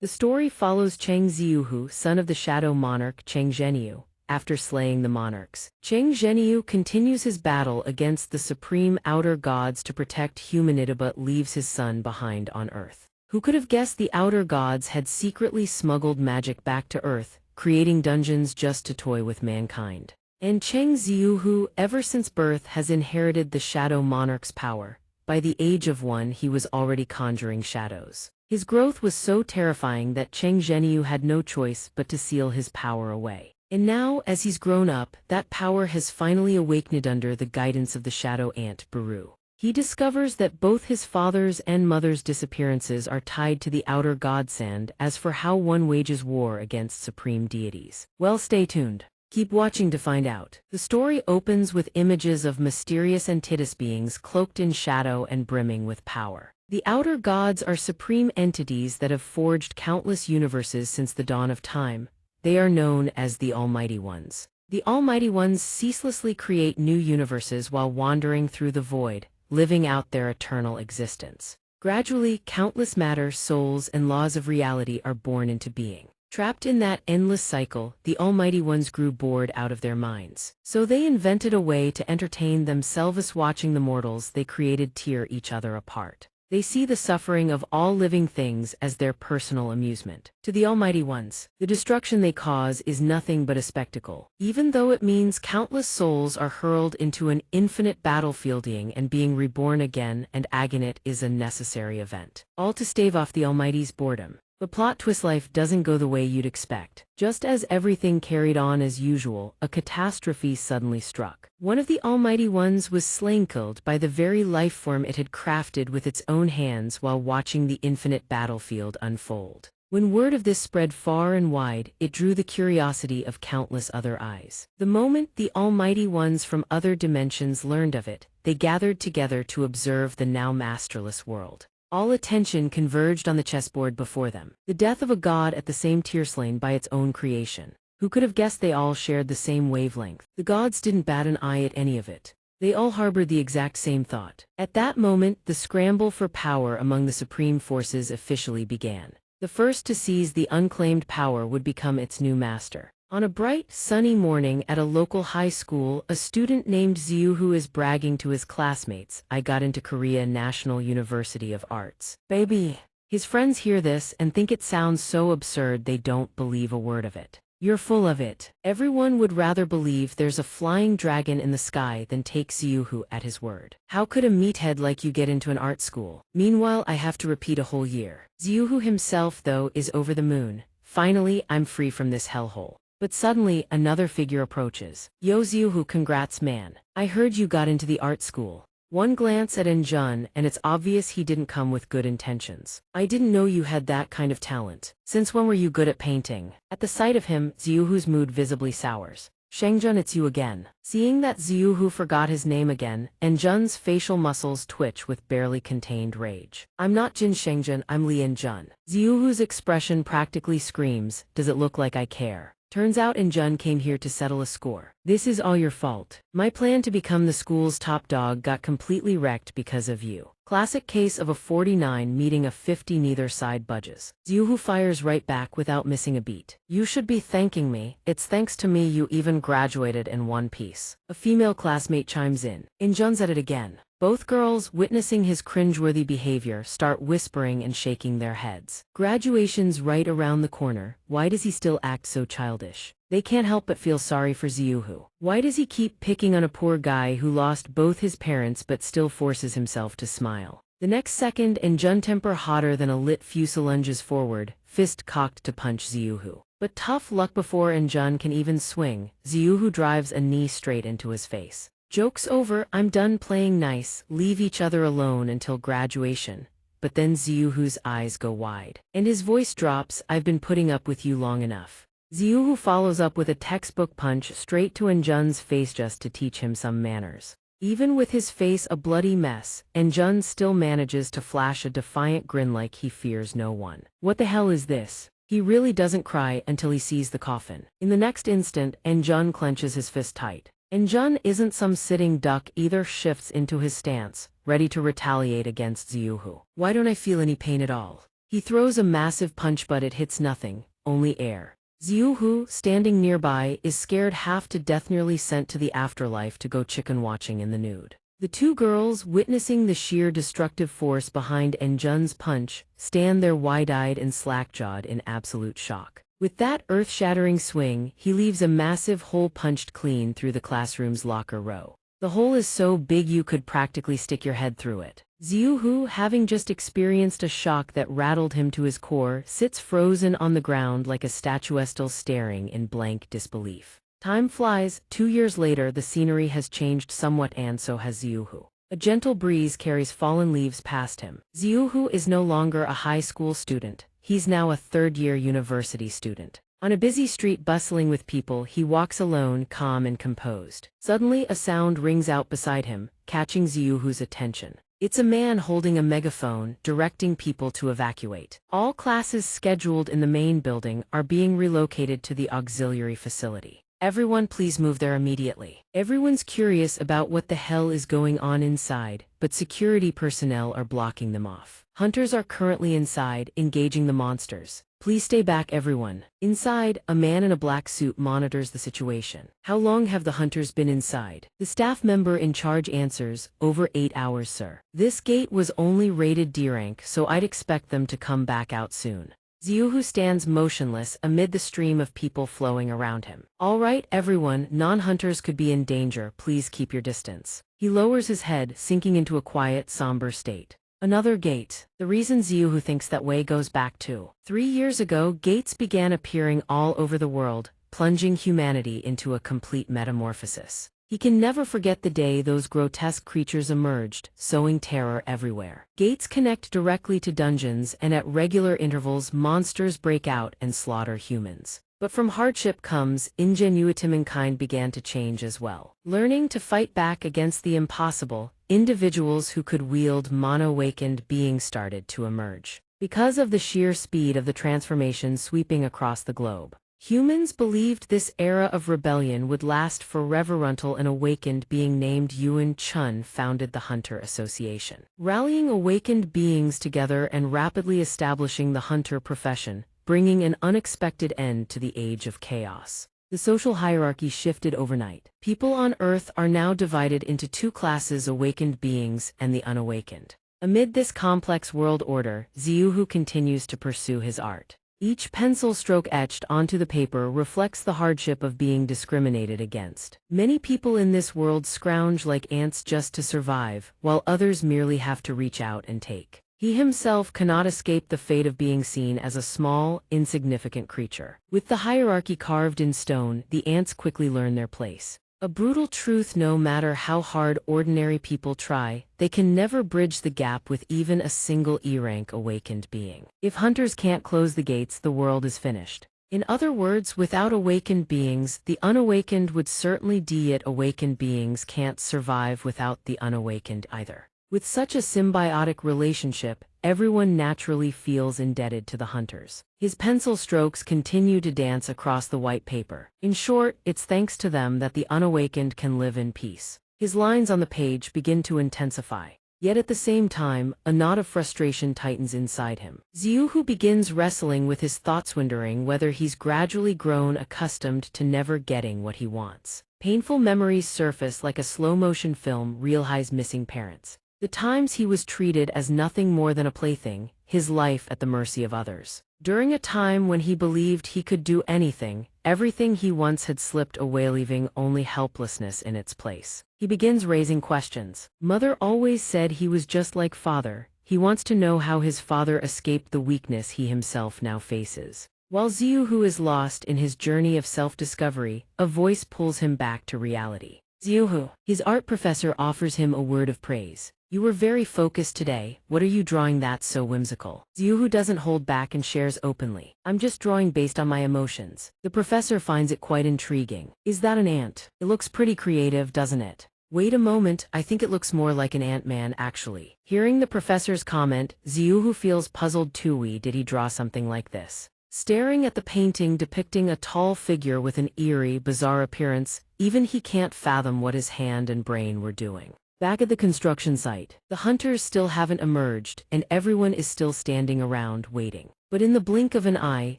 The story follows Cheng Ziuhu, son of the shadow monarch Cheng Zhenyu. After slaying the monarchs, Cheng Zhenyu continues his battle against the supreme outer gods to protect humanity but leaves his son behind on Earth. Who could have guessed the outer gods had secretly smuggled magic back to Earth, creating dungeons just to toy with mankind? And Cheng Ziuhu, ever since birth, has inherited the shadow monarch's power. By the age of 1 he was already conjuring shadows. His growth was so terrifying that Cheng Zhenyu had no choice but to seal his power away. And now, as he's grown up, that power has finally awakened under the guidance of the shadow ant Baru. He discovers that both his father's and mother's disappearances are tied to the outer godsend. As for how one wages war against supreme deities, well, stay tuned. Keep watching to find out. The story opens with images of mysterious entities beings cloaked in shadow and brimming with power. The outer gods are supreme entities that have forged countless universes since the dawn of time. They are known as the Almighty Ones. The Almighty Ones ceaselessly create new universes while wandering through the void, living out their eternal existence. Gradually, countless matter, souls, and laws of reality are born into being. Trapped in that endless cycle, the Almighty Ones grew bored out of their minds. So they invented a way to entertain themselves, watching the mortals they created tear each other apart. They see the suffering of all living things as their personal amusement. To the Almighty Ones, the destruction they cause is nothing but a spectacle, even though it means countless souls are hurled into an infinite battlefielding and being reborn again, and agony is a necessary event. All to stave off the Almighty's boredom. The plot twist: life doesn't go the way you'd expect. Just as everything carried on as usual, a catastrophe suddenly struck. One of the Almighty Ones was slain, killed by the very life form it had crafted with its own hands while watching the infinite battlefield unfold. When word of this spread far and wide, it drew the curiosity of countless other eyes. The moment the Almighty Ones from other dimensions learned of it, they gathered together to observe the now masterless world. All attention converged on the chessboard before them. The death of a god at the same tier, slain by its own creation. Who could have guessed they all shared the same wavelength? The gods didn't bat an eye at any of it. They all harbored the exact same thought. At that moment, the scramble for power among the supreme forces officially began. The first to seize the unclaimed power would become its new master. On a bright, sunny morning at a local high school, a student named Ziuhu is bragging to his classmates, "I got into Korea National University of Arts, baby." His friends hear this and think it sounds so absurd they don't believe a word of it. "You're full of it." Everyone would rather believe there's a flying dragon in the sky than take Ziuhu at his word. How could a meathead like you get into an art school? Meanwhile, I have to repeat a whole year. Ziuhu himself, though, is over the moon. Finally, I'm free from this hellhole. But suddenly, another figure approaches. "Yo Ziuhu, congrats man. I heard you got into the art school." One glance at Enjun, and it's obvious he didn't come with good intentions. "I didn't know you had that kind of talent. Since when were you good at painting?" At the sight of him, Ziuhu's mood visibly sours. "Shengjun, it's you again." Seeing that Ziuhu forgot his name again, Enjun's facial muscles twitch with barely contained rage. "I'm not Jin Shengjun, I'm Li Enjun." Ziuhu's expression practically screams, "Does it look like I care?" Turns out Enjun came here to settle a score. "This is all your fault. My plan to become the school's top dog got completely wrecked because of you." Classic case of a 49 meeting a 50, neither side budges. Ziuhu fires right back without missing a beat. "You should be thanking me. It's thanks to me you even graduated in one piece." A female classmate chimes in. Enjun's at it again. Both girls, witnessing his cringeworthy behavior, start whispering and shaking their heads. Graduation's right around the corner. Why does he still act so childish? They can't help but feel sorry for Ziuhu. Why does he keep picking on a poor guy who lost both his parents but still forces himself to smile? The next second, Enjun, temper hotter than a lit fuse, lunges forward, fist cocked to punch Ziuhu. But tough luck, before Enjun can even swing, Ziuhu drives a knee straight into his face. "Joke's over, I'm done playing nice, leave each other alone until graduation." But then Ziuhu's eyes go wide. And his voice drops, "I've been putting up with you long enough." Ziuhu follows up with a textbook punch straight to Enjun's face just to teach him some manners. Even with his face a bloody mess, Enjun still manages to flash a defiant grin like he fears no one. What the hell is this? He really doesn't cry until he sees the coffin. In the next instant, Enjun clenches his fist tight. Enjun isn't some sitting duck either, shifts into his stance, ready to retaliate against Ziuhu. "Why don't I feel any pain at all? He throws a massive punch but it hits nothing, only air. Xiuhu, standing nearby, is scared half to death, nearly sent to the afterlife to go chicken watching in the nude. The two girls, witnessing the sheer destructive force behind Enjun's punch, stand there wide-eyed and slack-jawed in absolute shock. With that earth-shattering swing, he leaves a massive hole punched clean through the classroom's locker row. The hole is so big you could practically stick your head through it. Xiuhu, having just experienced a shock that rattled him to his core, sits frozen on the ground like a statuesque, staring in blank disbelief. Time flies. 2 years later, the scenery has changed somewhat, and so has Xiuhu. A gentle breeze carries fallen leaves past him. Xiuhu is no longer a high school student. He's now a third-year university student. On a busy street bustling with people, he walks alone, calm and composed. Suddenly, a sound rings out beside him, catching Xiuhu's attention. It's a man holding a megaphone, directing people to evacuate. All classes scheduled in the main building are being relocated to the auxiliary facility. Everyone please move there immediately. Everyone's curious about what the hell is going on inside, but security personnel are blocking them off. Hunters are currently inside, engaging the monsters. Please stay back, everyone. Inside, a man in a black suit monitors the situation. How long have the hunters been inside? The staff member in charge answers, over 8 hours, sir. This gate was only rated D rank, so I'd expect them to come back out soon. Xiuhu stands motionless amid the stream of people flowing around him. All right, everyone, non-hunters could be in danger. Please keep your distance. He lowers his head, sinking into a quiet, somber state. Another gate. The reason Xiuhu thinks that way goes back to 3 years ago. Gates began appearing all over the world, plunging humanity into a complete metamorphosis. He can never forget the day those grotesque creatures emerged, sowing terror everywhere. Gates connect directly to dungeons, and at regular intervals monsters break out and slaughter humans. But from hardship comes ingenuity. Mankind began to change as well. Learning to fight back against the impossible, individuals who could wield mana-awakened beings started to emerge. Because of the sheer speed of the transformation sweeping across the globe, humans believed this era of rebellion would last forever until an awakened being named Yuan Chun founded the Hunter Association. Rallying awakened beings together and rapidly establishing the hunter profession, bringing an unexpected end to the age of chaos. The social hierarchy shifted overnight. People on Earth are now divided into two classes: awakened beings and the unawakened. Amid this complex world order, Xiuhu continues to pursue his art. Each pencil stroke etched onto the paper reflects the hardship of being discriminated against. Many people in this world scrounge like ants just to survive, while others merely have to reach out and take. He himself cannot escape the fate of being seen as a small, insignificant creature. With the hierarchy carved in stone, the ants quickly learn their place. A brutal truth: no matter how hard ordinary people try, they can never bridge the gap with even a single E-rank awakened being. If hunters can't close the gates, the world is finished. In other words, without awakened beings, the unawakened would certainly die. Yet awakened beings can't survive without the unawakened either. With such a symbiotic relationship, everyone naturally feels indebted to the hunters. His pencil strokes continue to dance across the white paper. In short, it's thanks to them that the unawakened can live in peace. His lines on the page begin to intensify. Yet at the same time, a knot of frustration tightens inside him. Xiuhu begins wrestling with his thoughts, wondering whether he's gradually grown accustomed to never getting what he wants. Painful memories surface like a slow-motion film, realize missing parents. The times he was treated as nothing more than a plaything, his life at the mercy of others. During a time when he believed he could do anything, everything he once had slipped away, leaving only helplessness in its place. He begins raising questions. Mother always said he was just like father. He wants to know how his father escaped the weakness he himself now faces. While Xiuhu is lost in his journey of self-discovery, a voice pulls him back to reality. Xiuhu. His art professor offers him a word of praise. You were very focused today. What are you drawing that's so whimsical? Xiuhu doesn't hold back and shares openly. I'm just drawing based on my emotions. The professor finds it quite intriguing. Is that an ant? It looks pretty creative, doesn't it? Wait a moment, I think it looks more like an ant-man actually. Hearing the professor's comment, Xiuhu feels puzzled too. Did he draw something like this? Staring at the painting depicting a tall figure with an eerie, bizarre appearance, even he can't fathom what his hand and brain were doing. Back at the construction site, the hunters still haven't emerged, and everyone is still standing around, waiting. But in the blink of an eye,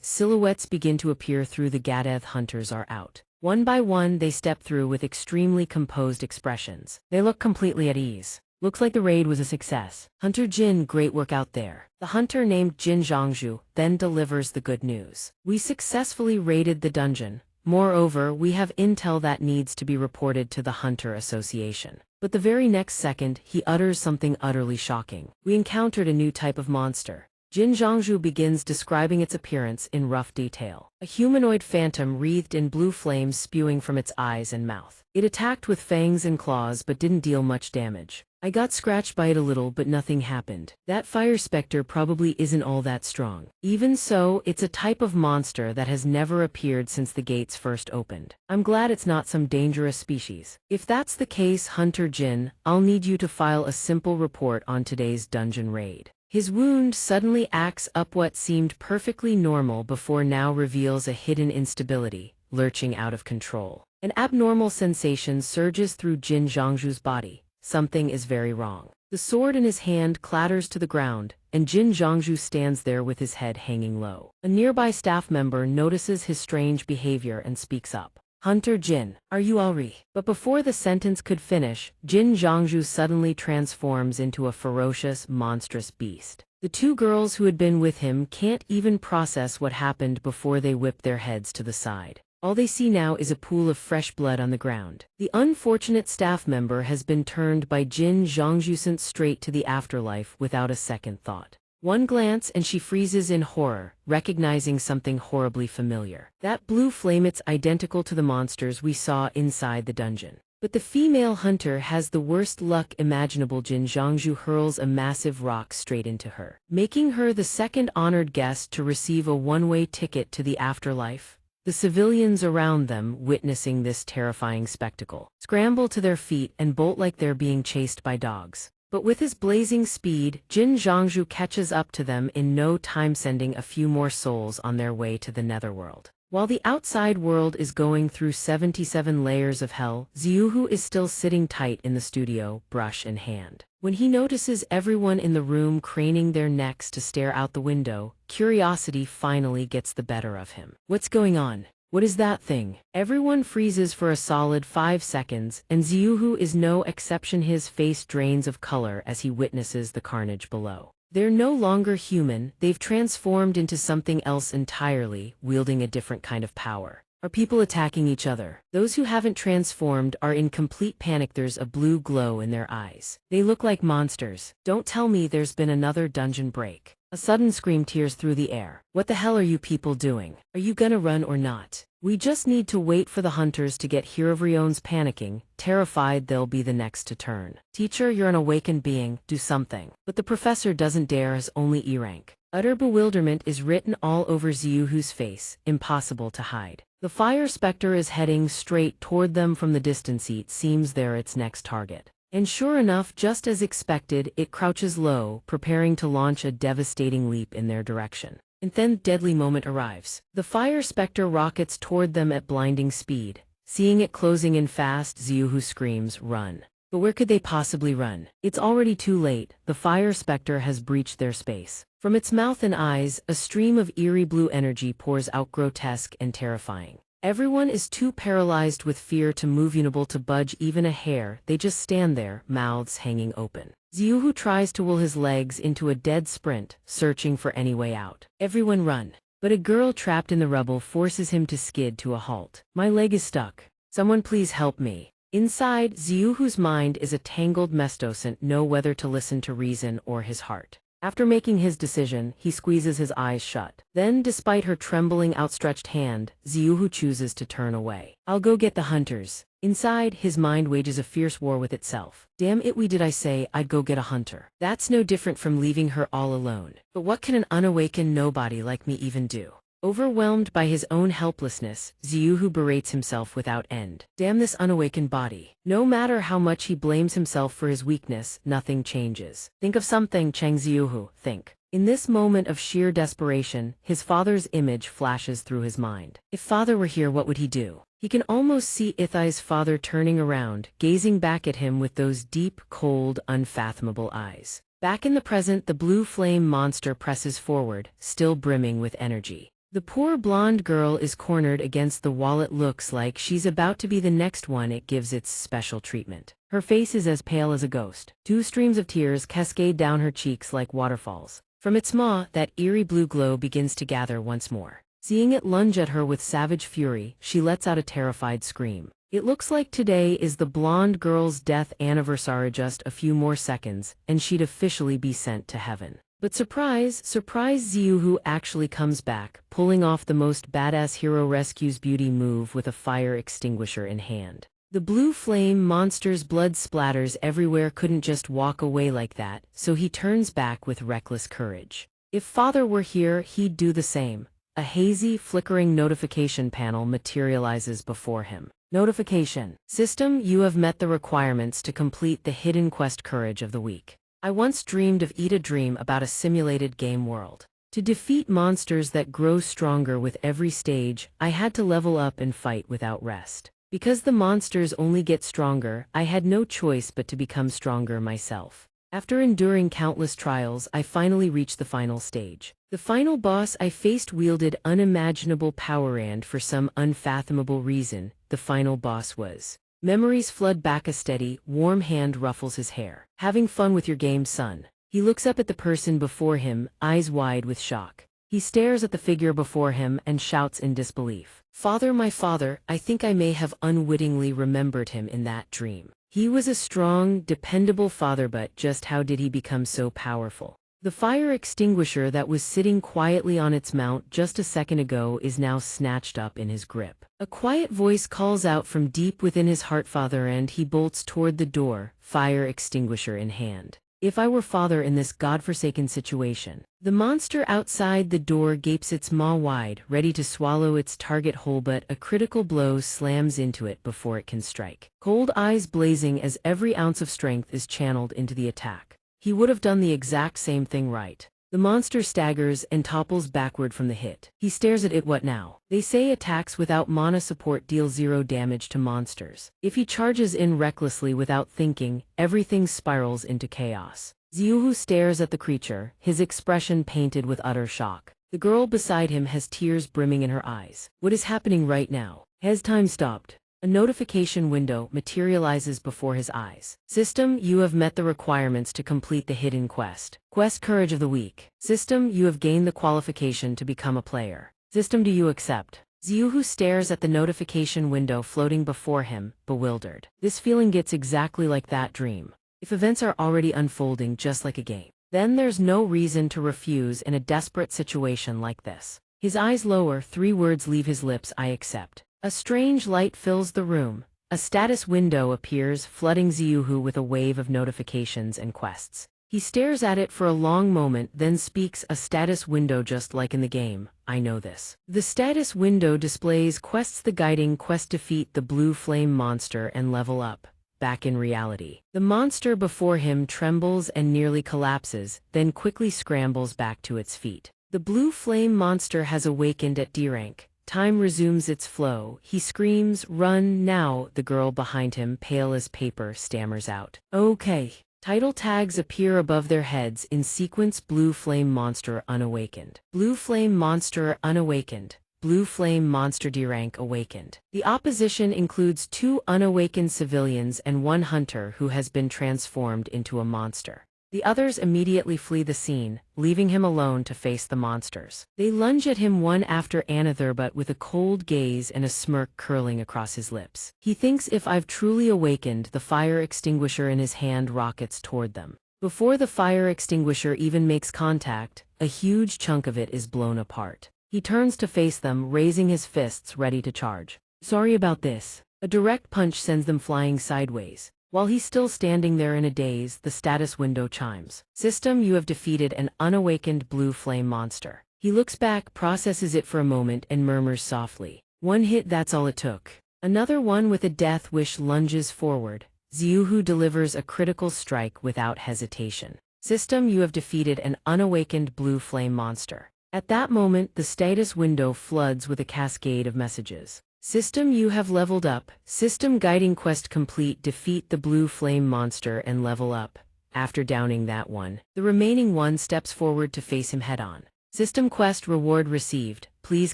silhouettes begin to appear through the Gadeth. Hunters are out. One by one, they step through with extremely composed expressions. They look completely at ease. Looks like the raid was a success. Hunter Jin, great work out there. The hunter named Jin Zhangzhu then delivers the good news. We successfully raided the dungeon. Moreover, we have intel that needs to be reported to the Hunter Association. But the very next second, he utters something utterly shocking. We encountered a new type of monster. Jin Zhangzhu begins describing its appearance in rough detail. A humanoid phantom wreathed in blue flames spewing from its eyes and mouth. It attacked with fangs and claws but didn't deal much damage. I got scratched by it a little but nothing happened. That fire specter probably isn't all that strong. Even so, it's a type of monster that has never appeared since the gates first opened. I'm glad it's not some dangerous species. If that's the case, Hunter Jin, I'll need you to file a simple report on today's dungeon raid. His wound suddenly acts up what seemed perfectly normal before now reveals a hidden instability, lurching out of control. An abnormal sensation surges through Jin Zhangzhu's body. Something is very wrong. The sword in his hand clatters to the ground, and Jin Zhangzhu stands there with his head hanging low. A nearby staff member notices his strange behavior and speaks up. Hunter Jin, are you alright? But before the sentence could finish, Jin Zhangzhu suddenly transforms into a ferocious, monstrous beast. The two girls who had been with him can't even process what happened before they whip their heads to the side. All they see now is a pool of fresh blood on the ground. The unfortunate staff member has been turned by Jin Zhangzhu sent straight to the afterlife without a second thought. One glance and she freezes in horror, recognizing something horribly familiar. That blue flame, it's identical to the monsters we saw inside the dungeon. But the female hunter has the worst luck imaginable. Jin Zhangzhu hurls a massive rock straight into her, making her the second honored guest to receive a one-way ticket to the afterlife. The civilians around them, witnessing this terrifying spectacle, scramble to their feet and bolt like they're being chased by dogs. But with his blazing speed, Jin Zhangzhu catches up to them in no time, sending a few more souls on their way to the netherworld. While the outside world is going through 77 layers of hell, Xiuhu is still sitting tight in the studio, brush in hand. When he notices everyone in the room craning their necks to stare out the window, curiosity finally gets the better of him. What's going on? What is that thing? Everyone freezes for a solid 5 seconds, and Xiuhu is no exception. His face drains of color as he witnesses the carnage below. They're no longer human, they've transformed into something else entirely, wielding a different kind of power. Are people attacking each other? Those who haven't transformed are in complete panic. There's a blue glow in their eyes. They look like monsters. Don't tell me there's been another dungeon break. A sudden scream tears through the air. What the hell are you people doing? Are you gonna run or not? We just need to wait for the hunters to get here. Rion's panicking, terrified they'll be the next to turn. Teacher, you're an awakened being, do something. But the professor doesn't dare, as only E rank. Utter bewilderment is written all over Xiuhu's face, impossible to hide. The fire specter is heading straight toward them from the distance. It seems they're its next target. And sure enough, just as expected, it crouches low, preparing to launch a devastating leap in their direction. And then the deadly moment arrives. The fire specter rockets toward them at blinding speed. Seeing it closing in fast, Xiuhu screams, "Run!" But where could they possibly run? It's already too late. The fire specter has breached their space. From its mouth and eyes, a stream of eerie blue energy pours out, grotesque and terrifying. Everyone is too paralyzed with fear to move, unable to budge even a hair. They just stand there, mouths hanging open. Xiuhu tries to will his legs into a dead sprint, searching for any way out. Everyone run. But a girl trapped in the rubble forces him to skid to a halt. My leg is stuck. Someone please help me. Inside, Xiuhu's mind is a tangled mess, doesn't know whether to listen to reason or his heart. After making his decision, he squeezes his eyes shut. Then, despite her trembling outstretched hand, Xiuhu chooses to turn away. I'll go get the hunters. Inside, his mind wages a fierce war with itself. Damn it, did I say I'd go get a hunter? That's no different from leaving her all alone. But what can an unawakened nobody like me even do? Overwhelmed by his own helplessness, Xiuhu berates himself without end. Damn this unawakened body. No matter how much he blames himself for his weakness, nothing changes. Think of something, Cheng Xiuhu, think. In this moment of sheer desperation, his father's image flashes through his mind. If father were here, what would he do? He can almost see Ithai's father turning around, gazing back at him with those deep, cold, unfathomable eyes. Back in the present, the blue flame monster presses forward, still brimming with energy. The poor blonde girl is cornered against the wall. It looks like she's about to be the next one it gives its special treatment. Her face is as pale as a ghost. 2 streams of tears cascade down her cheeks like waterfalls. From its maw, that eerie blue glow begins to gather once more. Seeing it lunge at her with savage fury, she lets out a terrified scream. It looks like today is the blonde girl's death anniversary, just a few more seconds, and she'd officially be sent to heaven. But surprise, surprise, Xiuhu actually comes back, pulling off the most badass hero rescues beauty move with a fire extinguisher in hand. The blue flame monster's blood splatters everywhere, couldn't just walk away like that, so he turns back with reckless courage. If father were here, he'd do the same. A hazy, flickering notification panel materializes before him. Notification. System, you have met the requirements to complete the hidden quest Courage of the Week. I once dreamed of a dream about a simulated game world. To defeat monsters that grow stronger with every stage, I had to level up and fight without rest. Because the monsters only get stronger, I had no choice but to become stronger myself. After enduring countless trials, I finally reached the final stage. The final boss I faced wielded unimaginable power, and for some unfathomable reason, the final boss was. Memories flood back. A steady, warm hand ruffles his hair. Having fun with your game, son. He looks up at the person before him, eyes wide with shock. He stares at the figure before him and shouts in disbelief. Father, my father, I think I may have unwittingly remembered him in that dream. He was a strong, dependable father, but just how did he become so powerful? The fire extinguisher that was sitting quietly on its mount just a second ago is now snatched up in his grip. A quiet voice calls out from deep within his heart, "Father," and he bolts toward the door, fire extinguisher in hand. If I were father in this godforsaken situation. The monster outside the door gapes its maw wide, ready to swallow its target whole, but a critical blow slams into it before it can strike. Cold eyes blazing as every ounce of strength is channeled into the attack. He would have done the exact same thing, right? The monster staggers and topples backward from the hit. He stares at it. What now? They say attacks without mana support deal 0 damage to monsters. If he charges in recklessly without thinking, everything spirals into chaos. Xiuhu stares at the creature, his expression painted with utter shock. The girl beside him has tears brimming in her eyes. What is happening right now? Has time stopped? A notification window materializes before his eyes. System, you have met the requirements to complete the hidden quest. Quest Courage of the Week. System, you have gained the qualification to become a player. System, do you accept? Xiuhu stares at the notification window floating before him, bewildered. This feeling gets exactly like that dream. If events are already unfolding just like a game, then there's no reason to refuse in a desperate situation like this. His eyes lower, 3 words leave his lips: I accept. A strange light fills the room. A status window appears, flooding Xiuhu with a wave of notifications and quests. He stares at it for a long moment, then speaks. A status window just like in the game. I know this. The status window displays quests: the guiding quest, defeat the blue flame monster and level up. Back in reality. The monster before him trembles and nearly collapses, then quickly scrambles back to its feet. The blue flame monster has awakened at D rank. Time resumes its flow. He screams, "Run now!" The girl behind him, pale as paper, stammers out, "Okay." Title tags appear above their heads in sequence: Blue Flame Monster Unawakened. Blue Flame Monster Unawakened. Blue Flame Monster D rank awakened. The opposition includes 2 unawakened civilians and 1 hunter who has been transformed into a monster. The others immediately flee the scene, leaving him alone to face the monsters. They lunge at him one after another, but with a cold gaze and a smirk curling across his lips. He thinks, if I've truly awakened. The fire extinguisher in his hand rockets toward them. Before the fire extinguisher even makes contact, a huge chunk of it is blown apart. He turns to face them, raising his fists ready to charge. Sorry about this. A direct punch sends them flying sideways. While he's still standing there in a daze, the status window chimes. System, you have defeated an unawakened blue flame monster. He looks back, processes it for a moment, and murmurs softly. 1 hit, that's all it took. Another one with a death wish lunges forward. Xiuhu delivers a critical strike without hesitation. System, you have defeated an unawakened blue flame monster. At that moment, the status window floods with a cascade of messages. System, you have leveled up. System, guiding quest complete. Defeat the blue flame monster and level up. After downing that one, the remaining one steps forward to face him head-on. System quest reward received. Please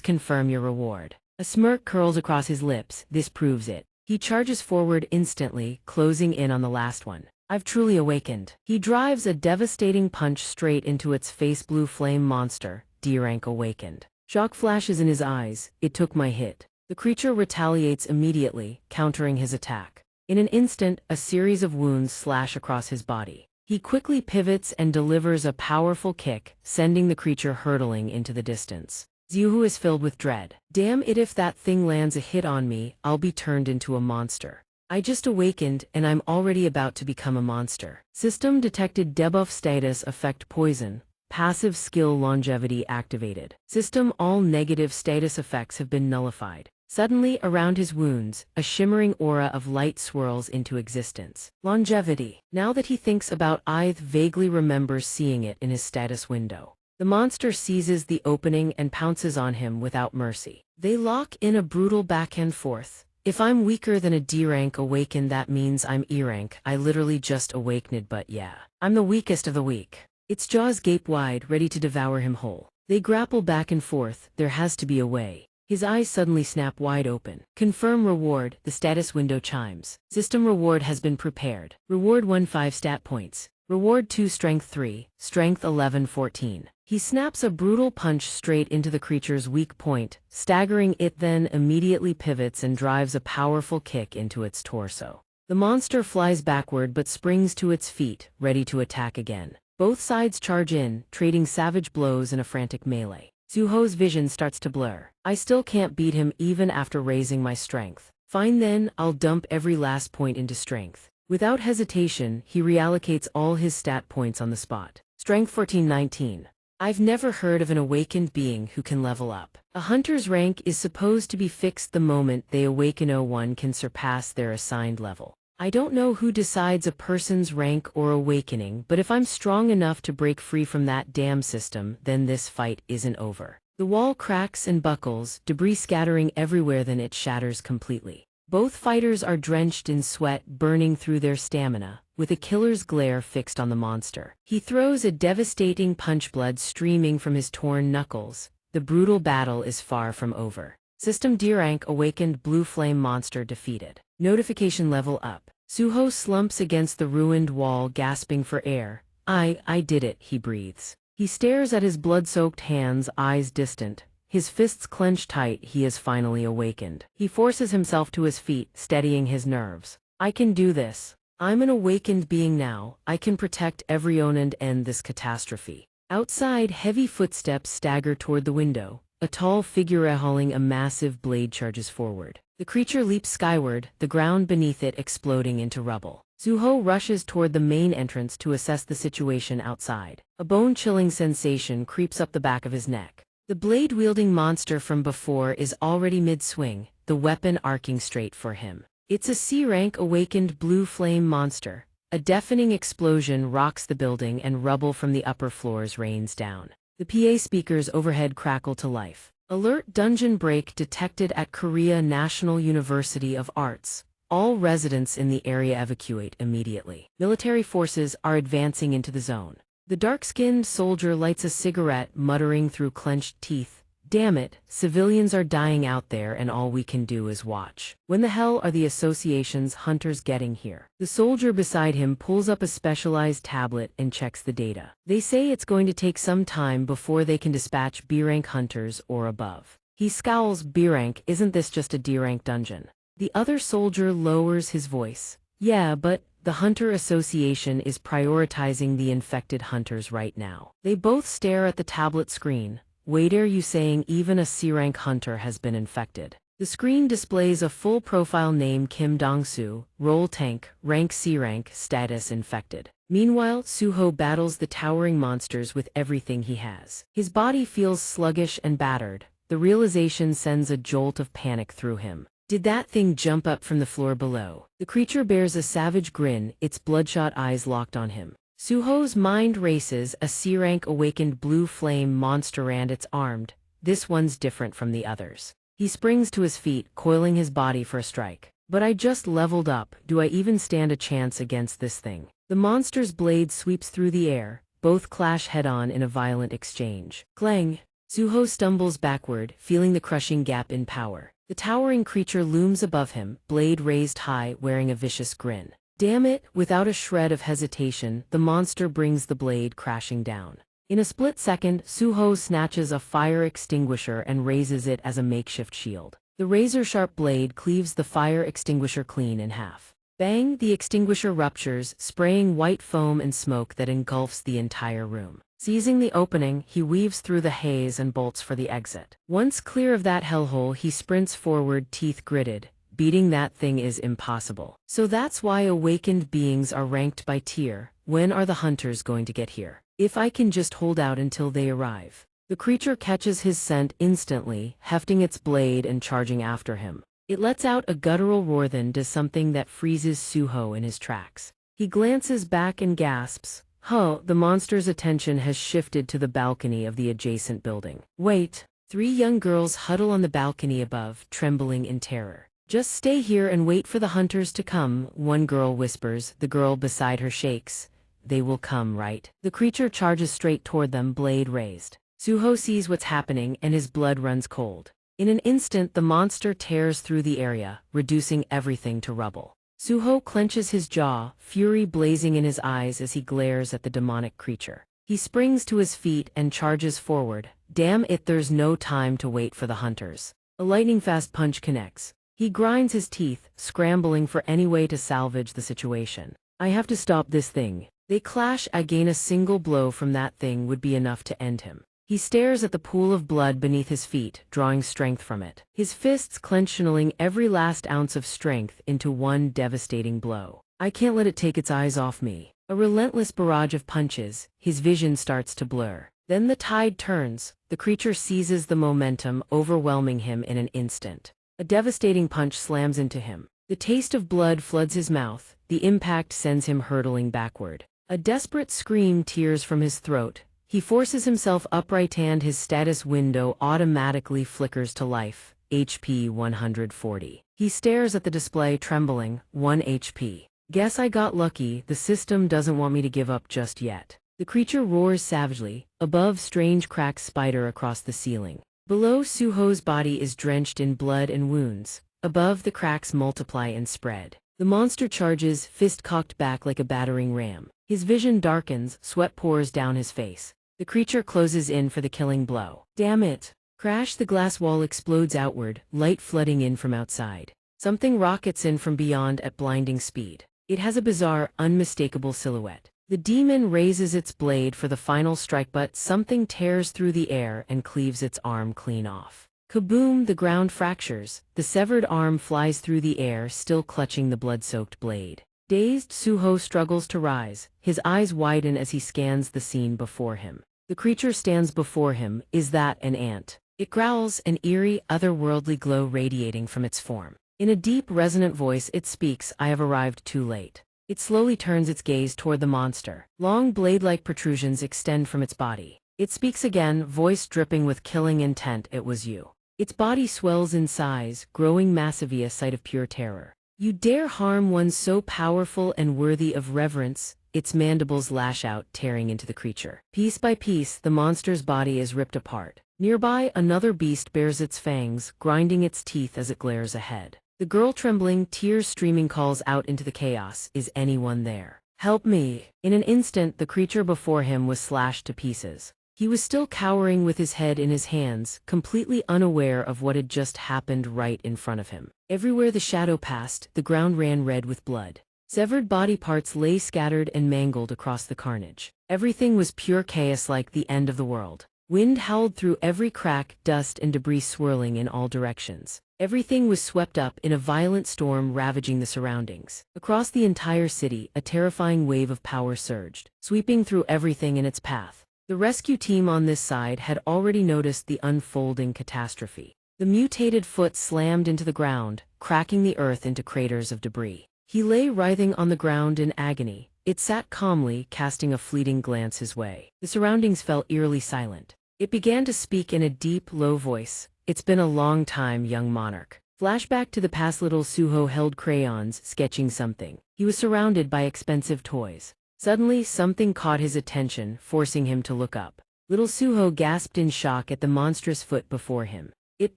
confirm your reward. A smirk curls across his lips. This proves it. He charges forward instantly, closing in on the last one. I've truly awakened. He drives a devastating punch straight into its face. Blue flame monster, D-rank awakened. Shock flashes in his eyes. It took my hit. The creature retaliates immediately, countering his attack. In an instant, a series of wounds slash across his body. He quickly pivots and delivers a powerful kick, sending the creature hurtling into the distance. Xiuhu is filled with dread. Damn it, if that thing lands a hit on me, I'll be turned into a monster. I just awakened and I'm already about to become a monster. System detected. Debuff status effect poison. Passive skill longevity activated. System, all negative status effects have been nullified. Suddenly, around his wounds, a shimmering aura of light swirls into existence. Longevity. Now that he thinks about it, vaguely remembers seeing it in his status window. The monster seizes the opening and pounces on him without mercy. They lock in a brutal back and forth. If I'm weaker than a D-rank awakened, that means I'm E-rank. I literally just awakened, but yeah. I'm the weakest of the weak. Its jaws gape wide, ready to devour him whole. They grapple back and forth. There has to be a way. His eyes suddenly snap wide open. Confirm reward. The status window chimes. System reward has been prepared. Reward 1 5 stat points. Reward 2 strength 3, strength 11 14. He snaps a brutal punch straight into the creature's weak point, staggering it, then immediately pivots and drives a powerful kick into its torso. The monster flies backward but springs to its feet, ready to attack again. Both sides charge in, trading savage blows in a frantic melee. Xiuhu's vision starts to blur. I still can't beat him even after raising my strength. Fine then, I'll dump every last point into strength. Without hesitation, he reallocates all his stat points on the spot. Strength 14-19. I've never heard of an awakened being who can level up. A hunter's rank is supposed to be fixed the moment they awaken. No one can surpass their assigned level. I don't know who decides a person's rank or awakening, but if I'm strong enough to break free from that damn system, then this fight isn't over. The wall cracks and buckles, debris scattering everywhere, then it shatters completely. Both fighters are drenched in sweat, burning through their stamina, with a killer's glare fixed on the monster. He throws a devastating punch, blood streaming from his torn knuckles. The brutal battle is far from over. System D-rank awakened, blue flame monster defeated. Notification level up. Xiuhu slumps against the ruined wall, gasping for air. I did it, he breathes. He stares at his blood-soaked hands, eyes distant. His fists clenched tight. He is finally awakened. He forces himself to his feet, steadying his nerves. I can do this. I'm an awakened being now. I can protect everyone and end this catastrophe. Outside, heavy footsteps stagger toward the window. A tall figure hauling a massive blade charges forward. The creature leaps skyward, the ground beneath it exploding into rubble. Xiuhu rushes toward the main entrance to assess the situation outside. A bone-chilling sensation creeps up the back of his neck. The blade-wielding monster from before is already mid-swing, the weapon arcing straight for him. It's a C-rank awakened blue flame monster. A deafening explosion rocks the building and rubble from the upper floors rains down. The PA speakers overhead crackle to life. Alert: dungeon break detected at Korean National University of Arts. All residents in the area evacuate immediately. Military forces are advancing into the zone. The dark-skinned soldier lights a cigarette, muttering through clenched teeth. Damn it, civilians are dying out there and all we can do is watch. When the hell are the association's hunters getting here? The soldier beside him pulls up a specialized tablet and checks the data. They say it's going to take some time before they can dispatch B-rank hunters or above. He scowls. B-rank, isn't this just a D-rank dungeon? The other soldier lowers his voice. Yeah, but the Hunter Association is prioritizing the infected hunters right now. They both stare at the tablet screen. Wait, are you saying even a C-rank hunter has been infected? The screen displays a full profile name: Kim Dong-soo, role tank, rank C-rank, status infected. Meanwhile, Xiuhu battles the towering monsters with everything he has. His body feels sluggish and battered. The realization sends a jolt of panic through him. Did that thing jump up from the floor below? The creature bears a savage grin, its bloodshot eyes locked on him. Xiuhu's mind races. A C-rank awakened blue flame monster and it's armed. This one's different from the others. He springs to his feet, coiling his body for a strike. But I just leveled up, do I even stand a chance against this thing? The monster's blade sweeps through the air, both clash head-on in a violent exchange. Clang! Suho stumbles backward, feeling the crushing gap in power. The towering creature looms above him, blade raised high, wearing a vicious grin. Damn it! Without a shred of hesitation, the monster brings the blade crashing down. In a split second, Suho snatches a fire extinguisher and raises it as a makeshift shield. The razor-sharp blade cleaves the fire extinguisher clean in half. Bang! The extinguisher ruptures, spraying white foam and smoke that engulfs the entire room. Seizing the opening, he weaves through the haze and bolts for the exit. Once clear of that hellhole, he sprints forward, teeth gritted. Beating that thing is impossible. So that's why awakened beings are ranked by tier. When are the hunters going to get here? If I can just hold out until they arrive. The creature catches his scent instantly, hefting its blade and charging after him. It lets out a guttural roar, then does something that freezes Suho in his tracks. He glances back and gasps. Huh, the monster's attention has shifted to the balcony of the adjacent building. Wait! 3 young girls huddle on the balcony above, trembling in terror. Just stay here and wait for the hunters to come, one girl whispers. The girl beside her shakes. They will come, right? The creature charges straight toward them, blade raised. Suho sees what's happening and his blood runs cold. In an instant, the monster tears through the area, reducing everything to rubble. Suho clenches his jaw, fury blazing in his eyes as he glares at the demonic creature. He springs to his feet and charges forward. Damn it, there's no time to wait for the hunters. A lightning-fast punch connects. He grinds his teeth, scrambling for any way to salvage the situation. I have to stop this thing. They clash again. A single blow from that thing would be enough to end him. He stares at the pool of blood beneath his feet, drawing strength from it. His fists clench, channeling every last ounce of strength into one devastating blow. I can't let it take its eyes off me. A relentless barrage of punches, his vision starts to blur. Then the tide turns. The creature seizes the momentum, overwhelming him in an instant. A devastating punch slams into him. The taste of blood floods his mouth. The impact sends him hurtling backward. A desperate scream tears from his throat. He forces himself upright and his status window automatically flickers to life. HP 140. He stares at the display, trembling. 1 HP. Guess I got lucky. The system doesn't want me to give up just yet. The creature roars savagely. Above, strange cracks spider across the ceiling. Below, Suho's body is drenched in blood and wounds. Above, the cracks multiply and spread. The monster charges, fist cocked back like a battering ram. His vision darkens, sweat pours down his face. The creature closes in for the killing blow. Damn it! Crash! The glass wall explodes outward, light flooding in from outside. Something rockets in from beyond at blinding speed. It has a bizarre, unmistakable silhouette. The demon raises its blade for the final strike, but something tears through the air and cleaves its arm clean off. Kaboom! The ground fractures. The severed arm flies through the air, still clutching the blood-soaked blade. Dazed, Suho struggles to rise. His eyes widen as he scans the scene before him. The creature stands before him. Is that an ant? It growls, an eerie, otherworldly glow radiating from its form. In a deep, resonant voice, it speaks. I have arrived too late. It slowly turns its gaze toward the monster. Long blade-like protrusions extend from its body. It speaks again, voice dripping with killing intent. It was you. Its body swells in size, growing massive, a sight of pure terror. You dare harm one so powerful and worthy of reverence? Its mandibles lash out, tearing into the creature. Piece by piece, the monster's body is ripped apart. Nearby, another beast bares its fangs, grinding its teeth as it glares ahead. The girl, trembling, tears streaming, calls out into the chaos. Is anyone there? Help me! In an instant, the creature before him was slashed to pieces. He was still cowering with his head in his hands, completely unaware of what had just happened right in front of him. Everywhere the shadow passed, the ground ran red with blood. Severed body parts lay scattered and mangled across the carnage. Everything was pure chaos, like the end of the world. Wind howled through every crack, dust and debris swirling in all directions. Everything was swept up in a violent storm, ravaging the surroundings. Across the entire city, a terrifying wave of power surged, sweeping through everything in its path. The rescue team on this side had already noticed the unfolding catastrophe. The mutated foot slammed into the ground, cracking the earth into craters of debris. He lay writhing on the ground in agony. It sat calmly, casting a fleeting glance his way. The surroundings fell eerily silent. It began to speak in a deep, low voice. It's been a long time, young monarch. Flashback to the past. Little Suho held crayons, sketching something. He was surrounded by expensive toys. Suddenly, something caught his attention, forcing him to look up. Little Suho gasped in shock at the monstrous foot before him. It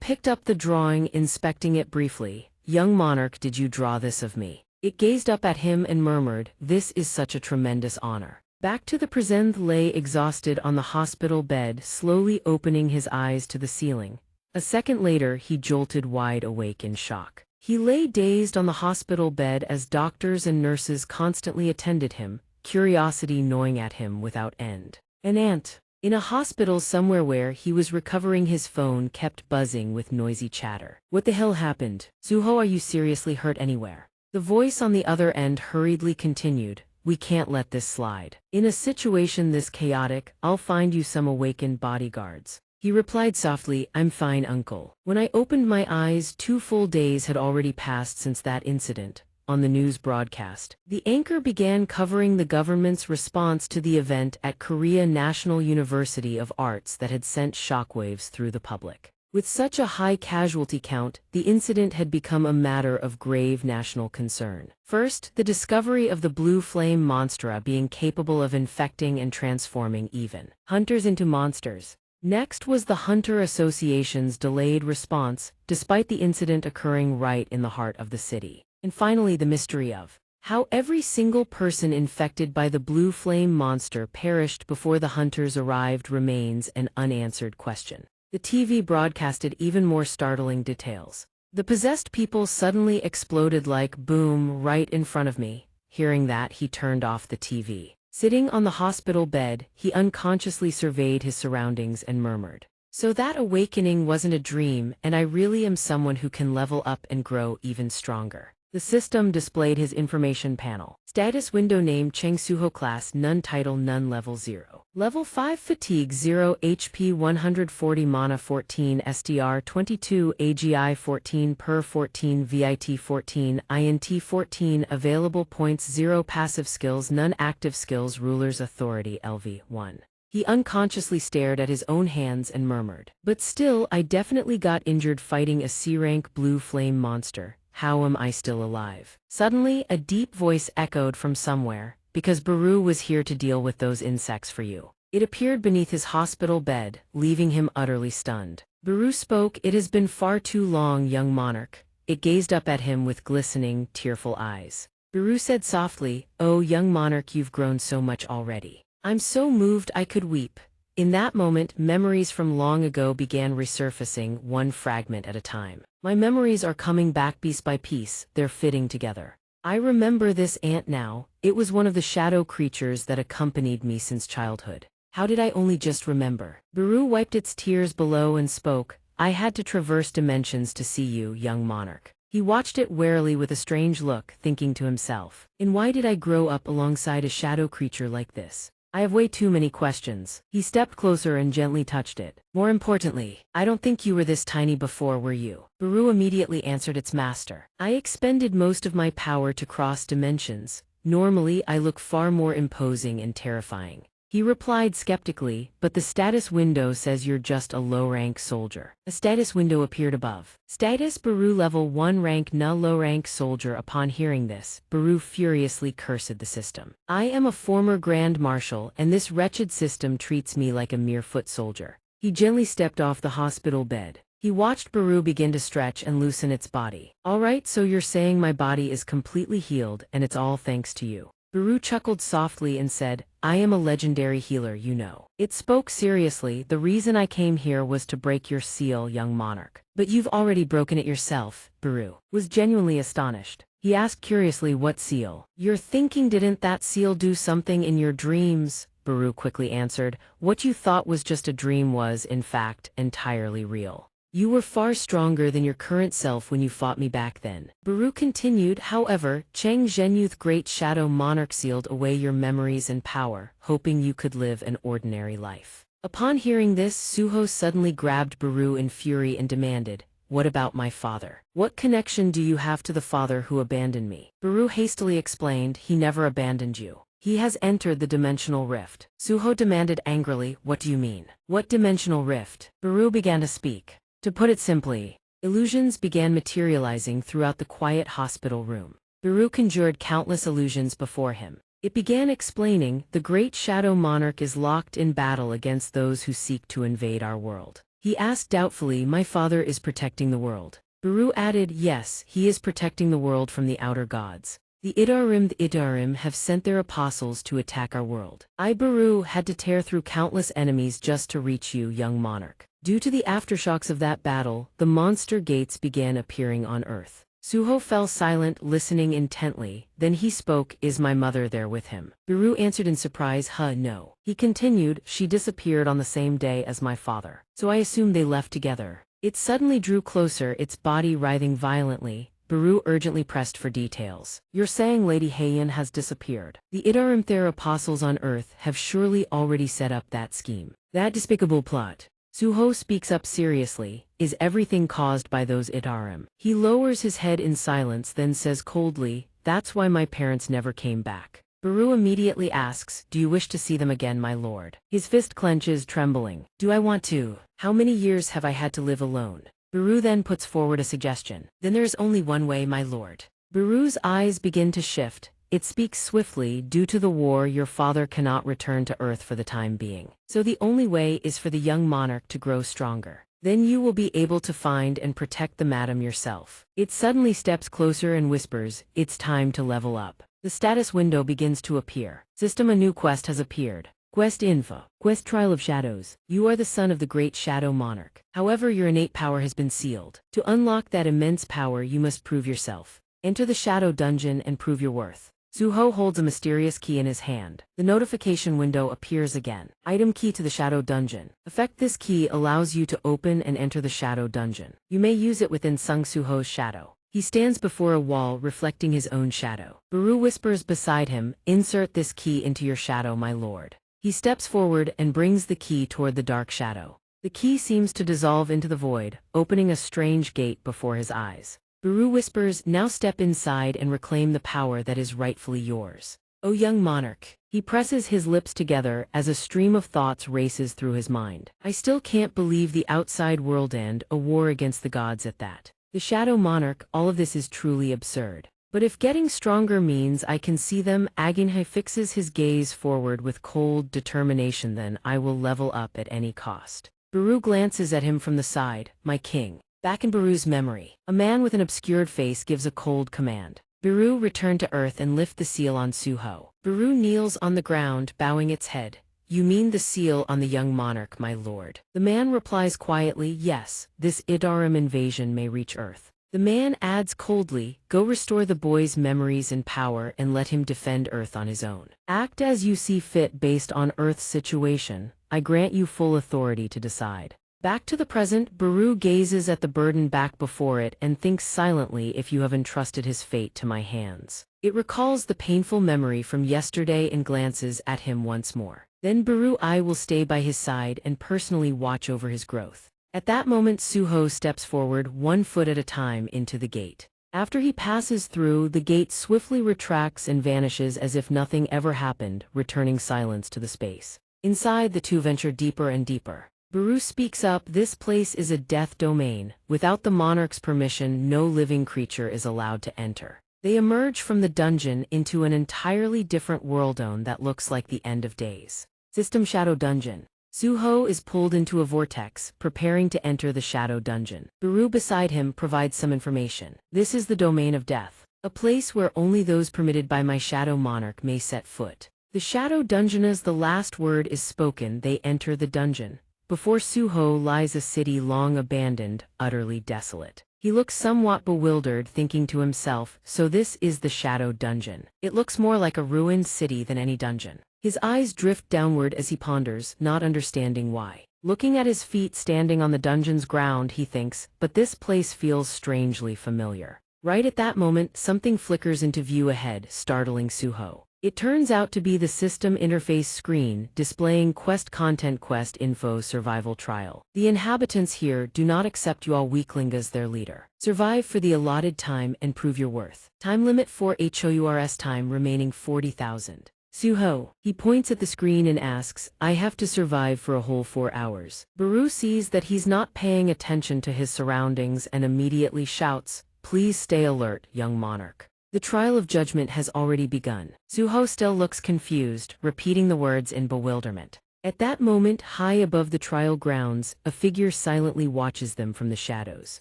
picked up the drawing, inspecting it briefly. Young monarch, did you draw this of me? It gazed up at him and murmured, this is such a tremendous honor. Back to the present. Lay exhausted on the hospital bed, slowly opening his eyes to the ceiling. A second later, he jolted wide awake in shock. He lay dazed on the hospital bed as doctors and nurses constantly attended him, curiosity gnawing at him without end. An ant. In a hospital somewhere where he was recovering, his phone kept buzzing with noisy chatter. What the hell happened? Suho, are you seriously hurt anywhere? The voice on the other end hurriedly continued, we can't let this slide. In a situation this chaotic, I'll find you some awakened bodyguards. He replied softly, I'm fine, uncle. When I opened my eyes, 2 full days had already passed since that incident. On the news broadcast, the anchor began covering the government's response to the event at Korean National University of Arts that had sent shockwaves through the public. With such a high casualty count, the incident had become a matter of grave national concern. First, the discovery of the blue flame monstra being capable of infecting and transforming even hunters into monsters. Next was the Hunter Association's delayed response, despite the incident occurring right in the heart of the city. And finally, the mystery of how every single person infected by the blue flame monster perished before the hunters arrived remains an unanswered question. The TV broadcasted even more startling details. The possessed people suddenly exploded like boom right in front of me. Hearing that, he turned off the TV. Sitting on the hospital bed, he unconsciously surveyed his surroundings and murmured, so that awakening wasn't a dream, and I really am someone who can level up and grow even stronger. The system displayed his information panel. Status window: name Cheng Suho, class none, title none, level 0. Level 5, fatigue 0, HP 140, mana 14, SDR 22, AGI 14, per 14, VIT 14, INT 14, available points 0, passive skills none, active skills ruler's authority LV 1. He unconsciously stared at his own hands and murmured, but still, I definitely got injured fighting a C-rank blue flame monster. How am I still alive? Suddenly, a deep voice echoed from somewhere, because Baru was here to deal with those insects for you. It appeared beneath his hospital bed, leaving him utterly stunned. Baru spoke, it has been far too long, young monarch. It gazed up at him with glistening, tearful eyes. Baru said softly, oh, young monarch, you've grown so much already. I'm so moved I could weep. In that moment, memories from long ago began resurfacing, one fragment at a time. My memories are coming back piece by piece, they're fitting together. I remember this ant now, it was one of the shadow creatures that accompanied me since childhood. How did I only just remember? Baru wiped its tears below and spoke, I had to traverse dimensions to see you, young monarch. He watched it warily with a strange look, thinking to himself, and why did I grow up alongside a shadow creature like this? I have way too many questions. He stepped closer and gently touched it. More importantly, I don't think you were this tiny before, were you? Baru immediately answered its master. I expended most of my power to cross dimensions. Normally, I look far more imposing and terrifying. He replied skeptically, but the status window says you're just a low-rank soldier. A status window appeared above. Status: Baru, level 1, rank null, low-rank soldier. Upon hearing this, Baru furiously cursed the system. I am a former Grand Marshal, and this wretched system treats me like a mere foot soldier. He gently stepped off the hospital bed. He watched Baru begin to stretch and loosen its body. All right, so you're saying my body is completely healed, and it's all thanks to you. Baru chuckled softly and said, I am a legendary healer, you know. It spoke seriously, the reason I came here was to break your seal, young monarch. But you've already broken it yourself. Baru was genuinely astonished. He asked curiously, what seal? You're thinking, didn't that seal do something in your dreams? Baru quickly answered, what you thought was just a dream was, in fact, entirely real. You were far stronger than your current self when you fought me back then. Baru continued, however, Cheng Zhenyuth, great shadow monarch, sealed away your memories and power, hoping you could live an ordinary life. Upon hearing this, Suho suddenly grabbed Baru in fury and demanded, what about my father? What connection do you have to the father who abandoned me? Baru hastily explained, he never abandoned you. He has entered the dimensional rift. Suho demanded angrily, what do you mean? What dimensional rift? Baru began to speak. To put it simply, illusions began materializing throughout the quiet hospital room. Baru conjured countless illusions before him. It began explaining, the great shadow monarch is locked in battle against those who seek to invade our world. He asked doubtfully, my father is protecting the world. Baru added, yes, he is protecting the world from the outer gods. The Idarim have sent their apostles to attack our world. I, Baru, had to tear through countless enemies just to reach you, young monarch. Due to the aftershocks of that battle, the monster gates began appearing on Earth. Suho fell silent, listening intently. Then he spoke, is my mother there with him? Baru answered in surprise, no. He continued, she disappeared on the same day as my father. So I assume they left together. It suddenly drew closer, its body writhing violently. Baru urgently pressed for details. You're saying Lady Heian has disappeared. The Idarim, their apostles on Earth, have surely already set up that scheme. That despicable plot. Suho speaks up seriously, is everything caused by those Idarim? He lowers his head in silence, then says coldly, that's why my parents never came back. Baru immediately asks, do you wish to see them again, my lord? His fist clenches, trembling. Do I want to? How many years have I had to live alone? Baru then puts forward a suggestion. Then there's only one way, my lord. Baru's eyes begin to shift. It speaks swiftly, due to the war your father cannot return to Earth for the time being. So the only way is for the young monarch to grow stronger. Then you will be able to find and protect the madam yourself. It suddenly steps closer and whispers, it's time to level up. The status window begins to appear. System, a new quest has appeared. Quest info. Quest Trial of Shadows. You are the son of the great shadow monarch. However, your innate power has been sealed. To unlock that immense power you must prove yourself. Enter the shadow dungeon and prove your worth. Suho holds a mysterious key in his hand. The notification window appears again. Item key to the shadow dungeon. Effect, this key allows you to open and enter the shadow dungeon. You may use it within Sung Suho's shadow. He stands before a wall reflecting his own shadow. Baru whispers beside him, insert this key into your shadow, my lord. He steps forward and brings the key toward the dark shadow. The key seems to dissolve into the void, opening a strange gate before his eyes. Baru whispers, now step inside and reclaim the power that is rightfully yours. O young monarch. He presses his lips together as a stream of thoughts races through his mind. I still can't believe the outside world and a war against the gods at that. The shadow monarch, all of this is truly absurd. But if getting stronger means I can see them, Aginhei fixes his gaze forward with cold determination, then I will level up at any cost. Baru glances at him from the side, my king. Back in Baru's memory, a man with an obscured face gives a cold command. Baru, return to Earth and lift the seal on Suho. Baru kneels on the ground, bowing its head. You mean the seal on the young monarch, my lord? The man replies quietly, yes, this Idarim invasion may reach Earth. The man adds coldly, go restore the boy's memories and power and let him defend Earth on his own. Act as you see fit based on Earth's situation. I grant you full authority to decide. Back to the present, Baru gazes at the burden back before it and thinks silently, if you have entrusted his fate to my hands. It recalls the painful memory from yesterday and glances at him once more. Then Baru, I will stay by his side and personally watch over his growth. At that moment, Suho steps forward 1 foot at a time into the gate. After he passes through, the gate swiftly retracts and vanishes as if nothing ever happened, returning silence to the space. Inside, the two venture deeper and deeper. Baru speaks up, this place is a death domain. Without the monarch's permission, no living creature is allowed to enter. They emerge from the dungeon into an entirely different worldone that looks like the end of days. System, Shadow Dungeon. Suho is pulled into a vortex, preparing to enter the shadow dungeon. Baru beside him provides some information. This is the domain of death, a place where only those permitted by my shadow monarch may set foot. The shadow dungeon, as the last word is spoken, they enter the dungeon. Before Suho lies a city long abandoned, utterly desolate. He looks somewhat bewildered, thinking to himself, so this is the shadow dungeon. It looks more like a ruined city than any dungeon. His eyes drift downward as he ponders, not understanding why. Looking at his feet standing on the dungeon's ground, he thinks, but this place feels strangely familiar. Right at that moment, something flickers into view ahead, startling Suho. It turns out to be the system interface screen, displaying quest content, quest info, survival trial. The inhabitants here do not accept you all weakling as their leader. Survive for the allotted time and prove your worth. Time limit 4 HOURS, time remaining 40,000. Suho. He points at the screen and asks, I have to survive for a whole 4 hours. Baru sees that he's not paying attention to his surroundings and immediately shouts, please stay alert, young monarch. The trial of judgment has already begun. Suho still looks confused, repeating the words in bewilderment. At that moment, high above the trial grounds, a figure silently watches them from the shadows.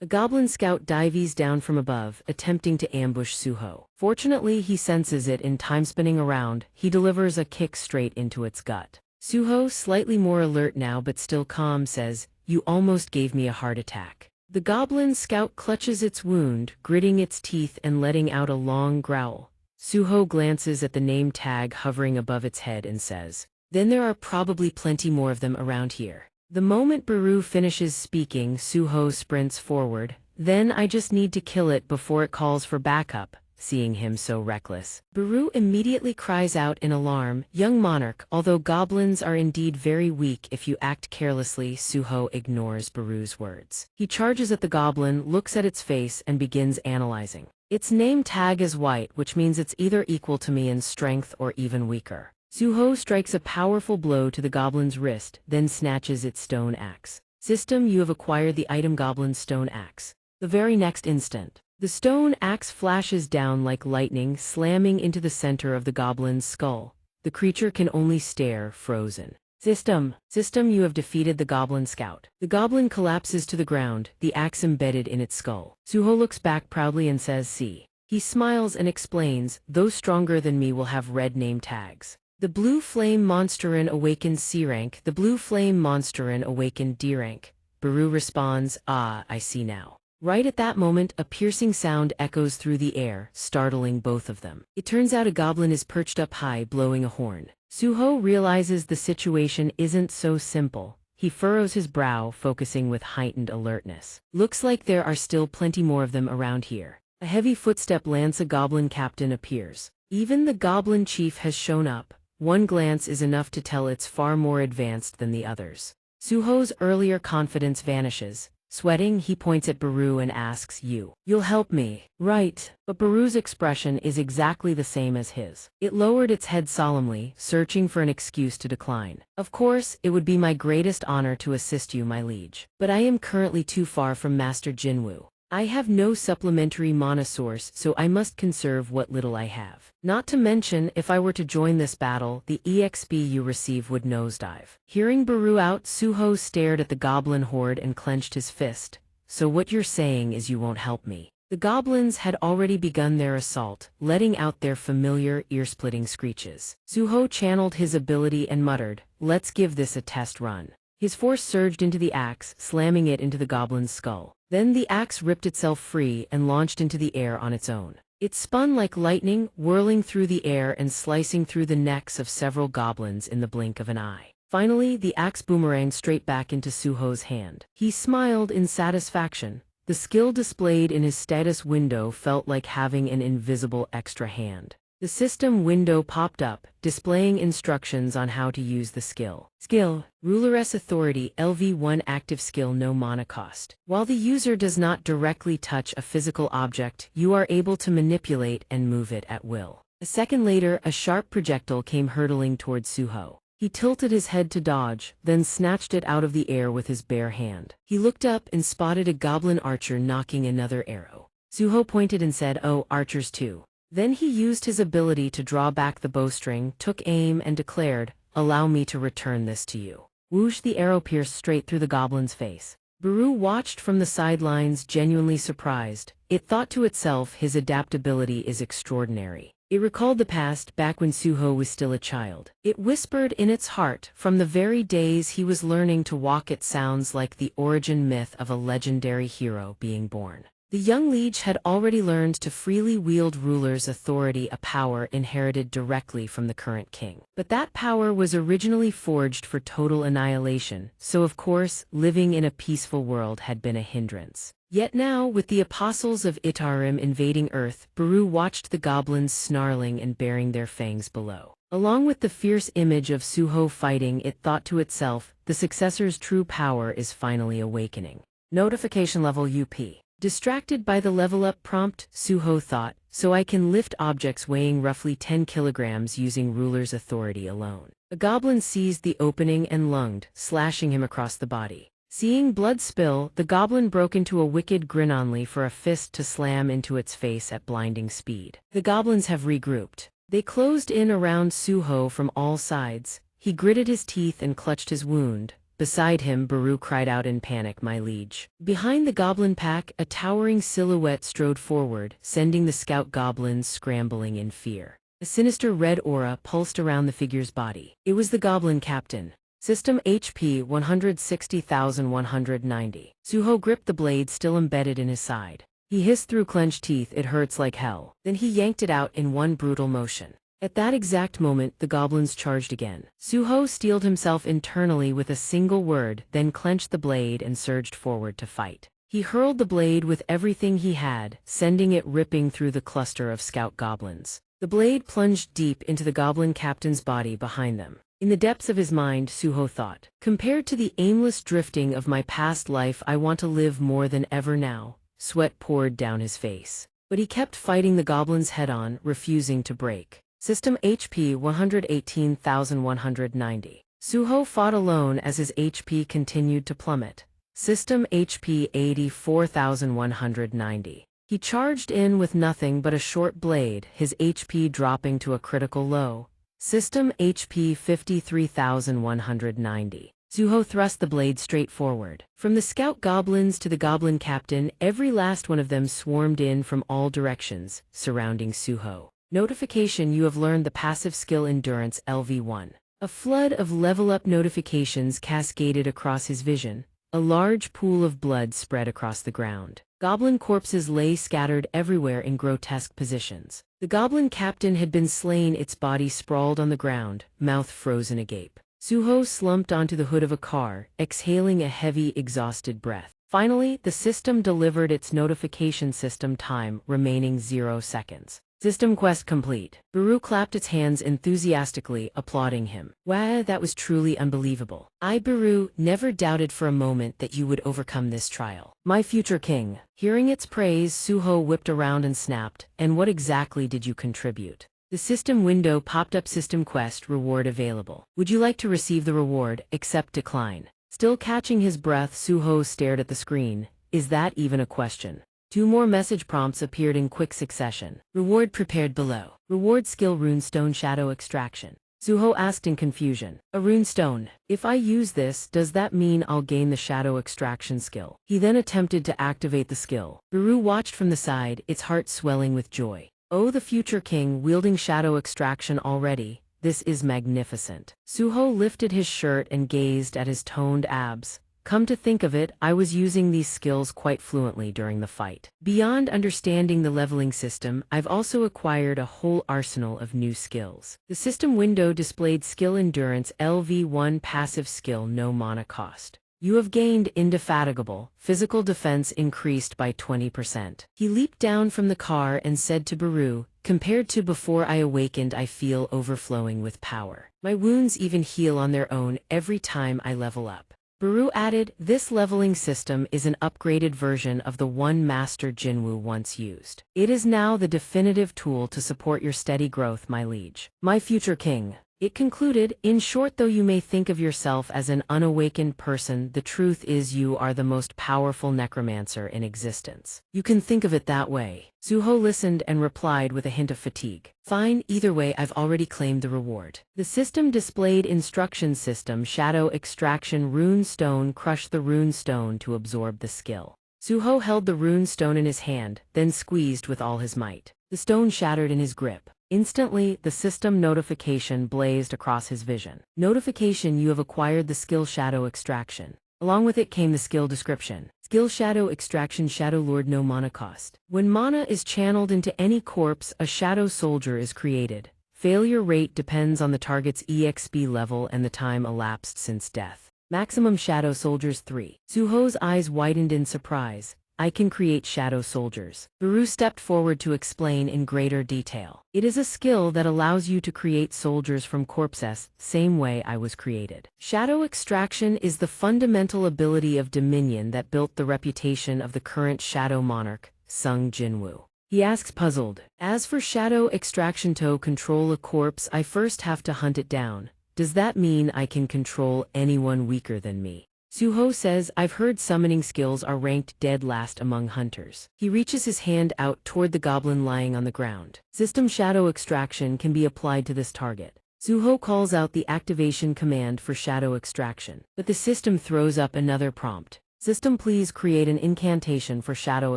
A goblin scout dives down from above, attempting to ambush Suho. Fortunately, he senses it in time spinning around. He delivers a kick straight into its gut. Suho, slightly more alert now but still calm, says, you almost gave me a heart attack. The goblin scout clutches its wound, gritting its teeth and letting out a long growl. Suho glances at the name tag hovering above its head and says, then there are probably plenty more of them around here. The moment Baru finishes speaking, Suho sprints forward. Then I just need to kill it before it calls for backup. Seeing him so reckless, Baru immediately cries out in alarm, young monarch, although goblins are indeed very weak if you act carelessly. Suho ignores Baru's words. He charges at the goblin, looks at its face and begins analyzing. Its name tag is white, which means it's either equal to me in strength or even weaker. Suho strikes a powerful blow to the goblin's wrist, then snatches its stone axe. System, you have acquired the item Goblin's Stone Axe. The very next instant, the stone axe flashes down like lightning, slamming into the center of the goblin's skull. The creature can only stare, frozen. System, you have defeated the goblin scout. The goblin collapses to the ground, the axe embedded in its skull. Suho looks back proudly and says, see. He smiles and explains, those stronger than me will have red name tags. The blue flame monsterin awakens C rank, the blue flame monsterin awakened D rank. Baru responds, ah, I see now. Right at that moment, a piercing sound echoes through the air, startling both of them. It turns out a goblin is perched up high, blowing a horn. Suho realizes the situation isn't so simple. He furrows his brow, focusing with heightened alertness. Looks like there are still plenty more of them around here. A heavy footstep lands, a goblin captain appears. Even the goblin chief has shown up. One glance is enough to tell it's far more advanced than the others. Suho's earlier confidence vanishes. Sweating, he points at Baru and asks, you'll help me, right? But Baru's expression is exactly the same as his. It lowered its head solemnly, searching for an excuse to decline. Of course, it would be my greatest honor to assist you, my liege. But I am currently too far from Master Jinwoo. I have no supplementary mana source, so I must conserve what little I have. Not to mention, if I were to join this battle, the EXP you receive would nosedive. Hearing Baru out, Suho stared at the goblin horde and clenched his fist. So what you're saying is you won't help me. The goblins had already begun their assault, letting out their familiar, ear-splitting screeches. Suho channeled his ability and muttered, let's give this a test run. His force surged into the axe, slamming it into the goblin's skull. Then the axe ripped itself free and launched into the air on its own. It spun like lightning, whirling through the air and slicing through the necks of several goblins in the blink of an eye. Finally, the axe boomeranged straight back into Suho's hand. He smiled in satisfaction. The skill displayed in his status window felt like having an invisible extra hand. The system window popped up, displaying instructions on how to use the skill. Skill, Ruleress Authority, LV1 active skill, no mana cost. While the user does not directly touch a physical object, you are able to manipulate and move it at will. A second later, a sharp projectile came hurtling towards Suho. He tilted his head to dodge, then snatched it out of the air with his bare hand. He looked up and spotted a goblin archer knocking another arrow. Suho pointed and said, oh, archers too. Then he used his ability to draw back the bowstring, took aim and declared, allow me to return this to you. Whoosh, the arrow pierced straight through the goblin's face. Baru watched from the sidelines, genuinely surprised. It thought to itself, his adaptability is extraordinary. It recalled the past, back when Suho was still a child. It whispered in its heart, from the very days he was learning to walk, it sounds like the origin myth of a legendary hero being born. The young liege had already learned to freely wield ruler's authority, a power inherited directly from the current king. But that power was originally forged for total annihilation, so of course, living in a peaceful world had been a hindrance. Yet now, with the apostles of Itarim invading Earth, Baru watched the goblins snarling and baring their fangs below. Along with the fierce image of Suho fighting, it thought to itself, the successor's true power is finally awakening. Notification level UP. Distracted by the level-up prompt, Suho thought, so I can lift objects weighing roughly 10 kilograms using ruler's authority alone. A goblin seized the opening and lunged, slashing him across the body. Seeing blood spill, the goblin broke into a wicked grin only for a fist to slam into its face at blinding speed. The goblins have regrouped. They closed in around Suho from all sides. He gritted his teeth and clutched his wound. Beside him, Baru cried out in panic, "My liege." Behind the goblin pack, a towering silhouette strode forward, sending the scout goblins scrambling in fear. A sinister red aura pulsed around the figure's body. It was the goblin captain. System HP 160,190. Suho gripped the blade still embedded in his side. He hissed through clenched teeth, "It hurts like hell." Then he yanked it out in one brutal motion. At that exact moment, the goblins charged again. Suho steeled himself internally with a single word, then clenched the blade and surged forward to fight. He hurled the blade with everything he had, sending it ripping through the cluster of scout goblins. The blade plunged deep into the goblin captain's body behind them. In the depths of his mind, Suho thought, compared to the aimless drifting of my past life, I want to live more than ever now. Sweat poured down his face. But he kept fighting the goblins head-on, refusing to break. System HP 118,190. Suho fought alone as his HP continued to plummet. System HP 84,190. He charged in with nothing but a short blade, his HP dropping to a critical low. System HP 53,190. Suho thrust the blade straight forward. From the scout goblins to the goblin captain, every last one of them swarmed in from all directions, surrounding Suho. Notification: you have learned the passive skill Endurance LV1. A flood of level-up notifications cascaded across his vision. A large pool of blood spread across the ground. Goblin corpses lay scattered everywhere in grotesque positions. The goblin captain had been slain, its body sprawled on the ground, mouth frozen agape. Suho slumped onto the hood of a car, exhaling a heavy, exhausted breath. Finally, the system delivered its notification: system time remaining 0 seconds. System quest complete. Baru clapped its hands enthusiastically, applauding him. Wow, that was truly unbelievable. I, Baru, never doubted for a moment that you would overcome this trial. My future king. Hearing its praise, Suho whipped around and snapped, "And what exactly did you contribute?" The system window popped up: system quest, reward available. Would you like to receive the reward? Accept, decline. Still catching his breath, Suho stared at the screen. Is that even a question? 2 more message prompts appeared in quick succession. Reward prepared below. Reward skill runestone shadow extraction. Suho asked in confusion. A runestone. If I use this, does that mean I'll gain the shadow extraction skill? He then attempted to activate the skill. Baru watched from the side, its heart swelling with joy. Oh, the future king wielding shadow extraction already. This is magnificent. Suho lifted his shirt and gazed at his toned abs. Come to think of it, I was using these skills quite fluently during the fight. Beyond understanding the leveling system, I've also acquired a whole arsenal of new skills. The system window displayed skill Endurance LV1 passive skill, no mana cost. You have gained Indefatigable, physical defense increased by 20%. He leaped down from the car and said to Baru, compared to before I awakened, I feel overflowing with power. My wounds even heal on their own every time I level up. Baru added, this leveling system is an upgraded version of the one Master Jinwoo once used. It is now the definitive tool to support your steady growth, my liege. My future king. It concluded, in short, though you may think of yourself as an unawakened person, the truth is you are the most powerful necromancer in existence. You can think of it that way. Suho listened and replied with a hint of fatigue. Fine, either way, I've already claimed the reward. The system displayed instruction: system shadow extraction rune stone, crush the rune stone to absorb the skill. Suho held the rune stone in his hand, then squeezed with all his might. The stone shattered in his grip. Instantly, the system notification blazed across his vision. Notification: you have acquired the skill Shadow Extraction. Along with it came the skill description. Skill Shadow Extraction, Shadow Lord, no mana cost. When mana is channeled into any corpse, a shadow soldier is created. Failure rate depends on the target's EXP level and the time elapsed since death. Maximum Shadow Soldiers 3. Suho's eyes widened in surprise. I can create shadow soldiers. Baru stepped forward to explain in greater detail. It is a skill that allows you to create soldiers from corpses, same way I was created. Shadow extraction is the fundamental ability of dominion that built the reputation of the current shadow monarch, Sung Jinwoo. He asks puzzled, as for shadow extraction to control a corpse I first have to hunt it down. Does that mean I can control anyone weaker than me? Suho says, I've heard summoning skills are ranked dead last among hunters. He reaches his hand out toward the goblin lying on the ground. System shadow extraction can be applied to this target. Suho calls out the activation command for shadow extraction, but the system throws up another prompt. System, please create an incantation for shadow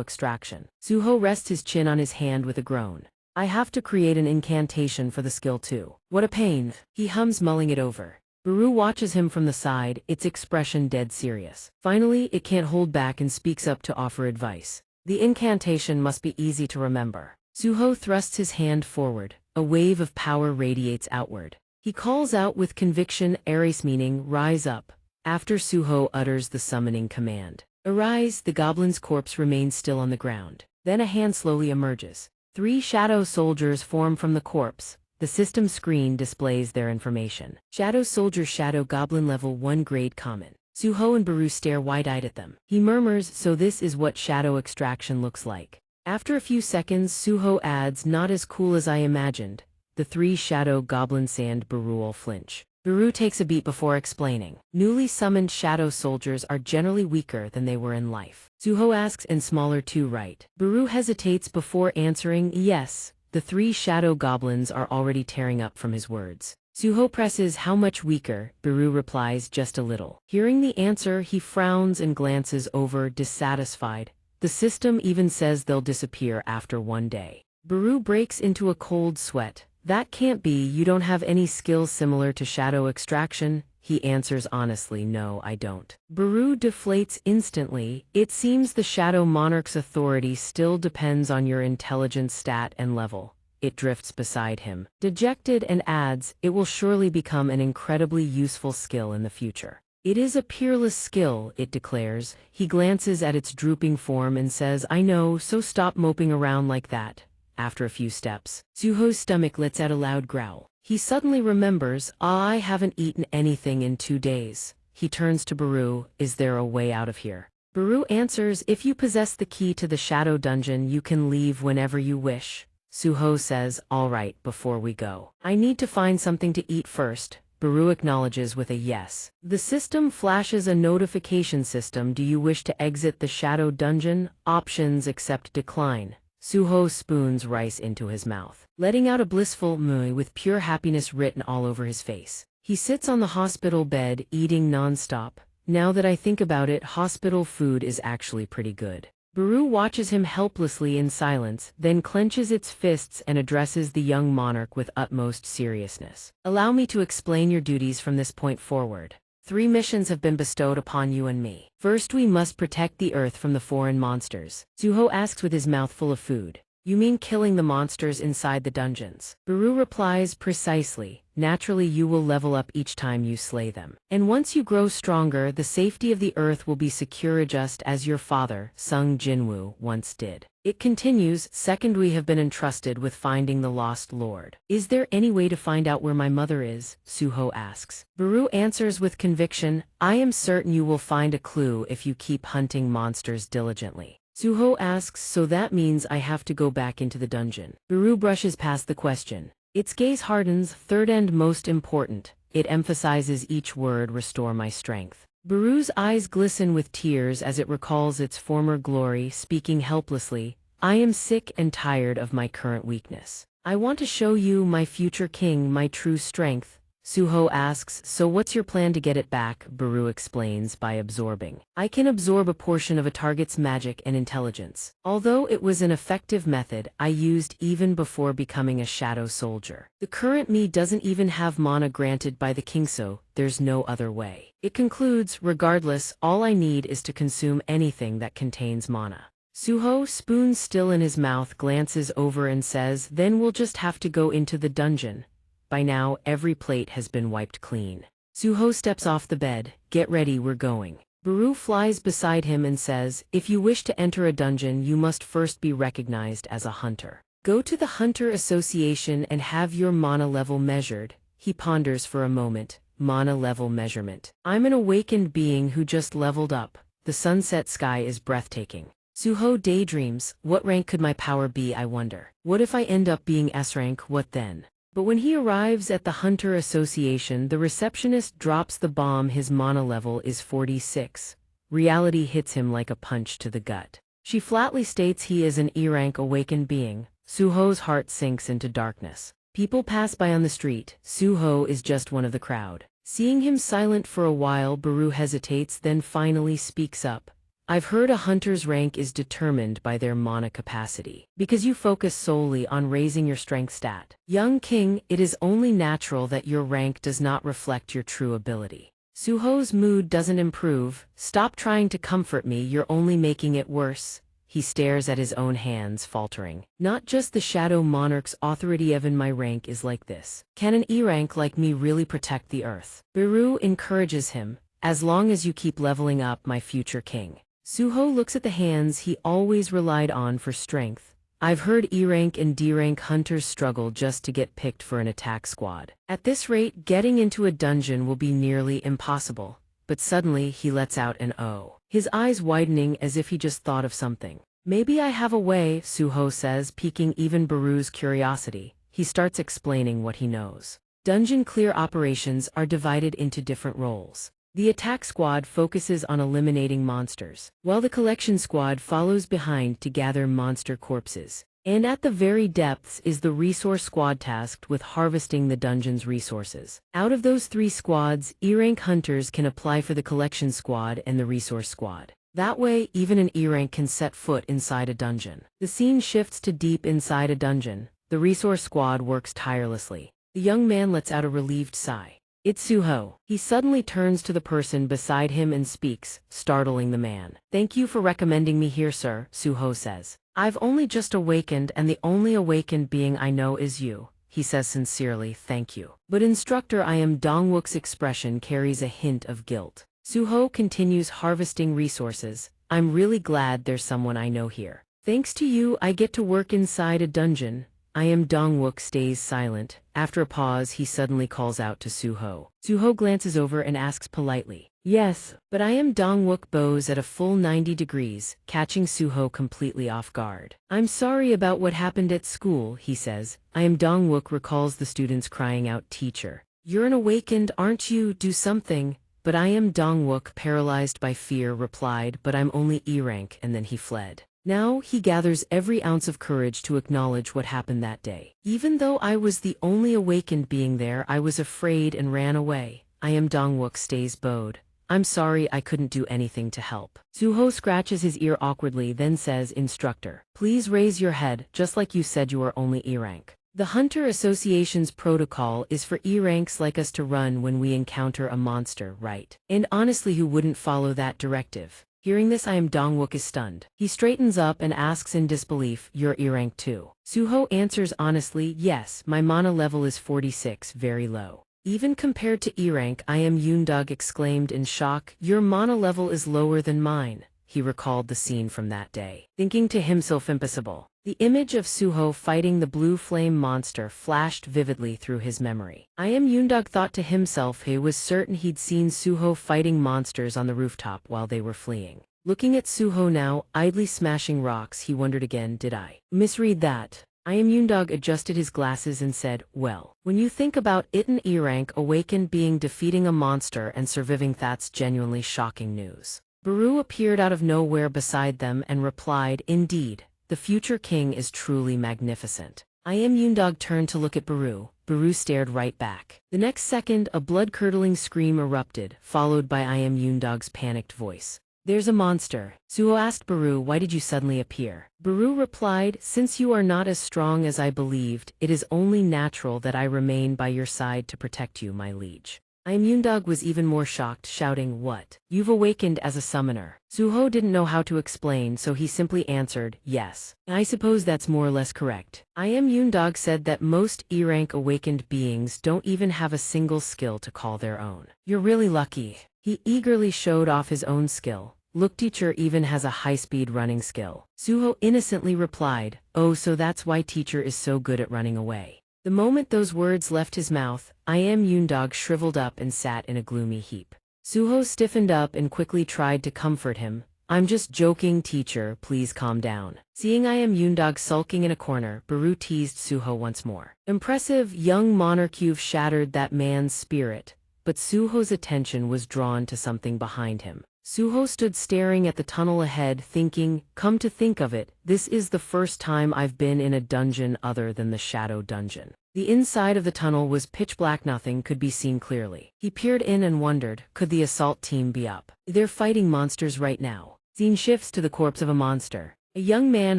extraction. Suho rests his chin on his hand with a groan. I have to create an incantation for the skill too. What a pain. He hums, mulling it over. Baru watches him from the side, its expression dead serious. Finally, it can't hold back and speaks up to offer advice. The incantation must be easy to remember. Suho thrusts his hand forward. A wave of power radiates outward. He calls out with conviction, Ares, meaning rise up. After Suho utters the summoning command, arise, the goblin's corpse remains still on the ground. Then a hand slowly emerges. 3 shadow soldiers form from the corpse. The system screen displays their information. Shadow soldier, shadow goblin, level 1, grade common. Suho and Baru stare wide-eyed at them. He murmurs, so this is what shadow extraction looks like. After a few seconds, Suho adds, not as cool as I imagined. The 3 shadow goblins and Baru all flinch. Baru takes a beat before explaining. Newly summoned shadow soldiers are generally weaker than they were in life. Suho asks, and smaller too, right? Baru hesitates before answering, yes. The 3 shadow goblins are already tearing up from his words. Suho presses, how much weaker? Baru replies, just a little. Hearing the answer, he frowns and glances over, dissatisfied. The system even says they'll disappear after 1 day. Baru breaks into a cold sweat. That can't be, you don't have any skills similar to shadow extraction? He answers honestly, no, I don't. Baru deflates instantly. It seems the Shadow Monarch's authority still depends on your intelligence stat and level. It drifts beside him, dejected, and adds, it will surely become an incredibly useful skill in the future. It is a peerless skill, it declares. He glances at its drooping form and says, I know, so stop moping around like that. After a few steps, Suho's stomach lets out a loud growl. He suddenly remembers, I haven't eaten anything in 2 days. He turns to Baru, is there a way out of here? Baru answers, if you possess the key to the shadow dungeon you can leave whenever you wish. Suho says, all right, before we go, I need to find something to eat first. Baru acknowledges with a yes. The system flashes a notification system. Do you wish to exit the shadow dungeon? Options accept, decline. Suho spoons rice into his mouth, letting out a blissful mui with pure happiness written all over his face. He sits on the hospital bed, eating non-stop. Now that I think about it, hospital food is actually pretty good. Baru watches him helplessly in silence, then clenches its fists and addresses the young monarch with utmost seriousness. Allow me to explain your duties from this point forward. 3 missions have been bestowed upon you and me. First, we must protect the earth from the foreign monsters. Suho asks with his mouth full of food. You mean killing the monsters inside the dungeons? Baru replies, precisely. Naturally, you will level up each time you slay them. And once you grow stronger, the safety of the earth will be secure just as your father, Sung Jinwoo, once did. It continues, second, we have been entrusted with finding the lost lord. Is there any way to find out where my mother is? Suho asks. Baru answers with conviction, I am certain you will find a clue if you keep hunting monsters diligently. Suho asks, so that means I have to go back into the dungeon. Baru brushes past the question. Its gaze hardens, third and most important. It emphasizes each word, restore my strength. Baru's eyes glisten with tears as it recalls its former glory, speaking helplessly, I am sick and tired of my current weakness. I want to show you, my future king, my true strength. Suho asks, so what's your plan to get it back? Baru explains, by absorbing. I can absorb a portion of a target's magic and intelligence. Although it was an effective method I used even before becoming a shadow soldier. The current me doesn't even have mana granted by the king, so there's no other way. It concludes, regardless, all I need is to consume anything that contains mana. Suho, spoon still in his mouth, glances over and says, then we'll just have to go into the dungeon. By now, every plate has been wiped clean. Suho steps off the bed, get ready, we're going. Baru flies beside him and says, if you wish to enter a dungeon you must first be recognized as a hunter. Go to the Hunter Association and have your mana level measured. He ponders for a moment. Mana level measurement. I'm an awakened being who just leveled up. The sunset sky is breathtaking. Suho daydreams, what rank could my power be, I wonder. What if I end up being S rank, what then? But when he arrives at the Hunter Association, the receptionist drops the bomb. His mana level is 46. Reality hits him like a punch to the gut. She flatly states he is an E-rank awakened being. Suho's heart sinks into darkness. People pass by on the street. Suho is just one of the crowd. Seeing him silent for a while, Baru hesitates, then finally speaks up. I've heard a hunter's rank is determined by their mana capacity. Because you focus solely on raising your strength stat. Young king, it is only natural that your rank does not reflect your true ability. Suho's mood doesn't improve. Stop trying to comfort me, you're only making it worse. He stares at his own hands, faltering. Not just the Shadow Monarch's authority, even my rank is like this. Can an E-rank like me really protect the earth? Baru encourages him. As long as you keep leveling up, my future king. Suho looks at the hands he always relied on for strength. I've heard E-rank and D-rank hunters struggle just to get picked for an attack squad. At this rate, getting into a dungeon will be nearly impossible. But suddenly he lets out an "oh." His eyes widening as if he just thought of something. Maybe I have a way, Suho says, piquing even Baru's curiosity. He starts explaining what he knows. Dungeon clear operations are divided into different roles. The attack squad focuses on eliminating monsters, while the collection squad follows behind to gather monster corpses. And at the very depths is the resource squad tasked with harvesting the dungeon's resources. Out of those three squads, E-rank hunters can apply for the collection squad and the resource squad. That way, even an E-rank can set foot inside a dungeon. The scene shifts to deep inside a dungeon. The resource squad works tirelessly. The young man lets out a relieved sigh. It's Suho. He suddenly turns to the person beside him and speaks, startling the man. Thank you for recommending me here, sir, Suho says. I've only just awakened and the only awakened being I know is you. He says sincerely, thank you. But instructor, I am Donghwa's expression carries a hint of guilt. Suho continues harvesting resources. I'm really glad there's someone I know here. Thanks to you, I get to work inside a dungeon. I am Donghua stays silent. After a pause, he suddenly calls out to Suho. Suho glances over and asks politely, yes, but I am Donghua bows at a full 90 degrees, catching Suho completely off guard. I'm sorry about what happened at school, he says. I am Donghua recalls the students crying out, teacher. You're an awakened, aren't you? Do something. But I am Donghua paralyzed by fear replied, but I'm only E-rank, and then he fled. Now, he gathers every ounce of courage to acknowledge what happened that day. Even though I was the only awakened being there, I was afraid and ran away. I am Donghua stays bowed. I'm sorry I couldn't do anything to help. Suho scratches his ear awkwardly, then says, instructor, please raise your head, just like you said you are only E-rank. The Hunter Association's protocol is for E-ranks like us to run when we encounter a monster, right? And honestly, who wouldn't follow that directive? Hearing this, I am Donghua is stunned. He straightens up and asks in disbelief, you're E-rank too? Suho answers honestly, yes, my mana level is 46, very low. Even compared to E-rank, I am Yundog exclaimed in shock, your mana level is lower than mine. He recalled the scene from that day, thinking to himself impossible. The image of Suho fighting the blue flame monster flashed vividly through his memory. I am Yundog thought to himself he was certain he'd seen Suho fighting monsters on the rooftop while they were fleeing. Looking at Suho now, idly smashing rocks, he wondered again, did I misread that? I am Yundog adjusted his glasses and said, well, when you think about it, an E-rank awakened being defeating a monster and surviving, that's genuinely shocking news. Baru appeared out of nowhere beside them and replied, indeed. The future king is truly magnificent. I am Yundog turned to look at Baru. Baru stared right back. The next second, a blood-curdling scream erupted, followed by I am Yundog's panicked voice. There's a monster. Suho asked Baru, why did you suddenly appear? Baru replied, since you are not as strong as I believed, it is only natural that I remain by your side to protect you, my liege. I am Yundog was even more shocked, shouting, what? You've awakened as a summoner. Suho didn't know how to explain, so he simply answered, yes. I suppose that's more or less correct. I am Yundog said that most E-rank awakened beings don't even have a single skill to call their own. You're really lucky. He eagerly showed off his own skill. Look, teacher even has a high-speed running skill. Suho innocently replied, oh, so that's why teacher is so good at running away. The moment those words left his mouth, Yoondog shriveled up and sat in a gloomy heap. Suho stiffened up and quickly tried to comfort him. I'm just joking, teacher, please calm down. Seeing Yoondog sulking in a corner, Baru teased Suho once more. Impressive, young monarch, you've shattered that man's spirit. But Suho's attention was drawn to something behind him. Suho stood staring at the tunnel ahead, thinking, come to think of it, this is the first time I've been in a dungeon other than the shadow dungeon. The inside of the tunnel was pitch black, nothing could be seen clearly. He peered in and wondered, could the assault team be up? They're fighting monsters right now. Scene shifts to the corpse of a monster. A young man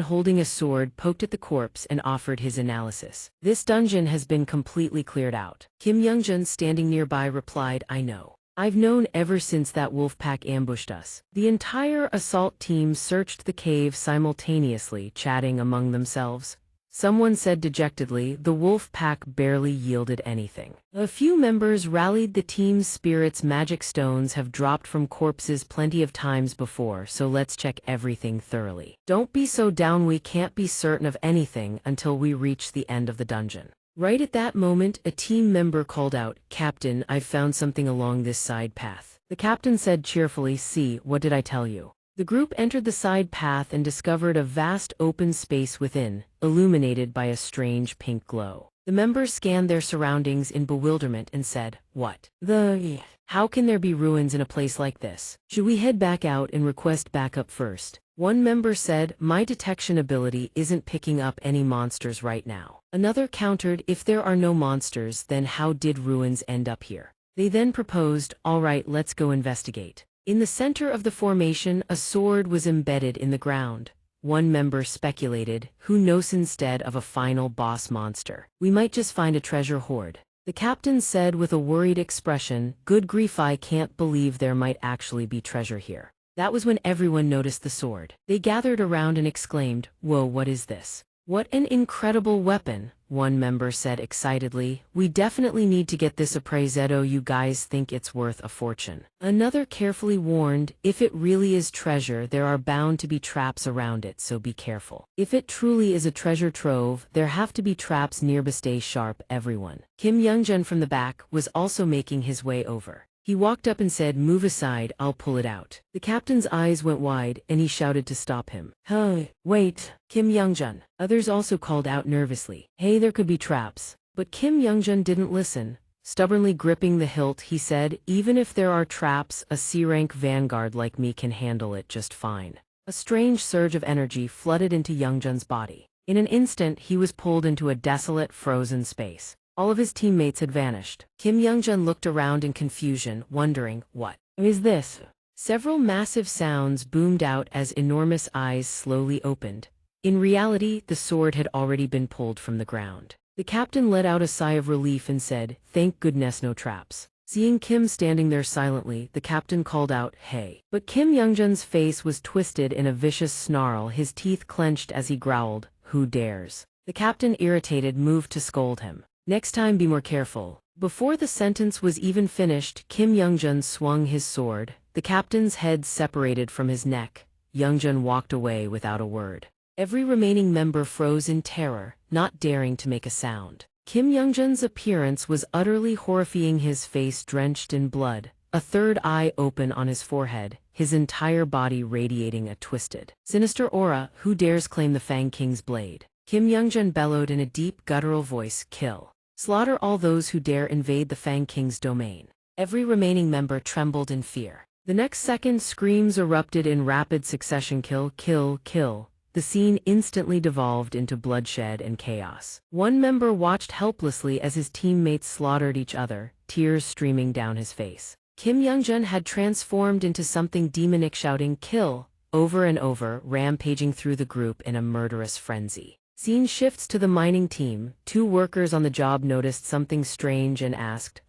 holding a sword poked at the corpse and offered his analysis. This dungeon has been completely cleared out. Kim Youngjun, standing nearby, replied, I know. I've known ever since that wolf pack ambushed us. The entire assault team searched the cave simultaneously, chatting among themselves. Someone said dejectedly, the wolf pack barely yielded anything. A few members rallied, the team's spirits, magic stones have dropped from corpses plenty of times before, so let's check everything thoroughly. Don't be so down, we can't be certain of anything until we reach the end of the dungeon. Right at that moment, a team member called out, Captain, I've found something along this side path. The captain said cheerfully, see, what did I tell you? The group entered the side path and discovered a vast open space within, illuminated by a strange pink glow. The members scanned their surroundings in bewilderment and said, what the? How can there be ruins in a place like this? Should we head back out and request backup first? One member said, my detection ability isn't picking up any monsters right now. Another countered, if there are no monsters, then how did ruins end up here? They then proposed, all right, let's go investigate. In the center of the formation, a sword was embedded in the ground. One member speculated, who knows, instead of a final boss monster, we might just find a treasure hoard. The captain said with a worried expression, good grief, I can't believe there might actually be treasure here. That was when everyone noticed the sword. They gathered around and exclaimed, whoa, what is this? What an incredible weapon, one member said excitedly. We definitely need to get this appraised. You guys think it's worth a fortune. Another carefully warned, if it really is treasure, there are bound to be traps around it, so be careful. If it truly is a treasure trove, there have to be traps nearby. Stay sharp, everyone. Kim Youngjun from the back was also making his way over. He walked up and said, move aside, I'll pull it out. The captain's eyes went wide, and he shouted to stop him. Hey, wait, Kim Youngjun. Others also called out nervously, hey, there could be traps. But Kim Youngjun didn't listen. Stubbornly gripping the hilt, he said, even if there are traps, a C-rank vanguard like me can handle it just fine. A strange surge of energy flooded into Youngjun's body. In an instant, he was pulled into a desolate, frozen space. All of his teammates had vanished. Kim Youngjun looked around in confusion, wondering, what is this? Several massive sounds boomed out as enormous eyes slowly opened. In reality, the sword had already been pulled from the ground. The captain let out a sigh of relief and said, thank goodness, no traps. Seeing Kim standing there silently, the captain called out, hey. But Kim Youngjun's face was twisted in a vicious snarl, his teeth clenched as he growled, who dares? The captain, irritated, moved to scold him. Next time be more careful. Before the sentence was even finished, Kim Youngjun swung his sword. The captain's head separated from his neck. Youngjun walked away without a word. Every remaining member froze in terror, not daring to make a sound. Kim Youngjun's appearance was utterly horrifying, his face drenched in blood, a third eye open on his forehead, his entire body radiating a twisted, sinister aura. Who dares claim the Fang King's blade? Kim Youngjun bellowed in a deep, guttural voice, kill. Slaughter all those who dare invade the Fang King's domain. Every remaining member trembled in fear. The next second, screams erupted in rapid succession, kill, kill, kill. The scene instantly devolved into bloodshed and chaos. One member watched helplessly as his teammates slaughtered each other, tears streaming down his face. Kim Youngjun had transformed into something demonic, shouting, kill, over and over, rampaging through the group in a murderous frenzy. Scene shifts to the mining team. Two workers on the job noticed something strange and asked,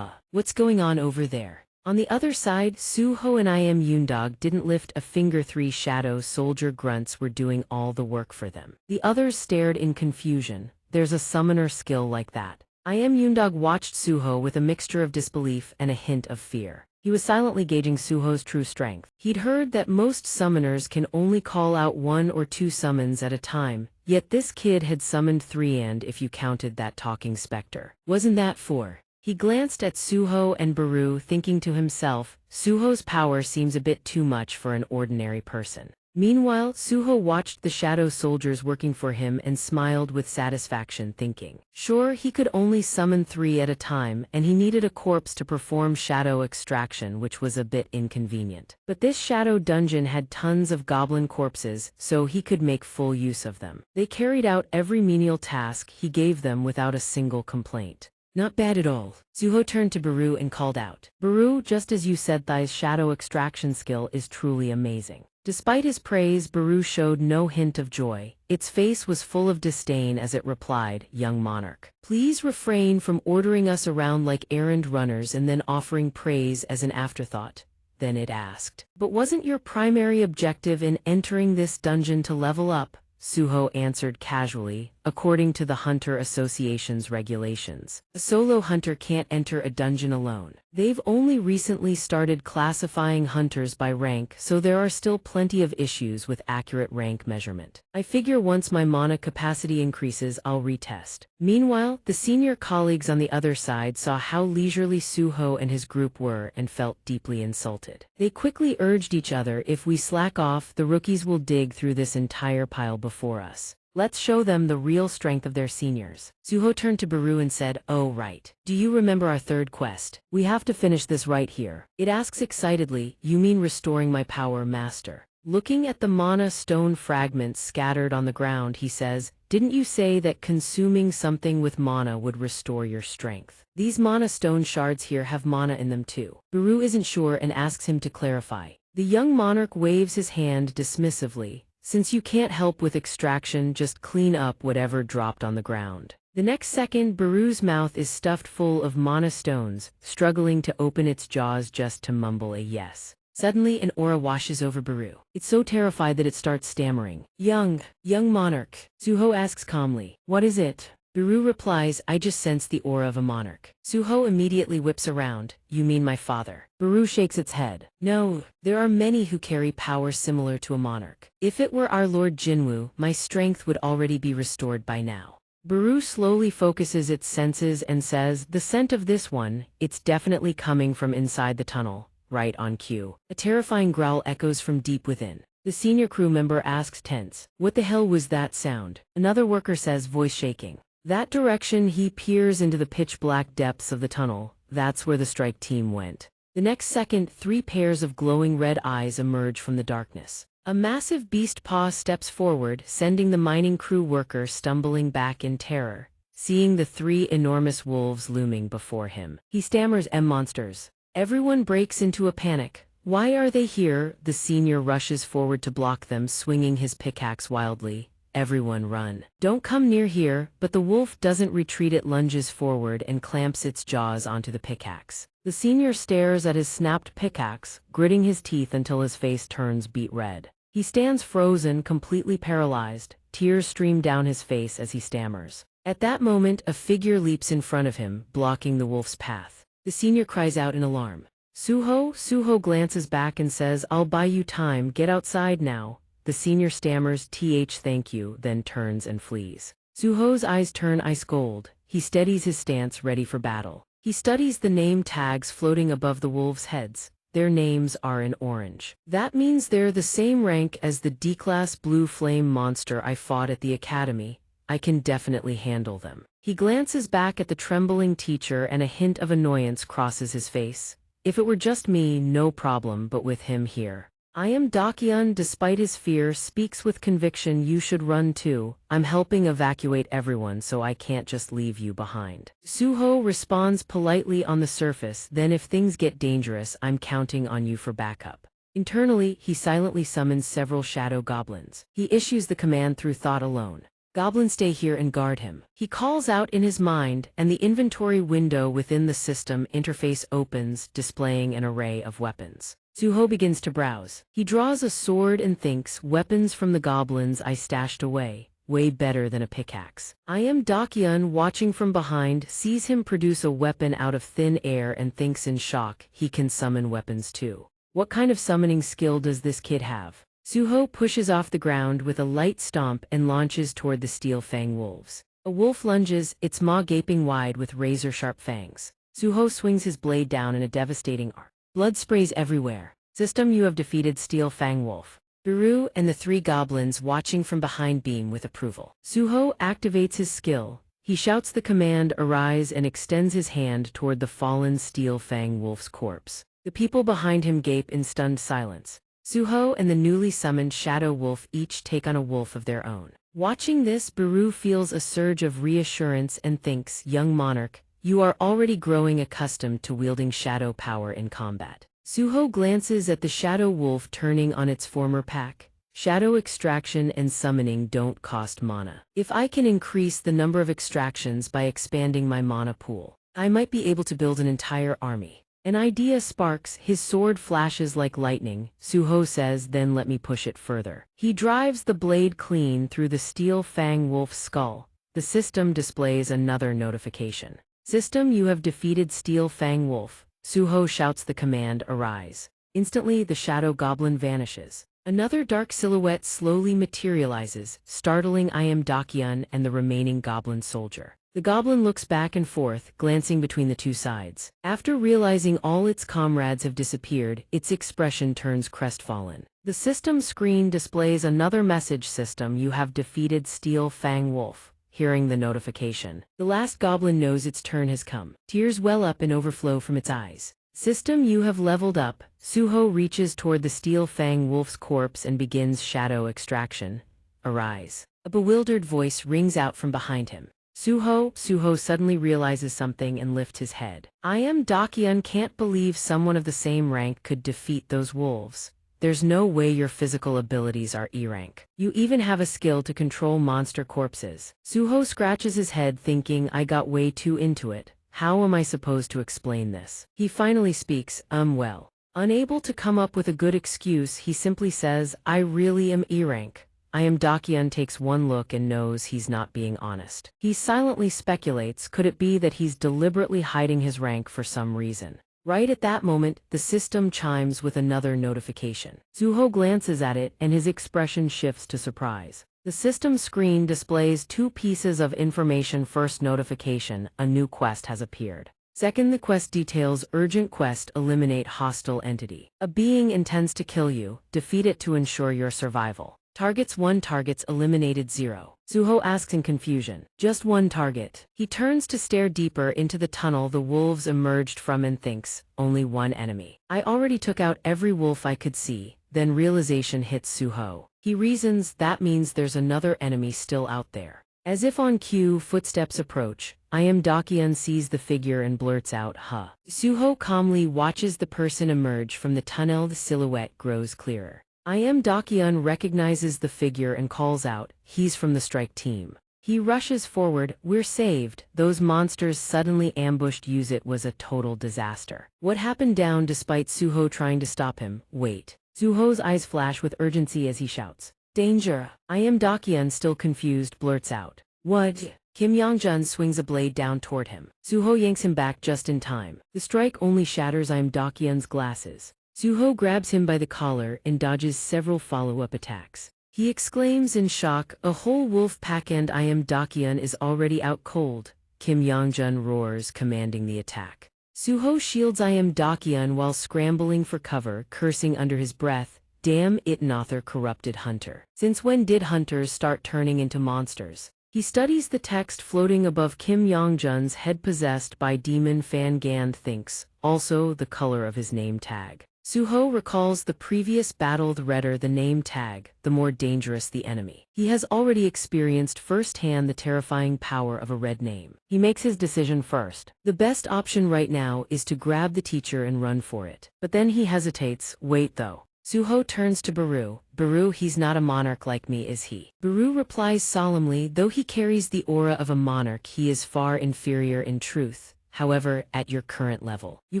what's going on over there? On the other side, Suho and Yoondog didn't lift a finger. 3 shadow soldier grunts were doing all the work for them. The others stared in confusion. There's a summoner skill like that? Yoondog watched Suho with a mixture of disbelief and a hint of fear. He was silently gauging Suho's true strength. He'd heard that most summoners can only call out 1 or 2 summons at a time, yet this kid had summoned 3, and if you counted that talking specter, wasn't that 4? He glanced at Suho and Baru, thinking to himself, Suho's power seems a bit too much for an ordinary person. Meanwhile, Suho watched the shadow soldiers working for him and smiled with satisfaction, thinking, sure, he could only summon 3 at a time, and he needed a corpse to perform shadow extraction, which was a bit inconvenient. But this shadow dungeon had tons of goblin corpses, so he could make full use of them. They carried out every menial task he gave them without a single complaint. Not bad at all. Suho turned to Baru and called out, Baru, just as you said, thy shadow extraction skill is truly amazing. Despite his praise, Baru showed no hint of joy. Its face was full of disdain as it replied, young monarch, please refrain from ordering us around like errand runners and then offering praise as an afterthought. Then it asked, but wasn't your primary objective in entering this dungeon to level up? Suho answered casually, according to the Hunter Association's regulations. A solo hunter can't enter a dungeon alone. They've only recently started classifying hunters by rank, so there are still plenty of issues with accurate rank measurement. I figure once my mana capacity increases, I'll retest. Meanwhile, the senior colleagues on the other side saw how leisurely Suho and his group were and felt deeply insulted. They quickly urged each other, if we slack off, the rookies will dig through this entire pile before us. Let's show them the real strength of their seniors. Suho turned to Baru and said, oh right. Do you remember our 3rd quest? We have to finish this right here. It asks excitedly, you mean restoring my power, master? Looking at the mana stone fragments scattered on the ground, he says, didn't you say that consuming something with mana would restore your strength? These mana stone shards here have mana in them too. Baru isn't sure and asks him to clarify. The young monarch waves his hand dismissively. Since you can't help with extraction, just clean up whatever dropped on the ground. The next second, Baru's mouth is stuffed full of mana stones, struggling to open its jaws just to mumble a yes. Suddenly, an aura washes over Baru. It's so terrified that it starts stammering. Young monarch. Suho asks calmly, what is it? Baru replies, I just sense the aura of a monarch. Suho immediately whips around, you mean my father? Baru shakes its head. No, there are many who carry power similar to a monarch. If it were our Lord Jinwoo, my strength would already be restored by now. Baru slowly focuses its senses and says, the scent of this one, it's definitely coming from inside the tunnel, right on cue. A terrifying growl echoes from deep within. The senior crew member asks tense, what the hell was that sound? Another worker says, voice shaking. That direction. He peers into the pitch-black depths of the tunnel. That's where the strike team went. The next second, 3 pairs of glowing red eyes emerge from the darkness. A massive beast paw steps forward, sending the mining crew worker stumbling back in terror, seeing the 3 enormous wolves looming before him. He stammers, monsters. Everyone breaks into a panic. Why are they here? The senior rushes forward to block them, swinging his pickaxe wildly. Everyone run. Don't come near here, but the wolf doesn't retreat. It lunges forward and clamps its jaws onto the pickaxe. The senior stares at his snapped pickaxe, gritting his teeth until his face turns beet red. He stands frozen, completely paralyzed. Tears stream down his face as he stammers. At that moment, a figure leaps in front of him, blocking the wolf's path. The senior cries out in alarm. Suho glances back and says, I'll buy you time, get outside now. The senior stammers, thank you, then turns and flees. Suho's eyes turn ice gold. He steadies his stance, ready for battle. He studies the name tags floating above the wolves' heads. Their names are in orange. That means they're the same rank as the D-class blue flame monster I fought at the academy. I can definitely handle them. He glances back at the trembling teacher and a hint of annoyance crosses his face. If it were just me, no problem, but with him here. I am Dakyun. Despite his fear, speaks with conviction. You should run too. I'm helping evacuate everyone, so I can't just leave you behind. Suho responds politely on the surface, then if things get dangerous, I'm counting on you for backup. Internally, he silently summons several shadow goblins. He issues the command through thought alone. Goblins, stay here and guard him. He calls out in his mind, and the inventory window within the system interface opens, displaying an array of weapons. Suho begins to browse. He draws a sword and thinks, weapons from the goblins I stashed away. way better than a pickaxe. I am Dakyun, watching from behind, sees him produce a weapon out of thin air and thinks in shock he can summon weapons too. What kind of summoning skill does this kid have? Suho pushes off the ground with a light stomp and launches toward the steel fang wolves. A wolf lunges, its maw gaping wide with razor-sharp fangs. Suho swings his blade down in a devastating arc. Blood sprays everywhere. System, you have defeated Steel Fang Wolf. Biru and the three goblins watching from behind beam with approval. Suho activates his skill. He shouts the command arise and extends his hand toward the fallen Steel Fang Wolf's corpse. The people behind him gape in stunned silence. Suho and the newly summoned Shadow Wolf each take on a wolf of their own. Watching this, Biru feels a surge of reassurance and thinks, young monarch, you are already growing accustomed to wielding shadow power in combat. Suho glances at the Shadow Wolf turning on its former pack. Shadow extraction and summoning don't cost mana. If I can increase the number of extractions by expanding my mana pool, I might be able to build an entire army. An idea sparks, his sword flashes like lightning. Suho says, then let me push it further. He drives the blade clean through the Steel Fang Wolf's skull. The system displays another notification. System, you have defeated Steel Fang Wolf. Suho shouts the command arise. Instantly, the shadow goblin vanishes. Another dark silhouette slowly materializes, startling I am Dakyun and the remaining goblin soldier. The goblin looks back and forth, glancing between the two sides. After realizing all its comrades have disappeared, its expression turns crestfallen. The system screen displays another message. System, you have defeated Steel Fang Wolf. Hearing the notification, the last goblin knows its turn has come. Tears well up and overflow from its eyes. System, you have leveled up. Suho reaches toward the Steel Fang Wolf's corpse and begins shadow extraction. Arise. A bewildered voice rings out from behind him. Suho suddenly realizes something and lifts his head. I am Dakyun, can't believe someone of the same rank could defeat those wolves. There's no way your physical abilities are E-rank. You even have a skill to control monster corpses. Suho scratches his head thinking, I got way too into it. How am I supposed to explain this? He finally speaks, well. Unable to come up with a good excuse, he simply says, I really am E-rank. I am Dakyun takes one look and knows he's not being honest. He silently speculates, could it be that he's deliberately hiding his rank for some reason? Right at that moment, the system chimes with another notification. Suho glances at it and his expression shifts to surprise. The system screen displays two pieces of information. First notification, a new quest has appeared. Second, the quest details urgent quest, eliminate hostile entity. A being intends to kill you, defeat it to ensure your survival. Targets 1, targets eliminated 0. Suho asks in confusion, just one target. He turns to stare deeper into the tunnel the wolves emerged from and thinks, only one enemy. I already took out every wolf I could see. Then realization hits Suho. He reasons, that means there's another enemy still out there. As if on cue, footsteps approach. I am Dakyun sees the figure and blurts out, huh. Suho calmly watches the person emerge from the tunnel. The silhouette grows clearer. I am Dakyun recognizes the figure and calls out, he's from the strike team. He rushes forward, we're saved. Those monsters suddenly ambushed use it was a total disaster. What happened down despite Suho trying to stop him? Wait. Suho's eyes flash with urgency as he shouts, danger. I am Dakyun still confused blurts out, what? Kim Yongjun swings a blade down toward him. Suho yanks him back just in time. The strike only shatters I am Dakyun's glasses. Suho grabs him by the collar and dodges several follow-up attacks. He exclaims in shock, a whole wolf pack and I am Dakyun is already out cold. Kim Yongjun roars, commanding the attack. Suho shields I am Dakyun while scrambling for cover, cursing under his breath, damn it another corrupted hunter. Since when did hunters start turning into monsters? He studies the text floating above Kim Yongjun's head possessed by demon Fan Gan thinks, also the color of his name tag. Suho recalls the previous battle. The redder the name tag, the more dangerous the enemy. He has already experienced firsthand the terrifying power of a red name. He makes his decision first. The best option right now is to grab the teacher and run for it. But then he hesitates, wait though. Suho turns to Biru. Biru, he's not a monarch like me, is he? Biru replies solemnly, though he carries the aura of a monarch, he is far inferior in truth. However, at your current level, you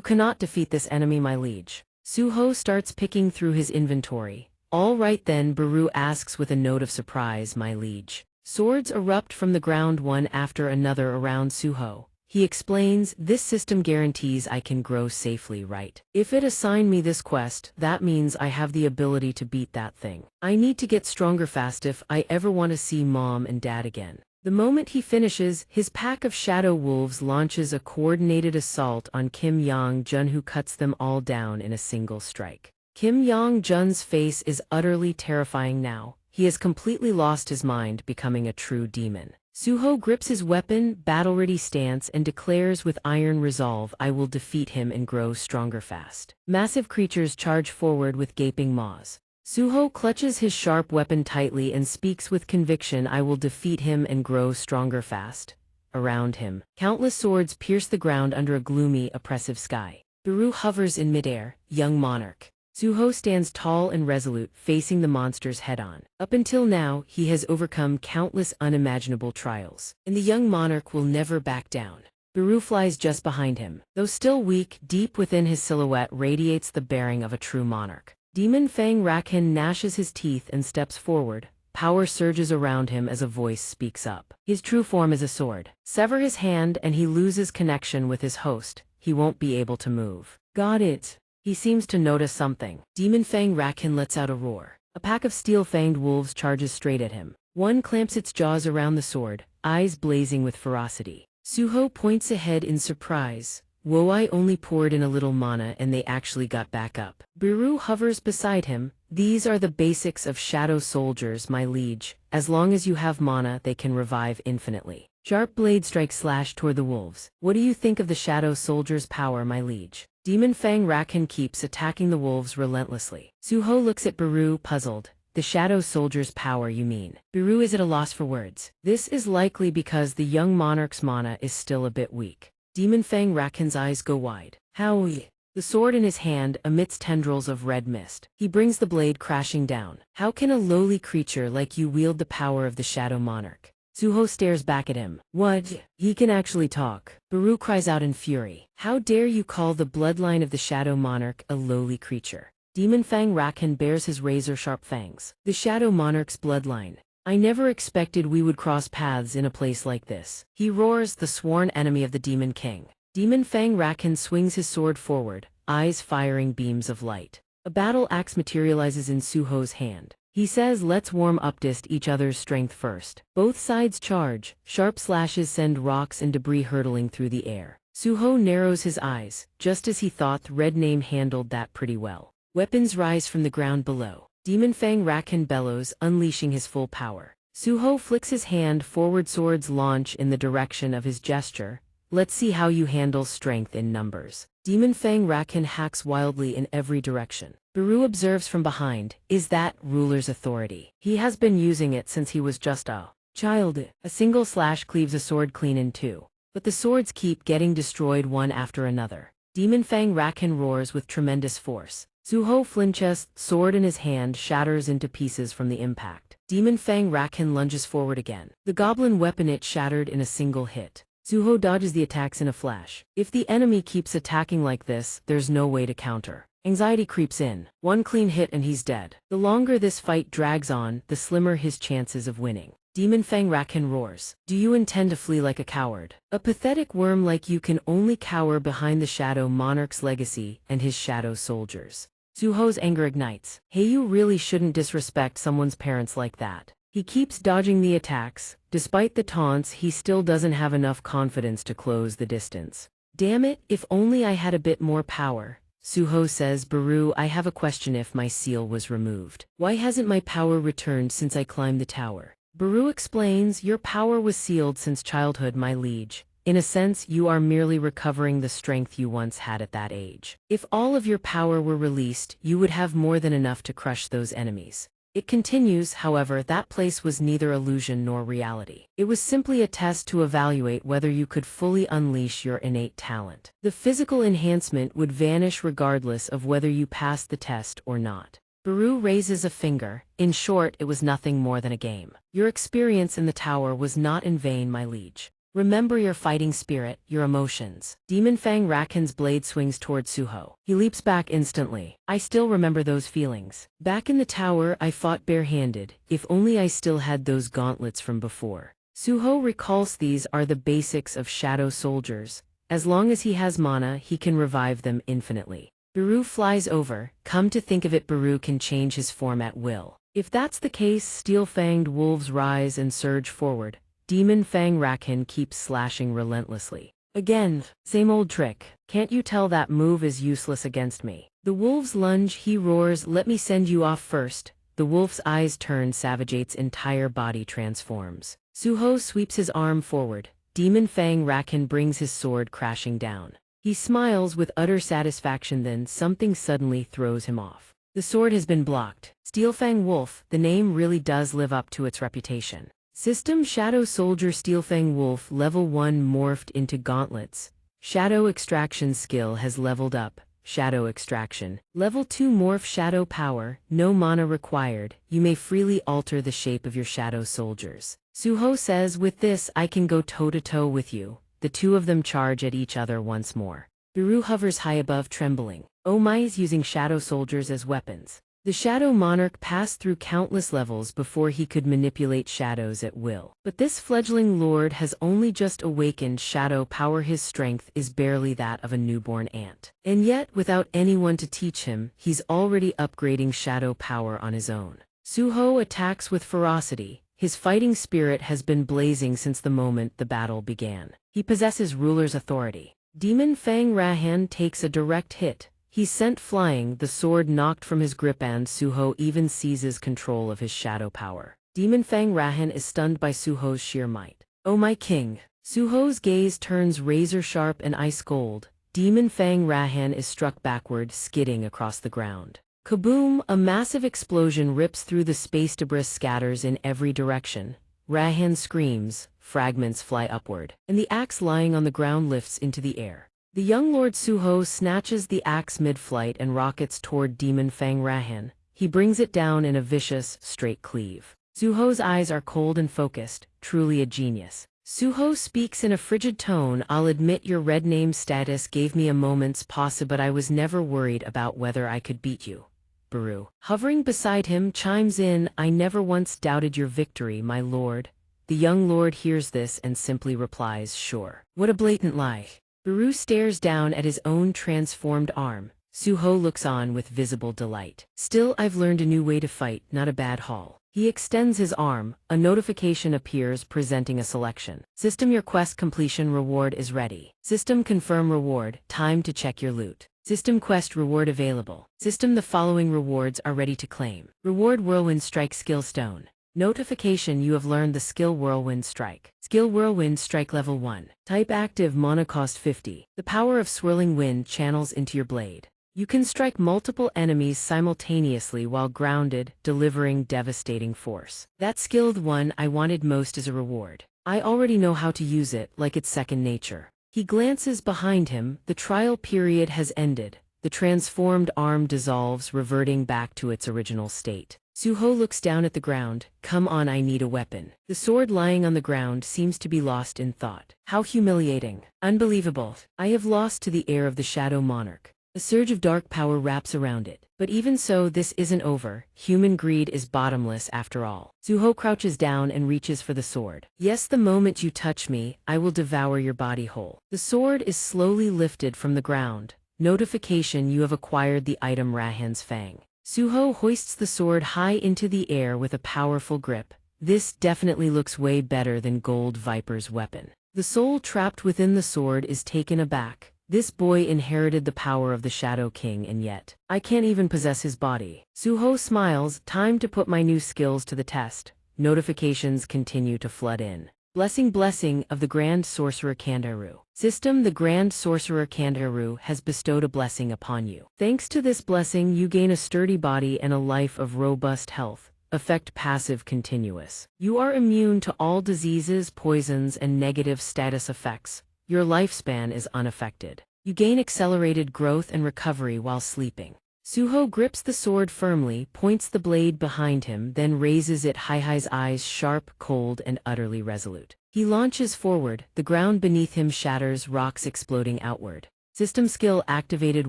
cannot defeat this enemy, my liege. Suho starts picking through his inventory. All right then, Biru asks with a note of surprise, my liege. Swords erupt from the ground one after another around Suho. He explains, this system guarantees I can grow safely, right? If it assign me this quest, that means I have the ability to beat that thing. I need to get stronger fast if I ever want to see mom and dad again. The moment he finishes, his pack of shadow wolves launches a coordinated assault on Kim Yang-jun, who cuts them all down in a single strike. Kim Yang-jun's face is utterly terrifying now. He has completely lost his mind, becoming a true demon. Suho grips his weapon, battle-ready stance, and declares with iron resolve, I will defeat him and grow stronger fast. Massive creatures charge forward with gaping maws. Suho clutches his sharp weapon tightly and speaks with conviction, I will defeat him and grow stronger fast. Around him, countless swords pierce the ground under a gloomy, oppressive sky. Biru hovers in midair, young monarch. Suho stands tall and resolute, facing the monsters head-on. Up until now, he has overcome countless unimaginable trials, and the young monarch will never back down. Biru flies just behind him. Though still weak, deep within his silhouette radiates the bearing of a true monarch. Demon Fang Rakhan gnashes his teeth and steps forward. Power surges around him as a voice speaks up. His true form is a sword. Sever his hand and he loses connection with his host. He won't be able to move. Got it. He seems to notice something. Demon Fang Rakhan lets out a roar. A pack of steel-fanged wolves charges straight at him. One clamps its jaws around the sword, eyes blazing with ferocity. Suho points ahead in surprise. Whoa, I only poured in a little mana and they actually got back up. Biru hovers beside him. These are the basics of shadow soldiers, my liege. As long as you have mana, they can revive infinitely. Sharp blade strikes slash toward the wolves. What do you think of the shadow soldier's power, my liege? Demon Fang Rakhan keeps attacking the wolves relentlessly. Suho looks at Biru, puzzled. The shadow soldier's power, you mean? Biru is at a loss for words. This is likely because the young monarch's mana is still a bit weak. Demon Fang Rakhan's eyes go wide. Howie. The sword in his hand emits tendrils of red mist. He brings the blade crashing down. How can a lowly creature like you wield the power of the shadow monarch? Suho stares back at him. What? He can actually talk. Biru cries out in fury. How dare you call the bloodline of the shadow monarch a lowly creature? Demon Fang Rakhan bares his razor-sharp fangs. The shadow monarch's bloodline. I never expected we would cross paths in a place like this. He roars, the sworn enemy of the Demon King. Demon Fang Rakhan swings his sword forward, eyes firing beams of light. A battle axe materializes in Suho's hand. He says, let's warm up, test each other's strength first. Both sides charge. Sharp slashes send rocks and debris hurtling through the air. Suho narrows his eyes. Just as he thought, the Red Name handled that pretty well. Weapons rise from the ground below. Demon Fang Rakhan bellows, unleashing his full power. Suho flicks his hand forward, swords launch in the direction of his gesture. Let's see how you handle strength in numbers. Demon Fang Rakhan hacks wildly in every direction. Biru observes from behind. Is that ruler's authority? He has been using it since he was just a child. A single slash cleaves a sword clean in two. But the swords keep getting destroyed one after another. Demon Fang Rakhan roars with tremendous force. Suho flinches, sword in his hand shatters into pieces from the impact. Demon Fang Rakhan lunges forward again. The goblin weapon it shattered in a single hit. Suho dodges the attacks in a flash. If the enemy keeps attacking like this, there's no way to counter. Anxiety creeps in. One clean hit and he's dead. The longer this fight drags on, the slimmer his chances of winning. Demon Fang Rakhan roars. Do you intend to flee like a coward? A pathetic worm like you can only cower behind the Shadow Monarch's legacy and his shadow soldiers. Suho's anger ignites. Hey, you really shouldn't disrespect someone's parents like that. He keeps dodging the attacks. Despite the taunts, he still doesn't have enough confidence to close the distance. Damn it, if only I had a bit more power. Suho says, Biru, I have a question. If my seal was removed, why hasn't my power returned since I climbed the tower? Biru explains, your power was sealed since childhood, my liege. In a sense, you are merely recovering the strength you once had at that age. If all of your power were released, you would have more than enough to crush those enemies. It continues, however, that place was neither illusion nor reality. It was simply a test to evaluate whether you could fully unleash your innate talent. The physical enhancement would vanish regardless of whether you passed the test or not. Biru raises a finger. In short, it was nothing more than a game. Your experience in the tower was not in vain, my liege. Remember your fighting spirit, your emotions. Demon Fang Raken's blade swings toward Suho. He leaps back instantly. I still remember those feelings. Back in the tower I fought barehanded, if only I still had those gauntlets from before. Suho recalls these are the basics of shadow soldiers. As long as he has mana, he can revive them infinitely. Baru flies over. Come to think of it, Baru can change his form at will. If that's the case, steel-fanged wolves rise and surge forward. Demon Fang Raken keeps slashing relentlessly. Again, same old trick. Can't you tell that move is useless against me? The wolves lunge, he roars, let me send you off first. The wolf's eyes turn savage's entire body transforms. Suho sweeps his arm forward. Demon Fang Raken brings his sword crashing down. He smiles with utter satisfaction, then something suddenly throws him off. The sword has been blocked. Steelfang Wolf, the name really does live up to its reputation. System Shadow Soldier Steelfang Wolf Level 1 morphed into gauntlets. Shadow Extraction skill has leveled up. Shadow Extraction. Level 2 Morph Shadow Power, no mana required. You may freely alter the shape of your shadow soldiers. Suho says, with this I can go toe-to-toe with you. The two of them charge at each other once more. Baru hovers high above, trembling. Oh my, is using shadow soldiers as weapons. The Shadow Monarch passed through countless levels before he could manipulate shadows at will. But this fledgling lord has only just awakened shadow power. His strength is barely that of a newborn ant. And yet, without anyone to teach him, he's already upgrading shadow power on his own. Suho attacks with ferocity. His fighting spirit has been blazing since the moment the battle began. He possesses ruler's authority. Demon Fang Rahan takes a direct hit. He's sent flying, the sword knocked from his grip, and Suho even seizes control of his shadow power. Demon Fang Rahan is stunned by Suho's sheer might. Oh my king! Suho's gaze turns razor-sharp and ice-cold. Demon Fang Rahan is struck backward, skidding across the ground. Kaboom! A massive explosion rips through the space, debris scatters in every direction. Rahan screams, fragments fly upward, and the axe lying on the ground lifts into the air. The young Lord Suho snatches the axe mid-flight and rockets toward Demon Fang Rahan. He brings it down in a vicious, straight cleave. Suho's eyes are cold and focused, truly a genius. Suho speaks in a frigid tone. I'll admit your red name status gave me a moment's pause, but I was never worried about whether I could beat you. Baru, hovering beside him, chimes in, I never once doubted your victory, my lord. The young lord hears this and simply replies, sure. What a blatant lie. Baru stares down at his own transformed arm. Suho looks on with visible delight. Still, I've learned a new way to fight, not a bad haul. He extends his arm. A notification appears presenting a selection. System, your quest completion reward is ready. System, confirm reward. Time to check your loot. System, quest reward available. System, the following rewards are ready to claim. Reward, Whirlwind Strike Skill Stone. Notification, you have learned the skill Whirlwind Strike. Skill Whirlwind Strike Level 1. Type active, mana cost 50. The power of swirling wind channels into your blade. You can strike multiple enemies simultaneously while grounded, delivering devastating force. That skilled one I wanted most as a reward. I already know how to use it, like it's second nature. He glances behind him. The trial period has ended. The transformed arm dissolves, reverting back to its original state. Suho looks down at the ground. Come on, I need a weapon. The sword lying on the ground seems to be lost in thought. How humiliating. Unbelievable. I have lost to the heir of the Shadow Monarch. A surge of dark power wraps around it. But even so, this isn't over. Human greed is bottomless after all. Suho crouches down and reaches for the sword. Yes, the moment you touch me, I will devour your body whole. The sword is slowly lifted from the ground. Notification, you have acquired the item Rahan's Fang. Suho hoists the sword high into the air with a powerful grip. This definitely looks way better than Gold Viper's weapon. The soul trapped within the sword is taken aback. This boy inherited the power of the Shadow King, and yet, I can't even possess his body. Suho smiles, time to put my new skills to the test. Notifications continue to flood in. Blessing of the Grand Sorcerer Kandaru. System, the Grand Sorcerer Kandaru has bestowed a blessing upon you. Thanks to this blessing, you gain a sturdy body and a life of robust health. Effect passive continuous. You are immune to all diseases, poisons, and negative status effects. Your lifespan is unaffected. You gain accelerated growth and recovery while sleeping. Suho grips the sword firmly, points the blade behind him, then raises it high, his eyes sharp, cold, and utterly resolute. He launches forward, the ground beneath him shatters, rocks exploding outward. System skill activated,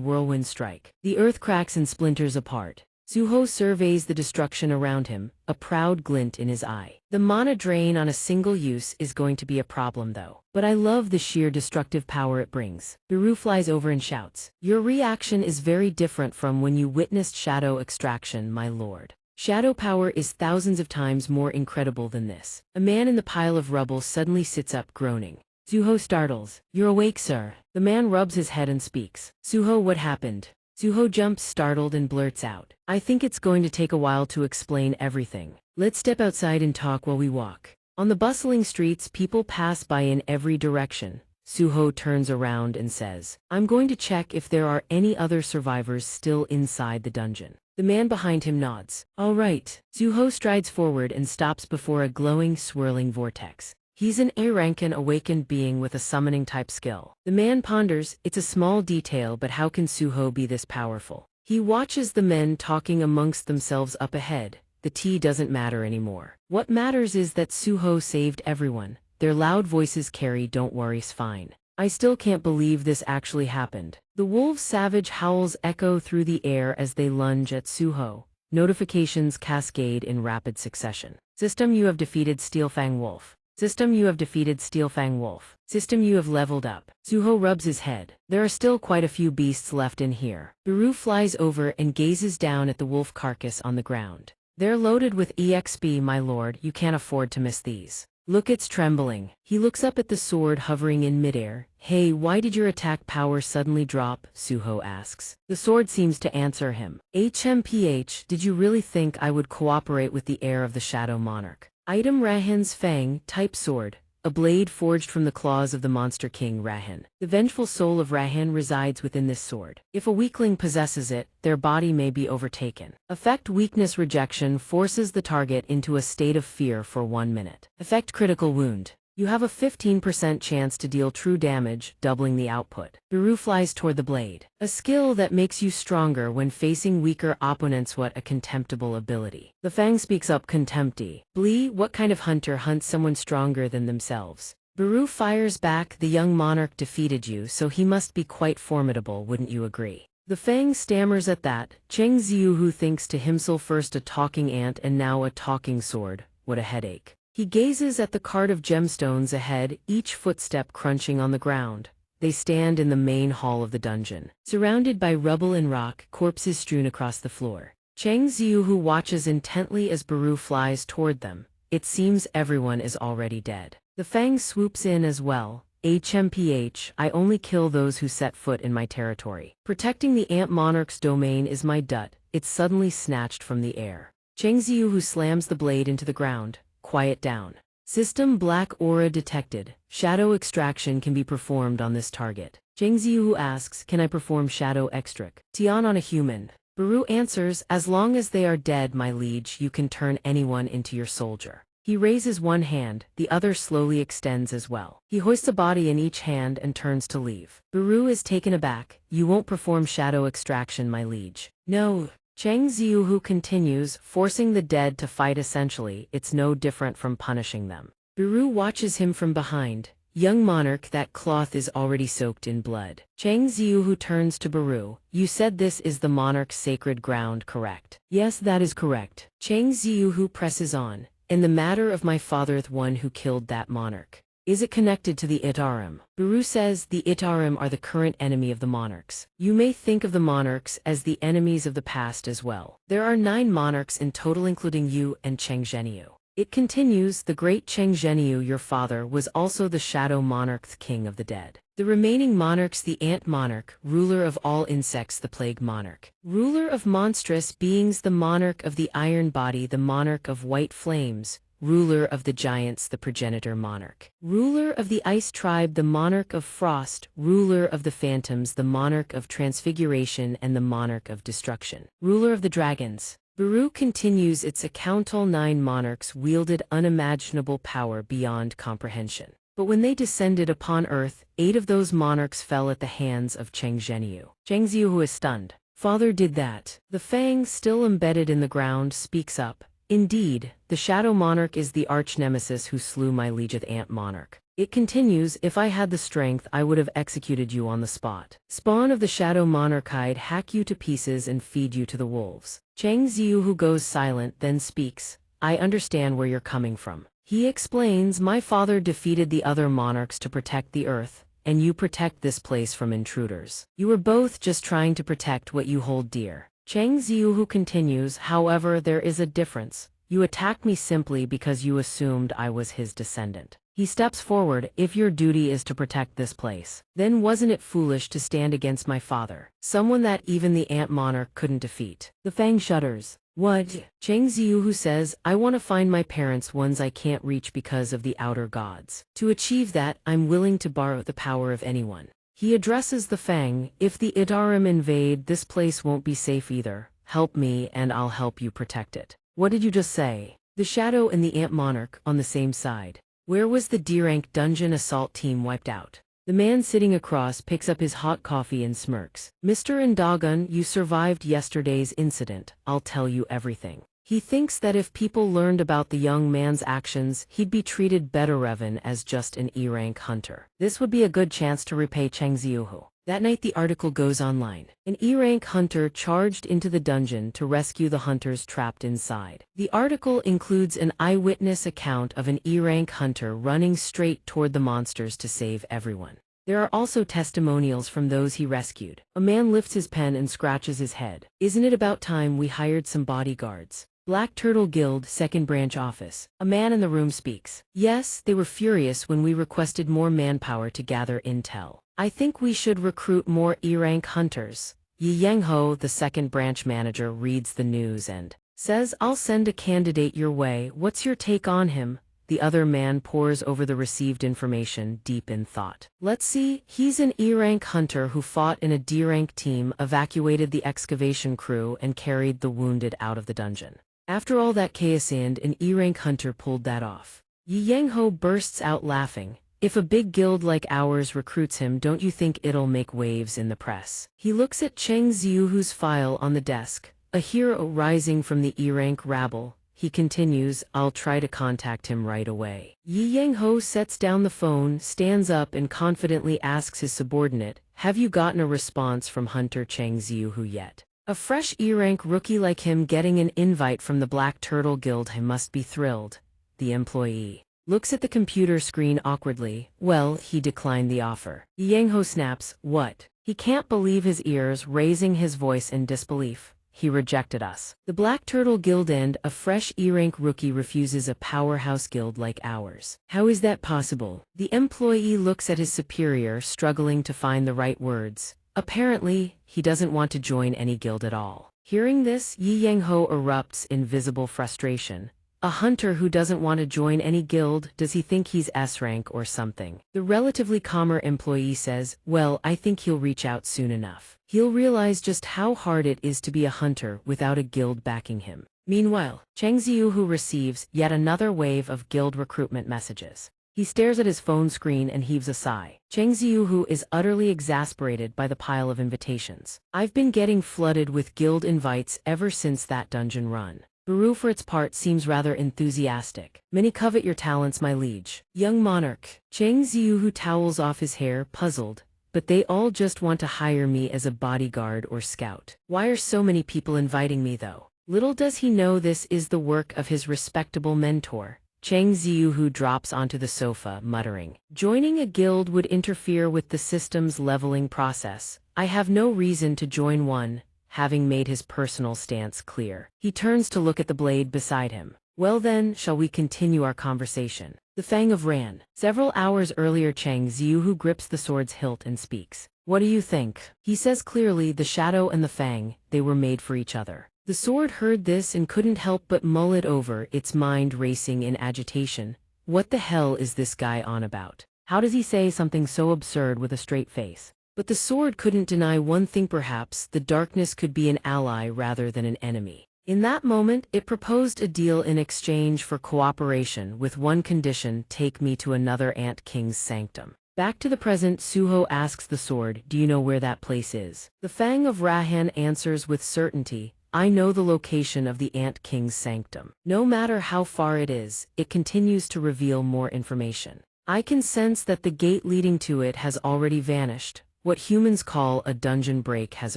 whirlwind strike. The earth cracks and splinters apart. Suho surveys the destruction around him, a proud glint in his eye. The mana drain on a single use is going to be a problem though. But I love the sheer destructive power it brings. Biru flies over and shouts, "Your reaction is very different from when you witnessed shadow extraction, my lord. Shadow power is thousands of times more incredible than this." A man in the pile of rubble suddenly sits up, groaning. Suho startles. "You're awake, sir." The man rubs his head and speaks. "Suho, what happened?" Suho jumps startled and blurts out, "I think it's going to take a while to explain everything. Let's step outside and talk while we walk." On the bustling streets, people pass by in every direction. Suho turns around and says, "I'm going to check if there are any other survivors still inside the dungeon." The man behind him nods. "All right." Suho strides forward and stops before a glowing, swirling vortex. He's an A-rankin awakened being with a summoning type skill. The man ponders, it's a small detail, but how can Suho be this powerful? He watches the men talking amongst themselves up ahead. The tea doesn't matter anymore. What matters is that Suho saved everyone. Their loud voices carry, "Don't worry's fine." I still can't believe this actually happened. The wolves' savage howls echo through the air as they lunge at Suho. Notifications cascade in rapid succession. System, you have defeated Steelfang Wolf. System, you have defeated Steelfang Wolf. System, you have leveled up. Suho rubs his head. There are still quite a few beasts left in here. Biru flies over and gazes down at the wolf carcass on the ground. They're loaded with EXP, my lord, you can't afford to miss these. Look, it's trembling. He looks up at the sword hovering in midair. Hey, why did your attack power suddenly drop? Suho asks. The sword seems to answer him. HMPH, did you really think I would cooperate with the heir of the Shadow Monarch? Item, Rahan's Fang, type sword, a blade forged from the claws of the monster king Rahan. The vengeful soul of Rahan resides within this sword. If a weakling possesses it, their body may be overtaken. Effect, weakness rejection forces the target into a state of fear for 1 minute. Effect, critical wound. You have a 15% chance to deal true damage, doubling the output. Biru flies toward the blade. A skill that makes you stronger when facing weaker opponents. What a contemptible ability. The Fang speaks up, contempty. Blee, what kind of hunter hunts someone stronger than themselves? Biru fires back, the young monarch defeated you, so he must be quite formidable, wouldn't you agree? The Fang stammers at that. Cheng Ziuhu thinks to himself, first a talking ant and now a talking sword. What a headache. He gazes at the cart of gemstones ahead, each footstep crunching on the ground. They stand in the main hall of the dungeon. Surrounded by rubble and rock, corpses strewn across the floor. Cheng Ziuhu watches intently as Biru flies toward them. It seems everyone is already dead. The Fang swoops in as well. HMPH, I only kill those who set foot in my territory. Protecting the Ant Monarch's domain is my dut. It's suddenly snatched from the air. Cheng Ziuhu slams the blade into the ground. Quiet down. System, black aura detected. Shadow extraction can be performed on this target. Cheng Ziuhu asks, can I perform shadow extract on a human? Biru answers, as long as they are dead, my liege, you can turn anyone into your soldier. He raises one hand, the other slowly extends as well. He hoists a body in each hand and turns to leave. Biru is taken aback. You won't perform shadow extraction, my liege. No. Cheng Ziuhu continues, forcing the dead to fight. Essentially, it's no different from punishing them. Biru watches him from behind. Young monarch, that cloth is already soaked in blood. Cheng Ziuhu turns to Biru. You said this is the monarch's sacred ground, correct? Yes, that is correct. Cheng Ziuhu presses on. In the matter of my father, the one who killed that monarch. Is it connected to the Itarim? Biru says the Itarim are the current enemy of the monarchs. You may think of the monarchs as the enemies of the past as well. There are 9 monarchs in total, including you and Cheng Zhenyu. It continues, the great Cheng Zhenyu, your father, was also the shadow monarch, the king of the dead. The remaining monarchs, the ant monarch, ruler of all insects, the plague monarch, ruler of monstrous beings, the monarch of the iron body, the monarch of white flames, ruler of the giants, the progenitor monarch, ruler of the ice tribe, the monarch of frost, ruler of the phantoms, the monarch of transfiguration, and the monarch of destruction, ruler of the dragons. Biru continues, its account. All 9 monarchs wielded unimaginable power beyond comprehension. But when they descended upon earth, 8 of those monarchs fell at the hands of Cheng Zhenyu. Cheng Ziuhu is stunned. Father did that. The fang, still embedded in the ground, speaks up. Indeed, the Shadow Monarch is the arch-nemesis who slew my liege Ant Monarch. It continues, if I had the strength I would have executed you on the spot. Spawn of the Shadow Monarch, I'd hack you to pieces and feed you to the wolves. Chang Ziyu, who goes silent, then speaks. I understand where you're coming from. He explains, my father defeated the other monarchs to protect the earth, and you protect this place from intruders. You were both just trying to protect what you hold dear. Chang Ziyu, who continues, however, there is a difference. You attacked me simply because you assumed I was his descendant. He steps forward, if your duty is to protect this place, then wasn't it foolish to stand against my father, someone that even the Ant Monarch couldn't defeat? The fang shudders. What? Chang Ziyu, who says, I want to find my parents, ones I can't reach because of the outer gods. To achieve that, I'm willing to borrow the power of anyone. He addresses the fang, if the Idarim invade, this place won't be safe either. Help me and I'll help you protect it. What did you just say? The Shadow and the Ant Monarch, on the same side. Where was the D-rank dungeon assault team wiped out? The man sitting across picks up his hot coffee and smirks. Mr. Indagun, you survived yesterday's incident. I'll tell you everything. He thinks that if people learned about the young man's actions, he'd be treated better even as just an E-rank hunter. This would be a good chance to repay Chang Ziyu. That night the article goes online. An E-rank hunter charged into the dungeon to rescue the hunters trapped inside. The article includes an eyewitness account of an E-rank hunter running straight toward the monsters to save everyone. There are also testimonials from those he rescued. A man lifts his pen and scratches his head. Isn't it about time we hired some bodyguards? Black Turtle Guild, Second Branch Office. A man in the room speaks. Yes, they were furious when we requested more manpower to gather intel. I think we should recruit more E-rank hunters. Yi Yangho, the second branch manager, reads the news and says, I'll send a candidate your way. What's your take on him? The other man pores over the received information, deep in thought. Let's see, he's an E-rank hunter who fought in a D-rank team, evacuated the excavation crew, and carried the wounded out of the dungeon. After all that chaos, and an E-rank hunter pulled that off. Yi Yangho bursts out laughing. If a big guild like ours recruits him, don't you think it'll make waves in the press? He looks at Chang Ziyu, file on the desk. A hero rising from the E-rank rabble. He continues, I'll try to contact him right away. Yi Yangho sets down the phone, stands up and confidently asks his subordinate, have you gotten a response from Hunter Chang Ziyu yet? A fresh E-rank rookie like him getting an invite from the Black Turtle Guild, he must be thrilled. The employee looks at the computer screen awkwardly. Well, he declined the offer. Yi Yangho snaps, what? He can't believe his ears, raising his voice in disbelief. He rejected us. The Black Turtle Guild and a fresh E-rank rookie refuses a powerhouse guild like ours. How is that possible? The employee looks at his superior, struggling to find the right words. Apparently, he doesn't want to join any guild at all. Hearing this, Yi Yangho erupts in visible frustration. A hunter who doesn't want to join any guild, does he think he's S-rank or something? The relatively calmer employee says, well, I think he'll reach out soon enough. He'll realize just how hard it is to be a hunter without a guild backing him. Meanwhile, Chang Ziyu receives yet another wave of guild recruitment messages. He stares at his phone screen and heaves a sigh. Chang Ziyu is utterly exasperated by the pile of invitations. I've been getting flooded with guild invites ever since that dungeon run. Baru, for its part, seems rather enthusiastic. Many covet your talents, my liege. Young monarch. Chang Ziyu towels off his hair, puzzled. But they all just want to hire me as a bodyguard or scout. Why are so many people inviting me, though? Little does he know this is the work of his respectable mentor. Chang Ziyu drops onto the sofa, muttering, joining a guild would interfere with the system's leveling process. I have no reason to join one. Having made his personal stance clear, he turns to look at the blade beside him. Well then, shall we continue our conversation? The Fang of Ran. Several hours earlier, Chang Ziyu grips the sword's hilt and speaks. What do you think? He says clearly, the shadow and the fang, they were made for each other. The sword heard this and couldn't help but mull it over, its mind racing in agitation. What the hell is this guy on about? How does he say something so absurd with a straight face? But the sword couldn't deny one thing, perhaps the darkness could be an ally rather than an enemy. In that moment, it proposed a deal in exchange for cooperation with one condition: take me to another Ant King's sanctum. Back to the present, Suho asks the sword, do you know where that place is? The Fang of Rahan answers with certainty, I know the location of the Ant King's sanctum. No matter how far it is, it continues to reveal more information. I can sense that the gate leading to it has already vanished. What humans call a dungeon break has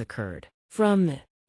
occurred.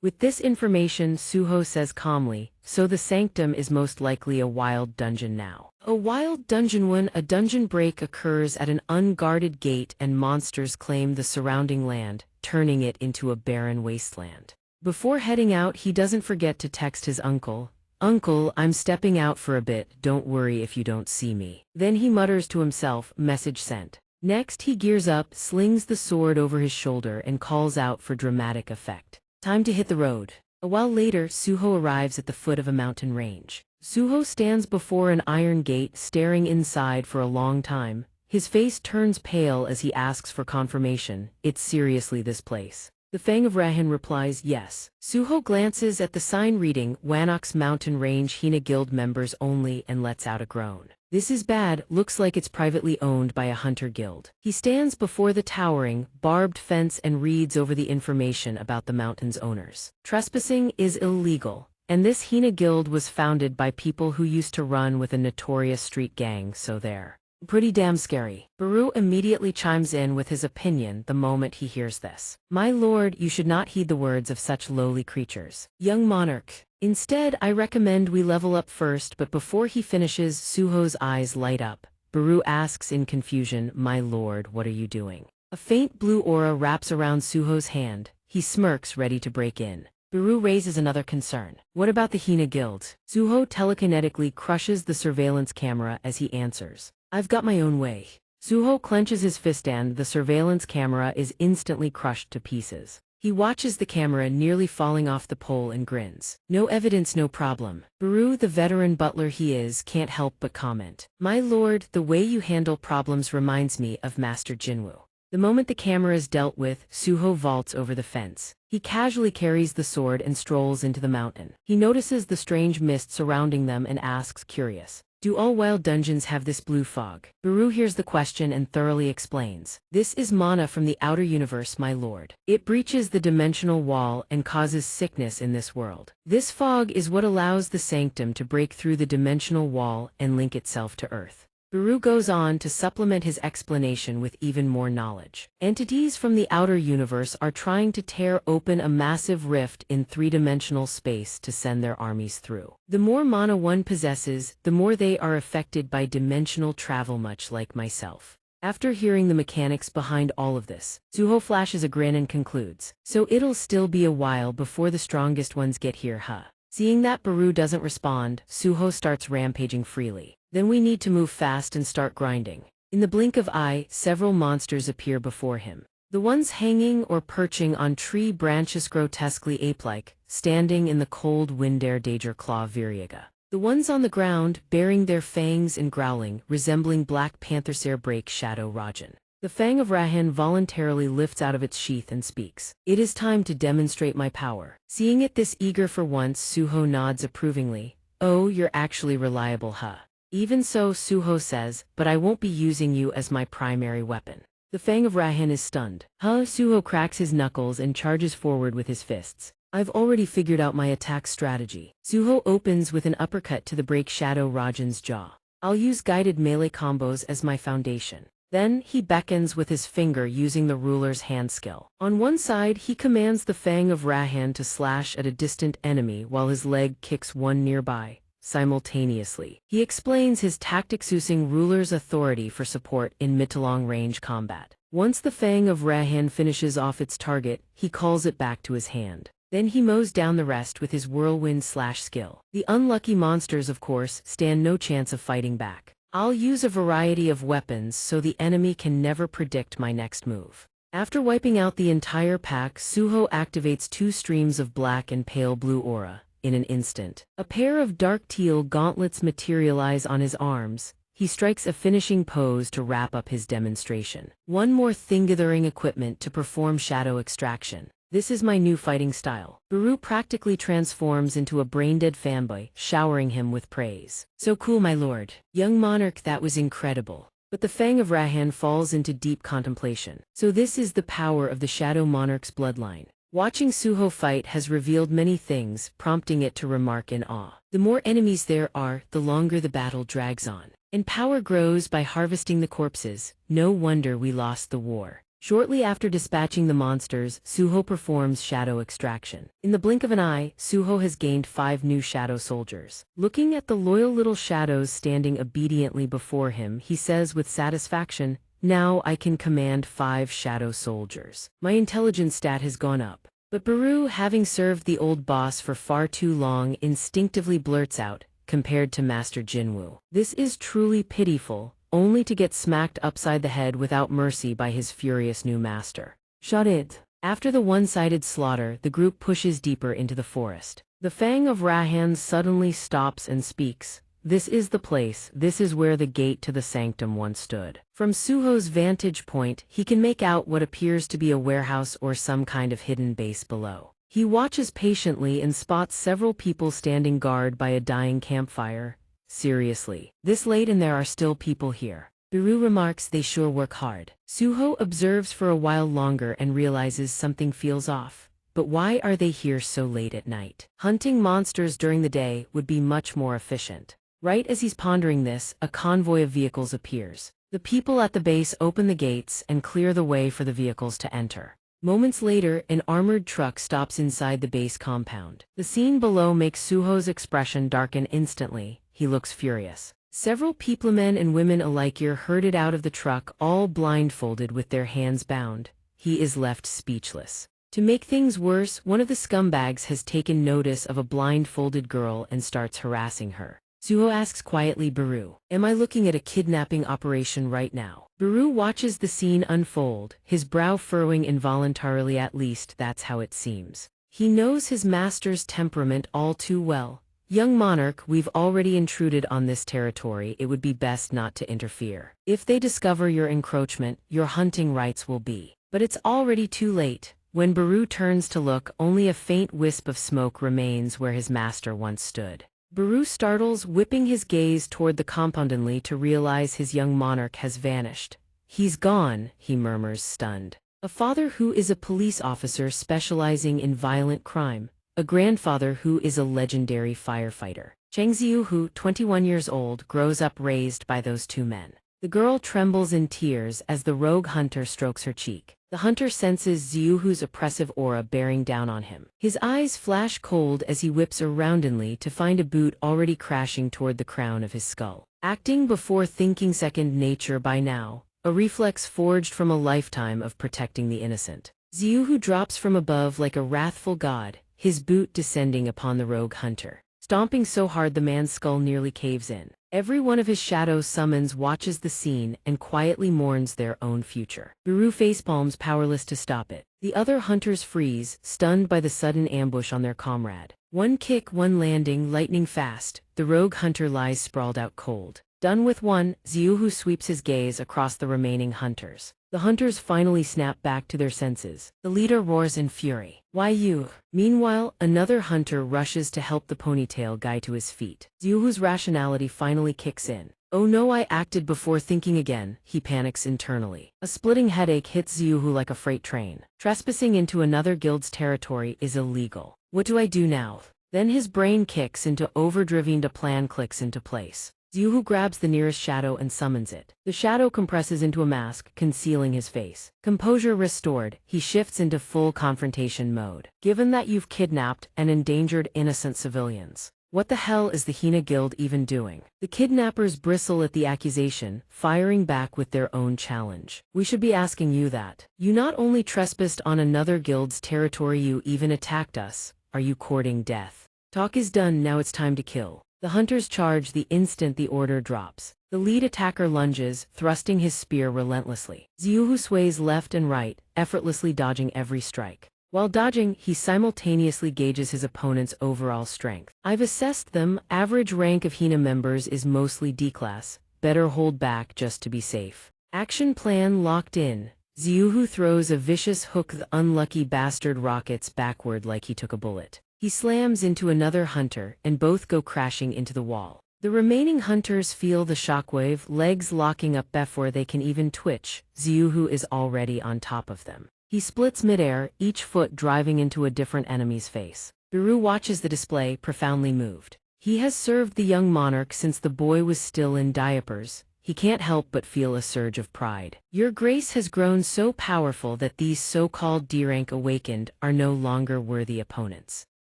With this information, Suho says calmly, so the sanctum is most likely a wild dungeon now. A wild dungeon. When a dungeon break occurs at an unguarded gate and monsters claim the surrounding land, turning it into a barren wasteland. Before heading out, he doesn't forget to text his uncle. Uncle, I'm stepping out for a bit, don't worry if you don't see me. Then he mutters to himself, message sent. Next he gears up, slings the sword over his shoulder and calls out for dramatic effect. Time to hit the road. A while later, Suho arrives at the foot of a mountain range. Suho stands before an iron gate, staring inside for a long time. His face turns pale as he asks for confirmation. It's seriously this place? The Fang of Rahan replies, yes. Suho glances at the sign reading, Wanox Mountain Range Hina Guild members only, and lets out a groan. This is bad, looks like it's privately owned by a hunter guild. He stands before the towering, barbed fence and reads over the information about the mountain's owners. Trespassing is illegal, and this Hina guild was founded by people who used to run with a notorious street gang, so they're pretty damn scary. Baru immediately chimes in with his opinion the moment he hears this. My lord, you should not heed the words of such lowly creatures. Young monarch. Instead, I recommend we level up first, but before he finishes, Suho's eyes light up. Baru asks in confusion, my lord, what are you doing? A faint blue aura wraps around Suho's hand. He smirks, ready to break in. Baru raises another concern. What about the Hina guild? Suho telekinetically crushes the surveillance camera as he answers. I've got my own way. Suho clenches his fist and the surveillance camera is instantly crushed to pieces. He watches the camera nearly falling off the pole and grins. No evidence, no problem. Baru, the veteran butler he is, can't help but comment. My lord, the way you handle problems reminds me of Master Jinwoo. The moment the camera is dealt with, Suho vaults over the fence. He casually carries the sword and strolls into the mountain. He notices the strange mist surrounding them and asks, curious, do all wild dungeons have this blue fog? Baru hears the question and thoroughly explains. This is mana from the outer universe, my lord. It breaches the dimensional wall and causes sickness in this world. This fog is what allows the sanctum to break through the dimensional wall and link itself to Earth. Baru goes on to supplement his explanation with even more knowledge. Entities from the outer universe are trying to tear open a massive rift in three-dimensional space to send their armies through. The more mana one possesses, the more they are affected by dimensional travel, much like myself. After hearing the mechanics behind all of this, Suho flashes a grin and concludes, so it'll still be a while before the strongest ones get here, huh? Seeing that Baru doesn't respond, Suho starts rampaging freely. Then we need to move fast and start grinding. In the blink of eye, several monsters appear before him. The ones hanging or perching on tree branches grotesquely ape-like, standing in the cold wind air Dager Claw Viriaga. The ones on the ground, baring their fangs and growling, resembling Black Panther's break Shadow Rajan. The Fang of Rahan voluntarily lifts out of its sheath and speaks. It is time to demonstrate my power. Seeing it this eager for once, Suho nods approvingly. Oh, you're actually reliable, huh? Even so, Suho says, but I won't be using you as my primary weapon. The Fang of Rahan is stunned. Huh? Suho cracks his knuckles and charges forward with his fists. I've already figured out my attack strategy. Suho opens with an uppercut to the break Shadow Rajan's jaw. I'll use guided melee combos as my foundation. Then, he beckons with his finger using the ruler's hand skill. On one side, he commands the Fang of Rahan to slash at a distant enemy while his leg kicks one nearby. Simultaneously, he explains his tactics using ruler's authority for support in mid to long range combat. Once the Fang of Rahan finishes off its target, he calls it back to his hand. Then he mows down the rest with his whirlwind slash skill. The unlucky monsters, of course, stand no chance of fighting back. I'll use a variety of weapons so the enemy can never predict my next move. After wiping out the entire pack, Suho activates two streams of black and pale blue aura. In an instant, a pair of dark teal gauntlets materialize on his arms. He strikes a finishing pose to wrap up his demonstration. One more thing, gathering equipment to perform shadow extraction. This is my new fighting style. Baru practically transforms into a brain-dead fanboy, showering him with praise. So cool, my lord. Young monarch, that was incredible. But the Fang of Rahan falls into deep contemplation. So this is the power of the Shadow Monarch's bloodline. Watching Suho fight has revealed many things, prompting it to remark in awe. The more enemies there are, the longer the battle drags on. And power grows by harvesting the corpses. No wonder we lost the war. Shortly after dispatching the monsters, Suho performs shadow extraction. In the blink of an eye, Suho has gained 5 new shadow soldiers. Looking at the loyal little shadows standing obediently before him, he says with satisfaction, "Now I can command 5 shadow soldiers. My intelligence stat has gone up." But Baru, having served the old boss for far too long, instinctively blurts out, compared to Master Jinwoo, "This is truly pitiful," only to get smacked upside the head without mercy by his furious new master. "Shut it." After the one-sided slaughter, the group pushes deeper into the forest. The Fang of Rahan suddenly stops and speaks. "This is the place, this is where the gate to the sanctum once stood." From Suho's vantage point, he can make out what appears to be a warehouse or some kind of hidden base below. He watches patiently and spots several people standing guard by a dying campfire. "Seriously, this late and there are still people here." Biru remarks, "They sure work hard." Suho observes for a while longer and realizes something feels off. But why are they here so late at night? Hunting monsters during the day would be much more efficient. Right as he's pondering this, a convoy of vehicles appears. The people at the base open the gates and clear the way for the vehicles to enter. Moments later, an armored truck stops inside the base compound. The scene below makes Suho's expression darken instantly. He looks furious. Several peoplemen and women alike are herded out of the truck, all blindfolded with their hands bound. He is left speechless. To make things worse, one of the scumbags has taken notice of a blindfolded girl and starts harassing her. Suho asks quietly, "Baru, am I looking at a kidnapping operation right now?" Baru watches the scene unfold, his brow furrowing involuntarily. At least that's how it seems. He knows his master's temperament all too well. "Young monarch, we've already intruded on this territory. It would be best not to interfere. If they discover your encroachment, your hunting rights will be." But it's already too late. When Baru turns to look, only a faint wisp of smoke remains where his master once stood. Baru startles, whipping his gaze toward the compound only to realize his young monarch has vanished. "He's gone," he murmurs, stunned. A father who is a police officer specializing in violent crime. A grandfather who is a legendary firefighter. Cheng Ziyu, who, 21 years old, grows up raised by those two men. The girl trembles in tears as the rogue hunter strokes her cheek. The hunter senses Ziyuhu's oppressive aura bearing down on him. His eyes flash cold as he whips aroundly to find a boot already crashing toward the crown of his skull. Acting before thinking, second nature by now, a reflex forged from a lifetime of protecting the innocent. Ziyuhu drops from above like a wrathful god, his boot descending upon the rogue hunter. Stomping so hard the man's skull nearly caves in. Every one of his shadow summons watches the scene and quietly mourns their own future. Baru facepalms, powerless to stop it. The other hunters freeze, stunned by the sudden ambush on their comrade. One kick, one landing, lightning fast, the rogue hunter lies sprawled out cold. Done with one, Ziyuhu sweeps his gaze across the remaining hunters. The hunters finally snap back to their senses. The leader roars in fury. "Why you?" Meanwhile, another hunter rushes to help the ponytail guy to his feet. Ziyuhu's rationality finally kicks in. "Oh no, I acted before thinking again," he panics internally. A splitting headache hits Ziyuhu like a freight train. Trespassing into another guild's territory is illegal. What do I do now? Then his brain kicks into overdriven. A plan clicks into place. Ziyuhu grabs the nearest shadow and summons it. The shadow compresses into a mask, concealing his face. Composure restored, he shifts into full confrontation mode. "Given that you've kidnapped and endangered innocent civilians, what the hell is the Hina Guild even doing?" The kidnappers bristle at the accusation, firing back with their own challenge. "We should be asking you that. You not only trespassed on another guild's territory, you even attacked us. Are you courting death? Talk is done, now it's time to kill." The hunters charge the instant the order drops. The lead attacker lunges, thrusting his spear relentlessly. Ziyuhu sways left and right, effortlessly dodging every strike. While dodging, he simultaneously gauges his opponent's overall strength. "I've assessed them. Average rank of Hina members is mostly D-class. Better hold back just to be safe." Action plan locked in. Ziyuhu throws a vicious hook. The unlucky bastard rockets backward like he took a bullet. He slams into another hunter, and both go crashing into the wall. The remaining hunters feel the shockwave, legs locking up before they can even twitch. Xiuhu is already on top of them. He splits midair, each foot driving into a different enemy's face. Biru watches the display, profoundly moved. He has served the young monarch since the boy was still in diapers. He can't help but feel a surge of pride. Your grace has grown so powerful that these so-called D-rank awakened are no longer worthy opponents.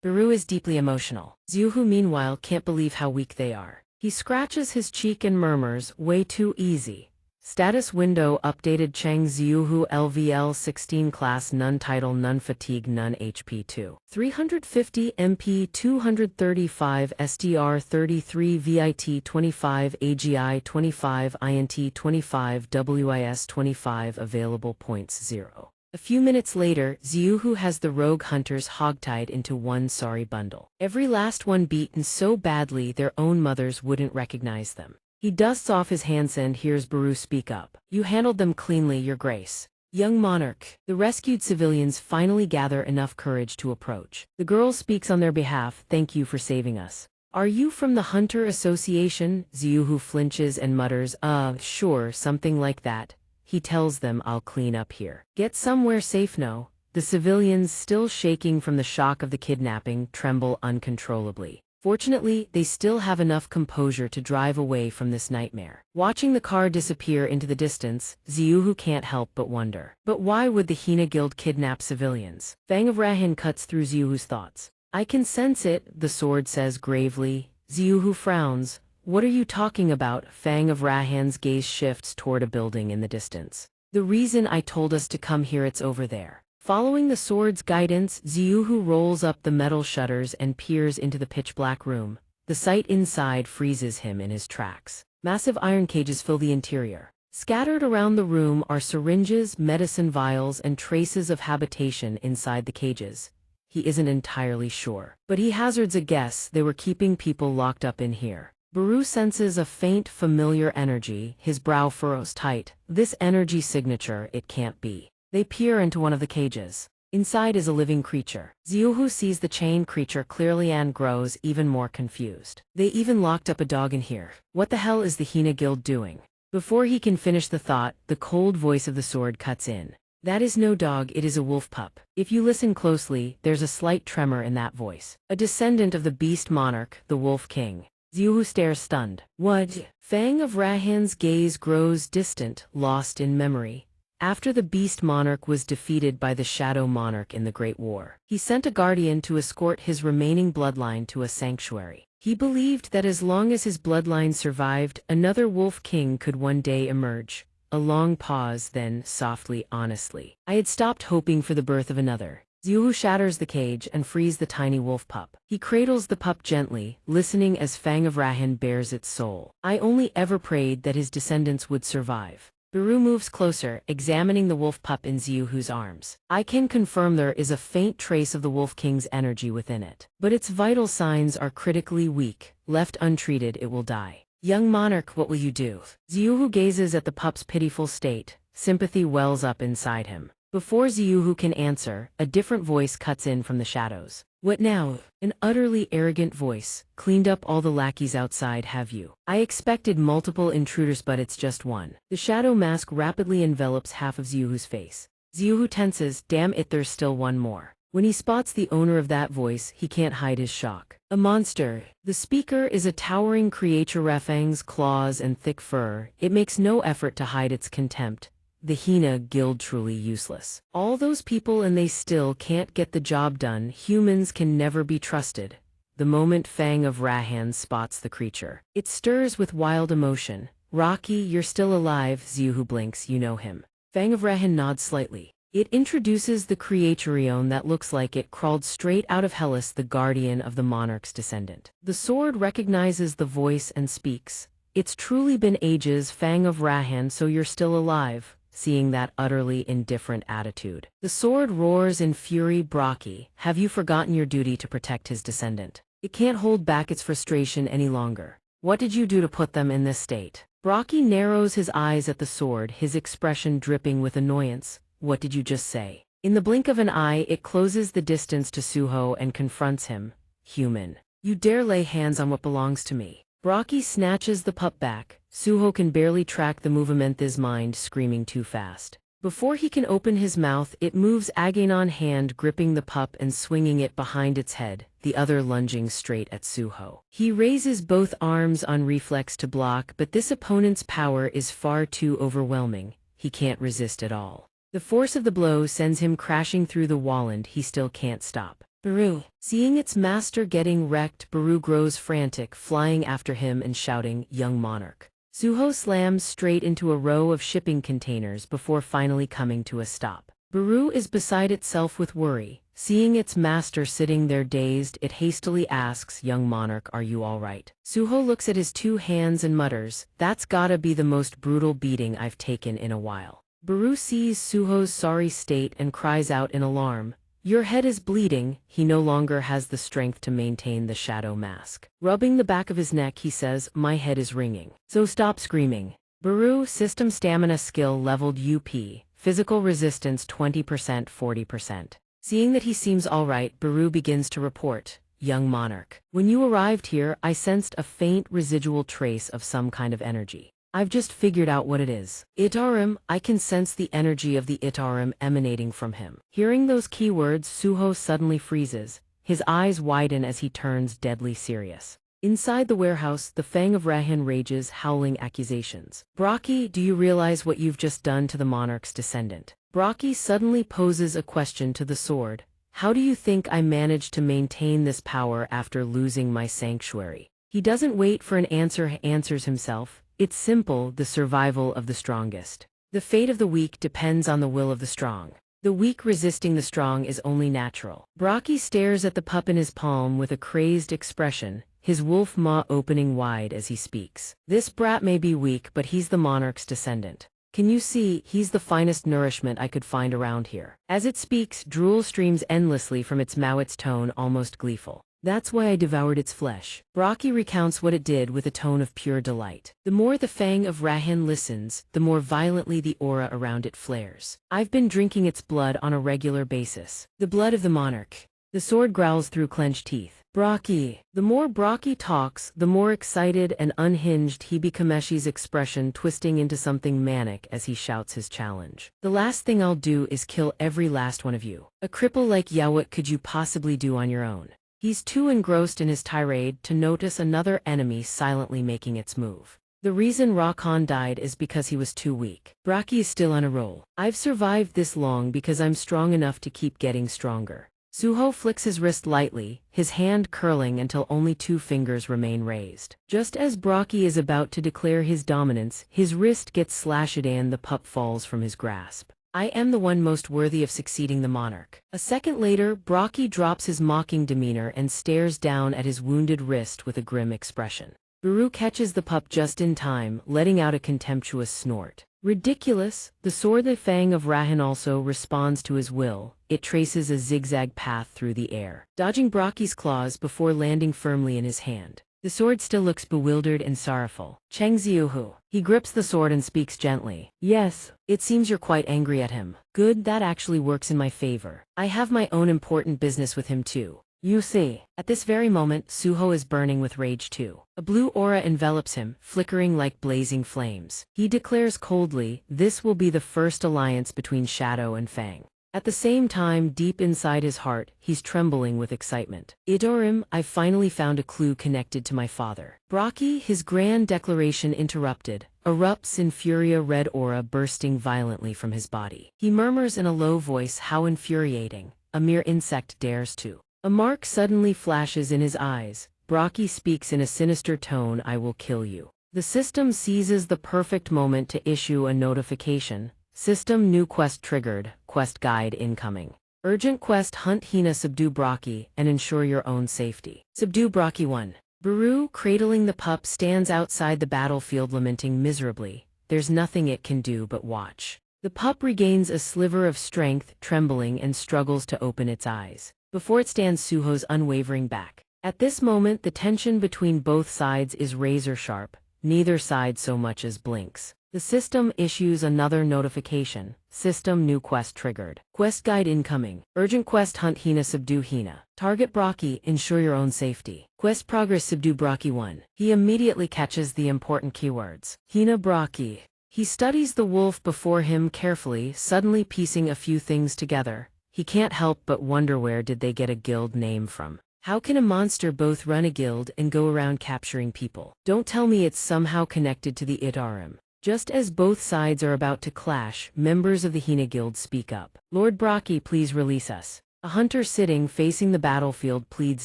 Biru is deeply emotional. Xiuhu meanwhile can't believe how weak they are. He scratches his cheek and murmurs, way too easy. Status window updated. Cheng Xiuhu LVL 16 class none title none fatigue none HP 2 350 MP 235 SDR 33 VIT 25 AGI 25 INT 25 WIS 25 available points 0. A few minutes later, Xiuhu has the rogue hunters hogtied into one sorry bundle. Every last one beaten so badly their own mothers wouldn't recognize them. He dusts off his hands and hears Biru speak up. You handled them cleanly, Your Grace. Young monarch. The rescued civilians finally gather enough courage to approach. The girl speaks on their behalf. Thank you for saving us. Are you from the Hunter Association? Xiuhu flinches and mutters, sure, something like that. He tells them, I'll clean up here. Get somewhere safe now. The civilians, still shaking from the shock of the kidnapping, tremble uncontrollably. Fortunately, they still have enough composure to drive away from this nightmare. Watching the car disappear into the distance, Xiuhu can't help but wonder. But why would the Hina Guild kidnap civilians? Fang of Rahan cuts through Xiuhu's thoughts. I can sense it, the sword says gravely. Xiuhu frowns. What are you talking about? Fang of Rahan's gaze shifts toward a building in the distance. The reason I told us to come here, it's over there. Following the sword's guidance, Xiuhu rolls up the metal shutters and peers into the pitch-black room. The sight inside freezes him in his tracks. Massive iron cages fill the interior. Scattered around the room are syringes, medicine vials, and traces of habitation inside the cages. He isn't entirely sure, but he hazards a guess they were keeping people locked up in here. Biru senses a faint, familiar energy, his brow furrows tight. This energy signature, it can't be. They peer into one of the cages. Inside is a living creature. Xiuhu sees the chained creature clearly and grows even more confused. They even locked up a dog in here. What the hell is the Hina Guild doing? Before he can finish the thought, the cold voice of the sword cuts in. That is no dog, it is a wolf pup. If you listen closely, there's a slight tremor in that voice. A descendant of the beast monarch, the Wolf King. Xiuhu stares stunned. What? Fang of Rahan's gaze grows distant, lost in memory. After the beast monarch was defeated by the shadow monarch in the Great War, he sent a guardian to escort his remaining bloodline to a sanctuary. He believed that as long as his bloodline survived, another wolf king could one day emerge. A long pause, then, softly, honestly. I had stopped hoping for the birth of another. Xiuhu shatters the cage and frees the tiny wolf pup. He cradles the pup gently, listening as Fang of Rahan bears its soul. I only ever prayed that his descendants would survive. Biru moves closer, examining the wolf pup in Xiuhu's arms. I can confirm there is a faint trace of the Wolf King's energy within it. But its vital signs are critically weak. Left untreated, it will die. Young monarch, what will you do? Xiuhu gazes at the pup's pitiful state. Sympathy wells up inside him. Before Xiuhu can answer, a different voice cuts in from the shadows. What now? An utterly arrogant voice. Cleaned up all the lackeys outside, have you? I expected multiple intruders, but it's just one. The shadow mask rapidly envelops half of Xiuhu's face. Xiuhu tenses, damn it, there's still one more. When he spots the owner of that voice, he can't hide his shock. A monster. The speaker is a towering creature, fangs, claws, and thick fur. It makes no effort to hide its contempt. The Hina Guild truly useless. All those people and they still can't get the job done. Humans can never be trusted. The moment Fang of Rahan spots the creature, it stirs with wild emotion. Rocky, you're still alive. Xiuhu blinks, you know him. Fang of Rahan nods slightly. It introduces the creaturion that looks like it crawled straight out of Hellas, the guardian of the monarch's descendant. The sword recognizes the voice and speaks. It's truly been ages, Fang of Rahan, so you're still alive. Seeing that utterly indifferent attitude, the sword roars in fury. Brocky, have you forgotten your duty to protect his descendant? It can't hold back its frustration any longer. What did you do to put them in this state? Brocky narrows his eyes at the sword, his expression dripping with annoyance. What did you just say? In the blink of an eye, it closes the distance to Suho and confronts him. Human. You dare lay hands on what belongs to me. Brocky snatches the pup back. Suho can barely track the movement's mind, screaming too fast. Before he can open his mouth, it moves Aganon, hand gripping the pup and swinging it behind its head, the other lunging straight at Suho. He raises both arms on reflex to block, but this opponent's power is far too overwhelming. He can't resist at all. The force of the blow sends him crashing through the wall, and he still can't stop. Baru. Seeing its master getting wrecked, Baru grows frantic, flying after him and shouting, "Young Monarch." Suho slams straight into a row of shipping containers before finally coming to a stop. Baru is beside itself with worry. Seeing its master sitting there dazed, it hastily asks, "Young Monarch, are you all right?" Suho looks at his two hands and mutters, "That's gotta be the most brutal beating I've taken in a while." Baru sees Suho's sorry state and cries out in alarm, "Your head is bleeding." He no longer has the strength to maintain the shadow mask. Rubbing the back of his neck, he says, "My head is ringing. So stop screaming." Baru, system stamina skill leveled UP, physical resistance 20% 40%. Seeing that he seems alright, Baru begins to report, "Young Monarch, when you arrived here, I sensed a faint residual trace of some kind of energy. I've just figured out what it is. Itarim, I can sense the energy of the Itarim emanating from him." Hearing those keywords, Suho suddenly freezes. His eyes widen as he turns deadly serious. Inside the warehouse, the Fang of Rahan rages, howling accusations. "Brocky, do you realize what you've just done to the monarch's descendant?" Brocky suddenly poses a question to the sword. "How do you think I managed to maintain this power after losing my sanctuary?" He doesn't wait for an answer, he answers himself. It's simple, the survival of the strongest. The fate of the weak depends on the will of the strong. The weak resisting the strong is only natural. Brocky stares at the pup in his palm with a crazed expression, his wolf maw opening wide as he speaks. "This brat may be weak, but he's the monarch's descendant. Can you see, he's the finest nourishment I could find around here." As it speaks, drool streams endlessly from its mouth, its tone almost gleeful. "That's why I devoured its flesh." Brocky recounts what it did with a tone of pure delight. The more the Fang of Rahan listens, the more violently the aura around it flares. "I've been drinking its blood on a regular basis. The blood of the monarch." The sword growls through clenched teeth. "Brocky." The more Brocky talks, the more excited and unhinged he becomes, his expression twisting into something manic as he shouts his challenge. "The last thing I'll do is kill every last one of you. A cripple like you, what could you possibly do on your own?" He's too engrossed in his tirade to notice another enemy silently making its move. The reason Rakan died is because he was too weak. Brocky is still on a roll. "I've survived this long because I'm strong enough to keep getting stronger." Suho flicks his wrist lightly, his hand curling until only two fingers remain raised. Just as Brocky is about to declare his dominance, his wrist gets slashed and the pup falls from his grasp. "I am the one most worthy of succeeding the monarch." A second later, Brocky drops his mocking demeanor and stares down at his wounded wrist with a grim expression. Baru catches the pup just in time, letting out a contemptuous snort. "Ridiculous." The sword, the Fang of Rahan, also responds to his will. It traces a zigzag path through the air, dodging Brocky's claws before landing firmly in his hand. The sword still looks bewildered and sorrowful. "Xianxia." He grips the sword and speaks gently. "Yes, it seems you're quite angry at him. Good, that actually works in my favor. I have my own important business with him too. You see." At this very moment, Suho is burning with rage too. A blue aura envelops him, flickering like blazing flames. He declares coldly, "This will be the first alliance between Shadow and Fang." At the same time, deep inside his heart, he's trembling with excitement. "Idorim, I've finally found a clue connected to my father." Brocky, his grand declaration interrupted, erupts in fury, a red aura bursting violently from his body. He murmurs in a low voice, "How infuriating. A mere insect dares to." A mark suddenly flashes in his eyes. Brocky speaks in a sinister tone, "I will kill you." The system seizes the perfect moment to issue a notification. System new quest triggered, quest guide incoming. Urgent quest, hunt Hina, subdue Brocky, and ensure your own safety. Subdue Brocky 1. Baru, cradling the pup, stands outside the battlefield lamenting miserably. There's nothing it can do but watch. The pup regains a sliver of strength, trembling, and struggles to open its eyes. Before it stands Suho's unwavering back. At this moment, the tension between both sides is razor sharp. Neither side so much as blinks. The system issues another notification. System new quest triggered. Quest guide incoming. Urgent quest, hunt Hina, subdue Hina. Target Brocky, ensure your own safety. Quest progress subdue Braki 1. He immediately catches the important keywords. Hina Braki. He studies the wolf before him carefully, suddenly piecing a few things together. He can't help but wonder where did they get a guild name from. How can a monster both run a guild and go around capturing people? Don't tell me it's somehow connected to the Itarim. Just as both sides are about to clash, members of the Hina Guild speak up. Lord Braki, please release us. A hunter sitting facing the battlefield pleads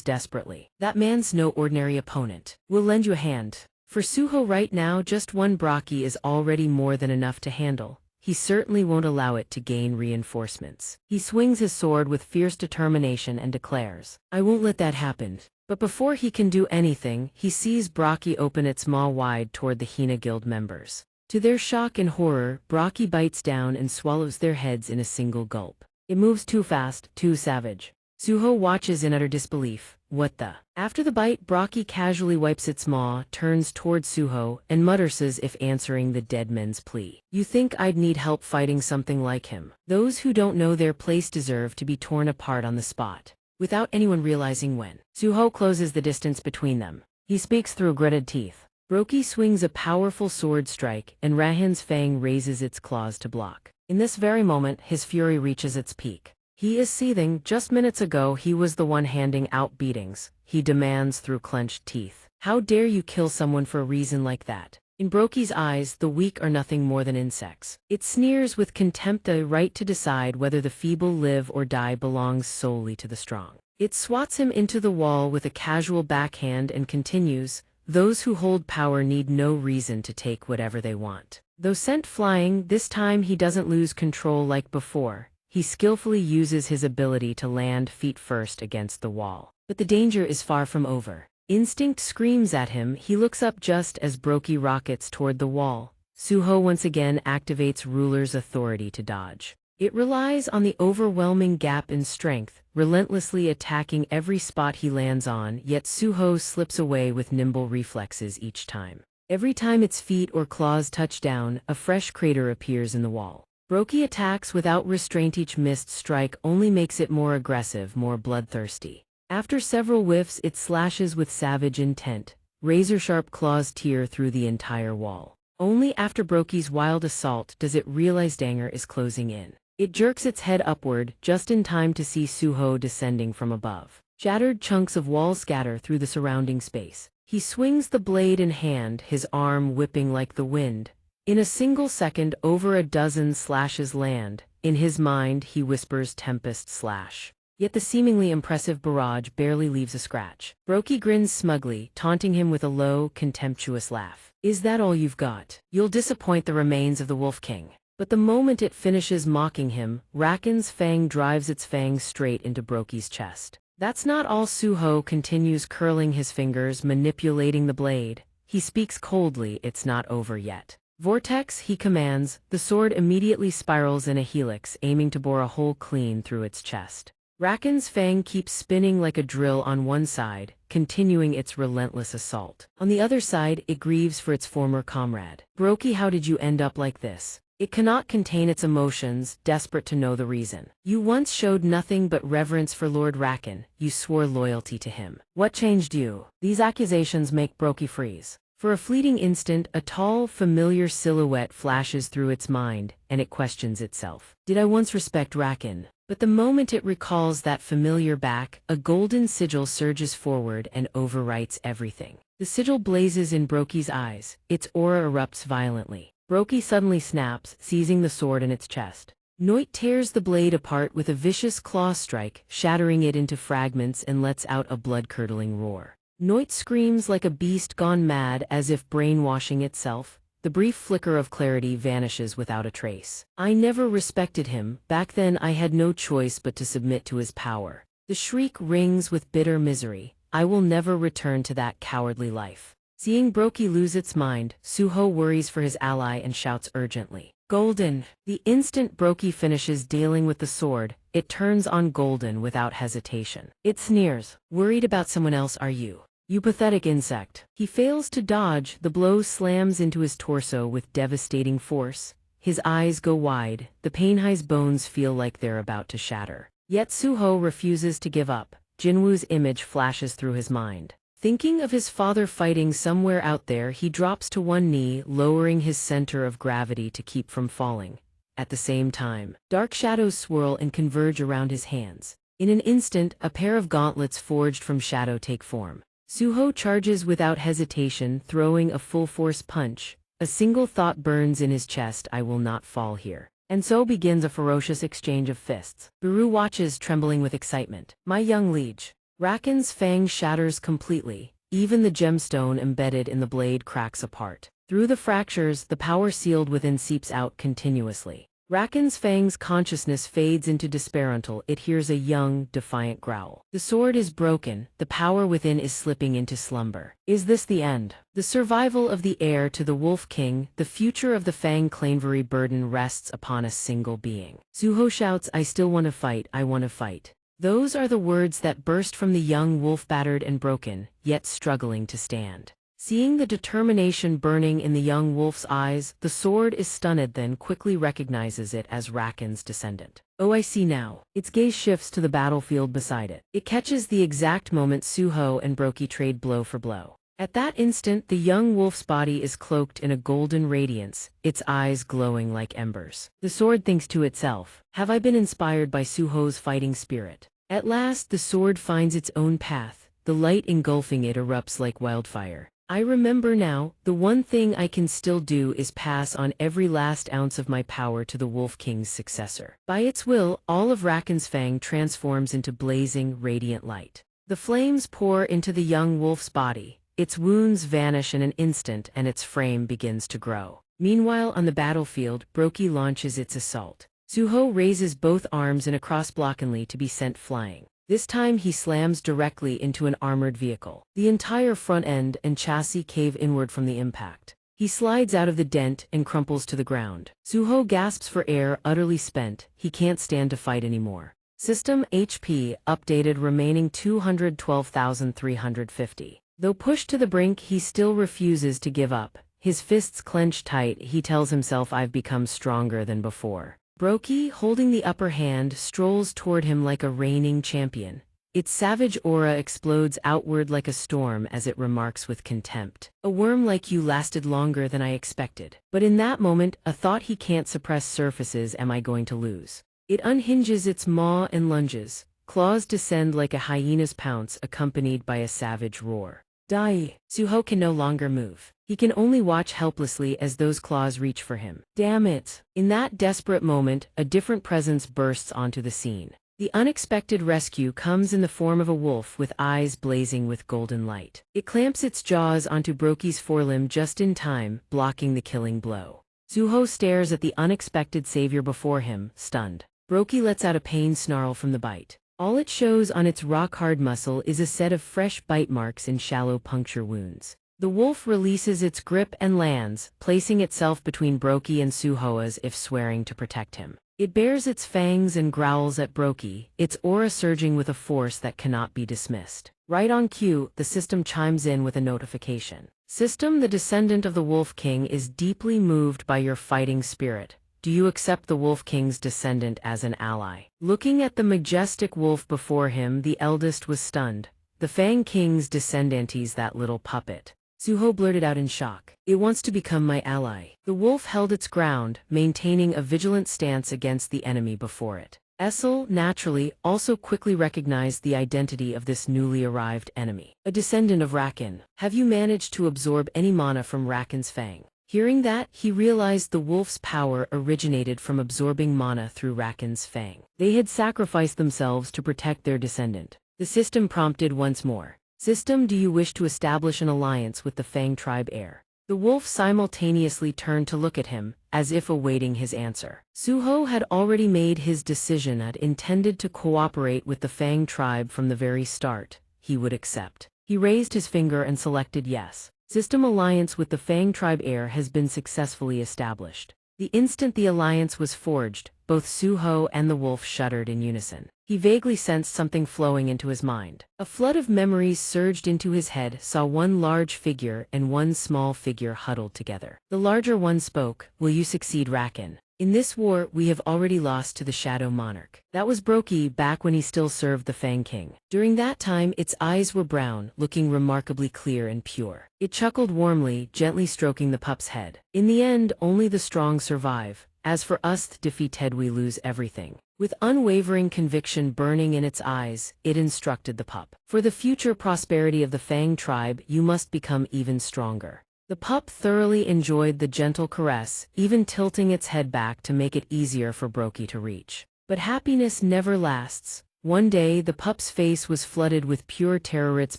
desperately. That man's no ordinary opponent. We'll lend you a hand. For Suho right now, just one Braki is already more than enough to handle. He certainly won't allow it to gain reinforcements. He swings his sword with fierce determination and declares, I won't let that happen. But before he can do anything, he sees Braki open its maw wide toward the Hina Guild members. To their shock and horror, Braki bites down and swallows their heads in a single gulp. It moves too fast, too savage. Suho watches in utter disbelief. What the? After the bite, Braki casually wipes its maw, turns towards Suho, and mutters as if answering the dead man's plea. You think I'd need help fighting something like him? Those who don't know their place deserve to be torn apart on the spot. Without anyone realizing when, Suho closes the distance between them. He speaks through gritted teeth. Braki swings a powerful sword strike, and Rahan's fang raises its claws to block. In this very moment, his fury reaches its peak. He is seething. Just minutes ago he was the one handing out beatings. He demands through clenched teeth. How dare you kill someone for a reason like that? In Broki's eyes, the weak are nothing more than insects. It sneers with contempt. The right to decide whether the feeble live or die belongs solely to the strong. It swats him into the wall with a casual backhand and continues, those who hold power need no reason to take whatever they want. Though sent flying, this time he doesn't lose control like before. He skillfully uses his ability to land feet first against the wall. But the danger is far from over. Instinct screams at him. He looks up just as Braki rockets toward the wall. Suho once again activates Ruler's authority to dodge. It relies on the overwhelming gap in strength, relentlessly attacking every spot he lands on, yet Suho slips away with nimble reflexes each time. Every time its feet or claws touch down, a fresh crater appears in the wall. Braki attacks without restraint. Each missed strike only makes it more aggressive, more bloodthirsty. After several whiffs, it slashes with savage intent. Razor-sharp claws tear through the entire wall. Only after Broki's wild assault does it realize danger is closing in. It jerks its head upward, just in time to see Suho descending from above. Shattered chunks of wall scatter through the surrounding space. He swings the blade in hand, his arm whipping like the wind. In a single second, over a dozen slashes land. In his mind, he whispers tempest slash. Yet the seemingly impressive barrage barely leaves a scratch. Braki grins smugly, taunting him with a low, contemptuous laugh. Is that all you've got? You'll disappoint the remains of the Wolf King. But the moment it finishes mocking him, Rakan's fang drives its fangs straight into Broki's chest. That's not all. Suho continues curling his fingers, manipulating the blade. He speaks coldly, it's not over yet. Vortex, he commands. The sword immediately spirals in a helix, aiming to bore a hole clean through its chest. Rakan's fang keeps spinning like a drill on one side, continuing its relentless assault. On the other side, it grieves for its former comrade. Braki, how did you end up like this? It cannot contain its emotions, desperate to know the reason. You once showed nothing but reverence for Lord Rakan. You swore loyalty to him. What changed you? These accusations make Braki freeze. For a fleeting instant, a tall, familiar silhouette flashes through its mind, and it questions itself. Did I once respect Rakan? But the moment it recalls that familiar back, a golden sigil surges forward and overwrites everything. The sigil blazes in Broki's eyes, its aura erupts violently. Braki suddenly snaps, seizing the sword in its chest. Noit tears the blade apart with a vicious claw strike, shattering it into fragments, and lets out a blood-curdling roar. Noit screams like a beast gone mad, as if brainwashing itself. The brief flicker of clarity vanishes without a trace. I never respected him. Back then I had no choice but to submit to his power. The shriek rings with bitter misery. I will never return to that cowardly life. Seeing Braki lose its mind, Suho worries for his ally and shouts urgently, Golden! The instant Braki finishes dealing with the sword, it turns on Golden without hesitation. It sneers. Worried about someone else, are you? You pathetic insect. He fails to dodge. The blow slams into his torso with devastating force. His eyes go wide. The Painhai's bones feel like they're about to shatter. Yet Suho refuses to give up. Jinwoo's image flashes through his mind. Thinking of his father fighting somewhere out there, he drops to one knee, lowering his center of gravity to keep from falling. At the same time, dark shadows swirl and converge around his hands. In an instant, a pair of gauntlets forged from shadow take form. Suho charges without hesitation, throwing a full-force punch. A single thought burns in his chest: I will not fall here. And so begins a ferocious exchange of fists. Biru watches, trembling with excitement. My young liege. Raken's fang shatters completely. Even the gemstone embedded in the blade cracks apart. Through the fractures, the power sealed within seeps out continuously. Raken's fang's consciousness fades into despair until it hears a young, defiant growl. The sword is broken, the power within is slipping into slumber. Is this the end? The survival of the heir to the Wolf King, the future of the Fang Clanevery burden rests upon a single being. Suho shouts, I still want to fight, I want to fight. Those are the words that burst from the young wolf, battered and broken, yet struggling to stand. Seeing the determination burning in the young wolf's eyes, the sword is stunned, then quickly recognizes it as Raken's descendant. Oh, I see now. Its gaze shifts to the battlefield beside it. It catches the exact moment Suho and Brokey trade blow for blow. At that instant, the young wolf's body is cloaked in a golden radiance, its eyes glowing like embers. The sword thinks to itself, have I been inspired by Suho's fighting spirit? At last, the sword finds its own path. The light engulfing it erupts like wildfire. I remember now, the one thing I can still do is pass on every last ounce of my power to the Wolf King's successor. By its will, all of Raken's fang transforms into blazing, radiant light. The flames pour into the young wolf's body. Its wounds vanish in an instant and its frame begins to grow. Meanwhile, on the battlefield, Brokey launches its assault. Suho raises both arms in a cross-blockingly to be sent flying. This time he slams directly into an armored vehicle. The entire front end and chassis cave inward from the impact. He slides out of the dent and crumples to the ground. Suho gasps for air, utterly spent. He can't stand to fight anymore. System HP updated, remaining 212,350. Though pushed to the brink, he still refuses to give up. His fists clench tight. He tells himself, I've become stronger than before. Brokey, holding the upper hand, strolls toward him like a reigning champion. Its savage aura explodes outward like a storm as it remarks with contempt. A worm like you lasted longer than I expected. But in that moment, a thought he can't suppress surfaces: am I going to lose? It unhinges its maw and lunges. Claws descend like a hyena's pounce, accompanied by a savage roar. Die! Suho can no longer move. He can only watch helplessly as those claws reach for him. Damn it! In that desperate moment, a different presence bursts onto the scene. The unexpected rescue comes in the form of a wolf with eyes blazing with golden light. It clamps its jaws onto Brokey's forelimb just in time, blocking the killing blow. Suho stares at the unexpected savior before him, stunned. Brokey lets out a pained snarl from the bite. All it shows on its rock-hard muscle is a set of fresh bite marks and shallow puncture wounds. The wolf releases its grip and lands, placing itself between Brokey and Suho as if swearing to protect him. It bares its fangs and growls at Brokey, its aura surging with a force that cannot be dismissed. Right on cue, the system chimes in with a notification. System: the descendant of the Wolf King is deeply moved by your fighting spirit. Do you accept the Wolf King's descendant as an ally? Looking at the majestic wolf before him, the eldest was stunned. The Fang King's descendantes, that little puppet. Suho blurted out in shock. It wants to become my ally. The wolf held its ground, maintaining a vigilant stance against the enemy before it. Essel, naturally, also quickly recognized the identity of this newly arrived enemy. A descendant of Raken. Have you managed to absorb any mana from Raken's fang? Hearing that, he realized the wolf's power originated from absorbing mana through Raken's fang. They had sacrificed themselves to protect their descendant. The system prompted once more. System: do you wish to establish an alliance with the Fang tribe heir? The wolf simultaneously turned to look at him, as if awaiting his answer. Suho had already made his decision and intended to cooperate with the Fang tribe from the very start. He would accept. He raised his finger and selected yes. System: alliance with the Fang tribe heir has been successfully established. The instant the alliance was forged, both Suho and the wolf shuddered in unison. He vaguely sensed something flowing into his mind. A flood of memories surged into his head, saw one large figure and one small figure huddled together. The larger one spoke, will you succeed, Raken? In this war, we have already lost to the Shadow Monarch. That was Brokey back when he still served the Fang King. During that time, its eyes were brown, looking remarkably clear and pure. It chuckled warmly, gently stroking the pup's head. In the end, only the strong survive. As for us, defeated, we lose everything. With unwavering conviction burning in its eyes, it instructed the pup. For the future prosperity of the Fang tribe, you must become even stronger. The pup thoroughly enjoyed the gentle caress, even tilting its head back to make it easier for Brokey to reach. But happiness never lasts. One day, the pup's face was flooded with pure terror, its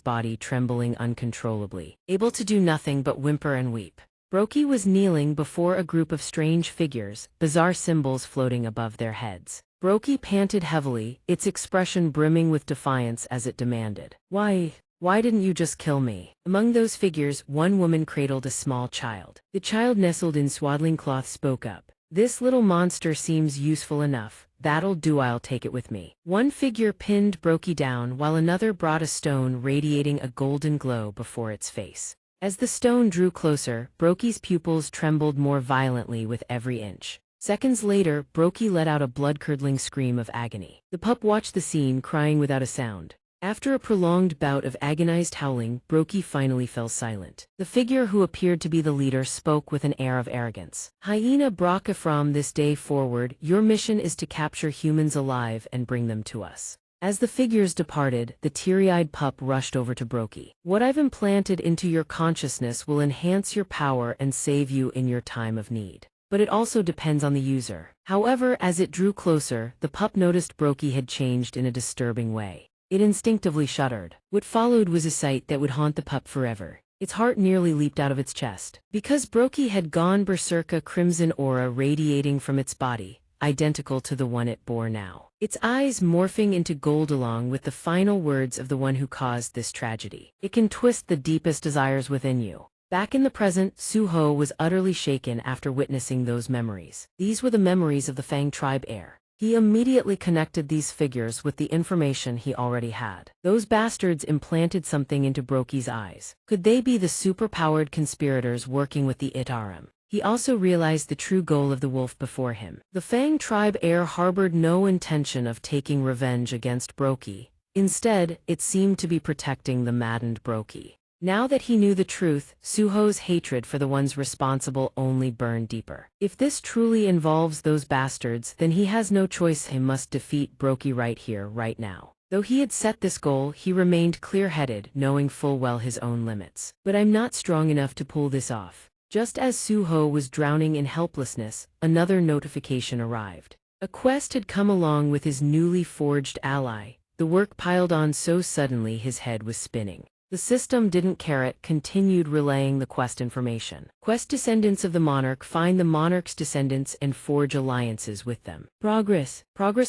body trembling uncontrollably, able to do nothing but whimper and weep. Brokey was kneeling before a group of strange figures, bizarre symbols floating above their heads. Brokey panted heavily, its expression brimming with defiance as it demanded, Why didn't you just kill me? Among those figures, one woman cradled a small child. The child, nestled in swaddling cloth, spoke up. This little monster seems useful enough. That'll do, I'll take it with me. One figure pinned Brokey down while another brought a stone radiating a golden glow before its face. As the stone drew closer, Brokey's pupils trembled more violently with every inch. Seconds later, Brokey let out a blood-curdling scream of agony. The pup watched the scene, crying without a sound. After a prolonged bout of agonized howling, Brokey finally fell silent. The figure who appeared to be the leader spoke with an air of arrogance. Hyena Braka, from this day forward, your mission is to capture humans alive and bring them to us. As the figures departed, the teary-eyed pup rushed over to Brokey. What I've implanted into your consciousness will enhance your power and save you in your time of need. But it also depends on the user. However, as it drew closer, the pup noticed Brokey had changed in a disturbing way. It instinctively shuddered. What followed was a sight that would haunt the pup forever. Its heart nearly leaped out of its chest. Because Brokey had gone berserk, a crimson aura radiating from its body, identical to the one it bore now. Its eyes morphing into gold along with the final words of the one who caused this tragedy. It can twist the deepest desires within you. Back in the present, Suho was utterly shaken after witnessing those memories. These were the memories of the Fang tribe heir. He immediately connected these figures with the information he already had. Those bastards implanted something into Brokey's eyes. Could they be the superpowered conspirators working with the Itarim? He also realized the true goal of the wolf before him. The Fang tribe heir harbored no intention of taking revenge against Brokey. Instead, it seemed to be protecting the maddened Brokey. Now that he knew the truth, Suho's hatred for the ones responsible only burned deeper. If this truly involves those bastards, then he has no choice. He must defeat Brokey right here, right now. Though he had set this goal, he remained clear-headed, knowing full well his own limits. But I'm not strong enough to pull this off. Just as Suho was drowning in helplessness, another notification arrived. A quest had come along with his newly forged ally. The work piled on so suddenly his head was spinning. The system didn't care. It continued relaying the quest information. Quest: descendants of the monarch, find the monarch's descendants and forge alliances with them. Progress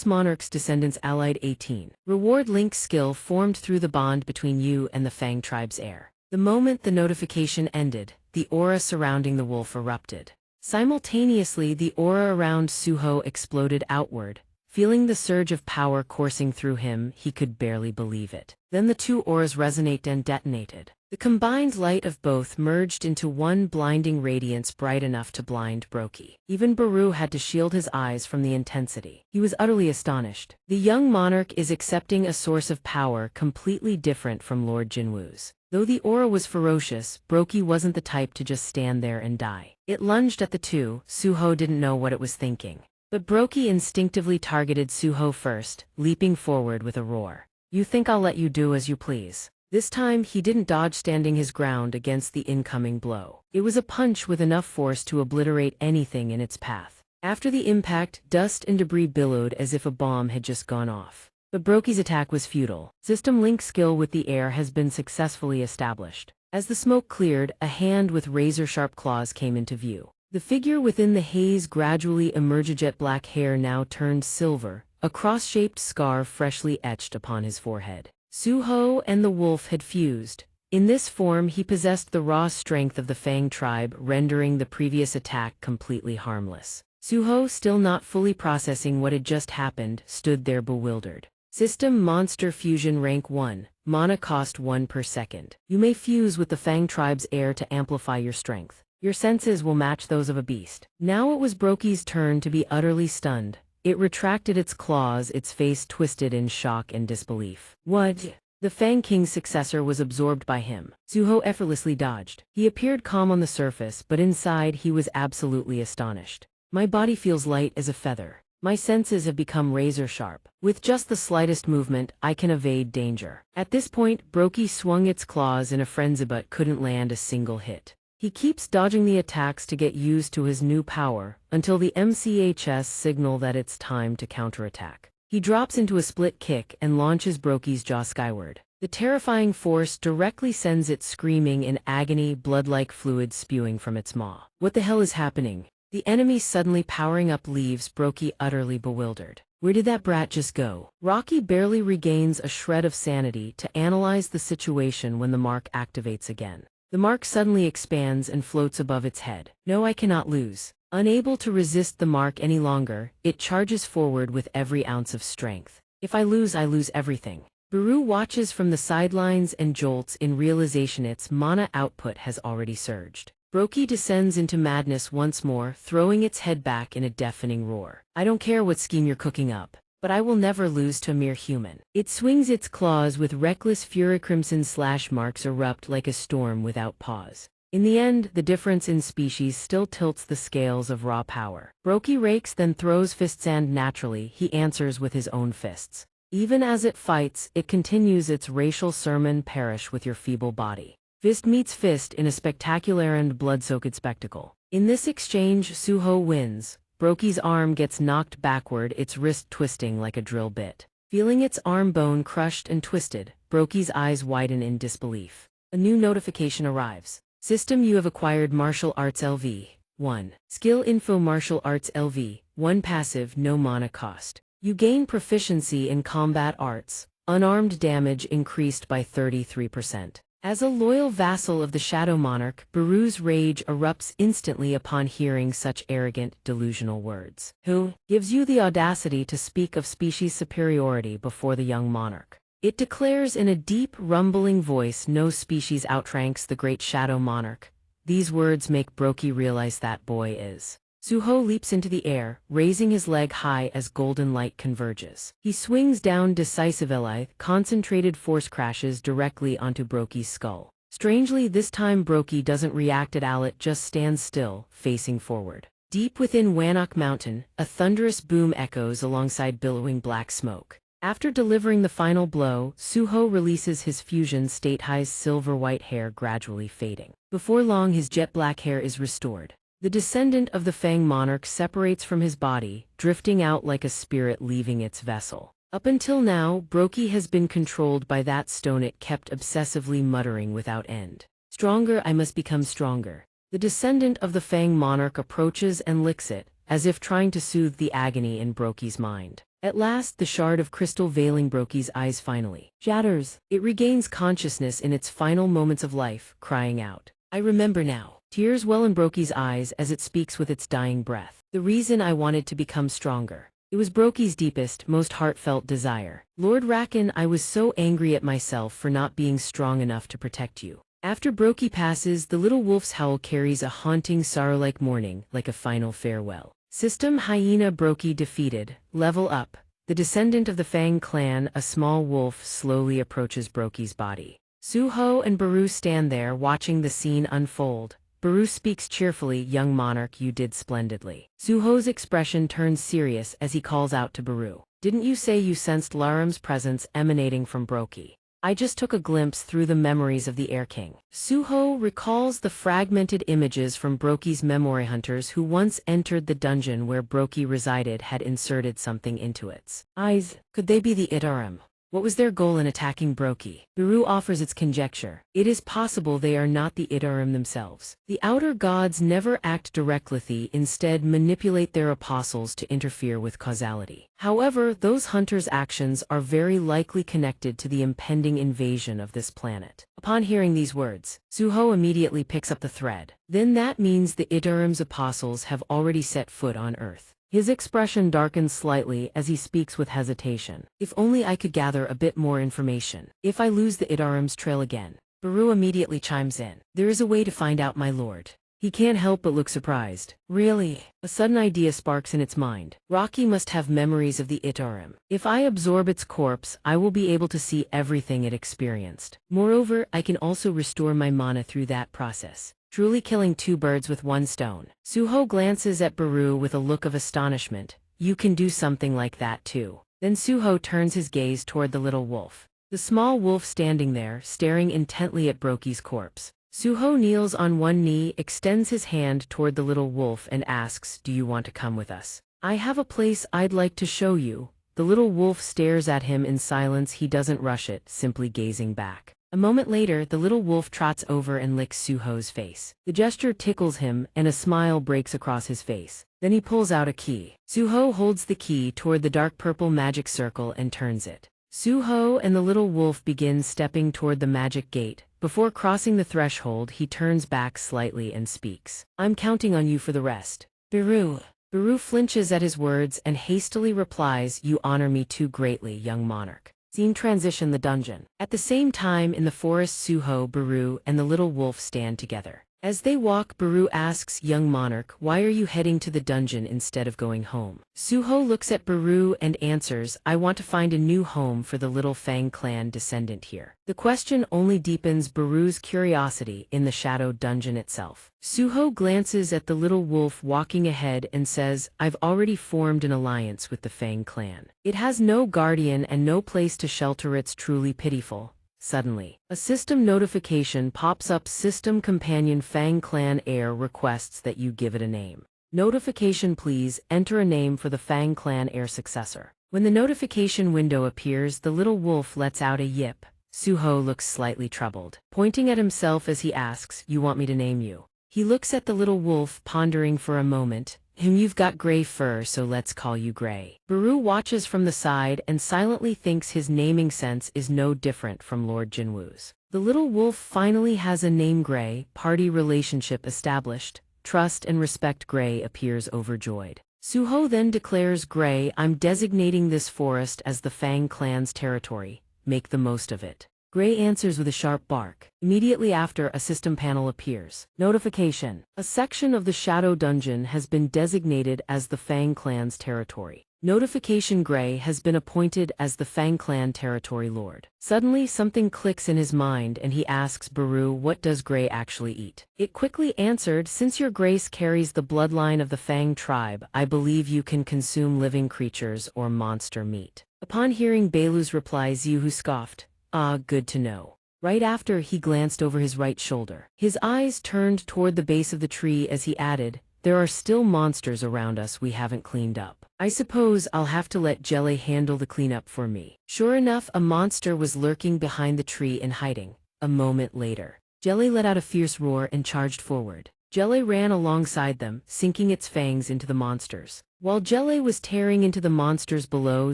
monarch's descendants allied 18. Reward: link skill formed through the bond between you and the Fang tribe's heir. The moment the notification ended, the aura surrounding the wolf erupted. Simultaneously, the aura around Suho exploded outward. Feeling the surge of power coursing through him, he could barely believe it. Then the two auras resonated and detonated. The combined light of both merged into one blinding radiance bright enough to blind Brokey. Even Baru had to shield his eyes from the intensity. He was utterly astonished. The young monarch is accepting a source of power completely different from Lord Jinwoo's. Though the aura was ferocious, Brokey wasn't the type to just stand there and die. It lunged at the two. Suho didn't know what it was thinking. But Brokey instinctively targeted Suho first, leaping forward with a roar. You think I'll let you do as you please? This time he didn't dodge, standing his ground against the incoming blow. It was a punch with enough force to obliterate anything in its path. After the impact, dust and debris billowed as if a bomb had just gone off. But Brokey's attack was futile. System link skill with the heir has been successfully established. As the smoke cleared, a hand with razor-sharp claws came into view. The figure within the haze gradually emerged. Jet black hair now turned silver, a cross-shaped scar freshly etched upon his forehead. Suho and the wolf had fused. In this form he possessed the raw strength of the Fang tribe, rendering the previous attack completely harmless. Suho, still not fully processing what had just happened, stood there bewildered. System Monster Fusion Rank 1, Mana cost 1 per second. You may fuse with the Fang tribe's heir to amplify your strength. Your senses will match those of a beast. Now it was Brokey's turn to be utterly stunned. It retracted its claws, its face twisted in shock and disbelief. What? The Fang King's successor was absorbed by him. Suho effortlessly dodged. He appeared calm on the surface, but inside he was absolutely astonished. My body feels light as a feather. My senses have become razor sharp. With just the slightest movement, I can evade danger. At this point, Brokey swung its claws in a frenzy but couldn't land a single hit. He keeps dodging the attacks to get used to his new power, until the MCHS signal that it's time to counterattack. He drops into a split kick and launches Brokey's jaw skyward. The terrifying force directly sends it screaming in agony, blood-like fluid spewing from its maw. What the hell is happening? The enemy suddenly powering up leaves Brokey utterly bewildered. Where did that brat just go? Rocky barely regains a shred of sanity to analyze the situation when the mark activates again. The mark suddenly expands and floats above its head. No, I cannot lose. Unable to resist the mark any longer, it charges forward with every ounce of strength. If I lose everything. Baru watches from the sidelines and jolts in realization its mana output has already surged. Brokey descends into madness once more, throwing its head back in a deafening roar. I don't care what scheme you're cooking up, but I will never lose to a mere human. It swings its claws with reckless fury. Crimson slash marks erupt like a storm without pause. In the end, the difference in species still tilts the scales of raw power. Brokey rakes then throws fists, and naturally, he answers with his own fists. Even as it fights, it continues its racial sermon: perish with your feeble body. Fist meets fist in a spectacular and blood-soaked spectacle. In this exchange, Suho wins. Brokey's arm gets knocked backward, its wrist twisting like a drill bit. Feeling its arm bone crushed and twisted, Brokey's eyes widen in disbelief. A new notification arrives. System: you have acquired Martial Arts LV. 1. Skill Info: Martial Arts LV. 1 passive, no mana cost. You gain proficiency in combat arts. Unarmed damage increased by 33%. As a loyal vassal of the Shadow Monarch, Baru's rage erupts instantly upon hearing such arrogant, delusional words. Who gives you the audacity to speak of species superiority before the young monarch? It declares in a deep, rumbling voice, no species outranks the great Shadow Monarch. These words make Brokey realize that boy is. Suho leaps into the air, raising his leg high as golden light converges. He swings down decisively, concentrated force crashes directly onto Brokey's skull. Strangely, this time Brokey doesn't react at all, it just stands still, facing forward. Deep within Wanok Mountain, a thunderous boom echoes alongside billowing black smoke. After delivering the final blow, Suho releases his fusion state, his silver-white hair gradually fading. Before long, his jet-black hair is restored. The descendant of the Fang Monarch separates from his body, drifting out like a spirit leaving its vessel. Up until now, Brokey has been controlled by that stone, it kept obsessively muttering without end. Stronger, I must become stronger. The descendant of the Fang Monarch approaches and licks it, as if trying to soothe the agony in Brokey's mind. At last, the shard of crystal veiling Brokey's eyes finally shatters. It regains consciousness in its final moments of life, crying out, I remember now. Tears well in Brokey's eyes as it speaks with its dying breath. The reason I wanted to become stronger. It was Brokey's deepest, most heartfelt desire. Lord Rakan, I was so angry at myself for not being strong enough to protect you. After Brokey passes, the little wolf's howl carries a haunting sorrow-like mourning, like a final farewell. System: Hyena Brokey defeated. Level up. The descendant of the Fang clan, a small wolf, slowly approaches Brokey's body. Suho and Baru stand there watching the scene unfold. Baru speaks cheerfully, young monarch, you did splendidly. Suho's expression turns serious as he calls out to Baru. Didn't you say you sensed Laram's presence emanating from Brokey? I just took a glimpse through the memories of the Air King. Suho recalls the fragmented images from Brokey's memory. Hunters who once entered the dungeon where Brokey resided had inserted something into its eyes. Could they be the Itarim? What was their goal in attacking Brokey? Baru offers its conjecture. It is possible they are not the Itarim themselves. The outer gods never act directly, instead manipulate their apostles to interfere with causality. However, those hunters' actions are very likely connected to the impending invasion of this planet. Upon hearing these words, Suho immediately picks up the thread. Then that means the Itarim's apostles have already set foot on Earth. His expression darkens slightly as he speaks with hesitation. If only I could gather a bit more information. If I lose the Itarim's trail again. Baru immediately chimes in. There is a way to find out, my lord. He can't help but look surprised. Really? A sudden idea sparks in its mind. Rocky must have memories of the Itarim. If I absorb its corpse, I will be able to see everything it experienced. Moreover, I can also restore my mana through that process. Truly killing two birds with one stone. Suho glances at Baru with a look of astonishment. You can do something like that too. Then Suho turns his gaze toward the little wolf. The small wolf standing there, staring intently at Broki's corpse. Suho kneels on one knee, extends his hand toward the little wolf and asks, "Do you want to come with us? I have a place I'd like to show you." The little wolf stares at him in silence. He doesn't rush it, simply gazing back. A moment later, the little wolf trots over and licks Suho's face. The gesture tickles him, and a smile breaks across his face. Then he pulls out a key. Suho holds the key toward the dark purple magic circle and turns it. Suho and the little wolf begin stepping toward the magic gate. Before crossing the threshold, he turns back slightly and speaks. "I'm counting on you for the rest." Baru. Baru flinches at his words and hastily replies, "You honor me too greatly, young monarch." Scene transition: the dungeon. At the same time in the forest, Suho, Baru, and the little wolf stand together. As they walk, Baru asks, "Young monarch, why are you heading to the dungeon instead of going home?" Suho looks at Baru and answers, "I want to find a new home for the little Fang clan descendant here." The question only deepens Baru's curiosity in the shadow dungeon itself. Suho glances at the little wolf walking ahead and says, "I've already formed an alliance with the Fang clan. It has no guardian and no place to shelter. It's truly pitiful." Suddenly, a system notification pops up. System companion Fang Clan Heir requests that you give it a name. Notification: please enter a name for the Fang Clan Heir successor. When the notification window appears, the little wolf lets out a yip. Suho looks slightly troubled, pointing at himself as he asks, "You want me to name you?" He looks at the little wolf, pondering for a moment. "You've got gray fur, so let's call you Gray." Baru watches from the side and silently thinks his naming sense is no different from Lord Jinwoo's. The little wolf finally has a name. Gray. Party relationship established. Trust and respect. Gray appears overjoyed. Suho then declares, "Gray, I'm designating this forest as the Fang clan's territory. Make the most of it." Gray answers with a sharp bark. Immediately after, a system panel appears. Notification: a section of the Shadow Dungeon has been designated as the Fang clan's territory. Notification: Gray has been appointed as the Fang clan territory lord. Suddenly something clicks in his mind and he asks Baru, "What does Gray actually eat?" It quickly answered, "Since your grace carries the bloodline of the Fang tribe, I believe you can consume living creatures or monster meat." Upon hearing Beilu's reply, Xiuhu scoffed. "Ah, good to know." Right after, he glanced over his right shoulder. His eyes turned toward the base of the tree as he added, "There are still monsters around us we haven't cleaned up. I suppose I'll have to let Jelly handle the cleanup for me." Sure enough, a monster was lurking behind the tree and hiding. A moment later, Jelly let out a fierce roar and charged forward. Jelly ran alongside them, sinking its fangs into the monsters. While Jelly was tearing into the monsters below,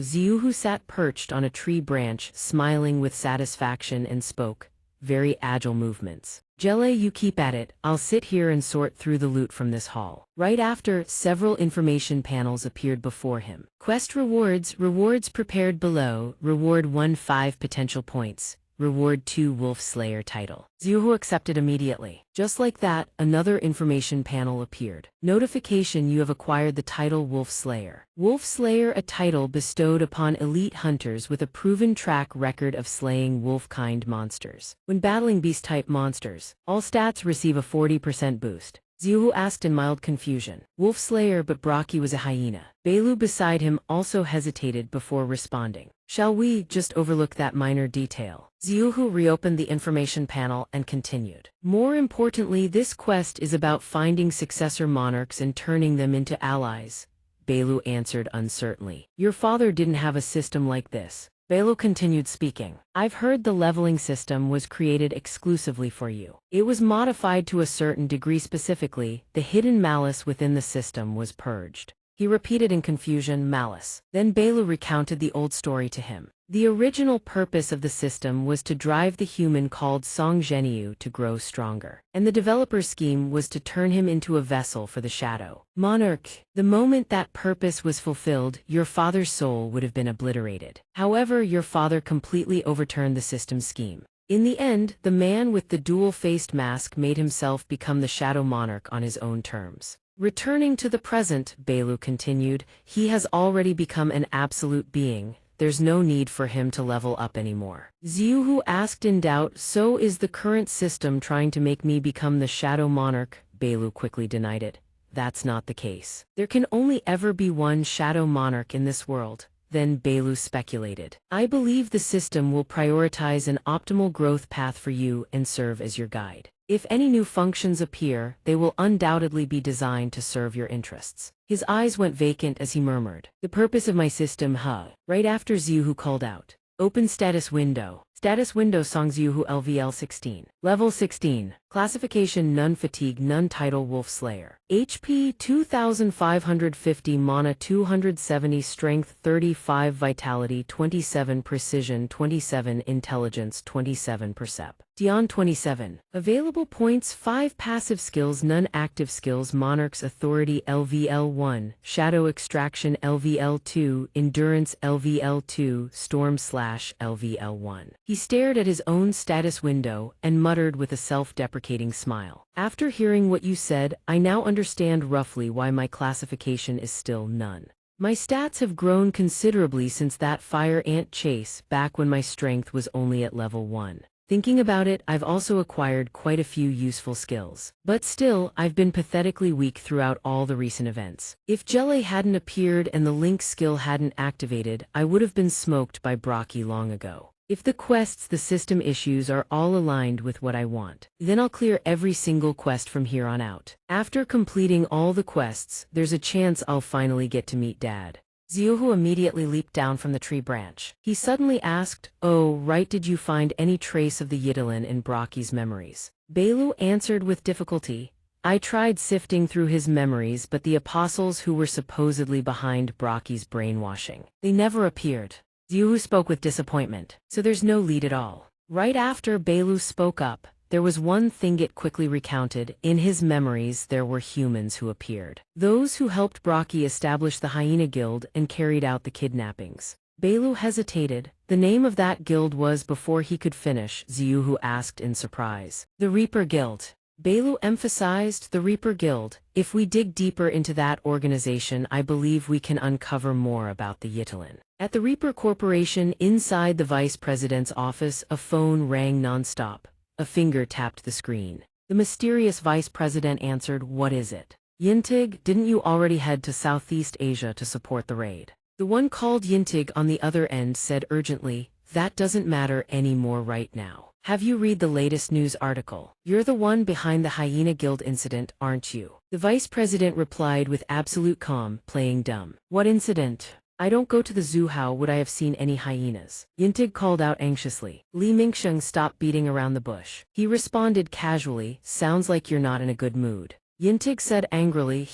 Xiuhu sat perched on a tree branch, smiling with satisfaction and spoke, "Very agile movements. Jelly, you keep at it. I'll sit here and sort through the loot from this hall." Right after, several information panels appeared before him. Quest rewards: rewards prepared below. Reward 1 5 potential points. Reward 2 Wolf Slayer title. Xiuhu accepted immediately. Just like that, another information panel appeared. Notification: you have acquired the title Wolf Slayer. Wolf Slayer, a title bestowed upon elite hunters with a proven track record of slaying wolf-kind monsters. When battling beast-type monsters, all stats receive a 40% boost. Xiuhu asked in mild confusion. Wolf Slayer, but Brocky was a hyena. Beilu beside him also hesitated before responding. "Shall we just overlook that minor detail?" Xiuhu reopened the information panel and continued. "More importantly, this quest is about finding successor monarchs and turning them into allies." Beilu answered uncertainly. "Your father didn't have a system like this." Beilu continued speaking. "I've heard the leveling system was created exclusively for you. It was modified to a certain degree. Specifically, the hidden malice within the system was purged." He repeated in confusion, "Malice." Then Beilu recounted the old story to him. The original purpose of the system was to drive the human called Song Zhenyu to grow stronger, and the developer's scheme was to turn him into a vessel for the Shadow Monarch. The moment that purpose was fulfilled, your father's soul would have been obliterated. However, your father completely overturned the system's scheme. In the end, the man with the dual-faced mask made himself become the Shadow Monarch on his own terms. Returning to the present, Belu continued, he has already become an absolute being. There's no need for him to level up anymore. Xiuhu asked in doubt, so is the current system trying to make me become the Shadow Monarch? Belu quickly denied it. That's not the case. There can only ever be one Shadow Monarch in this world. Then Belu speculated. I believe the system will prioritize an optimal growth path for you and serve as your guide. If any new functions appear, they will undoubtedly be designed to serve your interests. His eyes went vacant as he murmured, the purpose of my system, huh? Right after Xiuhu called out, open status window. Status window Song Xiuhu LVL 16. Level 16. Classification None Fatigue None Title Wolf Slayer. HP 2550 Mana 270 Strength 35 Vitality 27 Precision 27 Intelligence 27 Percep. Dion 27. Available points 5 Passive skills None active skills Monarch's Authority LVL 1 Shadow Extraction LVL 2 Endurance LVL 2 Storm Slash LVL 1. He stared at his own status window and muttered with a self-deprecating smile. After hearing what you said, I now understand roughly why my classification is still none. My stats have grown considerably since that fire ant chase back when my strength was only at level 1. Thinking about it, I've also acquired quite a few useful skills. But still, I've been pathetically weak throughout all the recent events. If Jelly hadn't appeared and the Link skill hadn't activated, I would have been smoked by Brocky long ago. If the quests the system issues are all aligned with what I want, then I'll clear every single quest from here on out. After completing all the quests, there's a chance I'll finally get to meet Dad. Xiuhu immediately leaped down from the tree branch. He suddenly asked, oh, right, did you find any trace of the Yitalin in Brocky's memories? Belu answered with difficulty. I tried sifting through his memories, but the apostles who were supposedly behind Brocky's brainwashing, they never appeared. Xiuhu spoke with disappointment. So there's no lead at all. Right after Belu spoke up, there was one thing it quickly recounted. In his memories there were humans who appeared. Those who helped Brocky establish the Hyena Guild and carried out the kidnappings. Belu hesitated. The name of that guild was before he could finish, Xiuhu asked in surprise. The Reaper Guild. Belu emphasized the Reaper Guild. If we dig deeper into that organization, I believe we can uncover more about the Yitalin. At the Reaper Corporation inside the Vice President's office, a phone rang nonstop. A finger tapped the screen. The mysterious Vice President answered, what is it? Yintig, didn't you already head to Southeast Asia to support the raid? The one called Yintig on the other end said urgently, that doesn't matter anymore right now. Have you read the latest news article? You're the one behind the Hyena Guild incident, aren't you? The Vice President replied with absolute calm, playing dumb. What incident? I don't go to the zoo. How would I have seen any hyenas? Yintig called out anxiously. Li Mingsheng stopped beating around the bush. He responded casually, sounds like you're not in a good mood. Yintig said angrily,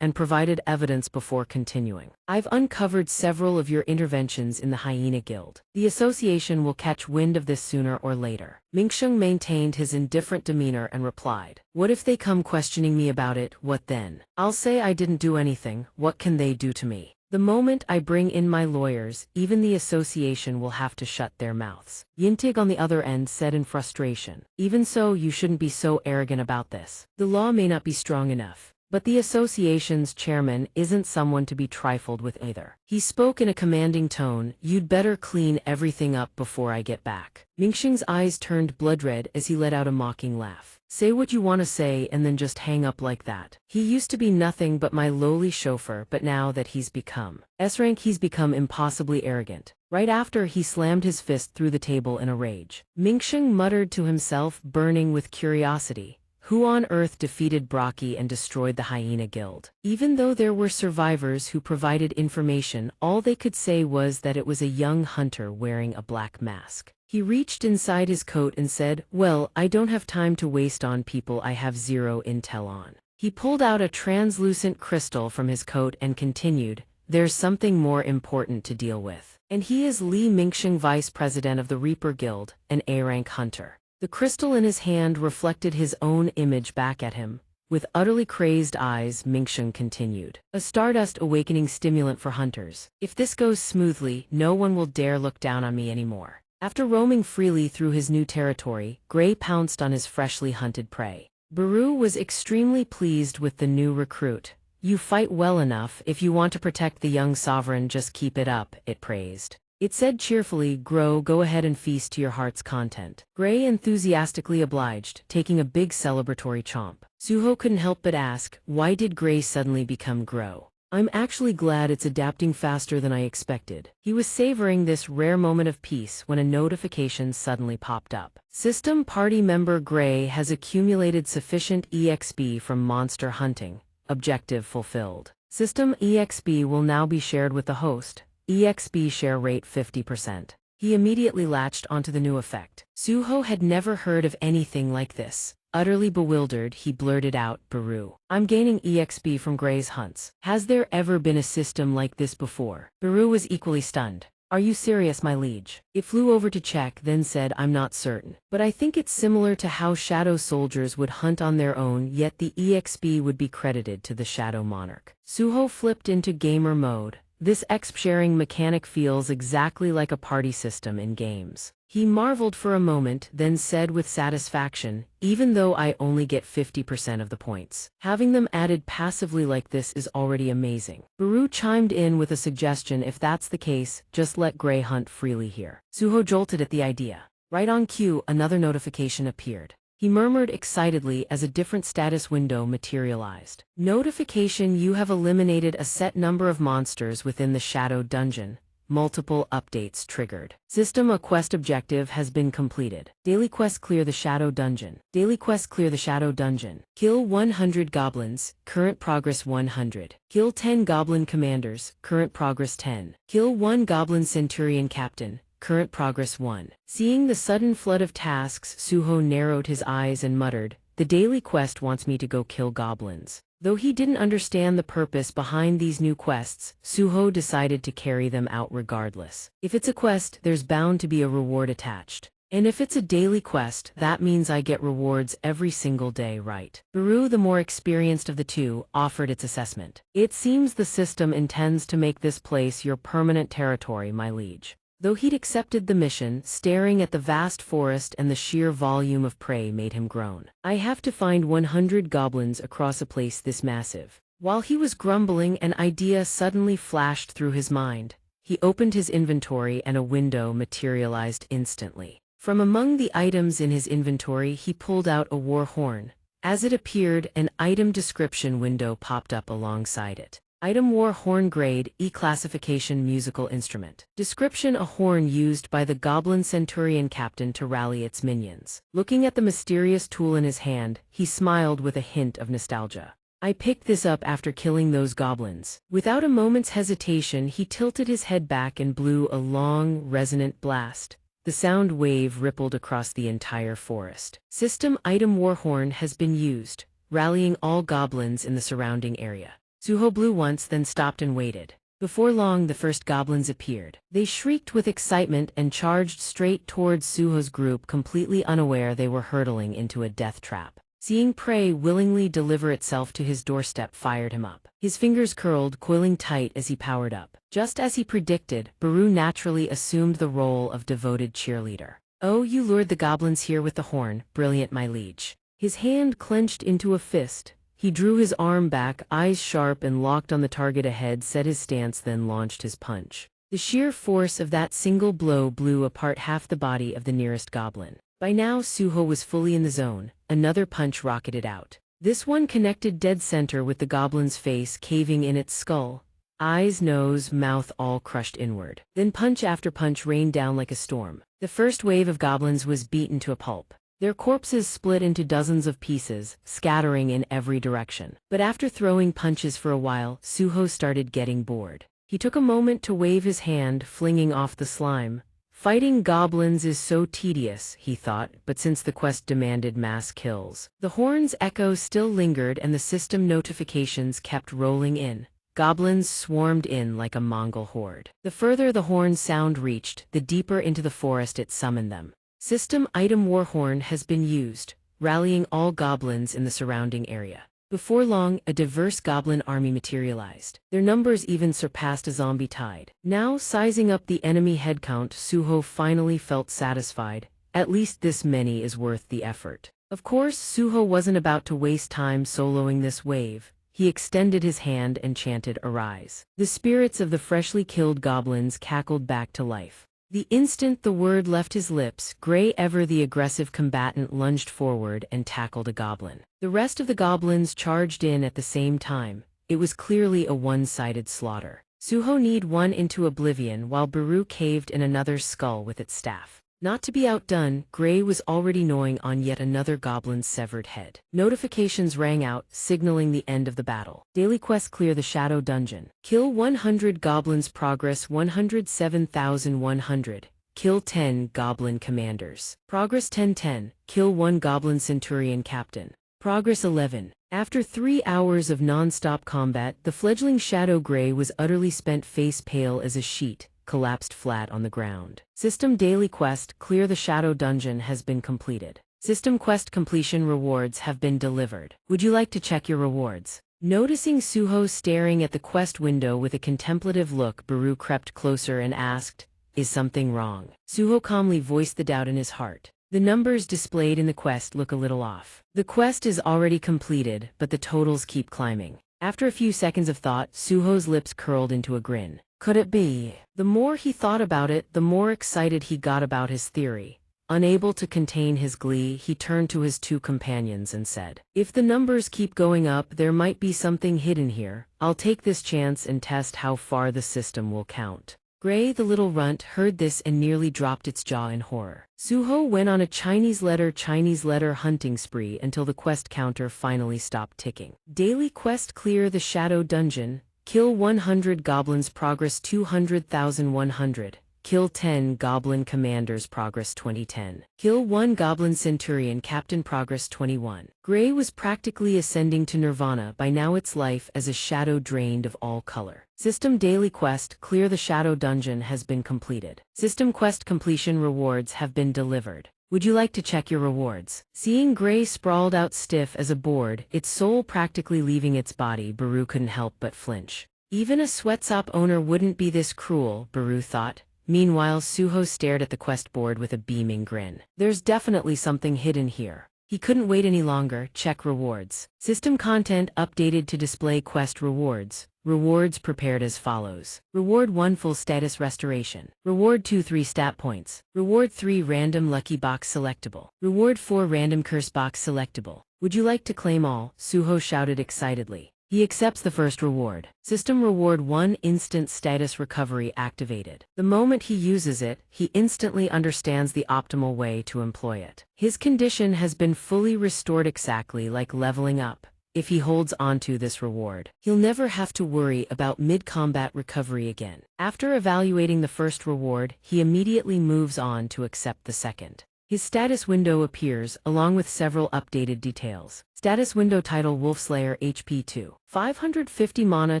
and provided evidence before continuing. I've uncovered several of your interventions in the Hyena Guild. The association will catch wind of this sooner or later. Mingsheng maintained his indifferent demeanor and replied, what if they come questioning me about it, what then? I'll say I didn't do anything, what can they do to me? The moment I bring in my lawyers, even the association will have to shut their mouths. Yintig on the other end said in frustration. Even so, you shouldn't be so arrogant about this. The law may not be strong enough, but the association's chairman isn't someone to be trifled with either. He spoke in a commanding tone, you'd better clean everything up before I get back. Mingsheng's eyes turned blood red as he let out a mocking laugh. Say what you want to say and then just hang up like that. He used to be nothing but my lowly chauffeur, but now that he's become S-rank, he's become impossibly arrogant. Right after, he slammed his fist through the table in a rage. Mingsheng muttered to himself, burning with curiosity. Who on earth defeated Brocky and destroyed the Hyena Guild? Even though there were survivors who provided information, all they could say was that it was a young hunter wearing a black mask. He reached inside his coat and said, well, I don't have time to waste on people I have zero intel on. He pulled out a translucent crystal from his coat and continued, there's something more important to deal with. And he is Li Mingsheng, Vice President of the Reaper Guild, an A-rank hunter. The crystal in his hand reflected his own image back at him. With utterly crazed eyes, Mingsheng continued. A stardust awakening stimulant for hunters. If this goes smoothly, no one will dare look down on me anymore. After roaming freely through his new territory, Gray pounced on his freshly hunted prey. Baru was extremely pleased with the new recruit. "You fight well enough. If you want to protect the young sovereign, just keep it up," it praised. It said cheerfully, go ahead and feast to your heart's content." Gray enthusiastically obliged, taking a big celebratory chomp. Suho couldn't help but ask, why did Gray suddenly become Grow? "I'm actually glad it's adapting faster than I expected." He was savoring this rare moment of peace when a notification suddenly popped up. System party member Gray has accumulated sufficient EXP from monster hunting. Objective fulfilled. System EXP will now be shared with the host. EXP share rate 50%. He immediately latched onto the new effect. Suho had never heard of anything like this. Utterly bewildered, he blurted out, "Baru, I'm gaining EXP from Gray's hunts. Has there ever been a system like this before?" Baru was equally stunned. "Are you serious, my liege?" It flew over to check, then said, "I'm not certain. But I think it's similar to how shadow soldiers would hunt on their own, yet the EXP would be credited to the Shadow Monarch." Suho flipped into gamer mode. This exp-sharing mechanic feels exactly like a party system in games. He marveled for a moment, then said with satisfaction, "Even though I only get 50% of the points, having them added passively like this is already amazing." Baru chimed in with a suggestion, "If that's the case, just let Gray hunt freely here." Suho jolted at the idea. Right on cue, another notification appeared. He murmured excitedly as a different status window materialized. Notification: you have eliminated a set number of monsters within the Shadow Dungeon. Multiple updates triggered. System: a quest objective has been completed. Daily quest: clear the Shadow Dungeon. Daily quest: clear the Shadow Dungeon. Kill 100 goblins, current progress 100. Kill 10 goblin commanders, current progress 10. Kill 1 goblin centurion captain, current progress 1. Seeing the sudden flood of tasks, Suho narrowed his eyes and muttered, "The daily quest wants me to go kill goblins." Though he didn't understand the purpose behind these new quests, Suho decided to carry them out regardless. If it's a quest, there's bound to be a reward attached. And if it's a daily quest, that means I get rewards every single day, right? Baru, the more experienced of the two, offered its assessment. "It seems the system intends to make this place your permanent territory, my liege." Though he'd accepted the mission, staring at the vast forest and the sheer volume of prey made him groan. "I have to find 100 goblins across a place this massive." While he was grumbling, an idea suddenly flashed through his mind. He opened his inventory and a window materialized instantly. From among the items in his inventory, he pulled out a war horn. As it appeared, an item description window popped up alongside it. Item: war horn, grade E classification, musical instrument. Description: a horn used by the Goblin Centurion captain to rally its minions. Looking at the mysterious tool in his hand, he smiled with a hint of nostalgia. "I picked this up after killing those goblins." Without a moment's hesitation, he tilted his head back and blew a long, resonant blast. The sound wave rippled across the entire forest. System: item: war horn has been used, rallying all goblins in the surrounding area. Suho blew once, then stopped and waited. Before long, the first goblins appeared. They shrieked with excitement and charged straight towards Suho's group, completely unaware they were hurtling into a death trap. Seeing prey willingly deliver itself to his doorstep fired him up. His fingers curled, coiling tight as he powered up. Just as he predicted, Baru naturally assumed the role of devoted cheerleader. "Oh, you lured the goblins here with the horn. Brilliant, my liege." His hand clenched into a fist. He drew his arm back, eyes sharp and locked on the target ahead, set his stance, then launched his punch. The sheer force of that single blow blew apart half the body of the nearest goblin. By now, Suho was fully in the zone. Another punch rocketed out. This one connected dead center with the goblin's face caving in its skull. Eyes, nose, mouth all crushed inward. Then punch after punch rained down like a storm. The first wave of goblins was beaten to a pulp. Their corpses split into dozens of pieces, scattering in every direction. But after throwing punches for a while, Suho started getting bored. He took a moment to wave his hand, flinging off the slime. "Fighting goblins is so tedious," he thought, but since the quest demanded mass kills, the horn's echo still lingered and the system notifications kept rolling in. Goblins swarmed in like a Mongol horde. The further the horn's sound reached, the deeper into the forest it summoned them. System: item: war horn has been used, rallying all goblins in the surrounding area. Before long, a diverse goblin army materialized. Their numbers even surpassed a zombie tide. Now, sizing up the enemy headcount, Suho finally felt satisfied. At least this many is worth the effort. Of course, Suho wasn't about to waste time soloing this wave. He extended his hand and chanted "Arise." The spirits of the freshly killed goblins cackled back to life. The instant the word left his lips, Gray, ever the aggressive combatant, lunged forward and tackled a goblin. The rest of the goblins charged in at the same time. It was clearly a one-sided slaughter. Suho kneed one into oblivion while Baru caved in another's skull with its staff. Not to be outdone, Gray was already gnawing on yet another goblin's severed head. Notifications rang out, signaling the end of the battle. Daily quest: clear the Shadow Dungeon. Kill 100 goblins, progress 107,100. Kill 10 goblin commanders. Progress 1010. Kill 1 goblin centurion captain. Progress 11. After 3 hours of non-stop combat, the fledgling Shadow Gray was utterly spent, face pale as a sheet, collapsed flat on the ground. System daily quest: clear the Shadow Dungeon has been completed. System quest completion rewards have been delivered. Would you like to check your rewards? Noticing Suho staring at the quest window with a contemplative look, Baru crept closer and asked, "Is something wrong?" Suho calmly voiced the doubt in his heart. The numbers displayed in the quest look a little off. The quest is already completed, but the totals keep climbing. After a few seconds of thought, Suho's lips curled into a grin. Could it be? The more he thought about it, the more excited he got about his theory. Unable to contain his glee, he turned to his 2 companions and said, "If the numbers keep going up, there might be something hidden here. I'll take this chance and test how far the system will count." Gray, the little runt, heard this and nearly dropped its jaw in horror. Suho went on a Chinese letter hunting spree until the quest counter finally stopped ticking. Daily quest: clear the Shadow Dungeon. Kill 100 goblins, progress 200,100. Kill 10 goblin commanders, progress 2010. Kill 1 goblin centurion captain, progress 21. Gray was practically ascending to nirvana by now, its life as a shadow drained of all color. System daily quest: clear the Shadow Dungeon has been completed. System quest completion rewards have been delivered. Would you like to check your rewards? Seeing Gray sprawled out stiff as a board, its soul practically leaving its body, Baru couldn't help but flinch. Even a sweatshop owner wouldn't be this cruel, Baru thought. Meanwhile, Suho stared at the quest board with a beaming grin. There's definitely something hidden here. He couldn't wait any longer. Check rewards. System content updated to display quest rewards. Rewards prepared as follows. Reward 1: full status restoration. Reward 2: 3 stat points. Reward 3: random lucky box selectable. Reward 4: random curse box selectable. Would you like to claim all? Suho shouted excitedly. He accepts the first reward. System reward 1: instant status recovery activated. The moment he uses it, he instantly understands the optimal way to employ it. His condition has been fully restored, exactly like leveling up. If he holds onto this reward, he'll never have to worry about mid-combat recovery again. After evaluating the first reward, he immediately moves on to accept the second. His status window appears, along with several updated details. Status window title: Wolfslayer, HP 2. 550 mana,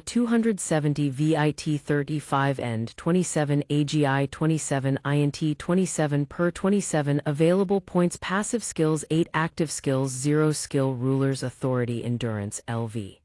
270 VIT, 35 End, 27 AGI, 27 INT, 27 per 27 available points. Passive skills 8, active skills 0, skill rulers authority endurance LV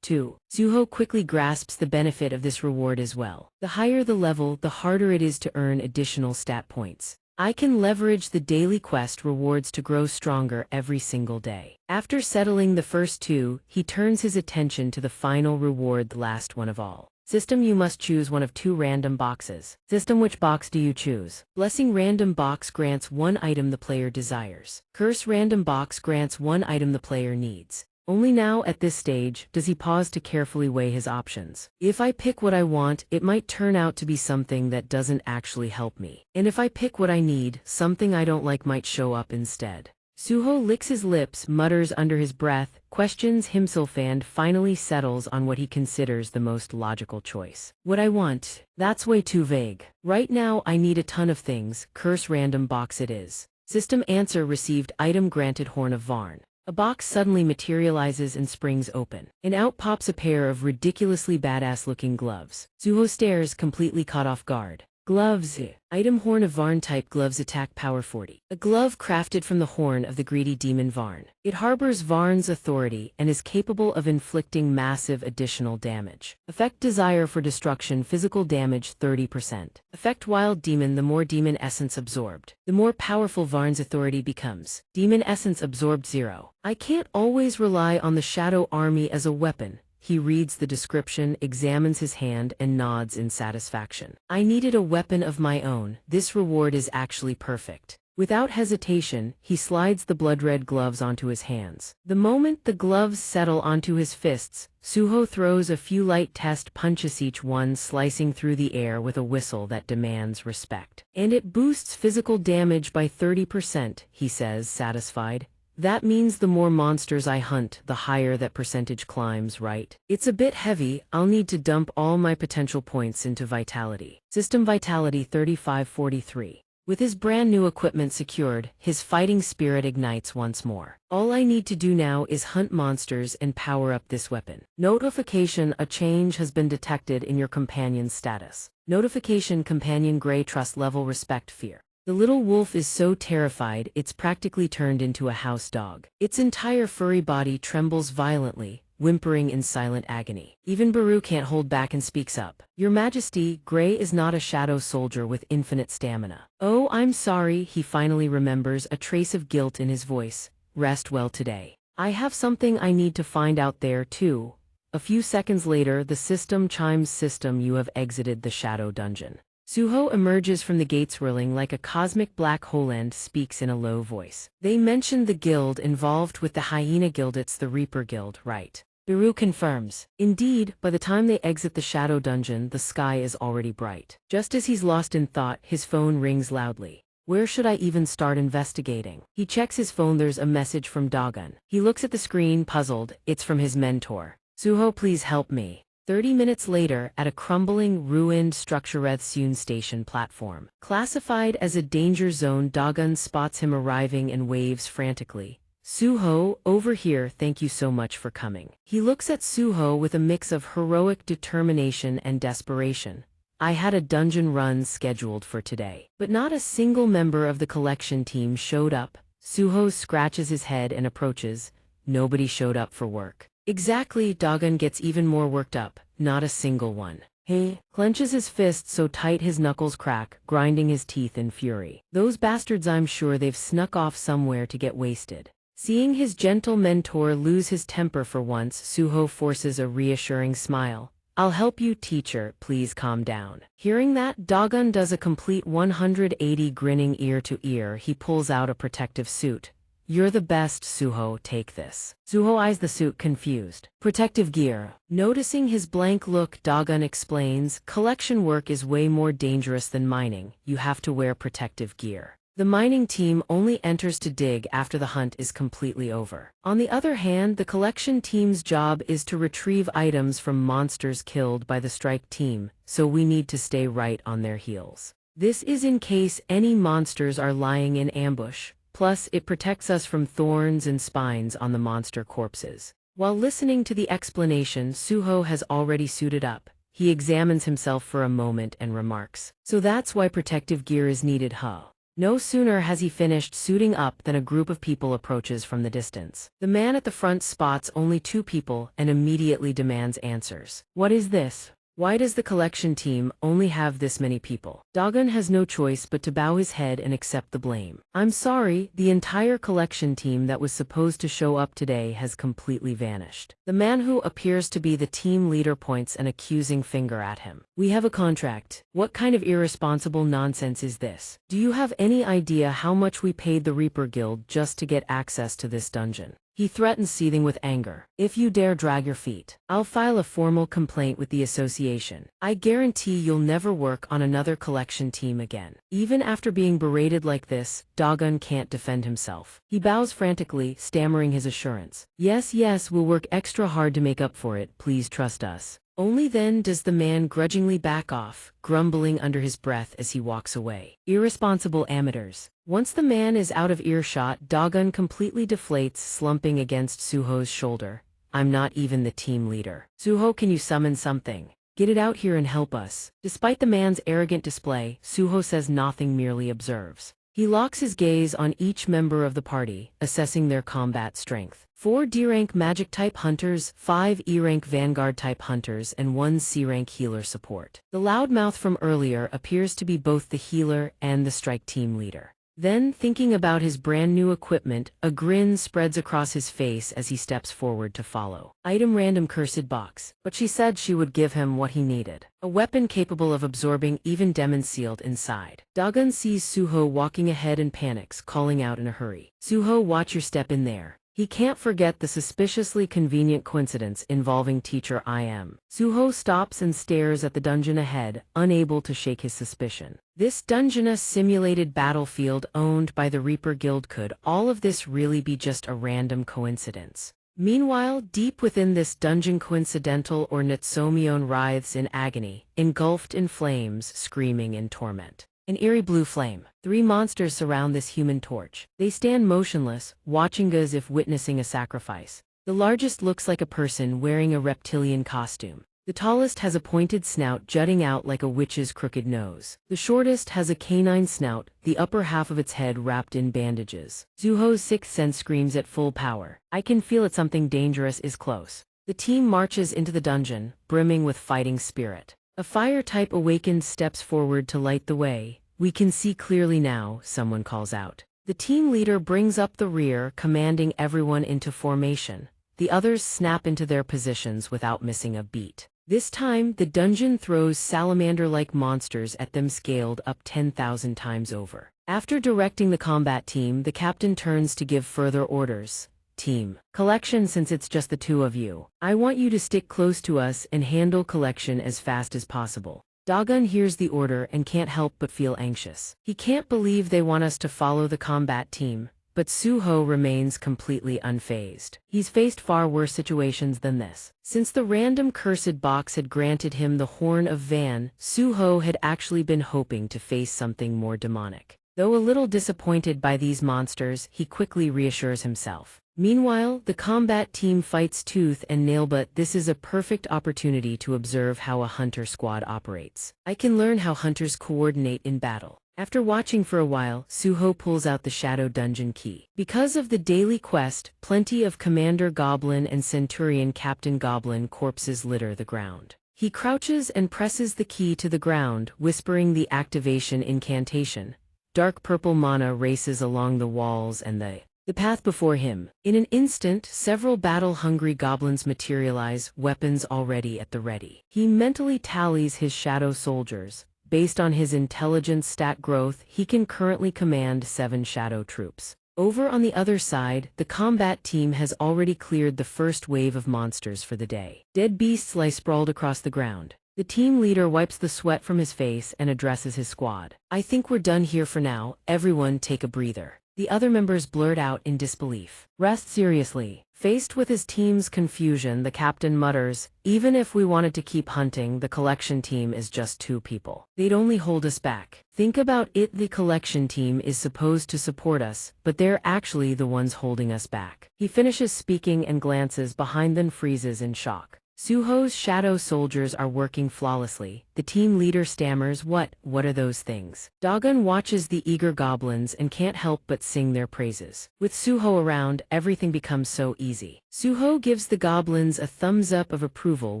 2. Suho quickly grasps the benefit of this reward as well. The higher the level, the harder it is to earn additional stat points. I can leverage the daily quest rewards to grow stronger every single day. After settling the first 2, he turns his attention to the final reward, the last one of all. System: you must choose one of 2 random boxes. System: which box do you choose? Blessing random box grants 1 item the player desires. Curse random box grants 1 item the player needs. Only now, at this stage, does he pause to carefully weigh his options. If I pick what I want, it might turn out to be something that doesn't actually help me. And if I pick what I need, something I don't like might show up instead. Suho licks his lips, mutters under his breath, questions himself, and finally settles on what he considers the most logical choice. What I want? That's way too vague. Right now I need a ton of things. Curse random box it is. System: answer received. Item granted, Horn of Varn. A box suddenly materializes and springs open, and out pops a pair of ridiculously badass-looking gloves. Suho stares, completely caught off guard. Gloves. Item Horn of Varn type gloves attack power 40. A glove crafted from the horn of the greedy demon Varn. It harbors Varn's authority and is capable of inflicting massive additional damage. Effect desire for destruction physical damage 30%. Effect wild demon the more demon essence absorbed, the more powerful Varn's authority becomes. Demon essence absorbed 0. I can't always rely on the shadow army as a weapon. He reads the description, examines his hand, and nods in satisfaction. I needed a weapon of my own. This reward is actually perfect. Without hesitation, he slides the blood-red gloves onto his hands. The moment the gloves settle onto his fists, Suho throws a few light test punches, each one slicing through the air with a whistle that demands respect. And it boosts physical damage by 30%, he says, satisfied. That means the more monsters I hunt, the higher that percentage climbs, right? It's a bit heavy. I'll need to dump all my potential points into Vitality. System Vitality 3543. With his brand new equipment secured, his fighting spirit ignites once more. All I need to do now is hunt monsters and power up this weapon. Notification: a change has been detected in your companion's status. Notification: companion gray, trust level, respect, fear. The little wolf is so terrified it's practically turned into a house dog. Its entire furry body trembles violently, whimpering in silent agony. Even Baru can't hold back and speaks up. Your Majesty, Gray is not a shadow soldier with infinite stamina. Oh, I'm sorry, he finally remembers, a trace of guilt in his voice. Rest well today. I have something I need to find out there too. A few seconds later, the system chimes. System, you have exited the shadow dungeon. Suho emerges from the gates whirling like a cosmic black hole and speaks in a low voice. They mentioned the guild involved with the Hyena Guild. It's the Reaper Guild, right? Biru confirms. Indeed, by the time they exit the shadow dungeon, the sky is already bright. Just as he's lost in thought, his phone rings loudly. Where should I even start investigating? He checks his phone. There's a message from Dogon. He looks at the screen, puzzled. It's from his mentor. Suho, please help me. 30 minutes later, at a crumbling, ruined Structurethsun station platform. Classified as a danger zone, Dogon spots him arriving and waves frantically. Suho, over here, thank you so much for coming. He looks at Suho with a mix of heroic determination and desperation. I had a dungeon run scheduled for today, but not a single member of the collection team showed up. Suho scratches his head and approaches. Nobody showed up for work. Exactly, Dogon gets even more worked up. Not a single one. He clenches his fist so tight his knuckles crack, grinding his teeth in fury. Those bastards, I'm sure they've snuck off somewhere to get wasted. Seeing his gentle mentor lose his temper for once, Suho forces a reassuring smile. I'll help you, teacher, please calm down. Hearing that, Dogon does a complete 180, grinning ear to ear. He pulls out a protective suit. You're the best, Suho, take this. Suho eyes the suit, confused. Protective gear. Noticing his blank look, Dogon explains, collection work is way more dangerous than mining. You have to wear protective gear. The mining team only enters to dig after the hunt is completely over. On the other hand, the collection team's job is to retrieve items from monsters killed by the strike team, so we need to stay right on their heels. This is in case any monsters are lying in ambush. Plus, it protects us from thorns and spines on the monster corpses. While listening to the explanation, Suho has already suited up. He examines himself for a moment and remarks, so that's why protective gear is needed, huh? No sooner has he finished suiting up than a group of people approaches from the distance. The man at the front spots only 2 people and immediately demands answers. What is this? Why does the collection team only have this many people? Dogon has no choice but to bow his head and accept the blame. I'm sorry, the entire collection team that was supposed to show up today has completely vanished. The man who appears to be the team leader points an accusing finger at him. We have a contract. What kind of irresponsible nonsense is this? Do you have any idea how much we paid the Reaper Guild just to get access to this dungeon? He threatens, seething with anger. If you dare drag your feet, I'll file a formal complaint with the association. I guarantee you'll never work on another collection team again. Even after being berated like this, Dogon can't defend himself. He bows frantically, stammering his assurance. Yes, we'll work extra hard to make up for it, please trust us. Only then does the man grudgingly back off, grumbling under his breath as he walks away. Irresponsible amateurs. Once the man is out of earshot, Dogon completely deflates, slumping against Suho's shoulder. I'm not even the team leader. Suho, can you summon something? Get it out here and help us. Despite the man's arrogant display, Suho says nothing, merely observes. He locks his gaze on each member of the party, assessing their combat strength. 4 D-rank magic-type hunters, 5 E-rank vanguard-type hunters, and 1 C-rank healer support. The loudmouth from earlier appears to be both the healer and the strike team leader. Then, thinking about his brand new equipment, a grin spreads across his face as he steps forward to follow. Item random cursed box, but she said she would give him what he needed. A weapon capable of absorbing even demons sealed inside. Dagon sees Suho walking ahead and panics, calling out in a hurry. Suho, watch your step in there. He can't forget the suspiciously convenient coincidence involving teacher IM. Suho stops and stares at the dungeon ahead, unable to shake his suspicion. This dungeon, a simulated battlefield owned by the Reaper Guild, could all of this really be just a random coincidence? Meanwhile, deep within this dungeon, coincidental or Natsumion writhes in agony, engulfed in flames, screaming in torment. An eerie blue flame. 3 monsters surround this human torch. They stand motionless, watching as if witnessing a sacrifice. The largest looks like a person wearing a reptilian costume. The tallest has a pointed snout jutting out like a witch's crooked nose. The shortest has a canine snout, the upper half of its head wrapped in bandages. Suho's sixth sense screams at full power. I can feel it, something dangerous is close. The team marches into the dungeon, brimming with fighting spirit. A fire-type awakened steps forward to light the way. We can see clearly now, someone calls out. The team leader brings up the rear, commanding everyone into formation. The others snap into their positions without missing a beat. This time, the dungeon throws salamander-like monsters at them, scaled up 10,000 times over. After directing the combat team, the captain turns to give further orders. Team collection, since it's just the 2 of you, I want you to stick close to us and handle collection as fast as possible. Dagon hears the order and can't help but feel anxious. He can't believe they want us to follow the combat team, but Suho remains completely unfazed. He's faced far worse situations than this. Since the random cursed box had granted him the Horn of Van, Suho had actually been hoping to face something more demonic. Though a little disappointed by these monsters, he quickly reassures himself. Meanwhile, the combat team fights tooth and nail, but this is a perfect opportunity to observe how a hunter squad operates. I can learn how hunters coordinate in battle. After watching for a while, Suho pulls out the Shadow Dungeon key. Because of the daily quest, plenty of Commander Goblin and Centurion Captain Goblin corpses litter the ground. He crouches and presses the key to the ground, whispering the activation incantation. Dark purple mana races along the walls and the path before him. In an instant, several battle-hungry goblins materialize, weapons already at the ready. He mentally tallies his shadow soldiers. Based on his intelligence stat growth, he can currently command 7 shadow troops. Over on the other side, the combat team has already cleared the first wave of monsters for the day. Dead beasts lie sprawled across the ground. The team leader wipes the sweat from his face and addresses his squad. I think we're done here for now, everyone take a breather. The other members blurt out in disbelief. Rest seriously. Faced with his team's confusion, the captain mutters, even if we wanted to keep hunting, the collection team is just 2 people. They'd only hold us back. Think about it, the collection team is supposed to support us, but they're actually the ones holding us back. He finishes speaking and glances behind, then freezes in shock. Suho's shadow soldiers are working flawlessly. The team leader stammers, What are those things? Dagon watches the eager goblins and can't help but sing their praises. With Suho around, everything becomes so easy. Suho gives the goblins a thumbs up of approval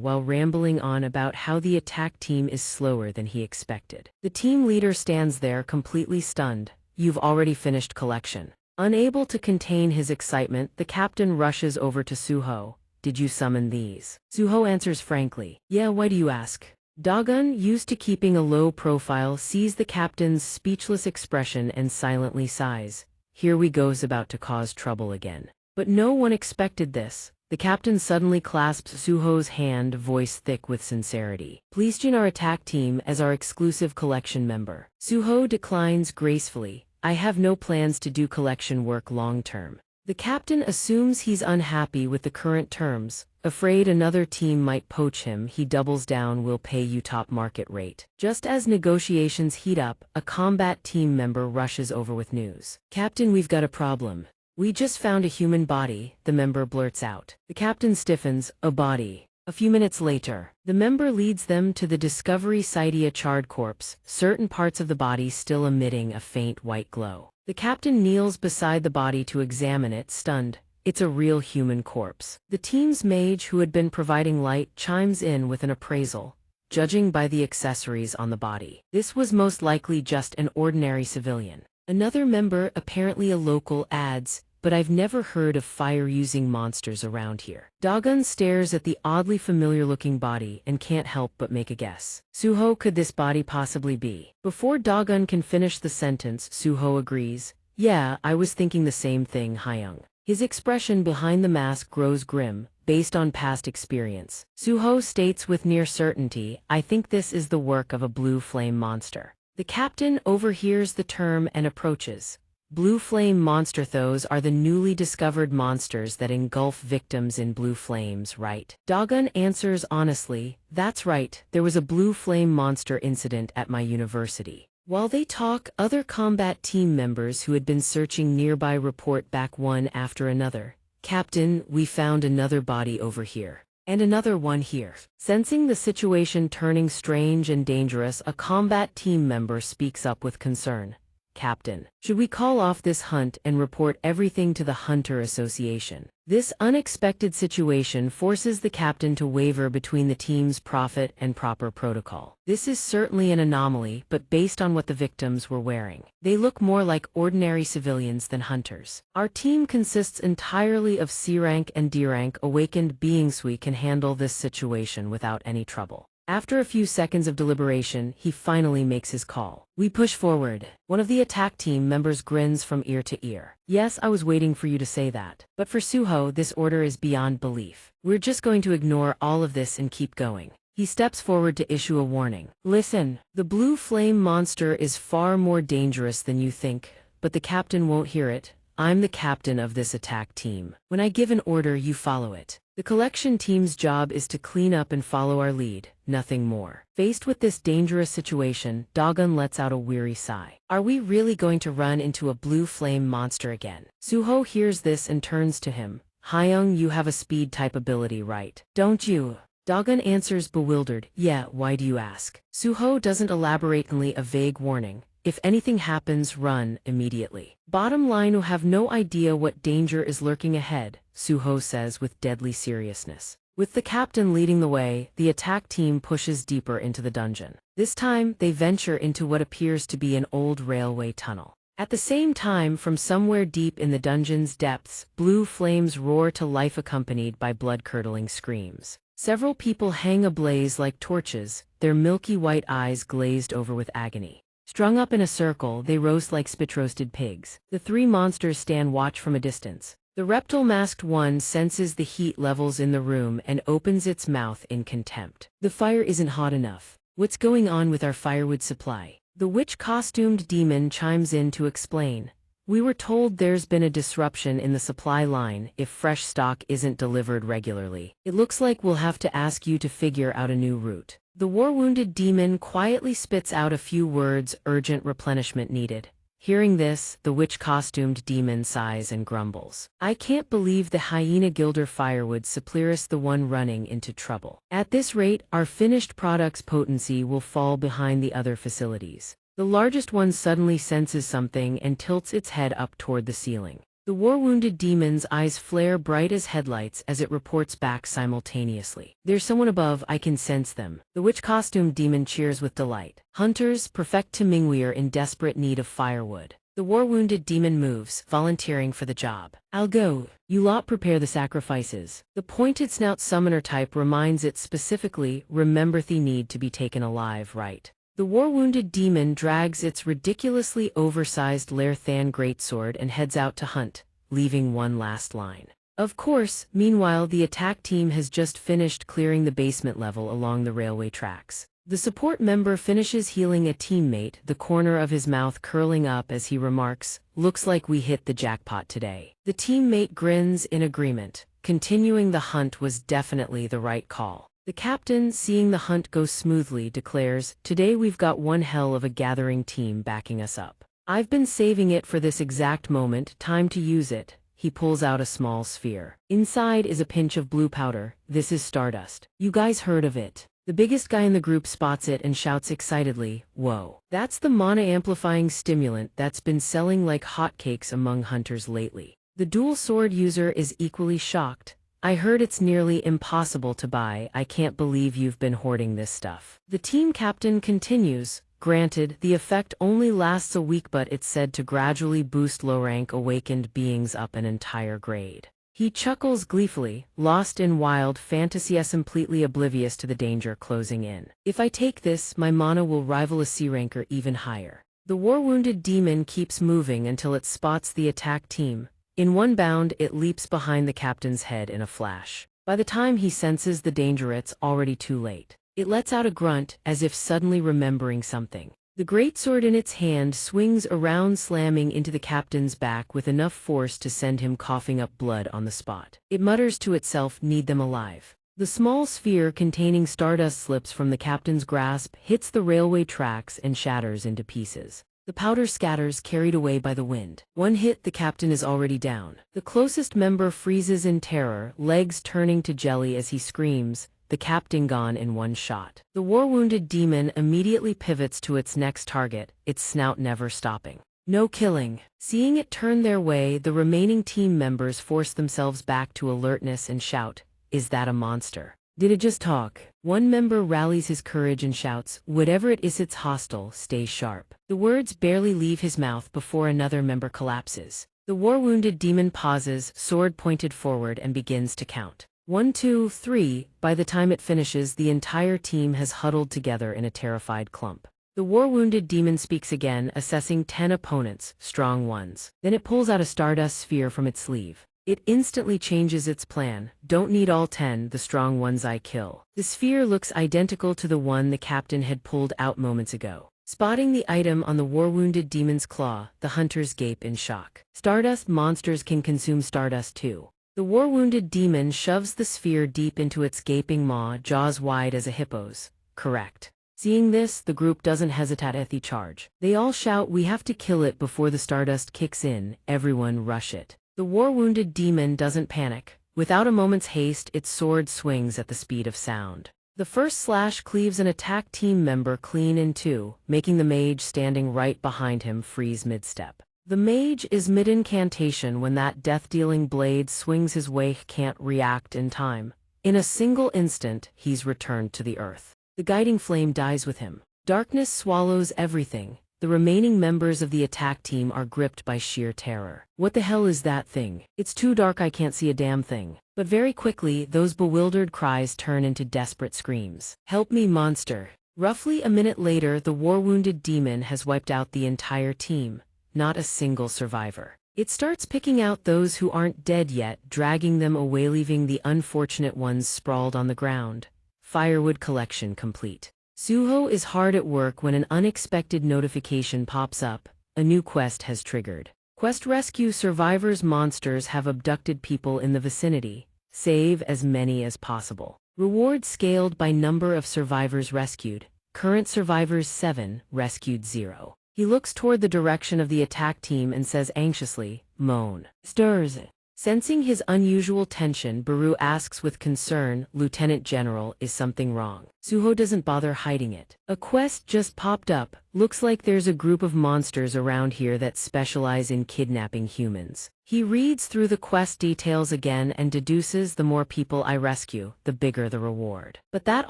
while rambling on about how the attack team is slower than he expected. The team leader stands there completely stunned. You've already finished collection. Unable to contain his excitement, the captain rushes over to Suho. Did you summon these? Suho answers frankly. Yeah, why do you ask? Dagon, used to keeping a low profile, sees the captain's speechless expression and silently sighs. Here we go's about to cause trouble again. But no one expected this. The captain suddenly clasps Suho's hand, voice thick with sincerity. Please join our attack team as our exclusive collection member. Suho declines gracefully. I have no plans to do collection work long term. The captain assumes he's unhappy with the current terms. Afraid another team might poach him, he doubles down, will pay you top market rate. Just as negotiations heat up, a combat team member rushes over with news. Captain, we've got a problem. We just found a human body, the member blurts out. The captain stiffens. A body. A few minutes later, the member leads them to the discovery site, a charred corpse, certain parts of the body still emitting a faint white glow. The captain kneels beside the body to examine it, stunned. It's a real human corpse. The team's mage, who had been providing light, chimes in with an appraisal. Judging by the accessories on the body, this was most likely just an ordinary civilian. Another member, apparently a local, adds, "But I've never heard of fire-using monsters around here." Dagon stares at the oddly familiar-looking body and can't help but make a guess. "Suho, could this body possibly be?" Before Dagon can finish the sentence, Suho agrees. "Yeah, I was thinking the same thing, Hyung." His expression behind the mask grows grim, based on past experience. Suho states with near certainty, "I think this is the work of a blue flame monster." The captain overhears the term and approaches. Blue flame monster, those are the newly discovered monsters that engulf victims in blue flames, right? Dagon answers honestly, "That's right, there was a blue flame monster incident at my university." While they talk, other combat team members who had been searching nearby report back one after another. "Captain, we found another body over here. And another one here." Sensing the situation turning strange and dangerous, a combat team member speaks up with concern. "Captain, should we call off this hunt and report everything to the Hunter Association?" This unexpected situation forces the captain to waver between the team's profit and proper protocol. This is certainly an anomaly, but based on what the victims were wearing, they look more like ordinary civilians than hunters. "Our team consists entirely of C-rank and D-rank awakened beings. We can handle this situation without any trouble." After a few seconds of deliberation, he finally makes his call. "We push forward." One of the attack team members grins from ear to ear. "Yes, I was waiting for you to say that. But for Suho, this order is beyond belief. We're just going to ignore all of this and keep going." He steps forward to issue a warning. "Listen, the blue flame monster is far more dangerous than you think, but the captain won't hear it. I'm the captain of this attack team. When I give an order, you follow it. The collection team's job is to clean up and follow our lead, nothing more." Faced with this dangerous situation, Dagon lets out a weary sigh. "Are we really going to run into a blue flame monster again?" Suho hears this and turns to him. "Hyung, you have a speed type ability, right? Don't you?" Dagon answers bewildered. "Yeah, why do you ask?" Suho doesn't elaborate, only a vague warning. "If anything happens, run immediately." Bottom line, who have no idea what danger is lurking ahead, Suho says with deadly seriousness. With the captain leading the way, the attack team pushes deeper into the dungeon. This time, they venture into what appears to be an old railway tunnel. At the same time, from somewhere deep in the dungeon's depths, blue flames roar to life, accompanied by blood-curdling screams. Several people hang ablaze like torches, their milky white eyes glazed over with agony. Strung up in a circle, they roast like spit-roasted pigs. The three monsters stand watch from a distance. The reptile-masked one senses the heat levels in the room and opens its mouth in contempt. "The fire isn't hot enough. What's going on with our firewood supply?" The witch-costumed demon chimes in to explain. "We were told there's been a disruption in the supply line if fresh stock isn't delivered regularly. It looks like we'll have to ask you to figure out a new route." The war-wounded demon quietly spits out a few words, "Urgent replenishment needed." Hearing this, the witch-costumed demon sighs and grumbles. "I can't believe the hyena gilder firewood supplier's the one running into trouble. At this rate, our finished product's potency will fall behind the other facilities." The largest one suddenly senses something and tilts its head up toward the ceiling. The war-wounded demon's eyes flare bright as headlights as it reports back simultaneously. "There's someone above, I can sense them." The witch-costumed demon cheers with delight. "Hunters, perfect to Mingwe're in desperate need of firewood." The war-wounded demon moves, volunteering for the job. "I'll go. You lot prepare the sacrifices." The pointed snout summoner type reminds it specifically, "Remember the need to be taken alive, right?" The war-wounded demon drags its ridiculously oversized Lerthan greatsword and heads out to hunt, leaving one last line. Of course, meanwhile, the attack team has just finished clearing the basement level along the railway tracks. The support member finishes healing a teammate, the corner of his mouth curling up as he remarks, "Looks like we hit the jackpot today." The teammate grins in agreement. Continuing the hunt was definitely the right call. The captain, seeing the hunt go smoothly, declares, "Today we've got one hell of a gathering team backing us up. I've been saving it for this exact moment, time to use it." he pulls out a small sphere. Inside is a pinch of blue powder. This is stardust. You guys heard of it? The biggest guy in the group spots it and shouts excitedly, "Whoa. That's the mana-amplifying stimulant that's been selling like hotcakes among hunters lately." The dual sword user is equally shocked. "I heard it's nearly impossible to buy. I can't believe you've been hoarding this stuff." The team captain continues, "Granted, the effect only lasts a week, but it's said to gradually boost low-rank awakened beings up an entire grade." He chuckles gleefully, lost in wild fantasy, completely oblivious to the danger closing in. "If I take this, my mana will rival a C-ranker even higher." The war-wounded demon keeps moving until it spots the attack team. In one bound, it leaps behind the captain's head in a flash. By the time he senses the danger, it's already too late. It lets out a grunt, as if suddenly remembering something. The greatsword in its hand swings around, slamming into the captain's back with enough force to send him coughing up blood on the spot. It mutters to itself, "Need them alive." The small sphere containing stardust slips from the captain's grasp, hits the railway tracks, and shatters into pieces. The powder scatters, carried away by the wind. One hit, the captain is already down. The closest member freezes in terror, legs turning to jelly as he screams, the captain gone in one shot. The war-wounded demon immediately pivots to its next target, its snout never stopping. No killing. Seeing it turn their way, the remaining team members force themselves back to alertness and shout, "Is that a monster? Did it just talk?" One member rallies his courage and shouts, "Whatever it is, it's hostile, stay sharp." The words barely leave his mouth before another member collapses. The war-wounded demon pauses, sword pointed forward, and begins to count. 1, 2, 3. By the time it finishes, the entire team has huddled together in a terrified clump. The war-wounded demon speaks again, assessing 10 opponents, strong ones. Then it pulls out a stardust sphere from its sleeve. It instantly changes its plan. "Don't need all 10, the strong ones I kill." The sphere looks identical to the one the captain had pulled out moments ago. Spotting the item on the war-wounded demon's claw, the hunters gape in shock. Stardust monsters can consume stardust too. The war-wounded demon shoves the sphere deep into its gaping maw, jaws wide as a hippo's. Correct. Seeing this, the group doesn't hesitate at the charge. They all shout, "We have to kill it before the stardust kicks in. Everyone rush it." The war-wounded demon doesn't panic. Without a moment's haste, its sword swings at the speed of sound. The first slash cleaves an attack team member clean in two, making the mage standing right behind him freeze mid-step. The mage is mid-incantation when that death-dealing blade swings his way, can't react in time. In a single instant, he's returned to the earth. The guiding flame dies with him. Darkness swallows everything. The remaining members of the attack team are gripped by sheer terror. "What the hell is that thing? It's too dark, I can't see a damn thing." But very quickly, those bewildered cries turn into desperate screams. "Help me, monster!" Roughly a minute later, the war-wounded demon has wiped out the entire team. Not a single survivor. It starts picking out those who aren't dead yet, dragging them away, leaving the unfortunate ones sprawled on the ground. Firewood collection complete. Suho is hard at work when an unexpected notification pops up. A new quest has triggered. Quest: rescue survivors. Monsters have abducted people in the vicinity. Save as many as possible. Reward scaled by number of survivors rescued. Current survivors 7, rescued 0. He looks toward the direction of the attack team and says anxiously, "Moan." Stirs. Sensing his unusual tension, Baru asks with concern, "Lieutenant General, is something wrong?" Suho doesn't bother hiding it. "A quest just popped up. Looks like there's a group of monsters around here that specialize in kidnapping humans." He reads through the quest details again and deduces, the more people I rescue, the bigger the reward. But that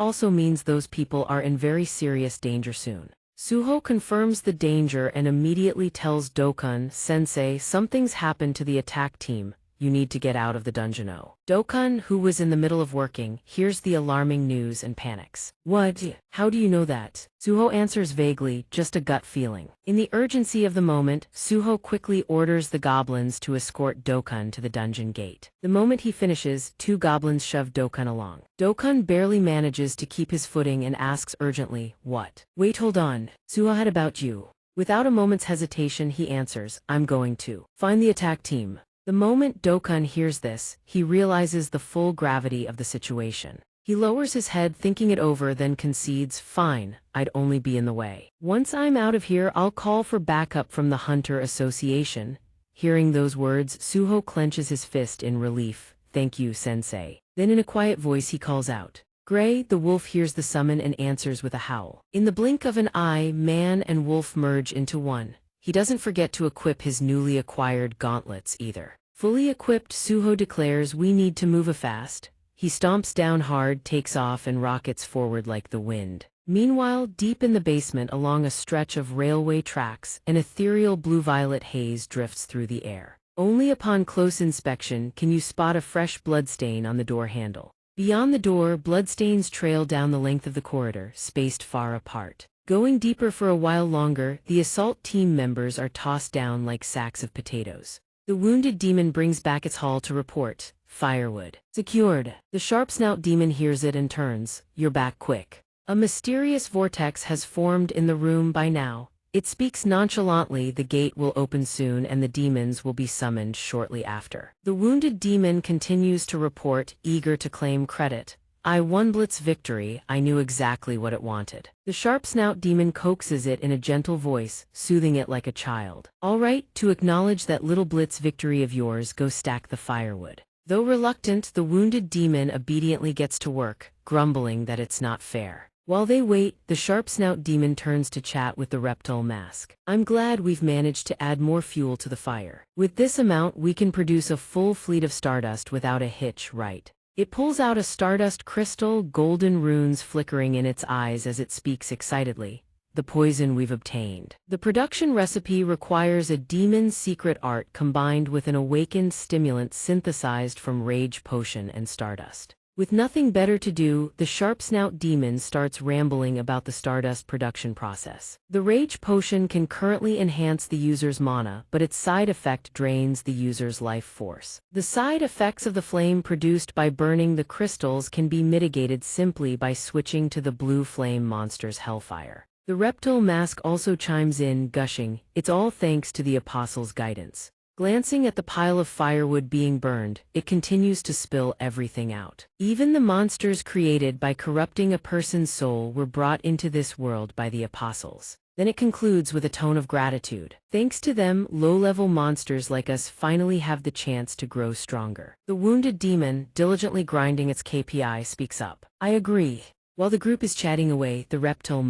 also means those people are in very serious danger soon. Suho confirms the danger and immediately tells Dokun, "Sensei, something's happened to the attack team. You need to get out of the dungeon." Dokun, who was in the middle of working, hears the alarming news and panics. "What? How do you know that?" Suho answers vaguely, "Just a gut feeling." In the urgency of the moment, Suho quickly orders the goblins to escort Dokun to the dungeon gate. The moment he finishes, 2 goblins shove Dokun along. Dokun barely manages to keep his footing and asks urgently, "What?" "Wait, hold on. Suho had about you." Without a moment's hesitation, he answers, "I'm going to find the attack team." The moment Dokun hears this, he realizes the full gravity of the situation. He lowers his head, thinking it over, then concedes, "Fine, I'd only be in the way. Once I'm out of here, I'll call for backup from the Hunter Association." Hearing those words, Suho clenches his fist in relief. Thank you, sensei. Then in a quiet voice he calls out. Gray, the wolf hears the summon and answers with a howl. In the blink of an eye, man and wolf merge into one. He doesn't forget to equip his newly acquired gauntlets either. Fully equipped, Suho declares we need to move fast. He stomps down hard, takes off, and rockets forward like the wind. Meanwhile, deep in the basement along a stretch of railway tracks, an ethereal blue-violet haze drifts through the air. Only upon close inspection can you spot a fresh bloodstain on the door handle. Beyond the door, bloodstains trail down the length of the corridor, spaced far apart. Going deeper for a while longer, the assault team members are tossed down like sacks of potatoes. The wounded demon brings back its haul to report. Firewood. Secured. The sharp-snout demon hears it and turns. You're back quick. A mysterious vortex has formed in the room by now. It speaks nonchalantly, the gate will open soon and the demons will be summoned shortly after. The wounded demon continues to report, eager to claim credit. I won Blitz victory, I knew exactly what it wanted. The sharp-snout demon coaxes it in a gentle voice, soothing it like a child. All right, to acknowledge that little Blitz victory of yours, go stack the firewood. Though reluctant, the wounded demon obediently gets to work, grumbling that it's not fair. While they wait, the sharp-snout demon turns to chat with the reptile mask. I'm glad we've managed to add more fuel to the fire. With this amount we can produce a full fleet of stardust without a hitch, right? It pulls out a stardust crystal, golden runes flickering in its eyes as it speaks excitedly. The poison we've obtained. The production recipe requires a demon's secret art combined with an awakened stimulant synthesized from rage potion and stardust. With nothing better to do, the sharp-snout demon starts rambling about the stardust production process. The rage potion can currently enhance the user's mana, but its side effect drains the user's life force. The side effects of the flame produced by burning the crystals can be mitigated simply by switching to the blue flame monster's hellfire. The reptile mask also chimes in, gushing, it's all thanks to the apostle's guidance. Glancing at the pile of firewood being burned, it continues to spill everything out. Even the monsters created by corrupting a person's soul were brought into this world by the apostles. Then it concludes with a tone of gratitude. Thanks to them, low-level monsters like us finally have the chance to grow stronger. The wounded demon, diligently grinding its KPI, speaks up. I agree. While the group is chatting away, the reptile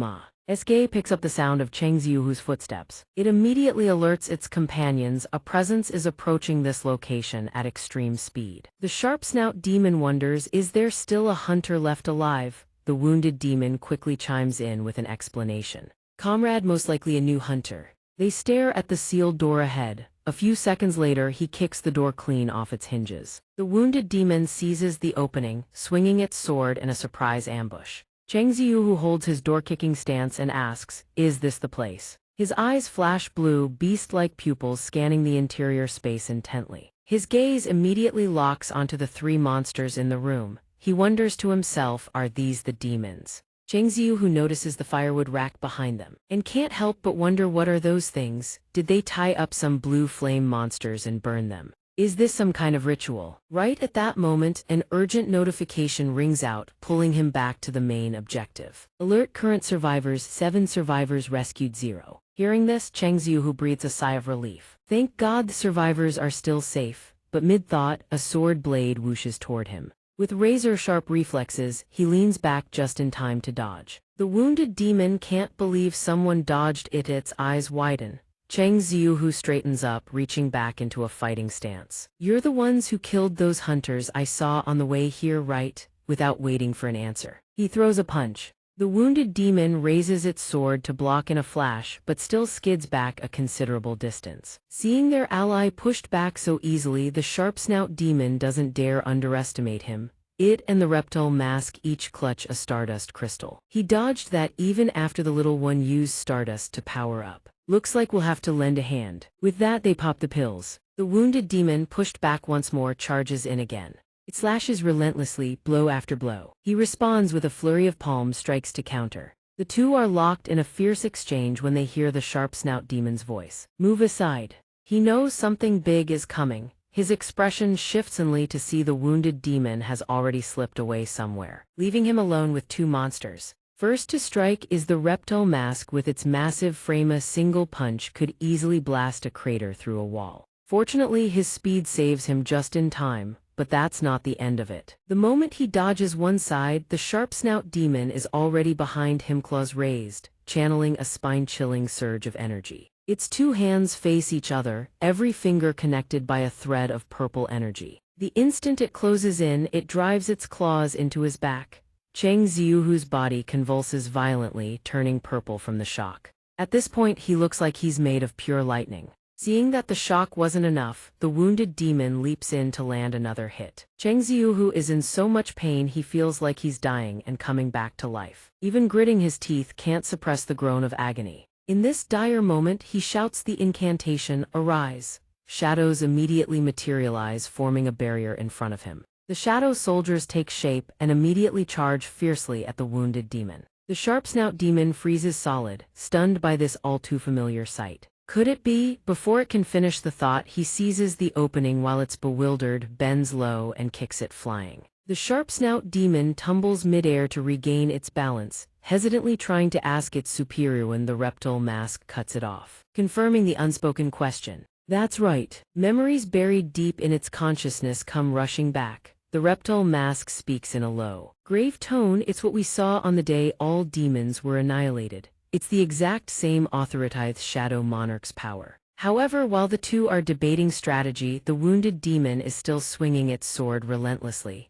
SK picks up the sound of Cheng Ziuhu's footsteps. It immediately alerts its companions a presence is approaching this location at extreme speed. The sharp-snout demon wonders, is there still a hunter left alive? The wounded demon quickly chimes in with an explanation. Comrade, most likely a new hunter. They stare at the sealed door ahead. A few seconds later, he kicks the door clean off its hinges. The wounded demon seizes the opening, swinging its sword in a surprise ambush. Cheng Ziuhu holds his door-kicking stance and asks, is this the place? His eyes flash blue, beast-like pupils scanning the interior space intently. His gaze immediately locks onto the three monsters in the room. He wonders to himself, are these the demons? Cheng Ziuhu notices the firewood rack behind them, and can't help but wonder, what are those things? Did they tie up some blue flame monsters and burn them? Is this some kind of ritual? Right at that moment, an urgent notification rings out, pulling him back to the main objective. Alert current survivors, 7 survivors rescued 0. Hearing this, Cheng Ziuhu breathes a sigh of relief. Thank God the survivors are still safe, but mid-thought, a sword blade whooshes toward him. With razor-sharp reflexes, he leans back just in time to dodge. The wounded demon can't believe someone dodged it, its eyes widen. Cheng Ziuhu straightens up, reaching back into a fighting stance. You're the ones who killed those hunters I saw on the way here, right? Without waiting for an answer, he throws a punch. The wounded demon raises its sword to block in a flash, but still skids back a considerable distance. Seeing their ally pushed back so easily, the sharp-snout demon doesn't dare underestimate him. It and the reptile mask each clutch a stardust crystal. He dodged that even after the little one used stardust to power up. Looks like we'll have to lend a hand. With that, they pop the pills. The wounded demon, pushed back once more, charges in again. It slashes relentlessly, blow after blow. He responds with a flurry of palm strikes to counter. The two are locked in a fierce exchange when they hear the sharp-snout demon's voice. Move aside. He knows something big is coming. His expression shifts suddenly to see the wounded demon has already slipped away somewhere, leaving him alone with 2 monsters. First to strike is the reptile mask with its massive frame. A single punch could easily blast a crater through a wall. Fortunately, his speed saves him just in time, but that's not the end of it. The moment he dodges one side, the sharp snout demon is already behind him, claws raised, channeling a spine-chilling surge of energy. Its two hands face each other, every finger connected by a thread of purple energy. The instant it closes in, it drives its claws into his back. Chang Ziuhu's body convulses violently, turning purple from the shock. At this point, he looks like he's made of pure lightning. Seeing that the shock wasn't enough, the wounded demon leaps in to land another hit. Chang Ziuhu is in so much pain he feels like he's dying and coming back to life. Even gritting his teeth can't suppress the groan of agony. In this dire moment, he shouts the incantation, "Arise." Shadows immediately materialize, forming a barrier in front of him. The shadow soldiers take shape and immediately charge fiercely at the wounded demon. The sharp snout demon freezes solid, stunned by this all-too-familiar sight. Could it be? Before it can finish the thought, he seizes the opening while it's bewildered, bends low, and kicks it flying. The sharp snout demon tumbles midair to regain its balance, hesitantly trying to ask its superior when the reptile mask cuts it off, confirming the unspoken question. That's right. Memories buried deep in its consciousness come rushing back. The reptile mask speaks in a low, grave tone. It's what we saw on the day all demons were annihilated. It's the exact same authorized Shadow Monarch's power. However, while the two are debating strategy, the wounded demon is still swinging its sword relentlessly.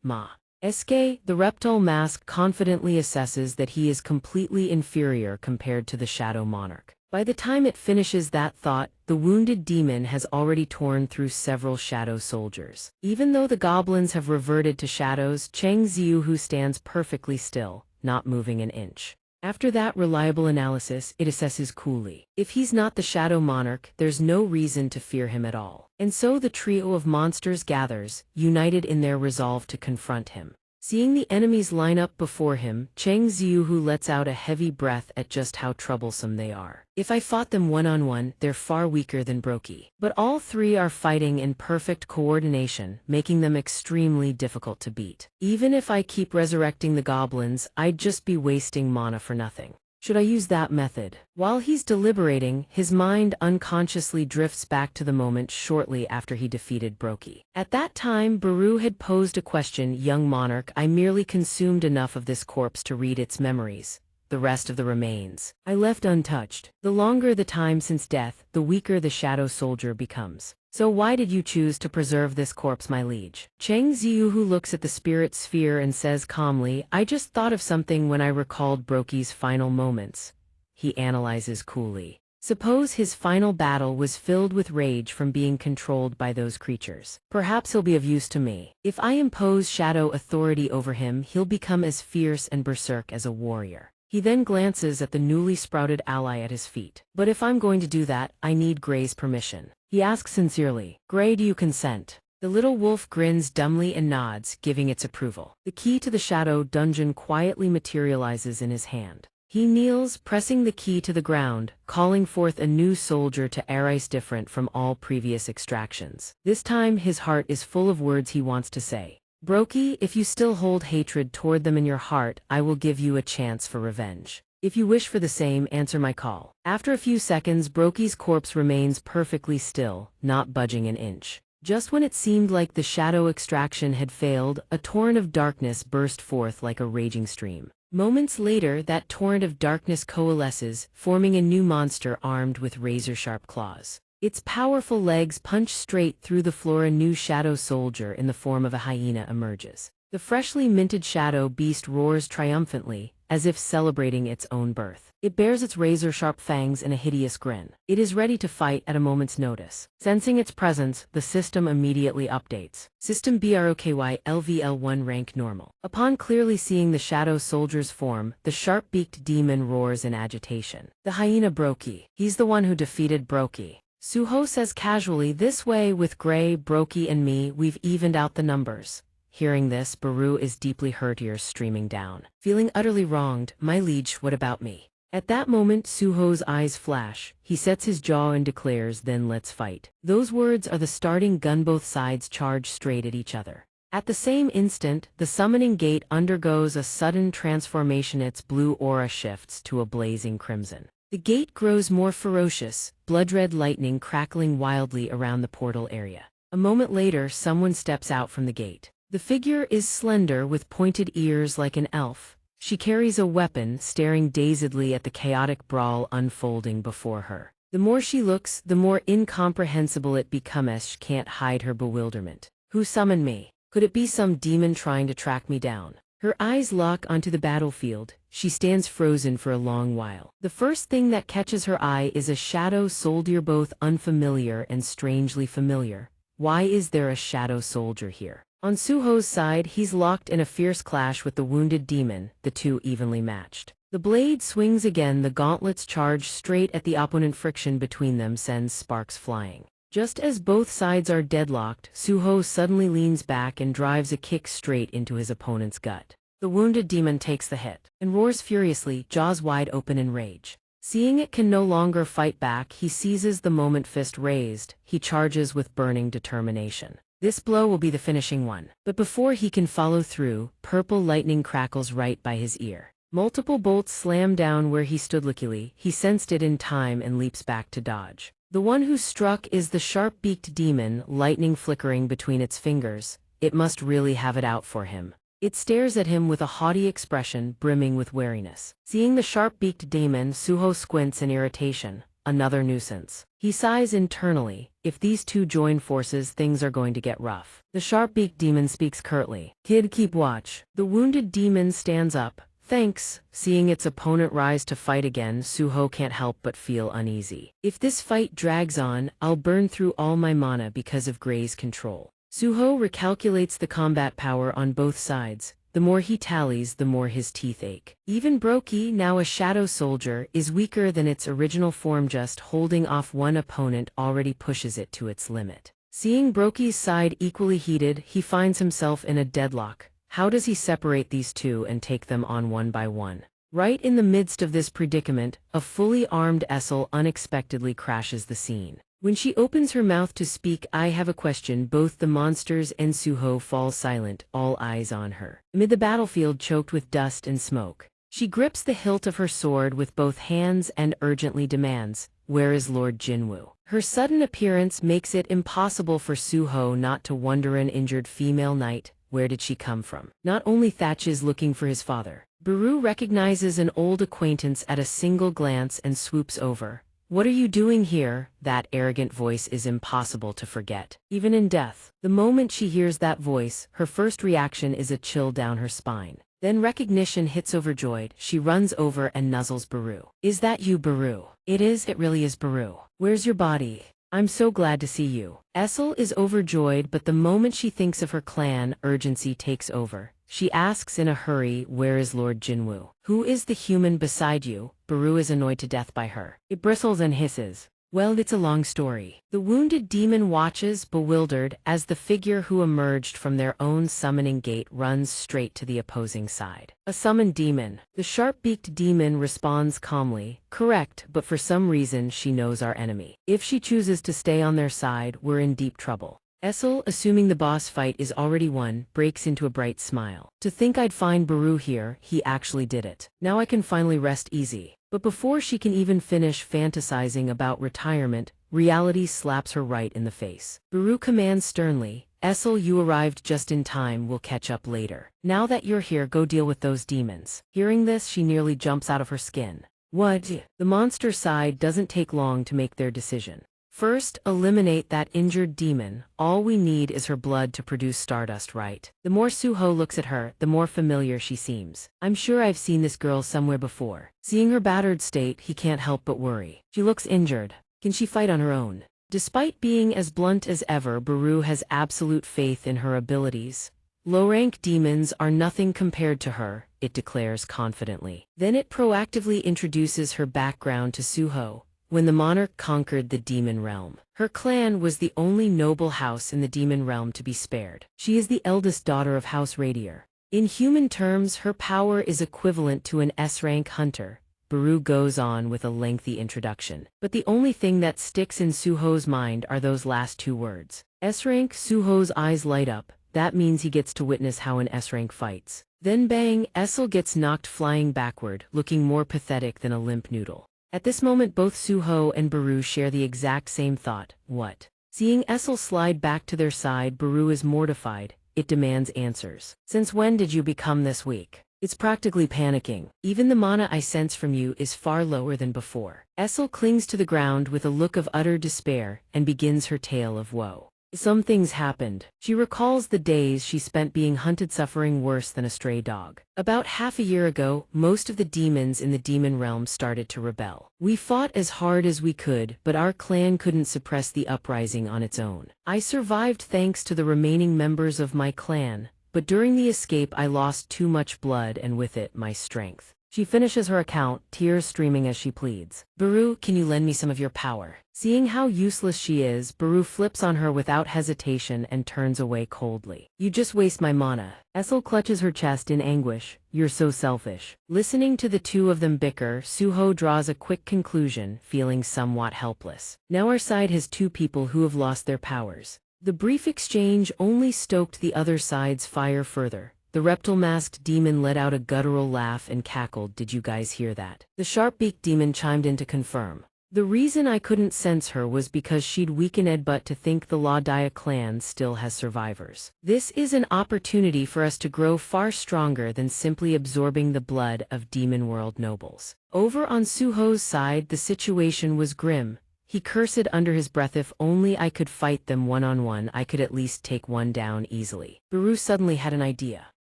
The reptile mask confidently assesses that he is completely inferior compared to the Shadow Monarch. By the time it finishes that thought, the wounded demon has already torn through several shadow soldiers. Even though the goblins have reverted to shadows, Chang Ziuhu stands perfectly still, not moving an inch. After that reliable analysis, it assesses coolly. If he's not the Shadow Monarch, there's no reason to fear him at all. And so the trio of monsters gathers, united in their resolve to confront him. Seeing the enemies line up before him, Chang Ziuhu lets out a heavy breath at just how troublesome they are. If I fought them one-on-one, they're far weaker than Brokey. But all three are fighting in perfect coordination, making them extremely difficult to beat. Even if I keep resurrecting the goblins, I'd just be wasting mana for nothing. Should I use that method? While he's deliberating, his mind unconsciously drifts back to the moment shortly after he defeated Brokey. At that time, Baru had posed a question, "Young monarch, I merely consumed enough of this corpse to read its memories. The rest of the remains I left untouched." The longer the time since death, the weaker the shadow soldier becomes. "So why did you choose to preserve this corpse, my liege?" Chang Ziuhu looks at the spirit sphere and says calmly, "I just thought of something when I recalled Brokey's final moments." He analyzes coolly. Suppose his final battle was filled with rage from being controlled by those creatures. Perhaps he'll be of use to me. If I impose shadow authority over him, he'll become as fierce and berserk as a warrior. He then glances at the newly sprouted ally at his feet. "But if I'm going to do that, I need Gray's permission." He asks sincerely, "Gray, do you consent?" The little wolf grins dumbly and nods, giving its approval. The key to the shadow dungeon quietly materializes in his hand. He kneels, pressing the key to the ground, calling forth a new soldier to arise different from all previous extractions. This time his heart is full of words he wants to say. "Brokey, if you still hold hatred toward them in your heart, I will give you a chance for revenge. If you wish for the same, answer my call." After a few seconds, Brokey's corpse remains perfectly still, not budging an inch. Just when it seemed like the shadow extraction had failed, a torrent of darkness burst forth like a raging stream. Moments later, that torrent of darkness coalesces, forming a new monster armed with razor-sharp claws. Its powerful legs punch straight through the floor. A new shadow soldier in the form of a hyena emerges. The freshly minted shadow beast roars triumphantly, as if celebrating its own birth. It bears its razor-sharp fangs in a hideous grin. It is ready to fight at a moment's notice. Sensing its presence, the system immediately updates. System BROKY LVL1 rank normal. Upon clearly seeing the shadow soldier's form, the sharp-beaked demon roars in agitation. "The hyena Brokey. He's the one who defeated Brokey." Suho says casually, "This way, with Gray, Brokey, and me, we've evened out the numbers." Hearing this, Baru is deeply hurt, tears streaming down. Feeling utterly wronged, "My liege, what about me?" At that moment, Suho's eyes flash. He sets his jaw and declares, "Then let's fight." Those words are the starting gun. Both sides charge straight at each other. At the same instant, the summoning gate undergoes a sudden transformation. Its blue aura shifts to a blazing crimson. The gate grows more ferocious, blood-red lightning crackling wildly around the portal area. A moment later, someone steps out from the gate. The figure is slender with pointed ears like an elf. She carries a weapon, staring dazedly at the chaotic brawl unfolding before her. The more she looks, the more incomprehensible it becomes. She can't hide her bewilderment. Who summoned me? Could it be some demon trying to track me down? Her eyes lock onto the battlefield. She stands frozen for a long while. The first thing that catches her eye is a shadow soldier, both unfamiliar and strangely familiar. Why is there a shadow soldier here? On Suho's side, he's locked in a fierce clash with the wounded demon, the two evenly matched. The blade swings again, the gauntlets charge straight at the opponent. Friction between them sends sparks flying. Just as both sides are deadlocked, Suho suddenly leans back and drives a kick straight into his opponent's gut. The wounded demon takes the hit and roars furiously, jaws wide open in rage. Seeing it can no longer fight back, he seizes the moment, fist raised. He charges with burning determination. This blow will be the finishing one. But before he can follow through, purple lightning crackles right by his ear. Multiple bolts slam down where he stood. Luckily, he sensed it in time and leaps back to dodge. The one who struck is the sharp-beaked demon, lightning flickering between its fingers. It must really have it out for him. It stares at him with a haughty expression, brimming with wariness. Seeing the sharp-beaked demon, Suho squints in irritation. Another nuisance. He sighs internally. If these two join forces, things are going to get rough. The sharp-beaked demon speaks curtly. Kid, keep watch. The wounded demon stands up. Thanks. Seeing its opponent rise to fight again, Suho can't help but feel uneasy. If this fight drags on, I'll burn through all my mana because of Gray's control. Suho recalculates the combat power on both sides. The more he tallies, the more his teeth ache. Even Brokey, now a shadow soldier, is weaker than its original form. Just holding off one opponent already pushes it to its limit. Seeing Brokey's side equally heated, he finds himself in a deadlock. How does he separate these two and take them on one by one? Right in the midst of this predicament, a fully armed Essel unexpectedly crashes the scene. When she opens her mouth to speak, I have a question. Both the monsters and Suho fall silent, all eyes on her. Amid the battlefield choked with dust and smoke, she grips the hilt of her sword with both hands and urgently demands, "Where is Lord Jinwoo?" Her sudden appearance makes it impossible for Suho not to wonder. An injured female knight, where did she come from? Not only Thatch is looking for his father. Baru recognizes an old acquaintance at a single glance and swoops over. What are you doing here? That arrogant voice is impossible to forget, even in death. The moment she hears that voice, her first reaction is a chill down her spine. Then recognition hits. Overjoyed, she runs over and nuzzles Baru. Is that you, Baru? It is, it really is, Baru. Where's your body? I'm so glad to see you. Essel is overjoyed, but the moment she thinks of her clan, urgency takes over. She asks in a hurry, where is Lord Jinwoo? Who is the human beside you? Baru is annoyed to death by her. It bristles and hisses. Well, it's a long story. The wounded demon watches, bewildered, as the figure who emerged from their own summoning gate runs straight to the opposing side. A summoned demon. The sharp-beaked demon responds calmly, correct, but for some reason she knows our enemy. If she chooses to stay on their side, we're in deep trouble. Essel, assuming the boss fight is already won, breaks into a bright smile. To think I'd find Baru here, he actually did it. Now I can finally rest easy. But before she can even finish fantasizing about retirement, reality slaps her right in the face. Baru commands sternly, Essel, you arrived just in time, we'll catch up later. Now that you're here, go deal with those demons. Hearing this, she nearly jumps out of her skin. What? The monster side doesn't take long to make their decision. First, eliminate that injured demon. All we need is her blood to produce stardust, right? The more Suho looks at her, the more familiar she seems. I'm sure I've seen this girl somewhere before. Seeing her battered state, he can't help but worry. She looks injured. Can she fight on her own? Despite being as blunt as ever, Baru has absolute faith in her abilities. Low-rank demons are nothing compared to her, it declares confidently. Then it proactively introduces her background to Suho. When the monarch conquered the demon realm, her clan was the only noble house in the demon realm to be spared. She is the eldest daughter of House Radier. In human terms, her power is equivalent to an S-rank hunter. Baru goes on with a lengthy introduction. But the only thing that sticks in Suho's mind are those last two words. S-rank. Suho's eyes light up. That means he gets to witness how an S-rank fights. Then bang, Essel gets knocked flying backward, looking more pathetic than a limp noodle. At this moment both Suho and Baru share the exact same thought, what? Seeing Essel slide back to their side, Baru is mortified. It demands answers. Since when did you become this weak? It's practically panicking. Even the mana I sense from you is far lower than before. Essel clings to the ground with a look of utter despair and begins her tale of woe. Some things happened. She recalls the days she spent being hunted, suffering worse than a stray dog. About half a year ago, most of the demons in the demon realm started to rebel. We fought as hard as we could, but our clan couldn't suppress the uprising on its own. I survived thanks to the remaining members of my clan, but during the escape I lost too much blood and with it my strength. She finishes her account, tears streaming as she pleads. Baru, can you lend me some of your power? Seeing how useless she is, Baru flips on her without hesitation and turns away coldly. You just waste my mana. Essel clutches her chest in anguish. You're so selfish. Listening to the two of them bicker, Suho draws a quick conclusion, feeling somewhat helpless. Now our side has two people who have lost their powers. The brief exchange only stoked the other side's fire further. The reptile-masked demon let out a guttural laugh and cackled. Did you guys hear that? The sharp-beaked demon chimed in to confirm. The reason I couldn't sense her was because she'd weakened, but to think the Laudaya clan still has survivors. This is an opportunity for us to grow far stronger than simply absorbing the blood of demon world nobles. Over on Suho's side, the situation was grim. He cursed under his breath, if only I could fight them one-on-one, I could at least take one down easily. Baru suddenly had an idea.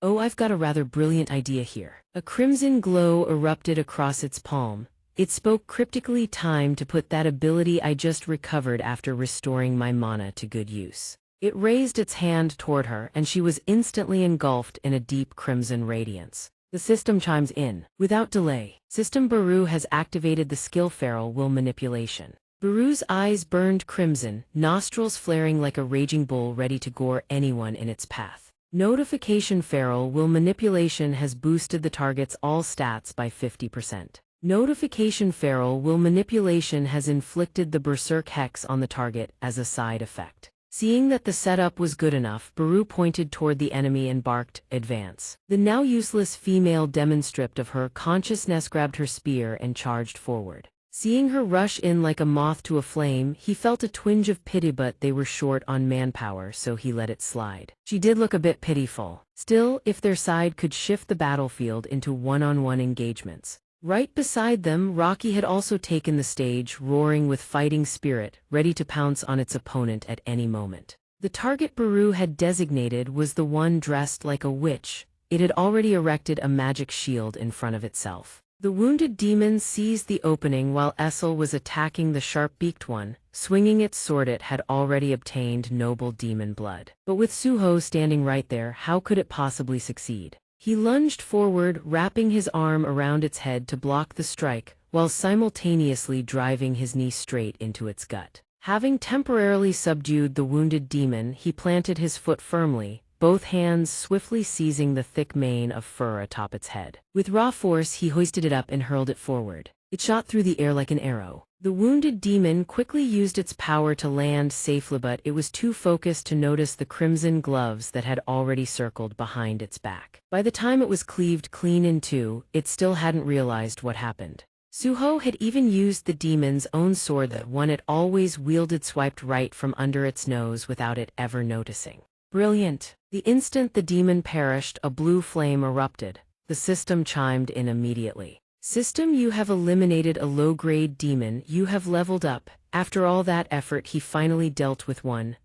Oh, I've got a rather brilliant idea here. A crimson glow erupted across its palm. It spoke cryptically, time to put that ability I just recovered after restoring my mana to good use. It raised its hand toward her, and she was instantly engulfed in a deep crimson radiance. The system chimes in. Without delay, System Baru has activated the skill Feral Will Manipulation. Baru's eyes burned crimson, nostrils flaring like a raging bull ready to gore anyone in its path. Notification: Feral Will Manipulation has boosted the target's all stats by 50%. Notification: Feral Will Manipulation has inflicted the Berserk Hex on the target as a side effect. Seeing that the setup was good enough, Baru pointed toward the enemy and barked, "Advance." The now useless female demon, stripped of her consciousness, grabbed her spear and charged forward. Seeing her rush in like a moth to a flame, he felt a twinge of pity, but they were short on manpower, so he let it slide. She did look a bit pitiful. Still, if their side could shift the battlefield into one-on-one engagements. Right beside them, Rocky had also taken the stage, roaring with fighting spirit, ready to pounce on its opponent at any moment. The target Baru had designated was the one dressed like a witch. It had already erected a magic shield in front of itself. The wounded demon seized the opening while Essel was attacking the sharp-beaked one. Swinging its sword, it had already obtained noble demon blood. But with Suho standing right there, how could it possibly succeed? He lunged forward, wrapping his arm around its head to block the strike, while simultaneously driving his knee straight into its gut. Having temporarily subdued the wounded demon, he planted his foot firmly, both hands swiftly seizing the thick mane of fur atop its head. With raw force, he hoisted it up and hurled it forward. It shot through the air like an arrow. The wounded demon quickly used its power to land safely, but it was too focused to notice the crimson gloves that had already circled behind its back. By the time it was cleaved clean in two, it still hadn't realized what happened. Suho had even used the demon's own sword, that one it always wielded, swiped right from under its nose without it ever noticing. Brilliant! The instant the demon perished, a blue flame erupted. The system chimed in immediately. System, you have eliminated a low-grade demon. You have leveled up. After all that effort, he finally dealt with one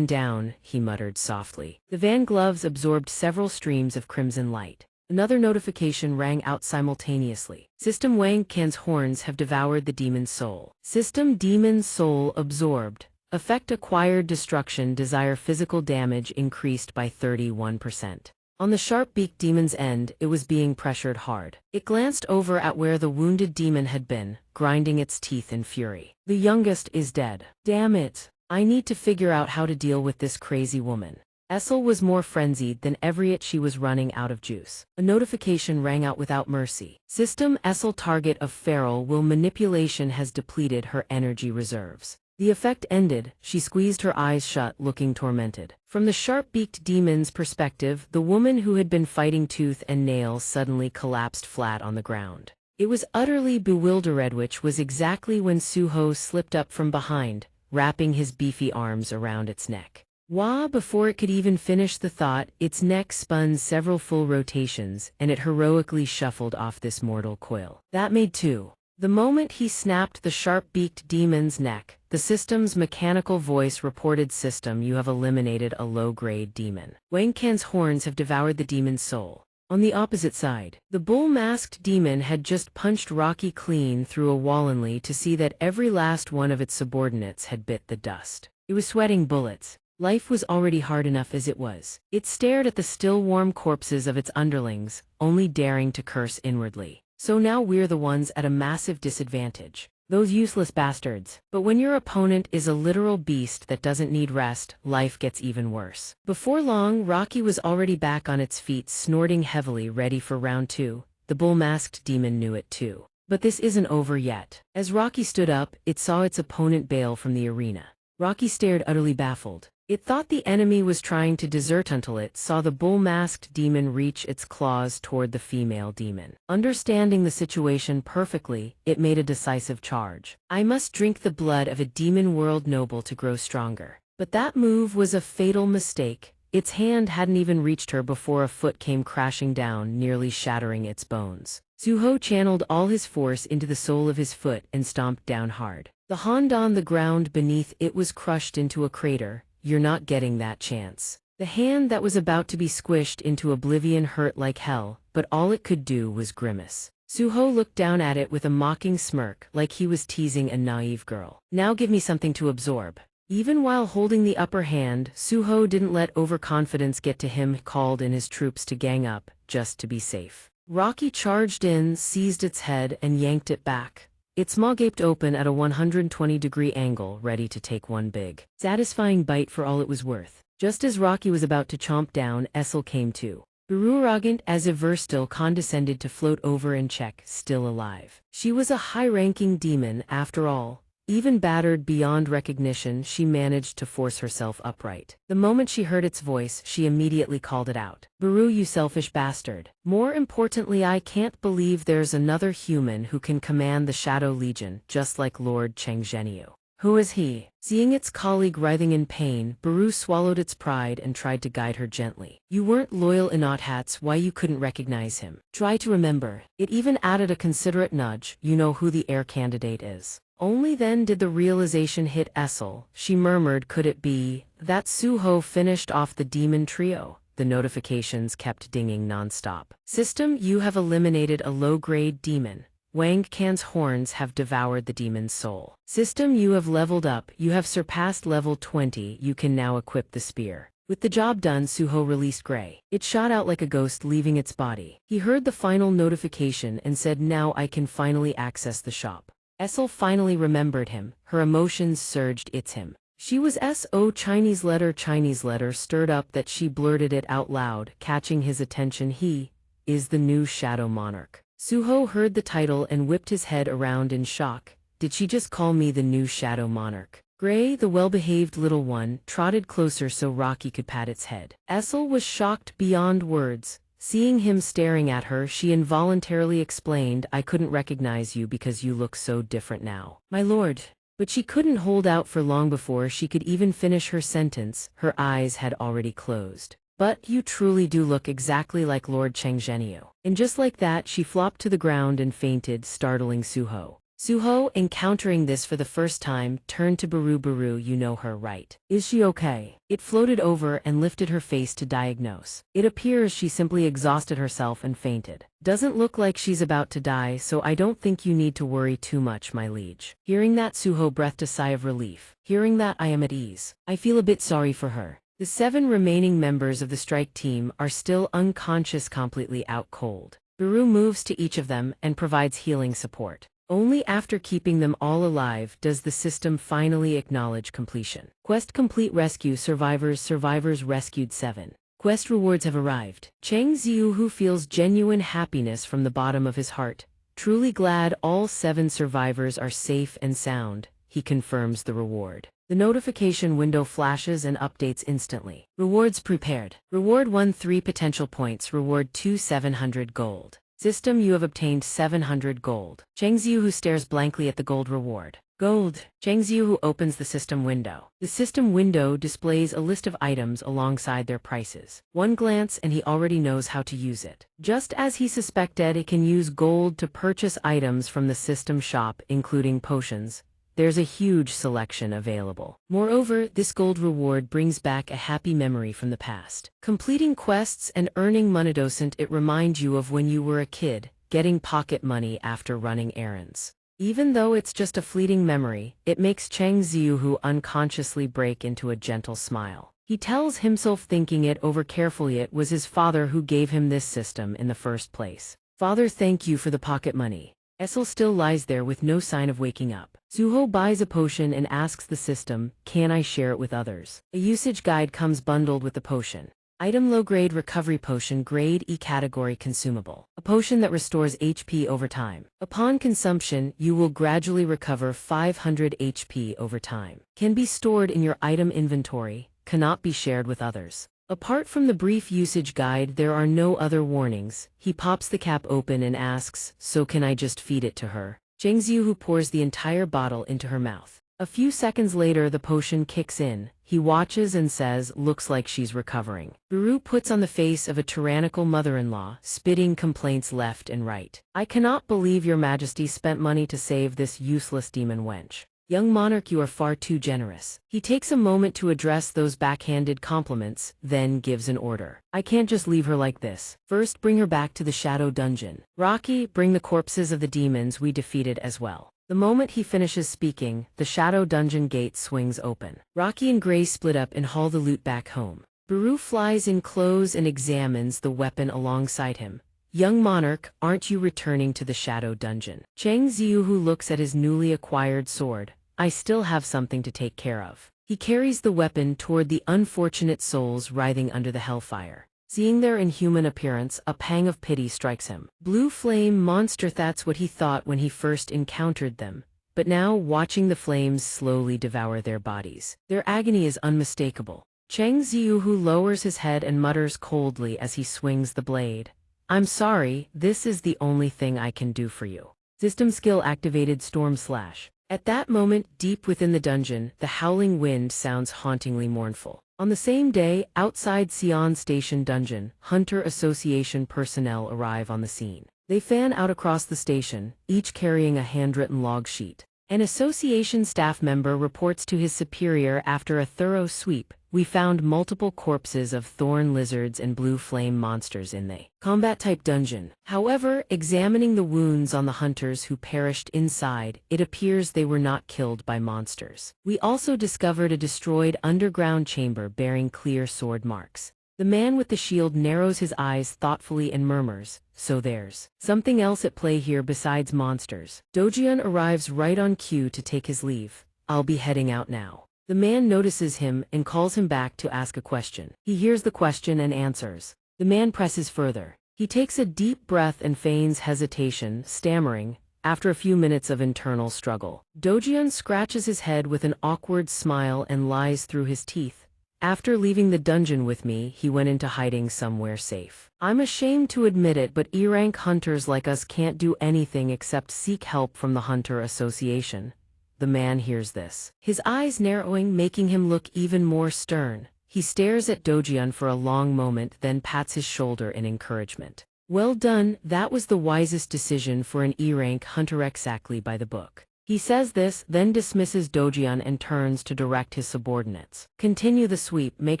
down, he muttered softly. The Van gloves absorbed several streams of crimson light. Another notification rang out simultaneously. System, Wang Kan's horns have devoured the demon's soul. System, demon's soul absorbed. Effect: acquired destruction, desire physical damage increased by 31%. On the sharp-beaked demon's end, it was being pressured hard. It glanced over at where the wounded demon had been, grinding its teeth in fury. The youngest is dead. Damn it! I need to figure out how to deal with this crazy woman. Essel was more frenzied than ever, yet she was running out of juice. A notification rang out without mercy. System, Essel, target of Feral Will Manipulation has depleted her energy reserves. The effect ended. She squeezed her eyes shut, looking tormented. From the sharp-beaked demon's perspective, the woman who had been fighting tooth and nail suddenly collapsed flat on the ground. It was utterly bewildered, which was exactly when Suho slipped up from behind, wrapping his beefy arms around its neck. Before it could even finish the thought, its neck spun several full rotations, and it heroically shuffled off this mortal coil. That made two. The moment he snapped the sharp-beaked demon's neck, the system's mechanical voice reported, "System, you have eliminated a low-grade demon. Wang Kan's horns have devoured the demon's soul." On the opposite side, the bull-masked demon had just punched Rocky clean through a wall only to see that every last one of its subordinates had bit the dust. It was sweating bullets. Life was already hard enough as it was. It stared at the still warm corpses of its underlings, only daring to curse inwardly. So now we're the ones at a massive disadvantage. Those useless bastards. But when your opponent is a literal beast that doesn't need rest, life gets even worse. Before long, Rocky was already back on its feet, snorting heavily, ready for round two. The bull-masked demon knew it too. But this isn't over yet. As Rocky stood up, it saw its opponent bail from the arena. Rocky stared, utterly baffled. It thought the enemy was trying to desert until it saw the bull-masked demon reach its claws toward the female demon. Understanding the situation perfectly, it made a decisive charge. "I must drink the blood of a demon world noble to grow stronger." But that move was a fatal mistake. Its hand hadn't even reached her before a foot came crashing down, nearly shattering its bones. Suho channeled all his force into the sole of his foot and stomped down hard. The hand on the ground beneath it was crushed into a crater. "You're not getting that chance." The hand that was about to be squished into oblivion hurt like hell, but all it could do was grimace. Suho looked down at it with a mocking smirk, like he was teasing a naive girl. "Now give me something to absorb." Even while holding the upper hand, Suho didn't let overconfidence get to him, called in his troops to gang up, just to be safe. Rocky charged in, seized its head, and yanked it back. Its maw gaped open at a 120-degree angle, ready to take one big, satisfying bite for all it was worth. Just as Rocky was about to chomp down, Essel came to. Arrogant as if still condescended to float over and check, still alive. She was a high-ranking demon, after all. Even battered beyond recognition, she managed to force herself upright. The moment she heard its voice, she immediately called it out. "Baru, you selfish bastard. More importantly, I can't believe there's another human who can command the Shadow Legion, just like Lord Chengzhenyu." "Who is he?" Seeing its colleague writhing in pain, Baru swallowed its pride and tried to guide her gently. "You weren't loyal enough, that's why you couldn't recognize him. Try to remember." It even added a considerate nudge. "You know who the heir candidate is." Only then did the realization hit Essel. She murmured, "Could it be that Suho finished off the demon trio?" The notifications kept dinging nonstop. "System, you have eliminated a low-grade demon. Wang Kan's horns have devoured the demon's soul." "System, you have leveled up. You have surpassed level 20. You can now equip the spear." With the job done, Suho released Gray. It shot out like a ghost, leaving its body. He heard the final notification and said, "Now I can finally access the shop." Essel finally remembered him. Her emotions surged. "It's him." She was so Chinese letter stirred up that she blurted it out loud, catching his attention. "He is the new Shadow Monarch." Suho heard the title and whipped his head around in shock. Did she just call me the new Shadow Monarch? Gray, the well-behaved little one, trotted closer so Rocky could pat its head. Essel was shocked beyond words. Seeing him staring at her, she involuntarily explained, "I couldn't recognize you because you look so different now, my lord." But she couldn't hold out for long before she could even finish her sentence. Her eyes had already closed. "But you truly do look exactly like Lord Chengzhenyu." And just like that, she flopped to the ground and fainted, startling Suho. Suho, encountering this for the first time, turned to Baru. "Baru, you know her, right? Is she okay?" It floated over and lifted her face to diagnose. "It appears she simply exhausted herself and fainted. Doesn't look like she's about to die, so I don't think you need to worry too much, my liege." Hearing that, Suho breathed a sigh of relief. "Hearing that, I am at ease. I feel a bit sorry for her." The 7 remaining members of the strike team are still unconscious, completely out cold. Baru moves to each of them and provides healing support. Only after keeping them all alive does the system finally acknowledge completion. Quest complete. Rescue survivors. Survivors rescued 7. Quest rewards have arrived. Cheng Ziuhu feels genuine happiness from the bottom of his heart. Truly glad all 7 survivors are safe and sound, he confirms the reward. The notification window flashes and updates instantly. Rewards prepared. Reward 1 3 potential points. Reward 2 700 gold. System, you have obtained 700 gold. Cheng Ziyu stares blankly at the gold reward. Gold. Cheng Ziyu opens the system window. The system window displays a list of items alongside their prices. One glance and he already knows how to use it. Just as he suspected, it can use gold to purchase items from the system shop, including potions. There's a huge selection available. Moreover, this gold reward brings back a happy memory from the past. Completing quests and earning money docent, it reminds you of when you were a kid, getting pocket money after running errands. Even though it's just a fleeting memory, it makes Cheng Ziyu unconsciously break into a gentle smile. He tells himself, thinking it over carefully, it was his father who gave him this system in the first place. Father, thank you for the pocket money. Essel still lies there with no sign of waking up. Suho buys a potion and asks the system, can I share it with others? A usage guide comes bundled with the potion. Item, low-grade recovery potion, grade E category, consumable. A potion that restores HP over time. Upon consumption, you will gradually recover 500 HP over time. Can be stored in your item inventory, cannot be shared with others. Apart from the brief usage guide, there are no other warnings. He pops the cap open and asks, so can I just feed it to her? Cheng Ziyu pours the entire bottle into her mouth. A few seconds later, the potion kicks in. He watches and says, looks like she's recovering. Buru puts on the face of a tyrannical mother-in-law, spitting complaints left and right. I cannot believe your majesty spent money to save this useless demon wench. Young monarch, you are far too generous. He takes a moment to address those backhanded compliments, then gives an order. I can't just leave her like this. First, bring her back to the Shadow Dungeon. Rocky, bring the corpses of the demons we defeated as well. The moment he finishes speaking, the Shadow Dungeon gate swings open. Rocky and Gray split up and haul the loot back home. Buru flies in close and examines the weapon alongside him. Young monarch, aren't you returning to the Shadow Dungeon? Cheng Ziyu looks at his newly acquired sword. I still have something to take care of. He carries the weapon toward the unfortunate souls writhing under the hellfire. Seeing their inhuman appearance, a pang of pity strikes him. Blue flame monster, that's what he thought when he first encountered them. But now, watching the flames slowly devour their bodies, their agony is unmistakable. Cheng Ziyu lowers his head and mutters coldly as he swings the blade. I'm sorry, this is the only thing I can do for you. System skill activated, Storm Slash. At that moment, deep within the dungeon, the howling wind sounds hauntingly mournful. On the same day, outside Xi'an Station Dungeon, Hunter Association personnel arrive on the scene. They fan out across the station, each carrying a handwritten log sheet. An association staff member reports to his superior after a thorough sweep, we found multiple corpses of thorn lizards and blue flame monsters in the combat-type dungeon. However, examining the wounds on the hunters who perished inside, it appears they were not killed by monsters. We also discovered a destroyed underground chamber bearing clear sword marks. The man with the shield narrows his eyes thoughtfully and murmurs, so there's something else at play here besides monsters. Dojian arrives right on cue to take his leave. I'll be heading out now. The man notices him and calls him back to ask a question. He hears the question and answers. The man presses further. He takes a deep breath and feigns hesitation, stammering, after a few minutes of internal struggle. Dojian scratches his head with an awkward smile and lies through his teeth. After leaving the dungeon with me, he went into hiding somewhere safe. I'm ashamed to admit it, but E-rank hunters like us can't do anything except seek help from the Hunter Association. The man hears this, his eyes narrowing, making him look even more stern. He stares at Dojian for a long moment, then pats his shoulder in encouragement. Well done, that was the wisest decision for an E-rank hunter, exactly by the book. He says this, then dismisses Dojian and turns to direct his subordinates. Continue the sweep, make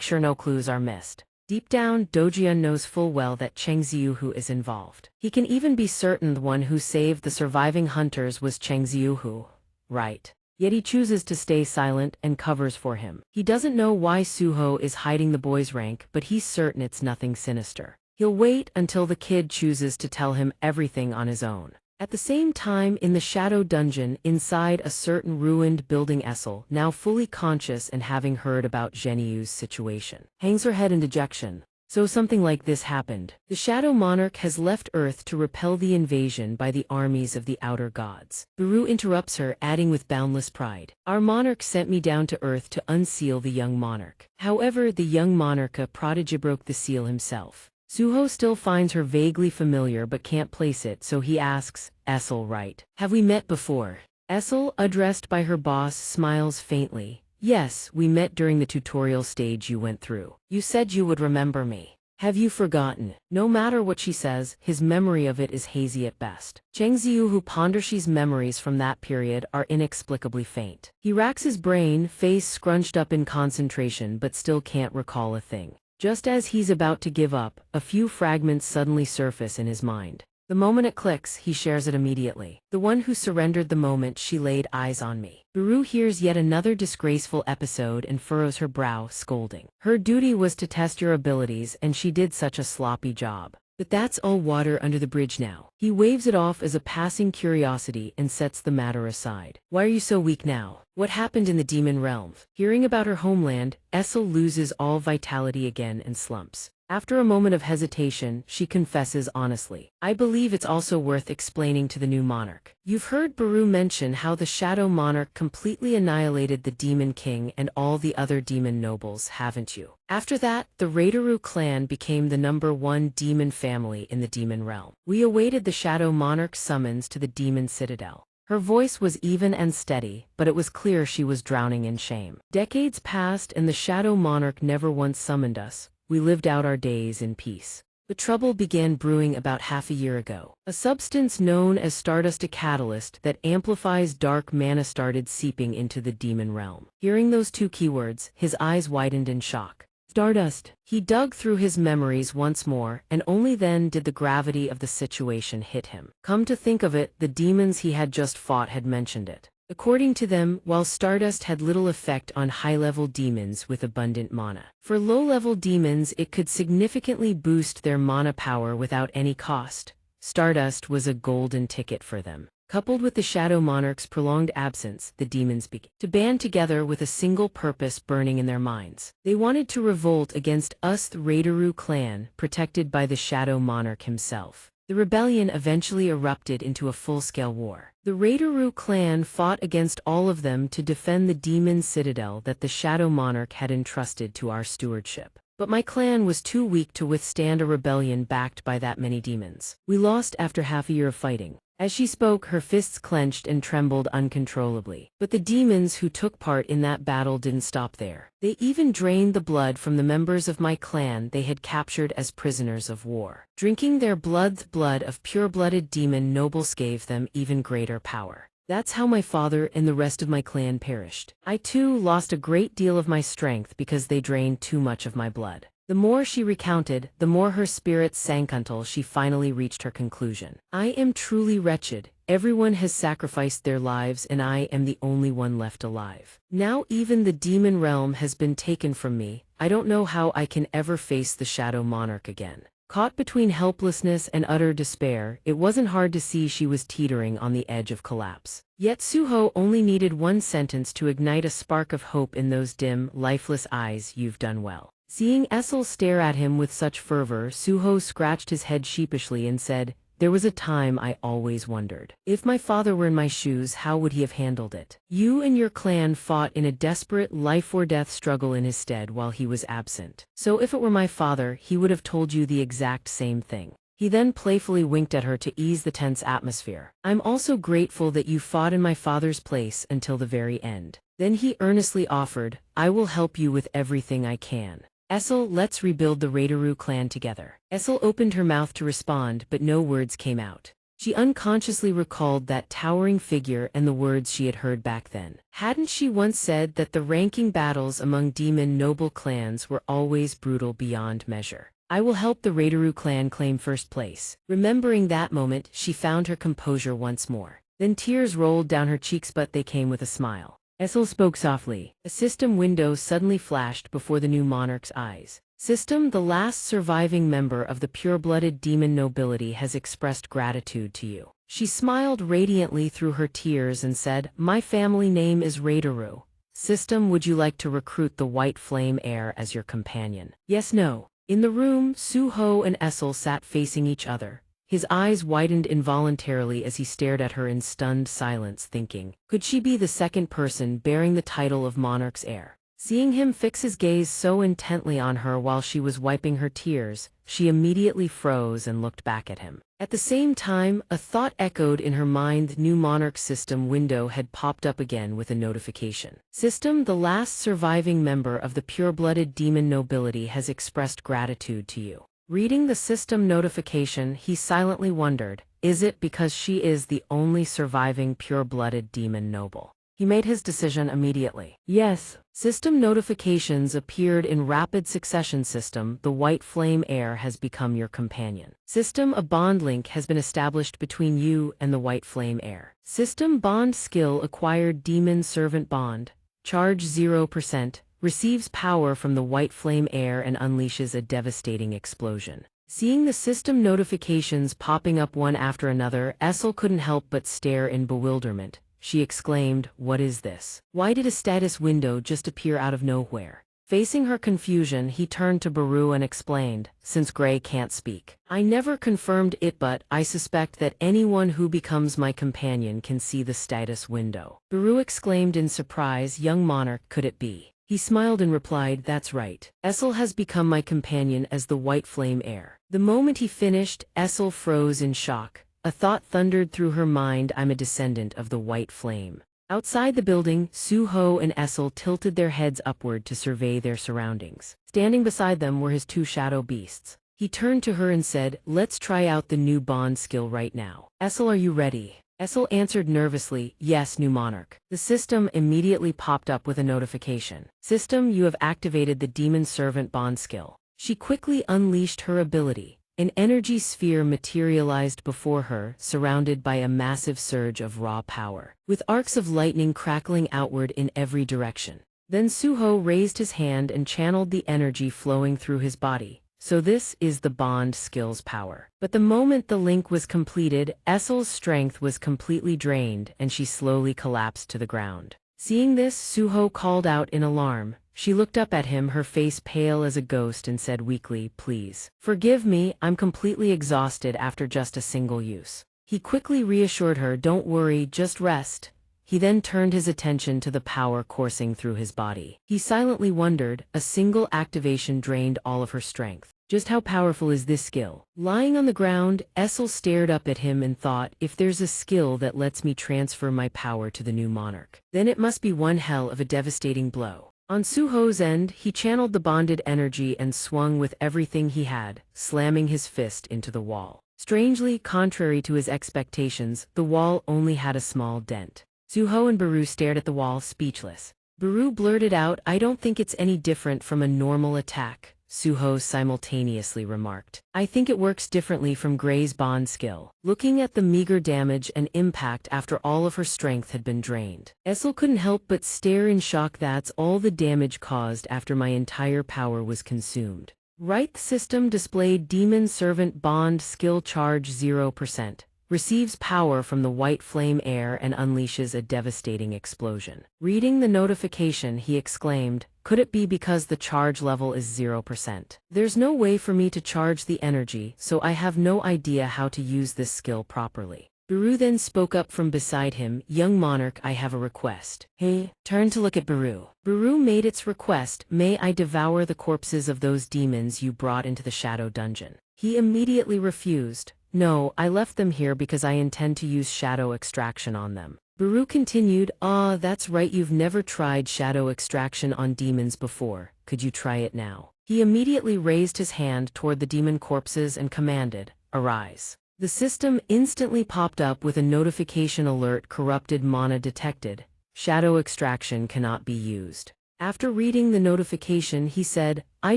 sure no clues are missed. Deep down, Dojian knows full well that Cheng Ziyu is involved. He can even be certain the one who saved the surviving hunters was Cheng Ziyu. Right. Yet he chooses to stay silent and covers for him. He doesn't know why Suho is hiding the boy's rank, but he's certain it's nothing sinister. He'll wait until the kid chooses to tell him everything on his own. At the same time, in the Shadow Dungeon, inside a certain ruined building, Essel, now fully conscious and having heard about Zhenyu's situation, hangs her head in dejection. So something like this happened. The Shadow Monarch has left Earth to repel the invasion by the armies of the Outer Gods. Buru interrupts her, adding with boundless pride, our monarch sent me down to Earth to unseal the young monarch. However, the young monarch prodigy broke the seal himself. Suho still finds her vaguely familiar but can't place it, so he asks, Essel, right? Have we met before? Essel, addressed by her boss, smiles faintly. Yes, we met during the tutorial stage you went through. You said you would remember me. Have you forgotten? No matter what she says, his memory of it is hazy at best. Cheng Ziyu, who ponders memories from that period, are inexplicably faint. He racks his brain, face scrunched up in concentration, but still can't recall a thing. Just as he's about to give up, a few fragments suddenly surface in his mind. The moment it clicks, he shares it immediately. The one who surrendered the moment she laid eyes on me. Buru hears yet another disgraceful episode and furrows her brow, scolding. Her duty was to test your abilities, and she did such a sloppy job. But that's all water under the bridge now. He waves it off as a passing curiosity and sets the matter aside. Why are you so weak now? What happened in the demon realm? Hearing about her homeland, Essel loses all vitality again and slumps. After a moment of hesitation, she confesses honestly. I believe it's also worth explaining to the new monarch. You've heard Baru mention how the Shadow Monarch completely annihilated the Demon King and all the other demon nobles, haven't you? After that, the Raideru clan became the #1 demon family in the demon realm. We awaited the Shadow Monarch's summons to the demon citadel. Her voice was even and steady, but it was clear she was drowning in shame. Decades passed and the Shadow Monarch never once summoned us. We lived out our days in peace. The trouble began brewing about half a year ago. A substance known as Stardust, a catalyst that amplifies dark mana, started seeping into the demon realm. Hearing those two keywords, his eyes widened in shock. Stardust. He dug through his memories once more, and only then did the gravity of the situation hit him. Come to think of it, the demons he had just fought had mentioned it. According to them, while Stardust had little effect on high-level demons with abundant mana, for low-level demons it could significantly boost their mana power without any cost. Stardust was a golden ticket for them. Coupled with the Shadow Monarch's prolonged absence, the demons began to band together with a single purpose burning in their minds. They wanted to revolt against us, the Raideru clan, protected by the Shadow Monarch himself. The rebellion eventually erupted into a full-scale war. The Raideru clan fought against all of them to defend the demon citadel that the Shadow Monarch had entrusted to our stewardship. But my clan was too weak to withstand a rebellion backed by that many demons. We lost after half a year of fighting. As she spoke, her fists clenched and trembled uncontrollably. But the demons who took part in that battle didn't stop there. They even drained the blood from the members of my clan they had captured as prisoners of war. Drinking their blood, the blood of pure-blooded demon nobles, gave them even greater power. That's how my father and the rest of my clan perished. I too lost a great deal of my strength because they drained too much of my blood. The more she recounted, the more her spirits sank until she finally reached her conclusion. I am truly wretched. Everyone has sacrificed their lives and I am the only one left alive. Now even the demon realm has been taken from me. I don't know how I can ever face the Shadow Monarch again. Caught between helplessness and utter despair, it wasn't hard to see she was teetering on the edge of collapse. Yet Suho only needed one sentence to ignite a spark of hope in those dim, lifeless eyes. You've done well. Seeing Essel stare at him with such fervor, Suho scratched his head sheepishly and said, There was a time I always wondered. If my father were in my shoes, how would he have handled it? You and your clan fought in a desperate life-or-death struggle in his stead while he was absent. So if it were my father, he would have told you the exact same thing. He then playfully winked at her to ease the tense atmosphere. I'm also grateful that you fought in my father's place until the very end. Then he earnestly offered, I will help you with everything I can. Essel, let's rebuild the Raideru clan together. Essel opened her mouth to respond, but no words came out. She unconsciously recalled that towering figure and the words she had heard back then. Hadn't she once said that the ranking battles among demon noble clans were always brutal beyond measure? I will help the Raideru clan claim first place. Remembering that moment, she found her composure once more. Then tears rolled down her cheeks, but they came with a smile. Essel spoke softly. A system window suddenly flashed before the new monarch's eyes. System, the last surviving member of the pure-blooded demon nobility, has expressed gratitude to you. She smiled radiantly through her tears and said, My family name is Raideru. System, would you like to recruit the White Flame Heir as your companion? Yes, no. In the room, Suho and Essel sat facing each other. His eyes widened involuntarily as he stared at her in stunned silence, thinking, could she be the second person bearing the title of monarch's heir? Seeing him fix his gaze so intently on her while she was wiping her tears, she immediately froze and looked back at him. At the same time, a thought echoed in her mind. The new Monarch system window had popped up again with a notification. System, the last surviving member of the pure-blooded demon nobility has expressed gratitude to you. Reading the system notification, he silently wondered, is it because she is the only surviving pure-blooded demon noble? He made his decision immediately. Yes. System notifications appeared in rapid succession. System, the white flame heir has become your companion. System, a bond link has been established between you and the white flame heir. System, bond skill acquired. Demon servant bond. Charge 0%. Receives power from the white flame heir and unleashes a devastating explosion. Seeing the system notifications popping up one after another, Essel couldn't help but stare in bewilderment. She exclaimed, "What is this? Why did a status window just appear out of nowhere?" Facing her confusion, he turned to Baru and explained, "Since Gray can't speak, I never confirmed it, but I suspect that anyone who becomes my companion can see the status window." Baru exclaimed in surprise, "Young Monarch, could it be?" He smiled and replied, "That's right. Essel has become my companion as the white flame heir." The moment he finished, Essel froze in shock. A thought thundered through her mind, I'm a descendant of the white flame. Outside the building, Suho and Essel tilted their heads upward to survey their surroundings. Standing beside them were his two shadow beasts. He turned to her and said, "Let's try out the new bond skill right now. Essel, are you ready?" Essel answered nervously, "Yes, new Monarch." The system immediately popped up with a notification. "System, you have activated the Demon Servant bond skill." She quickly unleashed her ability. An energy sphere materialized before her, surrounded by a massive surge of raw power, with arcs of lightning crackling outward in every direction. Then Suho raised his hand and channeled the energy flowing through his body. So this is the bond skill's power. But the moment the link was completed, Essel's strength was completely drained and she slowly collapsed to the ground. Seeing this, Suho called out in alarm. She looked up at him, her face pale as a ghost, and said weakly, "Please, forgive me, I'm completely exhausted after just a single use." He quickly reassured her, "Don't worry, just rest." He then turned his attention to the power coursing through his body. He silently wondered, a single activation drained all of her strength. Just how powerful is this skill? Lying on the ground, Essel stared up at him and thought, if there's a skill that lets me transfer my power to the new Monarch, then it must be one hell of a devastating blow. On Suho's end, he channeled the bonded energy and swung with everything he had, slamming his fist into the wall. Strangely, contrary to his expectations, the wall only had a small dent. Suho and Baru stared at the wall, speechless. Baru blurted out, "I don't think it's any different from a normal attack." Suho simultaneously remarked, "I think it works differently from Gray's bond skill." Looking at the meager damage and impact after all of her strength had been drained, Essel couldn't help but stare in shock. That's all the damage caused after my entire power was consumed. Right, the system displayed Demon Servant bond skill charge 0%. Receives power from the white flame heir and unleashes a devastating explosion. Reading the notification, he exclaimed, "Could it be because the charge level is 0%? There's no way for me to charge the energy, so I have no idea how to use this skill properly." Baru then spoke up from beside him, "Young Monarch, I have a request." He turned to look at Baru. Baru made its request, "May I devour the corpses of those demons you brought into the shadow dungeon?" He immediately refused. "No, I left them here because I intend to use shadow extraction on them." Baru continued, "Ah, that's right, you've never tried shadow extraction on demons before. Could you try it now?" He immediately raised his hand toward the demon corpses and commanded, "Arise." The system instantly popped up with a notification alert, "Corrupted mana detected. Shadow extraction cannot be used." After reading the notification, he said, "I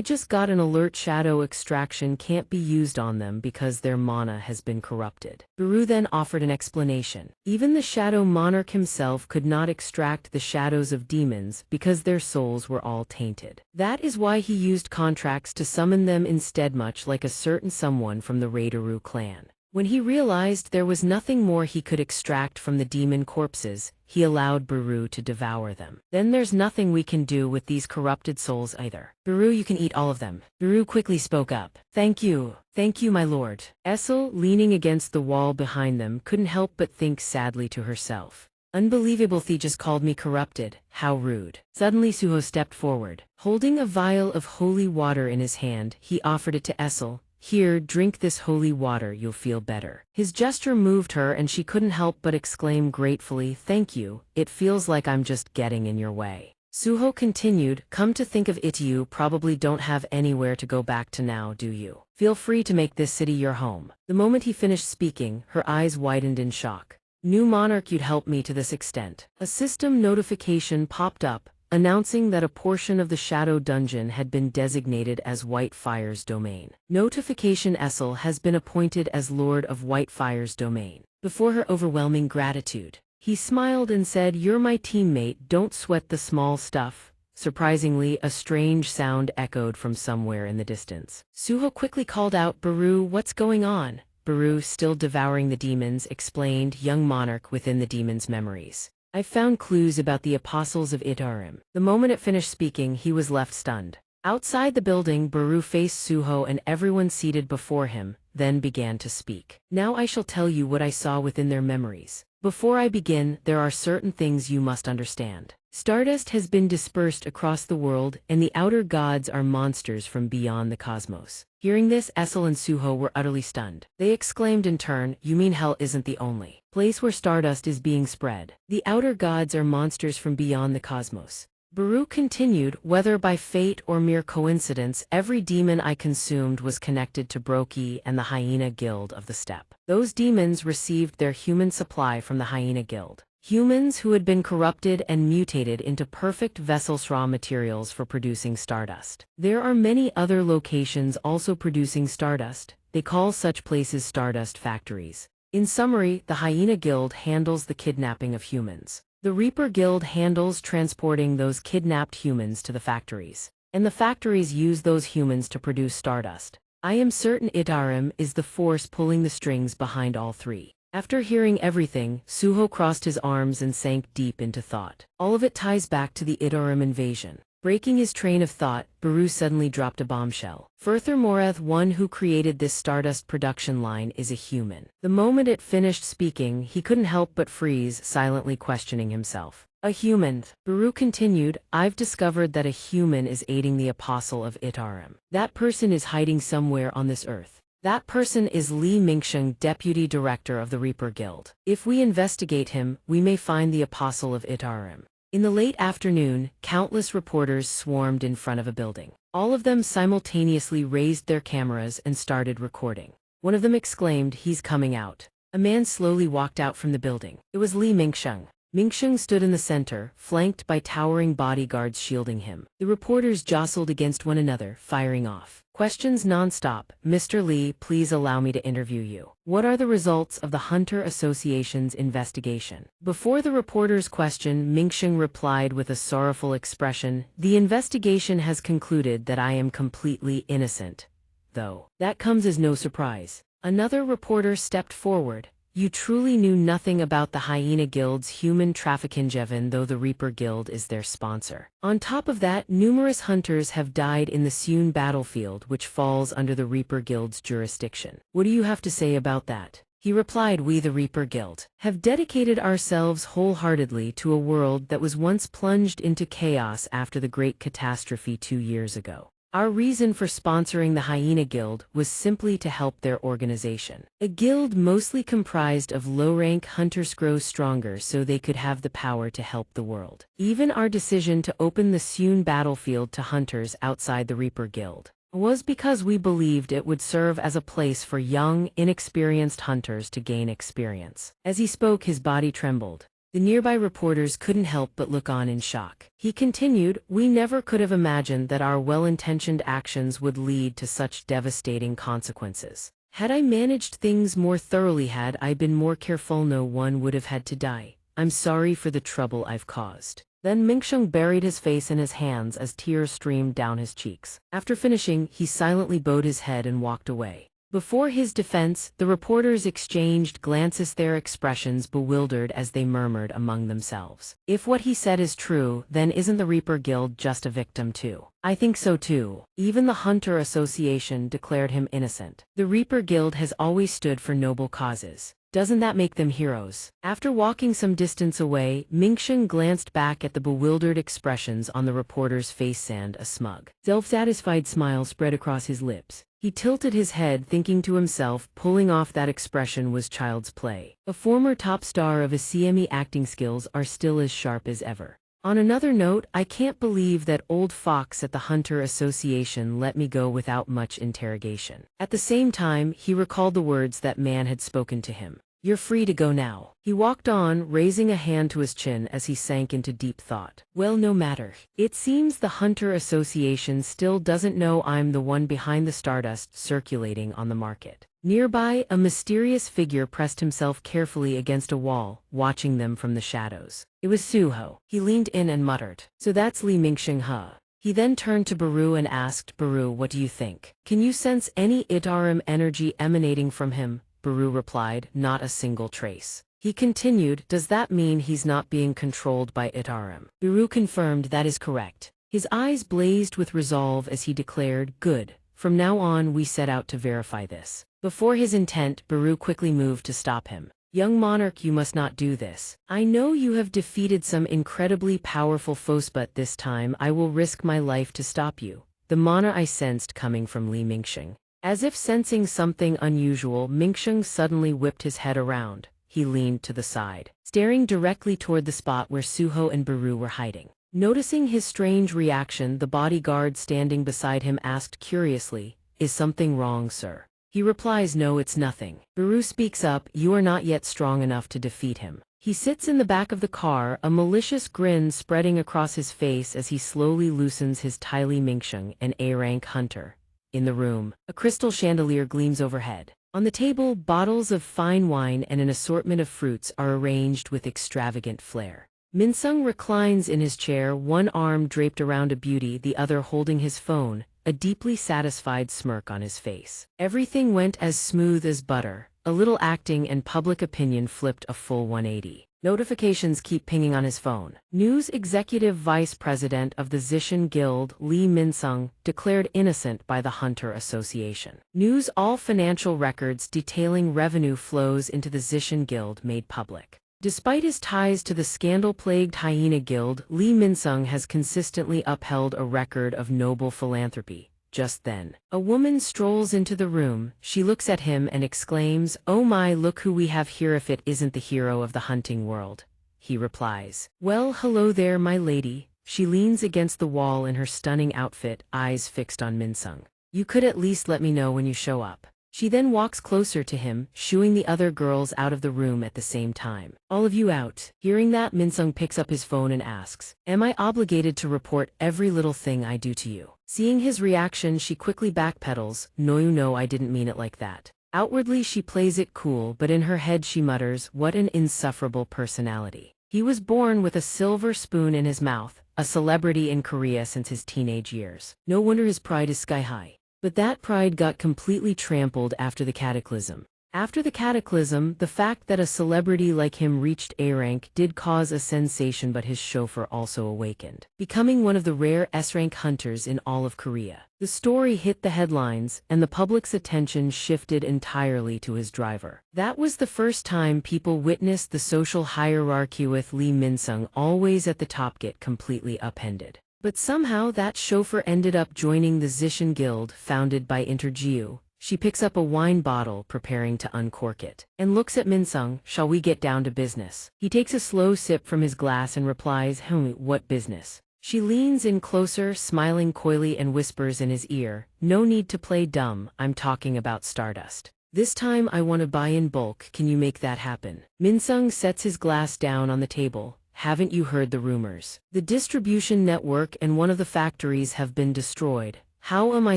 just got an alert, shadow extraction can't be used on them because their mana has been corrupted." Baru then offered an explanation. Even the Shadow Monarch himself could not extract the shadows of demons because their souls were all tainted. That is why he used contracts to summon them instead, much like a certain someone from the Raideru clan. When he realized there was nothing more he could extract from the demon corpses, he allowed Baru to devour them. "Then there's nothing we can do with these corrupted souls either. Baru, you can eat all of them." Baru quickly spoke up. Thank you, my lord." Essel, leaning against the wall behind them, couldn't help but think sadly to herself. "Unbelievable, he just called me corrupted. How rude." Suddenly Suho stepped forward. Holding a vial of holy water in his hand, he offered it to Essel. Here, drink this holy water, you'll feel better. His gesture moved her and she couldn't help but exclaim gratefully, thank you, it feels like I'm just getting in your way. Suho continued, come to think of it, you probably don't have anywhere to go back to now, do you? Feel free to make this city your home. The moment he finished speaking, her eyes widened in shock. New Monarch, you'd help me to this extent. A system notification popped up, announcing that a portion of the Shadow Dungeon had been designated as Whitefire's domain. Notification Essel has been appointed as Lord of Whitefire's domain. Before her overwhelming gratitude, he smiled and said, you're my teammate, don't sweat the small stuff. Surprisingly, a strange sound echoed from somewhere in the distance. Suho quickly called out, Baru, what's going on? Baru, still devouring the demons, explained, young Monarch within the demon's memories. I found clues about the apostles of Itarim. The moment it finished speaking, he was left stunned. Outside the building, Baru faced Suho and everyone seated before him, then began to speak. Now I shall tell you what I saw within their memories. Before I begin, there are certain things you must understand. Stardust has been dispersed across the world, and the outer gods are monsters from beyond the cosmos. Hearing this, Essel and Suho were utterly stunned. They exclaimed in turn, you mean hell isn't the only place where stardust is being spread? The outer gods are monsters from beyond the cosmos. Baru continued, whether by fate or mere coincidence, every demon I consumed was connected to Brokey and the Hyena Guild of the Steppe. Those demons received their human supply from the Hyena Guild. Humans who had been corrupted and mutated into perfect vessels raw materials for producing stardust. There are many other locations also producing stardust. They call such places stardust factories. In summary, the Hyena Guild handles the kidnapping of humans. The Reaper Guild handles transporting those kidnapped humans to the factories. And the factories use those humans to produce stardust. I am certain Itarim is the force pulling the strings behind all three. After hearing everything, Suho crossed his arms and sank deep into thought. All of it ties back to the Itarim invasion. Breaking his train of thought, Baru suddenly dropped a bombshell. Furthermore, one who created this stardust production line is a human. The moment it finished speaking, he couldn't help but freeze, silently questioning himself. A human. Baru continued, I've discovered that a human is aiding the apostle of Itarim. That person is hiding somewhere on this earth. That person is Li Mingsheng, deputy director of the Reaper Guild. If we investigate him, we may find the apostle of Itarim. In the late afternoon, countless reporters swarmed in front of a building. All of them simultaneously raised their cameras and started recording. One of them exclaimed, he's coming out. A man slowly walked out from the building. It was Li Mingsheng. Mingsheng stood in the center, flanked by towering bodyguards shielding him. The reporters jostled against one another, firing off questions non-stop. Mr. Li, please allow me to interview you. What are the results of the Hunter Association's investigation? Before the reporter's question, Mingsheng replied with a sorrowful expression, the investigation has concluded that I am completely innocent. Though, that comes as no surprise. Another reporter stepped forward. You truly knew nothing about the Hyena Guild's human trafficking, even though the Reaper Guild is their sponsor. On top of that, numerous hunters have died in the Sewn battlefield, which falls under the Reaper Guild's jurisdiction. What do you have to say about that? He replied, we the Reaper Guild have dedicated ourselves wholeheartedly to a world that was once plunged into chaos after the great catastrophe 2 years ago. Our reason for sponsoring the Hyena Guild was simply to help their organization. A guild mostly comprised of low-rank hunters grow stronger so they could have the power to help the world. Even our decision to open the Sewn battlefield to hunters outside the Reaper Guild was because we believed it would serve as a place for young, inexperienced hunters to gain experience. As he spoke, his body trembled. The nearby reporters couldn't help but look on in shock. He continued, we never could have imagined that our well-intentioned actions would lead to such devastating consequences. Had I managed things more thoroughly, had I been more careful, no one would have had to die. I'm sorry for the trouble I've caused. Then Mingsheng buried his face in his hands as tears streamed down his cheeks. After finishing, he silently bowed his head and walked away. Before his defense, the reporters exchanged glances, their expressions bewildered as they murmured among themselves. If what he said is true, then isn't the Reaper Guild just a victim too? I think so too. Even the Hunter Association declared him innocent. The Reaper Guild has always stood for noble causes. Doesn't that make them heroes? After walking some distance away, Mingsheng glanced back at the bewildered expressions on the reporter's face and a smug, self-satisfied smile spread across his lips. He tilted his head, thinking to himself, pulling off that expression was child's play. A former top star of Asiemi acting skills are still as sharp as ever. On another note, I can't believe that old fox at the Hunter Association let me go without much interrogation. At the same time, he recalled the words that man had spoken to him. You're free to go now. He walked on, raising a hand to his chin as he sank into deep thought. Well, no matter. It seems the Hunter Association still doesn't know I'm the one behind the stardust circulating on the market. Nearby, a mysterious figure pressed himself carefully against a wall, watching them from the shadows. It was Suho. He leaned in and muttered, "So that's Li Mingxing, huh?" He then turned to Baru and asked, "Baru, what do you think? Can you sense any Itarim energy emanating from him?" Baru replied, "Not a single trace." He continued, "Does that mean he's not being controlled by Itarim?" Baru confirmed that is correct. His eyes blazed with resolve as he declared, "Good. From now on we set out to verify this." Before his intent, Baru quickly moved to stop him. "Young monarch, you must not do this. I know you have defeated some incredibly powerful foes, but this time I will risk my life to stop you." The mana I sensed coming from Li Mingxing. As if sensing something unusual, Mingxing suddenly whipped his head around. He leaned to the side, staring directly toward the spot where Suho and Baru were hiding. Noticing his strange reaction, the bodyguard standing beside him asked curiously, "Is something wrong, sir?" He replies, "No, it's nothing." Baru speaks up, "You are not yet strong enough to defeat him." He sits in the back of the car, a malicious grin spreading across his face as he slowly loosens his tie. Li Mingxing, an A-rank hunter. In the room, a crystal chandelier gleams overhead. On the table, bottles of fine wine and an assortment of fruits are arranged with extravagant flair. Minsung reclines in his chair, one arm draped around a beauty, the other holding his phone, a deeply satisfied smirk on his face. Everything went as smooth as butter. A little acting and public opinion flipped a full 180. Notifications keep pinging on his phone. News Executive Vice President of the Zishan Guild, Li Minsung, declared innocent by the Hunter Association. News all financial records detailing revenue flows into the Zishan Guild made public. Despite his ties to the scandal-plagued Hyena Guild, Li Minsung has consistently upheld a record of noble philanthropy. Just then, a woman strolls into the room. She looks at him and exclaims, "Oh my, look who we have here if it isn't the hero of the hunting world." He replies, "Well, hello there, my lady." She leans against the wall in her stunning outfit, eyes fixed on Minsung. "You could at least let me know when you show up." She then walks closer to him, shooing the other girls out of the room at the same time. "All of you out." Hearing that, Minsung picks up his phone and asks, "Am I obligated to report every little thing I do to you?" Seeing his reaction, she quickly backpedals, "No, you know I didn't mean it like that." Outwardly she plays it cool, but in her head she mutters, "What an insufferable personality." He was born with a silver spoon in his mouth, a celebrity in Korea since his teenage years. No wonder his pride is sky high. But that pride got completely trampled after the cataclysm. After the cataclysm, the fact that a celebrity like him reached A rank did cause a sensation, but his chauffeur also awakened, becoming one of the rare S-rank hunters in all of Korea. The story hit the headlines, and the public's attention shifted entirely to his driver. That was the first time people witnessed the social hierarchy, with Li Minsung always at the top get completely upended. But somehow that chauffeur ended up joining the Zishan Guild, founded by Interjiu. She picks up a wine bottle, preparing to uncork it, and looks at Minsung. "Shall we get down to business?" He takes a slow sip from his glass and replies, "What business?" She leans in closer, smiling coyly, and whispers in his ear, "No need to play dumb, I'm talking about stardust. This time I want to buy in bulk, can you make that happen?" Minsung sets his glass down on the table. "Haven't you heard the rumors? The distribution network and one of the factories have been destroyed. How am I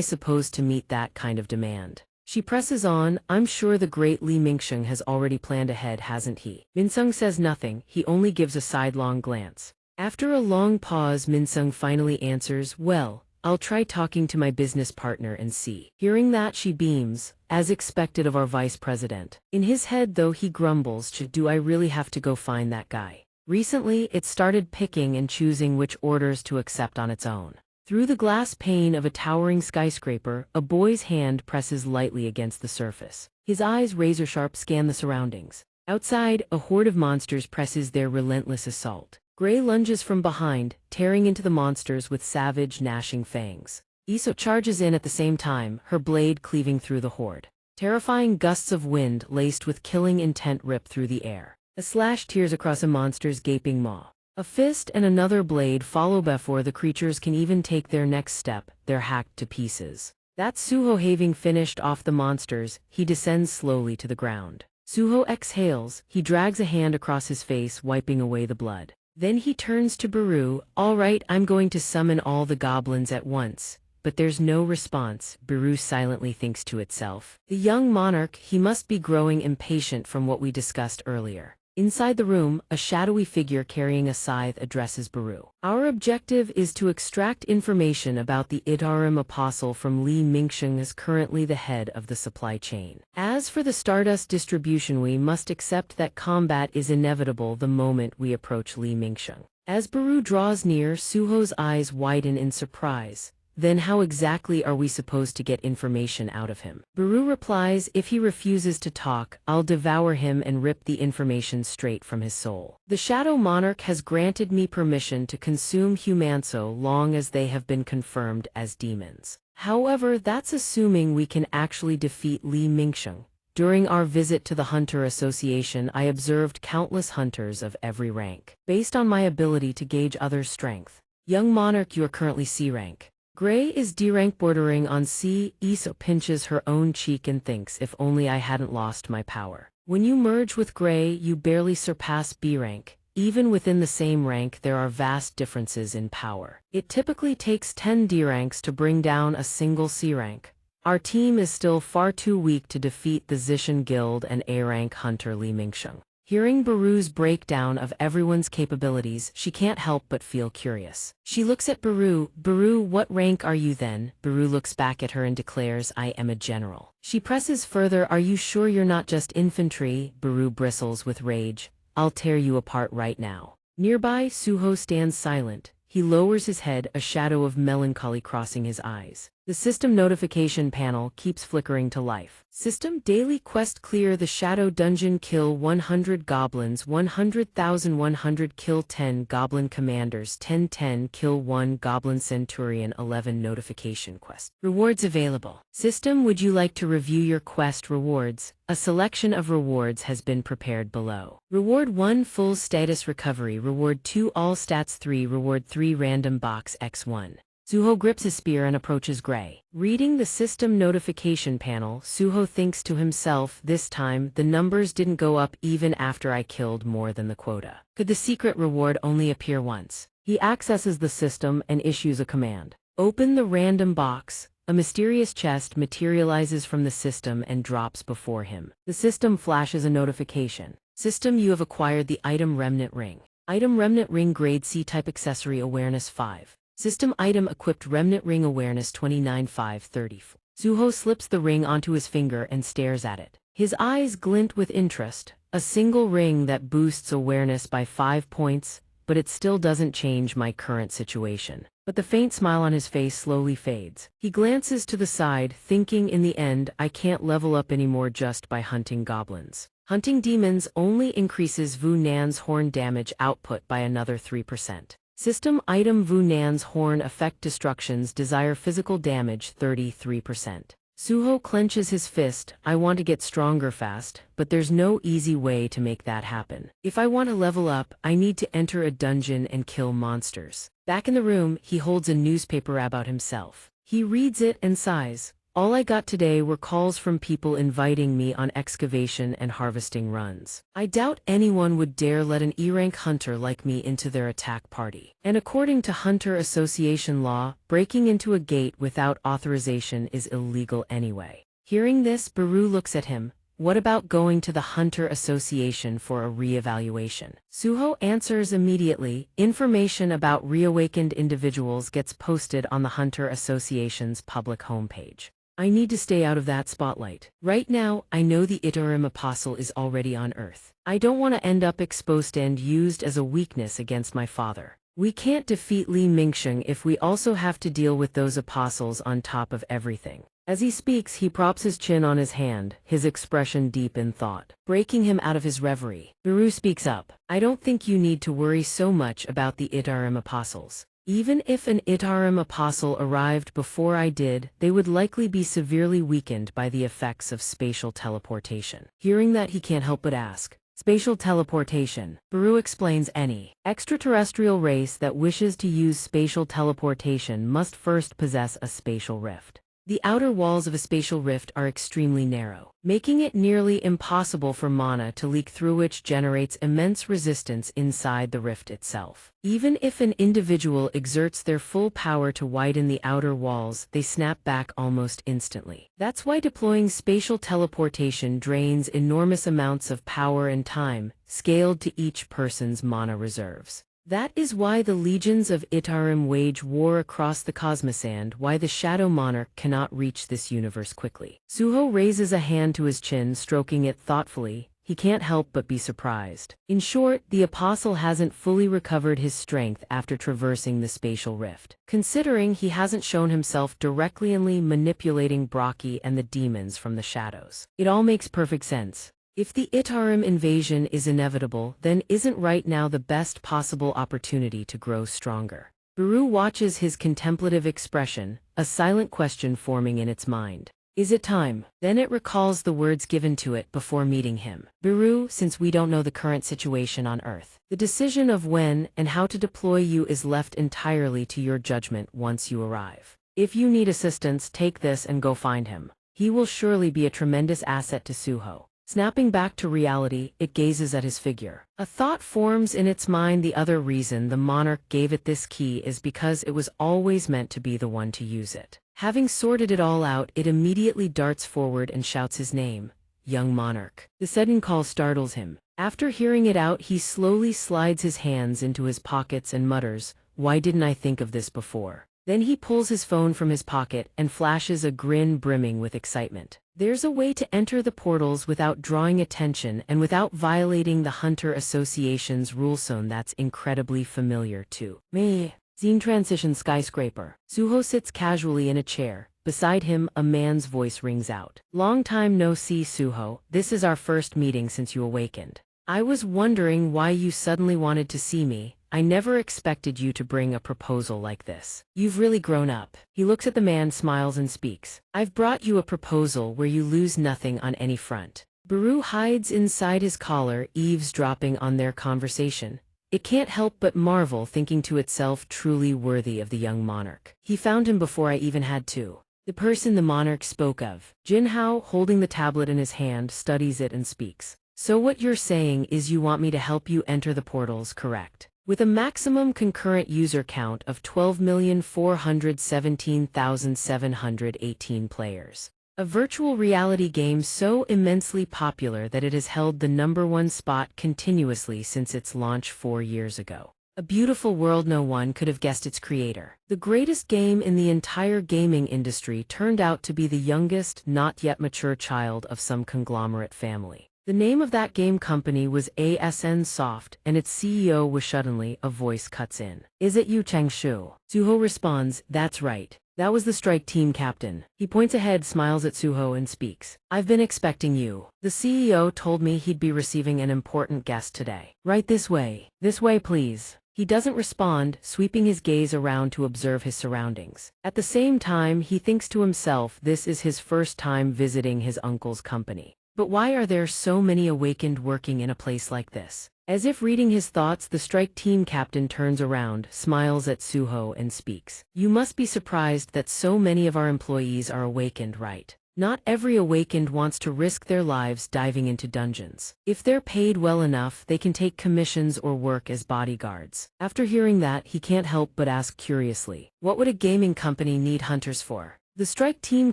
supposed to meet that kind of demand?" She presses on, "I'm sure the great Li Mingxing has already planned ahead, hasn't he?" Minsung says nothing, he only gives a sidelong glance. After a long pause, Minsung finally answers, "Well, I'll try talking to my business partner and see." Hearing that, she beams, as expected of our vice president. In his head though, he grumbles, "Do I really have to go find that guy?" Recently, it started picking and choosing which orders to accept on its own. Through the glass pane of a towering skyscraper, a boy's hand presses lightly against the surface. His eyes razor-sharp scan the surroundings. Outside, a horde of monsters presses their relentless assault. Gray lunges from behind, tearing into the monsters with savage, gnashing fangs. Iso charges in at the same time, her blade cleaving through the horde. Terrifying gusts of wind laced with killing intent rip through the air. A slash tears across a monster's gaping maw. A fist and another blade follow before the creatures can even take their next step, they're hacked to pieces. That's Suho having finished off the monsters, he descends slowly to the ground. Suho exhales, he drags a hand across his face, wiping away the blood. Then he turns to Baru. All right, I'm going to summon all the goblins at once. But there's no response, Baru silently thinks to itself. The young monarch, he must be growing impatient from what we discussed earlier. Inside the room, a shadowy figure carrying a scythe addresses Baru. Our objective is to extract information about the Itarim apostle from Li Mingsheng, as currently the head of the supply chain. As for the Stardust distribution, we must accept that combat is inevitable the moment we approach Li Mingsheng. As Baru draws near, Suho's eyes widen in surprise. Then how exactly are we supposed to get information out of him? Baru replies, if he refuses to talk, I'll devour him and rip the information straight from his soul. The Shadow Monarch has granted me permission to consume humans so long as they have been confirmed as demons. However, that's assuming we can actually defeat Li Mingsheng. During our visit to the Hunter Association, I observed countless hunters of every rank. Based on my ability to gauge others' strength. Young Monarch, you are currently C rank. Gray is D rank bordering on C. Iso pinches her own cheek and thinks, if only I hadn't lost my power. When you merge with Gray, you barely surpass B rank. Even within the same rank, there are vast differences in power. It typically takes 10 D ranks to bring down a single C rank. Our team is still far too weak to defeat the Zishan Guild and A rank hunter Li Mingsheng. Hearing Baru's breakdown of everyone's capabilities, she can't help but feel curious. She looks at Baru. Baru, what rank are you then? Baru looks back at her and declares, I am a general. She presses further, are you sure you're not just infantry? Baru bristles with rage. I'll tear you apart right now. Nearby, Suho stands silent. He lowers his head, a shadow of melancholy crossing his eyes. The system notification panel keeps flickering to life. System daily quest: clear the shadow dungeon, kill 100 goblins, 100,100, kill 10 goblin commanders, 10 kill 1 goblin centurion. 11 notification quest. Rewards available. System, would you like to review your quest rewards? A selection of rewards has been prepared below. Reward 1, full status recovery. Reward 2, all stats. 3, reward 3, random box X1. Suho grips his spear and approaches Gray. Reading the system notification panel, Suho thinks to himself, this time, the numbers didn't go up even after I killed more than the quota. Could the secret reward only appear once? He accesses the system and issues a command. Open the random box. A mysterious chest materializes from the system and drops before him. The system flashes a notification. System, you have acquired the item Remnant Ring. Item Remnant Ring, grade C, type accessory, awareness 5. System item equipped, Remnant Ring, awareness 29,534. Suho slips the ring onto his finger and stares at it. His eyes glint with interest. A single ring that boosts awareness by 5 points, but it still doesn't change my current situation. But the faint smile on his face slowly fades. He glances to the side, thinking, in the end, I can't level up anymore just by hunting goblins. Hunting demons only increases Vu Nan's horn damage output by another 3%. System item Vu Nan's horn effect destructions desire physical damage 33%. Suho clenches his fist. I want to get stronger fast, but there's no easy way to make that happen. If I want to level up, I need to enter a dungeon and kill monsters. Back in the room, he holds a newspaper about himself. He reads it and sighs. All I got today were calls from people inviting me on excavation and harvesting runs. I doubt anyone would dare let an E-rank hunter like me into their attack party. And according to Hunter Association law, breaking into a gate without authorization is illegal anyway. Hearing this, Baru looks at him. What about going to the Hunter Association for a re-evaluation? Suho answers immediately. Information about reawakened individuals gets posted on the Hunter Association's public homepage. I need to stay out of that spotlight. Right now, I know the Itarim Apostle is already on Earth. I don't want to end up exposed and used as a weakness against my father. We can't defeat Li Mingsheng if we also have to deal with those apostles on top of everything. As he speaks, he props his chin on his hand, his expression deep in thought, breaking him out of his reverie. Baru speaks up. I don't think you need to worry so much about the Itarim Apostles. Even if an Itarim apostle arrived before I did, they would likely be severely weakened by the effects of spatial teleportation. Hearing that, he can't help but ask, spatial teleportation. Baru explains any extraterrestrial race that wishes to use spatial teleportation must first possess a spatial rift. The outer walls of a spatial rift are extremely narrow, making it nearly impossible for mana to leak through, which generates immense resistance inside the rift itself. Even if an individual exerts their full power to widen the outer walls, they snap back almost instantly. That's why deploying spatial teleportation drains enormous amounts of power and time, scaled to each person's mana reserves. That is why the legions of Itarim wage war across the cosmos and why the Shadow Monarch cannot reach this universe quickly. Suho raises a hand to his chin, stroking it thoughtfully. He can't help but be surprised. In short, the apostle hasn't fully recovered his strength after traversing the spatial rift, considering he hasn't shown himself directly manipulating Braki and the demons from the shadows. It all makes perfect sense. If the Itarim invasion is inevitable, then isn't right now the best possible opportunity to grow stronger? Baru watches his contemplative expression, a silent question forming in its mind. Is it time? Then it recalls the words given to it before meeting him. Baru, since we don't know the current situation on Earth, the decision of when and how to deploy you is left entirely to your judgment once you arrive. If you need assistance, take this and go find him. He will surely be a tremendous asset to Suho. Snapping back to reality, it gazes at his figure. A thought forms in its mind. The other reason the monarch gave it this key is because it was always meant to be the one to use it. Having sorted it all out, it immediately darts forward and shouts his name, young monarch. The sudden call startles him. After hearing it out, he slowly slides his hands into his pockets and mutters, "Why didn't I think of this before?" Then he pulls his phone from his pocket and flashes a grin brimming with excitement. There's a way to enter the portals without drawing attention and without violating the Hunter Association's rule zone that's incredibly familiar to me. Scene transition skyscraper. Suho sits casually in a chair. Beside him, a man's voice rings out. Long time no see, Suho. This is our first meeting since you awakened. I was wondering why you suddenly wanted to see me. I never expected you to bring a proposal like this. You've really grown up. He looks at the man, smiles and speaks. I've brought you a proposal where you lose nothing on any front. Baru hides inside his collar, eavesdropping on their conversation. It can't help but marvel, thinking to itself, truly worthy of the young monarch. He found him before I even had to. The person the monarch spoke of. Jinhao, holding the tablet in his hand, studies it and speaks. So what you're saying is you want me to help you enter the portals, correct? With a maximum concurrent user count of 12,417,718 players. A virtual reality game so immensely popular that it has held the #1 spot continuously since its launch 4 years ago. A beautiful world no one could have guessed its creator. The greatest game in the entire gaming industry turned out to be the youngest, not yet mature child of some conglomerate family. The name of that game company was ASN Soft, and its CEO was suddenly, a voice cuts in. Is it you, Changshu? Suho responds, that's right. That was the strike team captain. He points ahead, smiles at Suho and speaks. I've been expecting you. The CEO told me he'd be receiving an important guest today. Right this way. This way, please. He doesn't respond, sweeping his gaze around to observe his surroundings. At the same time, he thinks to himself this is his first time visiting his uncle's company. But why are there so many awakened working in a place like this? As if reading his thoughts, the strike team captain turns around, smiles at Suho and speaks. You must be surprised that so many of our employees are awakened, right? Not every awakened wants to risk their lives diving into dungeons. If they're paid well enough, they can take commissions or work as bodyguards. After hearing that, he can't help but ask curiously, what would a gaming company need hunters for? The strike team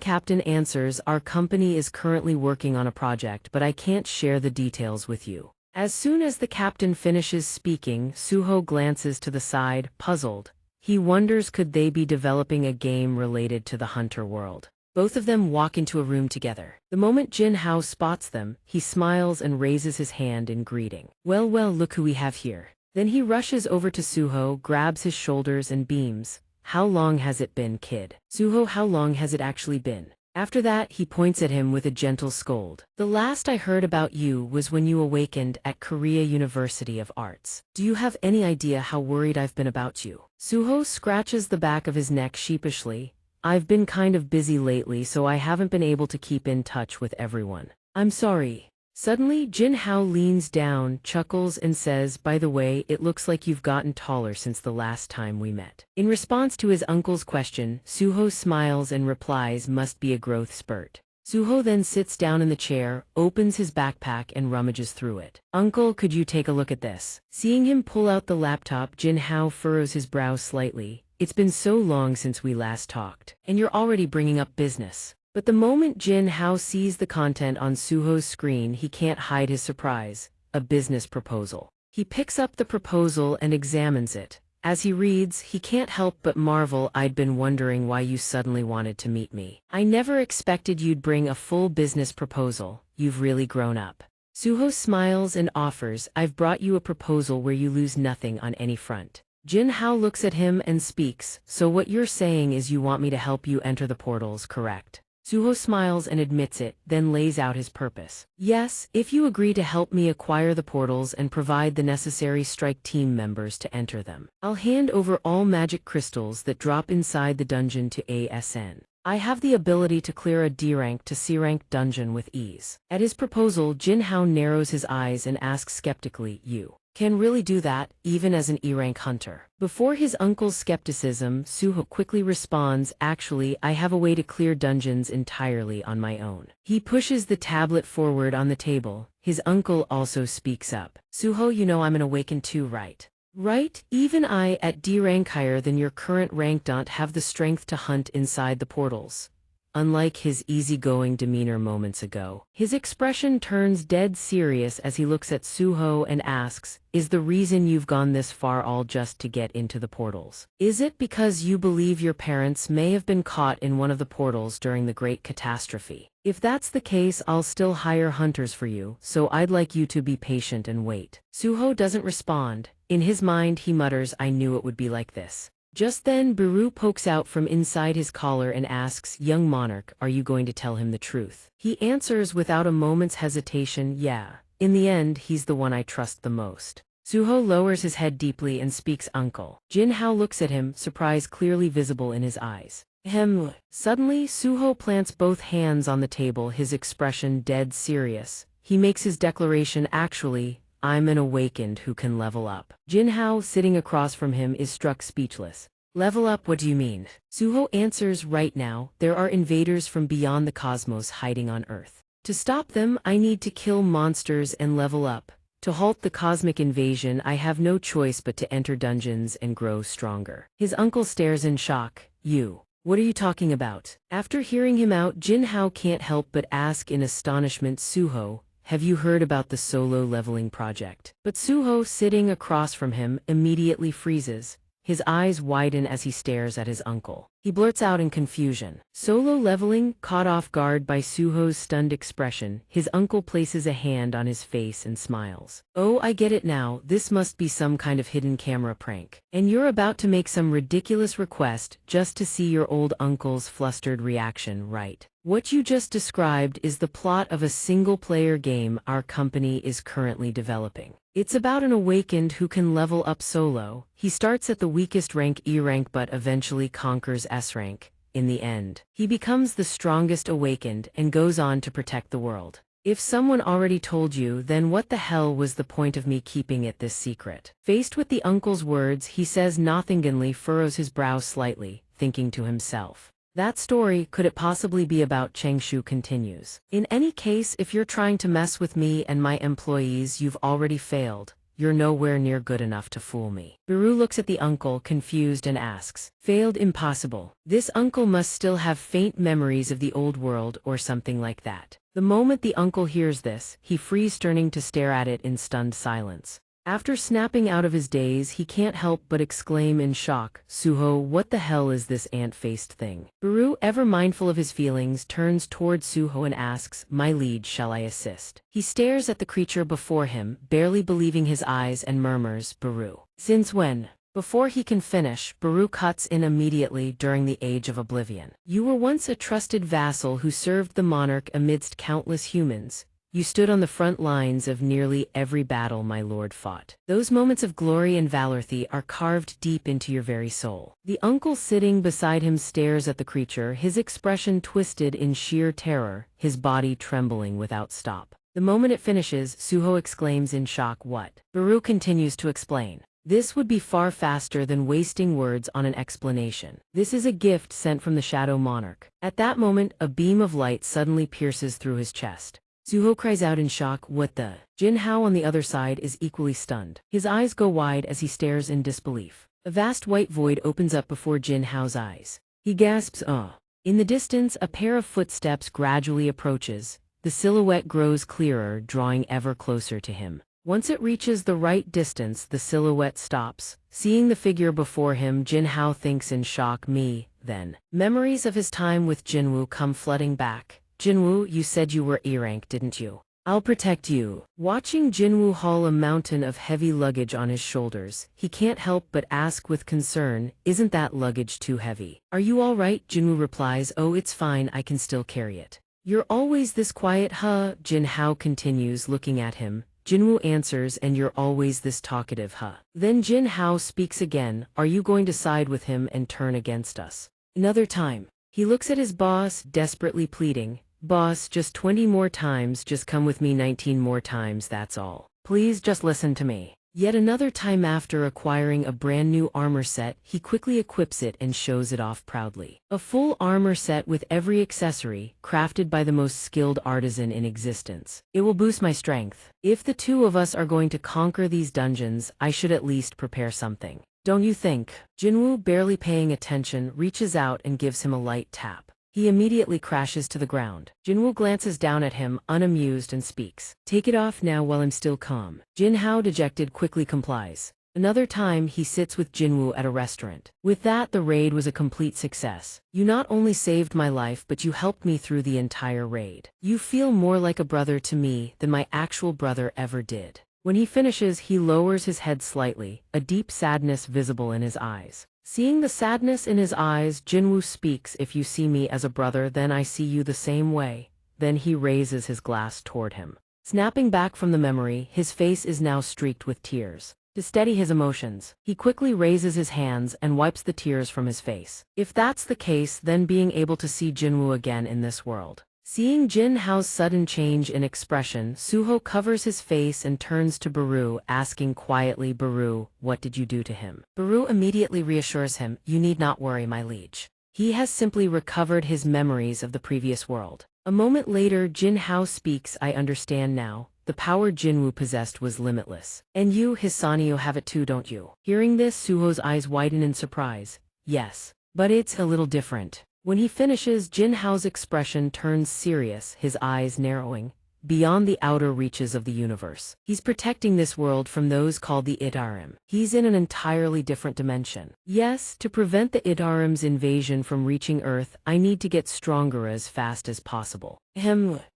captain answers, our company is currently working on a project, but I can't share the details with you. As soon as the captain finishes speaking, Suho glances to the side, puzzled. He wonders, could they be developing a game related to the hunter world? Both of them walk into a room together. The moment Jinhao spots them, he smiles and raises his hand in greeting. Well, look who we have here. Then he rushes over to Suho, grabs his shoulders and beams. How long has it been, kid? Suho, how long has it actually been? After that, he points at him with a gentle scold. The last I heard about you was when you awakened at Korea University of Arts. Do you have any idea how worried I've been about you? Suho scratches the back of his neck sheepishly. I've been kind of busy lately, so I haven't been able to keep in touch with everyone. I'm sorry. Suddenly, Jinhao leans down, chuckles, and says, by the way, it looks like you've gotten taller since the last time we met. In response to his uncle's question, Suho smiles and replies, must be a growth spurt. Suho then sits down in the chair, opens his backpack, and rummages through it. Uncle, could you take a look at this? Seeing him pull out the laptop, Jinhao furrows his brow slightly. It's been so long since we last talked, and you're already bringing up business. But the moment Jinhao sees the content on Suho's screen, he can't hide his surprise. A business proposal. He picks up the proposal and examines it. As he reads, he can't help but marvel. I'd been wondering why you suddenly wanted to meet me. I never expected you'd bring a full business proposal. You've really grown up. Suho smiles and offers, I've brought you a proposal where you lose nothing on any front. Jinhao looks at him and speaks, so what you're saying is you want me to help you enter the portals, correct? Suho smiles and admits it, then lays out his purpose. Yes, if you agree to help me acquire the portals and provide the necessary strike team members to enter them, I'll hand over all magic crystals that drop inside the dungeon to ASN. I have the ability to clear a D rank to C rank dungeon with ease. At his proposal, Jinhao narrows his eyes and asks skeptically, you can really do that, even as an E-rank hunter? Before his uncle's skepticism, Suho quickly responds, actually, I have a way to clear dungeons entirely on my own. He pushes the tablet forward on the table. His uncle also speaks up. Suho, you know I'm an awakened too, right? Right? Even I, at D rank higher than your current rank, don't have the strength to hunt inside the portals. Unlike his easygoing demeanor moments ago, his expression turns dead serious as he looks at Suho and asks, is the reason you've gone this far all just to get into the portals? Is it because you believe your parents may have been caught in one of the portals during the Great Catastrophe? If that's the case, I'll still hire hunters for you, so I'd like you to be patient and wait. Suho doesn't respond. In his mind, he mutters, I knew it would be like this. Just then, Biru pokes out from inside his collar and asks, young Monarch, are you going to tell him the truth? He answers without a moment's hesitation, yeah. In the end, he's the one I trust the most. Suho lowers his head deeply and speaks, uncle. Jinhao looks at him, surprise clearly visible in his eyes. Suddenly, Suho plants both hands on the table, his expression dead serious. He makes his declaration, actually, I'm an awakened who can level up. Jinhao, sitting across from him, is struck speechless. Level up, what do you mean? Suho answers, right now, there are invaders from beyond the cosmos hiding on Earth. To stop them, I need to kill monsters and level up. To halt the cosmic invasion, I have no choice but to enter dungeons and grow stronger. His uncle stares in shock. You. What are you talking about? After hearing him out, Jinhao can't help but ask in astonishment, Suho, have you heard about the solo leveling project? But Suho, sitting across from him, immediately freezes. His eyes widen as he stares at his uncle. He blurts out in confusion. Solo leveling? Caught off guard by Suho's stunned expression, his uncle places a hand on his face and smiles. Oh, I get it now, this must be some kind of hidden camera prank. And you're about to make some ridiculous request just to see your old uncle's flustered reaction, right? What you just described is the plot of a single-player game our company is currently developing. It's about an awakened who can level up solo. He starts at the weakest rank E rank but eventually conquers S rank. In the end, he becomes the strongest awakened and goes on to protect the world. If someone already told you, then what the hell was the point of me keeping it this secret? Faced with the uncle's words, he says nothingly, furrows his brow slightly, thinking to himself. That story, could it possibly be about Changshu? Continues. In any case, if you're trying to mess with me and my employees, you've already failed. You're nowhere near good enough to fool me. Biru looks at the uncle, confused, and asks, failed? Impossible. This uncle must still have faint memories of the old world or something like that. The moment the uncle hears this, he freezes, turning to stare at it in stunned silence. After snapping out of his daze, he can't help but exclaim in shock, Suho, what the hell is this ant-faced thing? Biru, ever mindful of his feelings, turns toward Suho and asks, my liege, shall I assist? He stares at the creature before him, barely believing his eyes, and murmurs, Biru. Since when? Before he can finish, Biru cuts in immediately. During the Age of Oblivion. You were once a trusted vassal who served the monarch amidst countless humans. You stood on the front lines of nearly every battle my lord fought. Those moments of glory and valor are carved deep into your very soul. The uncle sitting beside him stares at the creature, his expression twisted in sheer terror, his body trembling without stop. The moment it finishes, Suho exclaims in shock, "What?" Baru continues to explain. This would be far faster than wasting words on an explanation. This is a gift sent from the Shadow Monarch. At that moment, a beam of light suddenly pierces through his chest. Suho cries out in shock, "What the?" Jin Hao on the other side is equally stunned. His eyes go wide as he stares in disbelief. A vast white void opens up before Jin Hao's eyes. He gasps, "Ah." In the distance, a pair of footsteps gradually approaches. The silhouette grows clearer, drawing ever closer to him. Once it reaches the right distance, the silhouette stops. Seeing the figure before him, Jin Hao thinks in shock, "Me, then." Memories of his time with Jinwoo come flooding back. "Jinwoo, you said you were E-rank, didn't you? I'll protect you." Watching Jinwoo haul a mountain of heavy luggage on his shoulders, he can't help but ask with concern, "Isn't that luggage too heavy?" "Are you all right?" Jinwoo replies, "Oh, it's fine, I can still carry it." "You're always this quiet, huh?" Jin Hao continues, looking at him. Jinwoo answers, "And you're always this talkative, huh?" Then Jin Hao speaks again, "Are you going to side with him and turn against us?" Another time. He looks at his boss, desperately pleading, "Boss, just 20 more times, just come with me 19 more times, that's all. Please just listen to me." Yet another time, after acquiring a brand new armor set, he quickly equips it and shows it off proudly. A full armor set with every accessory, crafted by the most skilled artisan in existence. "It will boost my strength. If the two of us are going to conquer these dungeons, I should at least prepare something. Don't you think?" Jinwoo, barely paying attention, reaches out and gives him a light tap. He immediately crashes to the ground. Jinwoo glances down at him, unamused, and speaks. "Take it off now while I'm still calm." Jin Hao, dejected, quickly complies. Another time, he sits with Jinwoo at a restaurant. "With that, the raid was a complete success. You not only saved my life, but you helped me through the entire raid. You feel more like a brother to me than my actual brother ever did." When he finishes, he lowers his head slightly, a deep sadness visible in his eyes. Seeing the sadness in his eyes, Jinwoo speaks, "If you see me as a brother, then I see you the same way." Then he raises his glass toward him. Snapping back from the memory, his face is now streaked with tears. To steady his emotions, he quickly raises his hands and wipes the tears from his face. If that's the case, then being able to see Jinwoo again in this world. Seeing Jin Hao's sudden change in expression, Suho covers his face and turns to Baru, asking quietly, "Baru, what did you do to him?" Baru immediately reassures him, "You need not worry, my liege. He has simply recovered his memories of the previous world." A moment later, Jin Hao speaks, "I understand now. The power Jinwoo possessed was limitless. And you, his Sanyo, have it too, don't you?" Hearing this, Suho's eyes widen in surprise. "Yes. But it's a little different." When he finishes, Jin Hao's expression turns serious, his eyes narrowing. "Beyond the outer reaches of the universe. He's protecting this world from those called the Idarim. He's in an entirely different dimension. Yes, to prevent the Idarim's invasion from reaching Earth, I need to get stronger as fast as possible."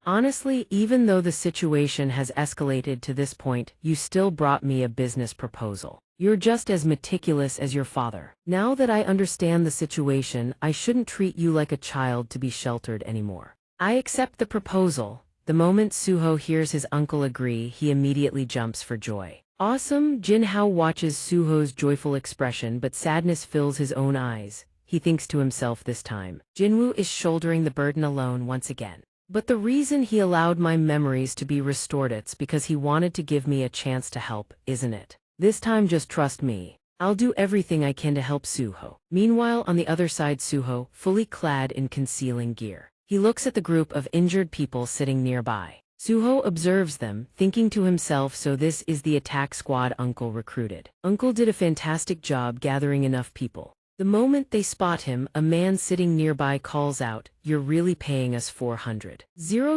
Honestly, even though the situation has escalated to this point, you still brought me a business proposal. You're just as meticulous as your father. Now that I understand the situation, I shouldn't treat you like a child to be sheltered anymore. I accept the proposal." The moment Suho hears his uncle agree, he immediately jumps for joy. "Awesome!" Jin Hao watches Suho's joyful expression, but sadness fills his own eyes. He thinks to himself this time, "Jinwoo is shouldering the burden alone once again. But the reason he allowed my memories to be restored, it's because he wanted to give me a chance to help, isn't it? This time just trust me. I'll do everything I can to help Suho." Meanwhile, on the other side, Suho, fully clad in concealing gear. He looks at the group of injured people sitting nearby. Suho observes them, thinking to himself, "So this is the attack squad Uncle recruited. Uncle did a fantastic job gathering enough people." The moment they spot him, a man sitting nearby calls out, "You're really paying us 400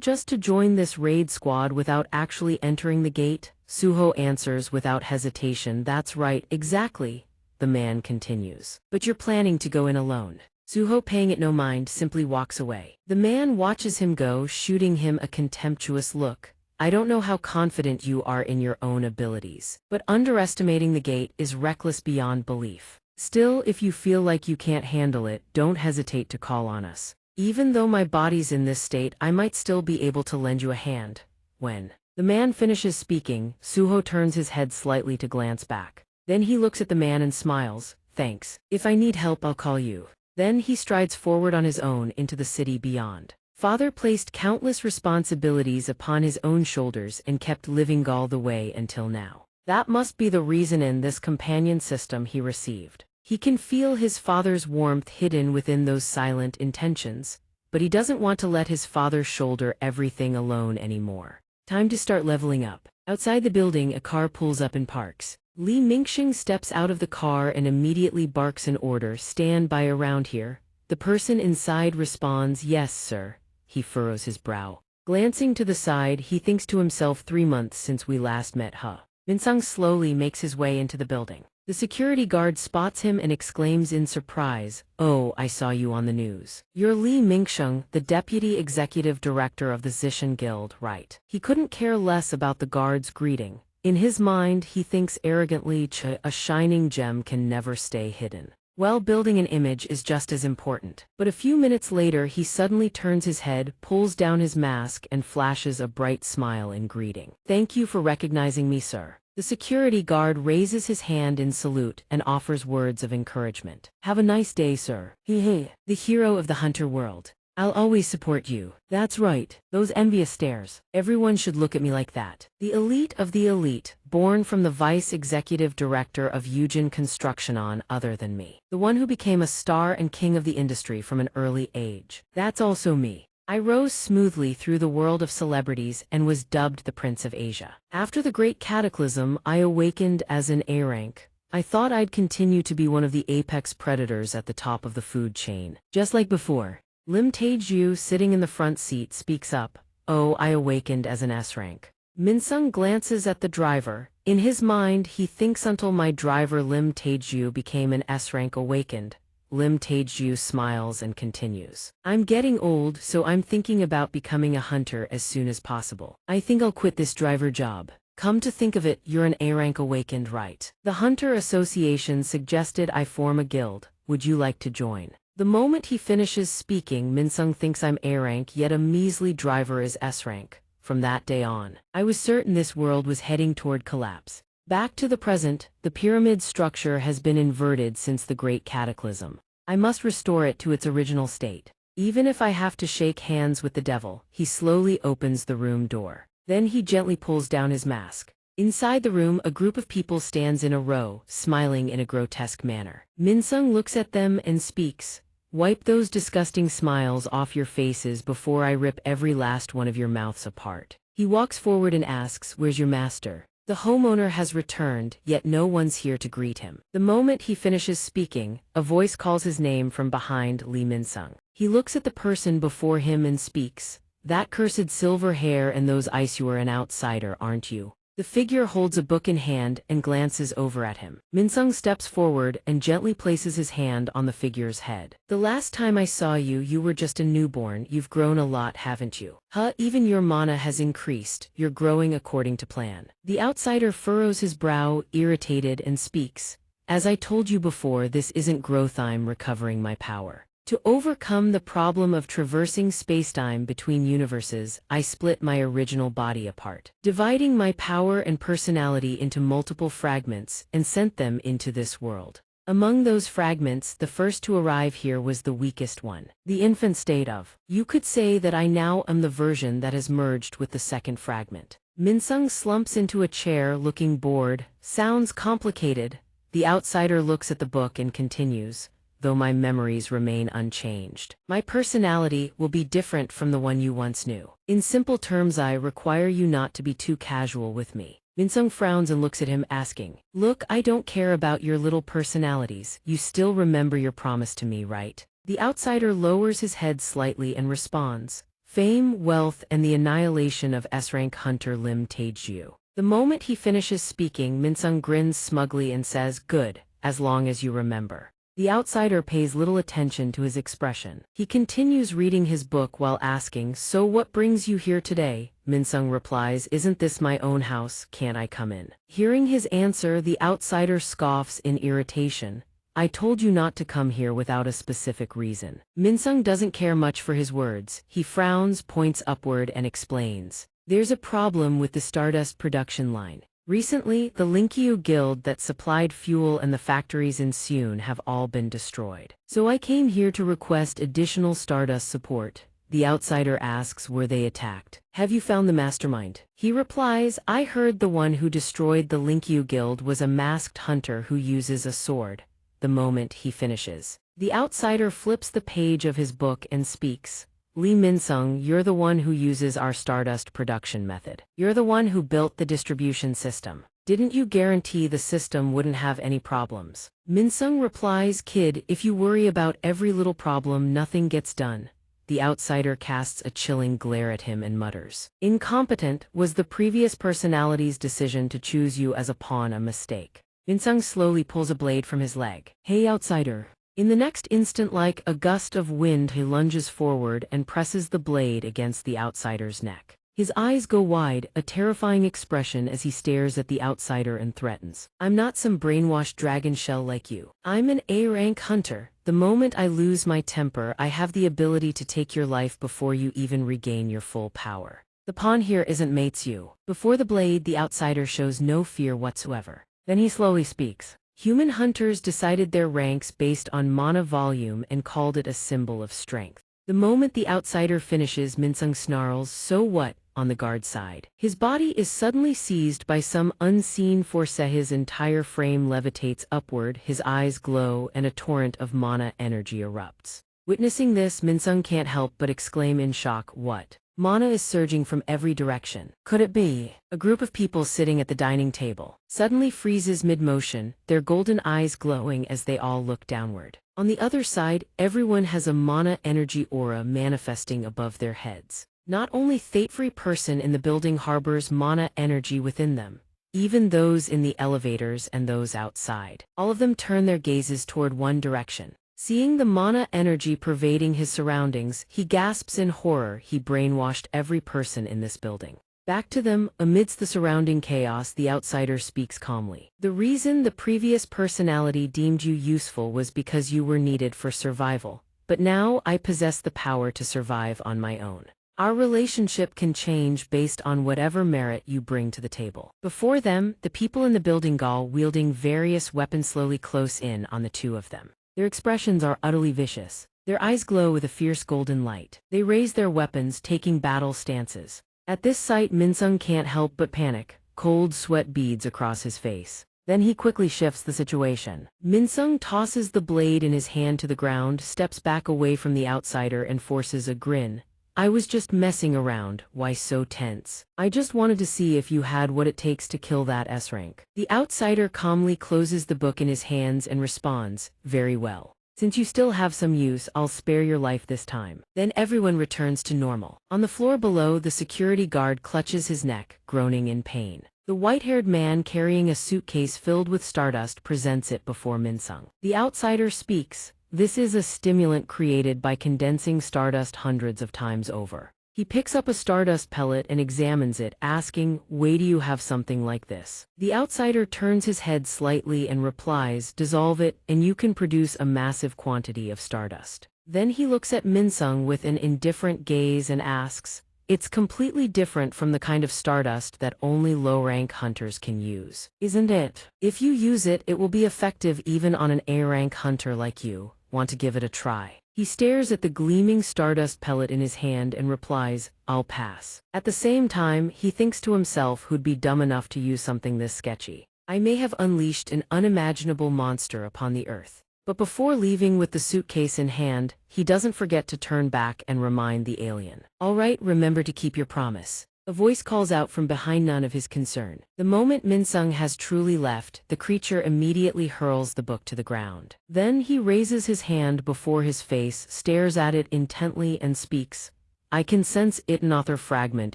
just to join this raid squad without actually entering the gate?" Suho answers without hesitation, "That's right, exactly." The man continues, "But you're planning to go in alone." Suho, paying it no mind, simply walks away. The man watches him go, shooting him a contemptuous look. "I don't know how confident you are in your own abilities, but underestimating the gate is reckless beyond belief. Still, if you feel like you can't handle it, don't hesitate to call on us. Even though my body's in this state, I might still be able to lend you a hand." When the man finishes speaking, Suho turns his head slightly to glance back. Then he looks at the man and smiles. Thanks. If I need help, I'll call you. Then he strides forward on his own into the city beyond. Father placed countless responsibilities upon his own shoulders and kept living all the way until now. That must be the reason in this companion system he received. He can feel his father's warmth hidden within those silent intentions, but he doesn't want to let his father shoulder everything alone anymore. Time to start leveling up. Outside the building, a car pulls up and parks. Li Mingxing steps out of the car and immediately barks an order, "Stand by around here." The person inside responds, "Yes, sir." He furrows his brow. Glancing to the side, he thinks to himself, 3 months since we last met, huh? Minsung slowly makes his way into the building. The security guard spots him and exclaims in surprise, "Oh, I saw you on the news. You're Li Mingxing, the deputy executive director of the Zishan Guild, right?" He couldn't care less about the guard's greeting. In his mind, he thinks arrogantly, a shining gem can never stay hidden. Well, building an image is just as important. But a few minutes later, he suddenly turns his head, pulls down his mask, and flashes a bright smile in greeting. "Thank you for recognizing me, sir." The security guard raises his hand in salute and offers words of encouragement. "Have a nice day, sir." "Hee. The hero of the hunter world. I'll always support you." "That's right." Those envious stares. "Everyone should look at me like that." The elite of the elite, born from the vice executive director of Yujin Construction on other than me. The one who became a star and king of the industry from an early age. That's also me. I rose smoothly through the world of celebrities and was dubbed the Prince of Asia. After the Great Cataclysm, I awakened as an A rank. I thought I'd continue to be one of the apex predators at the top of the food chain. Just like before. Lim Taeju, sitting in the front seat, speaks up. "Oh, I awakened as an S rank." Minsung glances at the driver. In his mind, he thinks until my driver Lim Taeju became an S rank awakened. Lim Taeju smiles and continues. "I'm getting old, so I'm thinking about becoming a hunter as soon as possible. I think I'll quit this driver job." "Come to think of it, you're an A rank awakened, right? The Hunter Association suggested I form a guild. Would you like to join?" The moment he finishes speaking, Minsung thinks I'm A rank, yet a measly driver is S rank. From that day on, I was certain this world was heading toward collapse. Back to the present, the pyramid structure has been inverted since the Great Cataclysm. I must restore it to its original state. Even if I have to shake hands with the devil. He slowly opens the room door. Then he gently pulls down his mask. Inside the room, a group of people stands in a row, smiling in a grotesque manner. Minsung looks at them and speaks. "Wipe those disgusting smiles off your faces before I rip every last one of your mouths apart." He walks forward and asks, "Where's your master?" The homeowner has returned, yet no one's here to greet him. The moment he finishes speaking, a voice calls his name from behind Li Minsung. He looks at the person before him and speaks. "That cursed silver hair and those eyes, you're an outsider, aren't you?" The figure holds a book in hand and glances over at him. Minsung steps forward and gently places his hand on the figure's head. "The last time I saw you, you were just a newborn. You've grown a lot, haven't you? Huh, even your mana has increased. You're growing according to plan." The outsider furrows his brow, irritated, and speaks. "As I told you before, this isn't growth, I'm recovering my power. To overcome the problem of traversing spacetime between universes, I split my original body apart, dividing my power and personality into multiple fragments, and sent them into this world. Among those fragments, the first to arrive here was the weakest one, the infant state of. You could say that I now am the version that has merged with the second fragment." Minsung slumps into a chair, looking bored. "Sounds complicated." The outsider looks at the book and continues. "Though my memories remain unchanged. My personality will be different from the one you once knew. In simple terms, I require you not to be too casual with me." Minsung frowns and looks at him, asking, "Look, I don't care about your little personalities. You still remember your promise to me, right?" The outsider lowers his head slightly and responds, "Fame, wealth, and the annihilation of S-rank hunter Lim Taeju." The moment he finishes speaking, Minsung grins smugly and says, "Good, as long as you remember." The outsider pays little attention to his expression. He continues reading his book while asking, "So what brings you here today?" Minsung replies, "Isn't this my own house? Can't I come in?" Hearing his answer, the outsider scoffs in irritation. "I told you not to come here without a specific reason." Minsung doesn't care much for his words. He frowns, points upward, and explains. There's a problem with the Stardust production line. Recently, the Linkyu guild that supplied fuel and the factories in Seun have all been destroyed. So I came here to request additional Stardust support. The outsider asks were they attacked. Have you found the mastermind? He replies, I heard the one who destroyed the Linkyu guild was a masked hunter who uses a sword. The moment he finishes, the outsider flips the page of his book and speaks. Lee Min-sung, you're the one who uses our Stardust production method. You're the one who built the distribution system. Didn't you guarantee the system wouldn't have any problems? Min-sung replies, kid, if you worry about every little problem, nothing gets done. The outsider casts a chilling glare at him and mutters. Incompetent. Was the previous personality's decision to choose you as a pawn a mistake? Min-sung slowly pulls a blade from his leg. Hey, outsider. In the next instant, like a gust of wind, he lunges forward and presses the blade against the outsider's neck. His eyes go wide, a terrifying expression as he stares at the outsider and threatens. I'm not some brainwashed dragon shell like you. I'm an A-rank hunter. The moment I lose my temper, I have the ability to take your life before you even regain your full power. The pawn here isn't Matsu. Before the blade, the outsider shows no fear whatsoever. Then he slowly speaks. Human hunters decided their ranks based on mana volume and called it a symbol of strength. The moment the outsider finishes, Min-sung snarls, so what, on the guard side. His body is suddenly seized by some unseen force. His entire frame levitates upward, his eyes glow, and a torrent of mana energy erupts. Witnessing this, Min-sung can't help but exclaim in shock, what? Mana is surging from every direction. Could it be? A group of people sitting at the dining table suddenly freezes mid-motion, their golden eyes glowing as they all look downward. On the other side, everyone has a mana energy aura manifesting above their heads. Not only every person in the building harbors mana energy within them, even those in the elevators and those outside. All of them turn their gazes toward one direction. Seeing the mana energy pervading his surroundings, he gasps in horror. He brainwashed every person in this building. Back to them, amidst the surrounding chaos, the outsider speaks calmly. The reason the previous personality deemed you useful was because you were needed for survival. But now I possess the power to survive on my own. Our relationship can change based on whatever merit you bring to the table. Before them, the people in the building hall wielding various weapons slowly close in on the two of them. Their expressions are utterly vicious. Their eyes glow with a fierce golden light. They raise their weapons, taking battle stances. At this sight, Min-sung can't help but panic. Cold sweat beads across his face. Then he quickly shifts the situation. Min-sung tosses the blade in his hand to the ground, steps back away from the outsider and forces a grin. I was just messing around, why so tense? I just wanted to see if you had what it takes to kill that S-rank. The outsider calmly closes the book in his hands and responds, very well. Since you still have some use, I'll spare your life this time. Then everyone returns to normal. On the floor below, the security guard clutches his neck, groaning in pain. The white-haired man carrying a suitcase filled with stardust presents it before Min-sung. The outsider speaks. This is a stimulant created by condensing stardust hundreds of times over. He picks up a stardust pellet and examines it, asking, why do you have something like this? The outsider turns his head slightly and replies, dissolve it, and you can produce a massive quantity of stardust. Then he looks at Min-sung with an indifferent gaze and asks, it's completely different from the kind of stardust that only low-rank hunters can use, isn't it? If you use it, it will be effective even on an A-rank hunter like you. Want to give it a try? He stares at the gleaming stardust pellet in his hand and replies, I'll pass. At the same time, he thinks to himself who'd be dumb enough to use something this sketchy. I may have unleashed an unimaginable monster upon the earth. But before leaving with the suitcase in hand, he doesn't forget to turn back and remind the alien. All right, remember to keep your promise. A voice calls out from behind, none of his concern. The moment Min-sung has truly left, the creature immediately hurls the book to the ground. Then he raises his hand before his face, stares at it intently and speaks. I can sense it, another fragment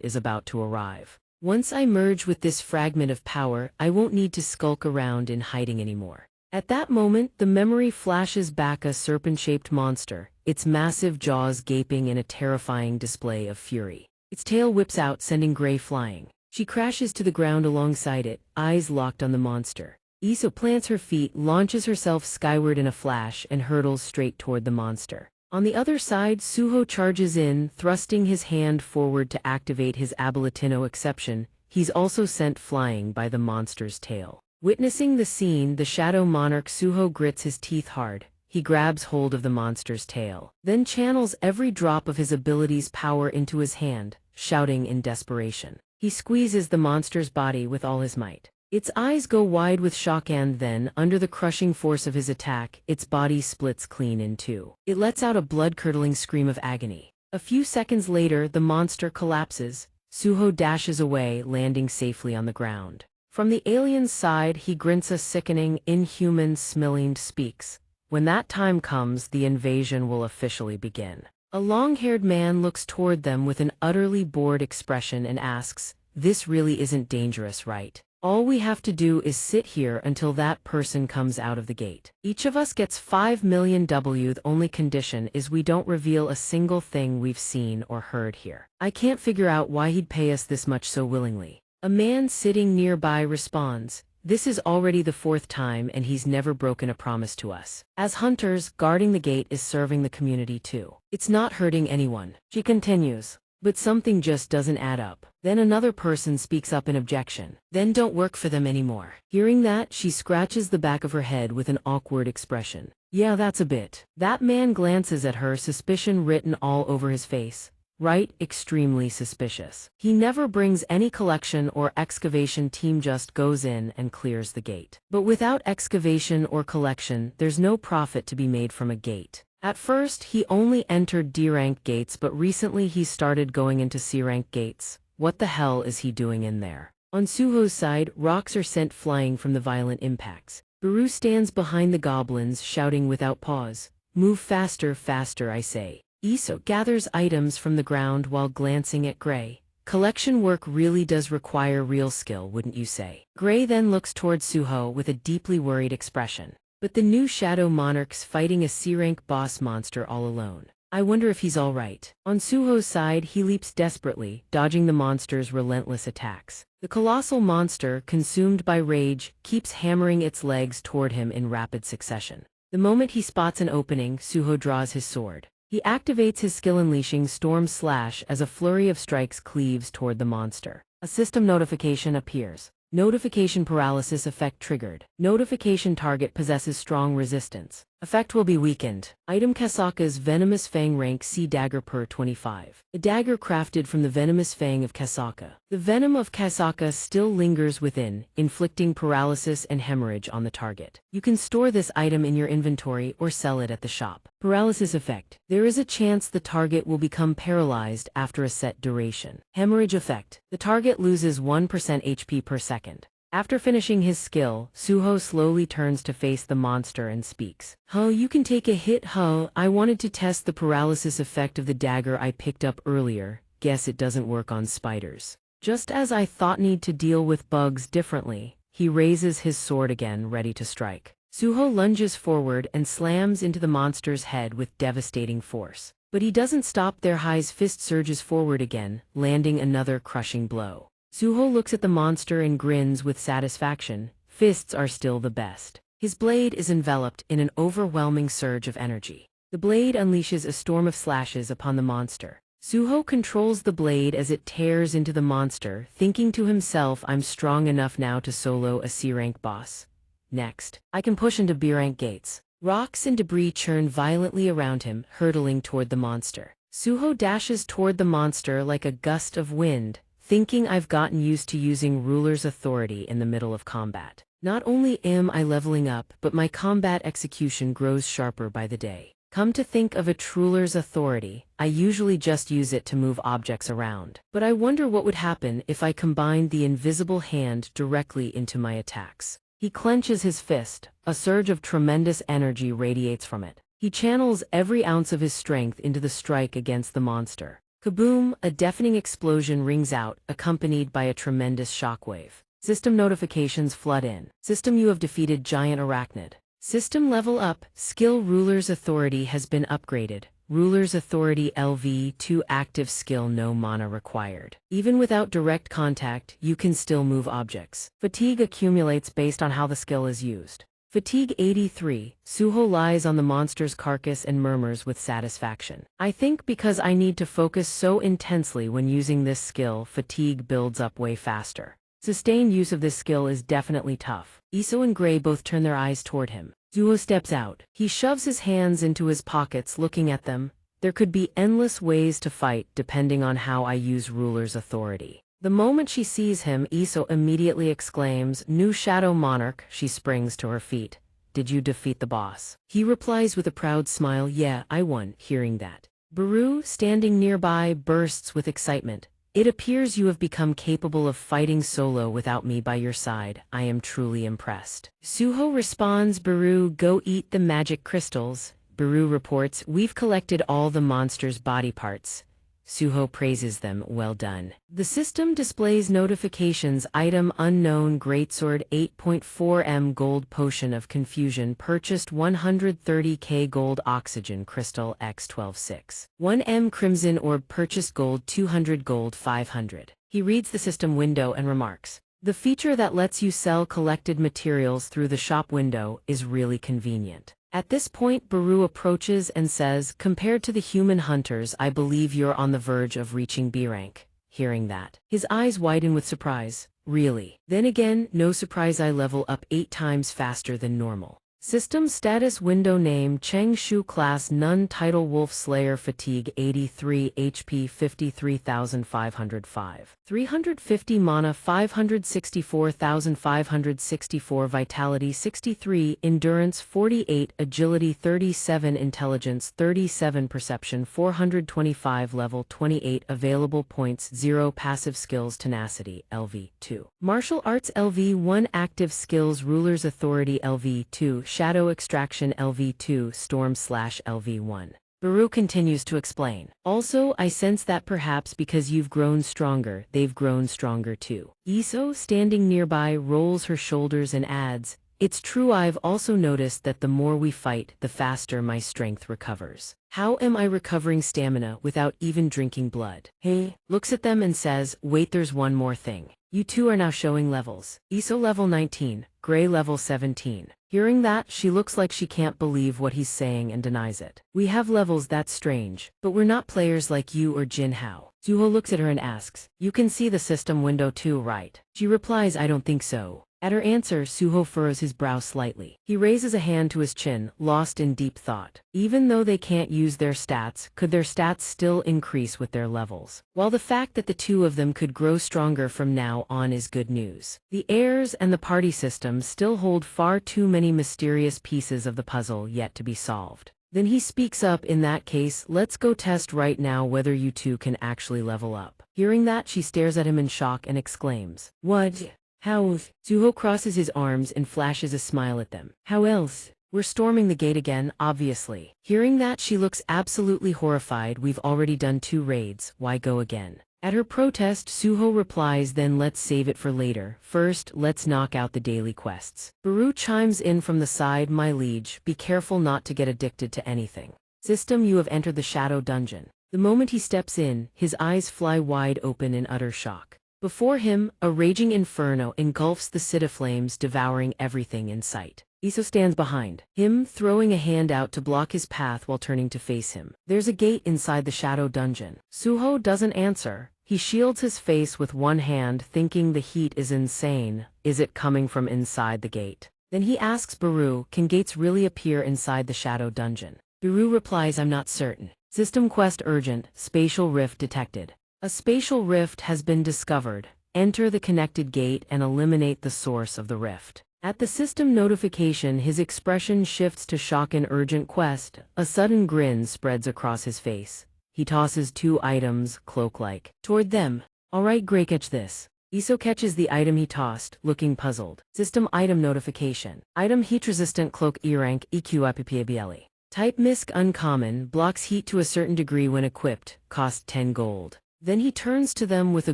is about to arrive. Once I merge with this fragment of power, I won't need to skulk around in hiding anymore. At that moment, the memory flashes back a serpent-shaped monster, its massive jaws gaping in a terrifying display of fury. Its tail whips out, sending Gray flying. She crashes to the ground alongside it, eyes locked on the monster. Iso plants her feet, launches herself skyward in a flash, and hurtles straight toward the monster. On the other side, Suho charges in, thrusting his hand forward to activate his Abilitino exception. He's also sent flying by the monster's tail. Witnessing the scene, the Shadow Monarch Suho grits his teeth hard. He grabs hold of the monster's tail, then channels every drop of his ability's power into his hand, shouting in desperation. He squeezes the monster's body with all his might. Its eyes go wide with shock and then, under the crushing force of his attack, its body splits clean in two. It lets out a blood-curdling scream of agony. A few seconds later, the monster collapses. Suho dashes away, landing safely on the ground. From the alien's side, he grunts a sickening, inhuman, smelling speaks. When that time comes, the invasion will officially begin. A long-haired man looks toward them with an utterly bored expression and asks, "This really isn't dangerous, right? All we have to do is sit here until that person comes out of the gate. Each of us gets 5 million W. The only condition is we don't reveal a single thing we've seen or heard here." I can't figure out why he'd pay us this much so willingly. A man sitting nearby responds, "This is already the 4th time and he's never broken a promise to us. As hunters, guarding the gate is serving the community too. It's not hurting anyone." She continues, "But something just doesn't add up." Then another person speaks up in objection. "Then don't work for them anymore." Hearing that, she scratches the back of her head with an awkward expression. "Yeah, that's a bit." That man glances at her, suspicion written all over his face. Right, extremely suspicious. He never brings any collection or excavation team, just goes in and clears the gate. But without excavation or collection, there's no profit to be made from a gate. At first, he only entered D-rank gates, but recently he started going into C-rank gates. What the hell is he doing in there? On Suho's side, rocks are sent flying from the violent impacts. Baru stands behind the goblins, shouting without pause, "Move faster, faster, I say." Iso gathers items from the ground while glancing at Gray. "Collection work really does require real skill, wouldn't you say?" Gray then looks towards Suho with a deeply worried expression. "But the new Shadow Monarch's fighting a C-rank boss monster all alone. I wonder if he's all right." On Suho's side, he leaps desperately, dodging the monster's relentless attacks. The colossal monster, consumed by rage, keeps hammering its legs toward him in rapid succession. The moment he spots an opening, Suho draws his sword. He activates his skill, unleashing Storm Slash as a flurry of strikes cleaves toward the monster. A system notification appears. Notification paralysis effect triggered. Notification target possesses strong resistance. Effect will be weakened. Item Kasaka's Venomous Fang, rank C, dagger per 25. A dagger crafted from the venomous fang of Kasaka. The venom of Kasaka still lingers within, inflicting paralysis and hemorrhage on the target. You can store this item in your inventory or sell it at the shop. Paralysis effect. There is a chance the target will become paralyzed after a set duration. Hemorrhage effect. The target loses 1% HP per second. After finishing his skill, Suho slowly turns to face the monster and speaks. "Huh, you can take a hit, huh? I wanted to test the paralysis effect of the dagger I picked up earlier. Guess it doesn't work on spiders. Just as I thought, need to deal with bugs differently." He raises his sword again, ready to strike. Suho lunges forward and slams into the monster's head with devastating force. But he doesn't stop there. His fist surges forward again, landing another crushing blow. Suho looks at the monster and grins with satisfaction. Fists are still the best. His blade is enveloped in an overwhelming surge of energy. The blade unleashes a storm of slashes upon the monster. Suho controls the blade as it tears into the monster, thinking to himself, "I'm strong enough now to solo a C-rank boss. Next, I can push into B-rank gates." Rocks and debris churn violently around him, hurtling toward the monster. Suho dashes toward the monster like a gust of wind, thinking, "I've gotten used to using ruler's authority in the middle of combat. Not only am I leveling up, but my combat execution grows sharper by the day. Come to think of it, ruler's authority, I usually just use it to move objects around. But I wonder what would happen if I combined the invisible hand directly into my attacks." He clenches his fist. A surge of tremendous energy radiates from it. He channels every ounce of his strength into the strike against the monster. Kaboom! A deafening explosion rings out, accompanied by a tremendous shockwave. System notifications flood in. System, you have defeated Giant Arachnid. System level up. Skill, Ruler's Authority has been upgraded. Ruler's Authority LV2 active skill, no mana required. Even without direct contact, you can still move objects. Fatigue accumulates based on how the skill is used. Fatigue 83. Suho lies on the monster's carcass and murmurs with satisfaction. I think because I need to focus so intensely when using this skill, fatigue builds up way faster. Sustained use of this skill is definitely tough. Iso and Gray both turn their eyes toward him. Suho steps out. He shoves his hands into his pockets, looking at them. There could be endless ways to fight depending on how I use ruler's authority. The moment she sees him, Iso immediately exclaims, "New Shadow Monarch." She springs to her feet. "Did you defeat the boss?" He replies with a proud smile, "Yeah, I won." Hearing that, Baru, standing nearby, bursts with excitement. "It appears you have become capable of fighting solo without me by your side. I am truly impressed." Suho responds, "Baru, go eat the magic crystals." Baru reports, "We've collected all the monster's body parts." Suho praises them, "Well done." The system displays notifications: item unknown, greatsword 8.4 m gold, potion of confusion purchased 130k gold, oxygen crystal x126 1 m crimson orb purchased gold 200 gold 500. He reads the system window and remarks, "The feature that lets you sell collected materials through the shop window is really convenient." At this point, Baru approaches and says, "Compared to the human hunters, I believe you're on the verge of reaching B rank." Hearing that, his eyes widen with surprise. "Really? Then again, no surprise, I level up 8 times faster than normal." System status window: name Cheng Shu, class Nun, title Wolf Slayer, fatigue 83, HP 53,505, 350 mana 564,564, vitality 63, endurance 48, agility 37, intelligence 37, perception 425, level 28, available points 0, passive skills tenacity LV2, martial arts LV1, active skills ruler's authority LV2, shadow extraction LV2, storm/LV1. Baru continues to explain. "Also, I sense that perhaps because you've grown stronger, they've grown stronger too." Iso, standing nearby, rolls her shoulders and adds, "It's true, I've also noticed that the more we fight, the faster my strength recovers." "How am I recovering stamina without even drinking blood?" He looks at them and says, "Wait, there's one more thing. You two are now showing levels. Iso level 19, Gray level 17. Hearing that, she looks like she can't believe what he's saying and denies it. "We have levels, that's strange, but we're not players like you or Jin Hao." Suho looks at her and asks, "You can see the system window too, right?" She replies, "I don't think so." At her answer, Suho furrows his brow slightly. He raises a hand to his chin, lost in deep thought. Even though they can't use their stats, could their stats still increase with their levels? While the fact that the two of them could grow stronger from now on is good news, the heirs and the party system still hold far too many mysterious pieces of the puzzle yet to be solved. Then he speaks up, "In that case, let's go test right now whether you two can actually level up." Hearing that, she stares at him in shock and exclaims, "What? How?" Suho crosses his arms and flashes a smile at them. "How else? We're storming the gate again, obviously." Hearing that, she looks absolutely horrified. "We've already done 2 raids, why go again?" At her protest, Suho replies, "Then let's save it for later. First, let's knock out the daily quests." Baru chimes in from the side, "My liege, be careful not to get addicted to anything." System: you have entered the Shadow Dungeon. The moment he steps in, his eyes fly wide open in utter shock. Before him, a raging inferno engulfs the city flames, devouring everything in sight. Iso stands behind him, throwing a hand out to block his path while turning to face him. There's a gate inside the Shadow Dungeon. Suho doesn't answer. He shields his face with one hand, thinking the heat is insane. Is it coming from inside the gate? Then he asks Baru, "Can gates really appear inside the Shadow Dungeon?" Baru replies, "I'm not certain." System quest urgent, spatial rift detected. A spatial rift has been discovered. Enter the connected gate and eliminate the source of the rift. At the system notification, his expression shifts to shock and urgent quest. A sudden grin spreads across his face. He tosses 2 items, cloak-like, toward them. "All right, Gray, catch this." Iso catches the item he tossed, looking puzzled. System item notification. Item: heat-resistant cloak, E rank, EQ IPPABLE. Type misc uncommon, blocks heat to a certain degree when equipped, cost 10 gold. Then he turns to them with a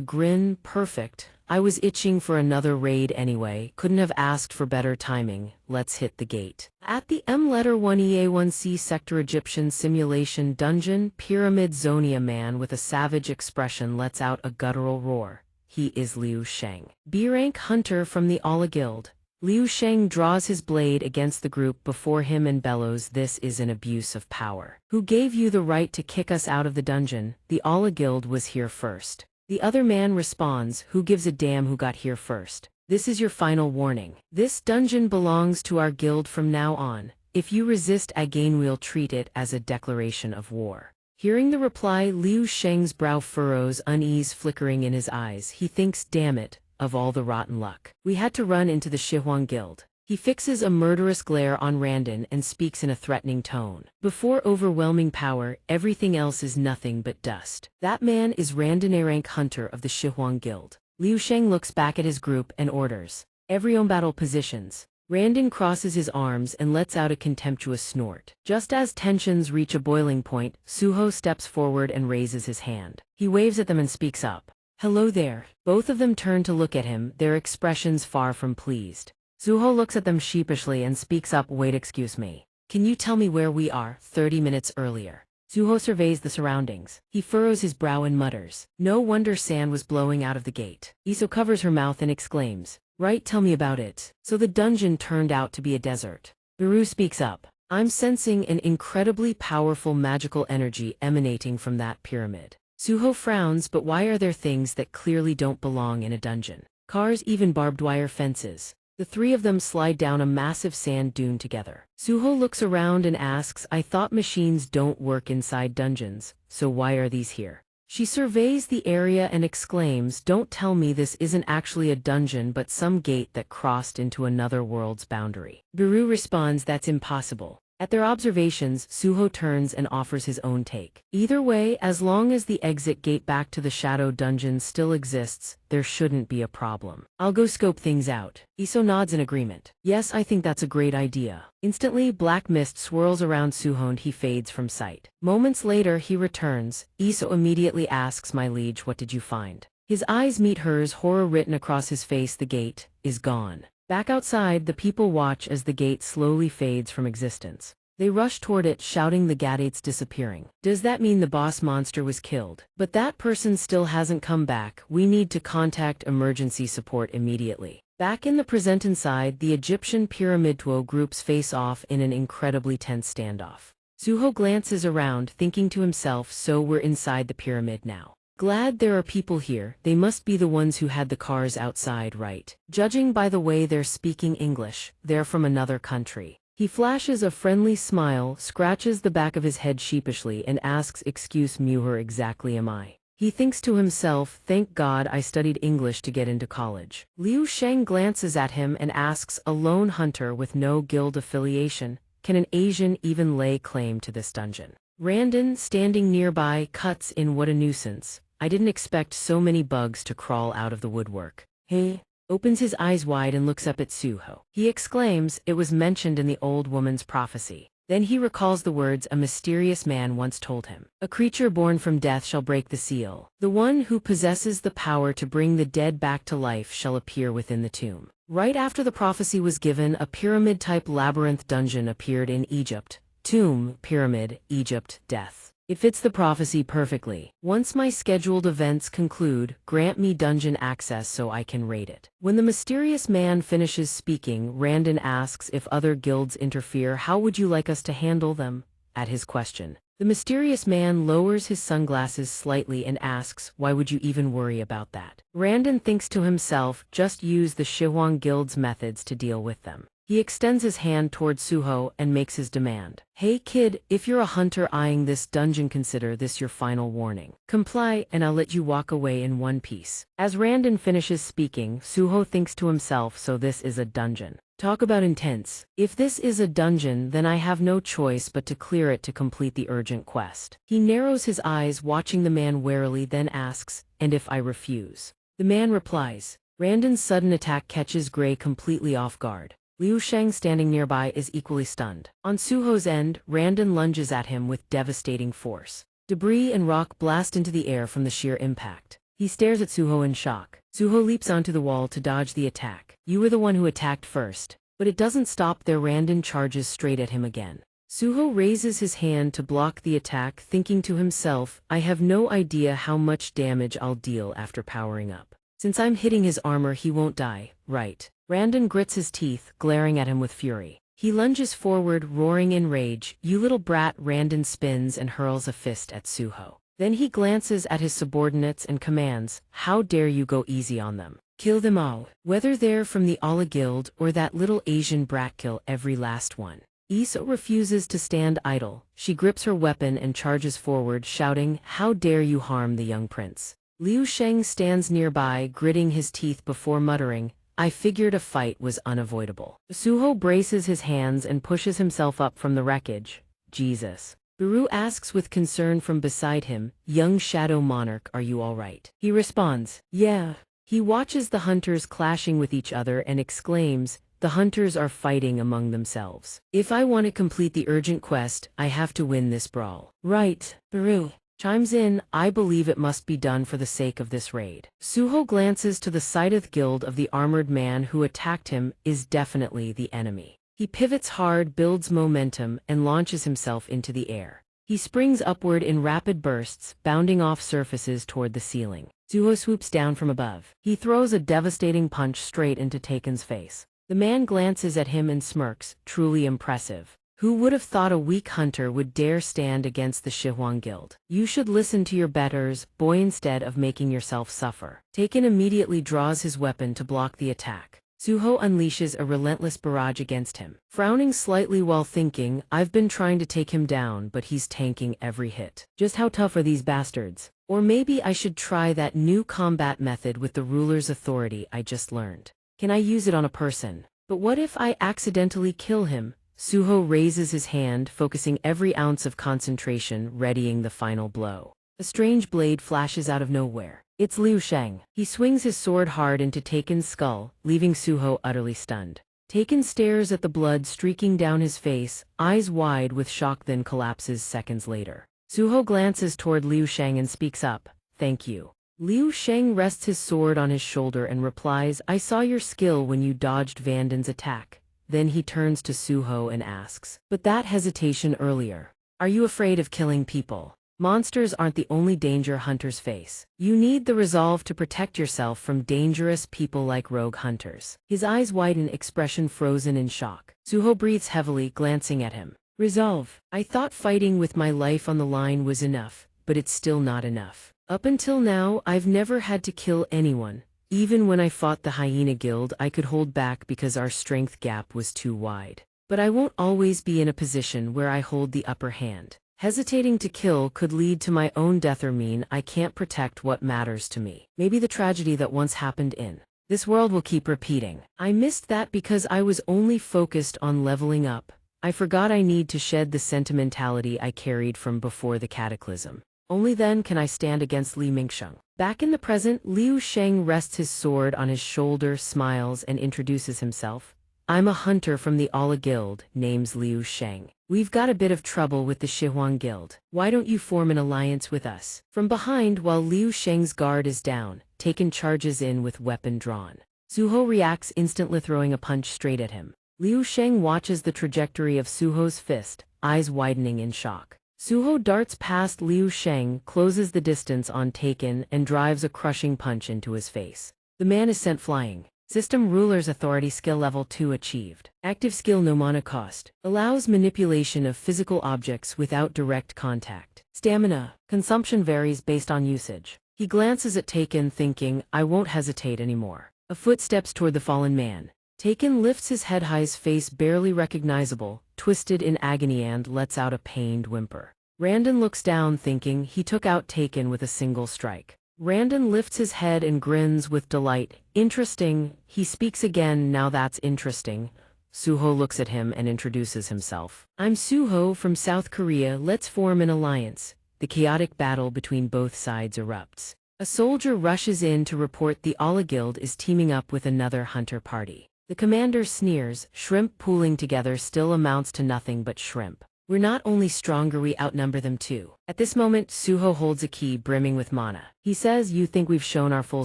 grin. "Perfect. I was itching for another raid anyway. Couldn't have asked for better timing. Let's hit the gate." At the M1EA1C sector Egyptian simulation dungeon, Pyramid Zonia man with a savage expression lets out a guttural roar. He is Liu Sheng, B rank hunter from the Ala Guild. Liu Sheng draws his blade against the group before him and bellows, "This is an abuse of power. Who gave you the right to kick us out of the dungeon? The Ala Guild was here first." The other man responds, "Who gives a damn who got here first? This is your final warning. This dungeon belongs to our guild from now on. If you resist again, we'll treat it as a declaration of war." Hearing the reply, Liu Sheng's brow furrows, unease flickering in his eyes. He thinks, damn it, of all the rotten luck. We had to run into the Shihuang Guild. He fixes a murderous glare on Randon and speaks in a threatening tone. Before overwhelming power, everything else is nothing but dust. That man is Randon, a rank hunter of the Shihuang Guild. Liu Sheng looks back at his group and orders, "Everyone battle positions." Randon crosses his arms and lets out a contemptuous snort. Just as tensions reach a boiling point, Suho steps forward and raises his hand. He waves at them and speaks up. "Hello there." Both of them turn to look at him, their expressions far from pleased. Suho looks at them sheepishly and speaks up, "Wait, excuse me. Can you tell me where we are 30 minutes earlier?" Suho surveys the surroundings. He furrows his brow and mutters. No wonder sand was blowing out of the gate. Iso covers her mouth and exclaims, "Right, tell me about it." So the dungeon turned out to be a desert. Biru speaks up. "I'm sensing an incredibly powerful magical energy emanating from that pyramid." Suho frowns, but why are there things that clearly don't belong in a dungeon? Cars, even barbed wire fences. The three of them slide down a massive sand dune together. Suho looks around and asks, "I thought machines don't work inside dungeons, so why are these here?" She surveys the area and exclaims, "Don't tell me this isn't actually a dungeon but some gate that crossed into another world's boundary." Biru responds, "That's impossible." At their observations, Suho turns and offers his own take. Either way, as long as the exit gate back to the Shadow Dungeon still exists, there shouldn't be a problem. "I'll go scope things out." Iso nods in agreement. "Yes, I think that's a great idea." Instantly, black mist swirls around Suho and he fades from sight. Moments later, he returns. Iso immediately asks, "My liege, what did you find?" His eyes meet hers, horror written across his face. The gate is gone. Back outside, the people watch as the gate slowly fades from existence. They rush toward it, shouting, "The gate's disappearing. Does that mean the boss monster was killed? But that person still hasn't come back. We need to contact emergency support immediately." Back in the present inside, the Egyptian pyramid duo groups face off in an incredibly tense standoff. Suho glances around, thinking to himself, so we're inside the pyramid now. Glad there are people here. They must be the ones who had the cars outside, right? Judging by the way they're speaking English, they're from another country. He flashes a friendly smile, scratches the back of his head sheepishly and asks, "Excuse me, who exactly am I?" He thinks to himself, "Thank God I studied English to get into college." Liu Sheng glances at him and asks, "A lone hunter with no guild affiliation, can an Asian even lay claim to this dungeon?" Randon, standing nearby, cuts in, "What a nuisance. I didn't expect so many bugs to crawl out of the woodwork." He opens his eyes wide and looks up at Suho. He exclaims, "It was mentioned in the old woman's prophecy." Then he recalls the words a mysterious man once told him. "A creature born from death shall break the seal. The one who possesses the power to bring the dead back to life shall appear within the tomb." Right after the prophecy was given, a pyramid-type labyrinth dungeon appeared in Egypt. Tomb, pyramid, Egypt, death. It fits the prophecy perfectly. "Once my scheduled events conclude, grant me dungeon access so I can raid it." When the mysterious man finishes speaking, Randon asks, "If other guilds interfere, how would you like us to handle them?" At his question, the mysterious man lowers his sunglasses slightly and asks, "Why would you even worry about that?" Randon thinks to himself, "Just use the Shihuang Guild's methods to deal with them." He extends his hand toward Suho and makes his demand. "Hey kid, if you're a hunter eyeing this dungeon, consider this your final warning. Comply and I'll let you walk away in one piece." As Randon finishes speaking, Suho thinks to himself, so this is a dungeon. Talk about intense. If this is a dungeon, then I have no choice but to clear it to complete the urgent quest. He narrows his eyes, watching the man warily, then asks, "And if I refuse?" The man replies. Randon's sudden attack catches Gray completely off guard. Liu Sheng, standing nearby, is equally stunned. On Suho's end, Randon lunges at him with devastating force. Debris and rock blast into the air from the sheer impact. He stares at Suho in shock. Suho leaps onto the wall to dodge the attack. "You were the one who attacked first." But it doesn't stop there. Randon charges straight at him again. Suho raises his hand to block the attack, thinking to himself, "I have no idea how much damage I'll deal after powering up." Since I'm hitting his armor he won't die, right? Randon grits his teeth, glaring at him with fury. He lunges forward, roaring in rage. You little brat! Randon spins and hurls a fist at Suho. Then he glances at his subordinates and commands, how dare you go easy on them? Kill them all. Whether they're from the Ala Guild or that little Asian brat, kill every last one. Iso refuses to stand idle. She grips her weapon and charges forward, shouting, how dare you harm the young prince? Liu Sheng stands nearby, gritting his teeth before muttering, I figured a fight was unavoidable. Suho braces his hands and pushes himself up from the wreckage. Jesus. Baru asks with concern from beside him, young Shadow Monarch, are you all right? He responds, yeah. He watches the hunters clashing with each other and exclaims, the hunters are fighting among themselves. If I want to complete the urgent quest, I have to win this brawl. Right, Baru chimes in, I believe it must be done for the sake of this raid. Suho glances to the Scythe Guild of the armored man who attacked him, is definitely the enemy. He pivots hard, builds momentum, and launches himself into the air. He springs upward in rapid bursts, bounding off surfaces toward the ceiling. Suho swoops down from above. He throws a devastating punch straight into Taken's face. The man glances at him and smirks, truly impressive. Who would have thought a weak hunter would dare stand against the Shihuang Guild? You should listen to your betters, boy, instead of making yourself suffer. Taken immediately draws his weapon to block the attack. Suho unleashes a relentless barrage against him. Frowning slightly while thinking, I've been trying to take him down, but he's tanking every hit. Just how tough are these bastards? Or maybe I should try that new combat method with the ruler's authority I just learned. Can I use it on a person? But what if I accidentally kill him? Suho raises his hand, focusing every ounce of concentration, readying the final blow. A strange blade flashes out of nowhere. It's Liu Sheng. He swings his sword hard into Taken's skull, leaving Suho utterly stunned. Taken stares at the blood streaking down his face, eyes wide with shock, then collapses seconds later. Suho glances toward Liu Sheng and speaks up, thank you. Liu Sheng rests his sword on his shoulder and replies, I saw your skill when you dodged Vanden's attack. Then he turns to Suho and asks, but that hesitation earlier. Are you afraid of killing people? Monsters aren't the only danger hunters face. You need the resolve to protect yourself from dangerous people like rogue hunters. His eyes widen, expression frozen in shock. Suho breathes heavily, glancing at him. Resolve. I thought fighting with my life on the line was enough, but it's still not enough. Up until now, I've never had to kill anyone. Even when I fought the Hyena Guild, I could hold back because our strength gap was too wide. But I won't always be in a position where I hold the upper hand. Hesitating to kill could lead to my own death or mean I can't protect what matters to me. Maybe the tragedy that once happened in this world will keep repeating. I missed that because I was only focused on leveling up. I forgot I need to shed the sentimentality I carried from before the cataclysm. Only then can I stand against Li Mingsheng. Back in the present, Liu Sheng rests his sword on his shoulder, smiles, and introduces himself. I'm a hunter from the Ala Guild, name's Liu Sheng. We've got a bit of trouble with the Shihuang Guild. Why don't you form an alliance with us? From behind, while Liu Sheng's guard is down, Taken charges in with weapon drawn. Suho reacts, instantly throwing a punch straight at him. Liu Sheng watches the trajectory of Suho's fist, eyes widening in shock. Suho darts past Liu Sheng, closes the distance on Taken, and drives a crushing punch into his face. The man is sent flying. System Ruler's Authority Skill Level 2 achieved. Active skill no mana cost. Allows manipulation of physical objects without direct contact. Stamina. Consumption varies based on usage. He glances at Taken, thinking, I won't hesitate anymore. A foot steps toward the fallen man. Taken lifts his head high, his face barely recognizable, twisted in agony, and lets out a pained whimper. Randon looks down, thinking he took out Taken with a single strike. Randon lifts his head and grins with delight. Interesting. He speaks again, now that's interesting. Suho looks at him and introduces himself. I'm Suho from South Korea, let's form an alliance. The chaotic battle between both sides erupts. A soldier rushes in to report the Ala Guild is teaming up with another hunter party. The commander sneers, shrimp pooling together still amounts to nothing but shrimp. We're not only stronger, we outnumber them too. At this moment, Suho holds a key brimming with mana. He says, you think we've shown our full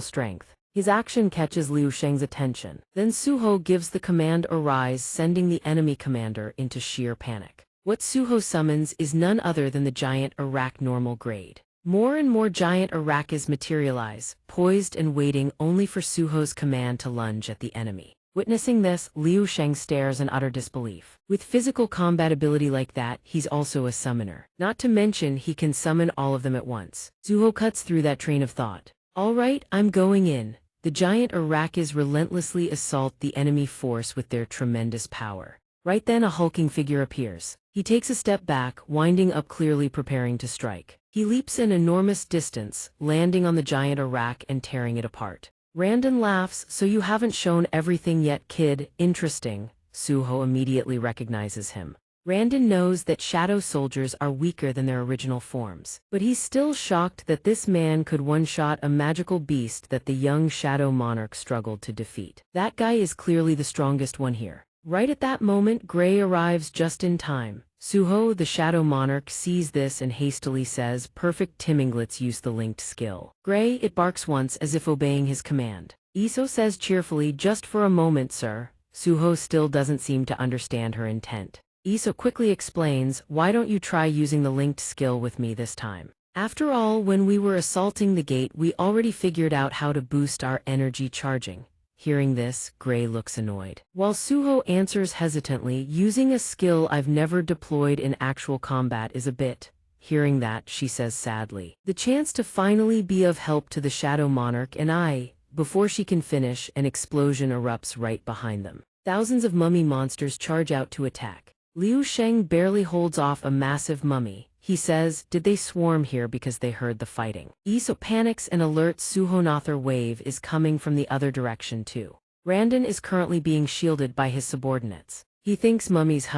strength? His action catches Liu Sheng's attention. Then Suho gives the command arise, sending the enemy commander into sheer panic. What Suho summons is none other than the giant Iraq normal grade. More and more giant arakas materialize, poised and waiting only for Suho's command to lunge at the enemy. Witnessing this, Liu Sheng stares in utter disbelief. With physical combat ability like that, he's also a summoner. Not to mention he can summon all of them at once. Suho cuts through that train of thought. All right, I'm going in. The giant arakas relentlessly assault the enemy force with their tremendous power. Right then a hulking figure appears. He takes a step back, winding up clearly preparing to strike. He leaps an enormous distance, landing on the giant arak and tearing it apart. Randon laughs, so you haven't shown everything yet, kid. Interesting. Suho immediately recognizes him. Randon knows that shadow soldiers are weaker than their original forms, but he's still shocked that this man could one-shot a magical beast that the young shadow monarch struggled to defeat. That guy is clearly the strongest one here. Right at that moment, Gray arrives just in time. Suho, the shadow monarch, sees this and hastily says, "Perfect Timinglets use the linked skill." Gray, it barks once as if obeying his command. Iso says cheerfully, "Just for a moment, sir." Suho still doesn't seem to understand her intent. Iso quickly explains, "Why don't you try using the linked skill with me this time? After all, when we were assaulting the gate, we already figured out how to boost our energy charging." Hearing this, Gray looks annoyed. While Suho answers hesitantly, "Using a skill I've never deployed in actual combat is a bit." Hearing that, she says sadly, "The chance to finally be of help to the Shadow Monarch and I." Before she can finish, an explosion erupts right behind them. Thousands of mummy monsters charge out to attack. Liu Sheng barely holds off a massive mummy. He says, "Did they swarm here because they heard the fighting?" Iso panics and alerts Suho another wave is coming from the other direction too. Randon is currently being shielded by his subordinates. He thinks mummies,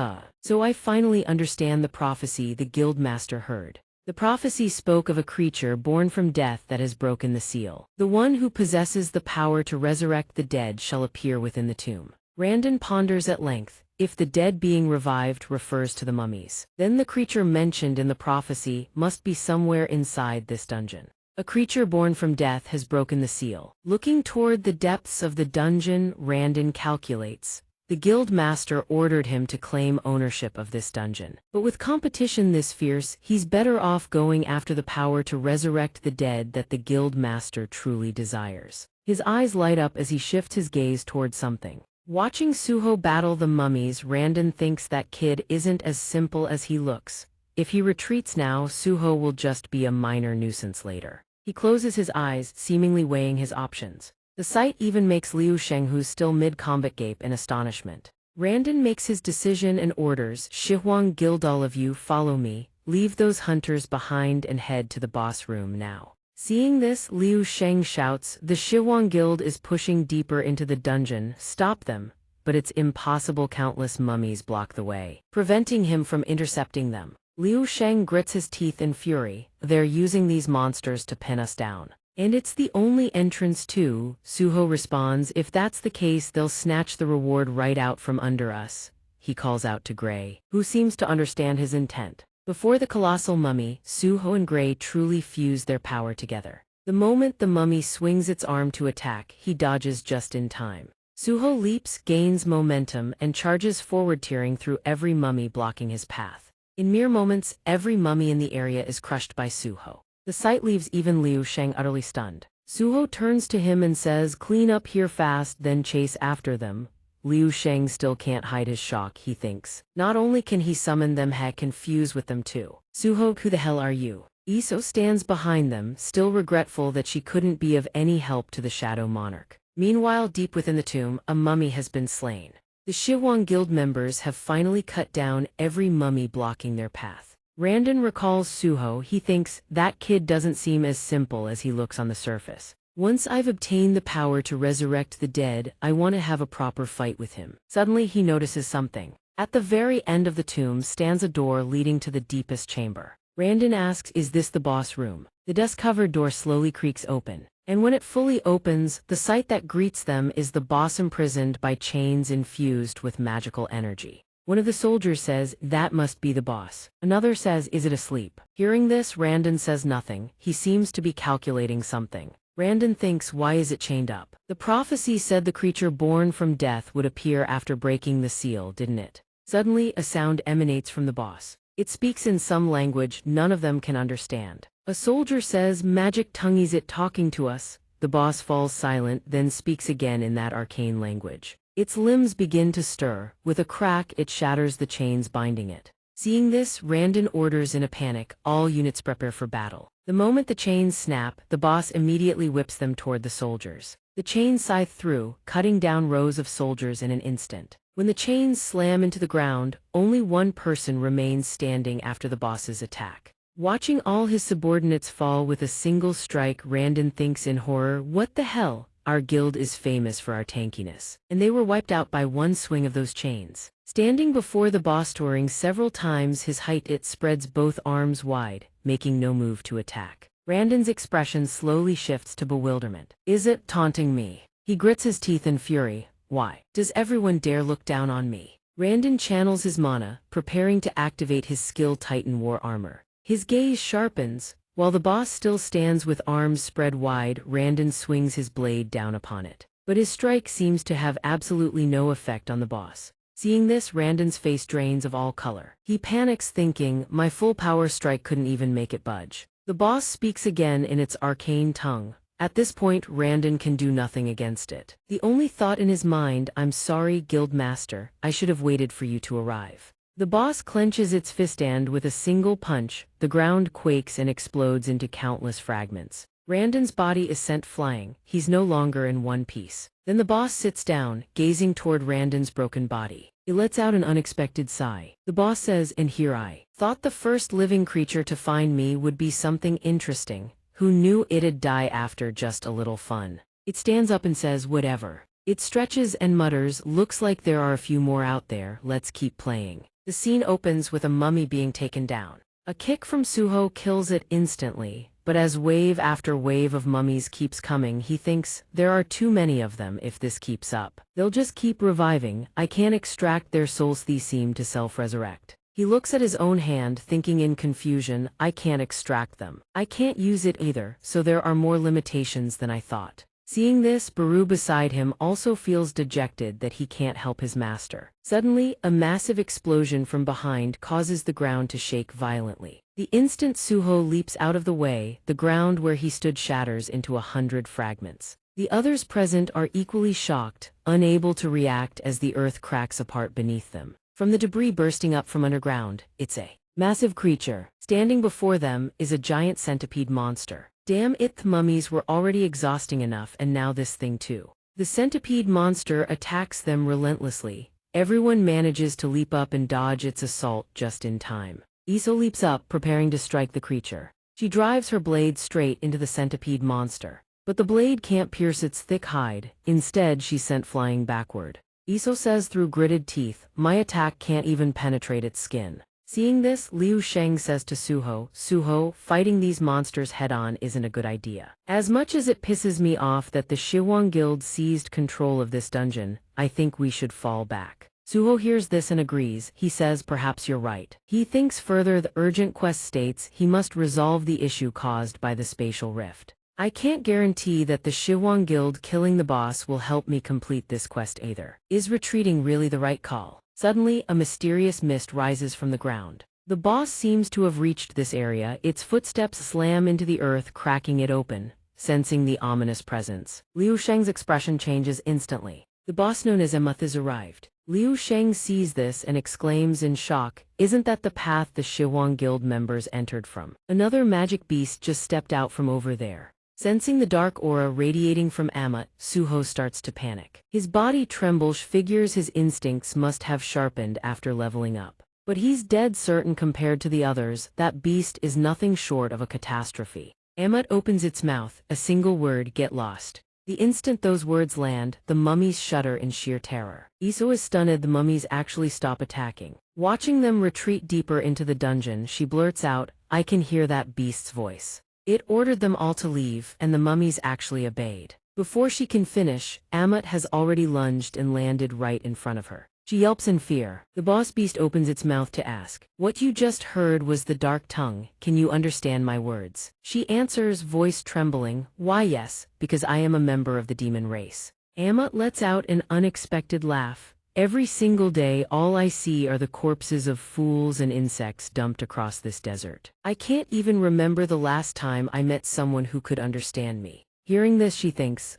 So I finally understand the prophecy the guildmaster heard. The prophecy spoke of a creature born from death that has broken the seal. The one who possesses the power to resurrect the dead shall appear within the tomb. Randon ponders at length. If the dead being revived refers to the mummies, then the creature mentioned in the prophecy must be somewhere inside this dungeon. A creature born from death has broken the seal. Looking toward the depths of the dungeon, Randon calculates. The guild master ordered him to claim ownership of this dungeon. But with competition this fierce, he's better off going after the power to resurrect the dead that the guild master truly desires. His eyes light up as he shifts his gaze toward something. Watching Suho battle the mummies, Randon thinks that kid isn't as simple as he looks. If he retreats now, Suho will just be a minor nuisance later. He closes his eyes, seemingly weighing his options. The sight even makes Liu Sheng, who's still mid-combat, gape in astonishment. Randon makes his decision and orders, "Shihuang Guild, all of you, follow me. Leave those hunters behind and head to the boss room now." Seeing this, Liu Sheng shouts, "The Shihuang Guild is pushing deeper into the dungeon, stop them." But it's impossible, countless mummies block the way, preventing him from intercepting them. Liu Sheng grits his teeth in fury, "They're using these monsters to pin us down. And it's the only entrance too." Suho responds, "If that's the case, they'll snatch the reward right out from under us." He calls out to Gray, who seems to understand his intent. Before the colossal mummy, Suho and Gray truly fuse their power together. The moment the mummy swings its arm to attack, he dodges just in time. Suho leaps, gains momentum, and charges forward, tearing through every mummy blocking his path. In mere moments, every mummy in the area is crushed by Suho. The sight leaves even Liu Sheng utterly stunned. Suho turns to him and says, "Clean up here fast, then chase after them." Liu Sheng still can't hide his shock. He thinks, not only can he summon them, he can fuse with them too. "Suho, who the hell are you?" Iso stands behind them, still regretful that she couldn't be of any help to the Shadow Monarch. Meanwhile, deep within the tomb, a mummy has been slain. The Shihuang Guild members have finally cut down every mummy blocking their path. Randon recalls Suho. He thinks, that kid doesn't seem as simple as he looks on the surface. Once I've obtained the power to resurrect the dead, I want to have a proper fight with him. Suddenly he notices something. At the very end of the tomb stands a door leading to the deepest chamber. Randon asks, "Is this the boss room?" The dust-covered door slowly creaks open. And when it fully opens, the sight that greets them is the boss imprisoned by chains infused with magical energy. One of the soldiers says, "That must be the boss." Another says, "Is it asleep?" Hearing this, Randon says nothing. He seems to be calculating something. Randon thinks, why is it chained up? The prophecy said the creature born from death would appear after breaking the seal, didn't it? Suddenly, a sound emanates from the boss. It speaks in some language none of them can understand. A soldier says, "Magic tongue, is it talking to us?" The boss falls silent, then speaks again in that arcane language. Its limbs begin to stir. With a crack, it shatters the chains binding it. Seeing this, Randon orders in a panic, "All units prepare for battle." The moment the chains snap, the boss immediately whips them toward the soldiers. The chains scythe through, cutting down rows of soldiers in an instant. When the chains slam into the ground, only one person remains standing after the boss's attack. Watching all his subordinates fall with a single strike, Randon thinks in horror, "What the hell? Our guild is famous for our tankiness, and they were wiped out by one swing of those chains." Standing before the boss, touring several times his height, it spreads both arms wide, making no move to attack. Randon's expression slowly shifts to bewilderment. "Is it taunting me?" He grits his teeth in fury. "Why does everyone dare look down on me?" Randon channels his mana, preparing to activate his skill Titan War Armor. His gaze sharpens. While the boss still stands with arms spread wide, Randon swings his blade down upon it. But his strike seems to have absolutely no effect on the boss. Seeing this, Randon's face drains of all color. He panics, thinking, "My full power strike couldn't even make it budge." The boss speaks again in its arcane tongue. At this point, Randon can do nothing against it. The only thought in his mind, "I'm sorry, Guild Master, I should have waited for you to arrive." The boss clenches its fist, and with a single punch, the ground quakes and explodes into countless fragments. Randon's body is sent flying. He's no longer in one piece. Then the boss sits down, gazing toward Randon's broken body. It lets out an unexpected sigh. The boss says, "And here I thought the first living creature to find me would be something interesting. Who knew it'd die after just a little fun?" It stands up and says, "Whatever." It stretches and mutters, "Looks like there are a few more out there, let's keep playing." The scene opens with a mummy being taken down. A kick from Suho kills it instantly, but as wave after wave of mummies keeps coming, he thinks, "There are too many of them. If this keeps up, they'll just keep reviving. I can't extract their souls. These seem to self-resurrect." He looks at his own hand, thinking in confusion, "I can't extract them. I can't use it either, so there are more limitations than I thought." Seeing this, Baru beside him also feels dejected that he can't help his master. Suddenly, a massive explosion from behind causes the ground to shake violently. The instant Suho leaps out of the way, the ground where he stood shatters into 100 fragments. The others present are equally shocked, unable to react as the earth cracks apart beneath them. From the debris bursting up from underground, it's a massive creature. Standing before them is a giant centipede monster. Damn it, the mummies were already exhausting enough, and now this thing too. The centipede monster attacks them relentlessly. Everyone manages to leap up and dodge its assault just in time. Iso leaps up, preparing to strike the creature. She drives her blade straight into the centipede monster. But the blade can't pierce its thick hide. Instead, she's sent flying backward. Iso says through gritted teeth, "My attack can't even penetrate its skin." Seeing this, Liu Sheng says to Suho, "Suho, fighting these monsters head-on isn't a good idea. As much as it pisses me off that the Shiwang Guild seized control of this dungeon, I think we should fall back." Suho hears this and agrees. He says, "Perhaps you're right." He thinks further. The urgent quest states he must resolve the issue caused by the spatial rift. "I can't guarantee that the Shiwang Guild killing the boss will help me complete this quest either. Is retreating really the right call?" Suddenly, a mysterious mist rises from the ground. The boss seems to have reached this area. Its footsteps slam into the earth, cracking it open, sensing the ominous presence. Liu Sheng's expression changes instantly. The boss known as Emuth has arrived. Liu Sheng sees this and exclaims in shock, "Isn't that the path the Shiwang Guild members entered from? Another magic beast just stepped out from over there." Sensing the dark aura radiating from Ammit, Suho starts to panic. His body trembles, figures his instincts must have sharpened after leveling up. But he's dead certain compared to the others, that beast is nothing short of a catastrophe. Ammit opens its mouth, a single word, "Get lost." The instant those words land, the mummies shudder in sheer terror. Iso is stunned. The mummies actually stop attacking. Watching them retreat deeper into the dungeon, she blurts out, "I can hear that beast's voice." It ordered them all to leave, and the mummies actually obeyed. Before she can finish, Ammit has already lunged and landed right in front of her. She yelps in fear. The boss beast opens its mouth to ask, "What you just heard was the dark tongue. Can you understand my words?" She answers, voice trembling, "Why yes, because I am a member of the demon race." Ammit lets out an unexpected laugh. Every single day, all I see are the corpses of fools and insects dumped across this desert. I can't even remember the last time I met someone who could understand me. Hearing this, she thinks,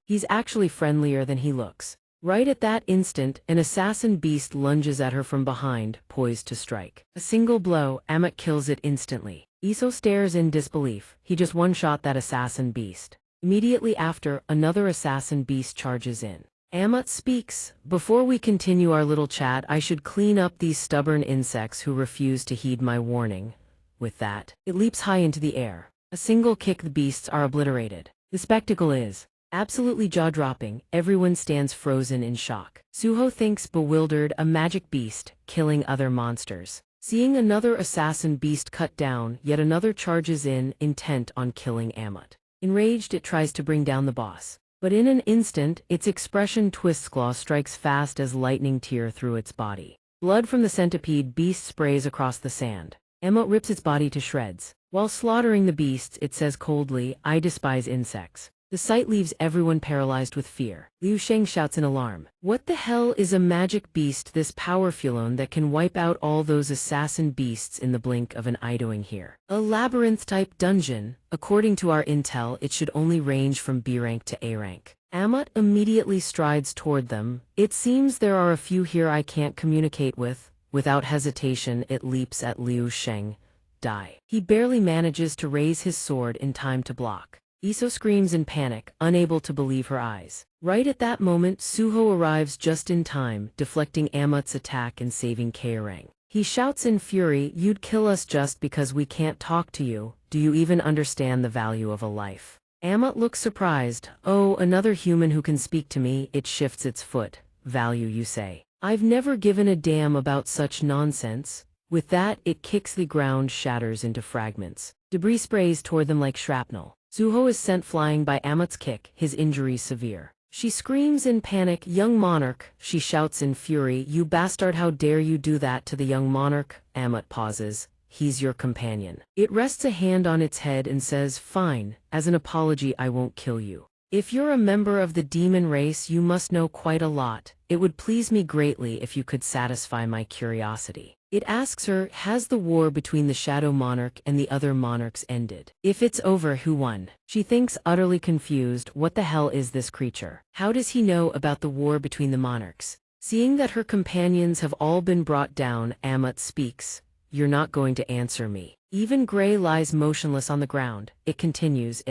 he's actually friendlier than he looks. Right at that instant, an assassin beast lunges at her from behind, poised to strike. A single blow, Amut kills it instantly. Iso stares in disbelief. He just one-shot that assassin beast. Immediately after, another assassin beast charges in. Amut speaks, "Before we continue our little chat, I should clean up these stubborn insects who refuse to heed my warning." With that, it leaps high into the air. A single kick, the beasts are obliterated. The spectacle is absolutely jaw-dropping. Everyone stands frozen in shock. Suho thinks, bewildered, a magic beast, killing other monsters. Seeing another assassin beast cut down, yet another charges in, intent on killing Amut. Enraged, it tries to bring down the boss. But in an instant, its expression twists. Claw strikes fast as lightning tear through its body. Blood from the centipede beast sprays across the sand. Amut rips its body to shreds. While slaughtering the beasts, it says coldly, "I despise insects." The sight leaves everyone paralyzed with fear. Liu Sheng shouts in alarm. What the hell is a magic beast, this powerful that can wipe out all those assassin beasts in the blink of an eye? Doing here? A labyrinth-type dungeon. According to our intel, it should only range from B rank to A rank. Amut immediately strides toward them. It seems there are a few here I can't communicate with. Without hesitation, it leaps at Liu Sheng. Die. He barely manages to raise his sword in time to block. Iso screams in panic, unable to believe her eyes. Right at that moment, Suho arrives just in time, deflecting Amut's attack and saving Kaerang. He shouts in fury, "You'd kill us just because we can't talk to you. Do you even understand the value of a life?" Amut looks surprised. "Oh, another human who can speak to me." It shifts its foot. "Value, you say? I've never given a damn about such nonsense." With that, it kicks the ground, shatters into fragments. Debris sprays toward them like shrapnel. Suho is sent flying by Amut's kick, his injuries severe. She screams in panic, "Young Monarch!" She shouts in fury, "You bastard, how dare you do that to the young Monarch?" Amut pauses. "He's your companion." It rests a hand on its head and says, "Fine, as an apology I won't kill you. If you're a member of the demon race, you must know quite a lot. It would please me greatly if you could satisfy my curiosity." It asks her, has the war between the Shadow Monarch and the other monarchs ended? If it's over, who won? She thinks, utterly confused, what the hell is this creature? How does he know about the war between the monarchs? Seeing that her companions have all been brought down, Amut speaks, "You're not going to answer me." Even Gray lies motionless on the ground. It continues,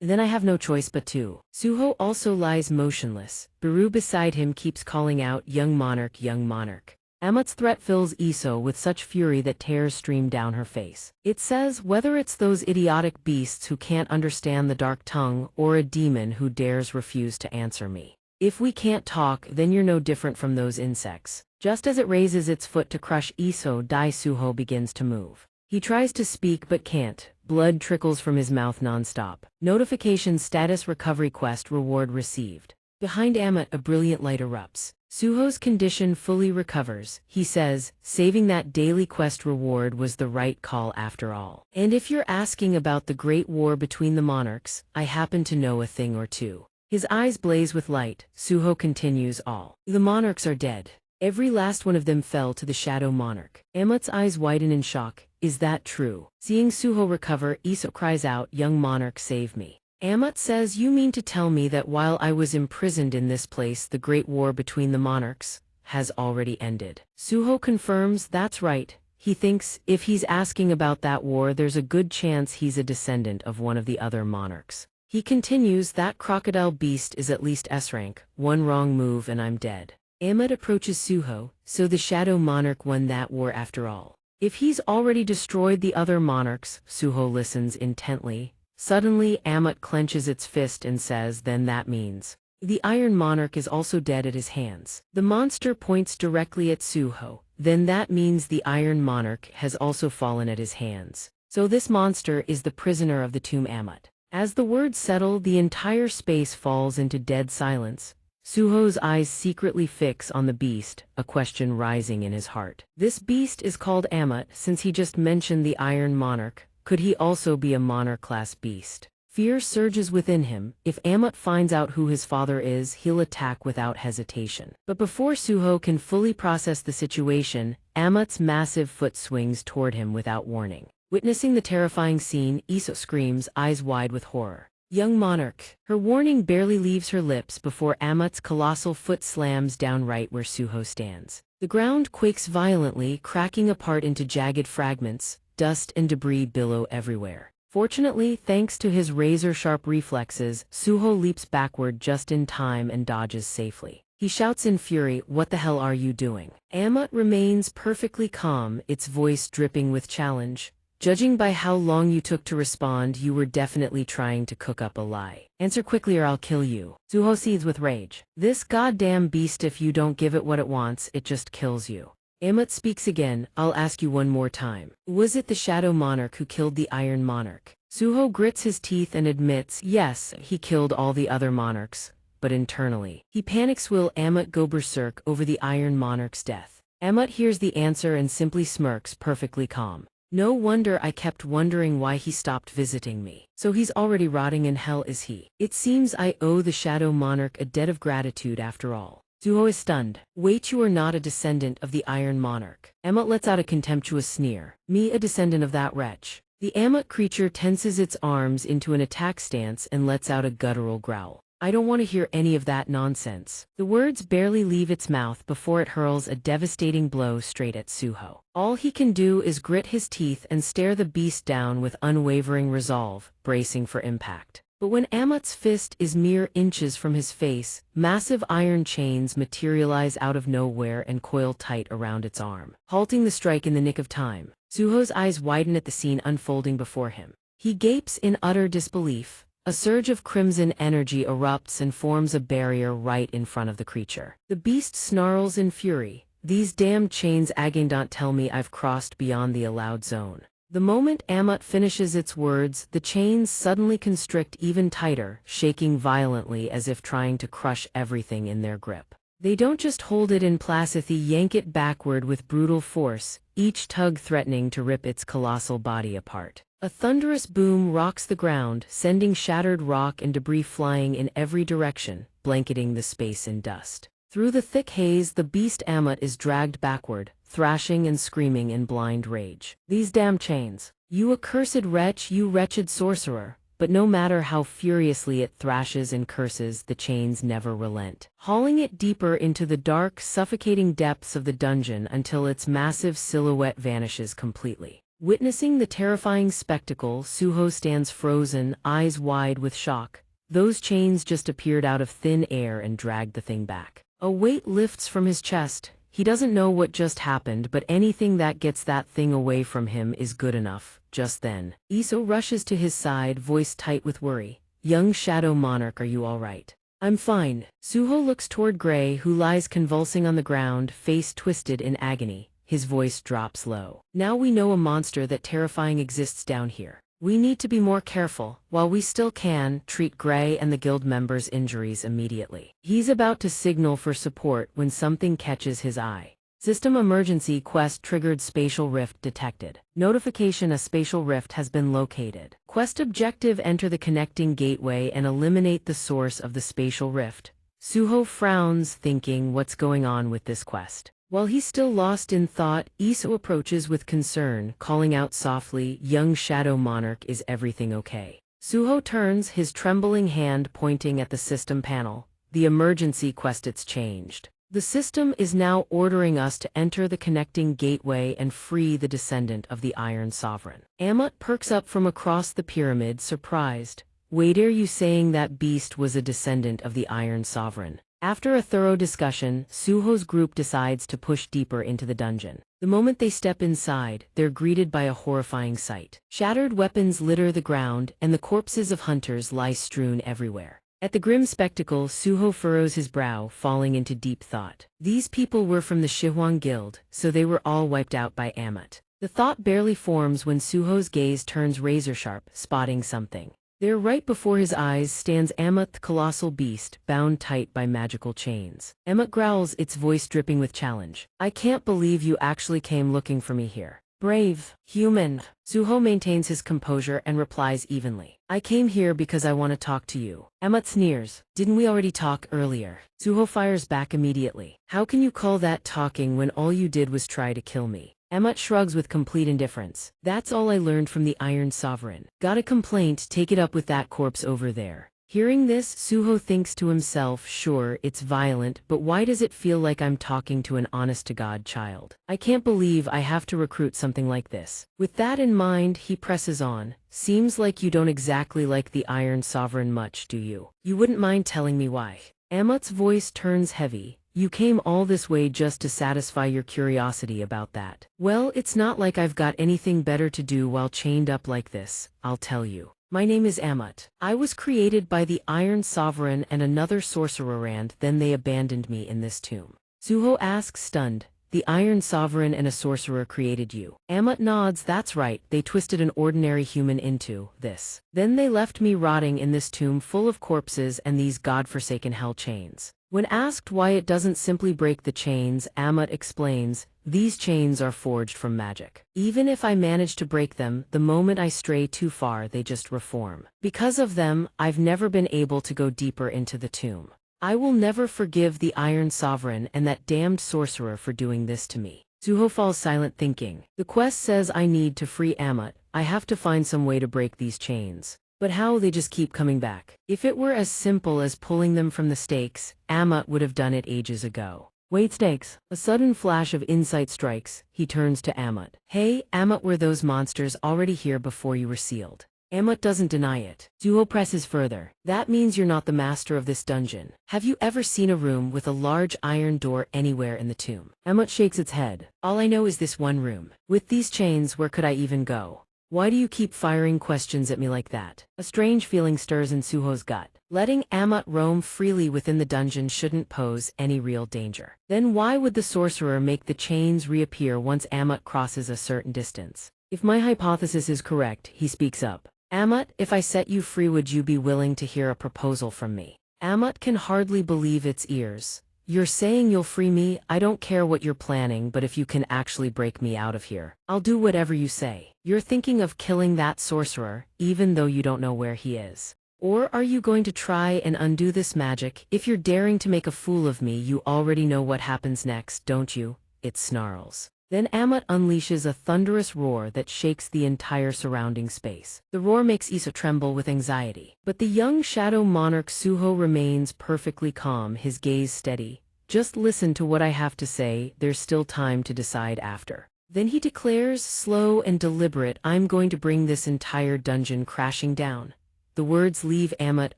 "Then I have no choice but to." Suho also lies motionless. Baru beside him keeps calling out, "Young Monarch, young Monarch." Amut's threat fills Iso with such fury that tears stream down her face. It says, "Whether it's those idiotic beasts who can't understand the dark tongue, or a demon who dares refuse to answer me. If we can't talk, then you're no different from those insects." Just as it raises its foot to crush Iso, Suho begins to move. He tries to speak but can't. Blood trickles from his mouth non-stop. Notification: status recovery quest reward received. Behind Amut, a brilliant light erupts. Suho's condition fully recovers. He says, "Saving that daily quest reward was the right call after all. And if you're asking about the great war between the monarchs, I happen to know a thing or two." His eyes blaze with light. Suho continues, "All the monarchs are dead. Every last one of them fell to the Shadow Monarch." Amut's eyes widen in shock. "Is that true?" Seeing Suho recover, Iso cries out, "Young Monarch, save me." Amut says, "You mean to tell me that while I was imprisoned in this place, the great war between the monarchs has already ended?" Suho confirms, "That's right." He thinks, if he's asking about that war, there's a good chance he's a descendant of one of the other monarchs. He continues, "That crocodile beast is at least S rank. One wrong move and I'm dead." Amut approaches Suho, "So the Shadow Monarch won that war after all? If he's already destroyed the other monarchs." Suho listens intently. Suddenly, Amut clenches its fist and says, "Then that means the Iron Monarch is also dead at his hands." The monster points directly at Suho. "Then that means the Iron Monarch has also fallen at his hands. So this monster is the prisoner of the tomb." Amut. As the words settle, the entire space falls into dead silence. Suho's eyes secretly fix on the beast, a question rising in his heart. This beast is called Amut since he just mentioned the Iron Monarch. Could he also be a monarch-class beast? Fear surges within him. If Amut finds out who his father is, he'll attack without hesitation. But before Suho can fully process the situation, Amut's massive foot swings toward him without warning. Witnessing the terrifying scene, Iso screams, eyes wide with horror. Young Monarch. Her warning barely leaves her lips before Amut's colossal foot slams down right where Suho stands. The ground quakes violently, cracking apart into jagged fragments. Dust and debris billow everywhere. Fortunately, thanks to his razor-sharp reflexes, Suho leaps backward just in time and dodges safely. He shouts in fury, "What the hell are you doing?" Amut remains perfectly calm, its voice dripping with challenge. "Judging by how long you took to respond, you were definitely trying to cook up a lie. Answer quickly or I'll kill you." Suho seethes with rage. "This goddamn beast, if you don't give it what it wants, it just kills you." Amut speaks again, "I'll ask you one more time. Was it the Shadow Monarch who killed the Iron Monarch?" Suho grits his teeth and admits, yes, he killed all the other monarchs, but internally. He panics. Will Amut go berserk over the Iron Monarch's death? Amut hears the answer and simply smirks, perfectly calm. "No wonder I kept wondering why he stopped visiting me. So he's already rotting in hell, is he? It seems I owe the Shadow Monarch a debt of gratitude after all." Suho is stunned. "Wait, you are not a descendant of the Iron Monarch." Amut lets out a contemptuous sneer. "Me, a descendant of that wretch?" The Amut creature tenses its arms into an attack stance and lets out a guttural growl. "I don't want to hear any of that nonsense." The words barely leave its mouth before it hurls a devastating blow straight at Suho. All he can do is grit his teeth and stare the beast down with unwavering resolve, bracing for impact. But when Amut's fist is mere inches from his face, massive iron chains materialize out of nowhere and coil tight around its arm, halting the strike in the nick of time. Suho's eyes widen at the scene unfolding before him. He gapes in utter disbelief. A surge of crimson energy erupts and forms a barrier right in front of the creature. The beast snarls in fury. "These damned chains again don't tell me I've crossed beyond the allowed zone." The moment Amut finishes its words, the chains suddenly constrict even tighter, shaking violently as if trying to crush everything in their grip. They don't just hold it in place, they yank it backward with brutal force, each tug threatening to rip its colossal body apart. A thunderous boom rocks the ground, sending shattered rock and debris flying in every direction, blanketing the space in dust. Through the thick haze, the beast Amut is dragged backward, thrashing and screaming in blind rage. "These damn chains! You accursed wretch, you wretched sorcerer!" But no matter how furiously it thrashes and curses, the chains never relent, hauling it deeper into the dark, suffocating depths of the dungeon until its massive silhouette vanishes completely. Witnessing the terrifying spectacle, Suho stands frozen, eyes wide with shock. Those chains just appeared out of thin air and dragged the thing back. A weight lifts from his chest. He doesn't know what just happened, but anything that gets that thing away from him is good enough. Just then, Iso rushes to his side, voice tight with worry. "Young Shadow Monarch, are you all right?" "I'm fine." Suho looks toward Gray, who lies convulsing on the ground, face twisted in agony. His voice drops low. "Now we know a monster that terrifying exists down here. We need to be more careful. While we still can, treat Gray and the guild members' injuries immediately." He's about to signal for support when something catches his eye. System emergency quest triggered, spatial rift detected. Notification: a spatial rift has been located. Quest objective: enter the connecting gateway and eliminate the source of the spatial rift. Suho frowns, thinking, what's going on with this quest? While he's still lost in thought, Iso approaches with concern, calling out softly, "Young Shadow Monarch, is everything okay?" Suho turns, his trembling hand pointing at the system panel. "The emergency quest, it's changed. The system is now ordering us to enter the connecting gateway and free the descendant of the Iron Sovereign." Amut perks up from across the pyramid, surprised. "Wait, are you saying that beast was a descendant of the Iron Sovereign?" After a thorough discussion, Suho's group decides to push deeper into the dungeon. The moment they step inside, they're greeted by a horrifying sight. Shattered weapons litter the ground, and the corpses of hunters lie strewn everywhere. At the grim spectacle, Suho furrows his brow, falling into deep thought. These people were from the Shihuang Guild, so they were all wiped out by Amut. The thought barely forms when Suho's gaze turns razor-sharp, spotting something. There, right before his eyes, stands Amut, the colossal beast, bound tight by magical chains. Amut growls, its voice dripping with challenge. "I can't believe you actually came looking for me here." Brave. Human. Suho maintains his composure and replies evenly. I came here because I want to talk to you. Emmet sneers. Didn't we already talk earlier? Suho fires back immediately. How can you call that talking when all you did was try to kill me? Emmet shrugs with complete indifference. That's all I learned from the Iron Sovereign. Got a complaint? Take it up with that corpse over there. Hearing this, Suho thinks to himself, sure, it's violent, but why does it feel like I'm talking to an honest-to-God child? I can't believe I have to recruit something like this. With that in mind, he presses on. Seems like you don't exactly like the Iron Sovereign much, do you? You wouldn't mind telling me why? Emmet's voice turns heavy. You came all this way just to satisfy your curiosity about that. Well, it's not like I've got anything better to do while chained up like this, I'll tell you. My name is Emmet. I was created by the Iron Sovereign and another sorcerer, and then they abandoned me in this tomb. Suho asks, stunned. The Iron Sovereign and a sorcerer created you. Emmet nods. That's right, they twisted an ordinary human into this. Then they left me rotting in this tomb full of corpses and these godforsaken hell chains. When asked why it doesn't simply break the chains, Emmet explains, these chains are forged from magic. Even if I manage to break them, the moment I stray too far they just reform. Because of them, I've never been able to go deeper into the tomb. I will never forgive the Iron Sovereign and that damned sorcerer for doing this to me. Suho falls silent thinking. The quest says I need to free Emmet. I have to find some way to break these chains. But how? They just keep coming back. If it were as simple as pulling them from the stakes, Emmet would have done it ages ago. Wait, stakes. A sudden flash of insight strikes. He turns to Emmet. Hey, Emmet, were those monsters already here before you were sealed? Emmet doesn't deny it. Suho presses further. That means you're not the master of this dungeon. Have you ever seen a room with a large iron door anywhere in the tomb? Emmet shakes its head. All I know is this one room. With these chains, where could I even go? Why do you keep firing questions at me like that? A strange feeling stirs in Suho's gut. Letting Emmet roam freely within the dungeon shouldn't pose any real danger. Then why would the sorcerer make the chains reappear once Emmet crosses a certain distance? If my hypothesis is correct, he speaks up. Emmet, if I set you free, would you be willing to hear a proposal from me? Emmet can hardly believe its ears. You're saying you'll free me? I don't care what you're planning, but if you can actually break me out of here, I'll do whatever you say. You're thinking of killing that sorcerer, even though you don't know where he is. Or are you going to try and undo this magic? If you're daring to make a fool of me, you already know what happens next, don't you? It snarls. Then Emmet unleashes a thunderous roar that shakes the entire surrounding space. The roar makes Issa tremble with anxiety. But the young shadow monarch Suho remains perfectly calm, his gaze steady. Just listen to what I have to say, there's still time to decide after. Then he declares, slow and deliberate, I'm going to bring this entire dungeon crashing down. The words leave Emmet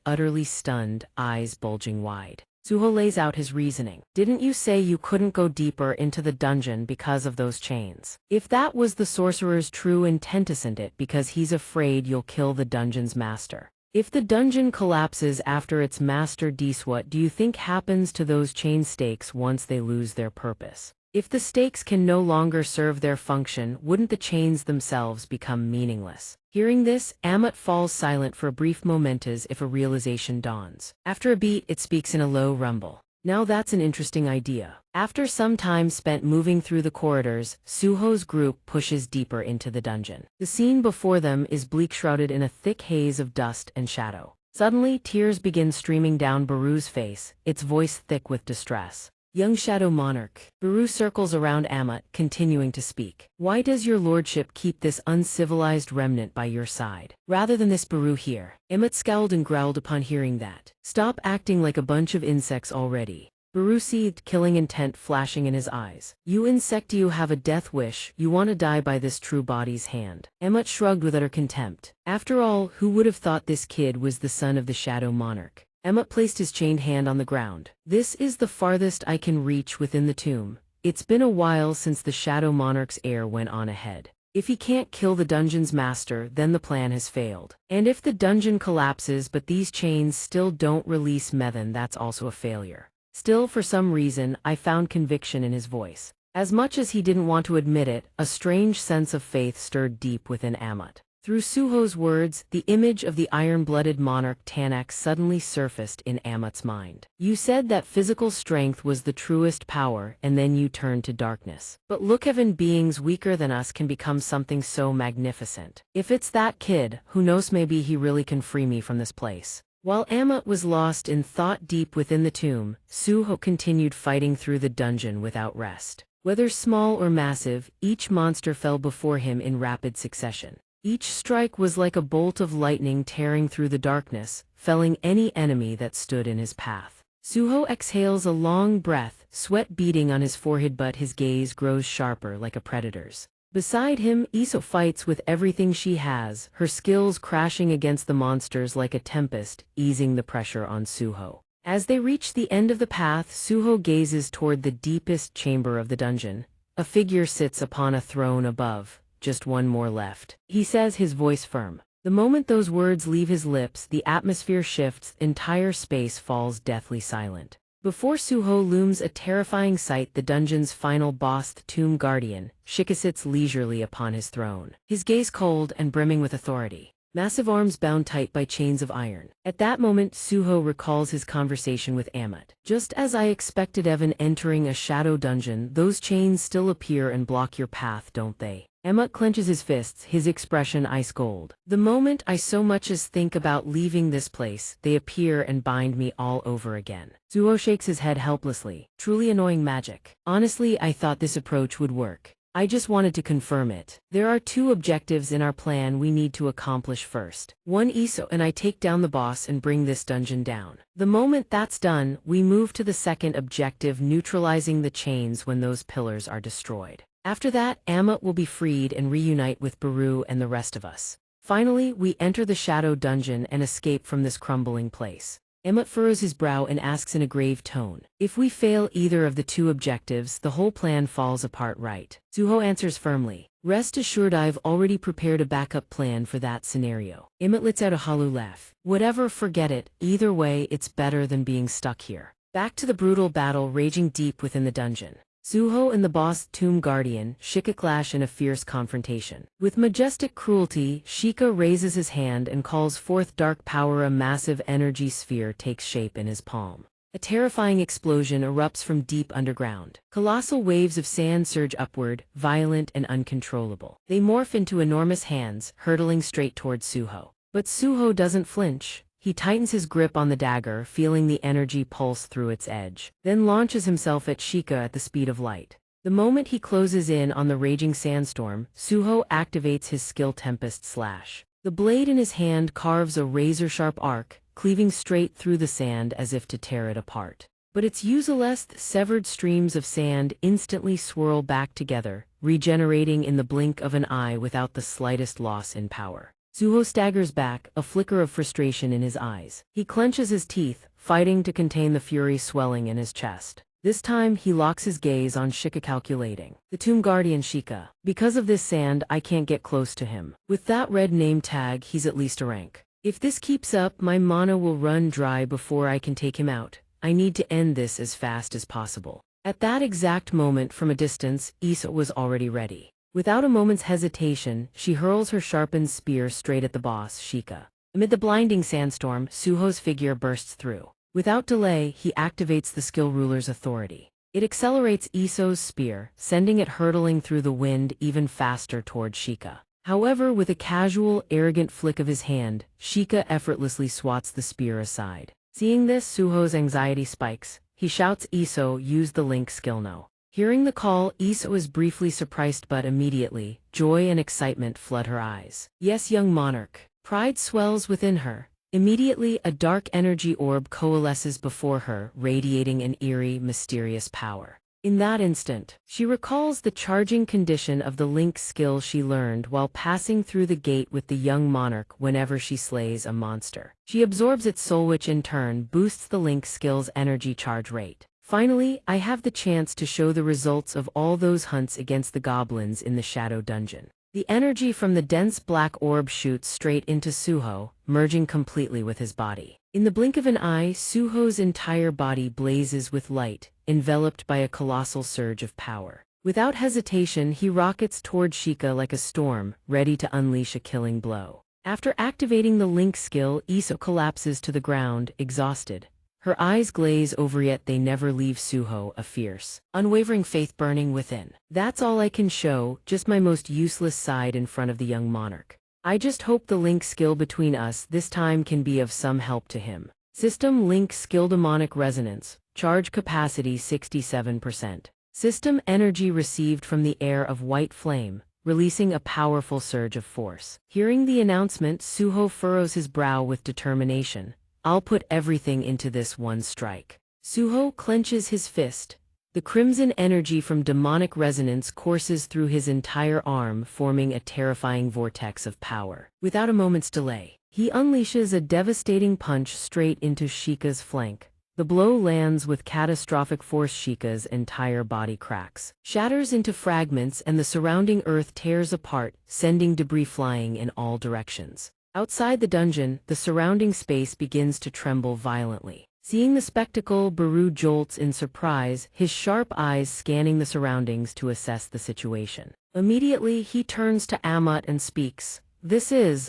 utterly stunned, eyes bulging wide. Suho lays out his reasoning. Didn't you say you couldn't go deeper into the dungeon because of those chains? If that was the sorcerer's true intent, isn't it because he's afraid you'll kill the dungeon's master? If the dungeon collapses after its master dies, what do you think happens to those chain stakes once they lose their purpose? If the stakes can no longer serve their function, wouldn't the chains themselves become meaningless? Hearing this, Emmet falls silent for a brief moment as if a realization dawns. After a beat, it speaks in a low rumble. Now that's an interesting idea. After some time spent moving through the corridors, Suho's group pushes deeper into the dungeon. The scene before them is bleak, shrouded in a thick haze of dust and shadow. Suddenly, tears begin streaming down Baru's face, its voice thick with distress. Young Shadow Monarch. Baru circles around Emmet, continuing to speak. Why does your lordship keep this uncivilized remnant by your side, rather than this Baru here? Emmet scowled and growled upon hearing that. Stop acting like a bunch of insects already. Baru seethed, killing intent flashing in his eyes. You insect, you have a death wish, you want to die by this true body's hand. Emmet shrugged with utter contempt. After all, who would have thought this kid was the son of the Shadow Monarch? Emmet placed his chained hand on the ground. This is the farthest I can reach within the tomb. It's been a while since the Shadow Monarch's heir went on ahead. If he can't kill the dungeon's master, then the plan has failed. And if the dungeon collapses but these chains still don't release Methan, that's also a failure. Still, for some reason, I found conviction in his voice. As much as he didn't want to admit it, a strange sense of faith stirred deep within Emmet. Through Suho's words, the image of the iron-blooded monarch Tanak suddenly surfaced in Amat's mind. You said that physical strength was the truest power, and then you turned to darkness. But look, even beings weaker than us can become something so magnificent. If it's that kid, who knows, maybe he really can free me from this place. While Amat was lost in thought deep within the tomb, Suho continued fighting through the dungeon without rest. Whether small or massive, each monster fell before him in rapid succession. Each strike was like a bolt of lightning tearing through the darkness, felling any enemy that stood in his path. Suho exhales a long breath, sweat beading on his forehead, but his gaze grows sharper like a predator's. Beside him, Iso fights with everything she has, her skills crashing against the monsters like a tempest, easing the pressure on Suho. As they reach the end of the path, Suho gazes toward the deepest chamber of the dungeon. A figure sits upon a throne above. Just one more left, he says, his voice firm. The moment those words leave his lips, the atmosphere shifts, entire space falls deathly silent. Before Suho looms a terrifying sight, the dungeon's final boss, the Tomb Guardian. Shika sits leisurely upon his throne, his gaze cold and brimming with authority. Massive arms bound tight by chains of iron. At that moment, Suho recalls his conversation with Amat. Just as I expected, Evan entering a shadow dungeon, those chains still appear and block your path, don't they? Amat clenches his fists, his expression ice cold. The moment I so much as think about leaving this place, they appear and bind me all over again. Suho shakes his head helplessly. Truly annoying magic. Honestly, I thought this approach would work. I just wanted to confirm it. There are two objectives in our plan we need to accomplish first. One, Iso and I take down the boss and bring this dungeon down. The moment that's done, we move to the second objective, neutralizing the chains when those pillars are destroyed. After that, Amat will be freed and reunite with Baru and the rest of us. Finally, we enter the shadow dungeon and escape from this crumbling place. Amat furrows his brow and asks in a grave tone, if we fail either of the two objectives, the whole plan falls apart, right? Suho answers firmly, rest assured, I've already prepared a backup plan for that scenario. Amat lets out a hollow laugh. Whatever, forget it. Either way, it's better than being stuck here. Back to the brutal battle raging deep within the dungeon. Suho and the boss Tomb Guardian, Shika, clash in a fierce confrontation. With majestic cruelty, Shika raises his hand and calls forth dark power. A massive energy sphere takes shape in his palm. A terrifying explosion erupts from deep underground. Colossal waves of sand surge upward, violent and uncontrollable. They morph into enormous hands, hurtling straight towards Suho. But Suho doesn't flinch. He tightens his grip on the dagger, feeling the energy pulse through its edge, then launches himself at Shika at the speed of light. The moment he closes in on the raging sandstorm, Suho activates his skill Tempest Slash. The blade in his hand carves a razor-sharp arc, cleaving straight through the sand as if to tear it apart. But its useless, severed streams of sand instantly swirl back together, regenerating in the blink of an eye without the slightest loss in power. Suho staggers back, a flicker of frustration in his eyes. He clenches his teeth, fighting to contain the fury swelling in his chest. This time, he locks his gaze on Shika, calculating. The Tomb Guardian Shika. Because of this sand, I can't get close to him. With that red name tag, he's at least a rank. If this keeps up, my mana will run dry before I can take him out. I need to end this as fast as possible. At that exact moment, from a distance, Iso was already ready. Without a moment's hesitation, she hurls her sharpened spear straight at the boss, Shika. Amid the blinding sandstorm, Suho's figure bursts through. Without delay, he activates the skill ruler's authority. It accelerates Iso's spear, sending it hurtling through the wind even faster toward Shika. However, with a casual, arrogant flick of his hand, Shika effortlessly swats the spear aside. Seeing this, Suho's anxiety spikes. He shouts, Iso, use the link skill now. Hearing the call, Iso is briefly surprised, but immediately, joy and excitement flood her eyes. Yes, young monarch. Pride swells within her. Immediately, a dark energy orb coalesces before her, radiating an eerie, mysterious power. In that instant, she recalls the charging condition of the link skill she learned while passing through the gate with the young monarch whenever she slays a monster. She absorbs its soul, which in turn boosts the link skill's energy charge rate. Finally, I have the chance to show the results of all those hunts against the goblins in the shadow dungeon. The energy from the dense black orb shoots straight into Suho, merging completely with his body. In the blink of an eye, Suho's entire body blazes with light, enveloped by a colossal surge of power. Without hesitation, he rockets toward Sheikah like a storm, ready to unleash a killing blow. After activating the link skill, Iso collapses to the ground, exhausted. Her eyes glaze over, yet they never leave Suho, a fierce, unwavering faith burning within. That's all I can show, just my most useless side in front of the young monarch. I just hope the link skill between us this time can be of some help to him. System link skill demonic resonance, charge capacity 67%. System energy received from the air of white flame, releasing a powerful surge of force. Hearing the announcement, Suho furrows his brow with determination. I'll put everything into this one strike. Suho clenches his fist. The crimson energy from demonic resonance courses through his entire arm, forming a terrifying vortex of power. Without a moment's delay, he unleashes a devastating punch straight into Sheikah's flank. The blow lands with catastrophic force. Sheikah's entire body cracks, shatters into fragments, and the surrounding earth tears apart, sending debris flying in all directions. Outside the dungeon, the surrounding space begins to tremble violently. Seeing the spectacle, Baru jolts in surprise, his sharp eyes scanning the surroundings to assess the situation. Immediately, he turns to Amut and speaks.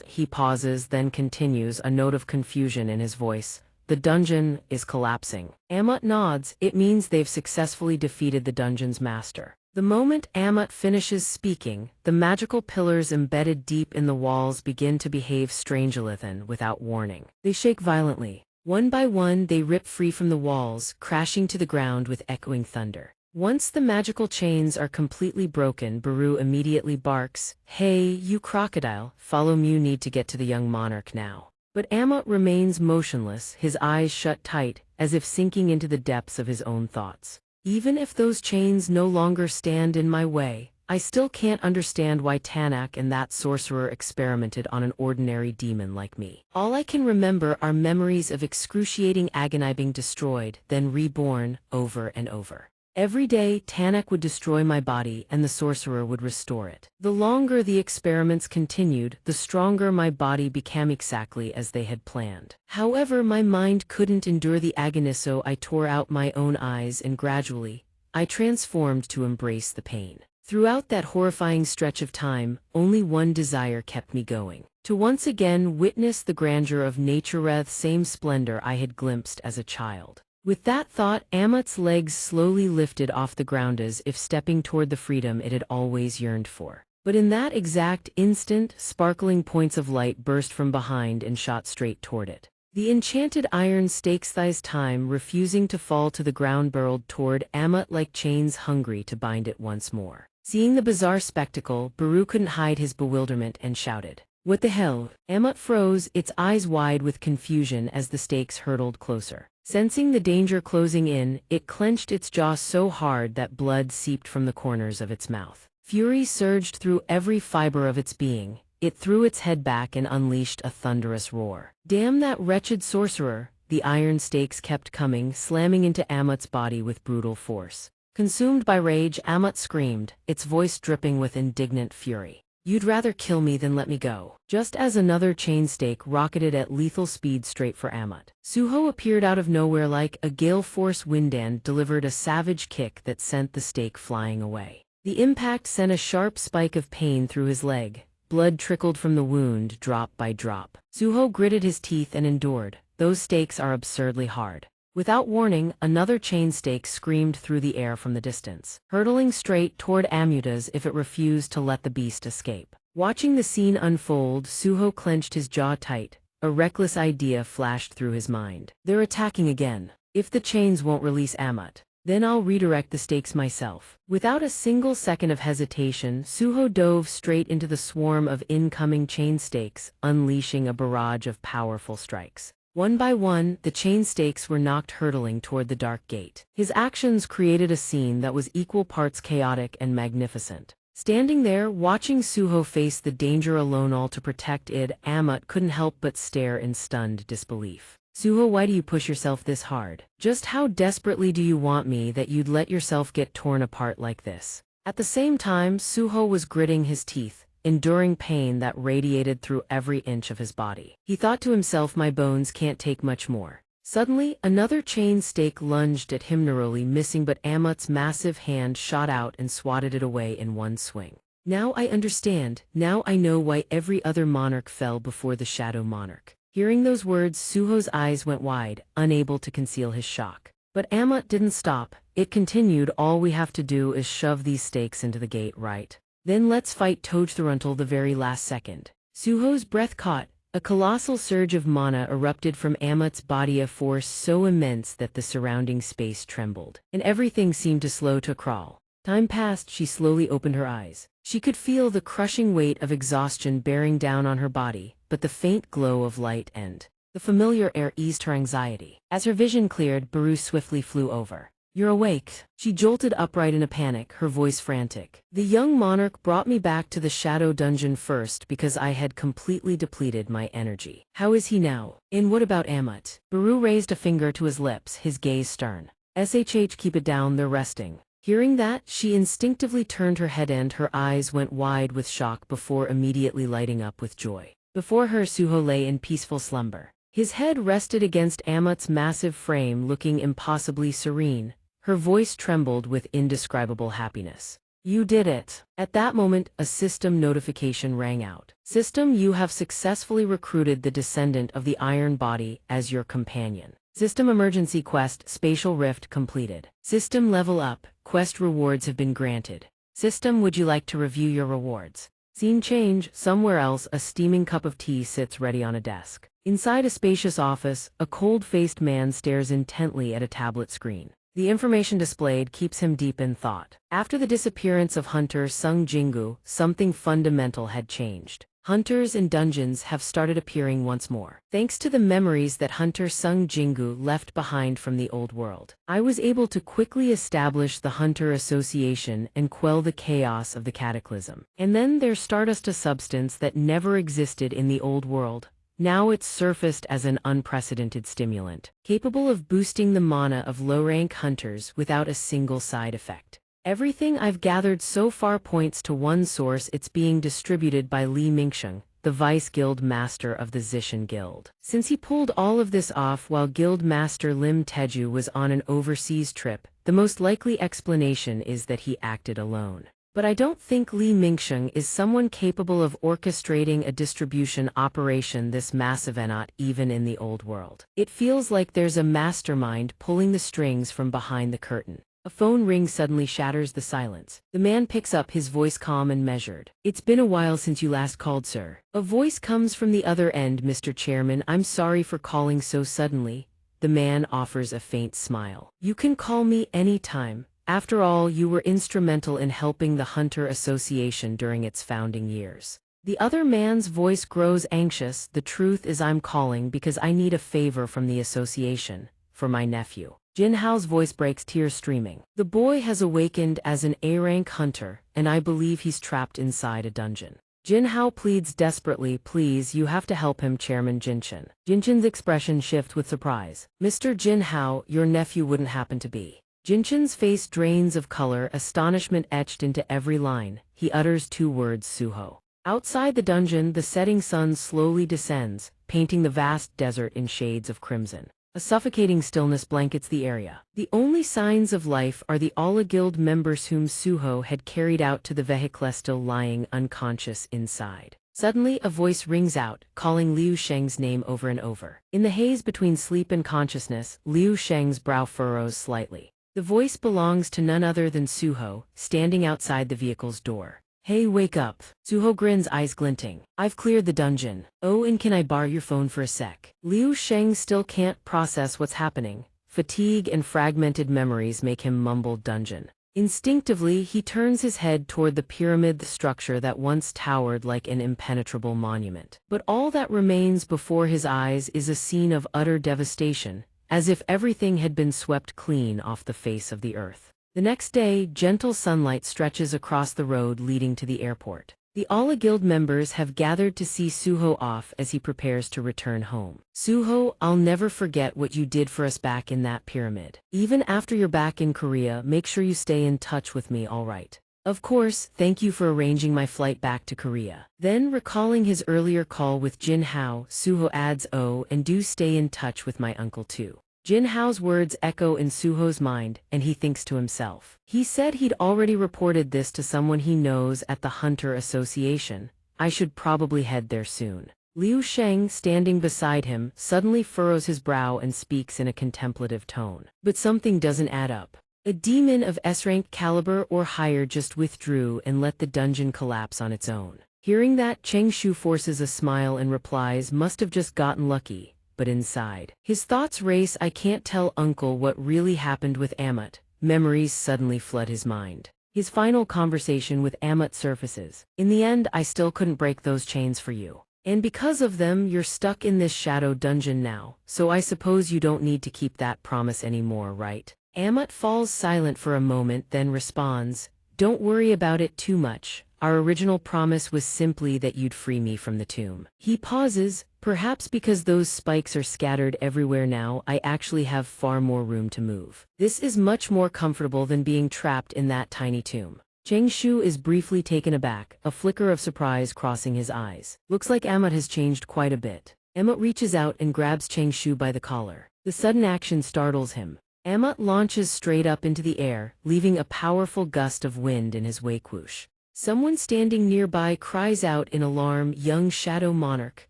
He pauses, then continues, a note of confusion in his voice. The dungeon is collapsing. Amut nods. It means they've successfully defeated the dungeon's master. The moment Amut finishes speaking, the magical pillars embedded deep in the walls begin to behave strangely without warning. They shake violently. One by one, they rip free from the walls, crashing to the ground with echoing thunder. Once the magical chains are completely broken, Baru immediately barks, "Hey, you crocodile, follow me, you need to get to the young monarch now." But Amut remains motionless, his eyes shut tight, as if sinking into the depths of his own thoughts. Even if those chains no longer stand in my way, I still can't understand why Tanak and that sorcerer experimented on an ordinary demon like me. All I can remember are memories of excruciating agony, being destroyed, then reborn, over and over. Every day, Tanak would destroy my body and the sorcerer would restore it. The longer the experiments continued, the stronger my body became, exactly as they had planned. However, my mind couldn't endure the agony, so I tore out my own eyes and gradually, I transformed to embrace the pain. Throughout that horrifying stretch of time, only one desire kept me going. To once again witness the grandeur of nature, the same splendor I had glimpsed as a child. With that thought, Amut's legs slowly lifted off the ground as if stepping toward the freedom it had always yearned for. But in that exact instant, sparkling points of light burst from behind and shot straight toward it. The enchanted iron stakes, thighs time refusing to fall to the ground, burrowed toward Amut like chains, hungry to bind it once more. Seeing the bizarre spectacle, Baru couldn't hide his bewilderment and shouted, "What the hell?" Amut froze, its eyes wide with confusion as the stakes hurtled closer. Sensing the danger closing in, it clenched its jaw so hard that blood seeped from the corners of its mouth. Fury surged through every fiber of its being. It threw its head back and unleashed a thunderous roar. Damn that wretched sorcerer! The iron stakes kept coming, slamming into Amut's body with brutal force. Consumed by rage, Amut screamed, its voice dripping with indignant fury. "You'd rather kill me than let me go." Just as another chain stake rocketed at lethal speed straight for Amut, Suho appeared out of nowhere like a gale force wind and delivered a savage kick that sent the stake flying away. The impact sent a sharp spike of pain through his leg. Blood trickled from the wound drop by drop. Suho gritted his teeth and endured. Those stakes are absurdly hard. Without warning, another chain stake screamed through the air from the distance, hurtling straight toward Amut as if it refused to let the beast escape. Watching the scene unfold, Suho clenched his jaw tight. A reckless idea flashed through his mind. They're attacking again. If the chains won't release Amut, then I'll redirect the stakes myself. Without a single second of hesitation, Suho dove straight into the swarm of incoming chain stakes, unleashing a barrage of powerful strikes. One by one, the chain stakes were knocked hurtling toward the dark gate. His actions created a scene that was equal parts chaotic and magnificent. Standing there, watching Suho face the danger alone, all to protect it, Amut couldn't help but stare in stunned disbelief. "Suho, why do you push yourself this hard? Just how desperately do you want me that you'd let yourself get torn apart like this?" At the same time, Suho was gritting his teeth, enduring pain that radiated through every inch of his body. He thought to himself, my bones can't take much more. Suddenly, another chain stake lunged at him, narrowly missing, but Amut's massive hand shot out and swatted it away in one swing. Now I understand. Now I know why every other monarch fell before the Shadow Monarch. Hearing those words, Suho's eyes went wide, unable to conceal his shock. But Amut didn't stop. It continued. All we have to do is shove these stakes into the gate, right? Then let's fight Tojtharuntal the very last second. Suho's breath caught. A colossal surge of mana erupted from Amut's body, a force so immense that the surrounding space trembled, and everything seemed to slow to a crawl. Time passed. She slowly opened her eyes. She could feel the crushing weight of exhaustion bearing down on her body, but the faint glow of light and the familiar air eased her anxiety. As her vision cleared, Baru swiftly flew over. "You're awake." She jolted upright in a panic, her voice frantic. "The young monarch brought me back to the shadow dungeon first because I had completely depleted my energy. How is he now? And what about Amut?" Baru raised a finger to his lips, his gaze stern. "Shh, keep it down, they're resting." Hearing that, she instinctively turned her head and her eyes went wide with shock before immediately lighting up with joy. Before her, Suho lay in peaceful slumber. His head rested against Amut's massive frame, looking impossibly serene. Her voice trembled with indescribable happiness. "You did it." At that moment, a system notification rang out. "System, you have successfully recruited the descendant of the Iron Body as your companion. System emergency quest, Spatial Rift completed. System level up, quest rewards have been granted. System, would you like to review your rewards?" Scene change. Somewhere else, a steaming cup of tea sits ready on a desk. Inside a spacious office, a cold-faced man stares intently at a tablet screen. The information displayed keeps him deep in thought. After the disappearance of Hunter Sung Jingu, something fundamental had changed. Hunters in dungeons have started appearing once more. Thanks to the memories that Hunter Sung Jingu left behind from the old world, I was able to quickly establish the Hunter Association and quell the chaos of the cataclysm. And then there's Stardust, a substance that never existed in the old world. Now it's surfaced as an unprecedented stimulant, capable of boosting the mana of low-rank hunters without a single side effect. Everything I've gathered so far points to one source. It's being distributed by Li Mingsheng, the Vice Guild Master of the Zishan Guild. Since he pulled all of this off while Guild Master Lim Teju was on an overseas trip, the most likely explanation is that he acted alone. But I don't think Li Mingsheng is someone capable of orchestrating a distribution operation this massive and not even in the old world. It feels like there's a mastermind pulling the strings from behind the curtain. A phone ring suddenly shatters the silence. The man picks up, his voice calm and measured. "It's been a while since you last called, sir." A voice comes from the other end. "Mr. Chairman, I'm sorry for calling so suddenly." The man offers a faint smile. "You can call me anytime. After all, you were instrumental in helping the Hunter Association during its founding years." The other man's voice grows anxious. "The truth is, I'm calling because I need a favor from the association, for my nephew." Jin Hao's voice breaks, tears streaming. "The boy has awakened as an A-rank hunter, and I believe he's trapped inside a dungeon." Jin Hao pleads desperately, "Please, you have to help him, Chairman Jinchen." Jinchen's expression shifts with surprise. "Mr. Jin Hao, your nephew wouldn't happen to be..." Jinchen's face drains of color, astonishment etched into every line. He utters two words: Suho. Outside the dungeon, the setting sun slowly descends, painting the vast desert in shades of crimson. A suffocating stillness blankets the area. The only signs of life are the Ala Guild members whom Suho had carried out to the vehicle, still lying unconscious inside. Suddenly, a voice rings out, calling Liu Sheng's name over and over. In the haze between sleep and consciousness, Liu Sheng's brow furrows slightly. The voice belongs to none other than Suho, standing outside the vehicle's door. "Hey, wake up." Suho grins, eyes glinting. "I've cleared the dungeon. Oh, and can I borrow your phone for a sec?" Liu Sheng still can't process what's happening. Fatigue and fragmented memories make him mumble dungeon. Instinctively, he turns his head toward the pyramid, the structure that once towered like an impenetrable monument. But all that remains before his eyes is a scene of utter devastation, as if everything had been swept clean off the face of the earth. The next day, gentle sunlight stretches across the road leading to the airport. The Ala Guild members have gathered to see Suho off as he prepares to return home. "Suho, I'll never forget what you did for us back in that pyramid. Even after you're back in Korea, make sure you stay in touch with me, all right?" Of course, thank you for arranging my flight back to Korea. Then, recalling his earlier call with Jin Hao, Suho adds, oh, and do stay in touch with my uncle too. Jin Hao's words echo in Suho's mind, and he thinks to himself. He said he'd already reported this to someone he knows at the Hunter Association. I should probably head there soon. Liu Sheng, standing beside him, suddenly furrows his brow and speaks in a contemplative tone. But something doesn't add up. A demon of S-rank caliber or higher just withdrew and let the dungeon collapse on its own. Hearing that, Cheng Shu forces a smile and replies, must have just gotten lucky. But inside his thoughts race. I can't tell uncle what really happened with Amut. Memories suddenly flood his mind. His final conversation with Amut surfaces. In the end, I still couldn't break those chains for you. And because of them, you're stuck in this shadow dungeon now, so I suppose you don't need to keep that promise anymore, right? Amut falls silent for a moment, then responds, don't worry about it too much. Our original promise was simply that you'd free me from the tomb. He pauses, perhaps because those spikes are scattered everywhere now, I actually have far more room to move. This is much more comfortable than being trapped in that tiny tomb. Cheng Shu is briefly taken aback, a flicker of surprise crossing his eyes. Looks like Amut has changed quite a bit. Amut reaches out and grabs Cheng Shu by the collar. The sudden action startles him. Amut launches straight up into the air, leaving a powerful gust of wind in his wake. Whoosh. Someone standing nearby cries out in alarm, young shadow monarch.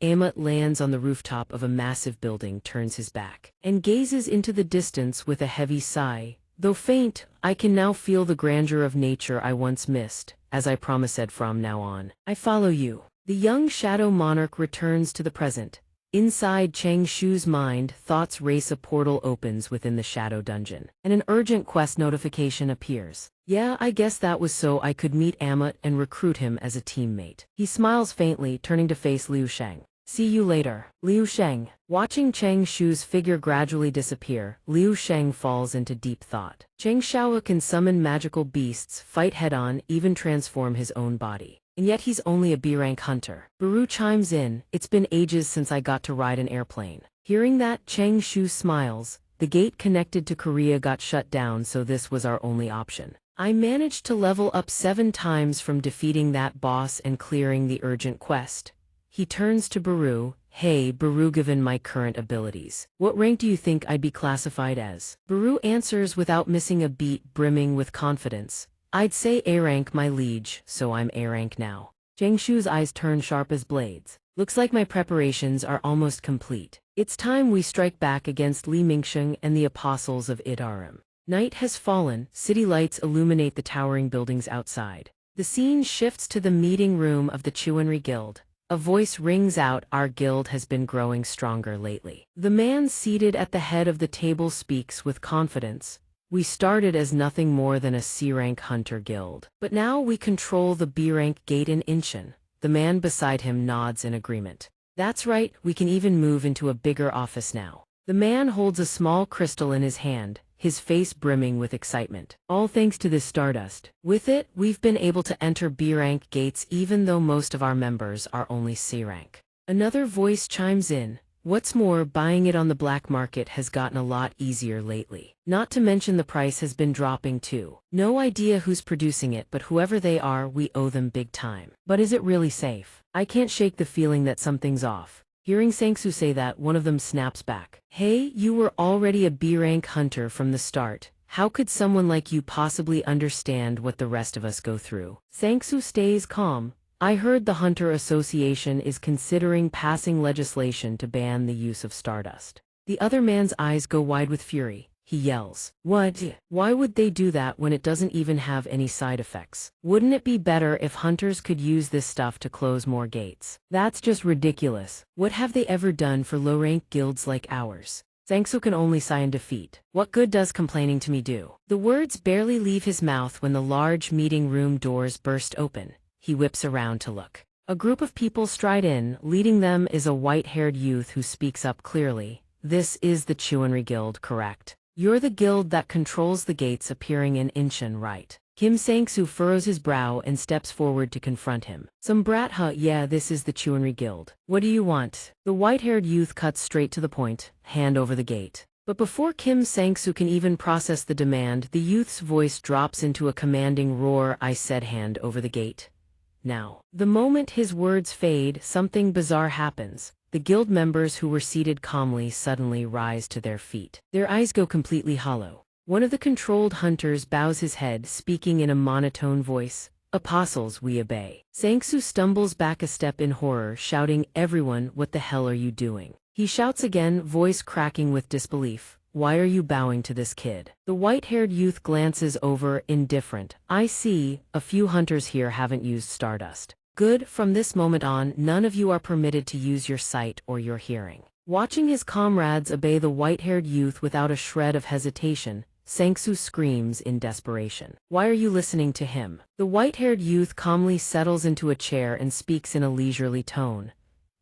Amut lands on the rooftop of a massive building, turns his back, and gazes into the distance with a heavy sigh. Though faint, I can now feel the grandeur of nature I once missed, as I promised from now on. I follow you. The young shadow monarch returns to the present. Inside Cheng Shu's mind, thoughts race. A portal opens within the shadow dungeon, and an urgent quest notification appears. Yeah, I guess that was so I could meet Amut and recruit him as a teammate. He smiles faintly, turning to face Liu Sheng. See you later, Liu Sheng. Watching Cheng Shu's figure gradually disappear, Liu Sheng falls into deep thought. Cheng Shao can summon magical beasts, fight head-on, even transform his own body. And yet he's only a B-rank hunter. Baru chimes in, it's been ages since I got to ride an airplane. Hearing that, Cheng Shu smiles. The gate connected to Korea got shut down, so this was our only option. I managed to level up 7 times from defeating that boss and clearing the urgent quest. He turns to Baru. Hey, Baru, given my current abilities, what rank do you think I'd be classified as? Baru answers without missing a beat, brimming with confidence. I'd say A rank, my liege, so I'm A rank now. Cheng Shu's eyes turn sharp as blades. Looks like my preparations are almost complete. It's time we strike back against Li Mingsheng and the apostles of Idarim. Night has fallen, city lights illuminate the towering buildings outside. The scene shifts to the meeting room of the Chuanri Guild. A voice rings out, our guild has been growing stronger lately. The man seated at the head of the table speaks with confidence. We started as nothing more than a C-rank hunter guild. But now we control the B-rank gate in Inshan. The man beside him nods in agreement. That's right, we can even move into a bigger office now. The man holds a small crystal in his hand, his face brimming with excitement. All thanks to this stardust. With it, we've been able to enter B-rank gates even though most of our members are only C-rank. Another voice chimes in. What's more, buying it on the black market has gotten a lot easier lately. Not to mention the price has been dropping too. No idea who's producing it, but whoever they are, we owe them big time. But is it really safe? I can't shake the feeling that something's off. Hearing Sangsu say that, one of them snaps back. Hey, you were already a B-rank hunter from the start. How could someone like you possibly understand what the rest of us go through? Sangsu stays calm. I heard the Hunter Association is considering passing legislation to ban the use of stardust. The other man's eyes go wide with fury. He yells, what? Why would they do that when it doesn't even have any side effects? Wouldn't it be better if hunters could use this stuff to close more gates? That's just ridiculous. What have they ever done for low-rank guilds like ours? Sangsu can only sigh in defeat. What good does complaining to me do? The words barely leave his mouth when the large meeting room doors burst open. He whips around to look. A group of people stride in, leading them is a white-haired youth who speaks up clearly. This is the Chuanri Guild, correct? You're the guild that controls the gates appearing in Inshan, right? Kim Sangsu furrows his brow and steps forward to confront him. Some brat, huh? Yeah, this is the Chuanri Guild. What do you want? The white-haired youth cuts straight to the point. Hand over the gate. But before Kim Sang-soo can even process the demand, the youth's voice drops into a commanding roar. "I said hand over the gate. Now." The moment his words fade, something bizarre happens. The guild members who were seated calmly suddenly rise to their feet. Their eyes go completely hollow. One of the controlled hunters bows his head, speaking in a monotone voice. "Apostles, we obey." Sang-soo stumbles back a step in horror, shouting, "Everyone, what the hell are you doing?" He shouts again, voice cracking with disbelief. "Why are you bowing to this kid?" The white-haired youth glances over, indifferent. "I see, a few hunters here haven't used stardust. Good, from this moment on, none of you are permitted to use your sight or your hearing." Watching his comrades obey the white-haired youth without a shred of hesitation, Sang-soo screams in desperation. "Why are you listening to him?" The white-haired youth calmly settles into a chair and speaks in a leisurely tone.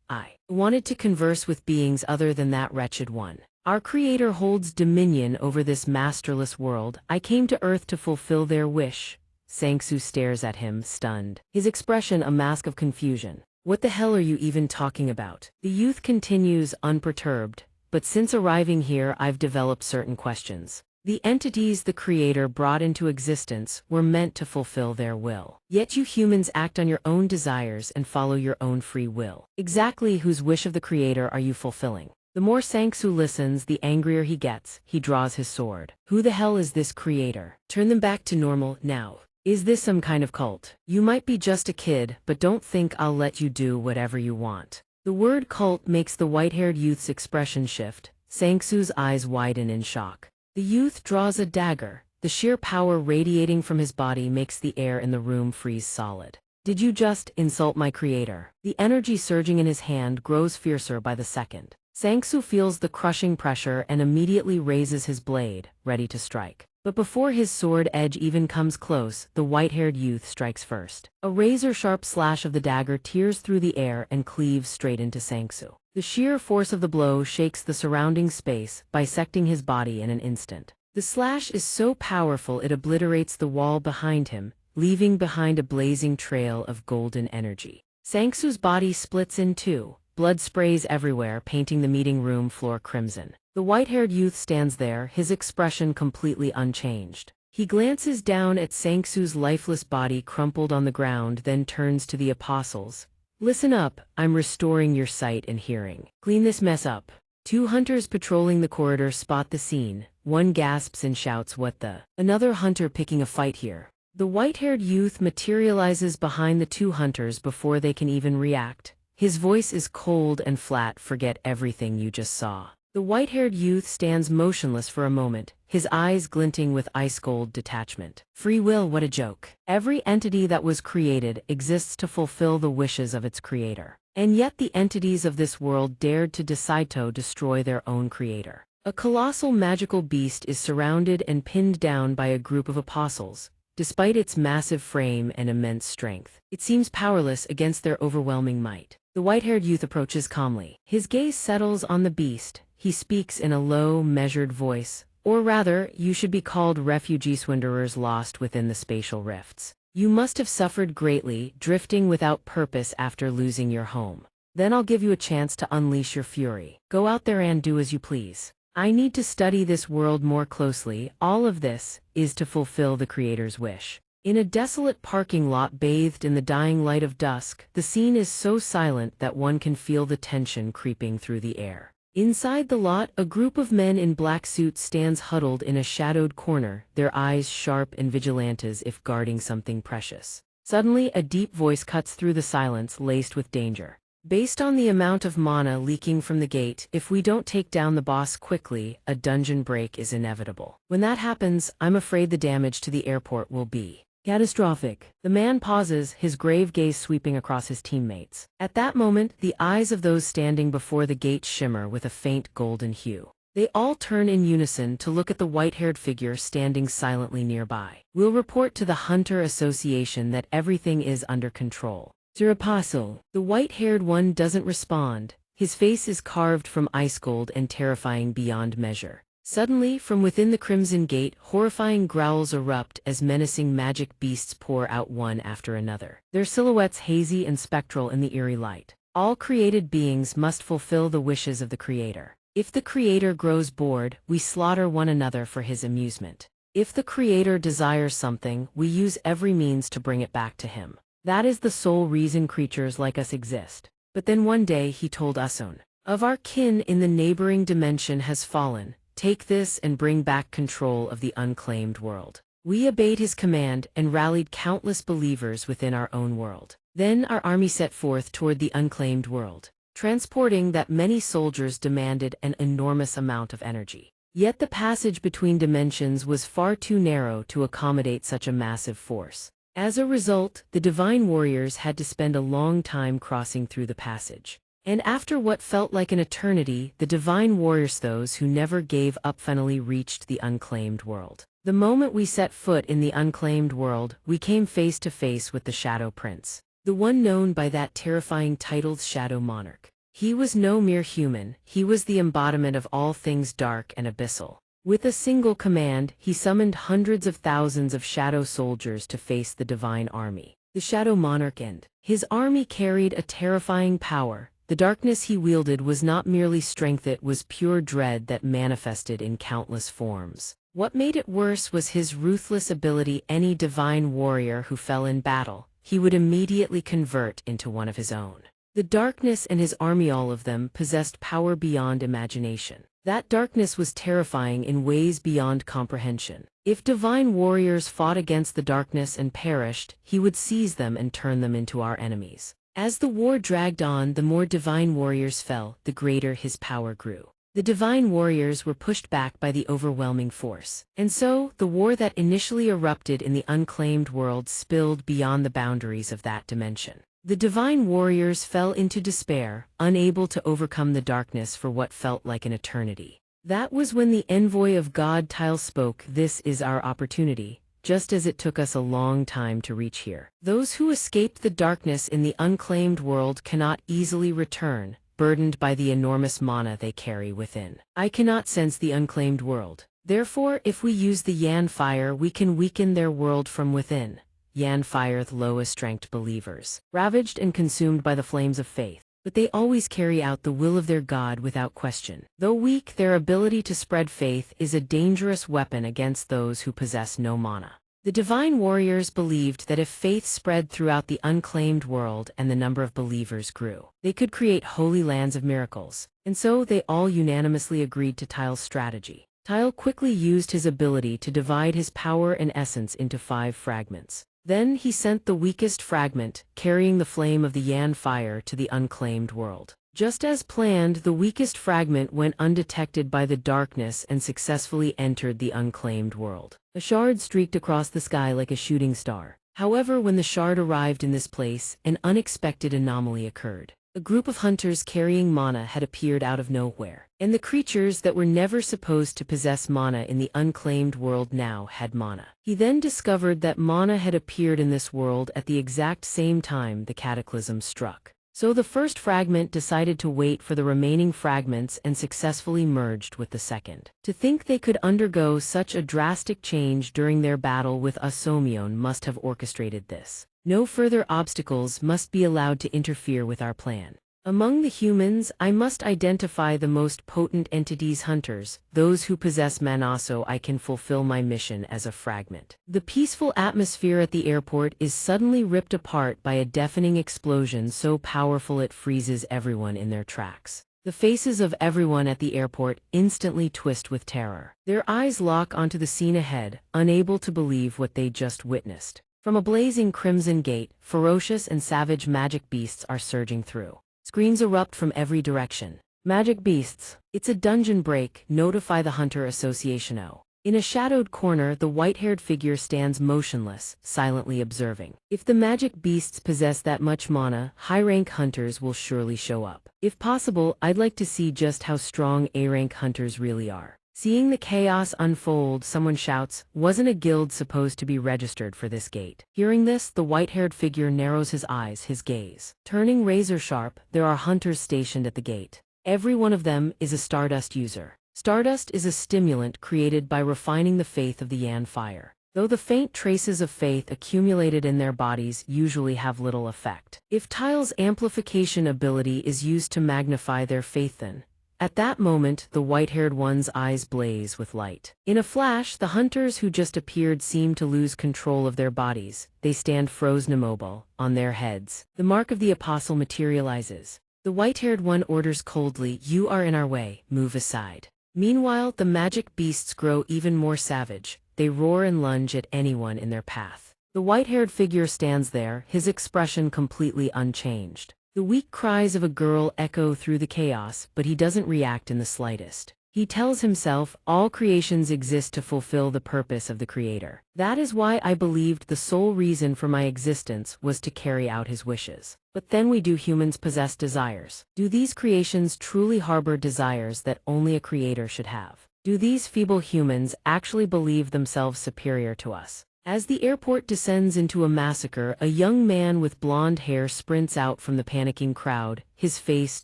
"I wanted to converse with beings other than that wretched one. Our Creator holds dominion over this masterless world. I came to Earth to fulfill their wish." Sang-soo stares at him, stunned, his expression a mask of confusion. "What the hell are you even talking about?" The youth continues, unperturbed. "But since arriving here, I've developed certain questions. The entities the Creator brought into existence were meant to fulfill their will. Yet you humans act on your own desires and follow your own free will. Exactly whose wish of the Creator are you fulfilling?" The more Sang-soo listens, the angrier he gets. He draws his sword. "Who the hell is this Creator? Turn them back to normal, now. Is this some kind of cult? You might be just a kid, but don't think I'll let you do whatever you want." The word cult makes the white-haired youth's expression shift. Sang-soo's eyes widen in shock. The youth draws a dagger. The sheer power radiating from his body makes the air in the room freeze solid. "Did you just insult my Creator?" The energy surging in his hand grows fiercer by the second. Sang-soo feels the crushing pressure and immediately raises his blade, ready to strike. But before his sword edge even comes close, the white-haired youth strikes first. A razor-sharp slash of the dagger tears through the air and cleaves straight into Sang-soo. The sheer force of the blow shakes the surrounding space, bisecting his body in an instant. The slash is so powerful it obliterates the wall behind him, leaving behind a blazing trail of golden energy. Sang-soo's body splits in two. Blood sprays everywhere, painting the meeting room floor crimson. The white-haired youth stands there, his expression completely unchanged. He glances down at Sang-soo's lifeless body crumpled on the ground, then turns to the apostles. "Listen up, I'm restoring your sight and hearing. Clean this mess up." Two hunters patrolling the corridor spot the scene. One gasps and shouts, "What the?" Another hunter picking a fight here. The white-haired youth materializes behind the two hunters before they can even react. His voice is cold and flat. "Forget everything you just saw." The white-haired youth stands motionless for a moment, his eyes glinting with ice-cold detachment. Free will, what a joke. Every entity that was created exists to fulfill the wishes of its creator. And yet the entities of this world dared to decide to destroy their own creator. A colossal magical beast is surrounded and pinned down by a group of apostles. Despite its massive frame and immense strength, it seems powerless against their overwhelming might. The white-haired youth approaches calmly. His gaze settles on the beast. He speaks in a low, measured voice. "Or rather, you should be called refugee swindlers lost within the spatial rifts. You must have suffered greatly, drifting without purpose after losing your home. Then I'll give you a chance to unleash your fury. Go out there and do as you please. I need to study this world more closely. All of this is to fulfill the Creator's wish." In a desolate parking lot bathed in the dying light of dusk, the scene is so silent that one can feel the tension creeping through the air. Inside the lot, a group of men in black suits stands huddled in a shadowed corner, their eyes sharp and vigilant as if guarding something precious. Suddenly, a deep voice cuts through the silence, laced with danger. "Based on the amount of mana leaking from the gate, if we don't take down the boss quickly, a dungeon break is inevitable. When that happens, I'm afraid the damage to the airport will be catastrophic." The man pauses, his grave gaze sweeping across his teammates. At that moment, the eyes of those standing before the gate shimmer with a faint golden hue. They all turn in unison to look at the white-haired figure standing silently nearby. "We'll report to the Hunter Association that everything is under control." "Sir Apostle." The white-haired one doesn't respond. His face is carved from ice gold and terrifying beyond measure. Suddenly, from within the Crimson Gate, horrifying growls erupt as menacing magic beasts pour out one after another, their silhouettes hazy and spectral in the eerie light. All created beings must fulfill the wishes of the Creator. If the creator grows bored, we slaughter one another for his amusement. If the creator desires something, we use every means to bring it back to him. That is the sole reason creatures like us exist. But then one day he told Usun, of our kin in the neighboring dimension has fallen. Take this and bring back control of the unclaimed world. We obeyed his command and rallied countless believers within our own world. Then our army set forth toward the unclaimed world, transporting that many soldiers demanded an enormous amount of energy. Yet the passage between dimensions was far too narrow to accommodate such a massive force. As a result, the divine warriors had to spend a long time crossing through the passage. And after what felt like an eternity, the divine warriors, those who never gave up, finally reached the unclaimed world. The moment we set foot in the unclaimed world, we came face to face with the Shadow Prince, the one known by that terrifying title, Shadow Monarch. He was no mere human, he was the embodiment of all things dark and abyssal. With a single command, he summoned hundreds of thousands of shadow soldiers to face the divine army. The Shadow Monarch, and his army carried a terrifying power. The darkness he wielded was not merely strength, it was pure dread that manifested in countless forms. What made it worse was his ruthless ability. Any divine warrior who fell in battle, he would immediately convert into one of his own. The darkness and his army, all of them, possessed power beyond imagination. That darkness was terrifying in ways beyond comprehension. If divine warriors fought against the darkness and perished, he would seize them and turn them into our enemies. As the war dragged on, the more divine warriors fell, the greater his power grew. The divine warriors were pushed back by the overwhelming force. And so, the war that initially erupted in the unclaimed world spilled beyond the boundaries of that dimension. The divine warriors fell into despair, unable to overcome the darkness for what felt like an eternity. That was when the envoy of God Tile spoke. This is our opportunity. Just as it took us a long time to reach here. Those who escaped the darkness in the unclaimed world cannot easily return, burdened by the enormous mana they carry within. I cannot sense the unclaimed world. Therefore, if we use the Yan fire, we can weaken their world from within. Yan fire, the lowest strength believers, ravaged and consumed by the flames of faith. But they always carry out the will of their God without question. Though weak, their ability to spread faith is a dangerous weapon against those who possess no mana. The divine warriors believed that if faith spread throughout the unclaimed world and the number of believers grew, they could create holy lands of miracles. And so they all unanimously agreed to Tile's strategy. Tile quickly used his ability to divide his power and essence into 5 fragments. Then he sent the weakest fragment, carrying the flame of the Yan fire, to the unclaimed world. Just as planned, the weakest fragment went undetected by the darkness and successfully entered the unclaimed world. A shard streaked across the sky like a shooting star. However, when the shard arrived in this place, an unexpected anomaly occurred. A group of hunters carrying mana had appeared out of nowhere, and the creatures that were never supposed to possess mana in the unclaimed world now had mana. He then discovered that mana had appeared in this world at the exact same time the cataclysm struck. So the first fragment decided to wait for the remaining fragments and successfully merged with the second. To think they could undergo such a drastic change during their battle with Asomion must have orchestrated this. No further obstacles must be allowed to interfere with our plan. Among the humans, I must identify the most potent entities, hunters, those who possess mana, so I can fulfill my mission as a fragment. The peaceful atmosphere at the airport is suddenly ripped apart by a deafening explosion so powerful it freezes everyone in their tracks. The faces of everyone at the airport instantly twist with terror. Their eyes lock onto the scene ahead, unable to believe what they just witnessed. From a blazing crimson gate, ferocious and savage magic beasts are surging through. Screams erupt from every direction. Magic beasts. It's a dungeon break, notify the Hunter Association. In a shadowed corner, the white-haired figure stands motionless, silently observing. If the magic beasts possess that much mana, high-rank hunters will surely show up. If possible, I'd like to see just how strong A-rank hunters really are. Seeing the chaos unfold, someone shouts, "Wasn't a guild supposed to be registered for this gate?" Hearing this, the white-haired figure narrows his eyes, his gaze turning razor-sharp. There are hunters stationed at the gate. Every one of them is a Stardust user. Stardust is a stimulant created by refining the faith of the Yan fire. Though the faint traces of faith accumulated in their bodies usually have little effect. If Tile's amplification ability is used to magnify their faith, then At that moment, the white-haired one's eyes blaze with light. In a flash, the hunters who just appeared seem to lose control of their bodies. They stand frozen immobile, on their heads. The mark of the apostle materializes. The white-haired one orders coldly, "You are in our way, move aside." Meanwhile, the magic beasts grow even more savage. They roar and lunge at anyone in their path. The white-haired figure stands there, his expression completely unchanged. The weak cries of a girl echo through the chaos, but he doesn't react in the slightest. He tells himself, all creations exist to fulfill the purpose of the Creator. That is why I believed the sole reason for my existence was to carry out his wishes. But then do humans possess desires? Do these creations truly harbor desires that only a creator should have? Do these feeble humans actually believe themselves superior to us? As the airport descends into a massacre, a young man with blonde hair sprints out from the panicking crowd, his face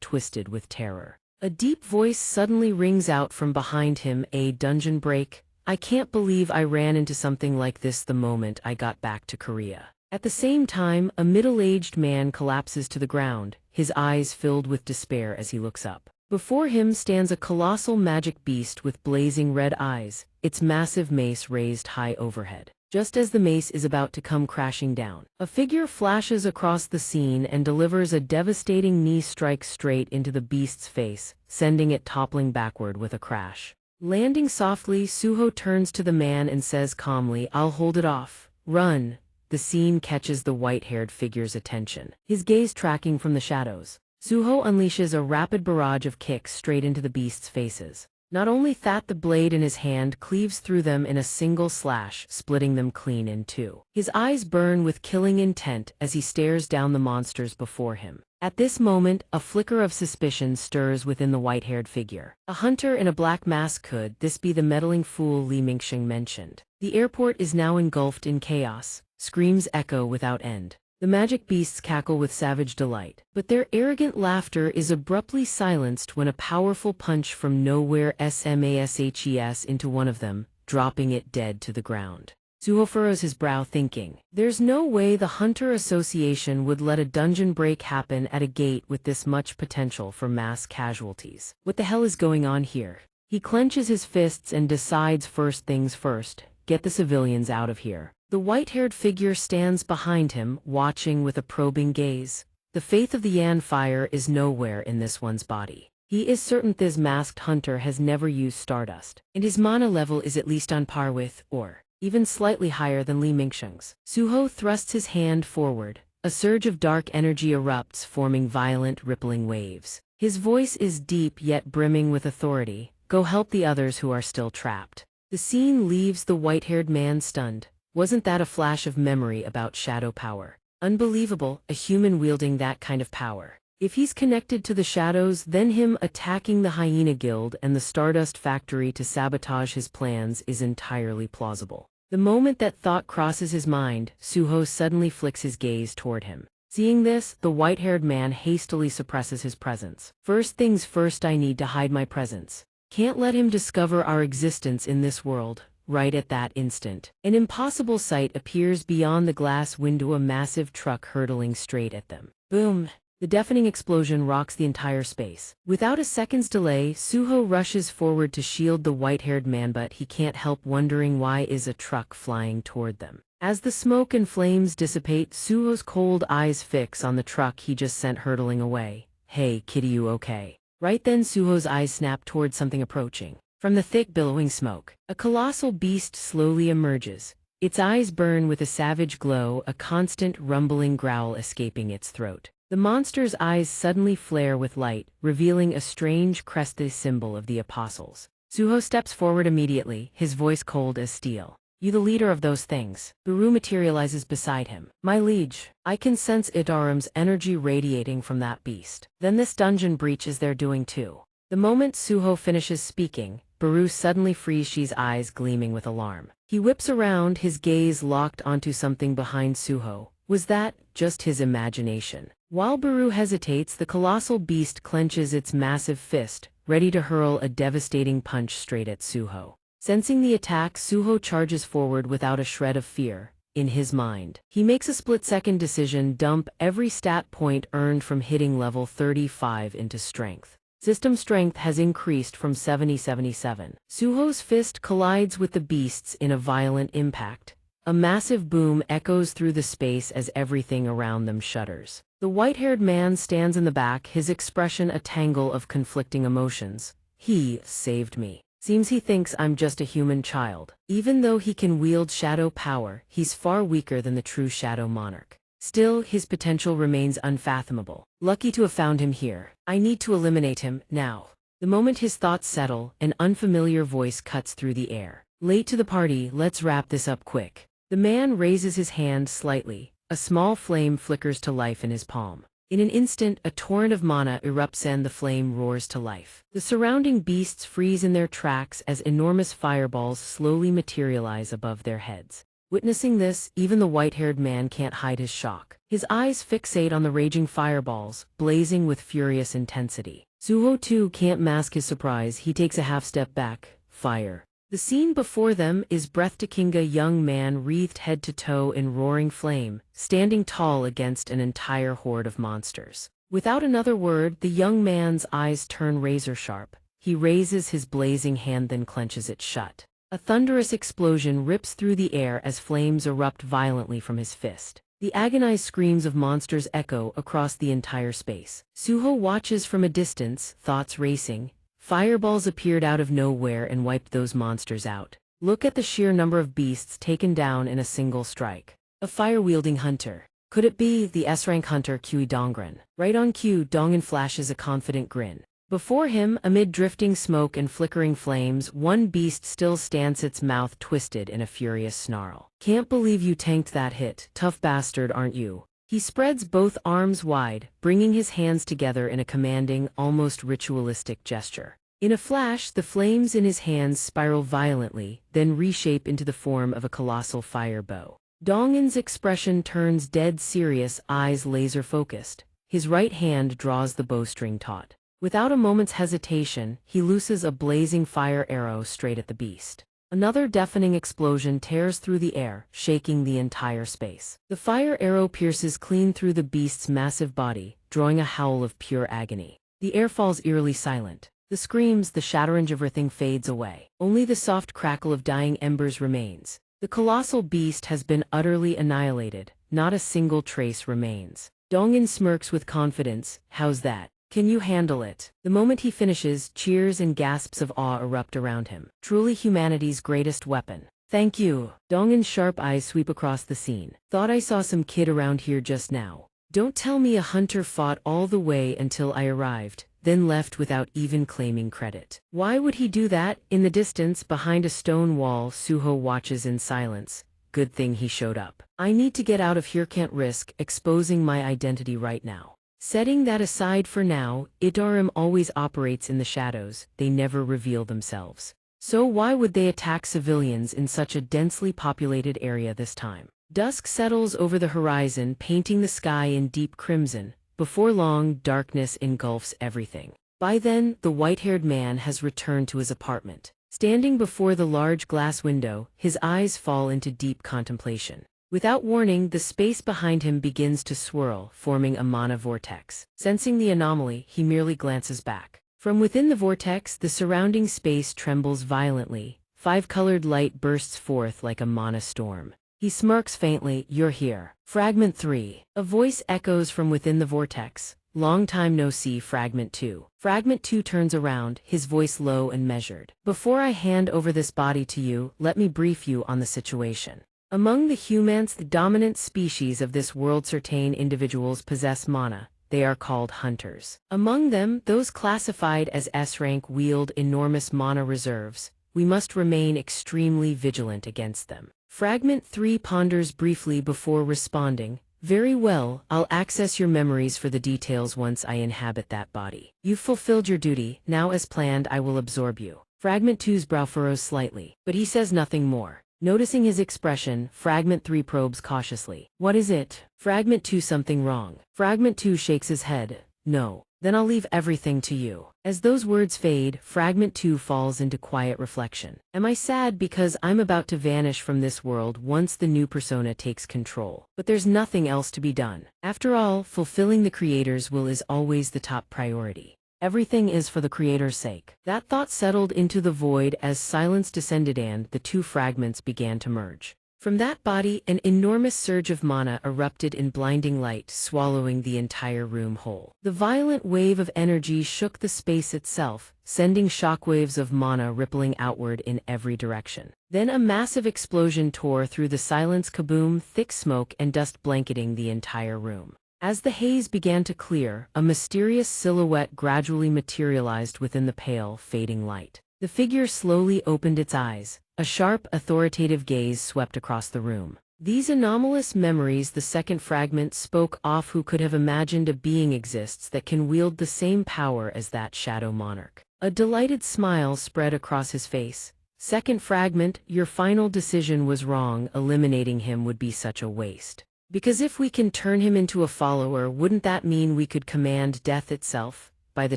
twisted with terror. A deep voice suddenly rings out from behind him, "A dungeon break? I can't believe I ran into something like this the moment I got back to Korea." At the same time, a middle-aged man collapses to the ground, his eyes filled with despair as he looks up. Before him stands a colossal magic beast with blazing red eyes, its massive mace raised high overhead. Just as the mace is about to come crashing down, a figure flashes across the scene and delivers a devastating knee strike straight into the beast's face, sending it toppling backward with a crash. Landing softly, Suho turns to the man and says calmly, "I'll hold it off. Run." The scene catches the white-haired figure's attention, his gaze tracking from the shadows. Suho unleashes a rapid barrage of kicks straight into the beast's faces. Not only that, the blade in his hand cleaves through them in a single slash, splitting them clean in two. His eyes burn with killing intent as he stares down the monsters before him. At this moment, a flicker of suspicion stirs within the white-haired figure. A hunter in a black mask. Could this be the meddling fool Li Mingxing mentioned? The airport is now engulfed in chaos. Screams echo without end. The magic beasts cackle with savage delight, but their arrogant laughter is abruptly silenced when a powerful punch from nowhere smashes into one of them, dropping it dead to the ground. Suho furrows his brow thinking, there's no way the Hunter Association would let a dungeon break happen at a gate with this much potential for mass casualties. What the hell is going on here? He clenches his fists and decides first things first, get the civilians out of here. The white-haired figure stands behind him, watching with a probing gaze. The faith of the Yan fire is nowhere in this one's body. He is certain this masked hunter has never used stardust, and his mana level is at least on par with, or even slightly higher than Li Mingxing's. Suho thrusts his hand forward. A surge of dark energy erupts, forming violent, rippling waves. His voice is deep yet brimming with authority. Go help the others who are still trapped. The scene leaves the white-haired man stunned. Wasn't that a flash of memory about shadow power? Unbelievable, a human wielding that kind of power. If he's connected to the shadows, then him attacking the Hyena Guild and the Stardust Factory to sabotage his plans is entirely plausible. The moment that thought crosses his mind, Suho suddenly flicks his gaze toward him. Seeing this, the white-haired man hastily suppresses his presence. First things first, I need to hide my presence. Can't let him discover our existence in this world. Right at that instant, an impossible sight appears beyond the glass window, a massive truck hurtling straight at them. Boom! The deafening explosion rocks the entire space. Without a second's delay, Suho rushes forward to shield the white-haired man, but he can't help wondering why is a truck flying toward them. As the smoke and flames dissipate, Suho's cold eyes fix on the truck he just sent hurtling away. Hey, kitty, you okay? Right then, Suho's eyes snap toward something approaching. From the thick billowing smoke, a colossal beast slowly emerges. Its eyes burn with a savage glow, a constant rumbling growl escaping its throat. The monster's eyes suddenly flare with light, revealing a strange crested symbol of the apostles. Suho steps forward immediately, his voice cold as steel. You the leader of those things. Baru materializes beside him. My liege, I can sense Idaram's energy radiating from that beast. Then this dungeon breach is their doing too. The moment Suho finishes speaking, Baru suddenly frees his eyes gleaming with alarm. He whips around, his gaze locked onto something behind Suho. Was that just his imagination? While Baru hesitates, the colossal beast clenches its massive fist, ready to hurl a devastating punch straight at Suho. Sensing the attack, Suho charges forward without a shred of fear. In his mind, he makes a split-second decision: dump every stat point earned from hitting level 35 into strength. System strength has increased from 70-77. Suho's fist collides with the beast's in a violent impact. A massive boom echoes through the space as everything around them shudders. The white-haired man stands in the back, his expression a tangle of conflicting emotions. He saved me. Seems he thinks I'm just a human child. Even though he can wield shadow power, he's far weaker than the true shadow monarch. Still, his potential remains unfathomable. Lucky to have found him here. I need to eliminate him, now. The moment his thoughts settle, an unfamiliar voice cuts through the air. Late to the party, let's wrap this up quick. The man raises his hand slightly. A small flame flickers to life in his palm. In an instant, a torrent of mana erupts and the flame roars to life. The surrounding beasts freeze in their tracks as enormous fireballs slowly materialize above their heads. Witnessing this, even the white-haired man can't hide his shock. His eyes fixate on the raging fireballs, blazing with furious intensity. Suho too can't mask his surprise. He takes a half step back. Fire. The scene before them is breathtaking. A young man wreathed head to toe in roaring flame, standing tall against an entire horde of monsters. Without another word, the young man's eyes turn razor-sharp. He raises his blazing hand, then clenches it shut. A thunderous explosion rips through the air as flames erupt violently from his fist. The agonized screams of monsters echo across the entire space. Suho watches from a distance, thoughts racing. Fireballs appeared out of nowhere and wiped those monsters out. Look at the sheer number of beasts taken down in a single strike. A fire-wielding hunter. Could it be the S-rank hunter Kui Dongren? Right on cue, Dongen flashes a confident grin. Before him, amid drifting smoke and flickering flames, one beast still stands, its mouth twisted in a furious snarl. Can't believe you tanked that hit, tough bastard, aren't you? He spreads both arms wide, bringing his hands together in a commanding, almost ritualistic gesture. In a flash, the flames in his hands spiral violently, then reshape into the form of a colossal fire bow. Dongen's expression turns dead serious, eyes laser-focused. His right hand draws the bowstring taut. Without a moment's hesitation, he looses a blazing fire arrow straight at the beast. Another deafening explosion tears through the air, shaking the entire space. The fire arrow pierces clean through the beast's massive body, drawing a howl of pure agony. The air falls eerily silent. The screams, the shattering of everything fades away. Only the soft crackle of dying embers remains. The colossal beast has been utterly annihilated. Not a single trace remains. Dongen smirks with confidence. How's that? Can you handle it? The moment he finishes, cheers and gasps of awe erupt around him. Truly humanity's greatest weapon. Thank you. Dongen's sharp eyes sweep across the scene. Thought I saw some kid around here just now. Don't tell me a hunter fought all the way until I arrived, then left without even claiming credit. Why would he do that? In the distance, behind a stone wall, Suho watches in silence. Good thing he showed up. I need to get out of here, can't risk exposing my identity right now. Setting that aside for now, Itarim always operates in the shadows, they never reveal themselves. So why would they attack civilians in such a densely populated area this time? Dusk settles over the horizon, painting the sky in deep crimson. Before long, darkness engulfs everything. By then, the white-haired man has returned to his apartment. Standing before the large glass window, his eyes fall into deep contemplation. Without warning, the space behind him begins to swirl, forming a mana vortex. Sensing the anomaly, he merely glances back. From within the vortex, the surrounding space trembles violently. Five-colored light bursts forth like a mana storm. He smirks faintly. You're here. Fragment 3. A voice echoes from within the vortex. Long time no see, Fragment 2. Fragment 2 turns around, his voice low and measured. Before I hand over this body to you, let me brief you on the situation. Among the humans, the dominant species of this world, certain individuals possess mana. They are called hunters. Among them, those classified as S-rank wield enormous mana reserves. We must remain extremely vigilant against them. Fragment 3 ponders briefly before responding. Very well, I'll access your memories for the details once I inhabit that body. You've fulfilled your duty, now as planned I will absorb you. Fragment 2's brow furrows slightly, but he says nothing more. Noticing his expression, Fragment 3 probes cautiously. What is it? Fragment 2, something wrong. Fragment 2 shakes his head. No. Then I'll leave everything to you. As those words fade, Fragment 2 falls into quiet reflection. Am I sad because I'm about to vanish from this world once the new persona takes control? But there's nothing else to be done. After all, fulfilling the creator's will is always the top priority. Everything is for the Creator's sake. That thought settled into the void as silence descended and the two fragments began to merge. From that body, an enormous surge of mana erupted in blinding light, swallowing the entire room whole. The violent wave of energy shook the space itself, sending shockwaves of mana rippling outward in every direction. Then a massive explosion tore through the silence, kaboom, thick smoke and dust blanketing the entire room. As the haze began to clear, a mysterious silhouette gradually materialized within the pale, fading light. The figure slowly opened its eyes. A sharp, authoritative gaze swept across the room. These anomalous memories, the second fragment spoke of. Who could have imagined a being exists that can wield the same power as that shadow monarch? A delighted smile spread across his face. Second fragment, your final decision was wrong. Eliminating him would be such a waste. Because if we can turn him into a follower, wouldn't that mean we could command death itself? By the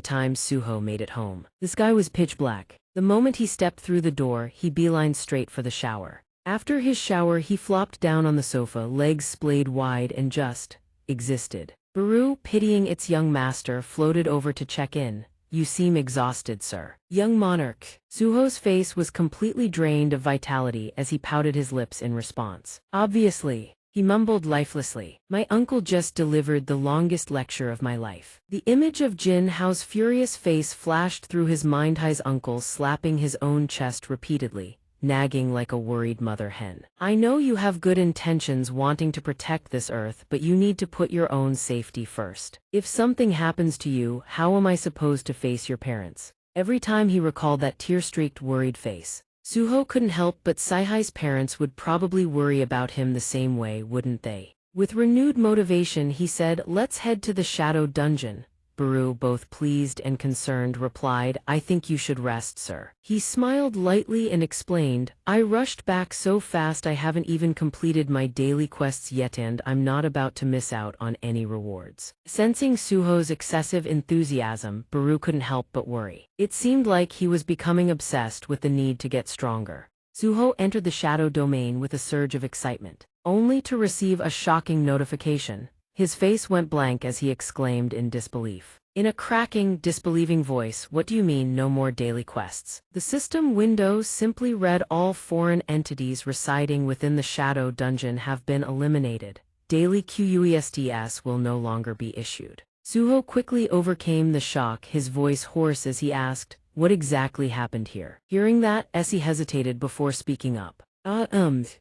time Suho made it home, the sky was pitch black. The moment he stepped through the door, he beelined straight for the shower. After his shower, he flopped down on the sofa, legs splayed wide and just existed. Baru, pitying its young master, floated over to check in. You seem exhausted, sir. Young monarch. Suho's face was completely drained of vitality as he pouted his lips in response. Obviously. He mumbled lifelessly. My uncle just delivered the longest lecture of my life. The image of Jin Hao's furious face flashed through his mind. His uncle slapping his own chest repeatedly, nagging like a worried mother hen. I know you have good intentions wanting to protect this earth, but you need to put your own safety first. If something happens to you, how am I supposed to face your parents? Every time he recalled that tear-streaked, worried face, Suho couldn't help but Saihai's parents would probably worry about him the same way, wouldn't they? With renewed motivation, he said, let's head to the Shadow Dungeon. Baru, both pleased and concerned, replied, I think you should rest, sir. He smiled lightly and explained, I rushed back so fast I haven't even completed my daily quests yet and I'm not about to miss out on any rewards. Sensing Suho's excessive enthusiasm, Baru couldn't help but worry. It seemed like he was becoming obsessed with the need to get stronger. Suho entered the shadow domain with a surge of excitement, only to receive a shocking notification. His face went blank as he exclaimed in disbelief. In a cracking, disbelieving voice, what do you mean no more daily quests? The system window simply read, all foreign entities residing within the Shadow Dungeon have been eliminated. Daily quests will no longer be issued. Suho quickly overcame the shock, his voice hoarse as he asked, what exactly happened here? Hearing that, Essie hesitated before speaking up.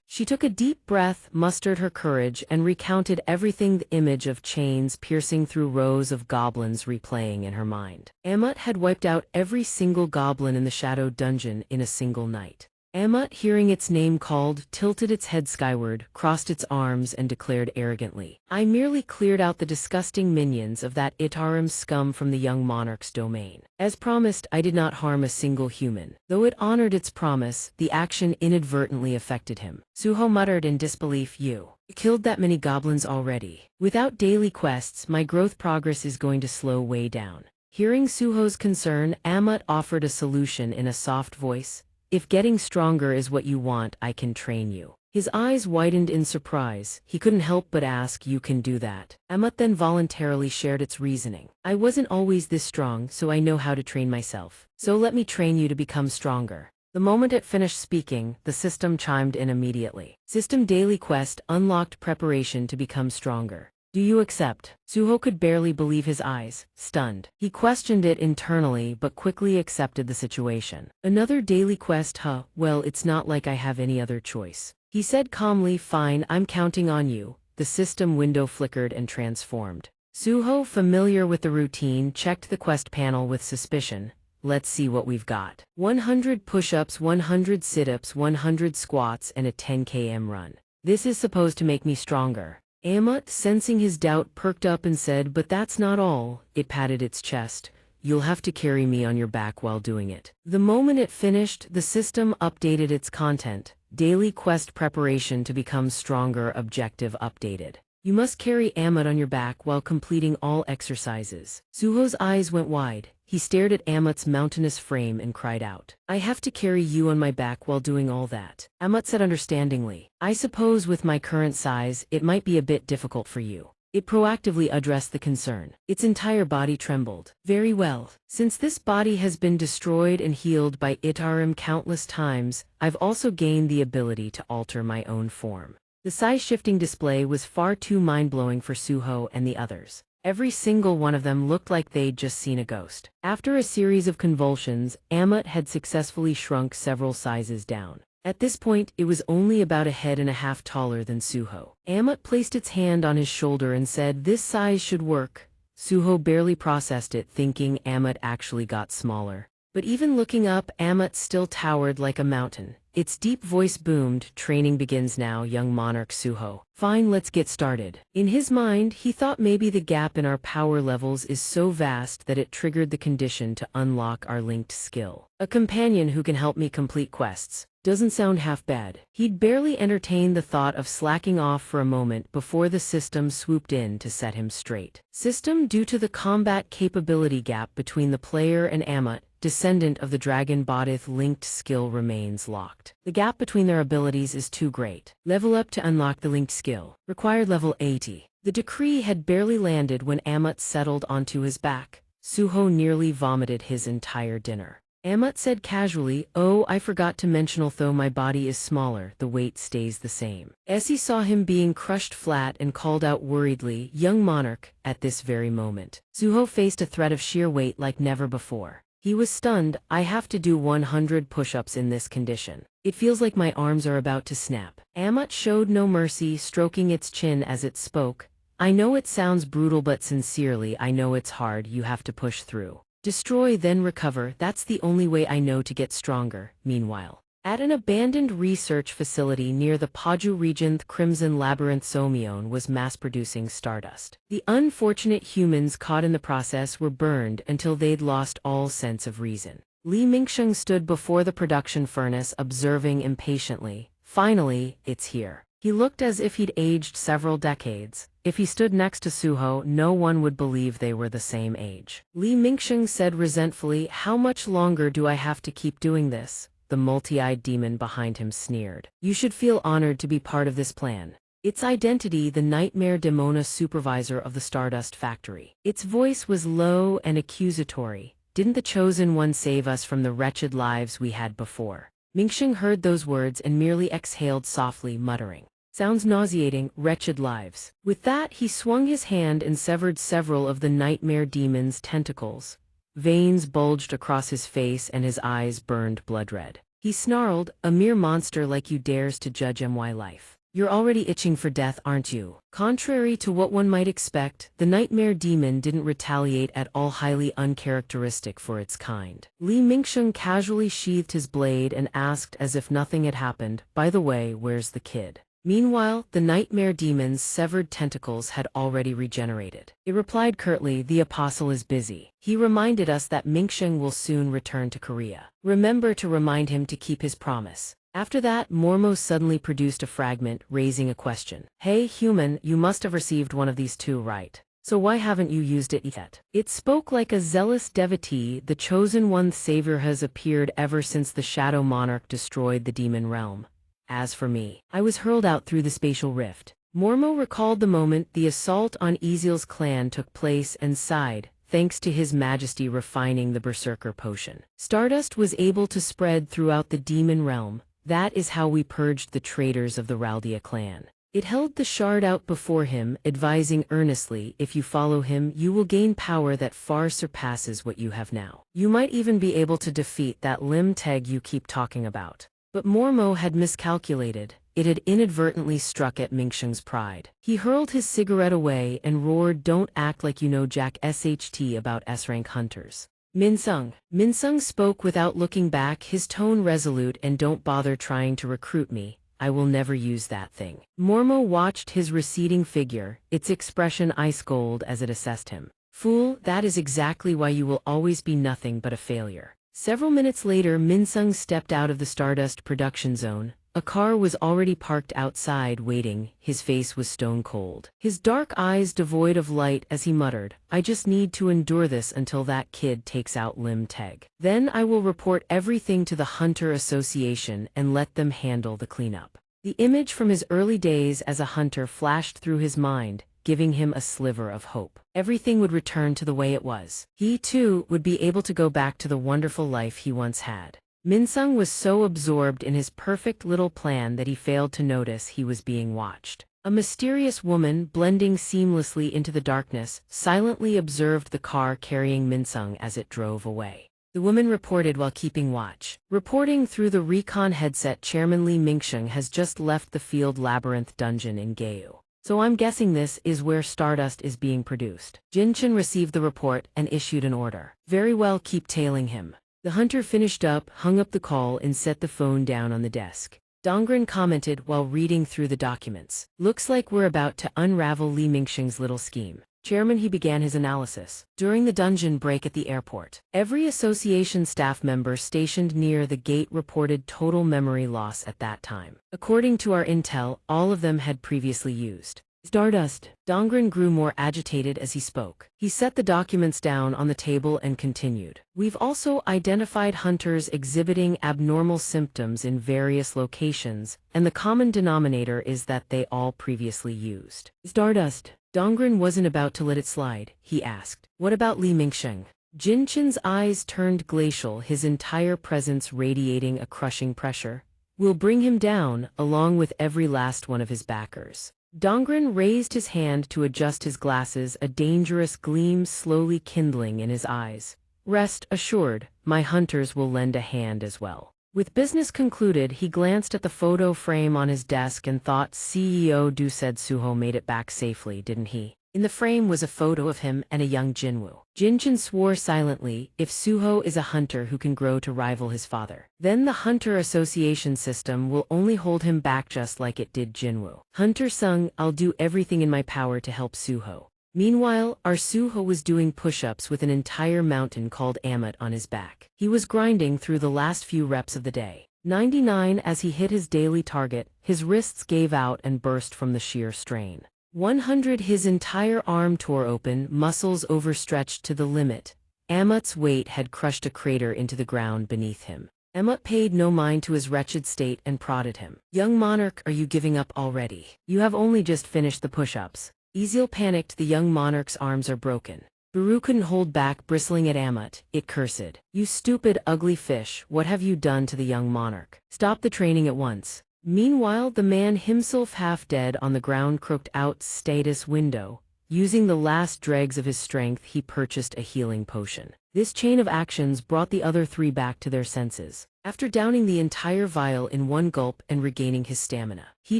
She took a deep breath, mustered her courage, and recounted everything, the image of chains piercing through rows of goblins replaying in her mind. Amut had wiped out every single goblin in the Shadow Dungeon in a single night. Amut, hearing its name called, tilted its head skyward, crossed its arms, and declared arrogantly, I merely cleared out the disgusting minions of that Itarim scum from the young monarch's domain. As promised, I did not harm a single human. Though it honored its promise, the action inadvertently affected him. Suho muttered in disbelief, You killed that many goblins already. Without daily quests, my growth progress is going to slow way down. Hearing Suho's concern, Amut offered a solution in a soft voice. If getting stronger is what you want, I can train you. His eyes widened in surprise. He couldn't help but ask, You can do that? Amut then voluntarily shared its reasoning. I wasn't always this strong, so I know how to train myself. So let me train you to become stronger. The moment it finished speaking, the system chimed in immediately. System daily quest unlocked, preparation to become stronger. Do you accept? Suho could barely believe his eyes, stunned. He questioned it internally but quickly accepted the situation. Another daily quest, huh? Well, it's not like I have any other choice. He said calmly, Fine, I'm counting on you. The system window flickered and transformed. Suho, familiar with the routine, checked the quest panel with suspicion. Let's see what we've got. 100 push-ups, 100 sit-ups, 100 squats, and a 10 km run. This is supposed to make me stronger. Amut, sensing his doubt, perked up and said, But that's not all. It patted its chest. You'll have to carry me on your back while doing it. The moment it finished, the system updated its content. Daily quest preparation to become stronger, objective updated. You must carry Amut on your back while completing all exercises. Suho's eyes went wide. He stared at Amut's mountainous frame and cried out, I have to carry you on my back while doing all that. Amut said understandingly, I suppose with my current size, it might be a bit difficult for you. It proactively addressed the concern. Its entire body trembled. Very well. Since this body has been destroyed and healed by Itarim countless times, I've also gained the ability to alter my own form. The size-shifting display was far too mind-blowing for Suho and the others. Every single one of them looked like they'd just seen a ghost. After a series of convulsions, Ammut had successfully shrunk several sizes down. At this point, it was only about a head and a half taller than Suho. Ammut placed its hand on his shoulder and said, "This size should work." Suho barely processed it, thinking Ammut actually got smaller. But even looking up, Ammut still towered like a mountain. Its deep voice boomed, "Training begins now, young monarch Suho. Fine, let's get started." In his mind, he thought maybe the gap in our power levels is so vast that it triggered the condition to unlock our linked skill. A companion who can help me complete quests. Doesn't sound half bad. He'd barely entertained the thought of slacking off for a moment before the system swooped in to set him straight. System, due to the combat capability gap between the player and Ammut, descendant of the dragon Bodith, linked skill remains locked. The gap between their abilities is too great. Level up to unlock the linked skill. Required level 80. The decree had barely landed when Ammut settled onto his back. Suho nearly vomited his entire dinner. Ammut said casually, "Oh, I forgot to mention, although my body is smaller, the weight stays the same." Essie saw him being crushed flat and called out worriedly, "Young monarch," at this very moment. Suho faced a threat of sheer weight like never before. He was stunned. "I have to do 100 push-ups in this condition. It feels like my arms are about to snap." Ammut showed no mercy, stroking its chin as it spoke. "I know it sounds brutal, but sincerely, I know it's hard. You have to push through. Destroy, then recover. That's the only way I know to get stronger." Meanwhile, at an abandoned research facility near the Paju region, the Crimson Labyrinth Somion was mass-producing stardust. The unfortunate humans caught in the process were burned until they'd lost all sense of reason. Li Mingsheng stood before the production furnace, observing impatiently. "Finally, it's here." He looked as if he'd aged several decades. If he stood next to Suho, no one would believe they were the same age. Li Mingsheng said resentfully, "How much longer do I have to keep doing this?" The multi-eyed demon behind him sneered. "You should feel honored to be part of this plan." Its identity, the Nightmare Demona, supervisor of the Stardust Factory. Its voice was low and accusatory. "Didn't the Chosen One save us from the wretched lives we had before?" Mingsheng heard those words and merely exhaled softly, muttering, "Sounds nauseating, wretched lives." With that, he swung his hand and severed several of the nightmare demon's tentacles. Veins bulged across his face and his eyes burned blood red. He snarled, "A mere monster like you dares to judge my life. You're already itching for death, aren't you?" Contrary to what one might expect, the nightmare demon didn't retaliate at all, highly uncharacteristic for its kind. Li Mingsheng casually sheathed his blade and asked as if nothing had happened, "By the way, where's the kid?" Meanwhile, the nightmare demon's severed tentacles had already regenerated. It replied curtly, "The apostle is busy. He reminded us that Mingsheng will soon return to Korea. Remember to remind him to keep his promise." After that, Mormo suddenly produced a fragment, raising a question. "Hey, human, you must have received one of these too, right? So why haven't you used it yet?" It spoke like a zealous devotee. "The Chosen One's savior has appeared ever since the Shadow Monarch destroyed the demon realm. As for me, I was hurled out through the spatial rift." Mormo recalled the moment the assault on Ezil's clan took place and sighed, thanks to His Majesty refining the Berserker potion. Stardust was able to spread throughout the demon realm. That is how we purged the traitors of the Raldia clan. It held the shard out before him, advising earnestly, "If you follow him, you will gain power that far surpasses what you have now. You might even be able to defeat that Lim Teg you keep talking about." But Mormo had miscalculated. It had inadvertently struck at Mingsheng's pride. He hurled his cigarette away and roared, "Don't act like you know Jack SHT about S-rank hunters." Minsung spoke without looking back, his tone resolute, "And don't bother trying to recruit me. I will never use that thing." Mormo watched his receding figure, its expression ice cold as it assessed him. "Fool, that is exactly why you will always be nothing but a failure." Several minutes later, Minsung stepped out of the Stardust production zone. A car was already parked outside waiting. His face was stone cold. His dark eyes devoid of light as he muttered, "I just need to endure this until that kid takes out Lim Teg. Then I will report everything to the Hunter Association and let them handle the cleanup." The image from his early days as a hunter flashed through his mind. giving him a sliver of hope. Everything would return to the way it was. He, too, would be able to go back to the wonderful life he once had. Minsung was so absorbed in his perfect little plan that he failed to notice he was being watched. A mysterious woman, blending seamlessly into the darkness, silently observed the car carrying Minsung as it drove away. The woman reported while keeping watch. Reporting through the recon headset, Chairman Li Mingsheng has just left the field labyrinth dungeon in Geu. So I'm guessing this is where Stardust is being produced. Jinchen received the report and issued an order. Very well, keep tailing him. The hunter finished up, hung up the call, and set the phone down on the desk. Donghua commented while reading through the documents. Looks like we're about to unravel Li Mingsheng's little scheme. Chairman, he began his analysis. During the dungeon break at the airport, every association staff member stationed near the gate reported total memory loss at that time. According to our intel, all of them had previously used Stardust. Donghua grew more agitated as he spoke. He set the documents down on the table and continued. We've also identified hunters exhibiting abnormal symptoms in various locations, and the common denominator is that they all previously used Stardust. Donghua wasn't about to let it slide. He asked, "What about Li Mingsheng?" Jinchen's eyes turned glacial, his entire presence radiating a crushing pressure. "We'll bring him down, along with every last one of his backers." Donghua raised his hand to adjust his glasses, a dangerous gleam slowly kindling in his eyes. "Rest assured, my hunters will lend a hand as well." With business concluded, he glanced at the photo frame on his desk and thought, CEO Du said Suho made it back safely, didn't he? In the frame was a photo of him and a young Jinwoo. Jinchen swore silently, if Suho is a hunter who can grow to rival his father, then the Hunter Association system will only hold him back just like it did Jinwoo. Hunter Sung, I'll do everything in my power to help Suho. Meanwhile, our Suho was doing push-ups with an entire mountain called Amat on his back. He was grinding through the last few reps of the day. 99 as he hit his daily target, his wrists gave out and burst from the sheer strain. 100 his entire arm tore open, muscles overstretched to the limit. Amat's weight had crushed a crater into the ground beneath him. Amat paid no mind to his wretched state and prodded him. Young Monarch, are you giving up already? You have only just finished the push-ups. Ezeal panicked, the young Monarch's arms are broken. Baru couldn't hold back, bristling at Amat. It cursed. You stupid, ugly fish, what have you done to the young Monarch? Stop the training at once. Meanwhile, the man himself half dead on the ground croaked out status window. Using the last dregs of his strength, he purchased a healing potion. This chain of actions brought the other three back to their senses. After downing the entire vial in one gulp and regaining his stamina, he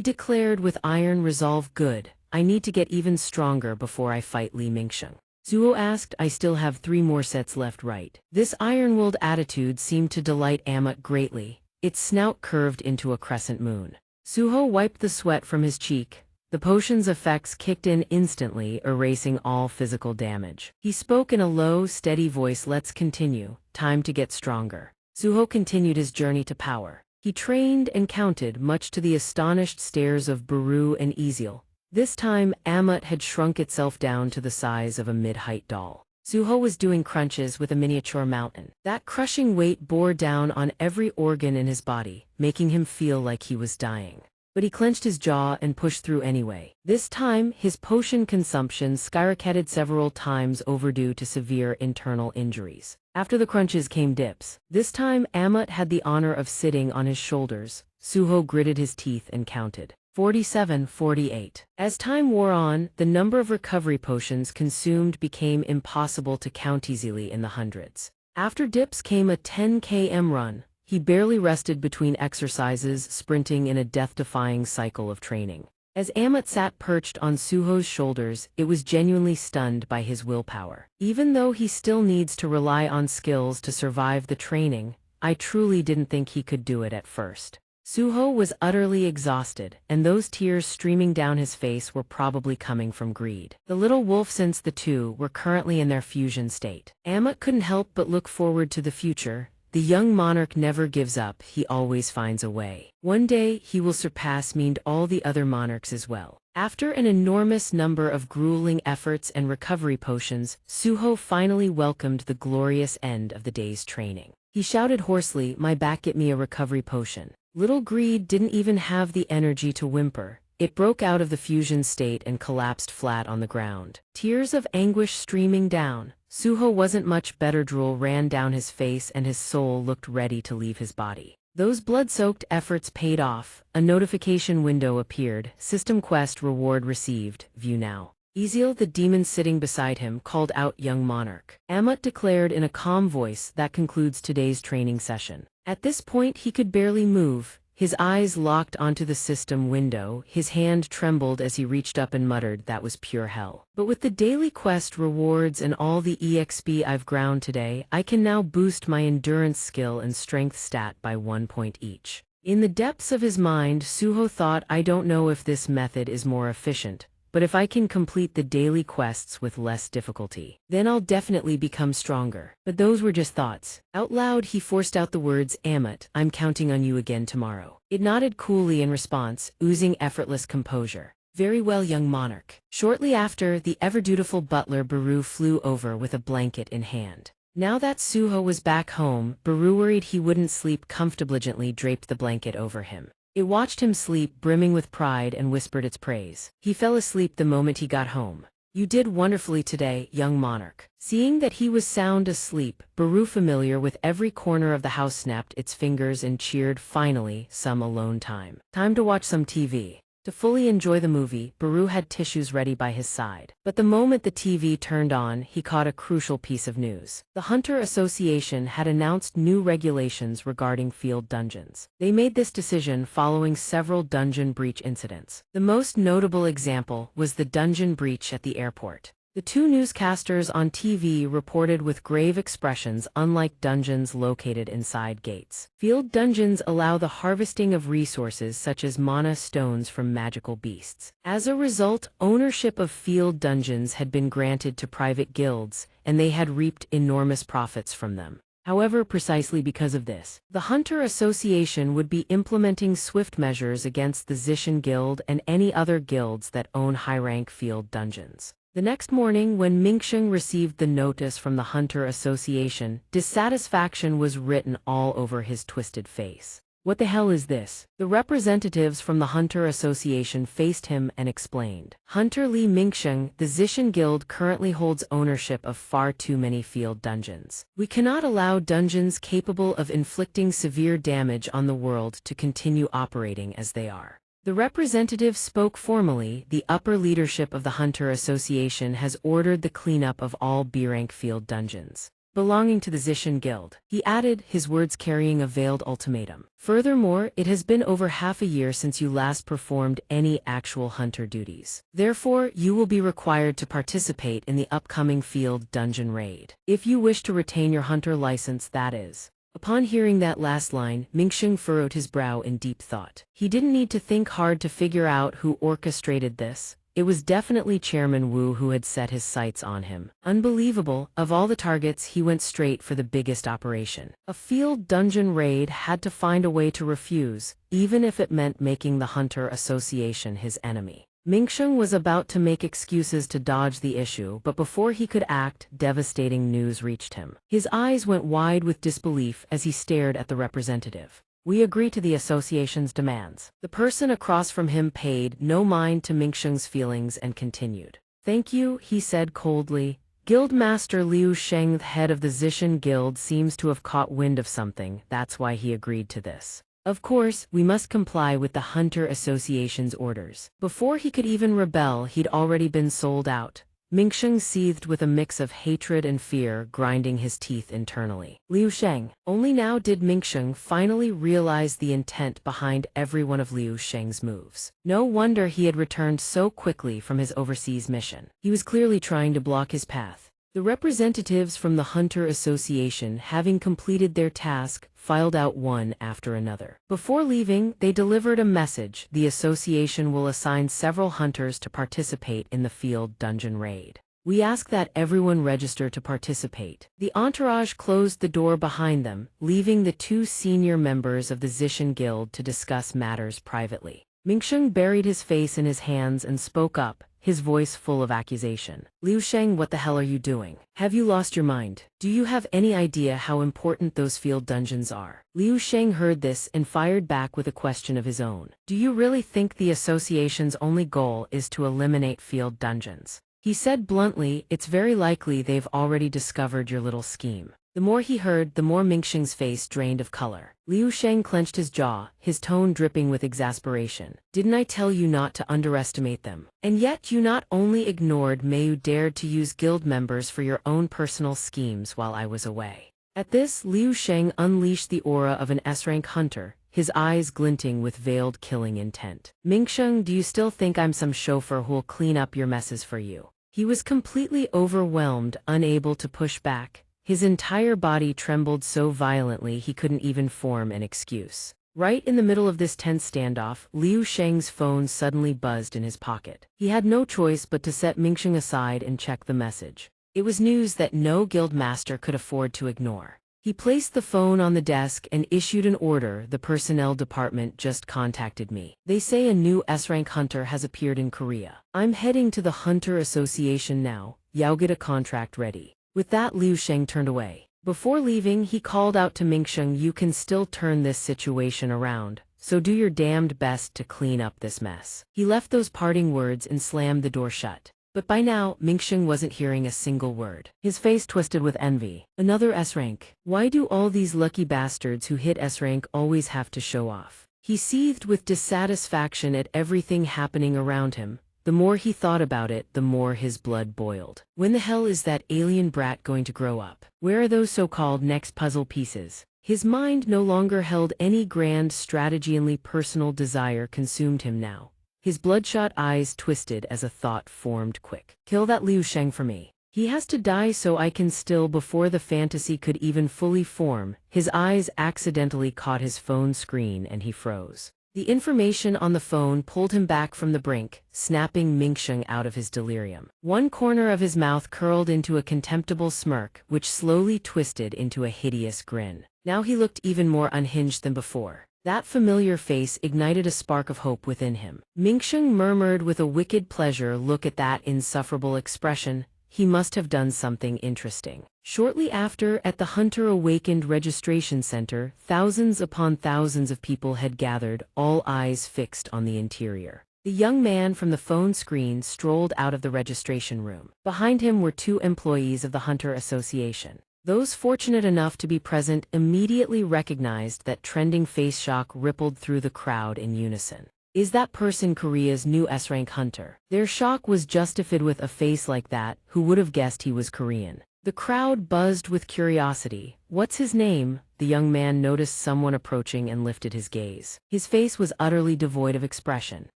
declared with iron resolve, good, I need to get even stronger before I fight Li Mingsheng. Zuo asked, I still have 3 more sets left, right? This iron-willed attitude seemed to delight Amat greatly. Its snout curved into a crescent moon. Suho wiped the sweat from his cheek. The potion's effects kicked in instantly, erasing all physical damage. He spoke in a low, steady voice, let's continue, time to get stronger. Suho continued his journey to power. He trained and counted, much to the astonished stares of Baru and Ezeal. This time, Amat had shrunk itself down to the size of a mid-height doll. Suho was doing crunches with a miniature mountain. That crushing weight bore down on every organ in his body, making him feel like he was dying. But he clenched his jaw and pushed through anyway. This time, his potion consumption skyrocketed several times overdue to severe internal injuries. After the crunches came dips. This time, Amat had the honor of sitting on his shoulders. Suho gritted his teeth and counted. 47, 48. As time wore on, the number of recovery potions consumed became impossible to count easily in the hundreds. After dips came a 10 km run. He barely rested between exercises, sprinting in a death-defying cycle of training. As Amat sat perched on Suho's shoulders, it was genuinely stunned by his willpower. Even though he still needs to rely on skills to survive the training, I truly didn't think he could do it at first. Suho was utterly exhausted, and those tears streaming down his face were probably coming from greed. The little wolf, since the two were currently in their fusion state. Amat couldn't help but look forward to the future. The young monarch never gives up, he always finds a way. One day, he will surpass me and all the other monarchs as well. After an enormous number of grueling efforts and recovery potions, Suho finally welcomed the glorious end of the day's training. He shouted hoarsely, my back, get me a recovery potion. Little Greed didn't even have the energy to whimper. it broke out of the fusion state and collapsed flat on the ground. Tears of anguish streaming down, Suho wasn't much better. Drool ran down his face and his soul looked ready to leave his body. Those blood-soaked efforts paid off. A notification window appeared. System quest reward received. View now. Ezil, the demon sitting beside him, called out young Monarch. Amut declared in a calm voice, that concludes today's training session. At this point he could barely move. His eyes locked onto the system window, his hand trembled as he reached up and muttered, that was pure hell. But with the daily quest rewards and all the EXP I've ground today, I can now boost my endurance skill and strength stat by 1 point each. In the depths of his mind, Suho thought, I don't know if this method is more efficient, but if I can complete the daily quests with less difficulty, then I'll definitely become stronger. But those were just thoughts. Out loud he forced out the words, Amut, I'm counting on you again tomorrow. It nodded coolly in response, oozing effortless composure. Very well, young Monarch. Shortly after, the ever-dutiful butler Baru flew over with a blanket in hand. Now that Suho was back home, Baru, worried he wouldn't sleep comfortably, gently draped the blanket over him. It watched him sleep, brimming with pride, and whispered its praise. He fell asleep the moment he got home. You did wonderfully today, young Monarch. Seeing that he was sound asleep, Baru, familiar with every corner of the house, snapped its fingers and cheered, finally, some alone time. Time to watch some TV. To fully enjoy the movie, Baru had tissues ready by his side. But the moment the TV turned on, he caught a crucial piece of news. The Hunter Association had announced new regulations regarding field dungeons. They made this decision following several dungeon breach incidents. The most notable example was the dungeon breach at the airport. The two newscasters on TV reported with grave expressions, unlike dungeons located inside gates. Field dungeons allow the harvesting of resources such as mana stones from magical beasts. As a result, ownership of field dungeons had been granted to private guilds, and they had reaped enormous profits from them. However, precisely because of this, the Hunter Association would be implementing swift measures against the Zishan Guild and any other guilds that own high-rank field dungeons. The next morning, when Mingsheng received the notice from the Hunter Association, dissatisfaction was written all over his twisted face. What the hell is this? The representatives from the Hunter Association faced him and explained. Hunter Li Mingsheng, the Zishan Guild currently holds ownership of far too many field dungeons. We cannot allow dungeons capable of inflicting severe damage on the world to continue operating as they are. The representative spoke formally. The upper leadership of the Hunter Association has ordered the cleanup of all B-rank field dungeons belonging to the Zishan Guild. He added, his words carrying a veiled ultimatum. Furthermore, it has been over half a year since you last performed any actual hunter duties. Therefore, you will be required to participate in the upcoming field dungeon raid. If you wish to retain your hunter license, that is. Upon hearing that last line, Mingsheng furrowed his brow in deep thought. He didn't need to think hard to figure out who orchestrated this. It was definitely Chairman Wu who had set his sights on him. Unbelievable, of all the targets he went straight for the biggest operation. A field dungeon raid had to find a way to refuse, even if it meant making the Hunter Association his enemy. Mingsheng was about to make excuses to dodge the issue, but before he could act, devastating news reached him. His eyes went wide with disbelief as he stared at the representative. We agree to the association's demands. The person across from him paid no mind to Mingsheng's feelings and continued. Thank you, he said coldly. Guildmaster Liu Sheng, the head of the Zishan Guild, seems to have caught wind of something. That's why he agreed to this. Of course, we must comply with the Hunter Association's orders. Before he could even rebel, he'd already been sold out. Mingsheng seethed with a mix of hatred and fear, grinding his teeth internally. Liu Sheng. Only now did Mingsheng finally realize the intent behind every one of Liu Sheng's moves. No wonder he had returned so quickly from his overseas mission. He was clearly trying to block his path. The representatives from the Hunter Association, having completed their task, filed out one after another. Before leaving, they delivered a message. The association will assign several hunters to participate in the field dungeon raid. We ask that everyone register to participate. The entourage closed the door behind them, leaving the two senior members of the Zishan Guild to discuss matters privately. Mingsheng buried his face in his hands and spoke up, his voice full of accusation. Liu Sheng, what the hell are you doing? Have you lost your mind? Do you have any idea how important those field dungeons are? Liu Sheng heard this and fired back with a question of his own. Do you really think the association's only goal is to eliminate field dungeons? He said bluntly, it's very likely they've already discovered your little scheme. The more he heard, the more Mingsheng's face drained of color. Liu Sheng clenched his jaw, his tone dripping with exasperation. Didn't I tell you not to underestimate them? And yet you not only ignored me, you dared to use guild members for your own personal schemes while I was away. At this, Liu Sheng unleashed the aura of an S-rank hunter, his eyes glinting with veiled killing intent. Mingsheng, do you still think I'm some chauffeur who'll clean up your messes for you? He was completely overwhelmed, unable to push back. His entire body trembled so violently he couldn't even form an excuse. Right in the middle of this tense standoff, Liu Sheng's phone suddenly buzzed in his pocket. He had no choice but to set Mingsheng aside and check the message. It was news that no guild master could afford to ignore. He placed the phone on the desk and issued an order. The personnel department just contacted me. They say a new S-rank hunter has appeared in Korea. I'm heading to the Hunter Association now. Y'all get a contract ready. With that, Liu Sheng turned away. Before leaving, he called out to Mingsheng, you can still turn this situation around, so do your damned best to clean up this mess. He left those parting words and slammed the door shut. But by now, Mingsheng wasn't hearing a single word. His face twisted with envy. Another S-rank. Why do all these lucky bastards who hit S-rank always have to show off? He seethed with dissatisfaction at everything happening around him. The more he thought about it, the more his blood boiled. When the hell is that alien brat going to grow up? Where are those so-called next puzzle pieces? His mind no longer held any grand strategy, only personal desire consumed him now. His bloodshot eyes twisted as a thought formed quick. Kill that Liu Sheng for me. He has to die so I can still. Before the fantasy could even fully form, his eyes accidentally caught his phone screen and he froze. The information on the phone pulled him back from the brink, snapping Mingsheng out of his delirium. One corner of his mouth curled into a contemptible smirk, which slowly twisted into a hideous grin. Now he looked even more unhinged than before. That familiar face ignited a spark of hope within him. Mingsheng murmured with a wicked pleasure, look at that insufferable expression. He must have done something interesting. Shortly after, at the Hunter Awakened Registration Center, thousands upon thousands of people had gathered, all eyes fixed on the interior. The young man from the phone screen strolled out of the registration room. Behind him were two employees of the Hunter Association. Those fortunate enough to be present immediately recognized that trending face shock rippled through the crowd in unison. Is that person Korea's new S-rank hunter? Their shock was justified. With a face like that, who would have guessed he was Korean? The crowd buzzed with curiosity. What's his name? The young man noticed someone approaching and lifted his gaze. His face was utterly devoid of expression.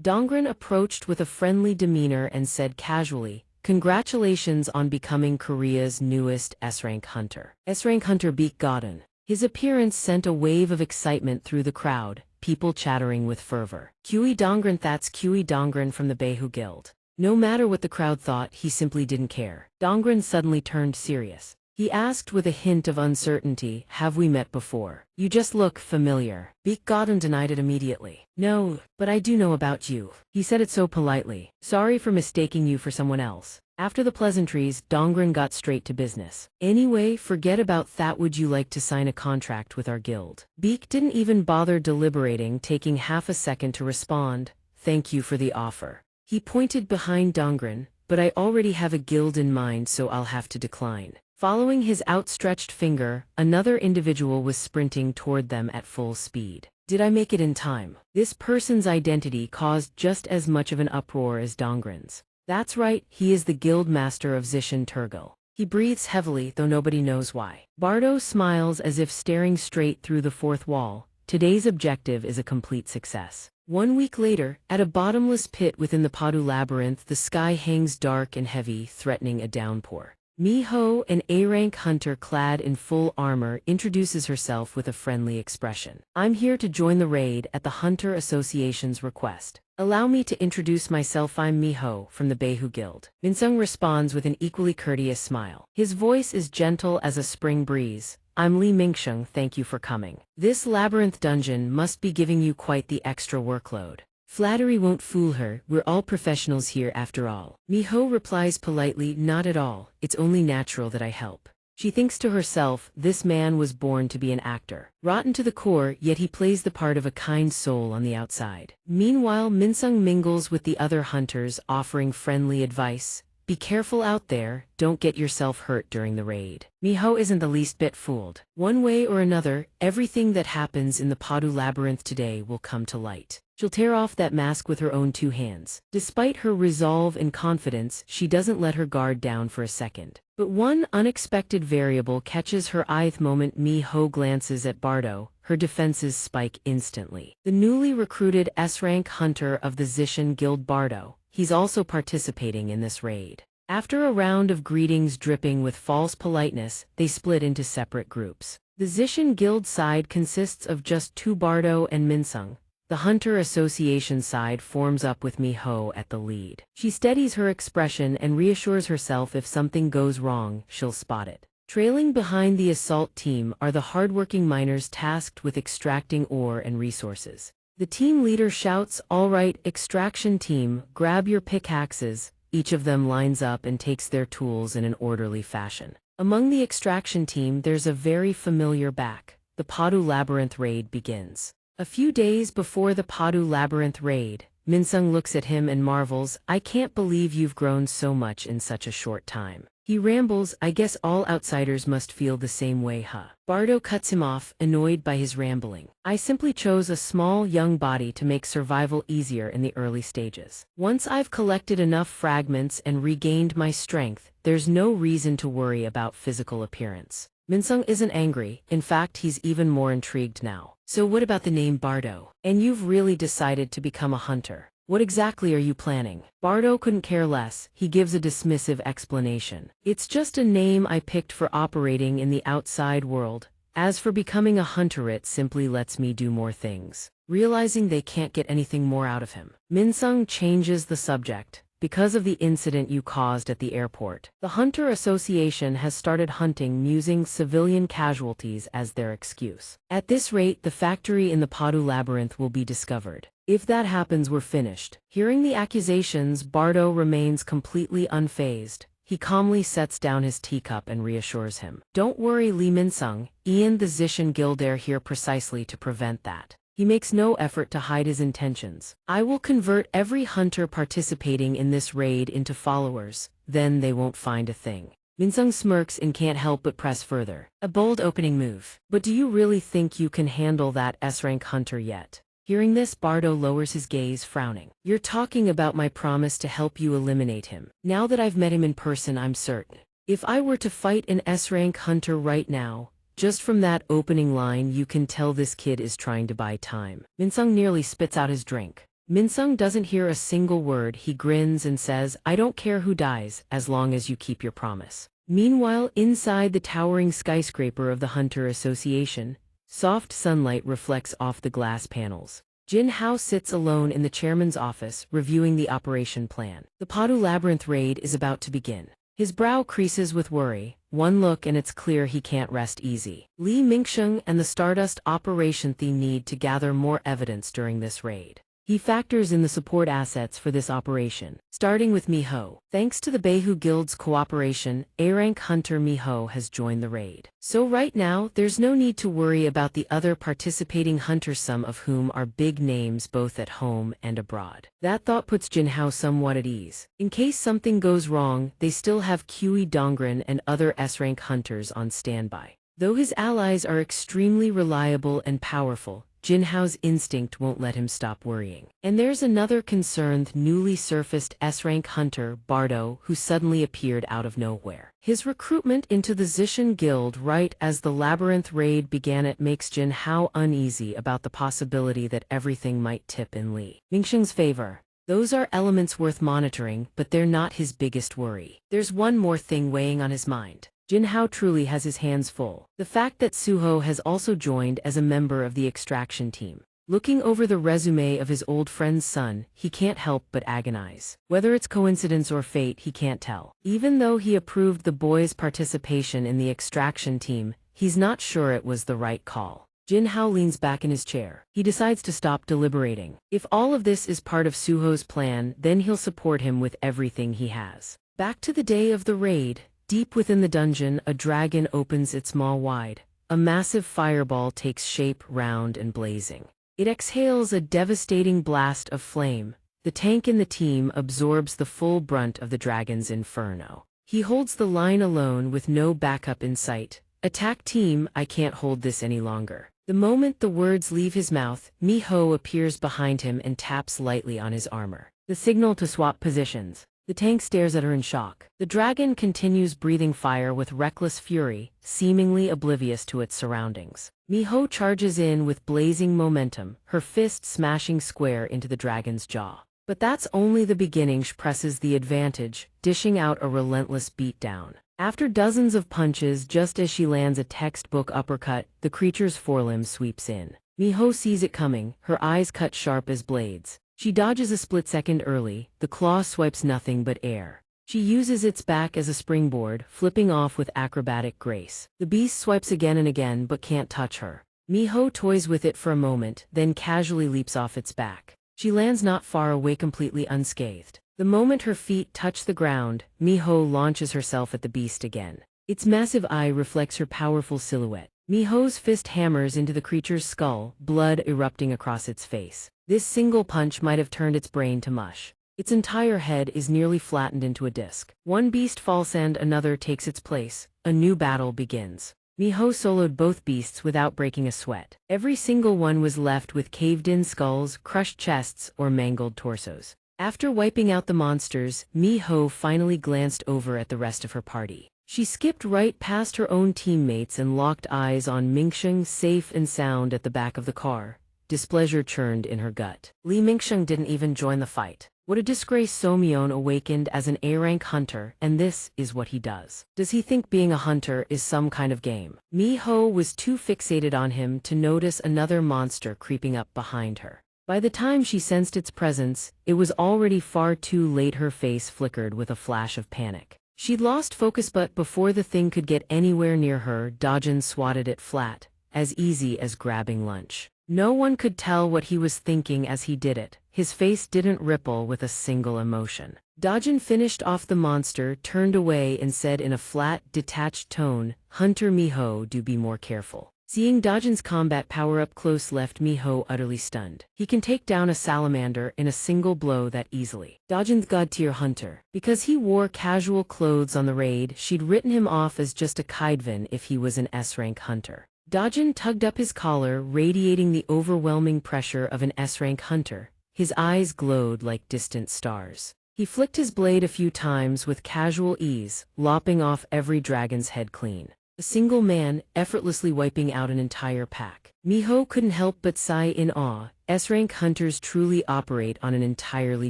Donghua approached with a friendly demeanor and said casually, congratulations on becoming Korea's newest S-rank hunter. S-rank hunter Baek Godun. His appearance sent a wave of excitement through the crowd, people chattering with fervor. Kui Donghua, that's Kui Donghua from the Baehu Guild. No matter what the crowd thought, he simply didn't care. Donghua suddenly turned serious. He asked with a hint of uncertainty, have we met before? You just look familiar. Baek Godun denied it immediately. No, but I do know about you. He said it so politely. Sorry for mistaking you for someone else. After the pleasantries, Donghua got straight to business. Anyway, forget about that. Would you like to sign a contract with our guild? Baek didn't even bother deliberating, taking half a second to respond. Thank you for the offer. He pointed behind Donghua, but I already have a guild in mind, so I'll have to decline. Following his outstretched finger, another individual was sprinting toward them at full speed. Did I make it in time? This person's identity caused just as much of an uproar as Donghua's. That's right, he is the guild master of Zishan Turgil. He breathes heavily, though nobody knows why. Bardo smiles as if staring straight through the fourth wall. Today's objective is a complete success. 1 week later, at a bottomless pit within the Padu labyrinth, the sky hangs dark and heavy, threatening a downpour. Miho, an A-rank hunter clad in full armor, introduces herself with a friendly expression. I'm here to join the raid at the Hunter Association's request. Allow me to introduce myself. I'm Miho, from the Baehu Guild. Minsung responds with an equally courteous smile. His voice is gentle as a spring breeze. I'm Li Mingsheng, thank you for coming. This labyrinth dungeon must be giving you quite the extra workload. Flattery won't fool her, we're all professionals here after all. Miho replies politely, not at all, it's only natural that I help. She thinks to herself, this man was born to be an actor. Rotten to the core, yet he plays the part of a kind soul on the outside. Meanwhile, Minsung mingles with the other hunters, offering friendly advice. Be careful out there, don't get yourself hurt during the raid. Miho isn't the least bit fooled. One way or another, everything that happens in the Padu Labyrinth today will come to light. She'll tear off that mask with her own 2 hands. Despite her resolve and confidence, she doesn't let her guard down for a second. But one unexpected variable catches her eye. The moment Miho glances at Bardo, her defenses spike instantly. The newly recruited S-rank hunter of the Zishan Guild Bardo, he's also participating in this raid. After a round of greetings dripping with false politeness, they split into separate groups. The Zishan Guild side consists of just 2 Bardo and Minsung. The Hunter Association side forms up with Miho at the lead. She steadies her expression and reassures herself if something goes wrong, she'll spot it. Trailing behind the assault team are the hardworking miners tasked with extracting ore and resources. The team leader shouts, "All right, extraction team, grab your pickaxes." Each of them lines up and takes their tools in an orderly fashion. Among the extraction team, there's a very familiar back. The Padu Labyrinth raid begins. A few days before the Padu Labyrinth raid, Minsung looks at him and marvels, "I can't believe you've grown so much in such a short time." He rambles, "I guess all outsiders must feel the same way, huh?" Bardo cuts him off, annoyed by his rambling. "I simply chose a small, young body to make survival easier in the early stages. Once I've collected enough fragments and regained my strength, there's no reason to worry about physical appearance." Minsung isn't angry, in fact he's even more intrigued now. "So what about the name Bardo? And you've really decided to become a hunter? What exactly are you planning?" Bardo couldn't care less, he gives a dismissive explanation. "It's just a name I picked for operating in the outside world. As for becoming a hunter, it simply lets me do more things." Realizing they can't get anything more out of him, Minsung changes the subject. "Because of the incident you caused at the airport, the Hunter Association has started hunting using civilian casualties as their excuse. At this rate, the factory in the Padu Labyrinth will be discovered. If that happens, we're finished." Hearing the accusations, Bardo remains completely unfazed. He calmly sets down his teacup and reassures him. "Don't worry, Lee Minsung, Ian the Zishan Guild are here precisely to prevent that." He makes no effort to hide his intentions. "I will convert every hunter participating in this raid into followers, then they won't find a thing." Minsung smirks and can't help but press further. "A bold opening move. But do you really think you can handle that S-rank hunter yet?" Hearing this, Bardo lowers his gaze, frowning. "You're talking about my promise to help you eliminate him. Now that I've met him in person, I'm certain. If I were to fight an S-rank hunter right now, just from that opening line you can tell this kid is trying to buy time." Minsung nearly spits out his drink. Minsung doesn't hear a single word. He grins and says, "I don't care who dies, as long as you keep your promise." Meanwhile, inside the towering skyscraper of the Hunter Association, soft sunlight reflects off the glass panels. Jin Hao sits alone in the chairman's office, reviewing the operation plan. The Padu Labyrinth raid is about to begin. His brow creases with worry. One look and it's clear he can't rest easy. Li Mingsheng and the Stardust Operation team need to gather more evidence during this raid. He factors in the support assets for this operation, starting with Miho. Thanks to the Behu Guild's cooperation, A-rank hunter Miho has joined the raid. So right now, there's no need to worry about the other participating hunters, some of whom are big names both at home and abroad. That thought puts Jin Hao somewhat at ease. In case something goes wrong, they still have Kui Dongren and other S-rank hunters on standby. Though his allies are extremely reliable and powerful, Jin Hao's instinct won't let him stop worrying. And there's another concerned, newly surfaced S-rank hunter, Bardo, who suddenly appeared out of nowhere. His recruitment into the Zishan Guild right as the Labyrinth raid began, it makes Jin Hao uneasy about the possibility that everything might tip in Li Mingsheng's favor. Those are elements worth monitoring, but they're not his biggest worry. There's one more thing weighing on his mind. Jin Hao truly has his hands full. The fact that Suho has also joined as a member of the extraction team. Looking over the resume of his old friend's son, he can't help but agonize. Whether it's coincidence or fate, he can't tell. Even though he approved the boy's participation in the extraction team, he's not sure it was the right call. Jin Hao leans back in his chair. He decides to stop deliberating. If all of this is part of Suho's plan, then he'll support him with everything he has. Back to the day of the raid. Deep within the dungeon, a dragon opens its maw wide. A massive fireball takes shape, round and blazing. It exhales a devastating blast of flame. The tank in the team absorbs the full brunt of the dragon's inferno. He holds the line alone with no backup in sight. Attack team, I can't hold this any longer. The moment the words leave his mouth, Miho appears behind him and taps lightly on his armor. The signal to swap positions. The tank stares at her in shock. The dragon continues breathing fire with reckless fury, seemingly oblivious to its surroundings. Miho charges in with blazing momentum, her fist smashing square into the dragon's jaw. But that's only the beginning. She presses the advantage, dishing out a relentless beatdown. After dozens of punches, just as she lands a textbook uppercut, the creature's forelimb sweeps in. Miho sees it coming, her eyes cut sharp as blades. She dodges a split second early, the claw swipes nothing but air. She uses its back as a springboard, flipping off with acrobatic grace. The beast swipes again and again but can't touch her. Miho toys with it for a moment, then casually leaps off its back. She lands not far away, completely unscathed. The moment her feet touch the ground, Miho launches herself at the beast again. Its massive eye reflects her powerful silhouette. Miho's fist hammers into the creature's skull, blood erupting across its face. This single punch might have turned its brain to mush. Its entire head is nearly flattened into a disc. One beast falls and another takes its place. A new battle begins. Miho soloed both beasts without breaking a sweat. Every single one was left with caved-in skulls, crushed chests, or mangled torsos. After wiping out the monsters, Miho finally glanced over at the rest of her party. She skipped right past her own teammates and locked eyes on Mingsheng, safe and sound at the back of the car. Displeasure churned in her gut. Li Mingsheng didn't even join the fight. What a disgrace. Somyeon awakened as an A-rank hunter, and this is what he does. Does he think being a hunter is some kind of game? Miho was too fixated on him to notice another monster creeping up behind her. By the time she sensed its presence, it was already far too late. Her face flickered with a flash of panic. She'd lost focus, but before the thing could get anywhere near her, Dojin swatted it flat, as easy as grabbing lunch. No one could tell what he was thinking as he did it. His face didn't ripple with a single emotion. Dojin finished off the monster, turned away and said in a flat, detached tone, "Hunter Miho, do be more careful." Seeing Dojin's combat power up close left Miho utterly stunned. He can take down a salamander in a single blow that easily. Dojin's god-tier hunter. Because he wore casual clothes on the raid, she'd written him off as just a kaidvan if he was an S-rank hunter. Dojin tugged up his collar, radiating the overwhelming pressure of an S-rank hunter. His eyes glowed like distant stars. He flicked his blade a few times with casual ease, lopping off every dragon's head clean. A single man, effortlessly wiping out an entire pack. Miho couldn't help but sigh in awe. S-rank hunters truly operate on an entirely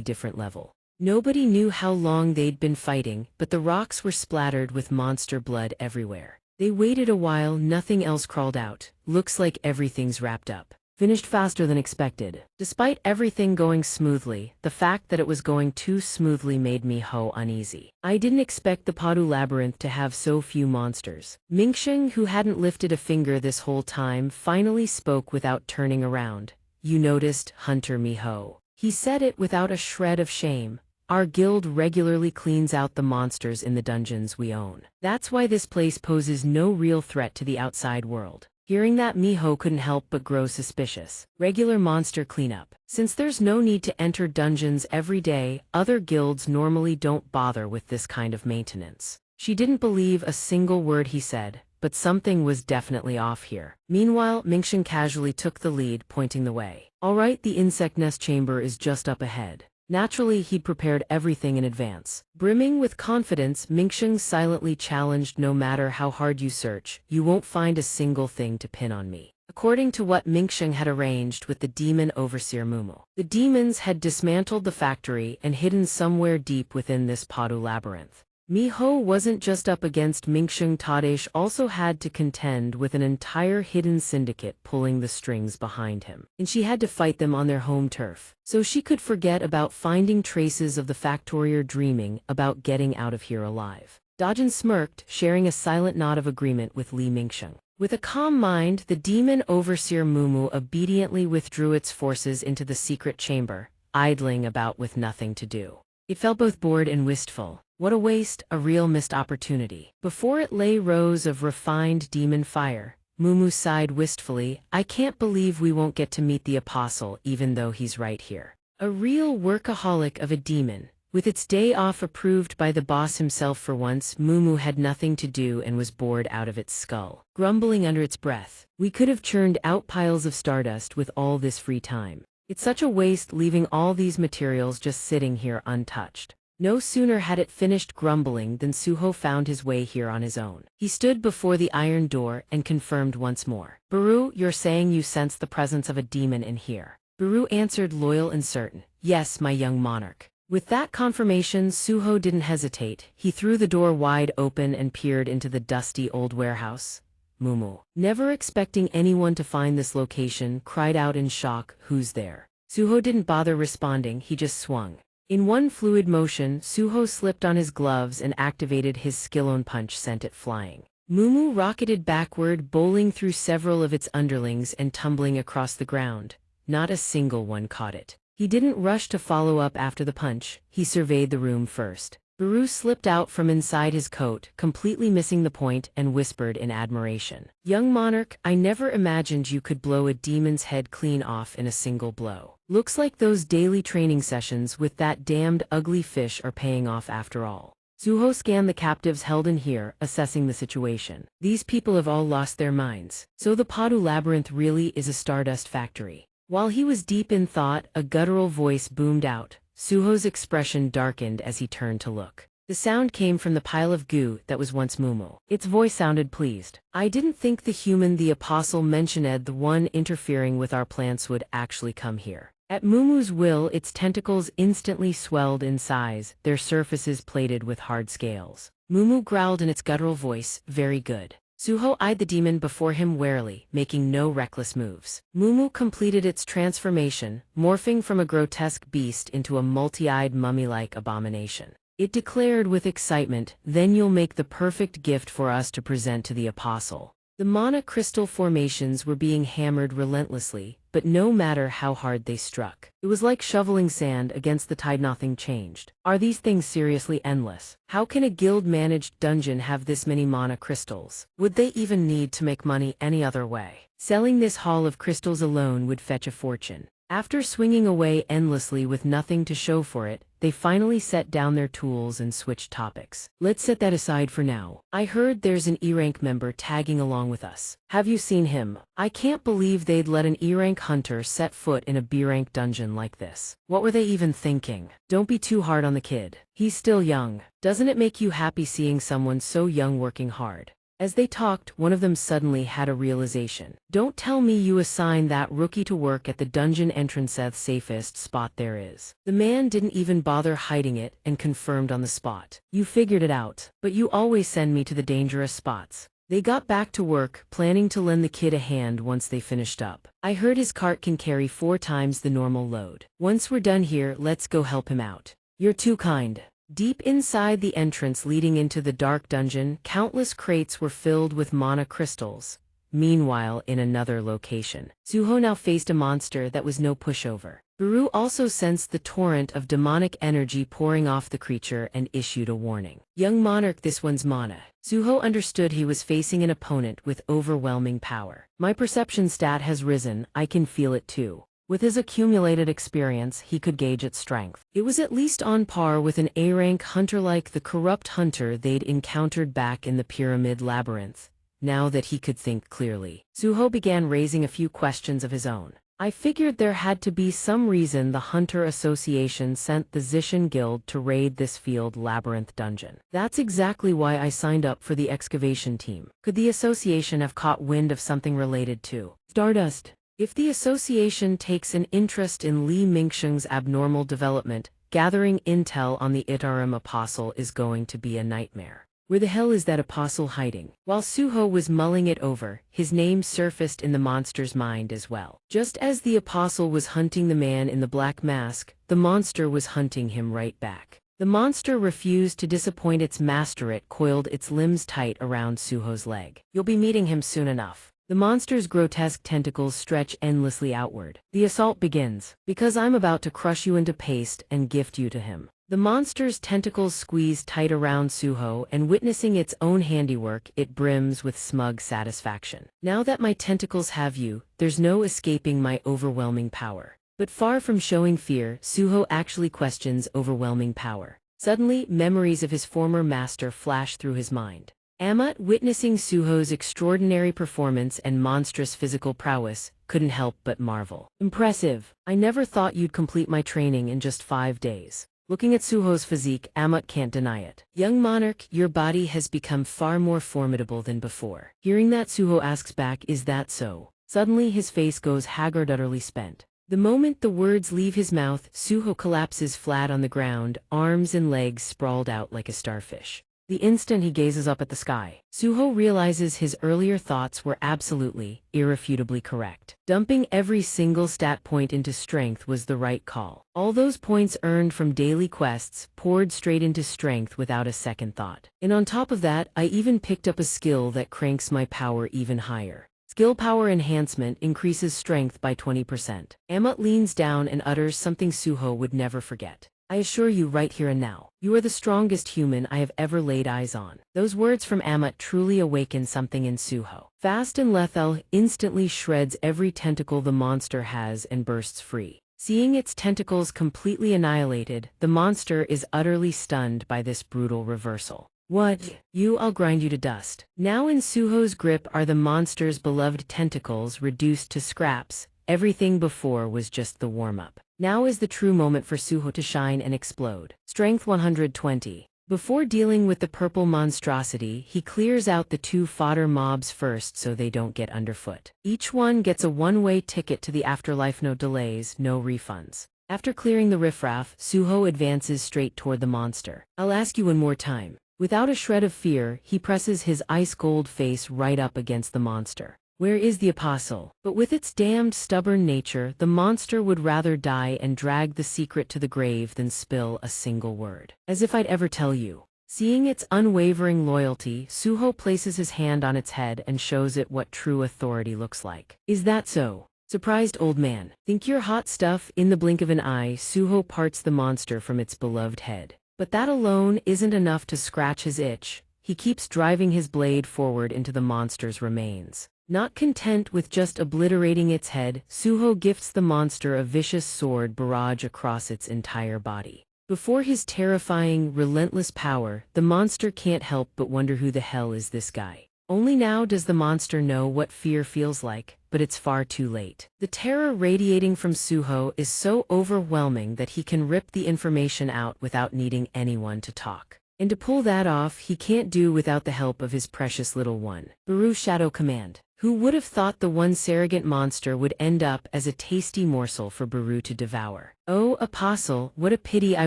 different level. Nobody knew how long they'd been fighting, but the rocks were splattered with monster blood everywhere. They waited a while, nothing else crawled out. Looks like everything's wrapped up. Finished faster than expected. Despite everything going smoothly, the fact that it was going too smoothly made Miho uneasy. I didn't expect the Padu Labyrinth to have so few monsters. Mingsheng, who hadn't lifted a finger this whole time, finally spoke without turning around. "You noticed, Hunter Miho." He said it without a shred of shame. "Our guild regularly cleans out the monsters in the dungeons we own. That's why this place poses no real threat to the outside world." Hearing that, Miho couldn't help but grow suspicious. Regular monster cleanup. Since there's no need to enter dungeons every day, other guilds normally don't bother with this kind of maintenance. She didn't believe a single word he said, but something was definitely off here. Meanwhile, Mingsheng casually took the lead, pointing the way. "All right, the insect nest chamber is just up ahead." Naturally, he'd prepared everything in advance. Brimming with confidence, Mingsheng silently challenged, "No matter how hard you search, you won't find a single thing to pin on me." According to what Mingsheng had arranged with the demon overseer Mumu, the demons had dismantled the factory and hidden somewhere deep within this Padu labyrinth. Miho wasn't just up against Mingsheng. Tadesh also had to contend with an entire hidden syndicate pulling the strings behind him. And she had to fight them on their home turf. So she could forget about finding traces of the factory or dreaming about getting out of here alive. Dojin smirked, sharing a silent nod of agreement with Li Mingsheng. With a calm mind, the demon overseer Mumu obediently withdrew its forces into the secret chamber, idling about with nothing to do. It felt both bored and wistful. What a waste, a real missed opportunity. Before it lay rows of refined demon fire. Mumu sighed wistfully, I can't believe we won't get to meet the apostle even though he's right here. A real workaholic of a demon. With its day off approved by the boss himself for once, Mumu had nothing to do and was bored out of its skull. Grumbling under its breath, we could have churned out piles of stardust with all this free time. It's such a waste leaving all these materials just sitting here untouched. No sooner had it finished grumbling than Suho found his way here on his own. He stood before the iron door and confirmed once more. Baru, you're saying you sense the presence of a demon in here. Baru answered loyal and certain. Yes, my young monarch. With that confirmation, Suho didn't hesitate. He threw the door wide open and peered into the dusty old warehouse. Mumu, never expecting anyone to find this location, cried out in shock, who's there? Suho didn't bother responding, he just swung. In one fluid motion, Suho slipped on his gloves and activated his skill-on punch, sent it flying. Mumu rocketed backward, bowling through several of its underlings and tumbling across the ground. Not a single one caught it. He didn't rush to follow up after the punch, he surveyed the room first. Baru slipped out from inside his coat, completely missing the point, and whispered in admiration. Young monarch, I never imagined you could blow a demon's head clean off in a single blow. Looks like those daily training sessions with that damned ugly fish are paying off after all. Suho scanned the captives held in here, assessing the situation. These people have all lost their minds. So the Padu Labyrinth really is a stardust factory. While he was deep in thought, a guttural voice boomed out. Suho's expression darkened as he turned to look. The sound came from the pile of goo that was once Mumu. Its voice sounded pleased. I didn't think the human the apostle mentioned, the one interfering with our plants, would actually come here. At Mumu's will, its tentacles instantly swelled in size, their surfaces plated with hard scales. Mumu growled in its guttural voice, very good. Suho eyed the demon before him warily, making no reckless moves. Mumu completed its transformation, morphing from a grotesque beast into a multi-eyed mummy-like abomination. It declared with excitement, then you'll make the perfect gift for us to present to the apostle. The mana crystal formations were being hammered relentlessly, but no matter how hard they struck, it was like shoveling sand against the tide. Nothing changed. Are these things seriously endless? How can a guild-managed dungeon have this many mana crystals? Would they even need to make money any other way? Selling this haul of crystals alone would fetch a fortune. After swinging away endlessly with nothing to show for it, they finally set down their tools and switched topics. Let's set that aside for now. I heard there's an E-rank member tagging along with us. Have you seen him? I can't believe they'd let an E-rank hunter set foot in a B-rank dungeon like this. What were they even thinking? Don't be too hard on the kid. He's still young. Doesn't it make you happy seeing someone so young working hard? As they talked, one of them suddenly had a realization. Don't tell me you assign that rookie to work at the dungeon entrance safest spot there is. The man didn't even bother hiding it and confirmed on the spot. You figured it out, but you always send me to the dangerous spots. They got back to work, planning to lend the kid a hand once they finished up. I heard his cart can carry 4 times the normal load. Once we're done here, let's go help him out. You're too kind. Deep inside the entrance leading into the dark dungeon, countless crates were filled with mana crystals. Meanwhile, in another location, Suho now faced a monster that was no pushover. Baru also sensed the torrent of demonic energy pouring off the creature and issued a warning. Young monarch, this one's mana. Suho understood he was facing an opponent with overwhelming power. My perception stat has risen, I can feel it too. With his accumulated experience, he could gauge its strength. It was at least on par with an A-rank hunter like the corrupt hunter they'd encountered back in the Pyramid Labyrinth. Now that he could think clearly, Suho began raising a few questions of his own. I figured there had to be some reason the Hunter Association sent the Zishan Guild to raid this field labyrinth dungeon. That's exactly why I signed up for the excavation team. Could the association have caught wind of something related to Stardust? If the association takes an interest in Li Mingsheng's abnormal development, gathering intel on the Itarim apostle is going to be a nightmare. Where the hell is that apostle hiding? While Suho was mulling it over, his name surfaced in the monster's mind as well. Just as the apostle was hunting the man in the black mask, the monster was hunting him right back. The monster refused to disappoint its master. It coiled its limbs tight around Suho's leg. "You'll be meeting him soon enough." The monster's grotesque tentacles stretch endlessly outward. The assault begins. "Because I'm about to crush you into paste and gift you to him." The monster's tentacles squeeze tight around Suho, and witnessing its own handiwork, it brims with smug satisfaction. "Now that my tentacles have you, there's no escaping my overwhelming power." But far from showing fear, Suho actually questions overwhelming power. Suddenly, memories of his former master flash through his mind. Ammit, witnessing Suho's extraordinary performance and monstrous physical prowess, couldn't help but marvel. "Impressive. I never thought you'd complete my training in just 5 days." Looking at Suho's physique, Ammit can't deny it. "Young monarch, your body has become far more formidable than before." Hearing that, Suho asks back, "Is that so?" Suddenly his face goes haggard, utterly spent. The moment the words leave his mouth, Suho collapses flat on the ground, arms and legs sprawled out like a starfish. The instant he gazes up at the sky, Suho realizes his earlier thoughts were absolutely, irrefutably correct. Dumping every single stat point into strength was the right call. All those points earned from daily quests poured straight into strength without a second thought. And on top of that, I even picked up a skill that cranks my power even higher. Skill power enhancement increases strength by 20%. Ammit leans down and utters something Suho would never forget. "I assure you right here and now, you are the strongest human I have ever laid eyes on." Those words from Ammit truly awaken something in Suho. Fast and lethal, instantly shreds every tentacle the monster has and bursts free. Seeing its tentacles completely annihilated, the monster is utterly stunned by this brutal reversal. "What? I'll grind you to dust." Now in Suho's grip are the monster's beloved tentacles reduced to scraps. Everything before was just the warm-up. Now is the true moment for Suho to shine and explode. Strength 120. Before dealing with the purple monstrosity, he clears out the 2 fodder mobs first so they don't get underfoot. Each one gets a one-way ticket to the afterlife, no delays, no refunds. After clearing the riffraff, Suho advances straight toward the monster. "I'll ask you one more time." Without a shred of fear, he presses his ice-cold face right up against the monster. "Where is the apostle?" But with its damned stubborn nature, the monster would rather die and drag the secret to the grave than spill a single word. "As if I'd ever tell you." Seeing its unwavering loyalty, Suho places his hand on its head and shows it what true authority looks like. "Is that so?" Surprised old man. "Think you're hot stuff?" In the blink of an eye, Suho parts the monster from its beloved head. But that alone isn't enough to scratch his itch. He keeps driving his blade forward into the monster's remains. Not content with just obliterating its head, Suho gifts the monster a vicious sword barrage across its entire body. Before his terrifying, relentless power, the monster can't help but wonder, who the hell is this guy? Only now does the monster know what fear feels like, but it's far too late. The terror radiating from Suho is so overwhelming that he can rip the information out without needing anyone to talk. And to pull that off, he can't do without the help of his precious little one. Baru's shadow command. Who would have thought the one surrogate monster would end up as a tasty morsel for Baru to devour? "Oh, apostle, what a pity I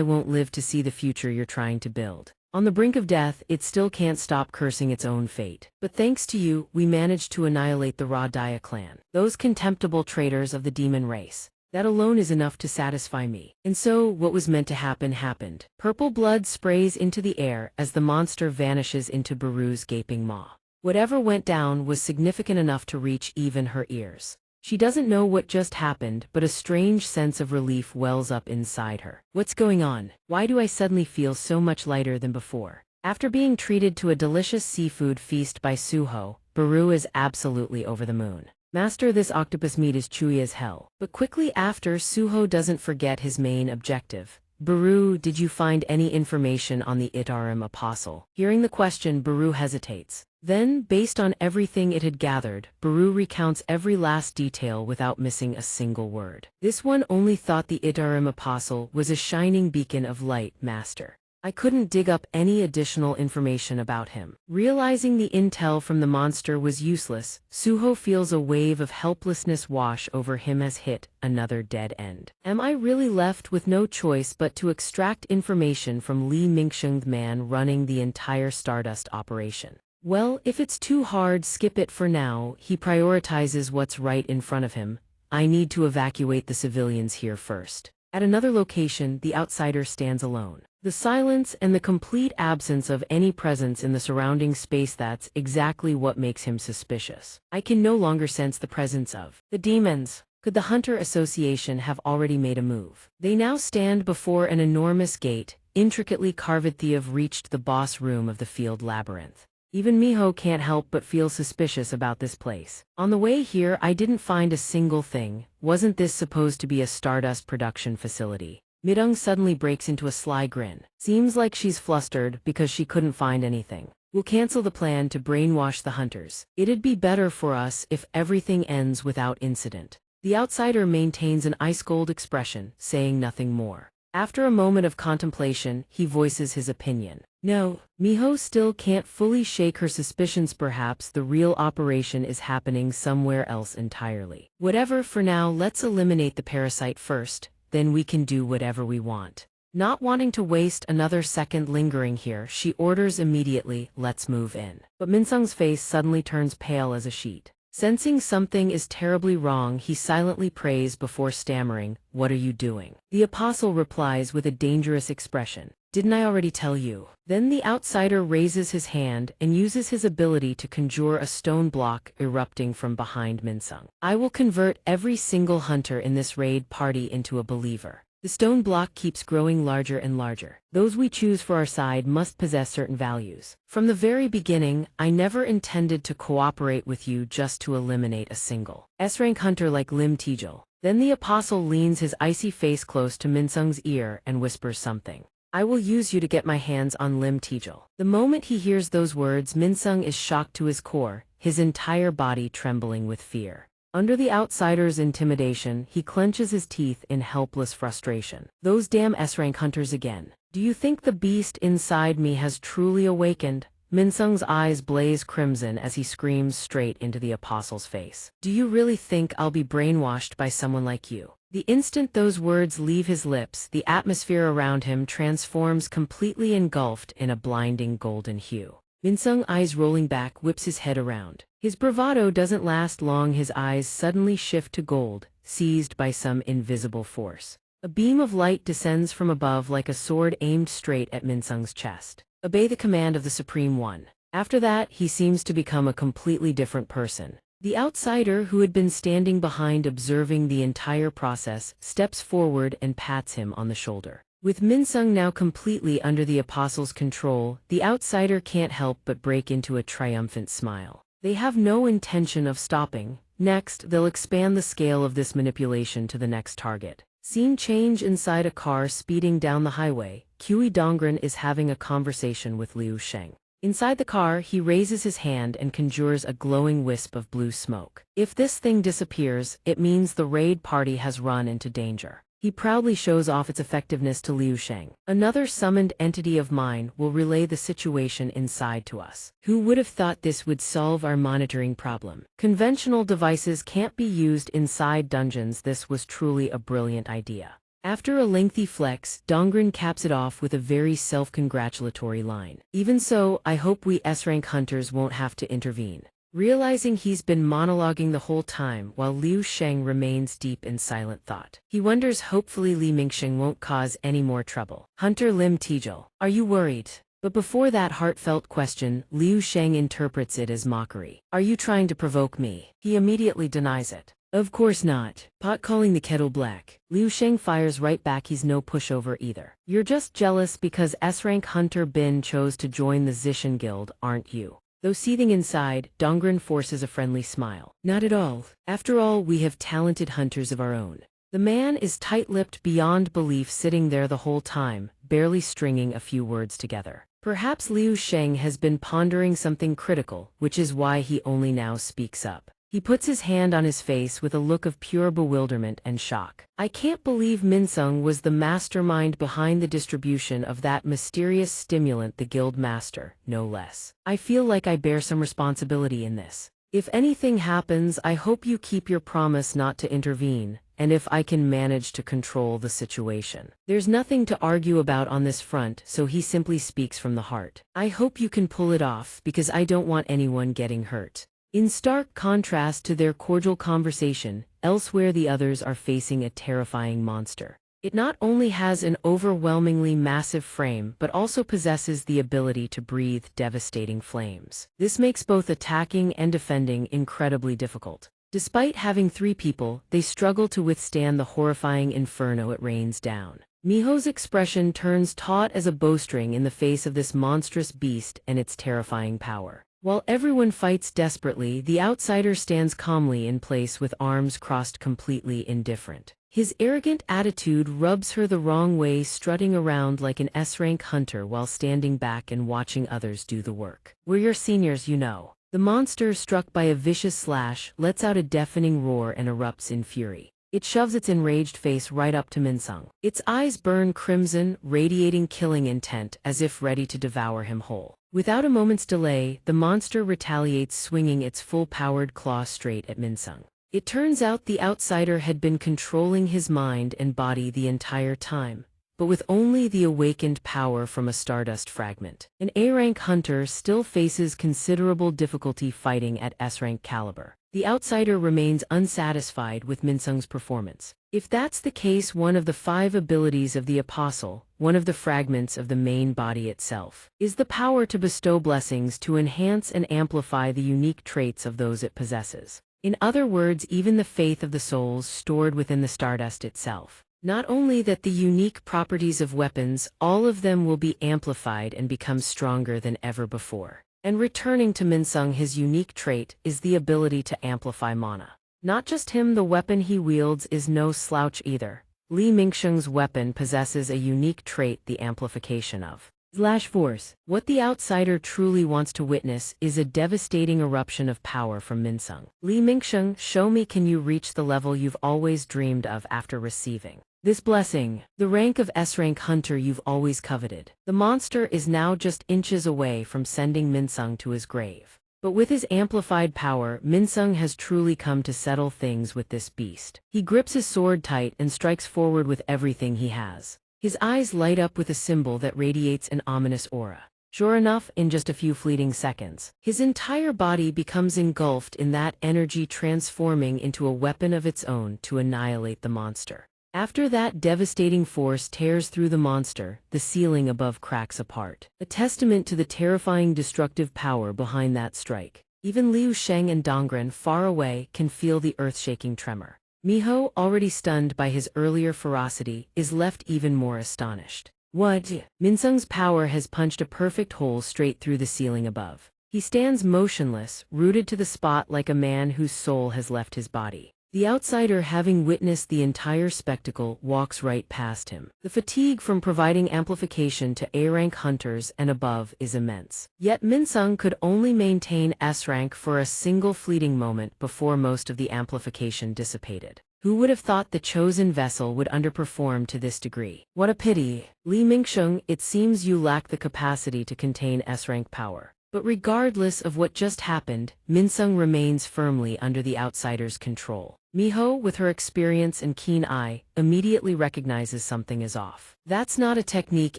won't live to see the future you're trying to build." On the brink of death, it still can't stop cursing its own fate. "But thanks to you, we managed to annihilate the Ra Daya clan. Those contemptible traitors of the demon race. That alone is enough to satisfy me." And so, what was meant to happen happened. Purple blood sprays into the air as the monster vanishes into Baru's gaping maw. Whatever went down was significant enough to reach even her ears. She doesn't know what just happened, but a strange sense of relief wells up inside her. "What's going on? Why do I suddenly feel so much lighter than before?" After being treated to a delicious seafood feast by Suho, Baru is absolutely over the moon. "Master, this octopus meat is chewy as hell." But quickly after, Suho doesn't forget his main objective. "Baru, did you find any information on the Itarim apostle?" Hearing the question, Baru hesitates. Then, based on everything it had gathered, Baru recounts every last detail without missing a single word. "This one only thought the Itarim apostle was a shining beacon of light, master. I couldn't dig up any additional information about him." Realizing the intel from the monster was useless, Suho feels a wave of helplessness wash over him as hit another dead end. Am I really left with no choice but to extract information from Li Mingsheng, the man running the entire Stardust operation? Well, if it's too hard, skip it for now. He prioritizes what's right in front of him. "I need to evacuate the civilians here first." At another location, the outsider stands alone. The silence and the complete absence of any presence in the surrounding space, that's exactly what makes him suspicious. I can no longer sense the presence of the demons. Could the Hunter Association have already made a move? They now stand before an enormous gate, intricately carved. They have reached the boss room of the field labyrinth. Even Miho can't help but feel suspicious about this place. On the way here, I didn't find a single thing. Wasn't this supposed to be a Stardust production facility? Midung suddenly breaks into a sly grin. Seems like she's flustered because she couldn't find anything. We'll cancel the plan to brainwash the hunters. It'd be better for us if everything ends without incident. The outsider maintains an ice-cold expression, saying nothing more. After a moment of contemplation, he voices his opinion. No, Miho still can't fully shake her suspicions. Perhaps the real operation is happening somewhere else entirely. Whatever, for now, let's eliminate the parasite first, then we can do whatever we want. Not wanting to waste another second lingering here, she orders immediately, let's move in. But Minsung's face suddenly turns pale as a sheet. Sensing something is terribly wrong, he silently prays before stammering, "What are you doing?" The apostle replies with a dangerous expression. "Didn't I already tell you?" Then the outsider raises his hand and uses his ability to conjure a stone block erupting from behind Minsung. "I will convert every single hunter in this raid party into a believer." The stone block keeps growing larger and larger. Those we choose for our side must possess certain values. From the very beginning, I never intended to cooperate with you just to eliminate a single S-rank hunter like Lim Tijil. Then the apostle leans his icy face close to Minsung's ear and whispers something. "I will use you to get my hands on Lim Tijil." The moment he hears those words, Minsung is shocked to his core, his entire body trembling with fear. Under the outsider's intimidation, he clenches his teeth in helpless frustration. "Those damn S-rank hunters again. Do you think the beast inside me has truly awakened?" Minsung's eyes blaze crimson as he screams straight into the apostle's face. "Do you really think I'll be brainwashed by someone like you?" The instant those words leave his lips, the atmosphere around him transforms, completely engulfed in a blinding golden hue. Minsung, eyes rolling back, whips his head around. His bravado doesn't last long. His eyes suddenly shift to gold, seized by some invisible force. A beam of light descends from above like a sword aimed straight at Minsung's chest. "Obey the command of the Supreme One." After that, he seems to become a completely different person. The outsider, who had been standing behind observing the entire process, steps forward and pats him on the shoulder. With Minsung now completely under the apostle's control, the outsider can't help but break into a triumphant smile. They have no intention of stopping. Next, they'll expand the scale of this manipulation to the next target. Scene change inside a car speeding down the highway. Kui Dongren is having a conversation with Liu Sheng. Inside the car, he raises his hand and conjures a glowing wisp of blue smoke. If this thing disappears, it means the raid party has run into danger. He proudly shows off its effectiveness to Liu Sheng. "Another summoned entity of mine will relay the situation inside to us. Who would have thought this would solve our monitoring problem? Conventional devices can't be used inside dungeons. This was truly a brilliant idea." After a lengthy flex, Dongren caps it off with a very self-congratulatory line. "Even so, I hope we S-rank hunters won't have to intervene." Realizing he's been monologuing the whole time while Liu Sheng remains deep in silent thought, he wonders hopefully Li Mingsheng won't cause any more trouble. "Hunter Lim Tijil, are you worried?" But before that heartfelt question, Liu Sheng interprets it as mockery. "Are you trying to provoke me?" He immediately denies it. "Of course not. Pot calling the kettle black." Liu Sheng fires right back. He's no pushover either. "You're just jealous because S-rank hunter Bin chose to join the Zishan Guild, aren't you?" Though seething inside, Dongren forces a friendly smile. "Not at all. After all, we have talented hunters of our own." The man is tight-lipped beyond belief, sitting there the whole time, barely stringing a few words together. Perhaps Liu Sheng has been pondering something critical, which is why he only now speaks up. He puts his hand on his face with a look of pure bewilderment and shock. "I can't believe Minsung was the mastermind behind the distribution of that mysterious stimulant, the guild master, no less. I feel like I bear some responsibility in this. If anything happens, I hope you keep your promise not to intervene, and if I can manage to control the situation." There's nothing to argue about on this front, so he simply speaks from the heart. "I hope you can pull it off, because I don't want anyone getting hurt." In stark contrast to their cordial conversation, elsewhere the others are facing a terrifying monster. It not only has an overwhelmingly massive frame but also possesses the ability to breathe devastating flames. This makes both attacking and defending incredibly difficult. Despite having 3 people, they struggle to withstand the horrifying inferno it rains down. Miho's expression turns taut as a bowstring in the face of this monstrous beast and its terrifying power. While everyone fights desperately, the outsider stands calmly in place with arms crossed, completely indifferent. His arrogant attitude rubs her the wrong way, strutting around like an S-rank hunter while standing back and watching others do the work. "We're your seniors, you know." The monster, struck by a vicious slash, lets out a deafening roar and erupts in fury. It shoves its enraged face right up to Minsung. Its eyes burn crimson, radiating killing intent, as if ready to devour him whole. Without a moment's delay, the monster retaliates, swinging its full-powered claw straight at Minsung. It turns out the outsider had been controlling his mind and body the entire time, but with only the awakened power from a stardust fragment. An A-rank hunter still faces considerable difficulty fighting at S-rank caliber. The outsider remains unsatisfied with Minsung's performance. If that's the case, one of the 5 abilities of the Apostle, one of the fragments of the main body itself, is the power to bestow blessings to enhance and amplify the unique traits of those it possesses. In other words, even the faith of the souls stored within the stardust itself. Not only that, the unique properties of weapons, all of them will be amplified and become stronger than ever before. And returning to Minsung, his unique trait is the ability to amplify mana. Not just him, the weapon he wields is no slouch either. Li Mingsheng's weapon possesses a unique trait, the amplification of slash force. What the outsider truly wants to witness is a devastating eruption of power from Minsung. Li Mingsheng, show me, can you reach the level you've always dreamed of after receiving this blessing, the rank of S-rank hunter you've always coveted? The monster is now just inches away from sending Minsung to his grave. But with his amplified power, Minsung has truly come to settle things with this beast. He grips his sword tight and strikes forward with everything he has. His eyes light up with a symbol that radiates an ominous aura. Sure enough, in just a few fleeting seconds, his entire body becomes engulfed in that energy, transforming into a weapon of its own to annihilate the monster. After that devastating force tears through the monster, the ceiling above cracks apart, a testament to the terrifying destructive power behind that strike. Even Liu Sheng and Donghua, far away, can feel the earth-shaking tremor. Miho, already stunned by his earlier ferocity, is left even more astonished. What? Minsung's power has punched a perfect hole straight through the ceiling above. He stands motionless, rooted to the spot like a man whose soul has left his body. The outsider, having witnessed the entire spectacle, walks right past him. The fatigue from providing amplification to A-rank hunters and above is immense. Yet Minsung could only maintain S-rank for a single fleeting moment before most of the amplification dissipated. Who would have thought the chosen vessel would underperform to this degree? What a pity. Li Mingsheng, it seems you lack the capacity to contain S-rank power. But regardless of what just happened, Minsung remains firmly under the outsider's control. Miho, with her experience and keen eye, immediately recognizes something is off. That's not a technique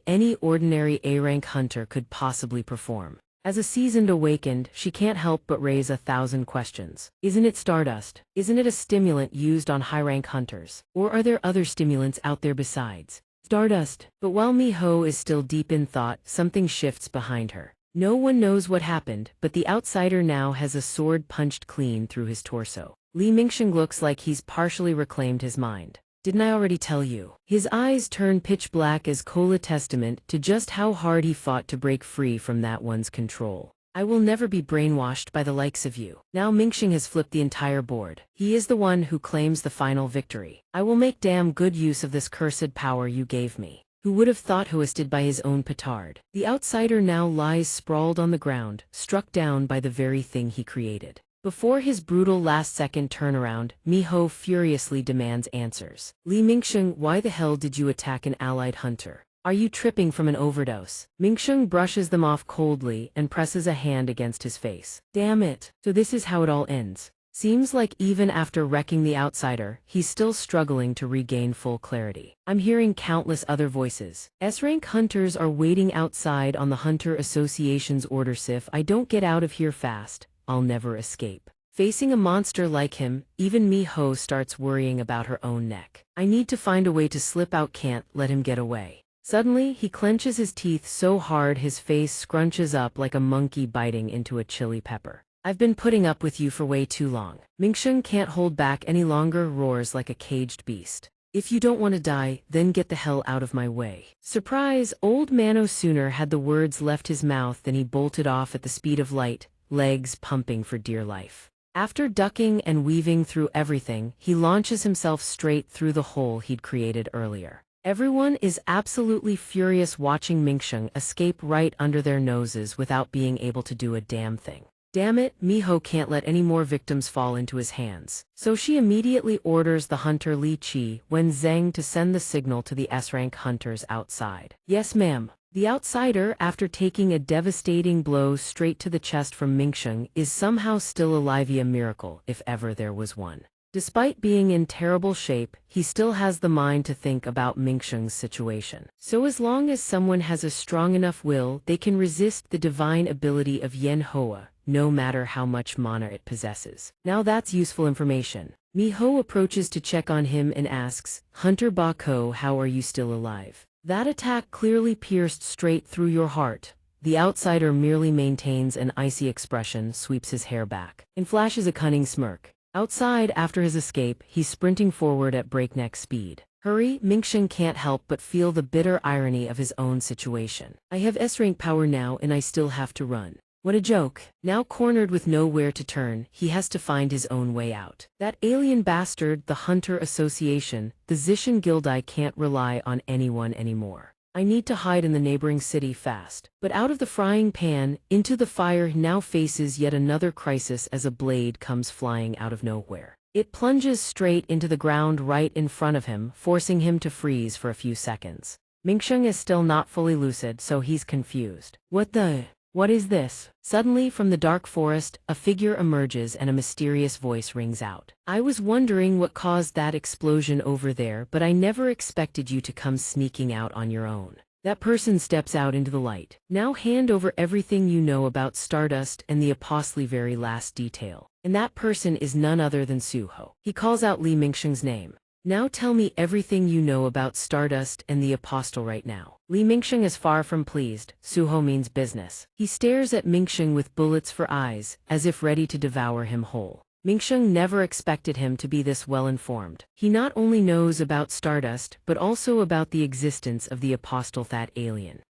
any ordinary A-rank hunter could possibly perform. As a seasoned awakened, she can't help but raise 1,000 questions. Isn't it stardust? Isn't it a stimulant used on high-rank hunters? Or are there other stimulants out there besides stardust? But while Miho is still deep in thought, something shifts behind her. No one knows what happened, but the outsider now has a sword punched clean through his torso. Li Mingsheng looks like he's partially reclaimed his mind. Didn't I already tell you? His eyes turn pitch black as cola, testament to just how hard he fought to break free from that one's control. I will never be brainwashed by the likes of you. Now Mingsheng has flipped the entire board. He is the one who claims the final victory. I will make damn good use of this cursed power you gave me. Who would have thought, hoisted by his own petard? The outsider now lies sprawled on the ground, struck down by the very thing he created. Before his brutal last-second turnaround, Miho furiously demands answers. Li Mingsheng, why the hell did you attack an allied hunter? Are you tripping from an overdose? Mingsheng brushes them off coldly and presses a hand against his face. Damn it. So this is how it all ends. Seems like even after wrecking the outsider, he's still struggling to regain full clarity. I'm hearing countless other voices. S-rank hunters are waiting outside on the Hunter Association's orders. If I don't get out of here fast, I'll never escape. Facing a monster like him, even Miho starts worrying about her own neck. I need to find a way to slip out, can't let him get away. Suddenly, he clenches his teeth so hard his face scrunches up like a monkey biting into a chili pepper. I've been putting up with you for way too long. Mingsheng can't hold back any longer, roars like a caged beast. If you don't want to die, then get the hell out of my way. Surprise, old man no sooner had the words left his mouth than he bolted off at the speed of light, legs pumping for dear life. After ducking and weaving through everything, he launches himself straight through the hole he'd created earlier. Everyone is absolutely furious watching Mingsheng escape right under their noses without being able to do a damn thing. Damn it, Miho can't let any more victims fall into his hands. So she immediately orders the hunter Li Qi Wen Zheng to send the signal to the S-rank hunters outside. Yes ma'am. The outsider, after taking a devastating blow straight to the chest from Mingsheng, is somehow still alive, a miracle, if ever there was one. Despite being in terrible shape, he still has the mind to think about Mingsheng's situation. So as long as someone has a strong enough will, they can resist the divine ability of Yen Hoa, no matter how much mana it possesses. Now that's useful information. Miho approaches to check on him and asks, Hunter Ba Ko, how are you still alive? That attack clearly pierced straight through your heart. The outsider merely maintains an icy expression, sweeps his hair back, and flashes a cunning smirk. Outside, after his escape, he's sprinting forward at breakneck speed. Hurry, Mingsheng can't help but feel the bitter irony of his own situation. I have S-rank power now and I still have to run. What a joke. Now cornered with nowhere to turn, he has to find his own way out. That alien bastard, the Hunter Association, the Zishan Gildai can't rely on anyone anymore. I need to hide in the neighboring city fast. But out of the frying pan, into the fire now faces yet another crisis as a blade comes flying out of nowhere. It plunges straight into the ground right in front of him, forcing him to freeze for a few seconds. Mingsheng is still not fully lucid, so he's confused. What is this? Suddenly, from the dark forest, a figure emerges and a mysterious voice rings out. I was wondering what caused that explosion over there, but I never expected you to come sneaking out on your own. That person steps out into the light. Now hand over everything you know about Stardust and the apostly very last detail. And that person is none other than Suho. He calls out Li Mingsheng's name. Now tell me everything you know about Stardust and the Apostle right now. Li Mingsheng is far from pleased. Suho means business. He stares at Mingsheng with bullets for eyes, as if ready to devour him whole. Mingsheng never expected him to be this well-informed. He not only knows about Stardust, but also about the existence of the Apostle, that alien.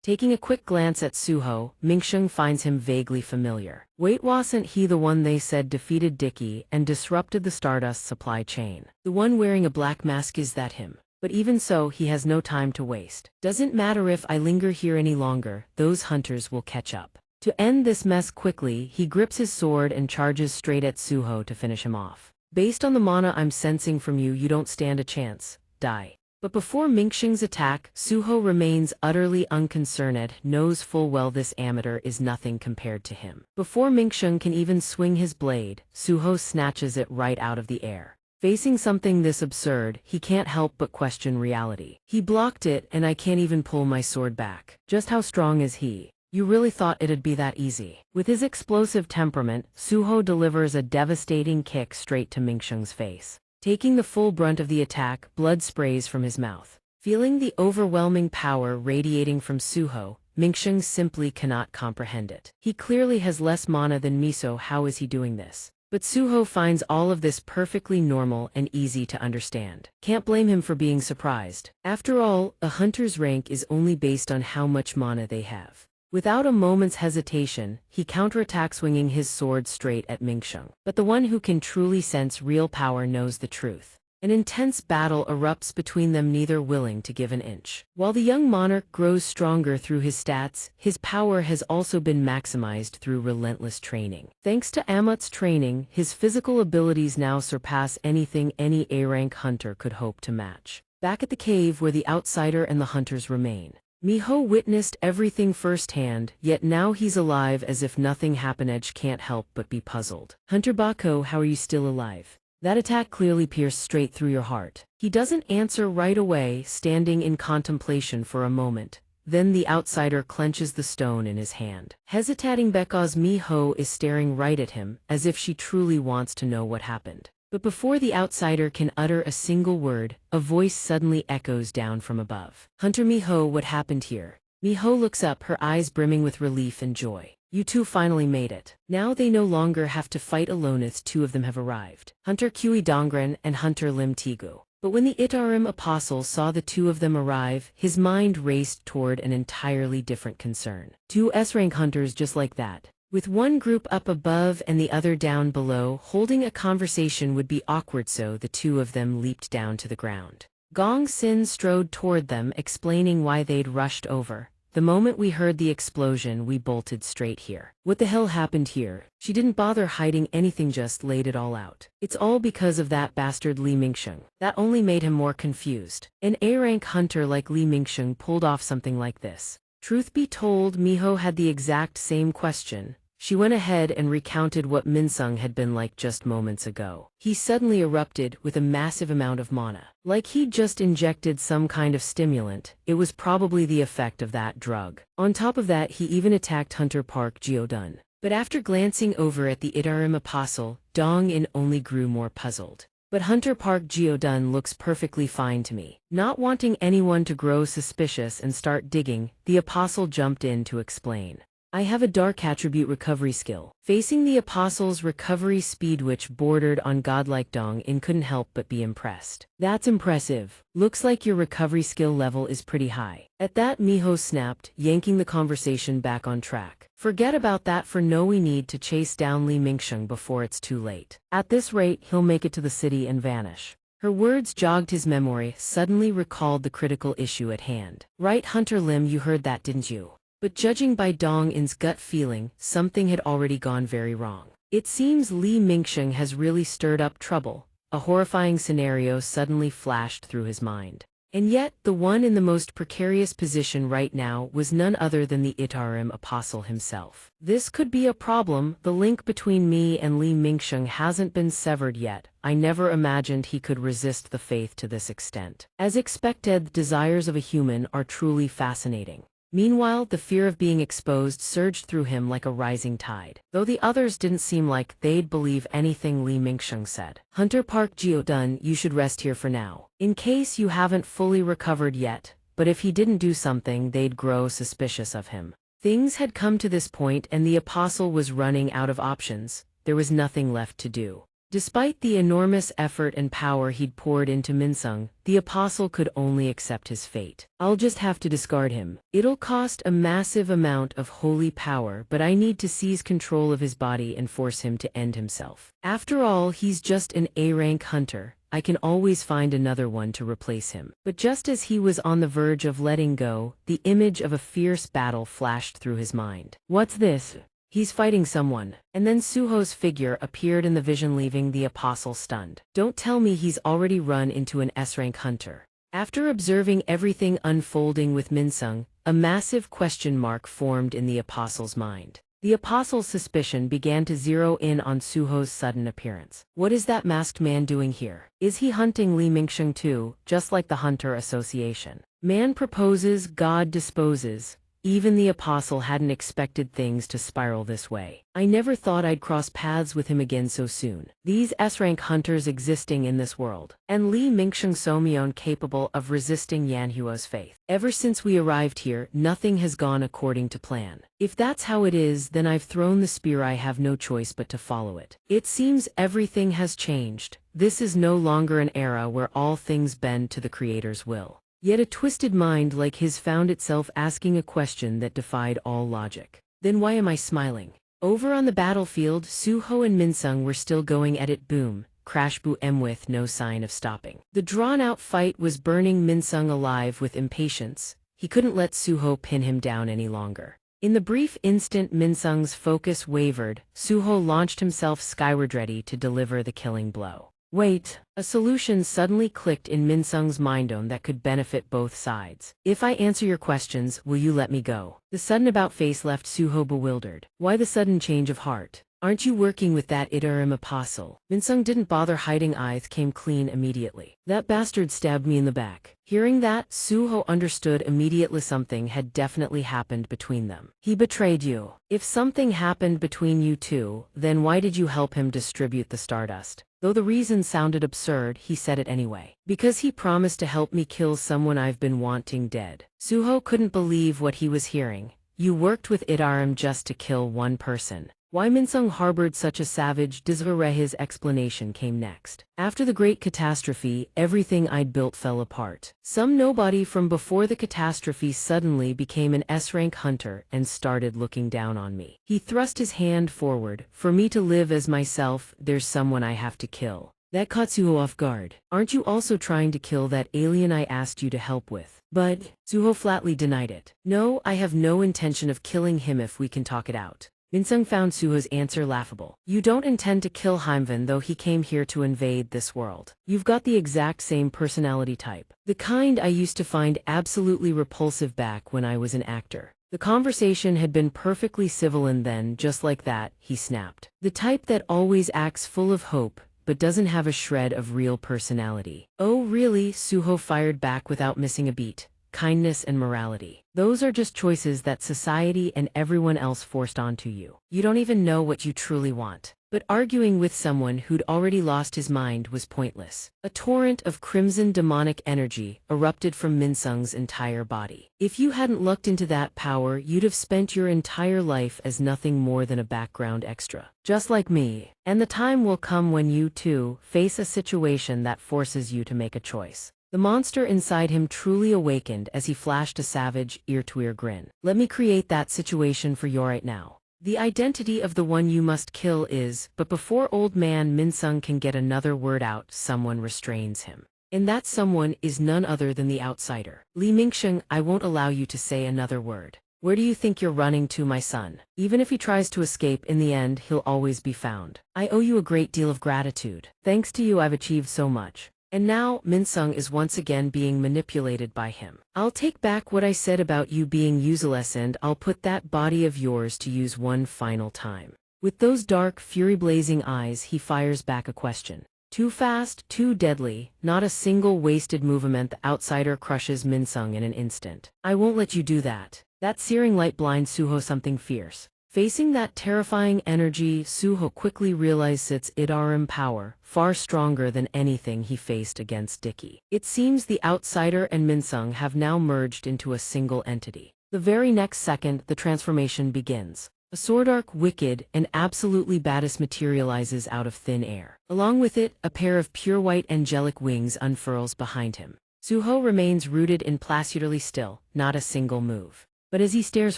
Taking a quick glance at Suho, Mingsheng finds him vaguely familiar. Wait, wasn't he the one they said defeated Dicky and disrupted the Stardust supply chain? The one wearing a black mask, is that him? But even so, he has no time to waste. Doesn't matter if I linger here any longer, those hunters will catch up. To end this mess quickly, he grips his sword and charges straight at Suho to finish him off. Based on the mana I'm sensing from you, you don't stand a chance. Die. But before Mingsheng's attack, Suho remains utterly unconcerned, knows full well this amateur is nothing compared to him. Before Mingsheng can even swing his blade, Suho snatches it right out of the air. Facing something this absurd, he can't help but question reality. He blocked it, and I can't even pull my sword back. Just how strong is he? You really thought it'd be that easy? With his explosive temperament, Suho delivers a devastating kick straight to Mingsheng's face. Taking the full brunt of the attack, blood sprays from his mouth. Feeling the overwhelming power radiating from Suho, Mingsheng simply cannot comprehend it. He clearly has less mana than Miso. How is he doing this? But Suho finds all of this perfectly normal and easy to understand. Can't blame him for being surprised. After all, a hunter's rank is only based on how much mana they have. Without a moment's hesitation, he counterattacks, swinging his sword straight at Mingsheng. But the one who can truly sense real power knows the truth. An intense battle erupts between them, neither willing to give an inch. While the young monarch grows stronger through his stats, his power has also been maximized through relentless training. Thanks to Amut's training, his physical abilities now surpass anything any A-rank hunter could hope to match. Back at the cave where the outsider and the hunters remain, Miho witnessed everything firsthand, yet now he's alive as if nothing happened. Edge can't help but be puzzled. Hunter Bako, how are you still alive? That attack clearly pierced straight through your heart. He doesn't answer right away, standing in contemplation for a moment. then the outsider clenches the stone in his hand. Hesitating because Miho is staring right at him, as if she truly wants to know what happened. But before the outsider can utter a single word, a voice suddenly echoes down from above. "Hunter Miho, what happened here?" Miho looks up, her eyes brimming with relief and joy. "You two finally made it. Now they no longer have to fight alone as two of them have arrived. Hunter Kui Dongren and Hunter Lim Tigu." But when the Itarim apostle saw the two of them arrive, his mind raced toward an entirely different concern. Two S-rank hunters just like that, with one group up above and the other down below, holding a conversation would be awkward, so the two of them leaped down to the ground. Gong Sin strode toward them, explaining why they'd rushed over. "The moment we heard the explosion, we bolted straight here. What the hell happened here?" She didn't bother hiding anything, just laid it all out. "It's all because of that bastard Li Mingsheng." That only made him more confused. An A-rank hunter like Li Mingsheng pulled off something like this. Truth be told, Miho had the exact same question. She went ahead and recounted what Minsung had been like just moments ago. He suddenly erupted with a massive amount of mana. Like he'd just injected some kind of stimulant. It was probably the effect of that drug. On top of that, he even attacked Hunter Park Geodun. But after glancing over at the Itarim apostle, Dong-in only grew more puzzled. "But Hunter Park Geodun looks perfectly fine to me." Not wanting anyone to grow suspicious and start digging, the apostle jumped in to explain. "I have a dark attribute recovery skill." Facing the apostle's recovery speed, which bordered on godlike, Dong-in couldn't help but be impressed. "That's impressive. Looks like your recovery skill level is pretty high." At that, Miho snapped, yanking the conversation back on track. "Forget about that for now. We need to chase down Li Mingsheng before it's too late. At this rate, he'll make it to the city and vanish." Her words jogged his memory, suddenly recalled the critical issue at hand. "Right, Hunter Lim, you heard that, didn't you?" But judging by Dong-in's gut feeling, something had already gone very wrong. It seems Li Mingsheng has really stirred up trouble. A horrifying scenario suddenly flashed through his mind. And yet, the one in the most precarious position right now was none other than the Itarim apostle himself. "This could be a problem. The link between me and Li Mingsheng hasn't been severed yet. I never imagined he could resist the faith to this extent." As expected, the desires of a human are truly fascinating. Meanwhile, the fear of being exposed surged through him like a rising tide. Though the others didn't seem like they'd believe anything Li Mingsheng said. "Hunter Park Geodun, you should rest here for now. In case you haven't fully recovered yet, but if he didn't do something, they'd grow suspicious of him." Things had come to this point and the apostle was running out of options. There was nothing left to do. Despite the enormous effort and power he'd poured into Minsung, the apostle could only accept his fate. "I'll just have to discard him. It'll cost a massive amount of holy power, but I need to seize control of his body and force him to end himself. After all, he's just an A-rank hunter. I can always find another one to replace him." But just as he was on the verge of letting go, the image of a fierce battle flashed through his mind. "What's this? He's fighting someone." And then Suho's figure appeared in the vision, leaving the apostle stunned. "Don't tell me he's already run into an S-rank hunter." After observing everything unfolding with Minsung, a massive question mark formed in the apostle's mind. The apostle's suspicion began to zero in on Suho's sudden appearance. What is that masked man doing here? Is he hunting Li Mingsheng too, just like the Hunter Association? Man proposes, God disposes. Even the apostle hadn't expected things to spiral this way. "I never thought I'd cross paths with him again so soon. These S-rank hunters existing in this world. And Li Mingsheng Somyeon capable of resisting Yanhua's faith. Ever since we arrived here, nothing has gone according to plan. If that's how it is, then I've thrown the spear. I have no choice but to follow it. It seems everything has changed. This is no longer an era where all things bend to the Creator's will." Yet a twisted mind like his found itself asking a question that defied all logic. "Then why am I smiling?" Over on the battlefield, Suho and Minsung were still going at it, boom, crash, boom, with no sign of stopping. The drawn-out fight was burning Minsung alive with impatience. He couldn't let Suho pin him down any longer. In the brief instant Minsung's focus wavered, Suho launched himself skyward, ready to deliver the killing blow. Wait, a solution suddenly clicked in Minsung's mind that could benefit both sides. "If I answer your questions, will you let me go?" The sudden about-face left Suho bewildered. Why the sudden change of heart? Aren't you working with that Idarim apostle? Minsung didn't bother hiding, eyes came clean immediately. That bastard stabbed me in the back. Hearing that, Suho understood immediately something had definitely happened between them. He betrayed you. If something happened between you two, then why did you help him distribute the stardust? Though the reason sounded absurd, he said it anyway. Because he promised to help me kill someone I've been wanting dead. Suho couldn't believe what he was hearing. You worked with Idarim just to kill one person. Why Minsung harbored such a savage desire? His explanation came next. After the great catastrophe, everything I'd built fell apart. Some nobody from before the catastrophe suddenly became an S-rank hunter and started looking down on me. He thrust his hand forward. For me to live as myself, there's someone I have to kill. That caught Suho off guard. Aren't you also trying to kill that alien I asked you to help with? But Suho flatly denied it. No, I have no intention of killing him if we can talk it out. Minsung found Suho's answer laughable. You don't intend to kill Heimvan, though he came here to invade this world. You've got the exact same personality type. The kind I used to find absolutely repulsive back when I was an actor. The conversation had been perfectly civil, and then, just like that, he snapped. The type that always acts full of hope, but doesn't have a shred of real personality. Oh really? Suho fired back without missing a beat. Kindness and morality. Those are just choices that society and everyone else forced onto you. You don't even know what you truly want. But arguing with someone who'd already lost his mind was pointless. A torrent of crimson demonic energy erupted from Minsung's entire body. If you hadn't looked into that power, you'd have spent your entire life as nothing more than a background extra. Just like me. And the time will come when you, too, face a situation that forces you to make a choice. The monster inside him truly awakened as he flashed a savage, ear-to-ear grin. Let me create that situation for you right now. The identity of the one you must kill is, but before old man Minsung can get another word out, someone restrains him. And that someone is none other than the outsider. Li Mingsheng, I won't allow you to say another word. Where do you think you're running to, my son? Even if he tries to escape, in the end, he'll always be found. I owe you a great deal of gratitude. Thanks to you, I've achieved so much. And now, Minsung is once again being manipulated by him. I'll take back what I said about you being useless, and I'll put that body of yours to use one final time. With those dark, fury-blazing eyes, he fires back a question. Too fast, too deadly, not a single wasted movement. The outsider crushes Minsung in an instant. I won't let you do that. That searing light blinds Suho something fierce. Facing that terrifying energy, Suho quickly realized its Idarim power, far stronger than anything he faced against Dicky. It seems the outsider and Minsung have now merged into a single entity. The very next second, the transformation begins. A sword arc, wicked and absolutely badass, materializes out of thin air. Along with it, a pair of pure white angelic wings unfurls behind him. Suho remains rooted in placidly still, not a single move. But as he stares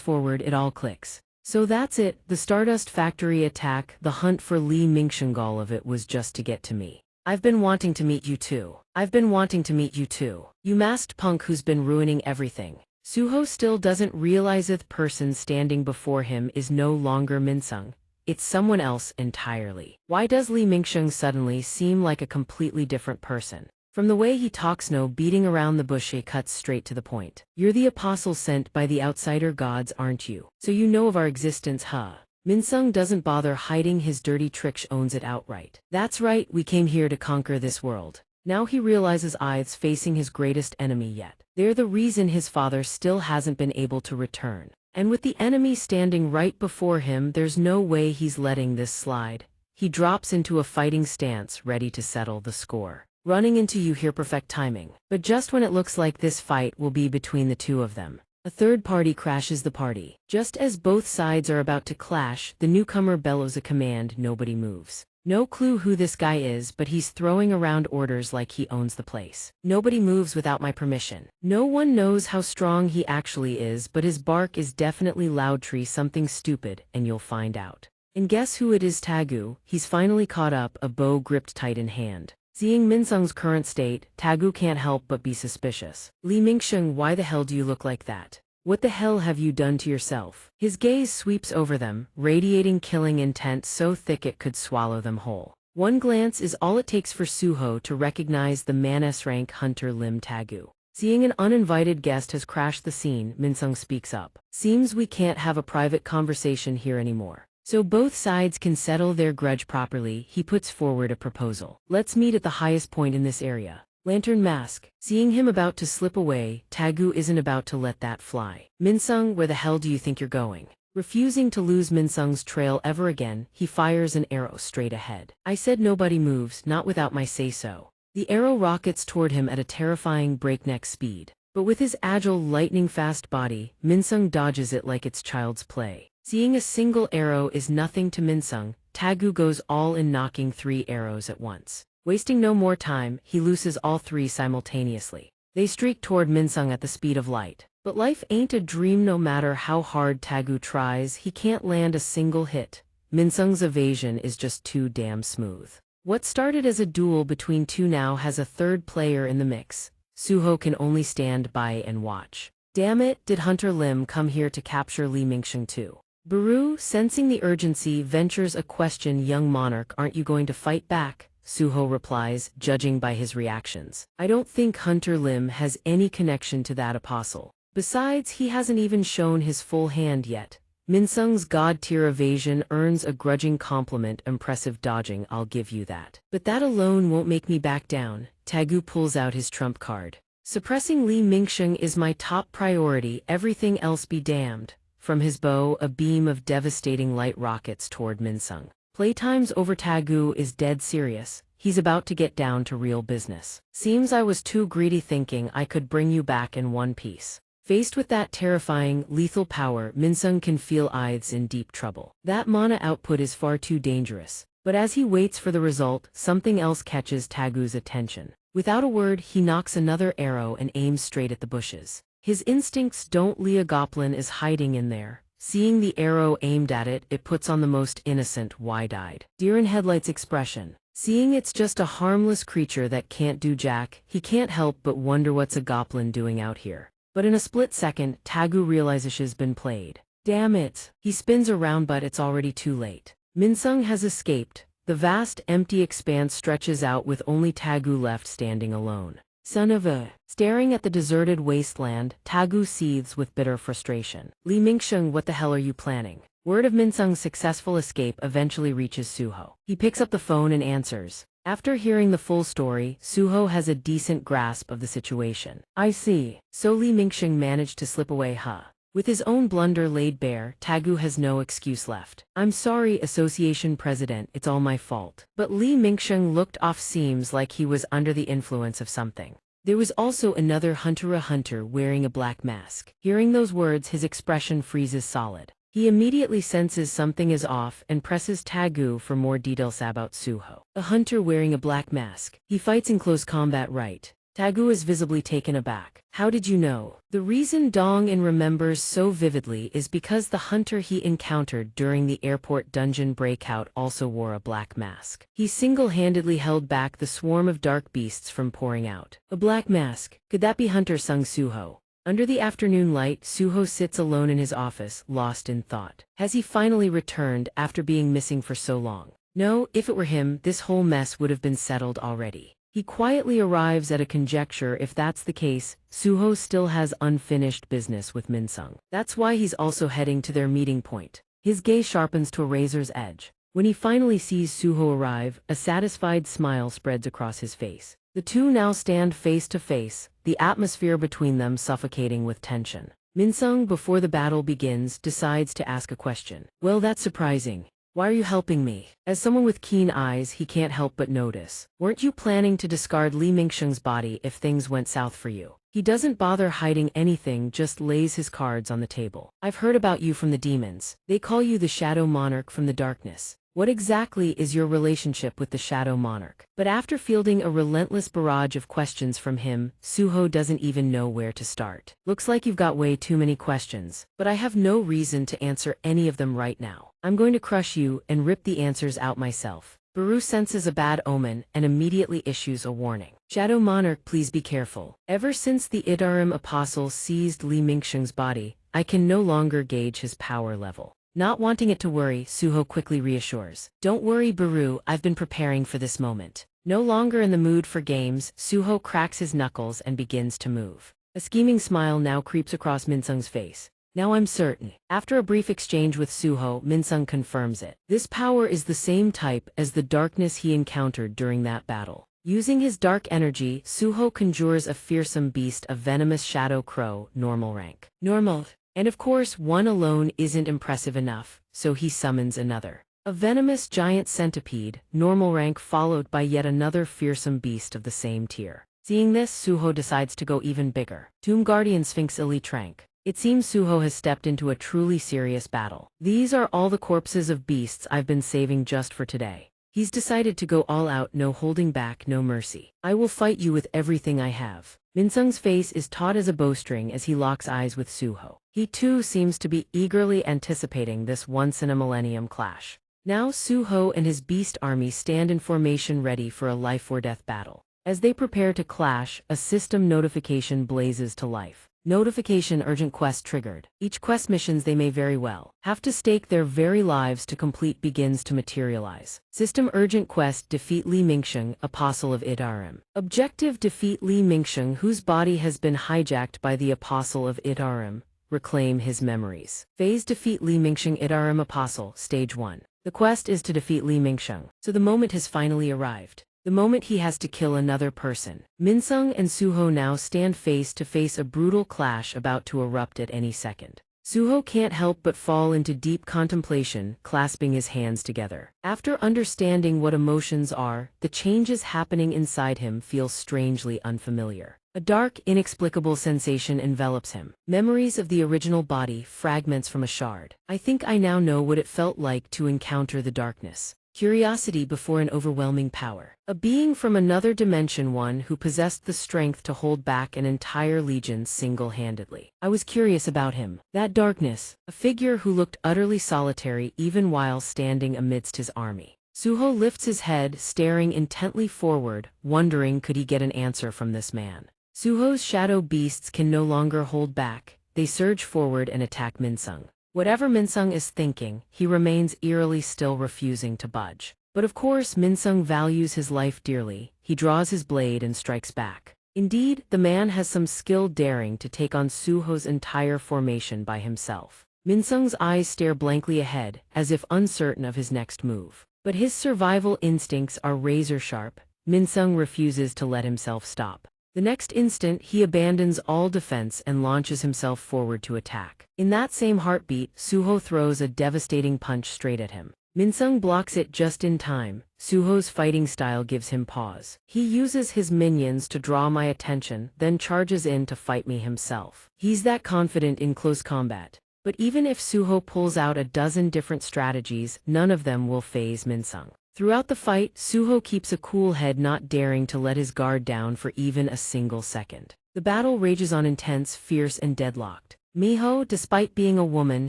forward, it all clicks. So that's it, the Stardust Factory attack, the hunt for Li Mingsheng, all of it was just to get to me. I've been wanting to meet you too. I've been wanting to meet you too. You masked punk who's been ruining everything. Suho still doesn't realize the person standing before him is no longer Minsung. It's someone else entirely. Why does Li Mingsheng suddenly seem like a completely different person? From the way he talks, no beating around the bush, he cuts straight to the point. You're the apostle sent by the outsider gods, aren't you? So you know of our existence, huh? Minsung doesn't bother hiding his dirty trick, owns it outright. That's right, we came here to conquer this world. Now he realizes eyes facing his greatest enemy yet. They're the reason his father still hasn't been able to return. And with the enemy standing right before him, there's no way he's letting this slide. He drops into a fighting stance, ready to settle the score. Running into you here, perfect timing. But just when it looks like this fight will be between the two of them, a third party crashes the party. Just as both sides are about to clash, the newcomer bellows a command. Nobody moves. No clue who this guy is, but he's throwing around orders like he owns the place. Nobody moves without my permission. No one knows how strong he actually is, but his bark is definitely loud. Tree something stupid, and you'll find out. And guess who it is? Tagu. He's finally caught up, a bow gripped tight in hand. Seeing Minsung's current state, Tagu can't help but be suspicious. Li Mingsheng, why the hell do you look like that? What the hell have you done to yourself? His gaze sweeps over them, radiating killing intent so thick it could swallow them whole. One glance is all it takes for Suho to recognize the man-rank hunter Lim Tagu. Seeing an uninvited guest has crashed the scene, Minsung speaks up. Seems we can't have a private conversation here anymore. So both sides can settle their grudge properly, he puts forward a proposal. Let's meet at the highest point in this area. Lantern Mask. Seeing him about to slip away, Tagu isn't about to let that fly. Minsung, where the hell do you think you're going? Refusing to lose Minsung's trail ever again, he fires an arrow straight ahead. I said nobody moves, not without my say-so. The arrow rockets toward him at a terrifying breakneck speed. But with his agile, lightning-fast body, Minsung dodges it like it's child's play. Seeing a single arrow is nothing to Minsung, Tagu goes all in, knocking 3 arrows at once. Wasting no more time, he looses all 3 simultaneously. They streak toward Minsung at the speed of light. But life ain't a dream. No matter how hard Tagu tries, he can't land a single hit. Minsung's evasion is just too damn smooth. What started as a duel between two now has a third player in the mix. Suho can only stand by and watch. Damn it, did Hunter Lim come here to capture Li Mingsheng too? Baru, sensing the urgency, ventures a question. Young monarch, aren't you going to fight back? Suho replies, judging by his reactions. I don't think Hunter Lim has any connection to that apostle. Besides, he hasn't even shown his full hand yet. Minsung's god-tier evasion earns a grudging compliment. Impressive dodging, I'll give you that. But that alone won't make me back down. Tagu pulls out his trump card. Suppressing Li Mingsheng is my top priority, everything else be damned. From his bow, a beam of devastating light rockets toward Minsung. Playtime's over. Tagu is dead serious. He's about to get down to real business. Seems I was too greedy, thinking I could bring you back in one piece. Faced with that terrifying, lethal power, Minsung can feel he's in deep trouble. That mana output is far too dangerous. But as he waits for the result, something else catches Tagu's attention. Without a word, he knocks another arrow and aims straight at the bushes. His instincts don't lie. A goblin is hiding in there. Seeing the arrow aimed at it, it puts on the most innocent, wide-eyed, deer-in-headlights expression. Seeing it's just a harmless creature that can't do jack, he can't help but wonder what's a goblin doing out here. But in a split second, Tagu realizes she's been played. Damn it! He spins around, but it's already too late. Minsung has escaped. The vast, empty expanse stretches out with only Tagu left standing alone. Son of a... Staring at the deserted wasteland, Tagu seethes with bitter frustration. Li Mingsheng, what the hell are you planning? Word of Minsung's successful escape eventually reaches Suho. He picks up the phone and answers. After hearing the full story, Suho has a decent grasp of the situation. I see. So Li Mingsheng managed to slip away, huh? With his own blunder laid bare, Tagu has no excuse left. I'm sorry, Association President, it's all my fault. But Li Mingsheng looked off. Seems like he was under the influence of something. There was also another hunter, a hunter wearing a black mask. Hearing those words, his expression freezes solid. He immediately senses something is off and presses Tagu for more details about Suho. A hunter wearing a black mask. He fights in close combat, right? Tagu is visibly taken aback. How did you know? The reason Dong remembers so vividly is because the hunter he encountered during the airport dungeon breakout also wore a black mask. He single-handedly held back the swarm of dark beasts from pouring out. A black mask. Could that be Hunter Sung Suho? Under the afternoon light, Suho sits alone in his office, lost in thought. Has he finally returned after being missing for so long? No, if it were him, this whole mess would have been settled already. He quietly arrives at a conjecture. If that's the case, Suho still has unfinished business with Minsung. That's why he's also heading to their meeting point. His gaze sharpens to a razor's edge. When he finally sees Suho arrive, a satisfied smile spreads across his face. The two now stand face to face, the atmosphere between them suffocating with tension. Minsung, before the battle begins, decides to ask a question. Well, that's surprising. Why are you helping me? As someone with keen eyes, he can't help but notice. Weren't you planning to discard Li Mingsheng's body if things went south for you? He doesn't bother hiding anything, just lays his cards on the table. I've heard about you from the demons. They call you the Shadow Monarch from the darkness. What exactly is your relationship with the Shadow Monarch? But after fielding a relentless barrage of questions from him, Suho doesn't even know where to start. Looks like you've got way too many questions, but I have no reason to answer any of them right now. I'm going to crush you and rip the answers out myself. Baru senses a bad omen and immediately issues a warning. Shadow Monarch, please be careful. Ever since the Idarim Apostle seized Li Mingsheng's body, I can no longer gauge his power level. Not wanting it to worry, Suho quickly reassures. Don't worry, Baru, I've been preparing for this moment. No longer in the mood for games, Suho cracks his knuckles and begins to move. A scheming smile now creeps across Minsung's face. Now I'm certain. After a brief exchange with Suho, Minsung confirms it. This power is the same type as the darkness he encountered during that battle. Using his dark energy, Suho conjures a fearsome beast, a venomous shadow crow, normal rank. Normal. And of course, one alone isn't impressive enough, so he summons another. A venomous giant centipede, normal rank, followed by yet another fearsome beast of the same tier. Seeing this, Suho decides to go even bigger. Tomb Guardian Sphinx Elite rank. It seems Suho has stepped into a truly serious battle. These are all the corpses of beasts I've been saving just for today. He's decided to go all out, no holding back, no mercy. I will fight you with everything I have. Minsung's face is taut as a bowstring as he locks eyes with Suho. He too seems to be eagerly anticipating this once-in-a-millennium clash. Now Suho and his beast army stand in formation ready for a life-or-death battle. As they prepare to clash, a system notification blazes to life. Notification: urgent quest triggered. Each quest missions they may very well have to stake their very lives to complete begins to materialize. System: urgent quest, defeat Li Mingsheng, Apostle of Idarim. Objective: defeat Li Mingsheng, whose body has been hijacked by the Apostle of Idarim. Reclaim his memories. Phase: defeat Li Mingsheng, Idarim Apostle, Stage 1. The quest is to defeat Li Mingsheng. So the moment has finally arrived. The moment he has to kill another person. Minsung and Suho now stand face to face, a brutal clash about to erupt at any second. Suho can't help but fall into deep contemplation, clasping his hands together. After understanding what emotions are, the changes happening inside him feel strangely unfamiliar. A dark, inexplicable sensation envelops him. Memories of the original body, fragments from a shard. I think I now know what it felt like to encounter the darkness. Curiosity before an overwhelming power. A being from another dimension, one who possessed the strength to hold back an entire legion single-handedly. I was curious about him. That darkness, a figure who looked utterly solitary even while standing amidst his army. Suho lifts his head, staring intently forward, wondering could he get an answer from this man. Suho's shadow beasts can no longer hold back. They surge forward and attack Minsung. Whatever Minsung is thinking, he remains eerily still, refusing to budge. But of course Minsung values his life dearly. He draws his blade and strikes back. Indeed, the man has some skill, daring to take on Suho's entire formation by himself. Minsung's eyes stare blankly ahead, as if uncertain of his next move. But his survival instincts are razor-sharp. Minsung refuses to let himself stop. The next instant, he abandons all defense and launches himself forward to attack. In that same heartbeat, Suho throws a devastating punch straight at him. Minsung blocks it just in time. Suho's fighting style gives him pause. He uses his minions to draw my attention, then charges in to fight me himself. He's that confident in close combat. But even if Suho pulls out a dozen different strategies, none of them will faze Minsung. Throughout the fight, Suho keeps a cool head, not daring to let his guard down for even a single second. The battle rages on, intense, fierce, and deadlocked. Miho, despite being a woman,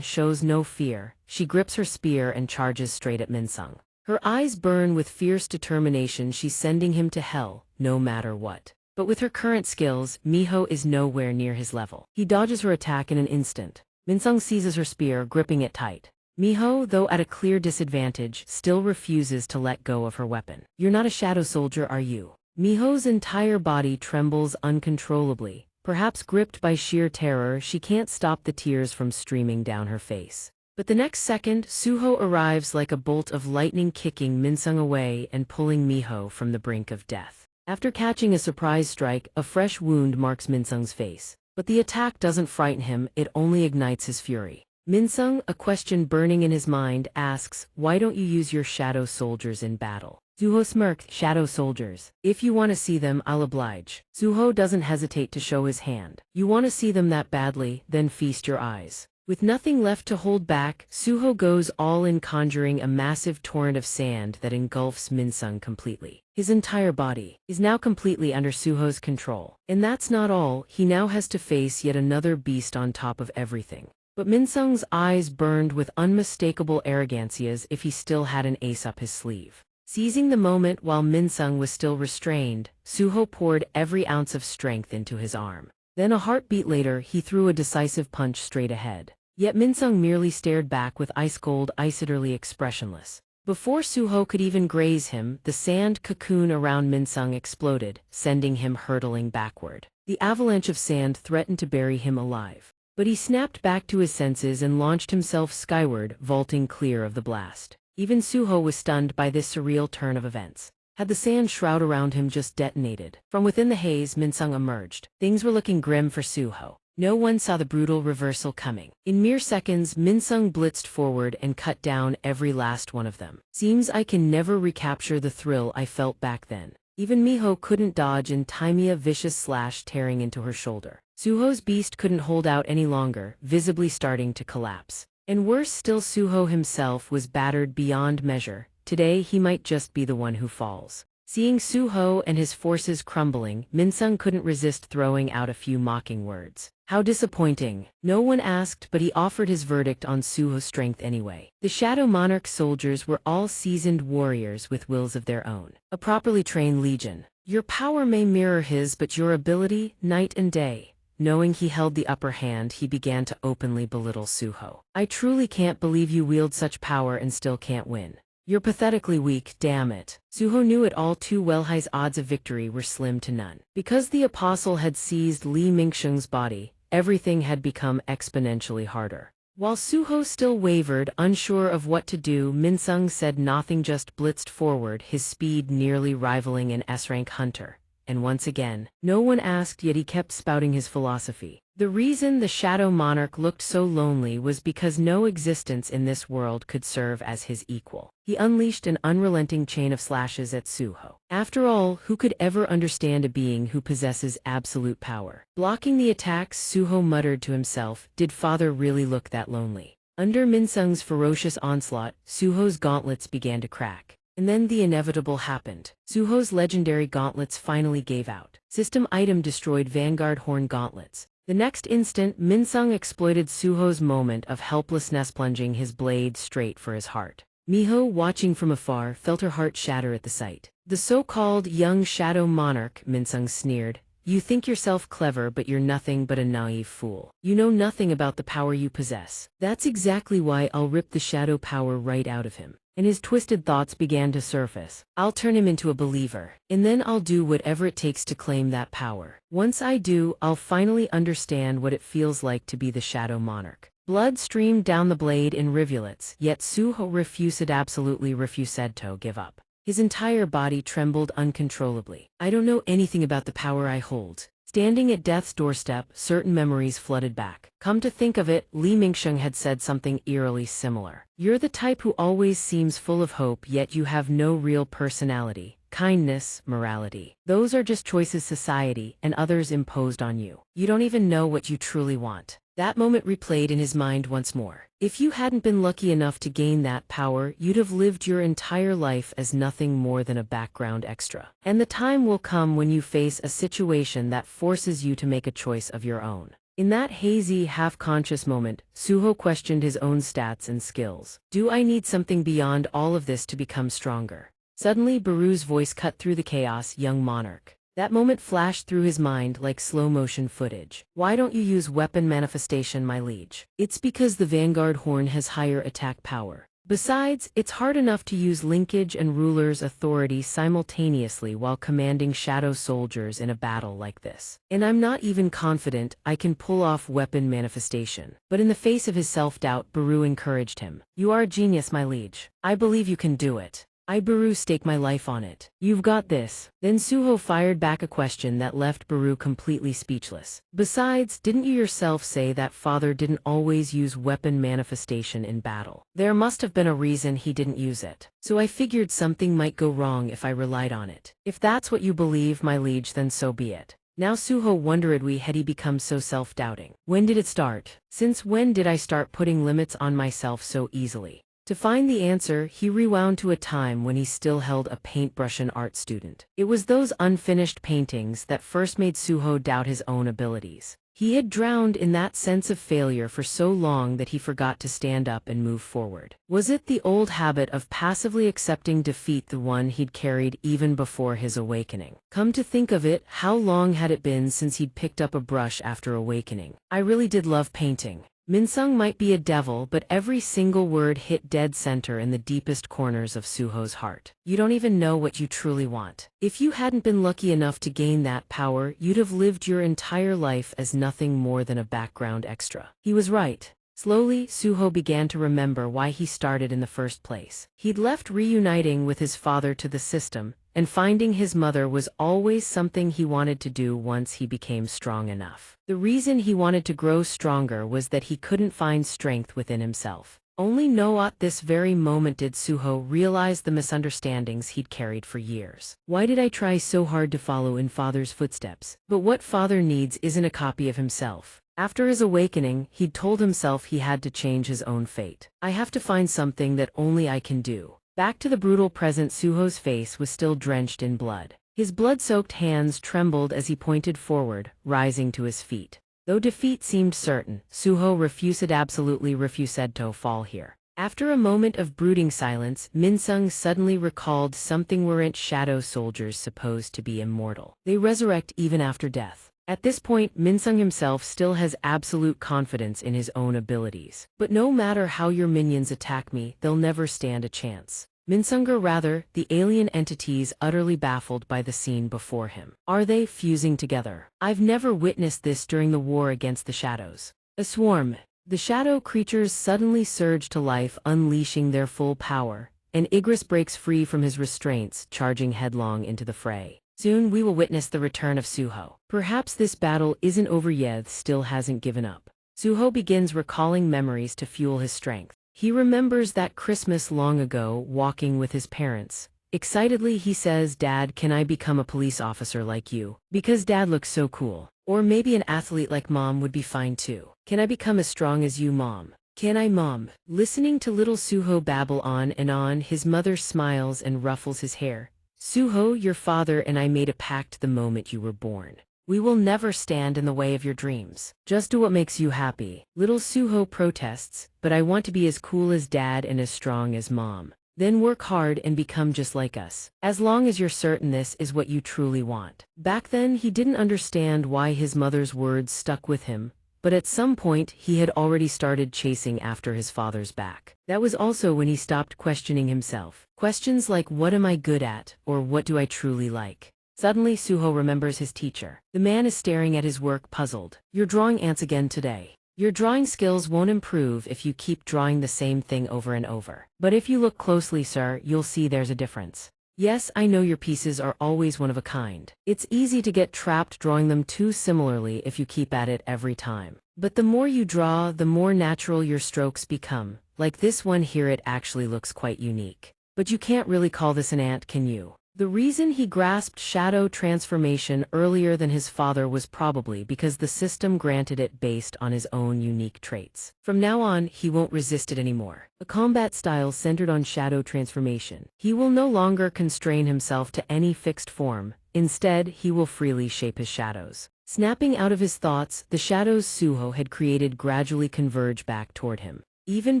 shows no fear. She grips her spear and charges straight at Minsung. Her eyes burn with fierce determination. She's sending him to hell, no matter what. But with her current skills, Miho is nowhere near his level. He dodges her attack in an instant. Minsung seizes her spear, gripping it tight. Miho, though at a clear disadvantage, still refuses to let go of her weapon. You're not a shadow soldier, are you? Miho's entire body trembles uncontrollably. Perhaps gripped by sheer terror, she can't stop the tears from streaming down her face. But the next second, Suho arrives like a bolt of lightning, kicking Minsung away and pulling Miho from the brink of death. After catching a surprise strike, a fresh wound marks Minsung's face. But the attack doesn't frighten him, it only ignites his fury. Minsung, a question burning in his mind, asks, "Why don't you use your shadow soldiers in battle?" Suho smirked, "Shadow soldiers. If you want to see them, I'll oblige." Suho doesn't hesitate to show his hand. "You want to see them that badly? Then feast your eyes." With nothing left to hold back, Suho goes all in, conjuring a massive torrent of sand that engulfs Minsung completely. His entire body is now completely under Suho's control. And that's not all, he now has to face yet another beast on top of everything. But Minsung's eyes burned with unmistakable arrogance, as if he still had an ace up his sleeve. Seizing the moment while Minsung was still restrained, Suho poured every ounce of strength into his arm. Then a heartbeat later, he threw a decisive punch straight ahead. Yet Minsung merely stared back with ice-cold, utterly expressionless. Before Suho could even graze him, the sand cocoon around Minsung exploded, sending him hurtling backward. The avalanche of sand threatened to bury him alive. But he snapped back to his senses and launched himself skyward, vaulting clear of the blast. Even Suho was stunned by this surreal turn of events. Had the sand shroud around him just detonated? From within the haze, Minsung emerged. Things were looking grim for Suho. No one saw the brutal reversal coming. In mere seconds, Minsung blitzed forward and cut down every last one of them. Seems I can never recapture the thrill I felt back then. Even Miho couldn't dodge in time a vicious slash tearing into her shoulder. Suho's beast couldn't hold out any longer, visibly starting to collapse. And worse still, Suho himself was battered beyond measure. Today he might just be the one who falls. Seeing Suho and his forces crumbling, Minsung couldn't resist throwing out a few mocking words. How disappointing. No one asked, but he offered his verdict on Suho's strength anyway. The Shadow Monarch soldiers were all seasoned warriors with wills of their own. A properly trained legion. Your power may mirror his, but your ability, night and day. Knowing he held the upper hand, he began to openly belittle Suho. I truly can't believe you wield such power and still can't win. You're pathetically weak, damn it. Suho knew it all too well. His odds of victory were slim to none. Because the apostle had seized Li Mingsheng's body, everything had become exponentially harder. While Suho still wavered, unsure of what to do, Minsung said nothing, just blitzed forward, his speed nearly rivaling an S-rank hunter. And once again, no one asked, yet he kept spouting his philosophy. The reason the Shadow Monarch looked so lonely was because no existence in this world could serve as his equal. He unleashed an unrelenting chain of slashes at Suho. After all, who could ever understand a being who possesses absolute power? Blocking the attacks, Suho muttered to himself, did father really look that lonely? Under Minsung's ferocious onslaught, Suho's gauntlets began to crack. And then the inevitable happened. Suho's legendary gauntlets finally gave out. System item destroyed. Vanguard Horn Gauntlets. The next instant, Minsung exploited Suho's moment of helplessness, plunging his blade straight for his heart. Miho, watching from afar, felt her heart shatter at the sight. The so-called young Shadow Monarch, Minsung sneered. You think yourself clever, but you're nothing but a naive fool. You know nothing about the power you possess. That's exactly why I'll rip the shadow power right out of him. And his twisted thoughts began to surface. I'll turn him into a believer. And then I'll do whatever it takes to claim that power. Once I do, I'll finally understand what it feels like to be the Shadow Monarch. Blood streamed down the blade in rivulets, yet Suho refused, absolutely refused to give up. His entire body trembled uncontrollably. I don't know anything about the power I hold. Standing at death's doorstep, certain memories flooded back. Come to think of it, Li Mingsheng had said something eerily similar. You're the type who always seems full of hope, yet you have no real personality, kindness, morality. Those are just choices society and others imposed on you. You don't even know what you truly want. That moment replayed in his mind once more. If you hadn't been lucky enough to gain that power, you'd have lived your entire life as nothing more than a background extra. And the time will come when you face a situation that forces you to make a choice of your own. In that hazy, half-conscious moment, Suho questioned his own stats and skills. Do I need something beyond all of this to become stronger? Suddenly, Baru's voice cut through the chaos. Young Monarch. That moment flashed through his mind like slow-motion footage. Why don't you use weapon manifestation, my liege? It's because the Vanguard Horn has higher attack power. Besides, it's hard enough to use linkage and ruler's authority simultaneously while commanding shadow soldiers in a battle like this. And I'm not even confident I can pull off weapon manifestation. But in the face of his self-doubt, Baru encouraged him. You are a genius, my liege. I believe you can do it. I, Baru, stake my life on it. You've got this. Then Suho fired back a question that left Baru completely speechless. Besides, didn't you yourself say that father didn't always use weapon manifestation in battle? There must have been a reason he didn't use it. So I figured something might go wrong if I relied on it. If that's what you believe, my liege, then so be it. Now Suho wondered, why had he become so self-doubting? When did it start? Since when did I start putting limits on myself so easily? To find the answer, he rewound to a time when he still held a paintbrush and art student. It was those unfinished paintings that first made Suho doubt his own abilities. He had drowned in that sense of failure for so long that he forgot to stand up and move forward. Was it the old habit of passively accepting defeat, the one he'd carried even before his awakening? Come to think of it, how long had it been since he'd picked up a brush after awakening? I really did love painting. Minsung might be a devil, but every single word hit dead center in the deepest corners of Suho's heart. You don't even know what you truly want. If you hadn't been lucky enough to gain that power, you'd have lived your entire life as nothing more than a background extra. He was right. Slowly, Suho began to remember why he started in the first place. He'd left reuniting with his father to the system, and finding his mother was always something he wanted to do once he became strong enough. The reason he wanted to grow stronger was that he couldn't find strength within himself. Only now at this very moment did Suho realize the misunderstandings he'd carried for years. Why did I try so hard to follow in father's footsteps? But what father needs isn't a copy of himself. After his awakening, he'd told himself he had to change his own fate. I have to find something that only I can do. Back to the brutal present, Suho's face was still drenched in blood. His blood-soaked hands trembled as he pointed forward, rising to his feet. Though defeat seemed certain, Suho absolutely refused to fall here. After a moment of brooding silence, Minsung suddenly recalled something. Weren't shadow soldiers supposed to be immortal? They resurrect even after death. At this point, Minsung himself still has absolute confidence in his own abilities. But no matter how your minions attack me, they'll never stand a chance. The alien entities utterly baffled by the scene before him. Are they fusing together? I've never witnessed this during the war against the shadows. A swarm. The shadow creatures suddenly surge to life, unleashing their full power, and Igris breaks free from his restraints, charging headlong into the fray. Soon we will witness the return of Suho. Perhaps this battle isn't over yet, still hasn't given up. Suho begins recalling memories to fuel his strength. He remembers that Christmas long ago, walking with his parents. Excitedly he says, "Dad, can I become a police officer like you? Because Dad looks so cool. Or maybe an athlete like Mom would be fine too. Can I become as strong as you, Mom? Can I, Mom?" Listening to little Suho babble on, his mother smiles and ruffles his hair. "Suho, your father and I made a pact the moment you were born. We will never stand in the way of your dreams. Just do what makes you happy." Little Suho protests, "But I want to be as cool as Dad and as strong as Mom." "Then work hard and become just like us. As long as you're certain this is what you truly want." Back then, he didn't understand why his mother's words stuck with him, but at some point he had already started chasing after his father's back. That was also when he stopped questioning himself. Questions like, what am I good at, or what do I truly like? Suddenly Suho remembers his teacher. The man is staring at his work, puzzled. "You're drawing ants again today. Your drawing skills won't improve if you keep drawing the same thing over and over. But if you look closely, sir, you'll see there's a difference. Yes, I know your pieces are always one of a kind. It's easy to get trapped drawing them too similarly if you keep at it every time. But the more you draw, the more natural your strokes become. Like this one here, it actually looks quite unique. But you can't really call this an ant, can you?" The reason he grasped shadow transformation earlier than his father was probably because the system granted it based on his own unique traits. From now on, he won't resist it anymore. A combat style centered on shadow transformation. He will no longer constrain himself to any fixed form. Instead, he will freely shape his shadows. Snapping out of his thoughts, the shadows Suho had created gradually converge back toward him. Even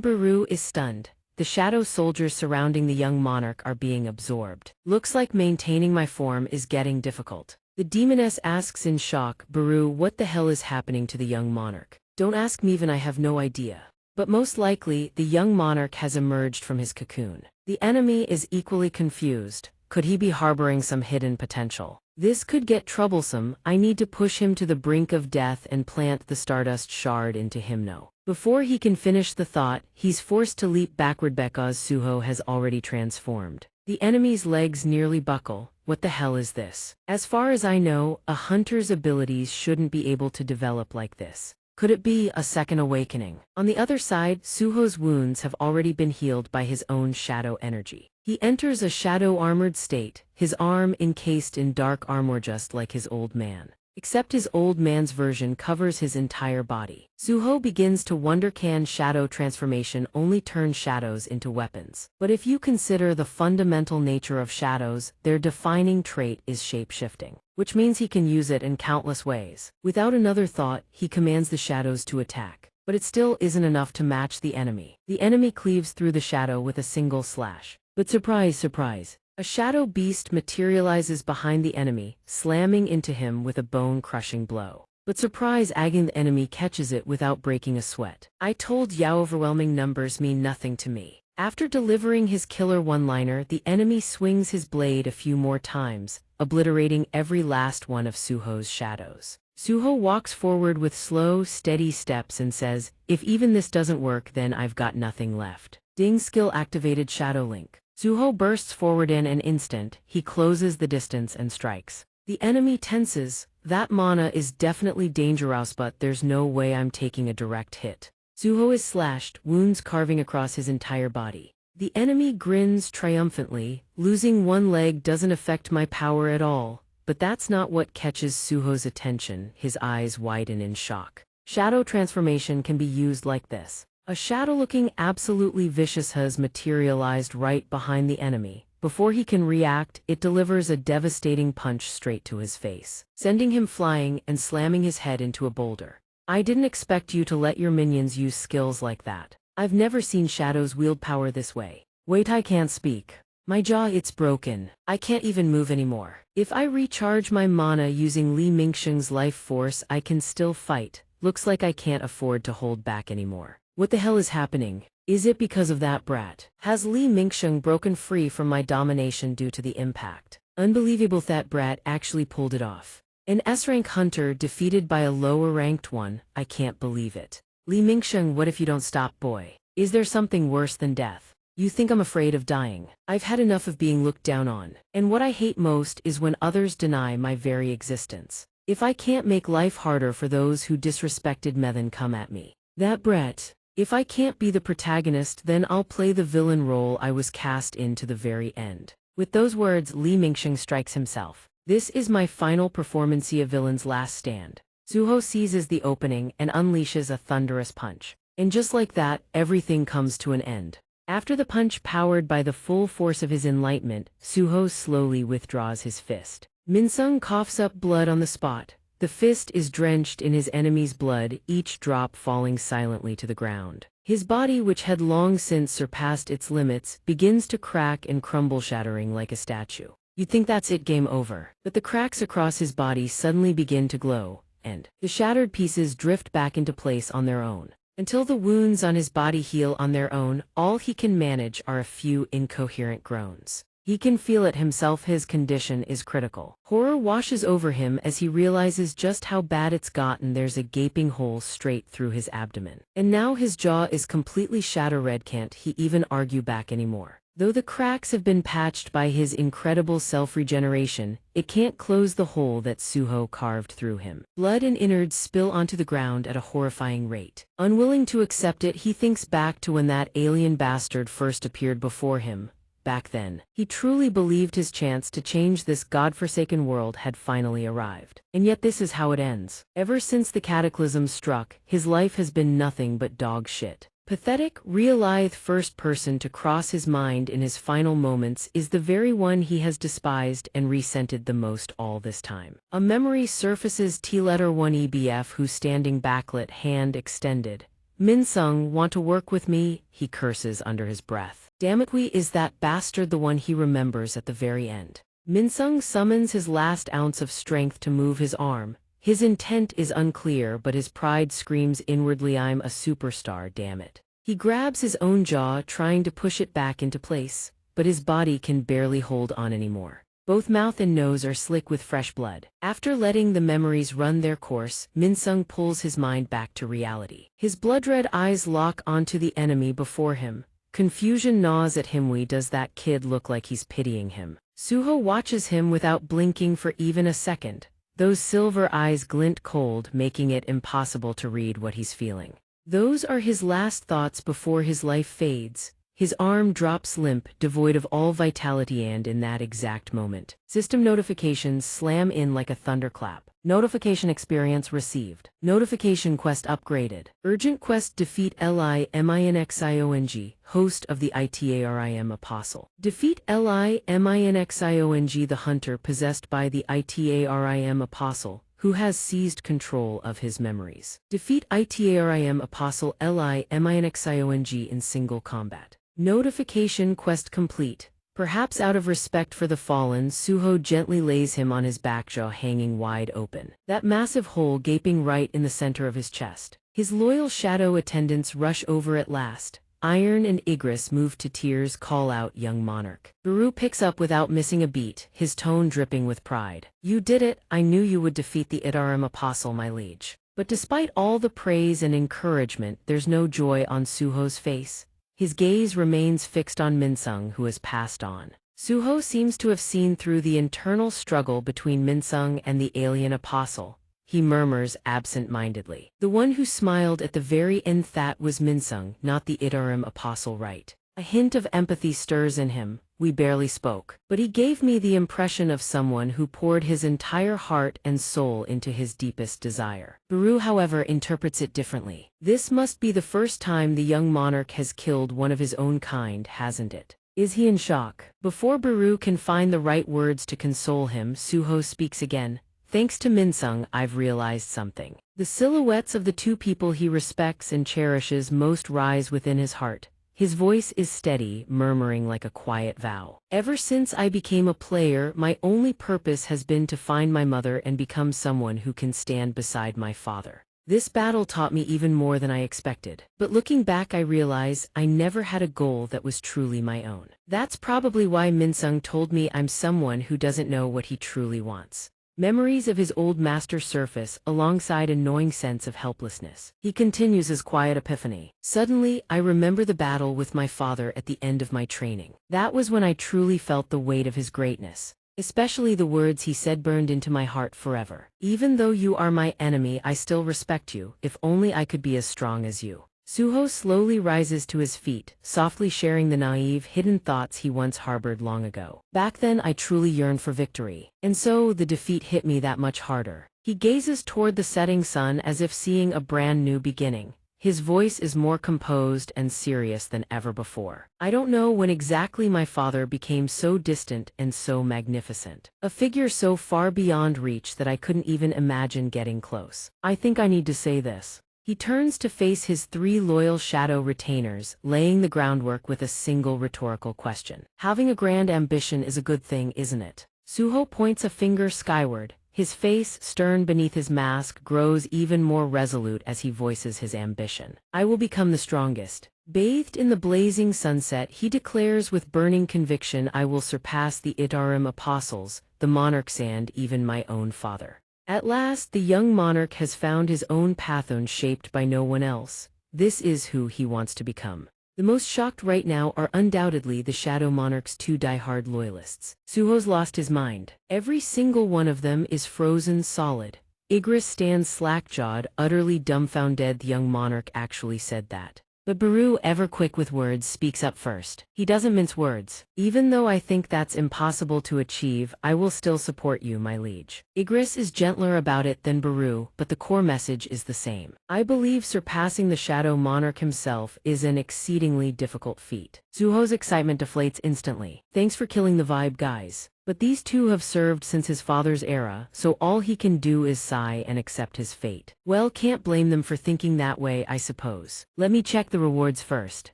Baru is stunned. The shadow soldiers surrounding the young monarch are being absorbed. "Looks like maintaining my form is getting difficult." The demoness asks in shock, "Baru, what the hell is happening to the young monarch?" "Don't ask me, even I have no idea. But most likely, the young monarch has emerged from his cocoon." The enemy is equally confused. Could he be harboring some hidden potential? "This could get troublesome. I need to push him to the brink of death and plant the stardust shard into him now." Before he can finish the thought, he's forced to leap backward because Suho has already transformed. The enemy's legs nearly buckle. What the hell is this? As far as I know, a hunter's abilities shouldn't be able to develop like this. Could it be a second awakening? On the other side, Suho's wounds have already been healed by his own shadow energy. He enters a shadow-armored state, his arm encased in dark armor just like his old man. Except his old man's version covers his entire body. Suho begins to wonder, can shadow transformation only turn shadows into weapons? But if you consider the fundamental nature of shadows, their defining trait is shape-shifting, which means he can use it in countless ways. Without another thought, he commands the shadows to attack. But it still isn't enough to match the enemy. The enemy cleaves through the shadow with a single slash. But surprise, surprise. A shadow beast materializes behind the enemy, slamming into him with a bone-crushing blow. but surprise agging the enemy catches it without breaking a sweat. I told Yao overwhelming numbers mean nothing to me. After delivering his killer one-liner, the enemy swings his blade a few more times, obliterating every last one of Suho's shadows. Suho walks forward with slow, steady steps and says, "If even this doesn't work, then I've got nothing left." Ding skill activated Shadow Link. Suho bursts forward in an instant, he closes the distance and strikes. The enemy tenses. That mana is definitely dangerous, but there's no way I'm taking a direct hit. Suho is slashed, wounds carving across his entire body. The enemy grins triumphantly. Losing one leg doesn't affect my power at all. But that's not what catches Suho's attention. His eyes widen in shock. Shadow transformation can be used like this. A shadow looking absolutely vicious has materialized right behind the enemy. Before he can react, it delivers a devastating punch straight to his face, sending him flying and slamming his head into a boulder. I didn't expect you to let your minions use skills like that. I've never seen shadows wield power this way. Wait, I can't speak. My jaw, it's broken. I can't even move anymore. If I recharge my mana using Li Mingsheng's life force, I can still fight. Looks like I can't afford to hold back anymore. What the hell is happening? Is it because of that brat? Has Li Mingsheng broken free from my domination due to the impact? Unbelievable, that brat actually pulled it off. An S-rank hunter defeated by a lower-ranked one, I can't believe it. Li Mingsheng, what if you don't stop, boy? Is there something worse than death? You think I'm afraid of dying? I've had enough of being looked down on. And what I hate most is when others deny my very existence. If I can't make life harder for those who disrespected me, then come at me. That brat. If I can't be the protagonist, then I'll play the villain role I was cast in to the very end. With those words, Li Mingsheng strikes himself. This is my final performance, a villain's last stand. Suho seizes the opening and unleashes a thunderous punch. And just like that, everything comes to an end. After the punch powered by the full force of his enlightenment, Suho slowly withdraws his fist. Minsung coughs up blood on the spot. The fist is drenched in his enemy's blood, each drop falling silently to the ground. His body, which had long since surpassed its limits, begins to crack and crumble, shattering like a statue. You'd think that's it, game over. But the cracks across his body suddenly begin to glow, and the shattered pieces drift back into place on their own. Until the wounds on his body heal on their own, all he can manage are a few incoherent groans. He can feel it himself, his condition is critical. Horror washes over him as he realizes just how bad it's gotten. There's a gaping hole straight through his abdomen. And now his jaw is completely shatter-red. Can't he even argue back anymore? Though the cracks have been patched by his incredible self-regeneration, it can't close the hole that Suho carved through him. Blood and innards spill onto the ground at a horrifying rate. Unwilling to accept it, he thinks back to when that alien bastard first appeared before him. Back then, he truly believed his chance to change this godforsaken world had finally arrived. And yet this is how it ends. Ever since the cataclysm struck, his life has been nothing but dog shit. Pathetic, real-life first person to cross his mind in his final moments is the very one he has despised and resented the most all this time. A memory surfaces. T-letter 1 EBF, who's standing backlit, hand extended. Minsung, want to work with me? He curses under his breath. Damn it, is that bastard the one he remembers at the very end? Minsung summons his last ounce of strength to move his arm. His intent is unclear, but his pride screams inwardly, I'm a superstar, damn it. He grabs his own jaw, trying to push it back into place, but his body can barely hold on anymore. Both mouth and nose are slick with fresh blood. After letting the memories run their course, Minsung pulls his mind back to reality. His blood-red eyes lock onto the enemy before him. Confusion gnaws at him. Does that kid look like he's pitying him? Suho watches him without blinking for even a second. Those silver eyes glint cold, making it impossible to read what he's feeling. Those are his last thoughts before his life fades. His arm drops limp, devoid of all vitality, and in that exact moment, system notifications slam in like a thunderclap. Notification experience received. Notification quest upgraded. Urgent quest: defeat Li-Minxiong, host of the Itarim Apostle. Defeat Li-Minxiong, the hunter possessed by the Itarim Apostle, who has seized control of his memories. Defeat Itarim Apostle Li-Minxiong in single combat. Notification quest complete. Perhaps out of respect for the fallen, Suho gently lays him on his back, jaw hanging wide open, that massive hole gaping right in the center of his chest. His loyal shadow attendants rush over at last. Iron and Igris, moved to tears, call out, "Young monarch." Baru picks up without missing a beat, his tone dripping with pride. "You did it. I knew you would defeat the Idarim apostle, my liege." But despite all the praise and encouragement, there's no joy on Suho's face. His gaze remains fixed on Minsung, who has passed on. Suho seems to have seen through the internal struggle between Minsung and the alien apostle. He murmurs absent-mindedly. "The one who smiled at the very end, that was Minsung, not the Idarim apostle, right?" A hint of empathy stirs in him. "We barely spoke, but he gave me the impression of someone who poured his entire heart and soul into his deepest desire." Baru, however, interprets it differently. This must be the first time the young monarch has killed one of his own kind, hasn't it? Is he in shock? Before Baru can find the right words to console him, Suho speaks again. "Thanks to Minsung, I've realized something." The silhouettes of the two people he respects and cherishes most rise within his heart. His voice is steady, murmuring like a quiet vow. "Ever since I became a player, my only purpose has been to find my mother and become someone who can stand beside my father. This battle taught me even more than I expected. But looking back, I realize I never had a goal that was truly my own. That's probably why Minsung told me I'm someone who doesn't know what he truly wants." Memories of his old master surface alongside a gnawing sense of helplessness. He continues his quiet epiphany. "Suddenly, I remember the battle with my father at the end of my training. That was when I truly felt the weight of his greatness. Especially the words he said burned into my heart forever. 'Even though you are my enemy, I still respect you. If only I could be as strong as you.'" Suho slowly rises to his feet, softly sharing the naive, hidden thoughts he once harbored long ago. "Back then I truly yearned for victory. And so the defeat hit me that much harder." He gazes toward the setting sun as if seeing a brand new beginning. His voice is more composed and serious than ever before. "I don't know when exactly my father became so distant and so magnificent. A figure so far beyond reach that I couldn't even imagine getting close. I think I need to say this." He turns to face his three loyal shadow retainers, laying the groundwork with a single rhetorical question. "Having a grand ambition is a good thing, isn't it?" Suho points a finger skyward. His face, stern beneath his mask, grows even more resolute as he voices his ambition. "I will become the strongest." Bathed in the blazing sunset, he declares with burning conviction, "I will surpass the Idarim apostles, the monarchs, and even my own father." At last, the young monarch has found his own path, shaped by no one else. This is who he wants to become. The most shocked right now are undoubtedly the Shadow Monarch's two die-hard loyalists. Suho's lost his mind. Every single one of them is frozen solid. Igris stands slack-jawed, utterly dumbfounded. The young monarch actually said that. But Baru, ever quick with words, speaks up first. He doesn't mince words. "Even though I think that's impossible to achieve, I will still support you, my liege." Igris is gentler about it than Baru, but the core message is the same. "I believe surpassing the Shadow Monarch himself is an exceedingly difficult feat." Suho's excitement deflates instantly. "Thanks for killing the vibe, guys. But these two have served since his father's era, so all he can do is sigh and accept his fate." "Well, can't blame them for thinking that way, I suppose. Let me check the rewards first."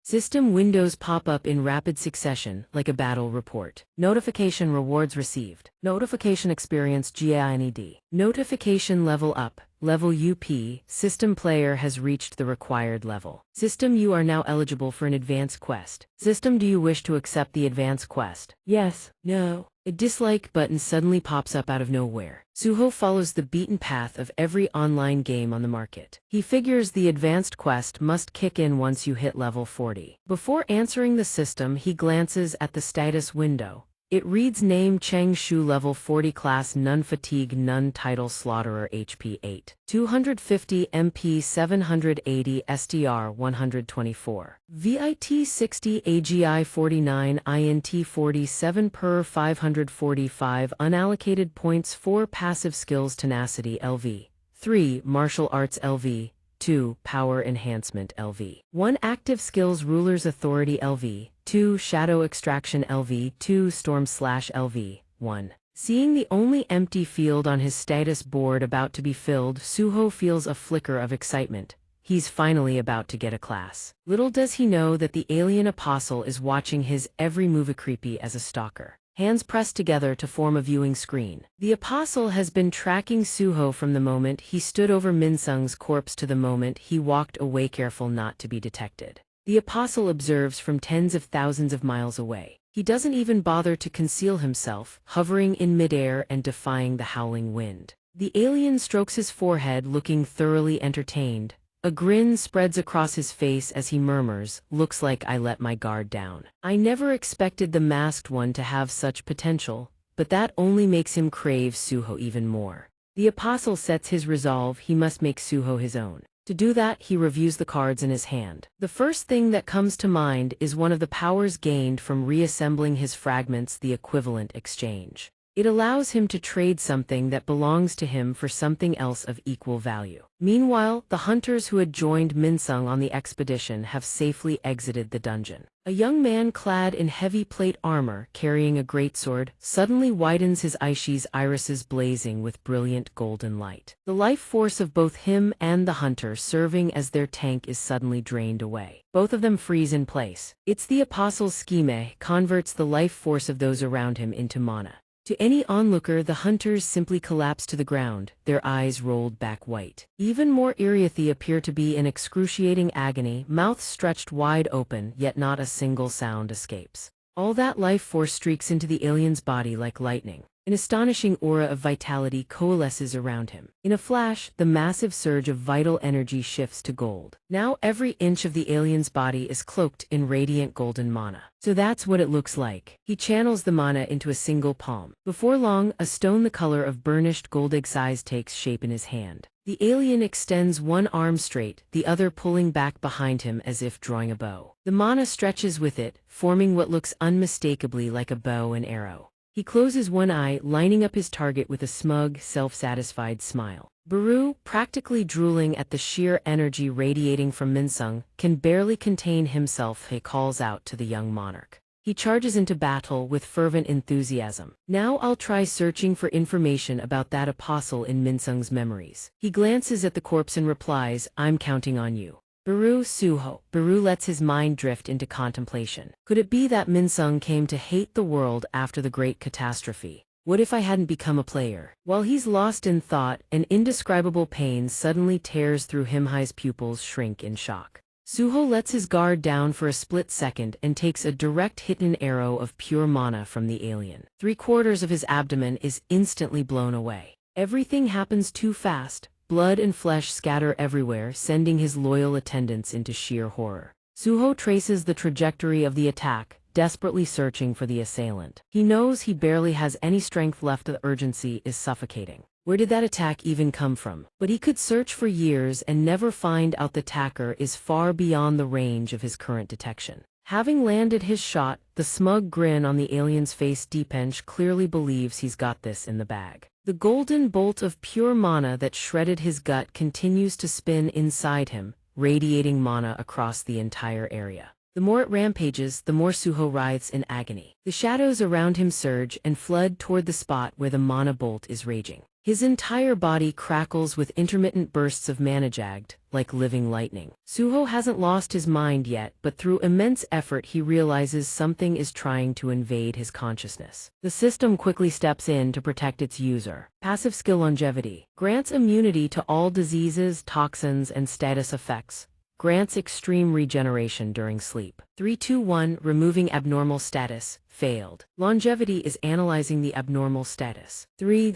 System windows pop up in rapid succession, like a battle report. Notification: rewards received. Notification: experience GAINED. Notification: level up. Level UP, system player has reached the required level. System: you are now eligible for an advanced quest. System: do you wish to accept the advanced quest? Yes. No. A dislike button suddenly pops up out of nowhere. Suho follows the beaten path of every online game on the market. He figures the advanced quest must kick in once you hit level 40. Before answering the system, he glances at the status window. It reads name Cheng Shu, level 40, class none, fatigue none, title slaughterer, HP 8, 250 MP 780 STR 124, VIT 60 AGI 49 INT 47 per 545 unallocated points 4 passive skills tenacity LV 3 martial arts LV 2 power enhancement LV 1 active skills rulers authority LV 2 shadow extraction LV 2 storm/LV 1. Seeing the only empty field on his status board about to be filled, Suho feels a flicker of excitement. he's finally about to get a class. Little does he know that the alien apostle is watching his every move, creepy as a stalker. Hands pressed together to form a viewing screen. The apostle has been tracking Suho from the moment he stood over Minsung's corpse to the moment he walked away, careful not to be detected. The apostle observes from tens of thousands of miles away. He doesn't even bother to conceal himself, hovering in midair and defying the howling wind. The alien strokes his forehead, looking thoroughly entertained. A grin spreads across his face as he murmurs, "Looks like I let my guard down. I never expected the masked one to have such potential, but that only makes him crave Suho even more." The apostle sets his resolve: he must make Suho his own. To do that, he reviews the cards in his hand. The first thing that comes to mind is one of the powers gained from reassembling his fragments, the equivalent exchange. It allows him to trade something that belongs to him for something else of equal value. Meanwhile, the hunters who had joined Minsung on the expedition have safely exited the dungeon. A young man clad in heavy plate armor, carrying a greatsword, suddenly widens his Aishi's irises, blazing with brilliant golden light. The life force of both him and the hunter serving as their tank is suddenly drained away. Both of them freeze in place. It's the apostle's scheme, converts the life force of those around him into mana. To any onlooker, the hunters simply collapse to the ground, their eyes rolled back white. Even more eerie, they appear to be in excruciating agony, mouths stretched wide open, yet not a single sound escapes. All that life force streaks into the alien's body like lightning. An astonishing aura of vitality coalesces around him. In a flash, the massive surge of vital energy shifts to gold. Now every inch of the alien's body is cloaked in radiant golden mana. So that's what it looks like. He channels the mana into a single palm. Before long, a stone the color of burnished gold egg size takes shape in his hand. The alien extends one arm straight, the other pulling back behind him as if drawing a bow. The mana stretches with it, forming what looks unmistakably like a bow and arrow. He closes one eye, lining up his target with a smug, self-satisfied smile. Baru, practically drooling at the sheer energy radiating from Minsung, can barely contain himself. He calls out to the young monarch. He charges into battle with fervent enthusiasm. "Now I'll try searching for information about that apostle in Minsung's memories." He glances at the corpse and replies, "I'm counting on you." Baru Suho. Baru lets his mind drift into contemplation. Could it be that Minsung came to hate the world after the great catastrophe? What if I hadn't become a player? While he's lost in thought, an indescribable pain suddenly tears through him. His pupils shrink in shock. Suho lets his guard down for a split second and takes a direct hit, an arrow of pure mana from the alien. 3/4 of his abdomen is instantly blown away. Everything happens too fast. Blood and flesh scatter everywhere, sending his loyal attendants into sheer horror. Suho traces the trajectory of the attack, desperately searching for the assailant. He knows he barely has any strength left. The urgency is suffocating. Where did that attack even come from? But he could search for years and never find out. The attacker is far beyond the range of his current detection. Having landed his shot, the smug grin on the alien's face deepens, clearly believes he's got this in the bag. The golden bolt of pure mana that shredded his gut continues to spin inside him, radiating mana across the entire area. The more it rampages, the more Suho writhes in agony. The shadows around him surge and flood toward the spot where the mana bolt is raging. His entire body crackles with intermittent bursts of mana, jagged, like living lightning. Suho hasn't lost his mind yet, but through immense effort he realizes something is trying to invade his consciousness. The system quickly steps in to protect its user. Passive skill longevity. Grants immunity to all diseases, toxins, and status effects. Grants extreme regeneration during sleep. 321 Removing abnormal status. Failed. Longevity is analyzing the abnormal status. 3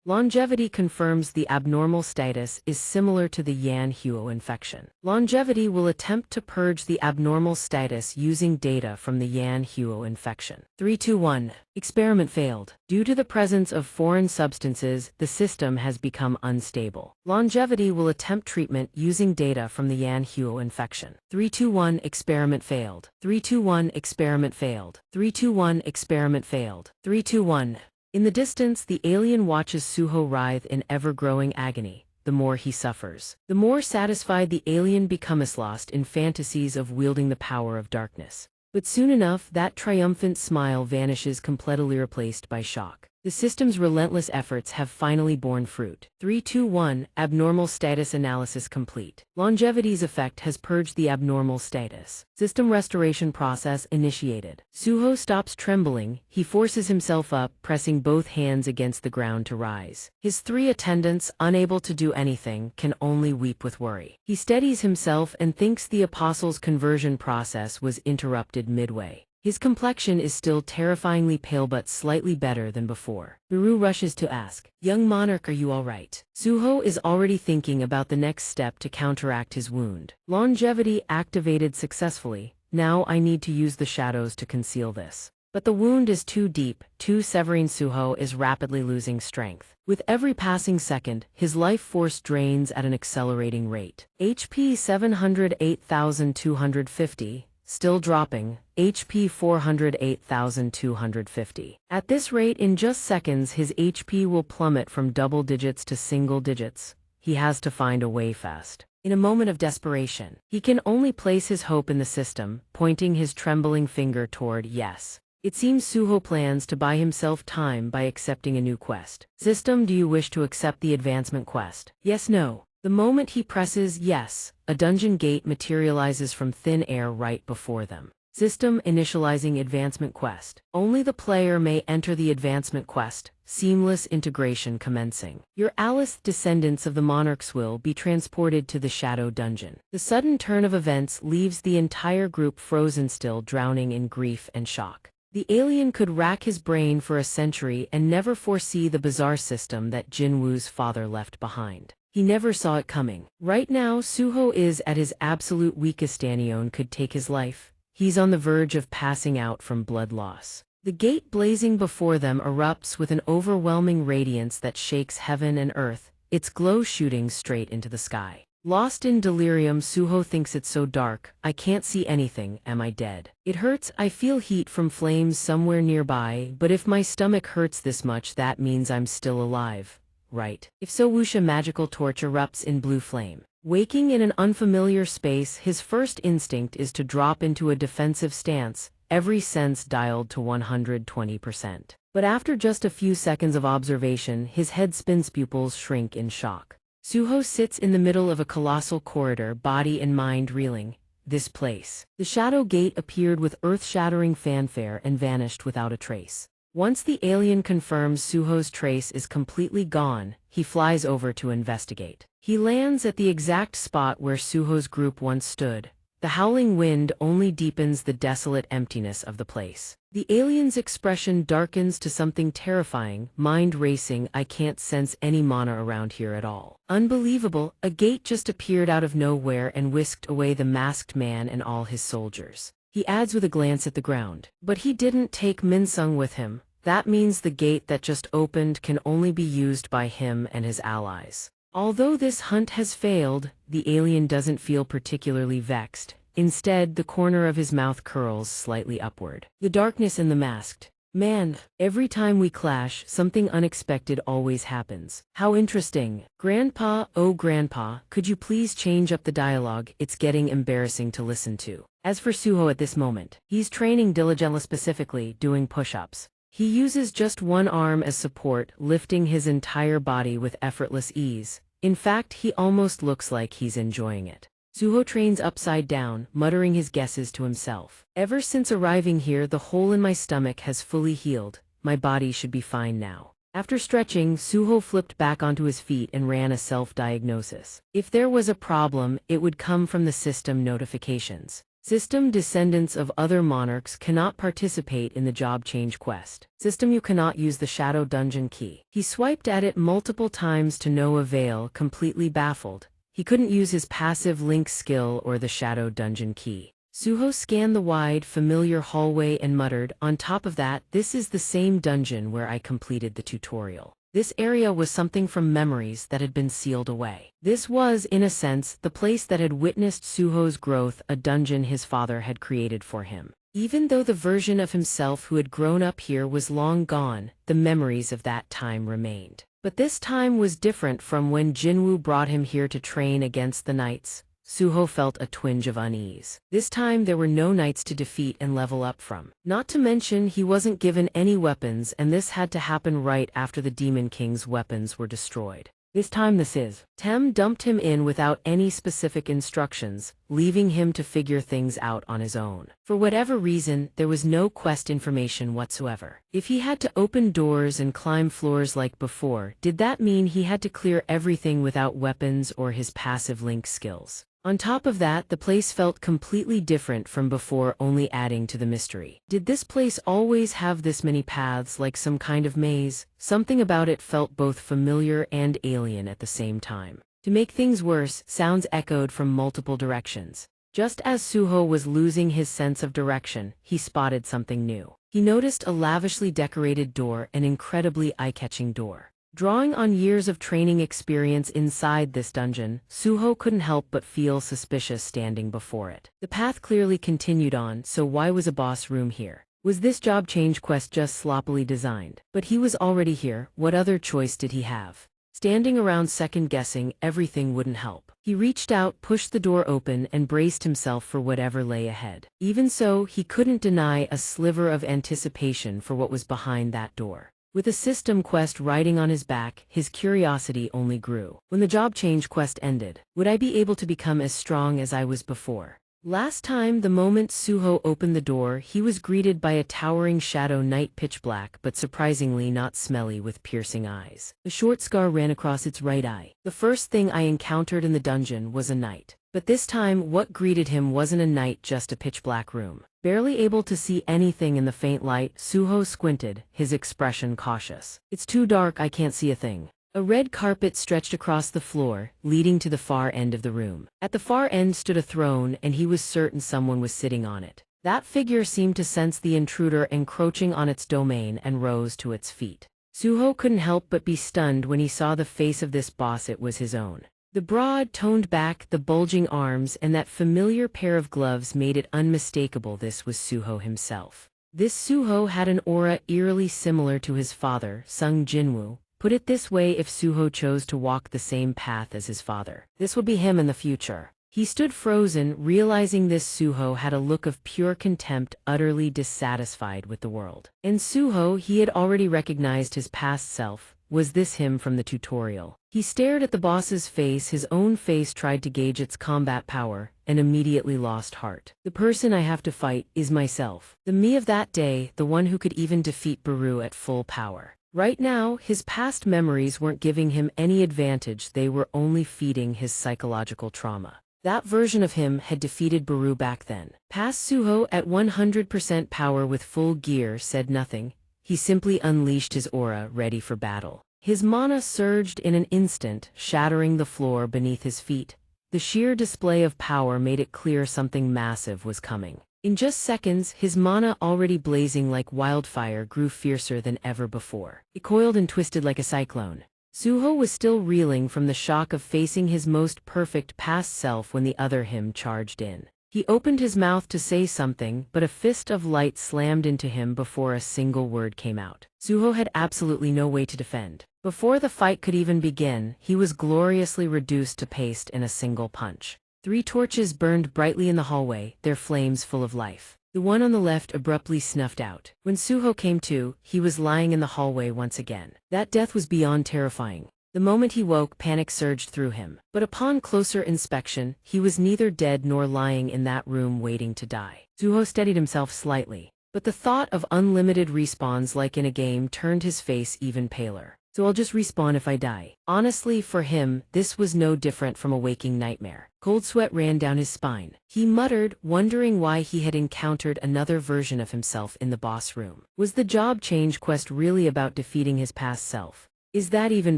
Longevity confirms the abnormal status is similar to the Yan-Huo infection. Longevity will attempt to purge the abnormal status using data from the Yan-Huo infection. 321 Experiment failed. Due to the presence of foreign substances, the system has become unstable. Longevity will attempt treatment using data from the Yan-Huo infection. 321 Experiment failed. 321 Experiment failed. 321 Experiment failed. 321 In the distance, the alien watches Suho writhe in ever-growing agony. The more he suffers, the more satisfied the alien becomes, lost in fantasies of wielding the power of darkness. But soon enough, that triumphant smile vanishes, completely replaced by shock. The system's relentless efforts have finally borne fruit. 321 Abnormal status analysis complete. Longevity's effect has purged the abnormal status. System restoration process initiated. Suho stops trembling. He forces himself up, pressing both hands against the ground to rise. His 3 attendants, unable to do anything, can only weep with worry. He steadies himself and thinks the apostle's conversion process was interrupted midway. His complexion is still terrifyingly pale but slightly better than before. Biru rushes to ask, "Young monarch, are you all right?" Suho is already thinking about the next step to counteract his wound. Longevity activated successfully. Now I need to use the shadows to conceal this. But the wound is too deep, too severing. Suho is rapidly losing strength. With every passing second, his life force drains at an accelerating rate. HP 708,250. Still dropping, HP 408,250. At this rate, in just seconds his HP will plummet from double digits to single digits. He has to find a way fast. In a moment of desperation, he can only place his hope in the system, pointing his trembling finger toward yes. It seems Suho plans to buy himself time by accepting a new quest. System, do you wish to accept the advancement quest? Yes, no. The moment he presses yes, a dungeon gate materializes from thin air right before them. System initializing advancement quest. Only the player may enter the advancement quest. Seamless integration commencing. Your Alus descendants of the monarchs will be transported to the Shadow Dungeon. The sudden turn of events leaves the entire group frozen still, drowning in grief and shock. The alien could rack his brain for a century and never foresee the bizarre system that Jinwoo's father left behind. He never saw it coming. Right now, Suho is at his absolute weakest. Anion could take his life. He's on the verge of passing out from blood loss. The gate blazing before them erupts with an overwhelming radiance that shakes heaven and earth, its glow shooting straight into the sky. Lost in delirium, Suho thinks it's so dark, I can't see anything, am I dead? It hurts, I feel heat from flames somewhere nearby, but if my stomach hurts this much that means I'm still alive. Right. If so, wuxia magical torch erupts in blue flame. Waking in an unfamiliar space, his first instinct is to drop into a defensive stance, every sense dialed to 120%. But after just a few seconds of observation, his head spins, pupils shrink in shock. Suho sits in the middle of a colossal corridor, body and mind reeling. This place. The shadow gate appeared with earth-shattering fanfare and vanished without a trace. Once the alien confirms Suho's trace is completely gone, he flies over to investigate. He lands at the exact spot where Suho's group once stood. The howling wind only deepens the desolate emptiness of the place. The alien's expression darkens to something terrifying, mind racing. I can't sense any mana around here at all. Unbelievable, a gate just appeared out of nowhere and whisked away the masked man and all his soldiers. He adds with a glance at the ground. But he didn't take Minsung with him. That means the gate that just opened can only be used by him and his allies. Although this hunt has failed, the alien doesn't feel particularly vexed. Instead, the corner of his mouth curls slightly upward. The darkness and the masked man. Every time we clash, something unexpected always happens. How interesting. Grandpa, oh grandpa, could you please change up the dialogue? It's getting embarrassing to listen to. As for Suho at this moment, he's training diligently, specifically doing push-ups. He uses just one arm as support, lifting his entire body with effortless ease. In fact, he almost looks like he's enjoying it. Suho trains upside down, muttering his guesses to himself. Ever since arriving here, the hole in my stomach has fully healed. My body should be fine now. After stretching, Suho flipped back onto his feet and ran a self-diagnosis. If there was a problem, it would come from the system notifications. System descendants of other monarchs cannot participate in the job change quest. System, you cannot use the Shadow Dungeon key. He swiped at it multiple times to no avail, completely baffled. He couldn't use his passive link skill or the Shadow Dungeon key. Suho scanned the wide, familiar hallway and muttered, on top of that, this is the same dungeon where I completed the tutorial. This area was something from memories that had been sealed away. This was, in a sense, the place that had witnessed Suho's growth, a dungeon his father had created for him. Even though the version of himself who had grown up here was long gone, the memories of that time remained. But this time was different from when Jinwoo brought him here to train against the knights. Suho felt a twinge of unease. This time there were no knights to defeat and level up from. Not to mention he wasn't given any weapons, and this had to happen right after the Demon King's weapons were destroyed. This time this is. Tem dumped him in without any specific instructions, leaving him to figure things out on his own. For whatever reason, there was no quest information whatsoever. If he had to open doors and climb floors like before, did that mean he had to clear everything without weapons or his passive link skills? On top of that, the place felt completely different from before, only adding to the mystery. Did this place always have this many paths, like some kind of maze? Something about it felt both familiar and alien at the same time. To make things worse, sounds echoed from multiple directions. Just as Suho was losing his sense of direction, he spotted something new. He noticed a lavishly decorated door, an incredibly eye-catching door. Drawing on years of training experience inside this dungeon, Suho couldn't help but feel suspicious standing before it. The path clearly continued on, so why was a boss room here? Was this job change quest just sloppily designed? But he was already here, what other choice did he have? Standing around second-guessing everything wouldn't help. He reached out, pushed the door open, and braced himself for whatever lay ahead. Even so, he couldn't deny a sliver of anticipation for what was behind that door. With a system quest riding on his back, his curiosity only grew. When the job change quest ended, would I be able to become as strong as I was before? Last time, the moment Suho opened the door, he was greeted by a towering shadow knight, pitch black but surprisingly not smelly, with piercing eyes. A short scar ran across its right eye. The first thing I encountered in the dungeon was a knight. But this time, what greeted him wasn't a knight, just a pitch-black room. Barely able to see anything in the faint light, Suho squinted, his expression cautious. "It's too dark, I can't see a thing." A red carpet stretched across the floor, leading to the far end of the room. At the far end stood a throne, and he was certain someone was sitting on it. That figure seemed to sense the intruder encroaching on its domain and rose to its feet. Suho couldn't help but be stunned when he saw the face of this boss. It was his own. The broad, toned back, the bulging arms, and that familiar pair of gloves made it unmistakable this was Suho himself. This Suho had an aura eerily similar to his father, Sung Jinwoo. Put it this way, if Suho chose to walk the same path as his father, this would be him in the future. He stood frozen, realizing this Suho had a look of pure contempt, utterly dissatisfied with the world. And Suho, he had already recognized his past self. Was this him from the tutorial? He stared at the boss's face, his own face, tried to gauge its combat power, and immediately lost heart. The person I have to fight is myself. The me of that day, the one who could even defeat Baru at full power. Right now, his past memories weren't giving him any advantage, they were only feeding his psychological trauma. That version of him had defeated Baru back then. Past Suho, at 100% power with full gear, said nothing. He simply unleashed his aura, ready for battle. His mana surged in an instant, shattering the floor beneath his feet. The sheer display of power made it clear something massive was coming. In just seconds, his mana, already blazing like wildfire, grew fiercer than ever before. It coiled and twisted like a cyclone. Suho was still reeling from the shock of facing his most perfect past self when the other him charged in. He opened his mouth to say something, but a fist of light slammed into him before a single word came out. Suho had absolutely no way to defend. Before the fight could even begin, he was gloriously reduced to paste in a single punch. 3 torches burned brightly in the hallway, their flames full of life. The one on the left abruptly snuffed out. When Suho came to, he was lying in the hallway once again. That death was beyond terrifying. The moment he woke, panic surged through him. But upon closer inspection, he was neither dead nor lying in that room waiting to die. Suho steadied himself slightly. But the thought of unlimited respawns like in a game turned his face even paler. "So I'll just respawn if I die." Honestly, for him, this was no different from a waking nightmare. Cold sweat ran down his spine. He muttered, wondering why he had encountered another version of himself in the boss room. Was the job change quest really about defeating his past self? Is that even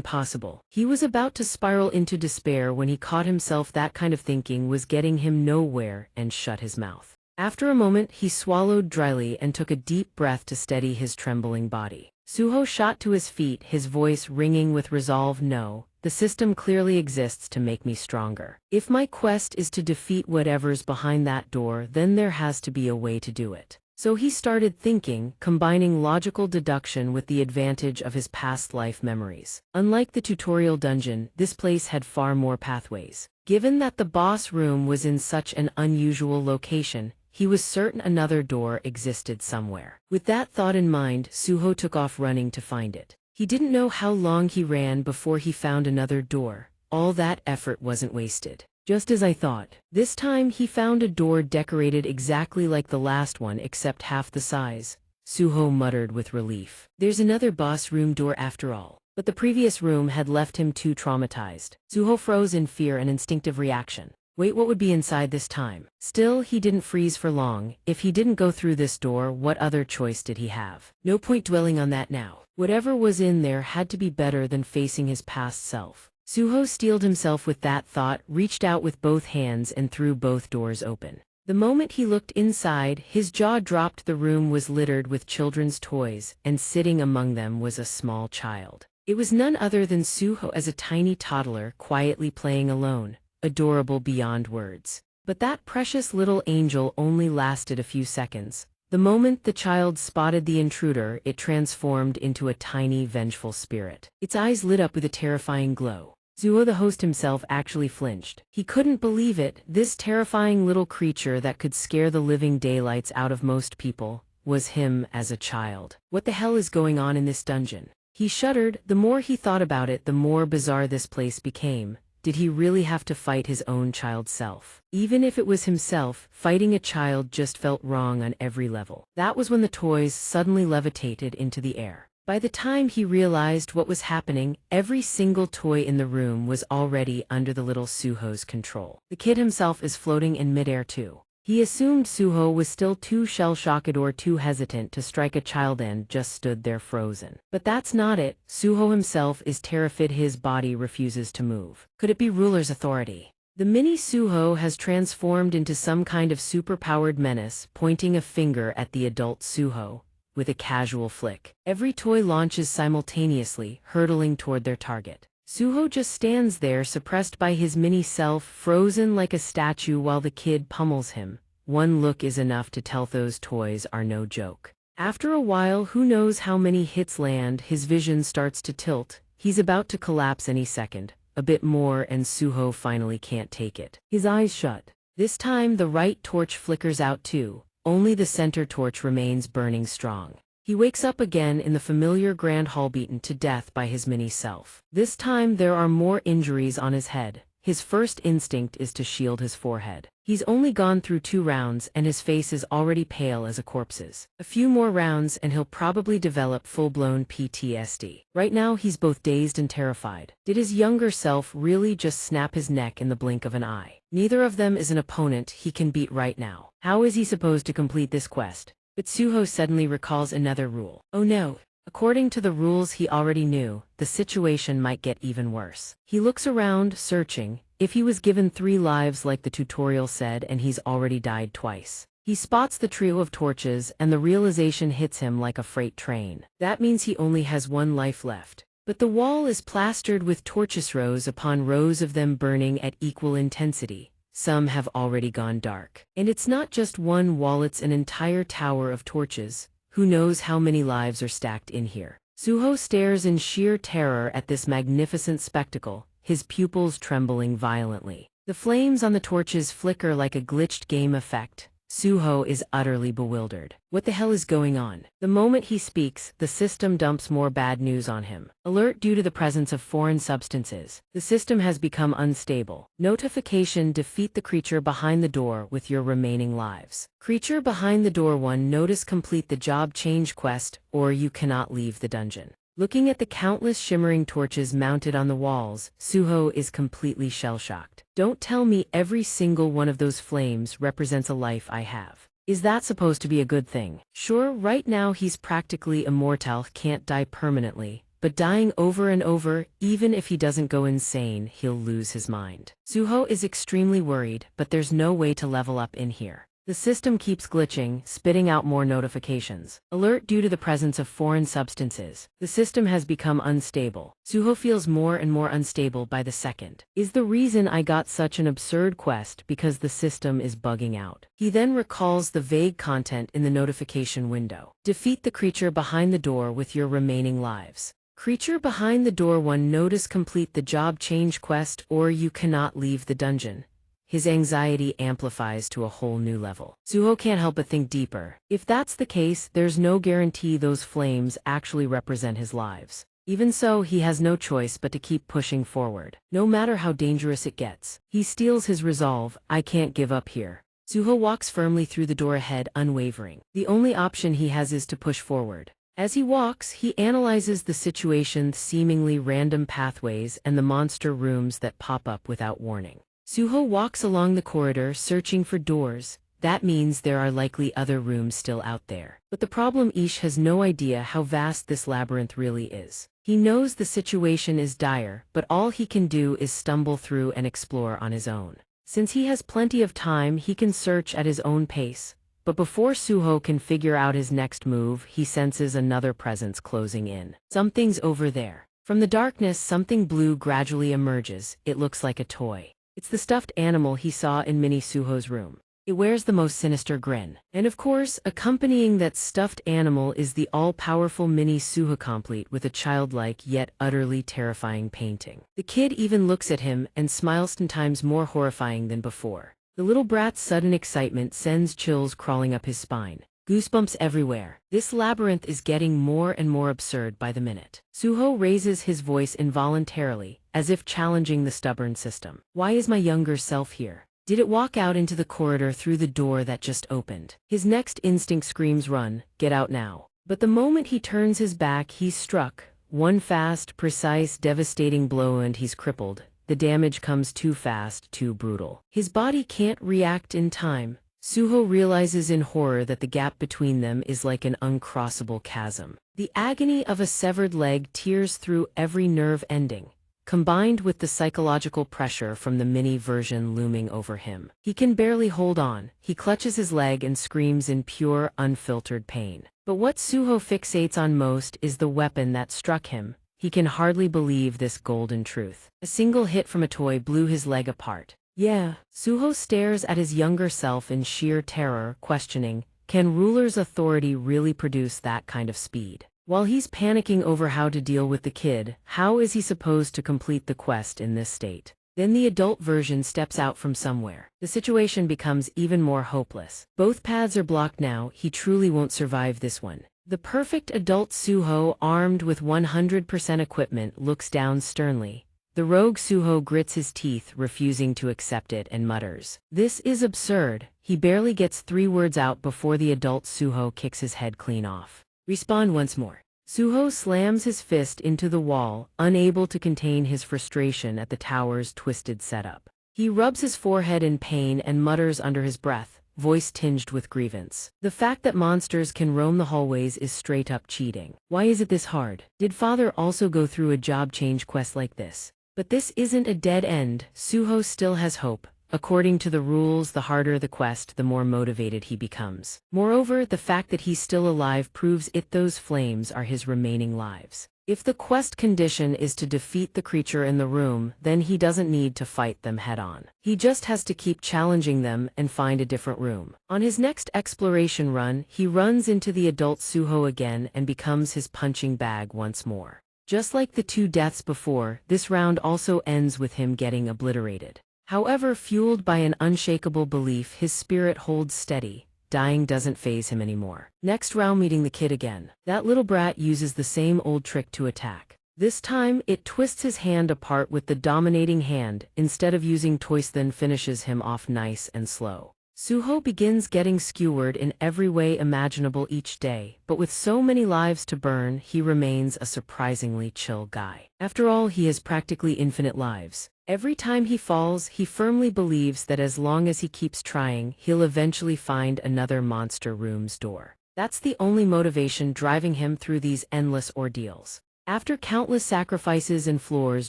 possible? He was about to spiral into despair when he caught himself. That kind of thinking was getting him nowhere, and shut his mouth. After a moment, he swallowed dryly and took a deep breath to steady his trembling body. Suho shot to his feet, his voice ringing with resolve. "No, the system clearly exists to make me stronger. If my quest is to defeat whatever's behind that door, then there has to be a way to do it. So he started thinking, combining logical deduction with the advantage of his past life memories. Unlike the tutorial dungeon, this place had far more pathways. Given that the boss room was in such an unusual location, he was certain another door existed somewhere. With that thought in mind, Suho took off running to find it. He didn't know how long he ran before he found another door. All that effort wasn't wasted. Just as I thought. This time he found a door decorated exactly like the last one except half the size. Suho muttered with relief. There's another boss room door after all. But the previous room had left him too traumatized. Suho froze in fear and instinctive reaction. Wait, what would be inside this time? Still, he didn't freeze for long. If he didn't go through this door, what other choice did he have? No point dwelling on that now. Whatever was in there had to be better than facing his past self. Suho steeled himself with that thought, reached out with both hands and threw both doors open. The moment he looked inside, his jaw dropped. The room was littered with children's toys, and sitting among them was a small child. It was none other than Suho as a tiny toddler quietly playing alone, adorable beyond words. But that precious little angel only lasted a few seconds. The moment the child spotted the intruder, it transformed into a tiny, vengeful spirit. Its eyes lit up with a terrifying glow. Suho the host himself actually flinched. He couldn't believe it. This terrifying little creature that could scare the living daylights out of most people was him as a child. What the hell is going on in this dungeon? He shuddered. The more he thought about it, the more bizarre this place became. Did he really have to fight his own child self? Even if it was himself, fighting a child just felt wrong on every level. That was when the toys suddenly levitated into the air. By the time he realized what was happening, every single toy in the room was already under the little Suho's control. The kid himself is floating in midair too. He assumed Suho was still too shell-shocked or too hesitant to strike a child and just stood there frozen. But that's not it. Suho himself is terrified. His body refuses to move. Could it be ruler's authority? The mini Suho has transformed into some kind of superpowered menace, pointing a finger at the adult Suho. With a casual flick, every toy launches simultaneously, hurtling toward their target. Suho just stands there, suppressed by his mini-self, frozen like a statue while the kid pummels him. One look is enough to tell those toys are no joke. After a while, who knows how many hits land, his vision starts to tilt. He's about to collapse any second. A bit more and Suho finally can't take it. His eyes shut. This time the right torch flickers out too. Only the center torch remains burning strong. He wakes up again in the familiar grand hall, beaten to death by his mini-self. This time there are more injuries on his head. His first instinct is to shield his forehead. He's only gone through 2 rounds and his face is already pale as a corpse's. A few more rounds and he'll probably develop full-blown PTSD. Right now he's both dazed and terrified. Did his younger self really just snap his neck in the blink of an eye? Neither of them is an opponent he can beat right now. How is he supposed to complete this quest? But Suho suddenly recalls another rule. Oh no. According to the rules he already knew, the situation might get even worse. He looks around, searching. If he was given 3 lives like the tutorial said and he's already died twice. He spots the trio of torches and the realization hits him like a freight train. That means he only has 1 life left. But the wall is plastered with torches, rows upon rows of them burning at equal intensity. Some have already gone dark. And it's not just one wall, it's an entire tower of torches. Who knows how many lives are stacked in here? Suho stares in sheer terror at this magnificent spectacle, his pupils trembling violently. The flames on the torches flicker like a glitched game effect. Suho is utterly bewildered. What the hell is going on? The moment he speaks, the system dumps more bad news on him. Alert: due to the presence of foreign substances, the system has become unstable. Notification: defeat the creature behind the door with your remaining lives. Creature behind the door 1. Notice: complete the job change quest, or you cannot leave the dungeon. Looking at the countless shimmering torches mounted on the walls, Suho is completely shell-shocked. Don't tell me every single one of those flames represents a life I have. Is that supposed to be a good thing? Sure, right now he's practically immortal, can't die permanently, but dying over and over, even if he doesn't go insane, he'll lose his mind. Suho is extremely worried, but there's no way to level up in here. The system keeps glitching, spitting out more notifications. Alert due to the presence of foreign substances. The system has become unstable. Suho feels more and more unstable by the second. Is the reason I got such an absurd quest because the system is bugging out? He then recalls the vague content in the notification window. Defeat the creature behind the door with your remaining lives. Creature behind the door 1 notice complete the job change quest or you cannot leave the dungeon. His anxiety amplifies to a whole new level. Suho can't help but think deeper. If that's the case, there's no guarantee those flames actually represent his lives. Even so, he has no choice but to keep pushing forward. No matter how dangerous it gets. He steels his resolve, I can't give up here. Suho walks firmly through the door ahead, unwavering. The only option he has is to push forward. As he walks, he analyzes the situation, seemingly random pathways and the monster rooms that pop up without warning. Suho walks along the corridor searching for doors. That means there are likely other rooms still out there. But the problem Ish has no idea how vast this labyrinth really is. He knows the situation is dire, but all he can do is stumble through and explore on his own. Since he has plenty of time, he can search at his own pace. But before Suho can figure out his next move, he senses another presence closing in. Something's over there. From the darkness, something blue gradually emerges. It looks like a toy. It's the stuffed animal he saw in Mini Suho's room. It wears the most sinister grin. And of course, accompanying that stuffed animal is the all-powerful Mini Suho complete with a childlike yet utterly terrifying painting. The kid even looks at him and smiles 10 times more horrifying than before. The little brat's sudden excitement sends chills crawling up his spine. Goosebumps everywhere. This labyrinth is getting more and more absurd by the minute. Suho raises his voice involuntarily, as if challenging the stubborn system. Why is my younger self here? Did it walk out into the corridor through the door that just opened? His next instinct screams run, get out now. But the moment he turns his back, he's struck. One fast, precise, devastating blow and he's crippled. The damage comes too fast, too brutal. His body can't react in time. Suho realizes in horror that the gap between them is like an uncrossable chasm. The agony of a severed leg tears through every nerve ending, combined with the psychological pressure from the mini version looming over him. He can barely hold on. He clutches his leg and screams in pure, unfiltered pain. But what Suho fixates on most is the weapon that struck him. He can hardly believe this golden truth. A single hit from a toy blew his leg apart. Yeah, Suho stares at his younger self in sheer terror, questioning, can ruler's authority really produce that kind of speed? While he's panicking over how to deal with the kid, how is he supposed to complete the quest in this state? Then the adult version steps out from somewhere. The situation becomes even more hopeless. Both paths are blocked now, he truly won't survive this one. The perfect adult Suho, armed with 100% equipment, looks down sternly. The rogue Suho grits his teeth, refusing to accept it, and mutters, "This is absurd." He barely gets 3 words out before the adult Suho kicks his head clean off. Respawn once more. Suho slams his fist into the wall, unable to contain his frustration at the tower's twisted setup. He rubs his forehead in pain and mutters under his breath, voice tinged with grievance. The fact that monsters can roam the hallways is straight up cheating. Why is it this hard? Did father also go through a job change quest like this? But this isn't a dead end. Suho still has hope. According to the rules, the harder the quest, the more motivated he becomes. Moreover, the fact that he's still alive proves those flames are his remaining lives. If the quest condition is to defeat the creature in the room, then he doesn't need to fight them head-on. He just has to keep challenging them and find a different room. On his next exploration run, he runs into the adult Suho again and becomes his punching bag once more. Just like the 2 deaths before, this round also ends with him getting obliterated. However, fueled by an unshakable belief, his spirit holds steady. Dying doesn't faze him anymore. Next round, meeting the kid again. That little brat uses the same old trick to attack. This time, it twists his hand apart with the dominating hand. Instead of using toys, then finishes him off nice and slow. Suho begins getting skewered in every way imaginable each day, but with so many lives to burn, he remains a surprisingly chill guy. After all, he has practically infinite lives. Every time he falls, he firmly believes that as long as he keeps trying, he'll eventually find another monster room's door. That's the only motivation driving him through these endless ordeals. After countless sacrifices and floors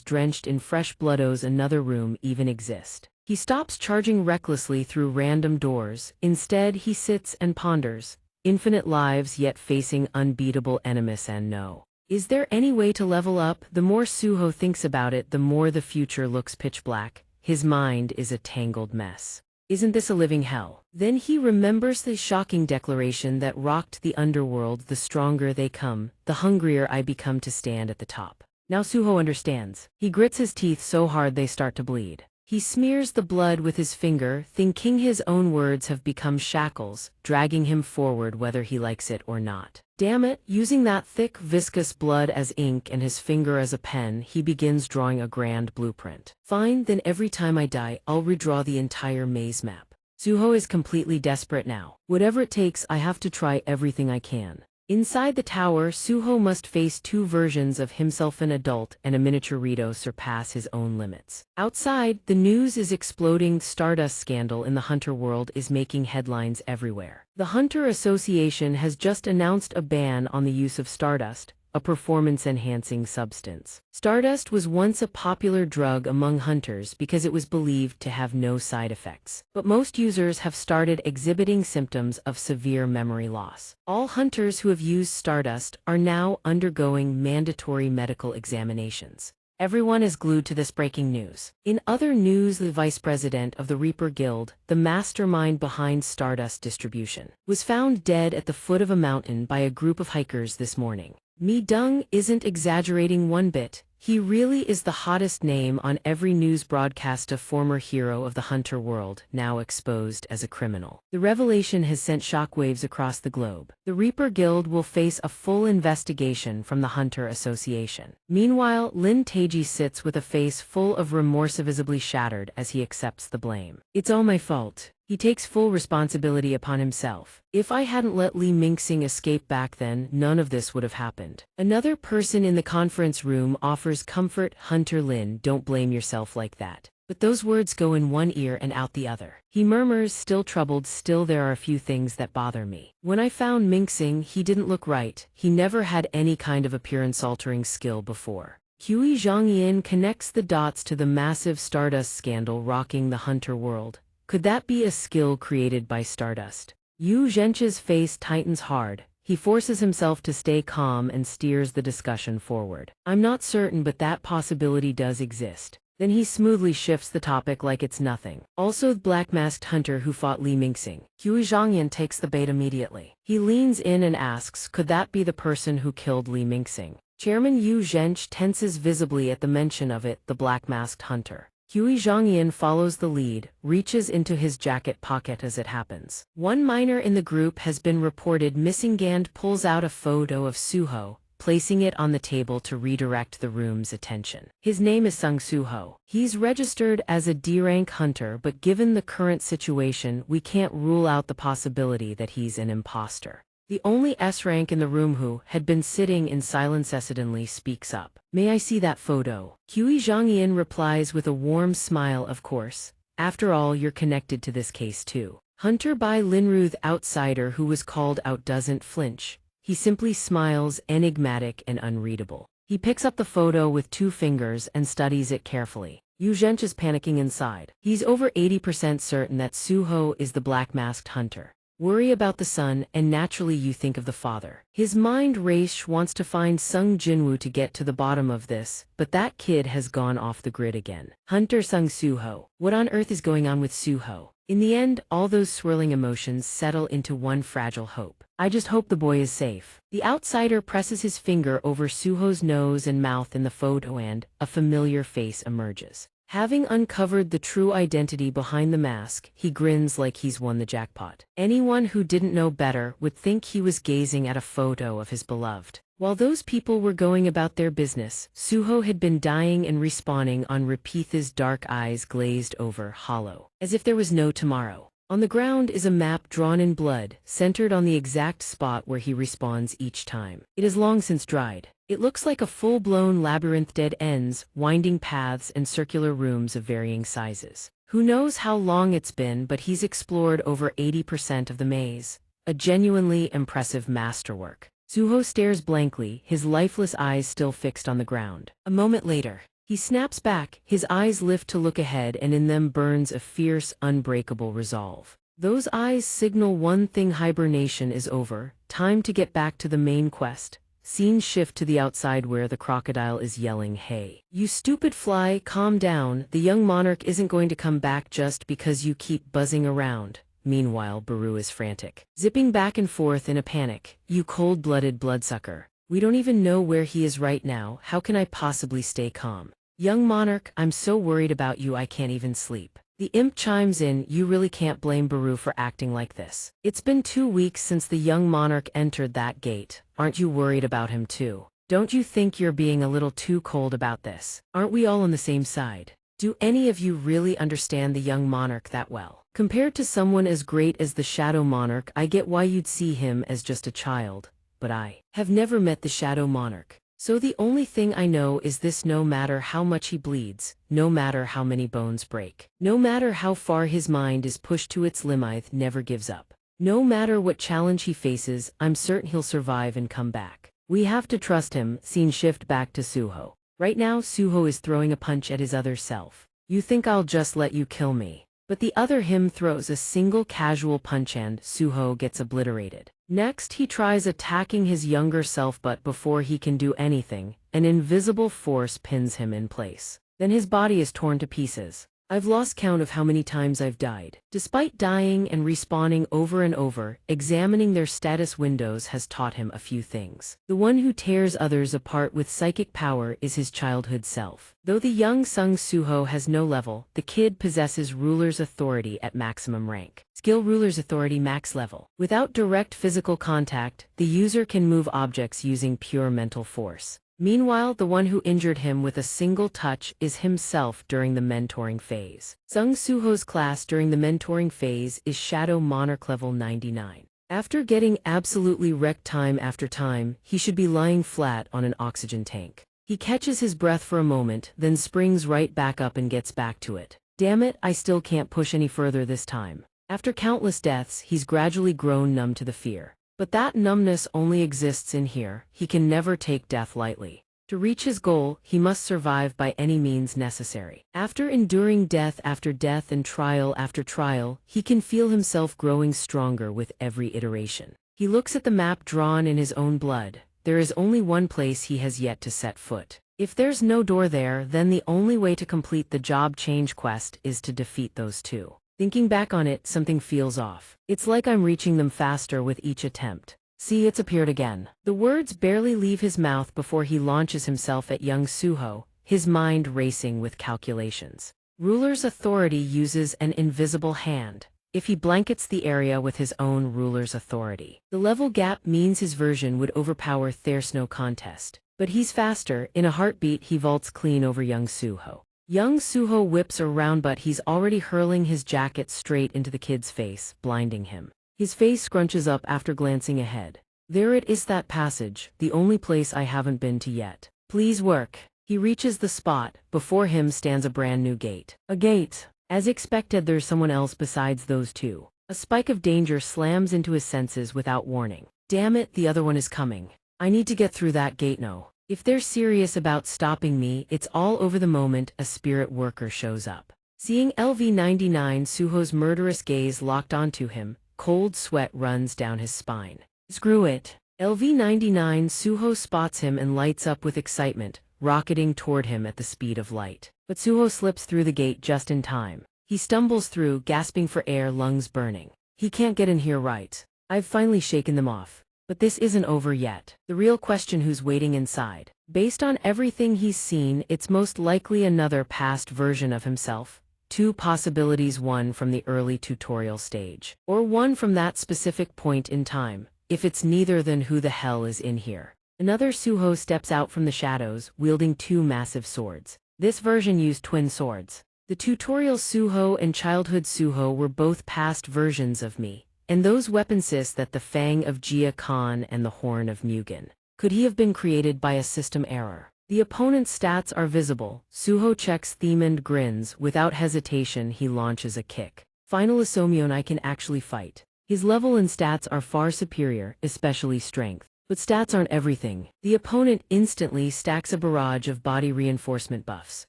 drenched in fresh blood, another room even exists. He stops charging recklessly through random doors. Instead, he sits and ponders. Infinite lives yet facing unbeatable enemies and no. Is there any way to level up? The more Suho thinks about it, the more the future looks pitch black. His mind is a tangled mess. Isn't this a living hell? Then he remembers the shocking declaration that rocked the underworld: the stronger they come, the hungrier I become to stand at the top. Now Suho understands. He grits his teeth so hard they start to bleed. He smears the blood with his finger, thinking his own words have become shackles, dragging him forward whether he likes it or not. Damn it, using that thick, viscous blood as ink and his finger as a pen, he begins drawing a grand blueprint. Fine, then every time I die, I'll redraw the entire maze map. Suho is completely desperate now. Whatever it takes, I have to try everything I can. Inside the tower, Suho must face two versions of himself: an adult and a miniature Rito surpass his own limits. Outside, the news is exploding. Stardust scandal in the Hunter world is making headlines everywhere. The Hunter Association has just announced a ban on the use of Stardust, a performance-enhancing substance. Stardust was once a popular drug among hunters because it was believed to have no side effects. But most users have started exhibiting symptoms of severe memory loss. All hunters who have used Stardust are now undergoing mandatory medical examinations. Everyone is glued to this breaking news. In other news, the vice president of the Reaper Guild, the mastermind behind Stardust distribution, was found dead at the foot of a mountain by a group of hikers this morning. Mi Deng isn't exaggerating one bit. He really is the hottest name on every news broadcast. A former hero of the Hunter world, now exposed as a criminal. The revelation has sent shockwaves across the globe. The Reaper Guild will face a full investigation from the Hunter Association. Meanwhile, Lin Taiji sits with a face full of remorse, visibly shattered as he accepts the blame. It's all my fault. He takes full responsibility upon himself. If I hadn't let Li Mingxing escape back then, none of this would have happened. Another person in the conference room offers comfort. Hunter Lin, don't blame yourself like that. But those words go in one ear and out the other. He murmurs, still troubled. Still, there are a few things that bother me. When I found Mingxing, he didn't look right. He never had any kind of appearance-altering skill before. Hui Zhangyin connects the dots to the massive Stardust scandal rocking the Hunter world. Could that be a skill created by Stardust? Yu Zhench's face tightens hard. He forces himself to stay calm and steers the discussion forward. I'm not certain, but that possibility does exist. Then he smoothly shifts the topic like it's nothing. Also, the black-masked hunter who fought Li Mingxing. Hui Zhangyan takes the bait immediately. He leans in and asks, could that be the person who killed Li Mingxing? Chairman Yu Zhench tenses visibly at the mention of it, the black-masked hunter. Hui Zhangyan follows the lead, reaches into his jacket pocket as it happens. One minor in the group has been reported missing. Gand pulls out a photo of Suho, placing it on the table to redirect the room's attention. His name is Sung Suho. He's registered as a D-rank hunter, but given the current situation, we can't rule out the possibility that he's an imposter. The only S-rank in the room, who had been sitting in silence, suddenly speaks up. May I see that photo? Hui Zhangyan replies with a warm smile, of course. After all, you're connected to this case too. Hunter Bai Linru, the outsider who was called out, doesn't flinch. He simply smiles, enigmatic and unreadable. He picks up the photo with 2 fingers and studies it carefully. Yu Zhench is panicking inside. He's over 80% certain that Suho is the black-masked hunter. Worry about the son, and naturally you think of the father. His mind race wants to find Sung Jinwoo to get to the bottom of this, but that kid has gone off the grid again. Hunter Sung Suho. What on earth is going on with Suho? In the end, all those swirling emotions settle into one fragile hope. I just hope the boy is safe. The outsider presses his finger over Suho's nose and mouth in the photo, and a familiar face emerges. Having uncovered the true identity behind the mask, he grins like he's won the jackpot. Anyone who didn't know better would think he was gazing at a photo of his beloved. While those people were going about their business, Suho had been dying and respawning on repeat, his dark eyes glazed over, hollow, as if there was no tomorrow. On the ground is a map drawn in blood, centered on the exact spot where he respawns each time. It is long since dried. It looks like a full-blown labyrinth, dead ends, winding paths, and circular rooms of varying sizes. Who knows how long it's been, but he's explored over 80% of the maze. A genuinely impressive masterwork. Suho stares blankly, his lifeless eyes still fixed on the ground. A moment later, He snaps back, his eyes lift to look ahead, and in them burns a fierce, unbreakable resolve. Those eyes signal one thing: hibernation is over, time to get back to the main quest. Scene shift to the outside where the crocodile is yelling, "Hey, you stupid fly, calm down, the young monarch isn't going to come back just because you keep buzzing around." Meanwhile, Baru is frantic, zipping back and forth in a panic. "You cold-blooded bloodsucker. We don't even know where he is right now, how can I possibly stay calm? Young monarch, I'm so worried about you I can't even sleep." The imp chimes in, "You really can't blame Baru for acting like this. It's been 2 weeks since the young monarch entered that gate. Aren't you worried about him too? Don't you think you're being a little too cold about this? Aren't we all on the same side? Do any of you really understand the young monarch that well? Compared to someone as great as the Shadow Monarch, I get why you'd see him as just a child, but I have never met the Shadow Monarch. So the only thing I know is this: no matter how much he bleeds, no matter how many bones break, no matter how far his mind is pushed to its limit, never gives up. No matter what challenge he faces, I'm certain he'll survive and come back. We have to trust him." Scene shift back to Suho. Right now, Suho is throwing a punch at his other self. "You think I'll just let you kill me?" But the other him throws a single casual punch and Suho gets obliterated. Next, he tries attacking his younger self, but before he can do anything, an invisible force pins him in place. Then his body is torn to pieces. I've lost count of how many times I've died. Despite dying and respawning over and over, examining their status windows has taught him a few things. The one who tears others apart with psychic power is his childhood self. Though the young Sung Suho has no level, the kid possesses ruler's authority at maximum rank. Skill: ruler's authority max level. Without direct physical contact, the user can move objects using pure mental force. Meanwhile, the one who injured him with a single touch is himself during the mentoring phase. Sung Suho's class during the mentoring phase is Shadow Monarch level 99. After getting absolutely wrecked time after time, he should be lying flat on an oxygen tank. He catches his breath for a moment, then springs right back up and gets back to it. "Damn it, I still can't push any further this time." After countless deaths, he's gradually grown numb to the fear. But that numbness only exists in here. He can never take death lightly. To reach his goal, he must survive by any means necessary. After enduring death after death and trial after trial, he can feel himself growing stronger with every iteration. He looks at the map drawn in his own blood. There is only one place he has yet to set foot. If there's no door there, then the only way to complete the job change quest is to defeat those two. Thinking back on it, something feels off. It's like I'm reaching them faster with each attempt. See, it's appeared again. The words barely leave his mouth before he launches himself at young Suho, his mind racing with calculations. Ruler's authority uses an invisible hand. If he blankets the area with his own ruler's authority, the level gap means his version would overpower. There's no contest. But he's faster. In a heartbeat, he vaults clean over young Suho. Young Suho whips around, but he's already hurling his jacket straight into the kid's face, blinding him. His face scrunches up after glancing ahead. There it is, that passage, the only place I haven't been to yet. Please work. He reaches the spot. Before him stands a brand new gate. A gate. As expected, there's someone else besides those two. A spike of danger slams into his senses without warning. Damn it, the other one is coming. I need to get through that gate now. If they're serious about stopping me, it's all over. The moment a spirit worker shows up. Seeing LV-99 Suho's murderous gaze locked onto him, cold sweat runs down his spine. Screw it. LV-99 Suho spots him and lights up with excitement, rocketing toward him at the speed of light. But Suho slips through the gate just in time. He stumbles through, gasping for air, lungs burning. He can't get in here, right? I've finally shaken them off. But this isn't over yet. The real question: who's waiting inside? Based on everything he's seen, it's most likely another past version of himself. Two possibilities: one from the early tutorial stage, or one from that specific point in time. If it's neither, then who the hell is in here? Another Suho steps out from the shadows, wielding two massive swords. This version used twin swords. The tutorial Suho and childhood Suho were both past versions of me. And those weapons that the Fang of Jia Khan and the Horn of Mugen. Could he have been created by a system error? The opponent's stats are visible. Suho checks them and grins. Without hesitation, he launches a kick. Final Isomion, I can actually fight. His level and stats are far superior, especially strength. But stats aren't everything. The opponent instantly stacks a barrage of body reinforcement buffs.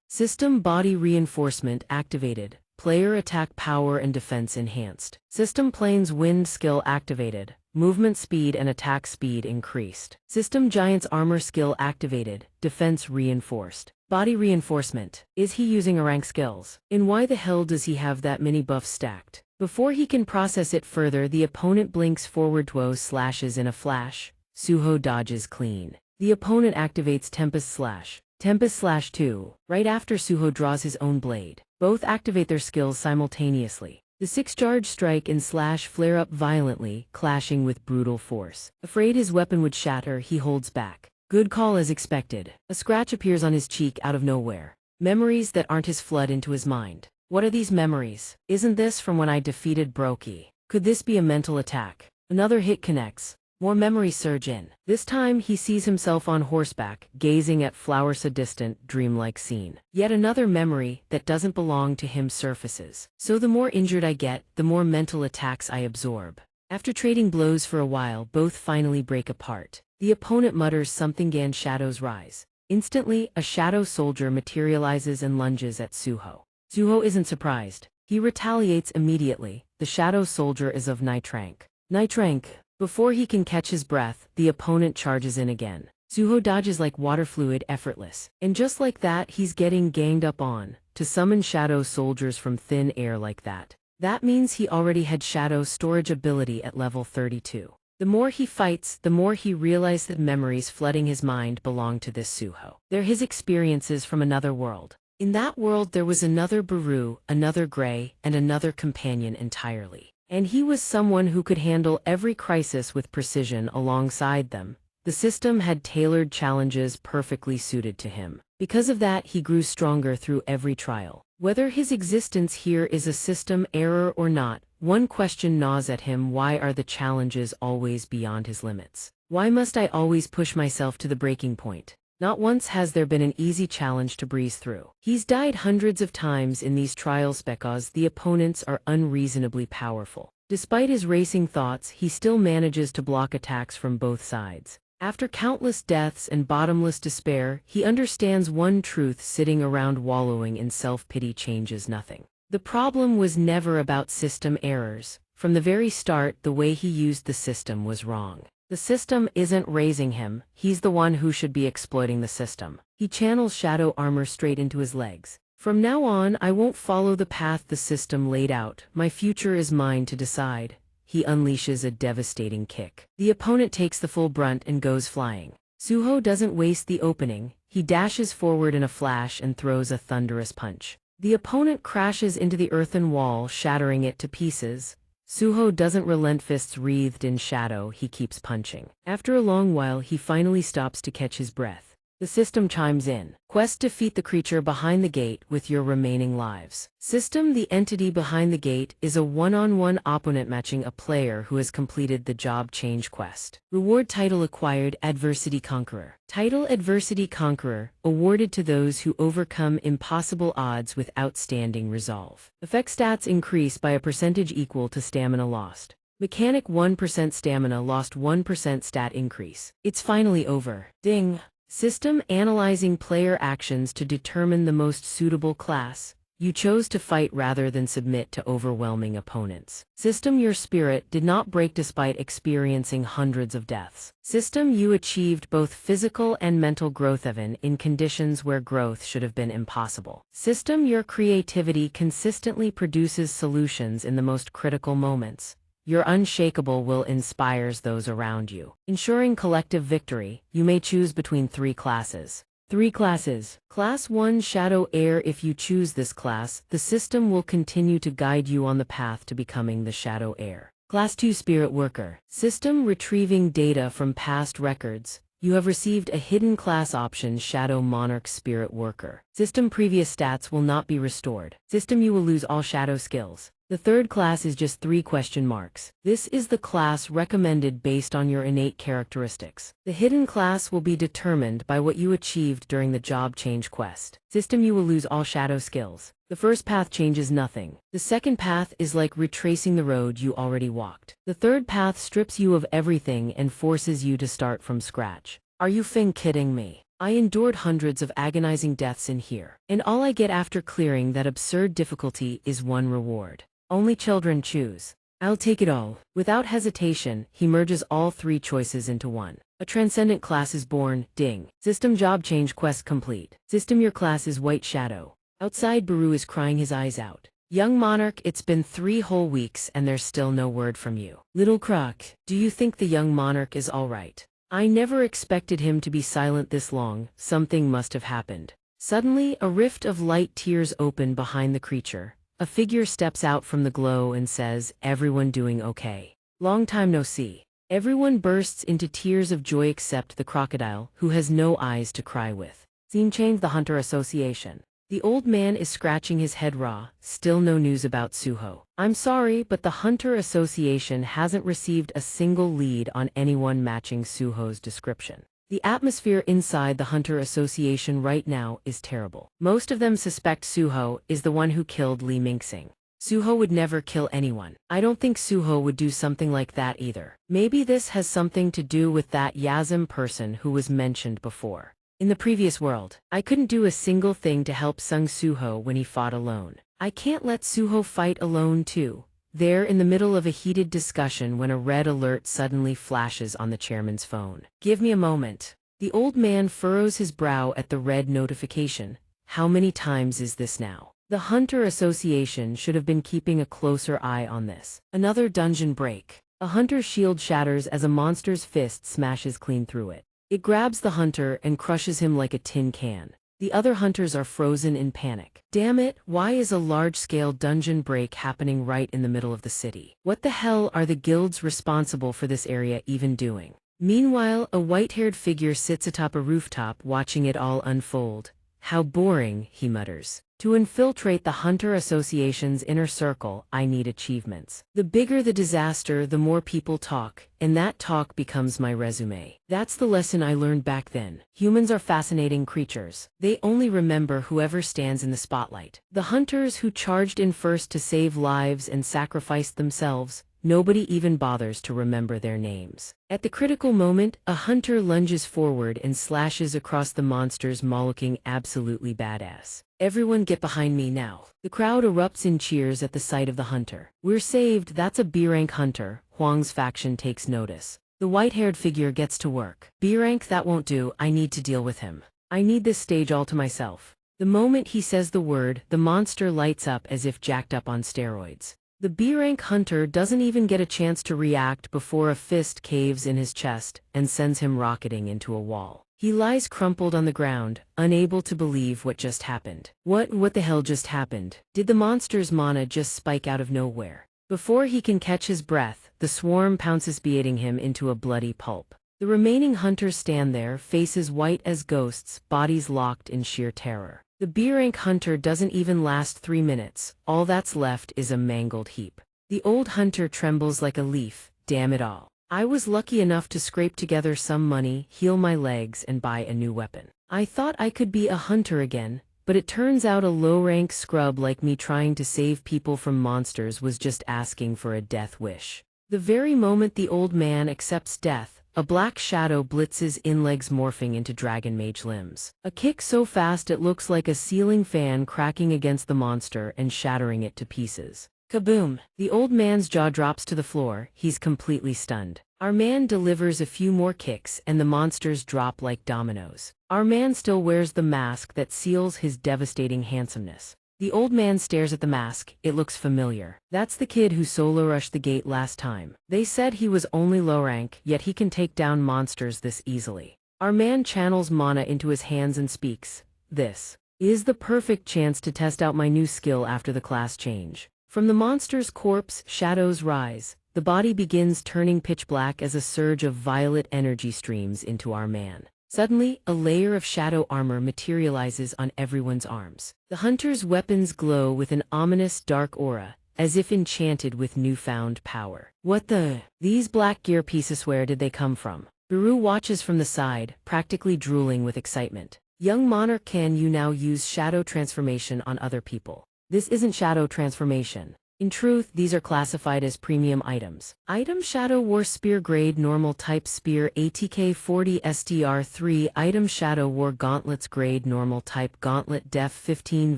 System body reinforcement activated. Player attack power and defense enhanced. System planes wind skill activated. Movement speed and attack speed increased. System giant's armor skill activated. Defense reinforced. Body reinforcement. Is he using a rank skills? And why the hell does he have that many buffs stacked? Before he can process it further, the opponent blinks forward. Tuo slashes in a flash. Suho dodges clean. The opponent activates Tempest Slash. Tempest Slash 2. Right after Suho draws his own blade. Both activate their skills simultaneously. The 6-charge strike and slash flare up violently, clashing with brutal force. Afraid his weapon would shatter, he holds back. Good call as expected. A scratch appears on his cheek out of nowhere. Memories that aren't his flood into his mind. What are these memories? Isn't this from when I defeated Brokey? Could this be a mental attack? Another hit connects. More memories surge in. This time he sees himself on horseback, gazing at flowers, a distant, dreamlike scene. Yet another memory that doesn't belong to him surfaces. So the more injured I get, the more mental attacks I absorb. After trading blows for a while, both finally break apart. The opponent mutters something, and shadows rise. Instantly, a shadow soldier materializes and lunges at Suho. Suho isn't surprised. He retaliates immediately. The shadow soldier is of Nitrank. Nitrank. Before he can catch his breath, the opponent charges in again. Suho dodges like water fluid, effortless. And just like that, he's getting ganged up on. To summon shadow soldiers from thin air like that. That means he already had shadow storage ability at level 32. The more he fights, the more he realizes that memories flooding his mind belong to this Suho. They're his experiences from another world. In that world there was another Baru, another Gray, and another companion entirely. And he was someone who could handle every crisis with precision alongside them. The system had tailored challenges perfectly suited to him. Because of that, he grew stronger through every trial. Whether his existence here is a system error or not, one question gnaws at him: why are the challenges always beyond his limits? Why must I always push myself to the breaking point? Not once has there been an easy challenge to breeze through. He's died hundreds of times in these trials because the opponents are unreasonably powerful. Despite his racing thoughts, he still manages to block attacks from both sides. After countless deaths and bottomless despair, he understands one truth: sitting around wallowing in self-pity changes nothing. The problem was never about system errors. From the very start, the way he used the system was wrong. The system isn't raising him, he's the one who should be exploiting the system. He channels shadow armor straight into his legs. From now on, I won't follow the path the system laid out. My future is mine to decide. He unleashes a devastating kick. The opponent takes the full brunt and goes flying. Suho doesn't waste the opening. He dashes forward in a flash and throws a thunderous punch. The opponent crashes into the earthen wall, shattering it to pieces. Suho doesn't relent, fists wreathed in shadow, he keeps punching. After a long while, he finally stops to catch his breath. The system chimes in. Quest: defeat the creature behind the gate with your remaining lives. System: the entity behind the gate is a one-on-one opponent matching a player who has completed the job change quest. Reward: title acquired, Adversity Conqueror. Title: Adversity Conqueror, awarded to those who overcome impossible odds with outstanding resolve. Effect: stats increase by a percentage equal to stamina lost. Mechanic: 1% stamina lost, 1% stat increase. It's finally over. Ding. System: analyzing player actions to determine the most suitable class. You chose to fight rather than submit to overwhelming opponents. System: your spirit did not break despite experiencing hundreds of deaths. System: you achieved both physical and mental growth even in conditions where growth should have been impossible. System: your creativity consistently produces solutions in the most critical moments. Your unshakable will inspires those around you. Ensuring collective victory, you may choose between 3 classes. 3 classes. Class 1 Shadow Heir. If you choose this class, the system will continue to guide you on the path to becoming the Shadow Heir. Class 2 Spirit Worker. System: retrieving data from past records. You have received a hidden class option, Shadow Monarch Spirit Worker. System: previous stats will not be restored. System: you will lose all shadow skills. The third class is just 3 question marks. This is the class recommended based on your innate characteristics. The hidden class will be determined by what you achieved during the job change quest. System: you will lose all shadow skills. The first path changes nothing. The second path is like retracing the road you already walked. The third path strips you of everything and forces you to start from scratch. Are you kidding me? I endured hundreds of agonizing deaths in here, and all I get after clearing that absurd difficulty is one reward. Only children choose. I'll take it all. Without hesitation, he merges all 3 choices into one. A transcendent class is born. Ding. System: job change quest complete. System: your class is White Shadow. Outside, Baru is crying his eyes out. Young Monarch, it's been 3 whole weeks and there's still no word from you. Little Croc, do you think the young Monarch is all right? I never expected him to be silent this long. Something must have happened. Suddenly, a rift of light tears open behind the creature. A figure steps out from the glow and says, "Everyone doing okay? Long time no see." Everyone bursts into tears of joy except the crocodile, who has no eyes to cry with. Xianxia, the Hunter Association. The old man is scratching his head raw. Still no news about Suho. I'm sorry, but the Hunter Association hasn't received a single lead on anyone matching Suho's description. The atmosphere inside the Hunter Association right now is terrible. Most of them suspect Suho is the one who killed Li Mingxing. Suho would never kill anyone. I don't think Suho would do something like that either. Maybe this has something to do with that Yazim person who was mentioned before. In the previous world, I couldn't do a single thing to help Sung Suho when he fought alone. I can't let Suho fight alone too. They're in the middle of a heated discussion when a red alert suddenly flashes on the chairman's phone. Give me a moment. The old man furrows his brow at the red notification. How many times is this now? The Hunter Association should have been keeping a closer eye on this. Another dungeon break. A hunter's shield shatters as a monster's fist smashes clean through it. It grabs the hunter and crushes him like a tin can. The other hunters are frozen in panic. Damn it, why is a large-scale dungeon break happening right in the middle of the city? What the hell are the guilds responsible for this area even doing? Meanwhile, a white-haired figure sits atop a rooftop watching it all unfold. How boring, he mutters. To infiltrate the Hunter Association's inner circle, I need achievements. The bigger the disaster, the more people talk, and that talk becomes my resume. That's the lesson I learned back then. Humans are fascinating creatures. They only remember whoever stands in the spotlight. The hunters who charged in first to save lives and sacrificed themselves, nobody even bothers to remember their names. At the critical moment, a hunter lunges forward and slashes across the monster's maw, looking absolutely badass. Everyone get behind me now. The crowd erupts in cheers at the sight of the hunter. We're saved, that's a B-rank hunter. Huang's faction takes notice. The white-haired figure gets to work. B-rank, that won't do, I need to deal with him. I need this stage all to myself. The moment he says the word, the monster lights up as if jacked up on steroids. The B-rank hunter doesn't even get a chance to react before a fist caves in his chest and sends him rocketing into a wall. He lies crumpled on the ground, unable to believe what just happened. What the hell just happened? Did the monster's mana just spike out of nowhere? Before he can catch his breath, the swarm pounces, beating him into a bloody pulp. The remaining hunters stand there, faces white as ghosts, bodies locked in sheer terror. The B-rank hunter doesn't even last 3 minutes. All that's left is a mangled heap. The old hunter trembles like a leaf. Damn it all. I was lucky enough to scrape together some money, heal my legs, and buy a new weapon. I thought I could be a hunter again, but it turns out a low-rank scrub like me trying to save people from monsters was just asking for a death wish. The very moment the old man accepts death, a black shadow blitzes in, legs morphing into dragon mage limbs. A kick so fast it looks like a ceiling fan cracking against the monster and shattering it to pieces. Kaboom! The old man's jaw drops to the floor, he's completely stunned. Our man delivers a few more kicks and the monsters drop like dominoes. Our man still wears the mask that seals his devastating handsomeness. The old man stares at the mask, it looks familiar. That's the kid who solo rushed the gate last time. They said he was only low rank, yet he can take down monsters this easily. Our man channels mana into his hands and speaks. This is the perfect chance to test out my new skill after the class change. From the monster's corpse, shadows rise. The body begins turning pitch black as a surge of violet energy streams into our man. Suddenly, a layer of shadow armor materializes on everyone's arms. The hunter's weapons glow with an ominous dark aura, as if enchanted with newfound power. What the? These black gear pieces, where did they come from? Biru watches from the side, practically drooling with excitement. Young Monarch, can you now use shadow transformation on other people? This isn't shadow transformation. In truth, these are classified as premium items. Item: Shadow War Spear, grade normal, type spear, ATK 40 SDR3. Item: Shadow War Gauntlets, grade normal, type gauntlet, def 15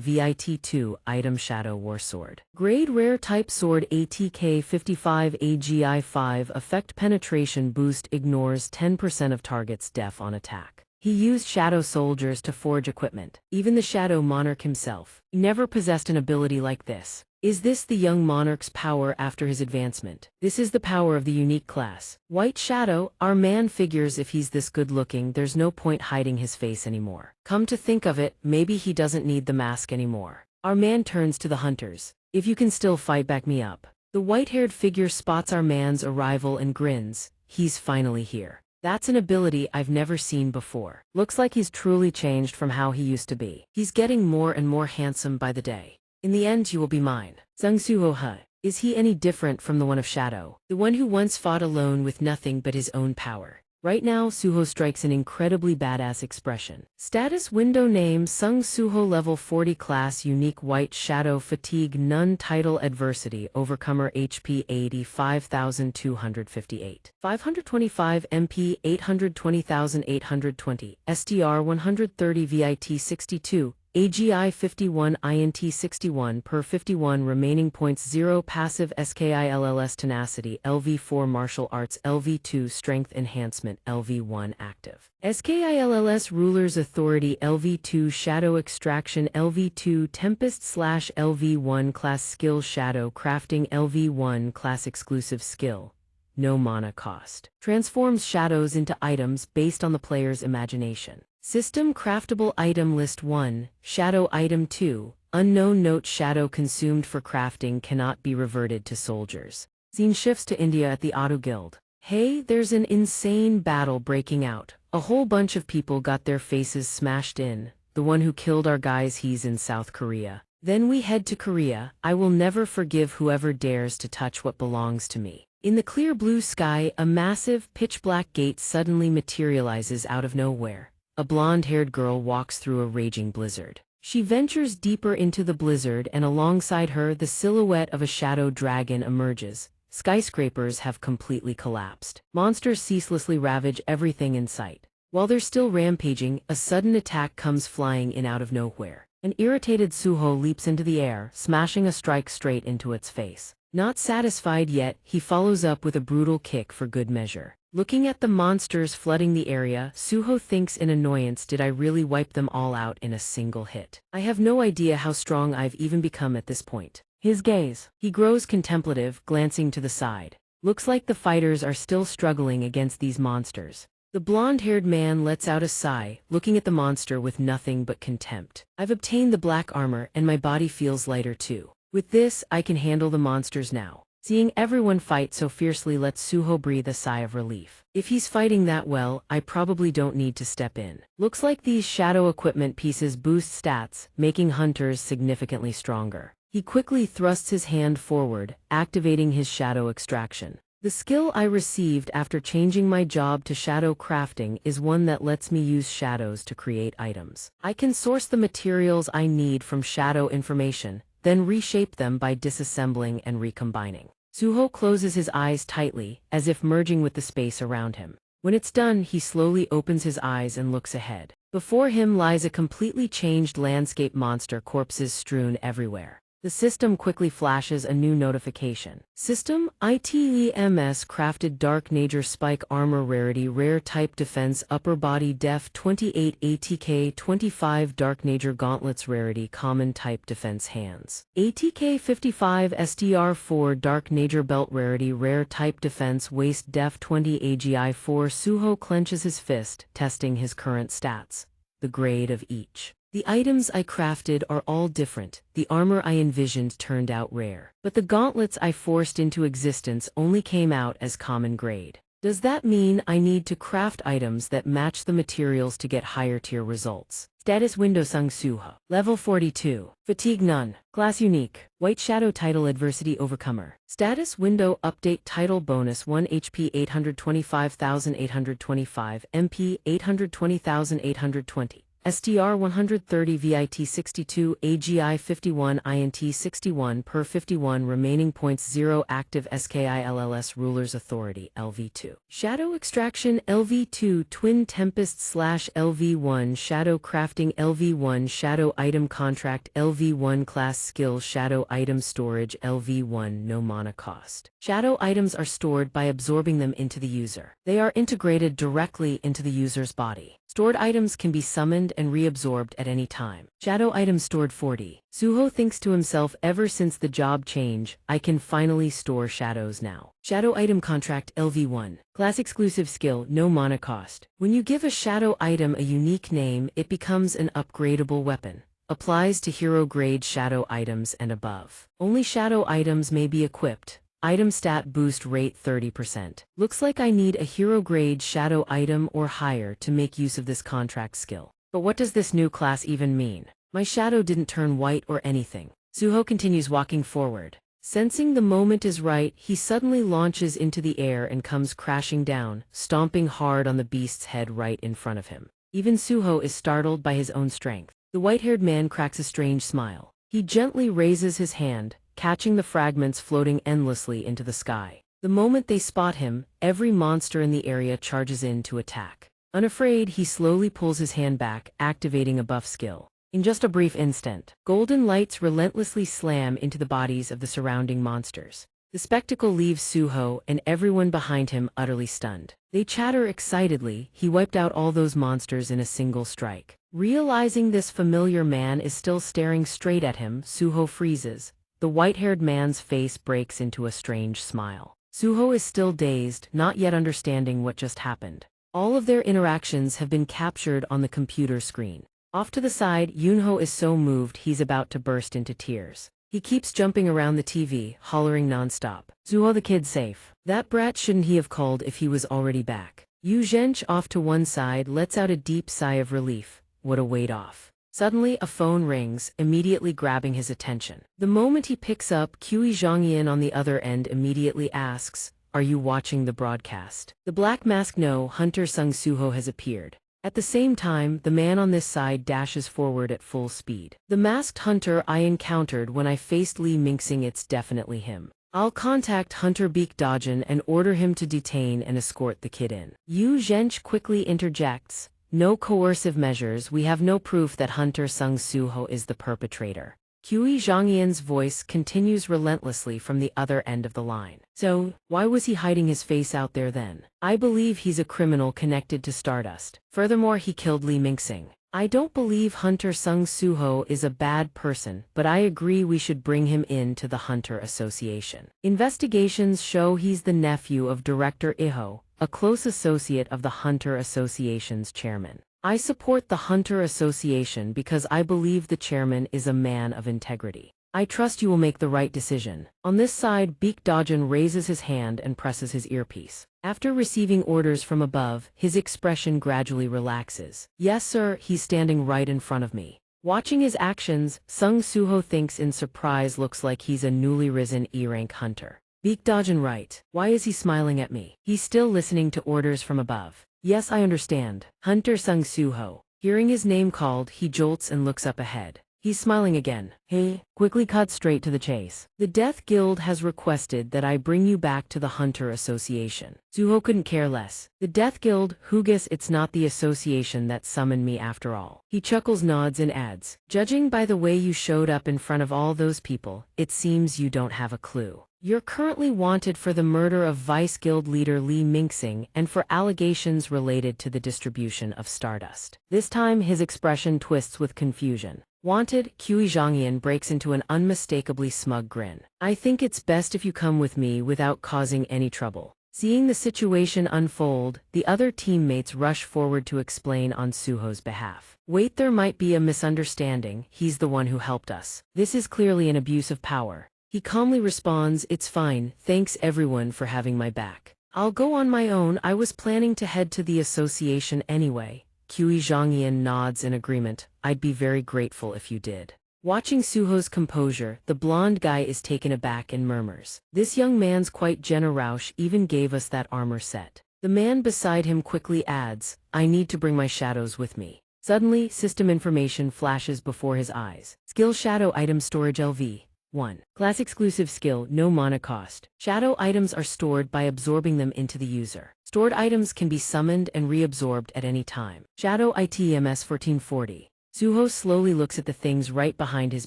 VIT2. Item: Shadow War Sword, grade rare, type sword, ATK 55 AGI 5. Effect: penetration boost, ignores 10% of target's def on attack. He used shadow soldiers to forge equipment. Even the Shadow Monarch himself never possessed an ability like this. Is this the young monarch's power after his advancement? This is the power of the unique class. White Shadow, our man figures if he's this good looking, there's no point hiding his face anymore. Come to think of it, maybe he doesn't need the mask anymore. Our man turns to the hunters. If you can still fight, back me up. The white-haired figure spots our man's arrival and grins. He's finally here. That's an ability I've never seen before. Looks like he's truly changed from how he used to be. He's getting more and more handsome by the day. In the end, you will be mine. Zheng Suho. Is he any different from the one of Shadow? The one who once fought alone with nothing but his own power. Right now, Suho strikes an incredibly badass expression. Status window: name Sung Suho, level 40, class unique, white shadow, fatigue none, title adversity overcomer, HP 85,258, 525 MP 820,820, STR 130 VIT 62, AGI 51, INT 61 per 51 remaining points 0 passive SKILLS tenacity LV4 martial arts LV2 strength enhancement LV1 active SKILLS ruler's authority LV2 shadow extraction LV2 tempest / LV1 class skill shadow crafting LV1 class exclusive skill. No mana cost. Transforms shadows into items based on the player's imagination. System: craftable item list 1, shadow item 2, unknown note: shadow consumed for crafting cannot be reverted to soldiers. Scene shifts to India at the Auto Guild. Hey, there's an insane battle breaking out. A whole bunch of people got their faces smashed in. The one who killed our guys, he's in South Korea. Then we head to Korea. I will never forgive whoever dares to touch what belongs to me. In the clear blue sky, a massive, pitch-black gate suddenly materializes out of nowhere. A blonde-haired girl walks through a raging blizzard. She ventures deeper into the blizzard, and alongside her, the silhouette of a shadow dragon emerges. Skyscrapers have completely collapsed. Monsters ceaselessly ravage everything in sight. While they're still rampaging, a sudden attack comes flying in out of nowhere. An irritated Suho leaps into the air, smashing a strike straight into its face. Not satisfied yet, he follows up with a brutal kick for good measure. Looking at the monsters flooding the area, Suho thinks in annoyance, did I really wipe them all out in a single hit? I have no idea how strong I've even become at this point. His gaze. He grows contemplative, glancing to the side. Looks like the fighters are still struggling against these monsters. The blonde-haired man lets out a sigh, looking at the monster with nothing but contempt. I've obtained the black armor, and my body feels lighter too. With this, I can handle the monsters now. Seeing everyone fight so fiercely lets Suho breathe a sigh of relief. If he's fighting that well, I probably don't need to step in. Looks like these shadow equipment pieces boost stats, making hunters significantly stronger. He quickly thrusts his hand forward, activating his shadow extraction. The skill I received after changing my job to shadow crafting is one that lets me use shadows to create items. I can source the materials I need from shadow information, then reshape them by disassembling and recombining. Suho closes his eyes tightly, as if merging with the space around him. When it's done, he slowly opens his eyes and looks ahead. Before him lies a completely changed landscape, monster corpses strewn everywhere. The system quickly flashes a new notification. System: ITEMS crafted Dark Nature Spike Armor rarity rare type defense upper body def 28 ATK 25 Dark Nature Gauntlets rarity common type defense hands. ATK 55 SDR 4 Dark Nature belt rarity rare type defense waist def 20 AGI 4. Suho clenches his fist, testing his current stats. The grade of each. The items I crafted are all different. The armor I envisioned turned out rare. But the gauntlets I forced into existence only came out as common grade. Does that mean I need to craft items that match the materials to get higher tier results? Status window Sung Suho. Level 42. Fatigue none. Class unique. White Shadow title Adversity Overcomer. Status window update title bonus 1 HP 825,825 MP 820,820. STR 130 VIT 62 AGI 51 INT 61 per 51 remaining points 0 active SKILLS Ruler's Authority LV2 Shadow Extraction LV2 Twin Tempest / LV1 Shadow Crafting LV1 Shadow Item Contract LV1 Class Skill Shadow Item Storage LV1 No mana cost. Shadow items are stored by absorbing them into the user. They are integrated directly into the user's body. Stored items can be summoned and reabsorbed at any time. Shadow items stored 40. Suho thinks to himself, ever since the job change, I can finally store shadows now. Shadow item contract LV1. Class exclusive skill, no mana cost. When you give a shadow item a unique name, it becomes an upgradable weapon. Applies to hero grade shadow items and above. Only shadow items may be equipped. Item stat boost rate 30%. Looks like I need a hero grade shadow item or higher to make use of this contract skill. But what does this new class even mean? My shadow didn't turn white or anything. Suho continues walking forward. Sensing the moment is right, he suddenly launches into the air and comes crashing down, stomping hard on the beast's head right in front of him. Even Suho is startled by his own strength. The white-haired man cracks a strange smile. He gently raises his hand, catching the fragments floating endlessly into the sky. The moment they spot him, every monster in the area charges in to attack. Unafraid, he slowly pulls his hand back, activating a buff skill. In just a brief instant, golden lights relentlessly slam into the bodies of the surrounding monsters. The spectacle leaves Suho and everyone behind him utterly stunned. They chatter excitedly. He wiped out all those monsters in a single strike. Realizing this familiar man is still staring straight at him, Suho freezes. The white-haired man's face breaks into a strange smile. Suho is still dazed, not yet understanding what just happened. All of their interactions have been captured on the computer screen. Off to the side, Yunho is so moved he's about to burst into tears. He keeps jumping around the TV, hollering nonstop. Suho, the kid's safe. That brat shouldn't he have called if he was already back. Yu Zhench off to one side lets out a deep sigh of relief. What a weight off. Suddenly, a phone rings, immediately grabbing his attention. The moment he picks up, Kui Zhongyan on the other end immediately asks, "Are you watching the broadcast?" The black mask no Hunter Sung Suho has appeared. At the same time, the man on this side dashes forward at full speed. The masked hunter I encountered when I faced Li Mingxing, it's definitely him. I'll contact Hunter Beak Dajin and order him to detain and escort the kid in. Yu Zhench quickly interjects. No coercive measures, we have no proof that Hunter Sung Suho is the perpetrator. Kui Zhongyan's voice continues relentlessly from the other end of the line. So, why was he hiding his face out there then? I believe he's a criminal connected to Stardust. Furthermore, he killed Li Mingxing. I don't believe Hunter Sung Suho is a bad person, but I agree we should bring him in to the Hunter Association. Investigations show he's the nephew of Director Iho, a close associate of the Hunter Association's chairman. I support the Hunter Association because I believe the chairman is a man of integrity. I trust you will make the right decision. On this side, Beak Dajin raises his hand and presses his earpiece. After receiving orders from above, his expression gradually relaxes. Yes, sir, he's standing right in front of me. Watching his actions, Sung Suho thinks in surprise, looks like he's a newly risen E-rank hunter. Beak Dajin right. Why is he smiling at me? He's still listening to orders from above. Yes, I understand. Hunter Sung Suho. Hearing his name called, he jolts and looks up ahead. He's smiling again. Hey, quickly cut straight to the chase. The Death Guild has requested that I bring you back to the Hunter Association. Suho couldn't care less. The Death Guild, Hugus, it's not the association that summoned me after all. He chuckles, nods and adds, judging by the way you showed up in front of all those people, it seems you don't have a clue. You're currently wanted for the murder of Vice Guild leader Li Mingxing and for allegations related to the distribution of Stardust. This time his expression twists with confusion. Wanted, Kui Zhongyan breaks into an unmistakably smug grin. I think it's best if you come with me without causing any trouble. Seeing the situation unfold, the other teammates rush forward to explain on Suho's behalf. Wait, there might be a misunderstanding, he's the one who helped us. This is clearly an abuse of power. He calmly responds, it's fine, thanks everyone for having my back. I'll go on my own. I was planning to head to the association anyway. Qi Zhangyan nods in agreement. I'd be very grateful if you did. Watching Suho's composure, the blonde guy is taken aback and murmurs. This young man's quite generous, even gave us that armor set. The man beside him quickly adds, I need to bring my shadows with me. Suddenly, system information flashes before his eyes. Skill Shadow Item Storage LV. 1. Class exclusive skill, no mana cost. Shadow items are stored by absorbing them into the user. Stored items can be summoned and reabsorbed at any time. Shadow ITMS 1440. Suho slowly looks at the things right behind his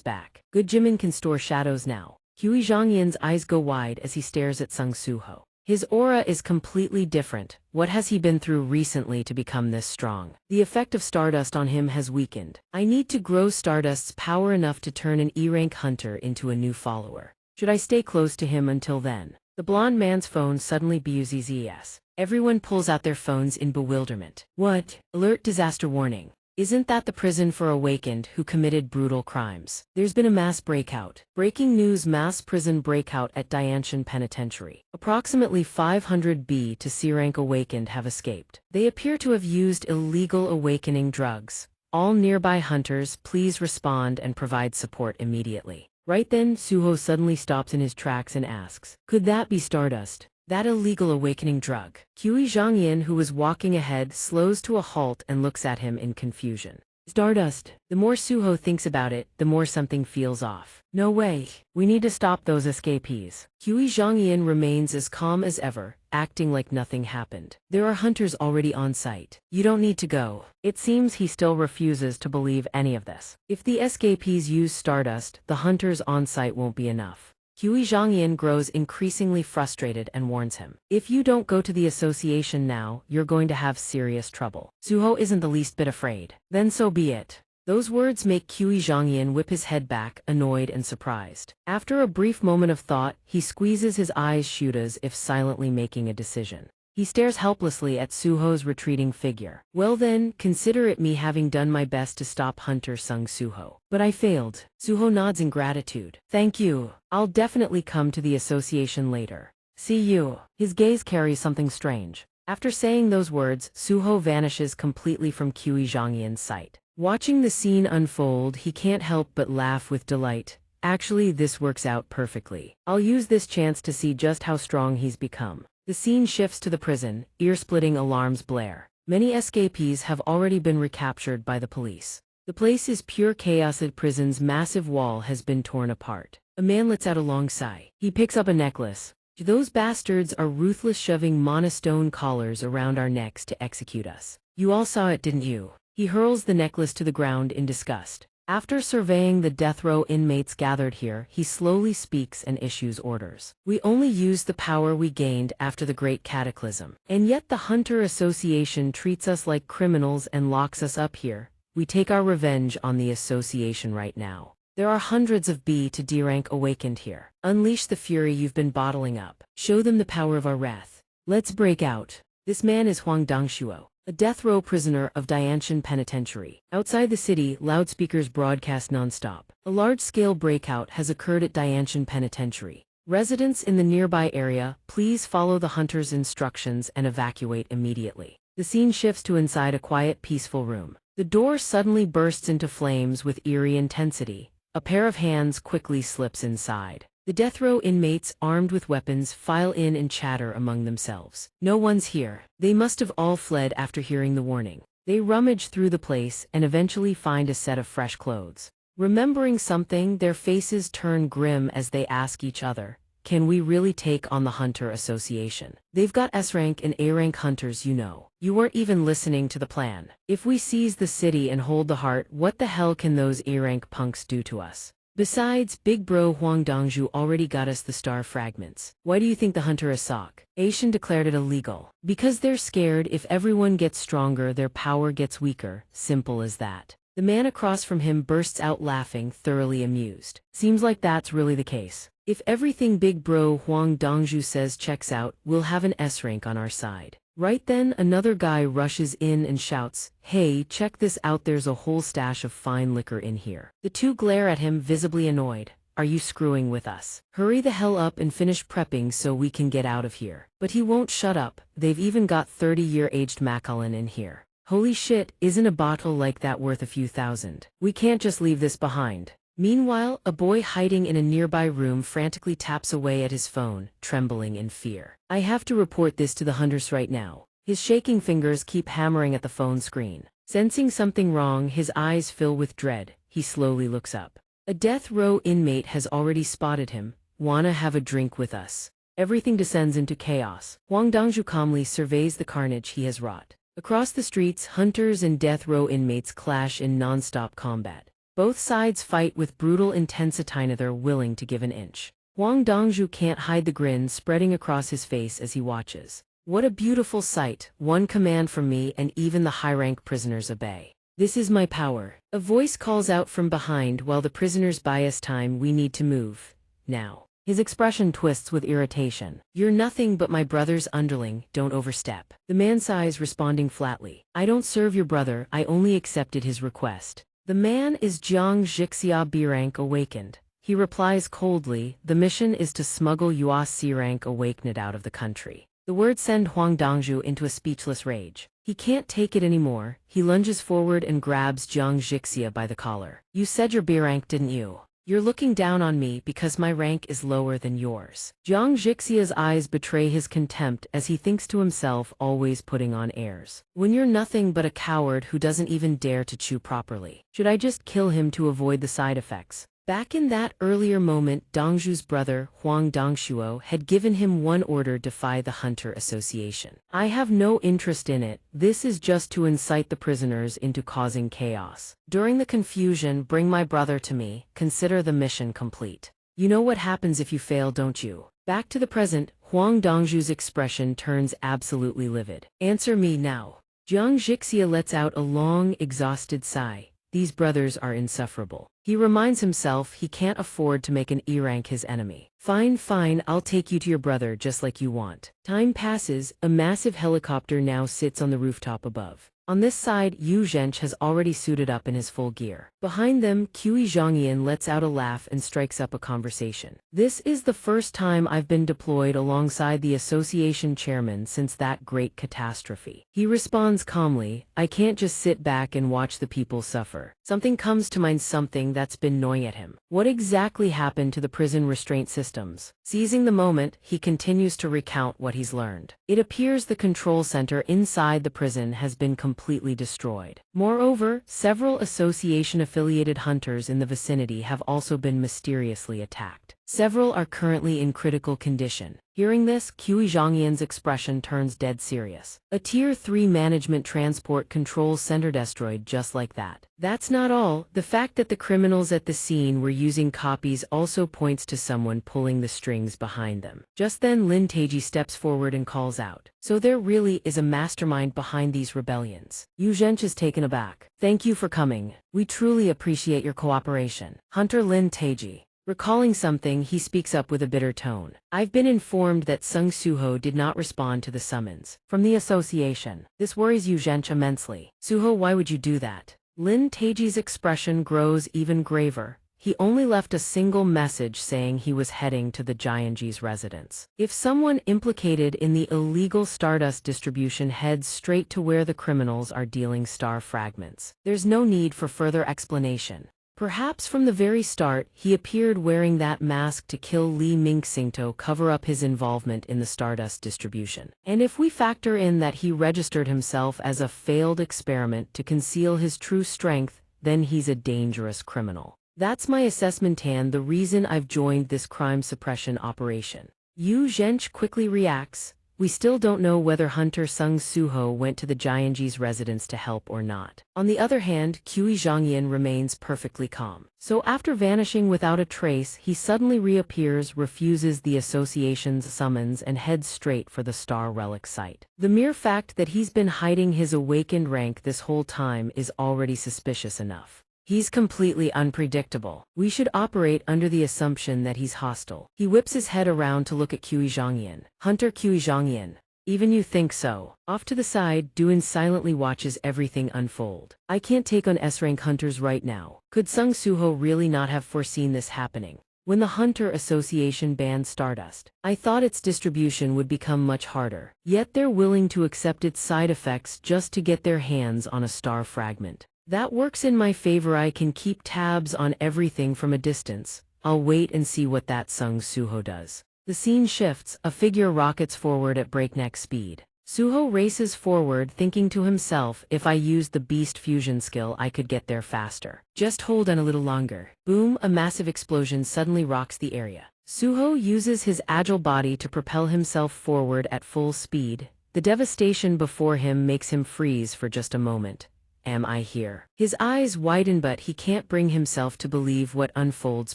back. Good Jimin can store shadows now. Hui Zhangyan's eyes go wide as he stares at Sung Suho. His aura is completely different. What has he been through recently to become this strong? The effect of Stardust on him has weakened. I need to grow Stardust's power enough to turn an E-rank hunter into a new follower. Should I stay close to him until then? The blonde man's phone suddenly buzzes. Everyone pulls out their phones in bewilderment. What? Alert disaster warning. Isn't that the prison for awakened who committed brutal crimes? There's been a mass breakout. Breaking news: mass prison breakout at Dianshan Penitentiary. Approximately 500 B to C rank awakened have escaped. They appear to have used illegal awakening drugs. All nearby hunters, please respond and provide support immediately. Right then, Suho suddenly stops in his tracks and asks, could that be Stardust? That illegal awakening drug? Qi Zhangyan, who was walking ahead, slows to a halt and looks at him in confusion. Stardust. The more Suho thinks about it, the more something feels off. No way. We need to stop those escapees. Qi Zhangyan remains as calm as ever, acting like nothing happened. There are hunters already on site. You don't need to go. It seems he still refuses to believe any of this. If the escapees use Stardust, the hunters on site won't be enough. Hui Zhangyan grows increasingly frustrated and warns him. If you don't go to the association now, you're going to have serious trouble. Suho isn't the least bit afraid. Then so be it. Those words make Hui Zhangyan whip his head back, annoyed and surprised. After a brief moment of thought, he squeezes his eyes shut as if silently making a decision. He stares helplessly at Suho's retreating figure. Well then, consider it me having done my best to stop Hunter Sung Suho. But I failed. Suho nods in gratitude. Thank you. I'll definitely come to the association later. See you. His gaze carries something strange. After saying those words, Suho vanishes completely from Qi Zhangyan's sight. Watching the scene unfold, he can't help but laugh with delight. Actually, this works out perfectly. I'll use this chance to see just how strong he's become. The scene shifts to the prison, ear-splitting alarms blare. Many escapees have already been recaptured by the police. The place is pure chaos. The prison's massive wall has been torn apart. A man lets out a long sigh. He picks up a necklace. Those bastards are ruthless, shoving monostone collars around our necks to execute us. You all saw it, didn't you? He hurls the necklace to the ground in disgust. After surveying the death row inmates gathered here, he slowly speaks and issues orders. We only use the power we gained after the Great Cataclysm. And yet the Hunter Association treats us like criminals and locks us up here. We take our revenge on the association right now. There are hundreds of B to D rank awakened here. Unleash the fury you've been bottling up. Show them the power of our wrath. Let's break out. This man is Huang Dongshuo, a death row prisoner of Dianshan Penitentiary. Outside the city, loudspeakers broadcast nonstop. A large-scale breakout has occurred at Dianshan Penitentiary. Residents in the nearby area, please follow the hunter's instructions and evacuate immediately. The scene shifts to inside a quiet, peaceful room. The door suddenly bursts into flames with eerie intensity. A pair of hands quickly slips inside. The death row inmates, armed with weapons, file in and chatter among themselves. No one's here. They must have all fled after hearing the warning. They rummage through the place and eventually find a set of fresh clothes. Remembering something, their faces turn grim as they ask each other, can we really take on the Hunter Association? They've got S-rank and A-rank hunters, you know. You weren't even listening to the plan. If we seize the city and hold the heart, what the hell can those A-rank punks do to us? Besides, Big Bro Huang Dongzhu already got us the star fragments. Why do you think the hunter is sock? Asian declared it illegal. Because they're scared if everyone gets stronger, their power gets weaker. Simple as that. The man across from him bursts out laughing, thoroughly amused. Seems like that's really the case. If everything Big Bro Huang Dongzhu says checks out, we'll have an S rank on our side. Right then, another guy rushes in and shouts, hey, check this out, there's a whole stash of fine liquor in here. The two glare at him, visibly annoyed. are you screwing with us? Hurry the hell up and finish prepping so we can get out of here. But he won't shut up, they've even got 30-year-aged Macallan in here. Holy shit, isn't a bottle like that worth a few thousand? We can't just leave this behind. Meanwhile, a boy hiding in a nearby room frantically taps away at his phone, trembling in fear. I have to report this to the hunters right now. His shaking fingers keep hammering at the phone screen. Sensing something wrong, his eyes fill with dread. He slowly looks up. A death row inmate has already spotted him. Wanna have a drink with us? Everything descends into chaos. Huang Dongzhu calmly surveys the carnage he has wrought. Across the streets, hunters and death row inmates clash in non-stop combat. Both sides fight with brutal intensity, neither willing to give an inch. Huang Dongzhu can't hide the grin spreading across his face as he watches. What a beautiful sight, one command from me and even the high-rank prisoners obey. This is my power. A voice calls out from behind while the prisoners buy us time. We need to move. Now. His expression twists with irritation. You're nothing but my brother's underling, don't overstep. The man sighs, responding flatly. I don't serve your brother, I only accepted his request. The man is xianxia B-rank awakened. He replies coldly, the mission is to smuggle Yua C-rank awakened out of the country. The words send Huang Dongzhu into a speechless rage. He can't take it anymore. He lunges forward and grabs xianxia by the collar. You said your B-rank, didn't you? You're looking down on me because my rank is lower than yours. Xianxia's eyes betray his contempt as he thinks to himself, always putting on airs. When you're nothing but a coward who doesn't even dare to chew properly. Should I just kill him to avoid the side effects? Back in that earlier moment, Dongzhu's brother, Huang Dongshuo, had given him one order: defy the Hunter Association. I have no interest in it, this is just to incite the prisoners into causing chaos. During the confusion, bring my brother to me, consider the mission complete. You know what happens if you fail, don't you? Back to the present, Huang Dongzhu's expression turns absolutely livid. Answer me now. Xianxia lets out a long, exhausted sigh. These brothers are insufferable. He reminds himself he can't afford to make an E-rank his enemy. Fine, fine, I'll take you to your brother just like you want. Time passes, a massive helicopter now sits on the rooftop above. On this side, Yu Zhench has already suited up in his full gear. Behind them, Qi Zhongyan lets out a laugh and strikes up a conversation. This is the first time I've been deployed alongside the association chairman since that great catastrophe. He responds calmly, I can't just sit back and watch the people suffer. Something comes to mind, something that's been gnawing at him. What exactly happened to the prison restraint systems? Seizing the moment, he continues to recount what he's learned. It appears the control center inside the prison has been completely destroyed. Moreover, several association-affiliated hunters in the vicinity have also been mysteriously attacked. Several are currently in critical condition. Hearing this, Qi Zhongyan's expression turns dead serious. A Tier 3 management transport control center destroyed just like that. That's not all. The fact that the criminals at the scene were using copies also points to someone pulling the strings behind them. Just then Lin Teiji steps forward and calls out. So there really is a mastermind behind these rebellions. Yu Zhench is taken aback. Thank you for coming. We truly appreciate your cooperation. Hunter Lin Teiji. Recalling something, he speaks up with a bitter tone. I've been informed that Sung Suho did not respond to the summons from the association. This worries Yu Zhench immensely. Suho, why would you do that? Lin Teiji's expression grows even graver. He only left a single message saying he was heading to the Jianji's residence. If someone implicated in the illegal stardust distribution heads straight to where the criminals are dealing star fragments, there's no need for further explanation. Perhaps from the very start, he appeared wearing that mask to kill Li Mingxing to cover up his involvement in the stardust distribution. And if we factor in that he registered himself as a failed experiment to conceal his true strength, then he's a dangerous criminal. That's my assessment and the reason I've joined this crime suppression operation. Yu Zhench quickly reacts. We still don't know whether Hunter Sung Suho went to the Jianji's residence to help or not. On the other hand, Qi Zhongyan remains perfectly calm. So after vanishing without a trace, he suddenly reappears, refuses the association's summons and heads straight for the star relic site. The mere fact that he's been hiding his awakened rank this whole time is already suspicious enough. He's completely unpredictable. We should operate under the assumption that he's hostile. He whips his head around to look at Qi Zhongyan. Hunter Qi Zhongyan. Even you think so? Off to the side, Duan silently watches everything unfold. I can't take on S-rank hunters right now. Could Sung Suho really not have foreseen this happening? when the Hunter Association banned Stardust. I thought its distribution would become much harder. Yet they're willing to accept its side effects just to get their hands on a star fragment. That works in my favor. I can keep tabs on everything from a distance. I'll wait and see what that Sung Suho does. The scene shifts, a figure rockets forward at breakneck speed. Suho races forward, thinking to himself, if I used the beast fusion skill I could get there faster. Just hold on a little longer. Boom, a massive explosion suddenly rocks the area. Suho uses his agile body to propel himself forward at full speed. The devastation before him makes him freeze for just a moment. Am I here? His eyes widen, but he can't bring himself to believe what unfolds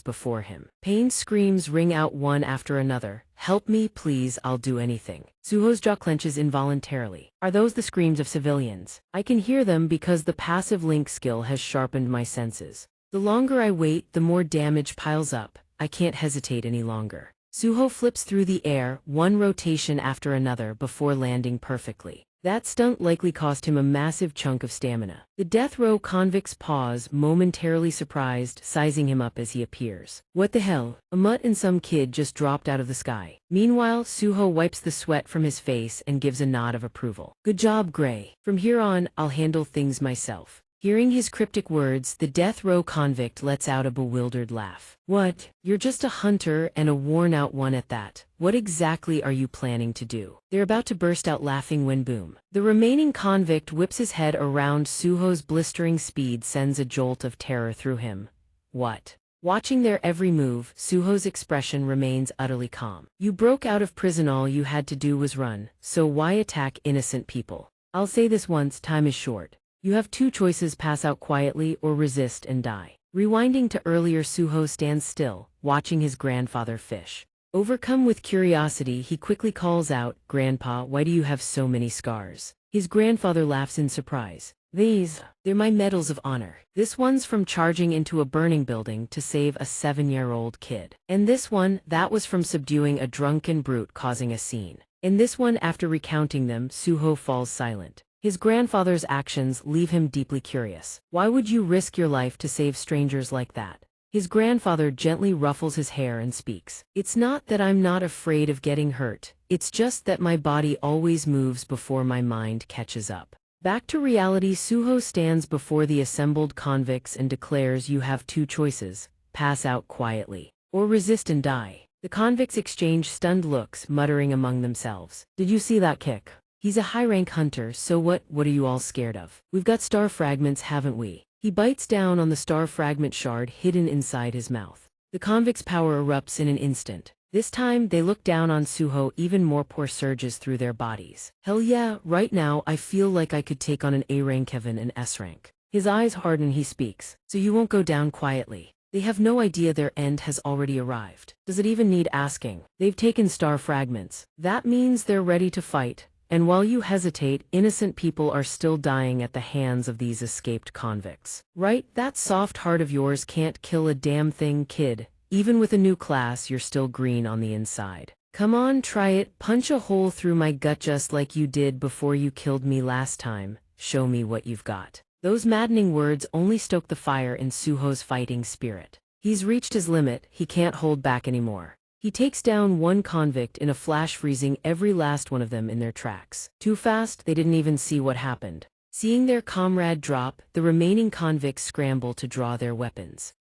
before him. Pain screams ring out one after another. Help me, please, I'll do anything. Suho's jaw clenches involuntarily. Are those the screams of civilians? I can hear them because the passive link skill has sharpened my senses. The longer I wait, the more damage piles up. I can't hesitate any longer. Suho flips through the air, one rotation after another before landing perfectly. That stunt likely cost him a massive chunk of stamina. The death row convicts pause, momentarily surprised, sizing him up as he appears. What the hell? A mutt and some kid just dropped out of the sky. Meanwhile, Suho wipes the sweat from his face and gives a nod of approval. Good job, Gray. From here on, I'll handle things myself. Hearing his cryptic words, the death row convict lets out a bewildered laugh. What? You're just a hunter, and a worn-out one at that. What exactly are you planning to do? They're about to burst out laughing when boom. The remaining convict whips his head around. Suho's blistering speed sends a jolt of terror through him. What? Watching their every move, Suho's expression remains utterly calm. You broke out of prison, all you had to do was run, so why attack innocent people? I'll say this once, time is short. You have two choices: pass out quietly or resist and die. Rewinding to earlier, Suho stands still, watching his grandfather fish. Overcome with curiosity, he quickly calls out, Grandpa, why do you have so many scars? His grandfather laughs in surprise. They're my medals of honor. This one's from charging into a burning building to save a 7-year-old kid. And this one, that was from subduing a drunken brute causing a scene. And this one, after recounting them, Suho falls silent. His grandfather's actions leave him deeply curious. Why would you risk your life to save strangers like that? His grandfather gently ruffles his hair and speaks. It's not that I'm not afraid of getting hurt. It's just that my body always moves before my mind catches up. Back to reality, Suho stands before the assembled convicts and declares, you have two choices: pass out quietly or resist and die. The convicts exchange stunned looks, muttering among themselves. Did you see that kick? He's a high-rank hunter, so what are you all scared of? We've got star fragments, haven't we? He bites down on the star fragment shard hidden inside his mouth. The convict's power erupts in an instant. This time, they look down on Suho, even more power surges through their bodies. Hell yeah, right now I feel like I could take on an A-rank Kevin and S-rank. His eyes harden, he speaks. So you won't go down quietly. They have no idea their end has already arrived. Does it even need asking? They've taken star fragments. That means they're ready to fight. And while you hesitate, innocent people are still dying at the hands of these escaped convicts. Right? That soft heart of yours can't kill a damn thing, kid. Even with a new class, you're still green on the inside. Come on, try it. Punch a hole through my gut just like you did before you killed me last time. Show me what you've got. Those maddening words only stoke the fire in Suho's fighting spirit. He's reached his limit, he can't hold back anymore. He takes down one convict in a flash, freezing every last one of them in their tracks. Too fast, they didn't even see what happened. Seeing their comrade drop, the remaining convicts scramble to draw their weapons.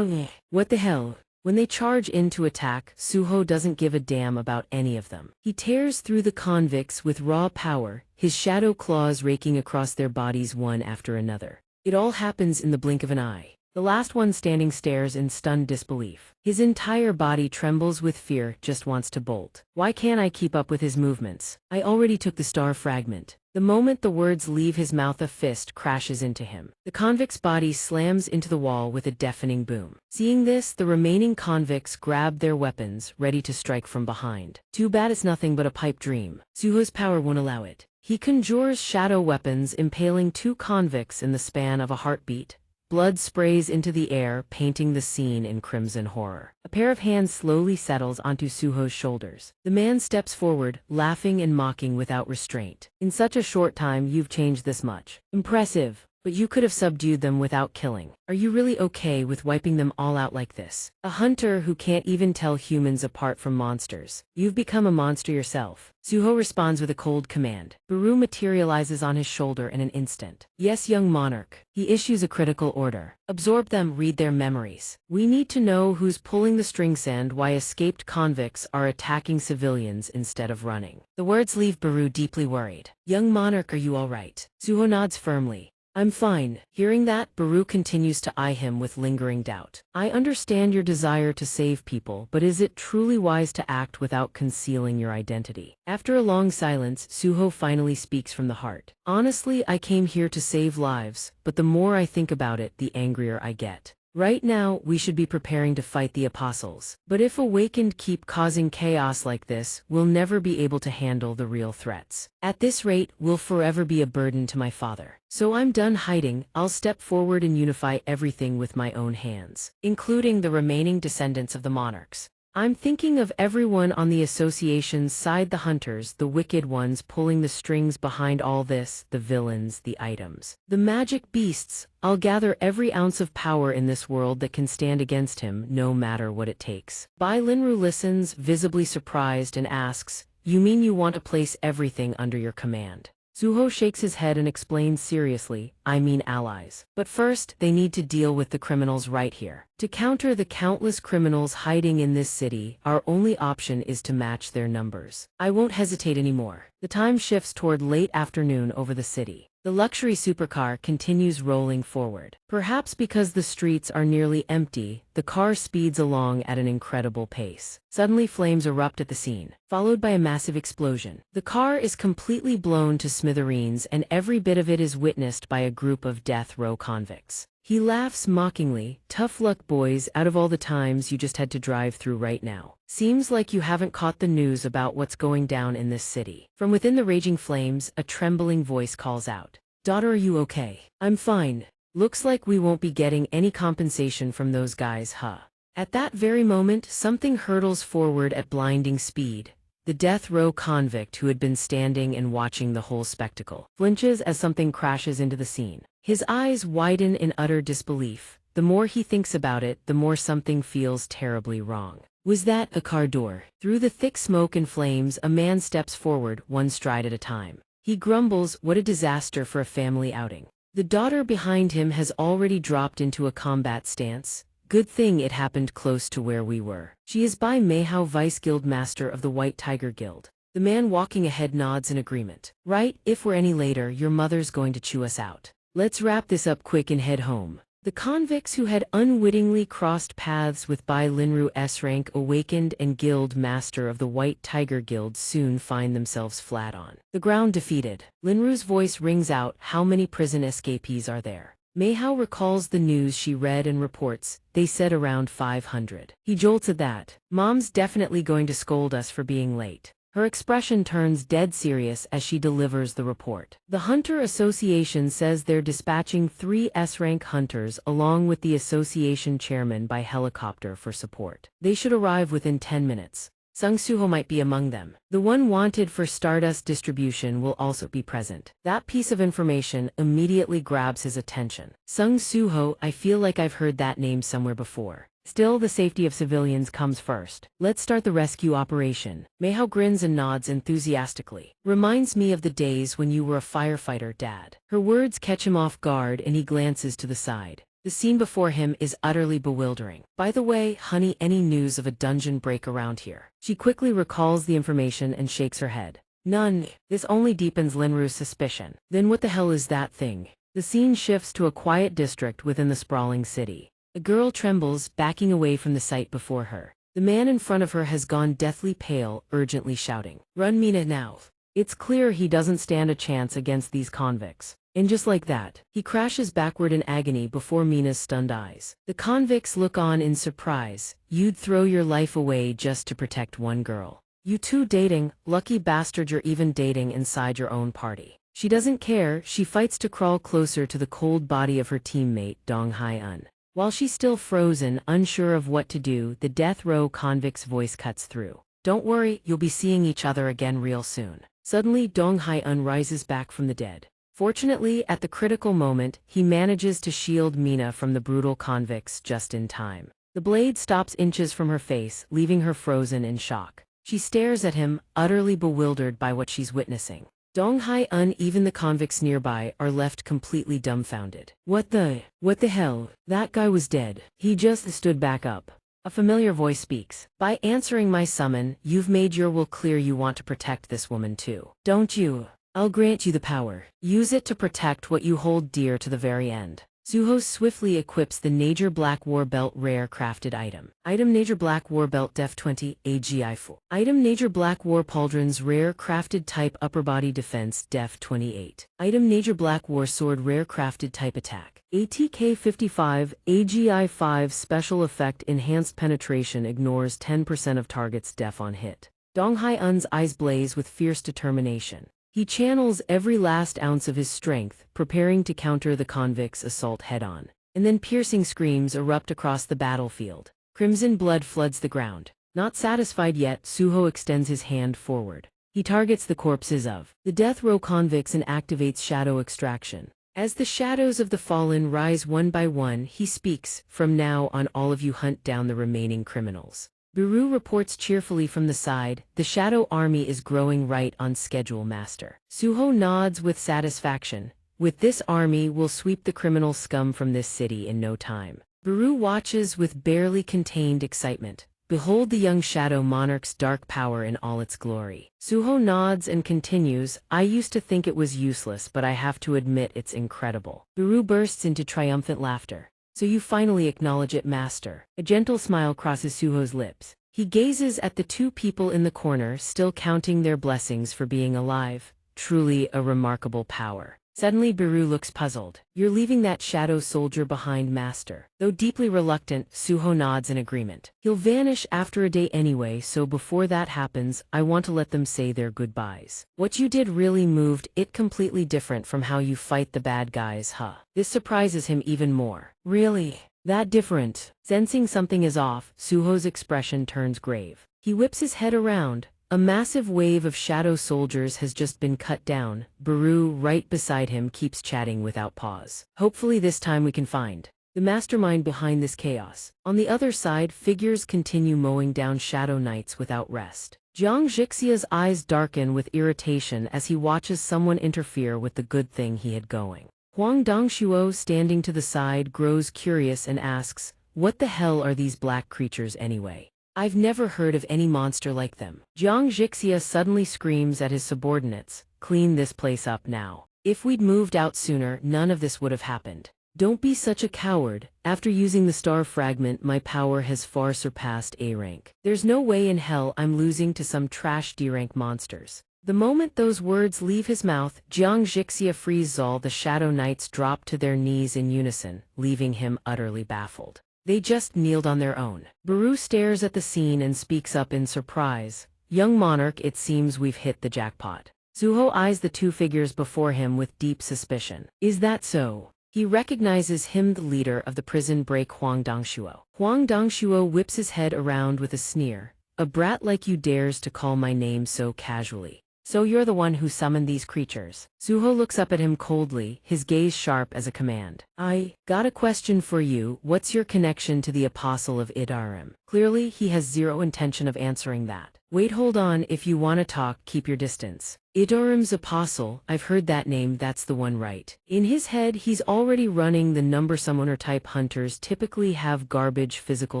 What the hell? When they charge in to attack, Suho doesn't give a damn about any of them. He tears through the convicts with raw power, his shadow claws raking across their bodies one after another. It all happens in the blink of an eye. The last one standing stares in stunned disbelief. His entire body trembles with fear, just wants to bolt. Why can't I keep up with his movements? I already took the star fragment. The moment the words leave his mouth, a fist crashes into him. The convict's body slams into the wall with a deafening boom. Seeing this, the remaining convicts grab their weapons, ready to strike from behind. Too bad it's nothing but a pipe dream. Suho's power won't allow it. He conjures shadow weapons, impaling two convicts in the span of a heartbeat. Blood sprays into the air, painting the scene in crimson horror. A pair of hands slowly settles onto Suho's shoulders. The man steps forward, laughing and mocking without restraint. In such a short time, you've changed this much. Impressive. but you could have subdued them without killing. Are you really okay with wiping them all out like this? A hunter who can't even tell humans apart from monsters. You've become a monster yourself. Suho responds with a cold command. Baru materializes on his shoulder in an instant. Yes, young monarch. He issues a critical order. Absorb them, read their memories. We need to know who's pulling the strings and why escaped convicts are attacking civilians instead of running. The words leave Baru deeply worried. Young monarch, are you all right? Suho nods firmly. I'm fine. Hearing that, Baru continues to eye him with lingering doubt. I understand your desire to save people, but is it truly wise to act without concealing your identity? After a long silence, Suho finally speaks from the heart. Honestly, I came here to save lives, but the more I think about it, the angrier I get. Right now, we should be preparing to fight the apostles. But if awakened keep causing chaos like this, we'll never be able to handle the real threats. At this rate, we'll forever be a burden to my father. So I'm done hiding. I'll step forward and unify everything with my own hands, including the remaining descendants of the monarchs. I'm thinking of everyone on the association's side, the hunters, the wicked ones pulling the strings behind all this, the villains, the items, the magic beasts. I'll gather every ounce of power in this world that can stand against him, no matter what it takes. Bai Linru listens, visibly surprised, and asks, "You mean you want to place everything under your command?" Suho shakes his head and explains seriously, I mean allies. But first, they need to deal with the criminals right here. To counter the countless criminals hiding in this city, our only option is to match their numbers. I won't hesitate anymore. The time shifts toward late afternoon over the city. The luxury supercar continues rolling forward. Perhaps because the streets are nearly empty, the car speeds along at an incredible pace. Suddenly flames erupt at the scene, followed by a massive explosion. The car is completely blown to smithereens and every bit of it is witnessed by a group of death row convicts. He laughs mockingly. Tough luck, boys, out of all the times you just had to drive through right now. Seems like you haven't caught the news about what's going down in this city. From within the raging flames, a trembling voice calls out. Daughter, are you okay? I'm fine. Looks like we won't be getting any compensation from those guys, huh? At that very moment, something hurtles forward at blinding speed. The death row convict who had been standing and watching the whole spectacle flinches as something crashes into the scene. His eyes widen in utter disbelief. The more he thinks about it, the more something feels terribly wrong. Was that a car door? Through the thick smoke and flames, a man steps forward, one stride at a time. He grumbles, what a disaster for a family outing. The daughter behind him has already dropped into a combat stance. Good thing it happened close to where we were. She is Bai Meihao, Vice Guild Master of the White Tiger Guild. The man walking ahead nods in agreement. Right, if we're any later, your mother's going to chew us out. Let's wrap this up quick and head home. The convicts who had unwittingly crossed paths with Bai Linru S-rank awakened and guild master of the White Tiger Guild soon find themselves flat on the ground, defeated. Linru's voice rings out, how many prison escapees are there? Meihao recalls the news she read and reports, they said around 500. He jolts at that. Mom's definitely going to scold us for being late. Her expression turns dead serious as she delivers the report. The Hunter Association says they're dispatching 3 S-rank hunters along with the association chairman by helicopter for support. They should arrive within 10 minutes. Sung Suho might be among them. The one wanted for Stardust distribution will also be present. That piece of information immediately grabs his attention. Sung Suho, I feel like I've heard that name somewhere before. Still, the safety of civilians comes first. Let's start the rescue operation. Meihao grins and nods enthusiastically. Reminds me of the days when you were a firefighter, Dad. Her words catch him off guard and he glances to the side. The scene before him is utterly bewildering. By the way, honey, any news of a dungeon break around here? She quickly recalls the information and shakes her head. None. This only deepens Linru's suspicion. Then what the hell is that thing? The scene shifts to a quiet district within the sprawling city. A girl trembles, backing away from the sight before her. The man in front of her has gone deathly pale, urgently shouting, "Run, Mina, now!" It's clear he doesn't stand a chance against these convicts. And just like that, he crashes backward in agony before Mina's stunned eyes. The convicts look on in surprise. You'd throw your life away just to protect one girl. You two dating? Lucky bastard, you're even dating inside your own party. She doesn't care. She fights to crawl closer to the cold body of her teammate, Donghua. While she's still frozen, unsure of what to do, the death row convict's voice cuts through. Don't worry, you'll be seeing each other again real soon. Suddenly, Donghua rises back from the dead. Fortunately, at the critical moment, he manages to shield Mina from the brutal convicts just in time. The blade stops inches from her face, leaving her frozen in shock. She stares at him, utterly bewildered by what she's witnessing. Donghua, even the convicts nearby, are left completely dumbfounded. What the hell? That guy was dead. He just stood back up. A familiar voice speaks. By answering my summon, you've made your will clear. You want to protect this woman too, don't you? I'll grant you the power. Use it to protect what you hold dear to the very end. Suho swiftly equips the Nature Black War Belt rare crafted item. Item Nature Black War Belt Def 20 AGI Full. Item Nature Black War Pauldrons rare crafted type upper body defense Def 28. Item Nature Black War Sword rare crafted type attack. ATK 55 AGI 5 special effect enhanced penetration ignores 10% of target's def on hit. Donghua eyes blaze with fierce determination. He channels every last ounce of his strength, preparing to counter the convicts' assault head-on. And then piercing screams erupt across the battlefield. Crimson blood floods the ground. Not satisfied yet, Suho extends his hand forward. He targets the corpses of the death row convicts and activates shadow extraction. As the shadows of the fallen rise one by one, he speaks, "From now on all of you hunt down the remaining criminals." Biru reports cheerfully from the side, "The Shadow Army is growing right on schedule, Master." Suho nods with satisfaction. "With this army, we'll sweep the criminal scum from this city in no time." Biru watches with barely contained excitement. "Behold the young Shadow Monarch's dark power in all its glory." Suho nods and continues, "I used to think it was useless, but I have to admit it's incredible." Biru bursts into triumphant laughter. "So you finally acknowledge it, Master." A gentle smile crosses Suho's lips. He gazes at the two people in the corner, still counting their blessings for being alive. Truly a remarkable power. Suddenly Biru looks puzzled. "You're leaving that shadow soldier behind, Master." Though deeply reluctant, Suho nods in agreement. "He'll vanish after a day anyway, so before that happens, I want to let them say their goodbyes." "What you did really moved it, completely different from how you fight the bad guys, huh?" This surprises him even more. "Really? That different?" Sensing something is off, Suho's expression turns grave. He whips his head around. A massive wave of shadow soldiers has just been cut down. Biru, right beside him, keeps chatting without pause. "Hopefully this time we can find the mastermind behind this chaos." On the other side, figures continue mowing down shadow knights without rest. Xianxia's eyes darken with irritation as he watches someone interfere with the good thing he had going. Huang Dongshuo, standing to the side, grows curious and asks, "What the hell are these black creatures anyway? I've never heard of any monster like them." Xianxia suddenly screams at his subordinates, "Clean this place up now. If we'd moved out sooner, none of this would have happened." "Don't be such a coward. After using the star fragment, my power has far surpassed A rank. There's no way in hell I'm losing to some trash D rank monsters." The moment those words leave his mouth, Xianxia frees all the Shadow Knights drop to their knees in unison, leaving him utterly baffled. They just kneeled on their own. Biru stares at the scene and speaks up in surprise. "Young Monarch, it seems we've hit the jackpot." Suho eyes the two figures before him with deep suspicion. "Is that so?" He recognizes him, the leader of the prison break, Huang Dongshuo. Huang Dongshuo whips his head around with a sneer. "A brat like you dares to call my name so casually. So you're the one who summoned these creatures?" Suho looks up at him coldly, his gaze sharp as a command. "I got a question for you. What's your connection to the Apostle of Idarim?" Clearly, he has zero intention of answering that. "Wait, hold on, if you want to talk, keep your distance." Idarim's Apostle, I've heard that name, that's the one, right? In his head, he's already running the number. Summoner type hunters typically have garbage physical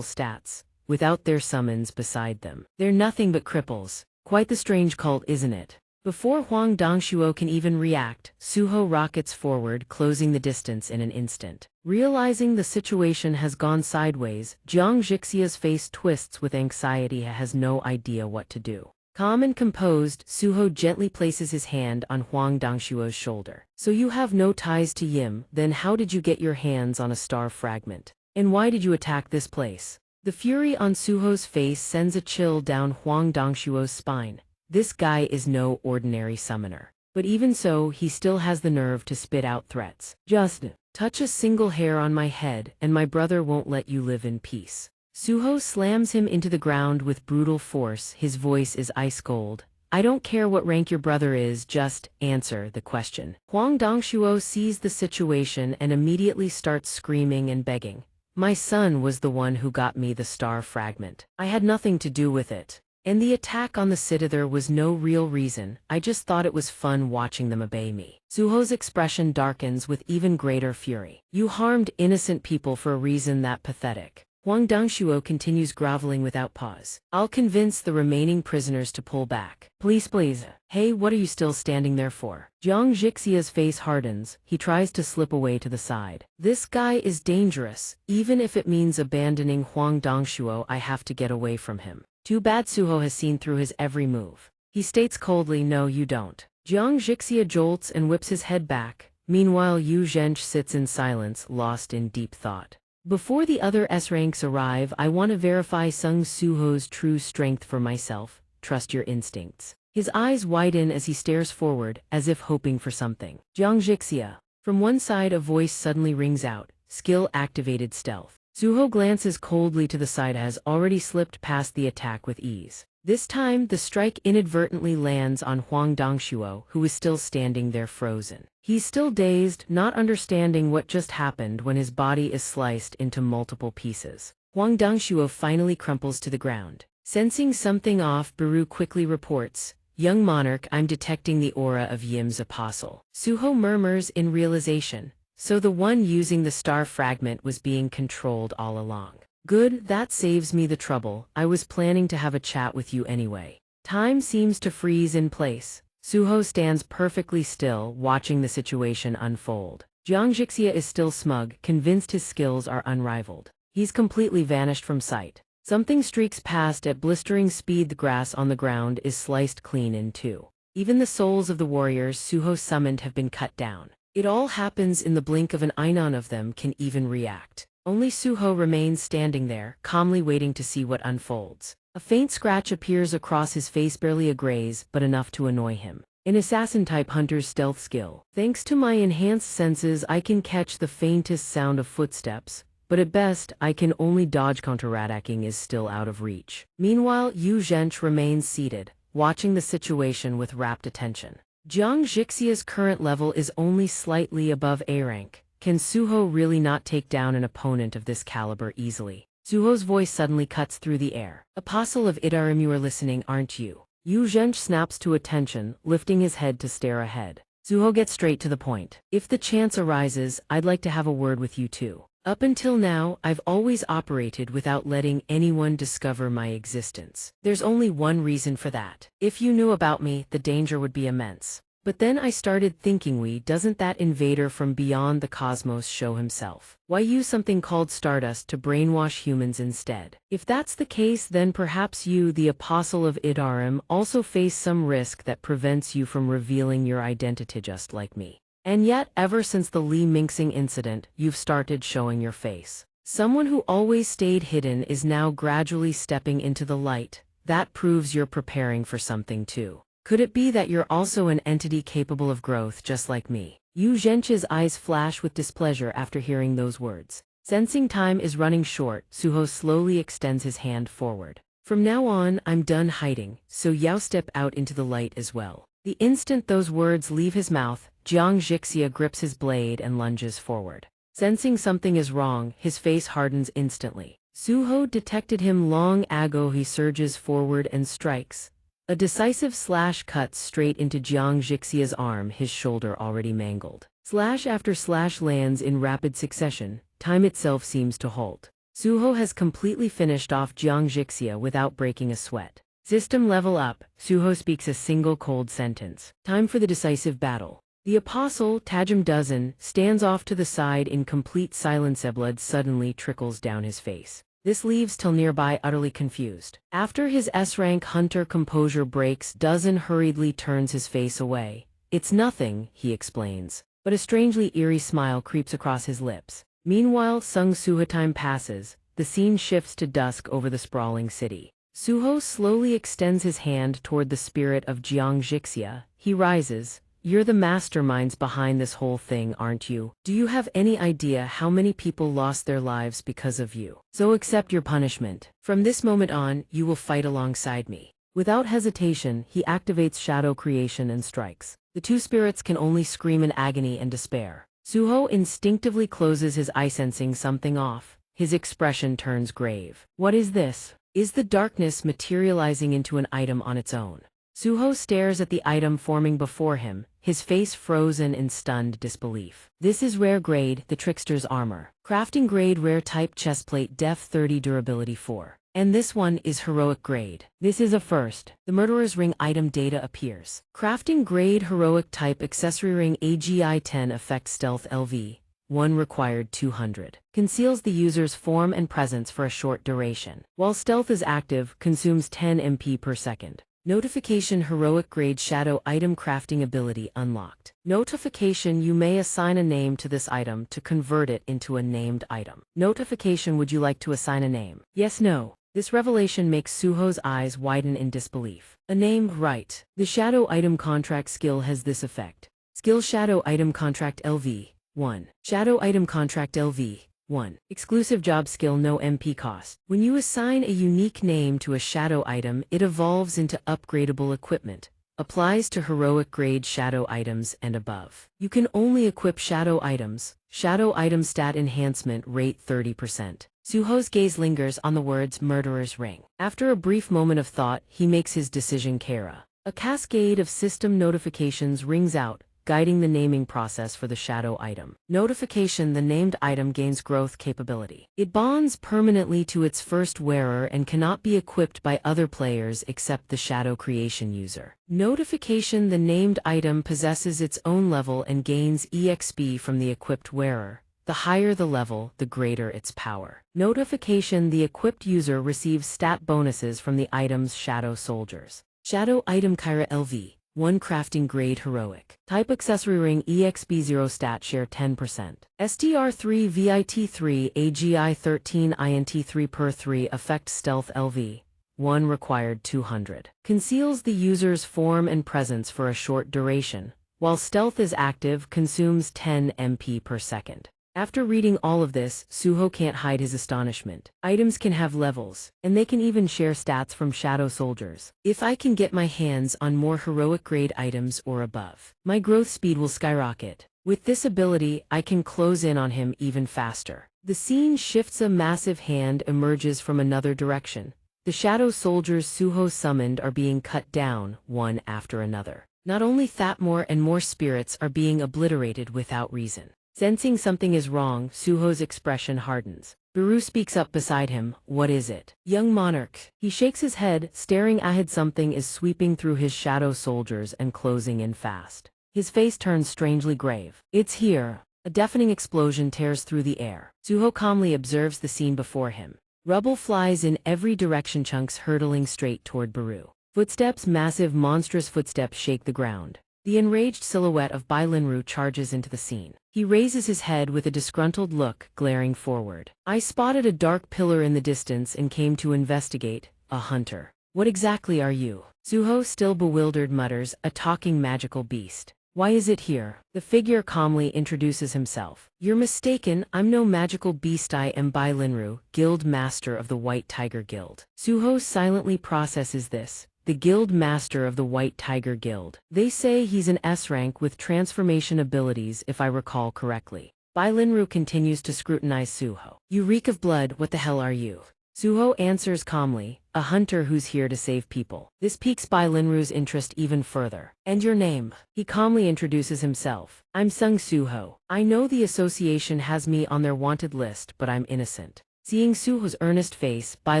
stats, without their summons beside them. They're nothing but cripples. Quite the strange cult, isn't it? Before Huang Dongshuo can even react, Suho rockets forward, closing the distance in an instant. Realizing the situation has gone sideways, Xianxia's face twists with anxiety. He has no idea what to do. Calm and composed, Suho gently places his hand on Huang Dongshuo's shoulder. "So you have no ties to Yim, then how did you get your hands on a star fragment? And why did you attack this place?" The fury on Suho's face sends a chill down Huang Dongshuo's spine. This guy is no ordinary summoner. But even so, he still has the nerve to spit out threats. "Just touch a single hair on my head, and my brother won't let you live in peace." Suho slams him into the ground with brutal force. His voice is ice cold. I don't care what rank your brother is, just answer the question. Huang Dongshuo sees the situation and immediately starts screaming and begging. My son was the one who got me the star fragment. I had nothing to do with it. And the attack on the citadel was no real reason, I just thought it was fun watching them obey me. Suho's expression darkens with even greater fury. You harmed innocent people for a reason that pathetic. Huang Dongshuo continues groveling without pause. I'll convince the remaining prisoners to pull back. Please, please. Hey, what are you still standing there for? Jiang Jixia's face hardens, he tries to slip away to the side. This guy is dangerous. Even if it means abandoning Huang Dongshuo, I have to get away from him. Too bad Suho has seen through his every move. He states coldly, no you don't. Jiang Jixia jolts and whips his head back. Meanwhile Yu Zhench sits in silence, lost in deep thought. Before the other S-ranks arrive, I want to verify Sung Suho's true strength for myself. Trust your instincts. His eyes widen as he stares forward, as if hoping for something. Jiang Jixia. From one side a voice suddenly rings out. Skill activated stealth. Suho glances coldly to the side, has already slipped past the attack with ease. This time, the strike inadvertently lands on Huang Dongshuo, who is still standing there frozen. He's still dazed, not understanding what just happened when his body is sliced into multiple pieces. Huang Dongshuo finally crumples to the ground. Sensing something off, Baru quickly reports, Young Monarch, I'm detecting the aura of Yim's apostle. Suho murmurs in realization. So the one using the star fragment was being controlled all along. Good, that saves me the trouble. I was planning to have a chat with you anyway. Time seems to freeze in place. Suho stands perfectly still, watching the situation unfold. Jiang Jixia is still smug, convinced his skills are unrivaled. He's completely vanished from sight. Something streaks past at blistering speed. The grass on the ground is sliced clean in two. Even the souls of the warriors Suho summoned have been cut down. It all happens in the blink of an eye. None of them can even react. Only Suho remains standing there, calmly waiting to see what unfolds. A faint scratch appears across his face, barely a graze, but enough to annoy him. An assassin-type hunter's stealth skill. Thanks to my enhanced senses, I can catch the faintest sound of footsteps, but at best, I can only dodge. Counterattacking is still out of reach. Meanwhile, Yu Zhench remains seated, watching the situation with rapt attention. Jiang Jixia's current level is only slightly above A rank. Can Suho really not take down an opponent of this caliber easily? Suho's voice suddenly cuts through the air. Apostle of Idarim, you are listening, aren't you? Yu Zhench snaps to attention, lifting his head to stare ahead. Suho gets straight to the point. If the chance arises, I'd like to have a word with you too. Up until now, I've always operated without letting anyone discover my existence. There's only one reason for that. If you knew about me, the danger would be immense. But then I started thinking, doesn't that invader from beyond the cosmos show himself? Why use something called stardust to brainwash humans instead? If that's the case, then perhaps you, the Apostle of Idarim, also face some risk that prevents you from revealing your identity just like me. And yet, ever since the Li Mingxing incident, you've started showing your face. Someone who always stayed hidden is now gradually stepping into the light. That proves you're preparing for something too. Could it be that you're also an entity capable of growth just like me? Yu Zhench's eyes flash with displeasure after hearing those words. Sensing time is running short, Suho slowly extends his hand forward. From now on, I'm done hiding, so Yao step out into the light as well. The instant those words leave his mouth, Jiang Jixia grips his blade and lunges forward. Sensing something is wrong, his face hardens instantly. Suho detected him long ago. He surges forward and strikes. A decisive slash cuts straight into Jiang Jixia's arm, his shoulder already mangled. Slash after slash lands in rapid succession. Time itself seems to halt. Suho has completely finished off Jiang Jixia without breaking a sweat. System level up, Suho speaks a single cold sentence. Time for the decisive battle. The Apostle, Tajam Dozen, stands off to the side in complete silence. Blood suddenly trickles down his face. This leaves Till nearby utterly confused. After his S-rank hunter composure breaks, Dozen hurriedly turns his face away. It's nothing, he explains, but a strangely eerie smile creeps across his lips. Meanwhile, Sung Suho time passes, the scene shifts to dusk over the sprawling city. Suho slowly extends his hand toward the spirit of Jiang Jixia. He rises. You're the masterminds behind this whole thing, aren't you? Do you have any idea how many people lost their lives because of you? So accept your punishment. From this moment on, you will fight alongside me. Without hesitation, he activates shadow creation and strikes. The two spirits can only scream in agony and despair. Suho instinctively closes his eye, sensing something off. His expression turns grave. What is this? Is the darkness materializing into an item on its own? Suho stares at the item forming before him, his face frozen in stunned disbelief. This is rare grade, the trickster's armor. Crafting grade rare type chestplate def 30 durability 4. And this one is heroic grade. This is a first. The murderer's ring item data appears. Crafting grade heroic type accessory ring AGI 10 effect stealth LV. 1 required 200. Conceals the user's form and presence for a short duration. While stealth is active, consumes 10 MP per second. Notification heroic grade shadow item crafting ability unlocked. Notification you may assign a name to this item to convert it into a named item. Notification would you like to assign a name? Yes, no. This revelation makes Suho's eyes widen in disbelief. A name, right. The shadow item contract skill has this effect. Skill shadow item contract LV. 1. Shadow item contract LV. 1. Exclusive job skill no MP cost. When you assign a unique name to a shadow item, it evolves into upgradable equipment. Applies to heroic grade shadow items and above. You can only equip shadow items. Shadow item stat enhancement rate 30%. Suho's gaze lingers on the words murderer's ring. After a brief moment of thought, he makes his decision. Kara. A cascade of system notifications rings out, guiding the naming process for the shadow item. Notification: the named item gains growth capability. It bonds permanently to its first wearer and cannot be equipped by other players except the shadow creation user. Notification: the named item possesses its own level and gains EXP from the equipped wearer. The higher the level, the greater its power. Notification: the equipped user receives stat bonuses from the item's shadow soldiers. Shadow item Kyra LV. 1 crafting grade heroic. Type accessory ring EXP 0 stat share 10%. STR3 VIT3 AGI 13 INT3 per 3 effect stealth LV. 1 required 200. Conceals the user's form and presence for a short duration. While stealth is active, consumes 10 MP per second. After reading all of this, Suho can't hide his astonishment. Items can have levels, and they can even share stats from shadow soldiers. If I can get my hands on more heroic grade items or above, my growth speed will skyrocket. With this ability, I can close in on him even faster. The scene shifts. A massive hand emerges from another direction. The shadow soldiers Suho summoned are being cut down, one after another. Not only that, more and more spirits are being obliterated without reason. Sensing something is wrong, Suho's expression hardens. Baru speaks up beside him. What is it? Young Monarch. He shakes his head, staring ahead. Something is sweeping through his shadow soldiers and closing in fast. His face turns strangely grave. It's here. A deafening explosion tears through the air. Suho calmly observes the scene before him. Rubble flies in every direction, chunks hurtling straight toward Baru. Footsteps, massive monstrous footsteps, shake the ground. The enraged silhouette of Bai Linru charges into the scene. He raises his head with a disgruntled look, glaring forward. I spotted a dark pillar in the distance and came to investigate. A hunter. What exactly are you? Suho, still bewildered, mutters, a talking magical beast. Why is it here? The figure calmly introduces himself. You're mistaken, I'm no magical beast. I am Bai Linru, guild master of the White Tiger Guild. Suho silently processes this. The guild master of the White Tiger Guild. They say he's an S rank with transformation abilities, if I recall correctly. Bai Linru continues to scrutinize Suho. You reek of blood, what the hell are you? Suho answers calmly, a hunter who's here to save people. This piques Bai Linru's interest even further. And your name? He calmly introduces himself. I'm Sung Suho. I know the association has me on their wanted list, but I'm innocent. Seeing Suho's earnest face, Bai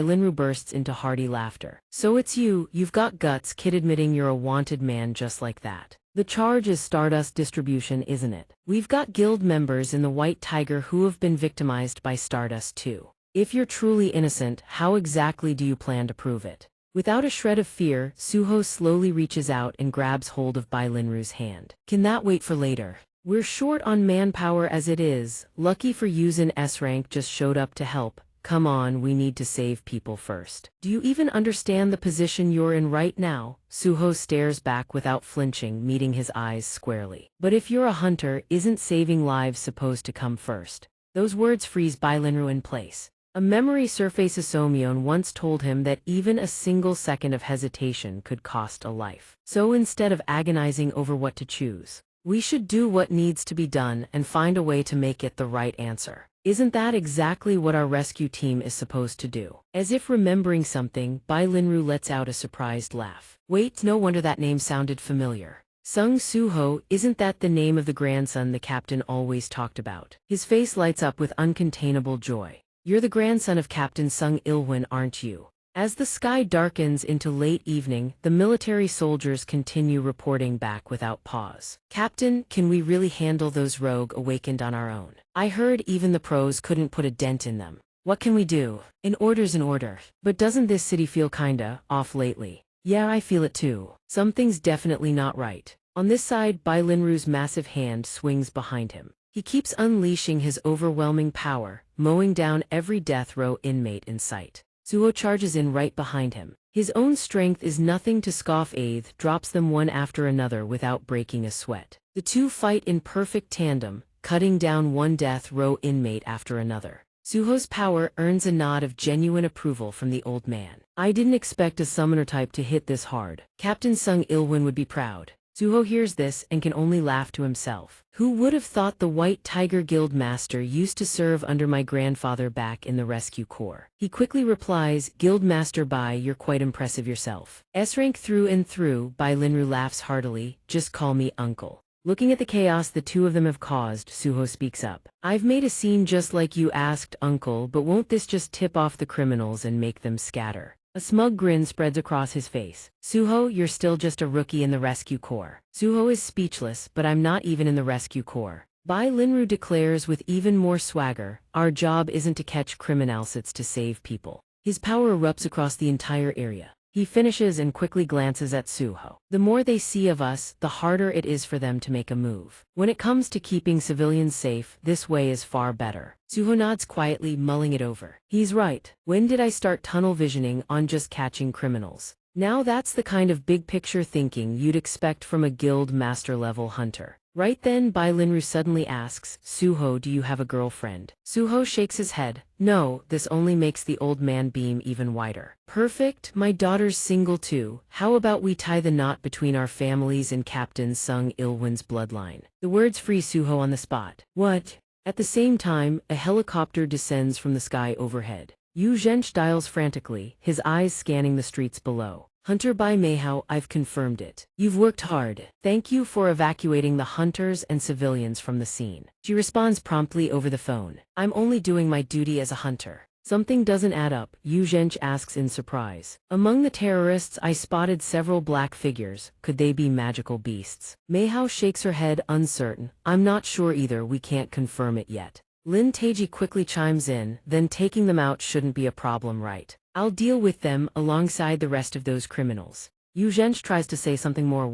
Linru bursts into hearty laughter. So it's you, you've got guts, kid, admitting you're a wanted man just like that. The charge is Stardust distribution, isn't it? We've got guild members in the White Tiger who have been victimized by Stardust too. If you're truly innocent, how exactly do you plan to prove it? Without a shred of fear, Suho slowly reaches out and grabs hold of Bai Linru's hand. Can that wait for later? We're short on manpower as it is. Lucky for you, Zin S rank just showed up to help. Come on, we need to save people first. Do you even understand the position you're in right now? Suho stares back without flinching, meeting his eyes squarely. But if you're a hunter, isn't saving lives supposed to come first? Those words freeze Bai Linru in place. A memory surfaces. Somyeon once told him that even a single second of hesitation could cost a life. So instead of agonizing over what to choose, we should do what needs to be done and find a way to make it the right answer. Isn't that exactly what our rescue team is supposed to do? As if remembering something, Bai Linru lets out a surprised laugh. Wait, no wonder that name sounded familiar. Sung Soo-ho, isn't that the name of the grandson the captain always talked about? His face lights up with uncontainable joy. You're the grandson of Captain Sung Il-won, aren't you? As the sky darkens into late evening, the military soldiers continue reporting back without pause. Captain, can we really handle those rogue awakened on our own? I heard even the pros couldn't put a dent in them. What can we do? An order's an order. But doesn't this city feel kinda off lately? Yeah, I feel it too. Something's definitely not right. On this side, Bai Linru's massive hand swings behind him. He keeps unleashing his overwhelming power, mowing down every death row inmate in sight. Suho charges in right behind him. His own strength is nothing to scoff at, drops them one after another without breaking a sweat. The two fight in perfect tandem, cutting down one death row inmate after another. Suho's power earns a nod of genuine approval from the old man. I didn't expect a summoner type to hit this hard. Captain Sung Il-won would be proud. Suho hears this and can only laugh to himself. Who would have thought the White Tiger Guild master used to serve under my grandfather back in the rescue corps? He quickly replies, Guild Master Bai, you're quite impressive yourself. S-rank through and through. Bai Linru laughs heartily, just call me uncle. Looking at the chaos the two of them have caused, Suho speaks up. I've made a scene just like you asked, uncle, but won't this just tip off the criminals and make them scatter? A smug grin spreads across his face. Suho, you're still just a rookie in the rescue corps. Suho is speechless, but I'm not even in the rescue corps. Bai Linru declares with even more swagger, our job isn't to catch criminals, it's to save people. His power erupts across the entire area. He finishes and quickly glances at Suho. The more they see of us, the harder it is for them to make a move. When it comes to keeping civilians safe, this way is far better. Suho nods quietly, mulling it over. He's right. When did I start tunnel visioning on just catching criminals? Now that's the kind of big-picture thinking you'd expect from a guild master-level hunter. Right then, Bai Linru suddenly asks, Suho, do you have a girlfriend? Suho shakes his head. No, this only makes the old man beam even wider. Perfect, my daughter's single too. How about we tie the knot between our families and Captain Sung Il-won's bloodline? The words freeze Suho on the spot. What? At the same time, a helicopter descends from the sky overhead. Yu Zhench dials frantically, his eyes scanning the streets below. Hunter Bai Meihao, I've confirmed it. You've worked hard. Thank you for evacuating the hunters and civilians from the scene. She responds promptly over the phone. I'm only doing my duty as a hunter. Something doesn't add up, Yu Zhench asks in surprise. Among the terrorists I spotted several black figures. Could they be magical beasts? Meihao shakes her head uncertain. I'm not sure either, we can't confirm it yet. Lin Taiji quickly chimes in, then taking them out shouldn't be a problem, right? I'll deal with them alongside the rest of those criminals. Yu Zhench tries to say something more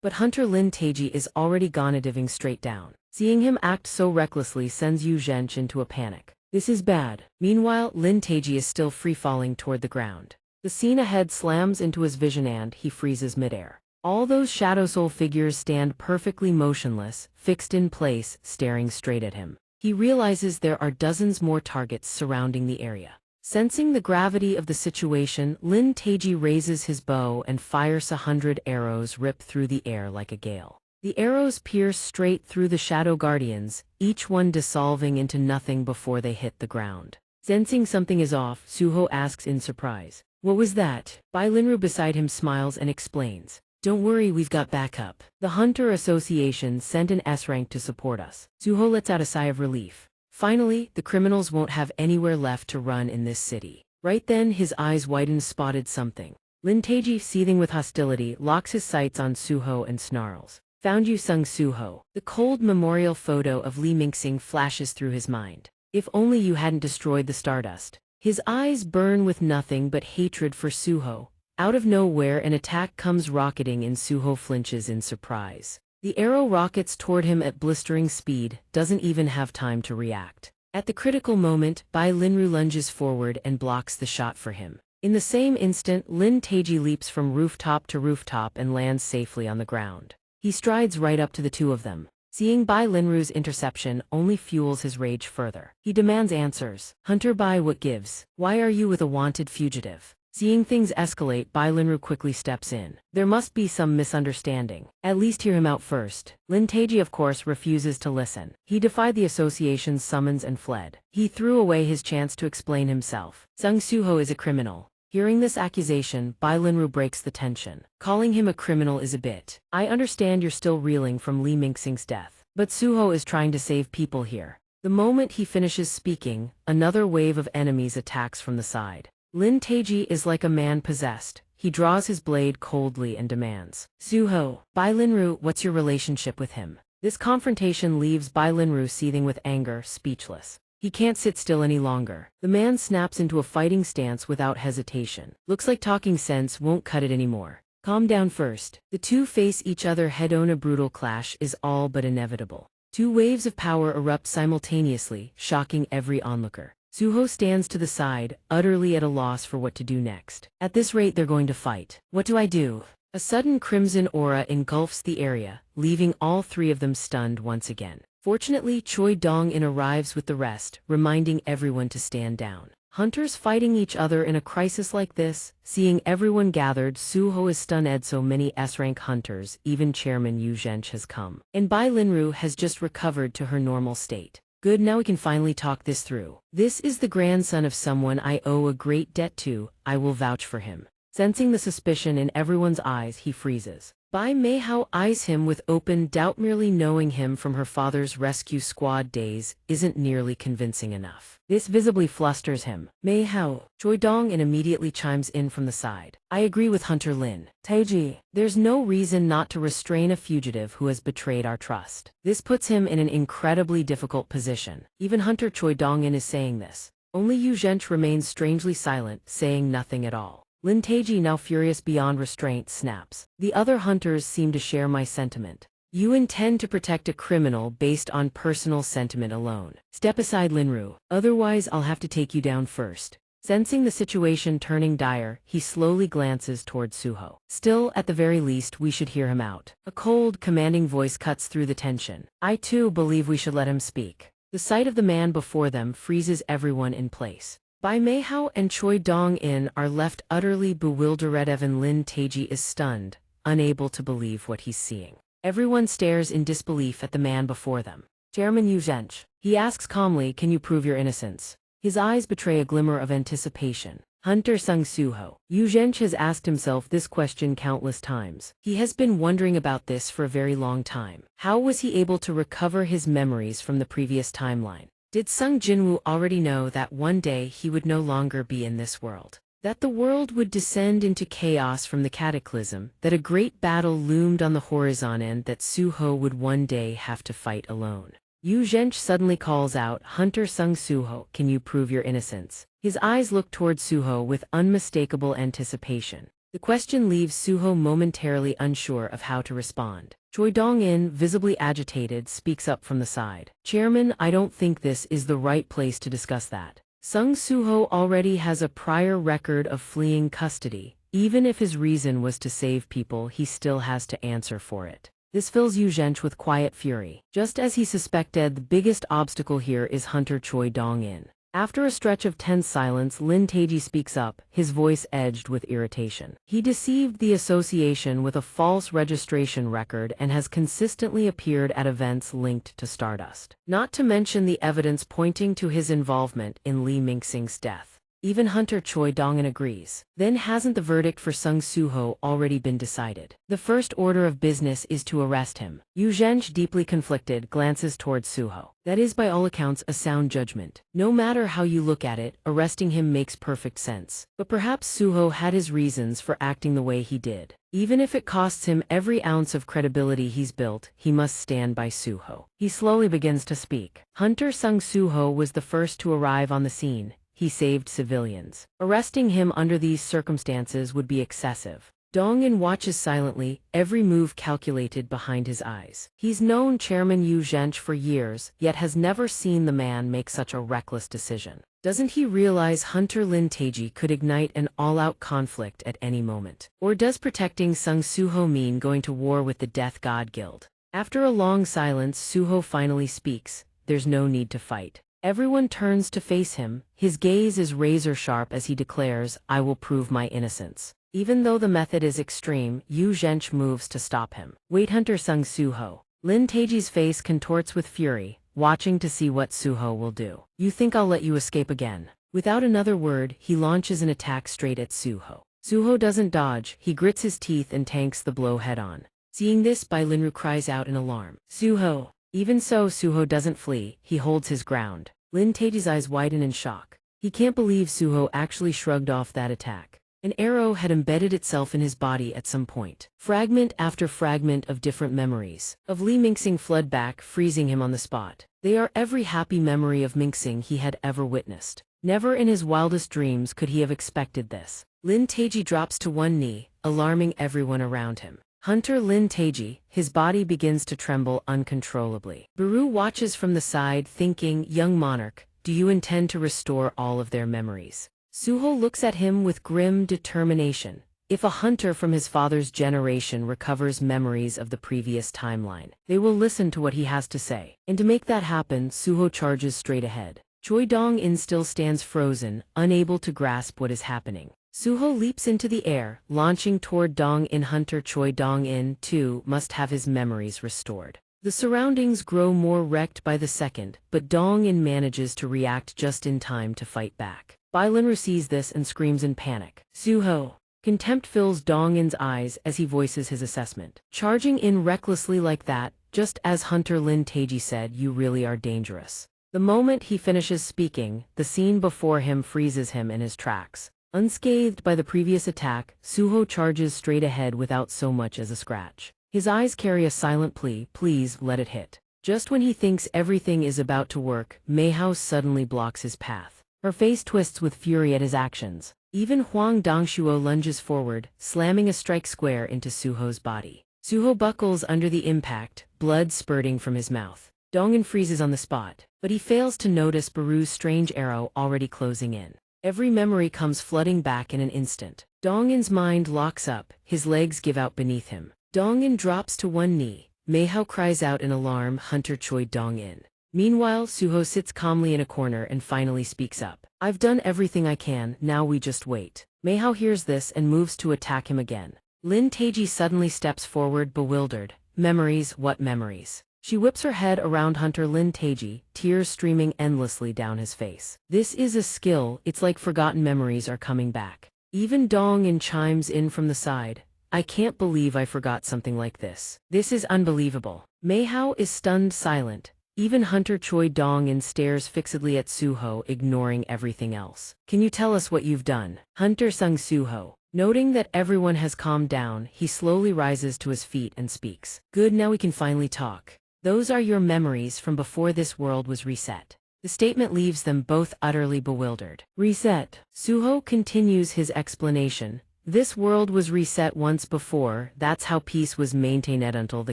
but Hunter Lin Taiji is already gone, diving straight down. Seeing him act so recklessly sends Yu Zhench into a panic. This is bad. Meanwhile, Lin Taiji is still free-falling toward the ground. The scene ahead slams into his vision and he freezes midair. All those Shadow Soul figures stand perfectly motionless, fixed in place, staring straight at him. He realizes there are dozens more targets surrounding the area. Sensing the gravity of the situation, Lin Taiji raises his bow and fires 100 arrows rip through the air like a gale. The arrows pierce straight through the Shadow Guardians, each one dissolving into nothing before they hit the ground. Sensing something is off, Suho asks in surprise. What was that? Bai Linru beside him smiles and explains. Don't worry, we've got backup. The Hunter Association sent an S-rank to support us. Suho lets out a sigh of relief. Finally, the criminals won't have anywhere left to run in this city. Right then, his eyes widen, spotted something. Lin Taiji, seething with hostility, locks his sights on Suho and snarls. Found you, Sung Suho. The cold memorial photo of Li Mingxing flashes through his mind. If only you hadn't destroyed the Stardust. His eyes burn with nothing but hatred for Suho. Out of nowhere, an attack comes rocketing in. Suho flinches in surprise. The arrow rockets toward him at blistering speed, doesn't even have time to react. At the critical moment, Bai Linru lunges forward and blocks the shot for him. In the same instant, Lin Taiji leaps from rooftop to rooftop and lands safely on the ground. He strides right up to the two of them. Seeing Bai Linru's interception only fuels his rage further. He demands answers. Hunter Bai, what gives? Why are you with a wanted fugitive? Seeing things escalate, Bai Linru quickly steps in. There must be some misunderstanding. At least hear him out first. Lin Taiji, of course, refuses to listen. He defied the association's summons and fled. He threw away his chance to explain himself. Sung Suho is a criminal. Hearing this accusation, Bai Linru breaks the tension. Calling him a criminal is a bit. I understand you're still reeling from Li Mingxing's death, but Suho is trying to save people here. The moment he finishes speaking, another wave of enemies attacks from the side. Lin Taiji is like a man possessed. He draws his blade coldly and demands, Suho, Bai Linru, what's your relationship with him? This confrontation leaves Bai Linru seething with anger, speechless. He can't sit still any longer. The man snaps into a fighting stance without hesitation. Looks like talking sense won't cut it anymore. Calm down first. The two face each other head-on. A brutal clash is all but inevitable. Two waves of power erupt simultaneously, shocking every onlooker. Suho stands to the side, utterly at a loss for what to do next. At this rate they're going to fight. What do I do? A sudden crimson aura engulfs the area, leaving all three of them stunned once again. Fortunately, Choi Dong-in arrives with the rest, reminding everyone to stand down. Hunters fighting each other in a crisis like this, seeing everyone gathered, Suho is stunned. So many S-rank hunters, even Chairman Yu Zhench has come. And Bai Linru has just recovered to her normal state. Good, now we can finally talk this through. This is the grandson of someone I owe a great debt to, I will vouch for him. Sensing the suspicion in everyone's eyes, he freezes. Bai Meihao eyes him with open doubt. Merely knowing him from her father's rescue squad days isn't nearly convincing enough. This visibly flusters him. Meihao, Choi Dong-in immediately chimes in from the side. I agree with Hunter Lin. Taiji, there's no reason not to restrain a fugitive who has betrayed our trust. This puts him in an incredibly difficult position. Even Hunter Choi Dong-in is saying this. Only Yu Zhench remains strangely silent, saying nothing at all. Lin Taiji, now furious beyond restraint, snaps. The other hunters seem to share my sentiment. You intend to protect a criminal based on personal sentiment alone. Step aside, Linru, otherwise I'll have to take you down first. Sensing the situation turning dire, he slowly glances toward Suho. Still, at the very least, we should hear him out. A cold, commanding voice cuts through the tension. I too believe we should let him speak. The sight of the man before them freezes everyone in place. Bai Meihao and Choi Dong-in are left utterly bewildered. Even Lin Taiji is stunned, unable to believe what he's seeing. Everyone stares in disbelief at the man before them. Chairman Yu Zhench, he asks calmly, can you prove your innocence? His eyes betray a glimmer of anticipation. Hunter Sung Suho. Yu Zhench has asked himself this question countless times. He has been wondering about this for a very long time. How was he able to recover his memories from the previous timeline? Did Sung Jinwoo already know that one day he would no longer be in this world? That the world would descend into chaos from the cataclysm, that a great battle loomed on the horizon and that Suho would one day have to fight alone? Yu Zhench suddenly calls out, Hunter Sung Suho, can you prove your innocence? His eyes look toward Suho with unmistakable anticipation. The question leaves Suho momentarily unsure of how to respond. Choi Dong-in, visibly agitated, speaks up from the side. Chairman, I don't think this is the right place to discuss that. Sung Suho already has a prior record of fleeing custody. Even if his reason was to save people, he still has to answer for it. This fills Yu Zhench with quiet fury. Just as he suspected, the biggest obstacle here is Hunter Choi Dong-in. After a stretch of tense silence, Lin Taiji speaks up, his voice edged with irritation. He deceived the association with a false registration record and has consistently appeared at events linked to Stardust. Not to mention the evidence pointing to his involvement in Li Mingxing's death. Even Hunter Choi Dong-in agrees. Then hasn't the verdict for Sung Suho already been decided? The first order of business is to arrest him. Yu Zhench, deeply conflicted, glances towards Suho. That is by all accounts a sound judgment. No matter how you look at it, arresting him makes perfect sense. But perhaps Suho had his reasons for acting the way he did. Even if it costs him every ounce of credibility he's built, he must stand by Suho. He slowly begins to speak. Hunter Sung Suho was the first to arrive on the scene. He saved civilians. Arresting him under these circumstances would be excessive. Dong-in watches silently, every move calculated behind his eyes. He's known Chairman Yu Zhench for years, yet has never seen the man make such a reckless decision. Doesn't he realize Hunter Lin Taiji could ignite an all-out conflict at any moment? Or does protecting Sung Suho mean going to war with the Death God Guild? After a long silence, Suho finally speaks. There's no need to fight. Everyone turns to face him. His gaze is razor-sharp as he declares, I will prove my innocence. Even though the method is extreme, Yu Zhench moves to stop him. Wait, Hunter sung Suho. Lin Teiji's face contorts with fury, watching to see what Suho will do. You think I'll let you escape again? Without another word, he launches an attack straight at Suho. Suho doesn't dodge, he grits his teeth and tanks the blow head-on. Seeing this, Bai Linru cries out in alarm. Suho! Even so, Suho doesn't flee, he holds his ground. Lin Teiji's eyes widen in shock. He can't believe Suho actually shrugged off that attack. An arrow had embedded itself in his body at some point. Fragment after fragment of different memories of Li Mingxing flood back, freezing him on the spot. They are every happy memory of Mingxing he had ever witnessed. Never in his wildest dreams could he have expected this. Lin Teiji drops to one knee, alarming everyone around him. Hunter Lin Teiji, his body begins to tremble uncontrollably. Baru watches from the side, thinking, young monarch, do you intend to restore all of their memories? Suho looks at him with grim determination. If a hunter from his father's generation recovers memories of the previous timeline, they will listen to what he has to say. And to make that happen, Suho charges straight ahead. Choi Dong-in still stands frozen, unable to grasp what is happening. Suho leaps into the air, launching toward Dong-in. Hunter Choi Dong-in, too, must have his memories restored. The surroundings grow more wrecked by the second, but Dong-in manages to react just in time to fight back. Bai Linru sees this and screams in panic. Suho! Contempt fills Dong-in's eyes as he voices his assessment. Charging in recklessly like that, just as Hunter Lin Teiji said, you really are dangerous. The moment he finishes speaking, the scene before him freezes him in his tracks. Unscathed by the previous attack, Suho charges straight ahead without so much as a scratch. His eyes carry a silent plea, please let it hit. Just when he thinks everything is about to work, Meihao suddenly blocks his path. Her face twists with fury at his actions. Even Huang Dongshuo lunges forward, slamming a strike square into Suho's body. Suho buckles under the impact, blood spurting from his mouth. Dongin freezes on the spot, but he fails to notice Baru's strange arrow already closing in. Every memory comes flooding back in an instant. Dongin's mind locks up, his legs give out beneath him. Dongin drops to one knee. Meihao cries out in alarm, Hunter Choi Dong-in. Meanwhile, Suho sits calmly in a corner and finally speaks up. I've done everything I can, now we just wait. Meihao hears this and moves to attack him again. Lin Teiji suddenly steps forward, bewildered. Memories, what memories? She whips her head around Hunter Lin Teiji, tears streaming endlessly down his face. This is a skill, it's like forgotten memories are coming back. Even Dong-in chimes in from the side. I can't believe I forgot something like this. This is unbelievable. Meihao is stunned silent. Even Hunter Choi Dong-in stares fixedly at Suho, ignoring everything else. Can you tell us what you've done? Hunter sung Suho. Noting that everyone has calmed down, he slowly rises to his feet and speaks. Good, now we can finally talk. Those are your memories from before this world was reset. The statement leaves them both utterly bewildered. Reset. Suho continues his explanation. This world was reset once before, that's how peace was maintained until the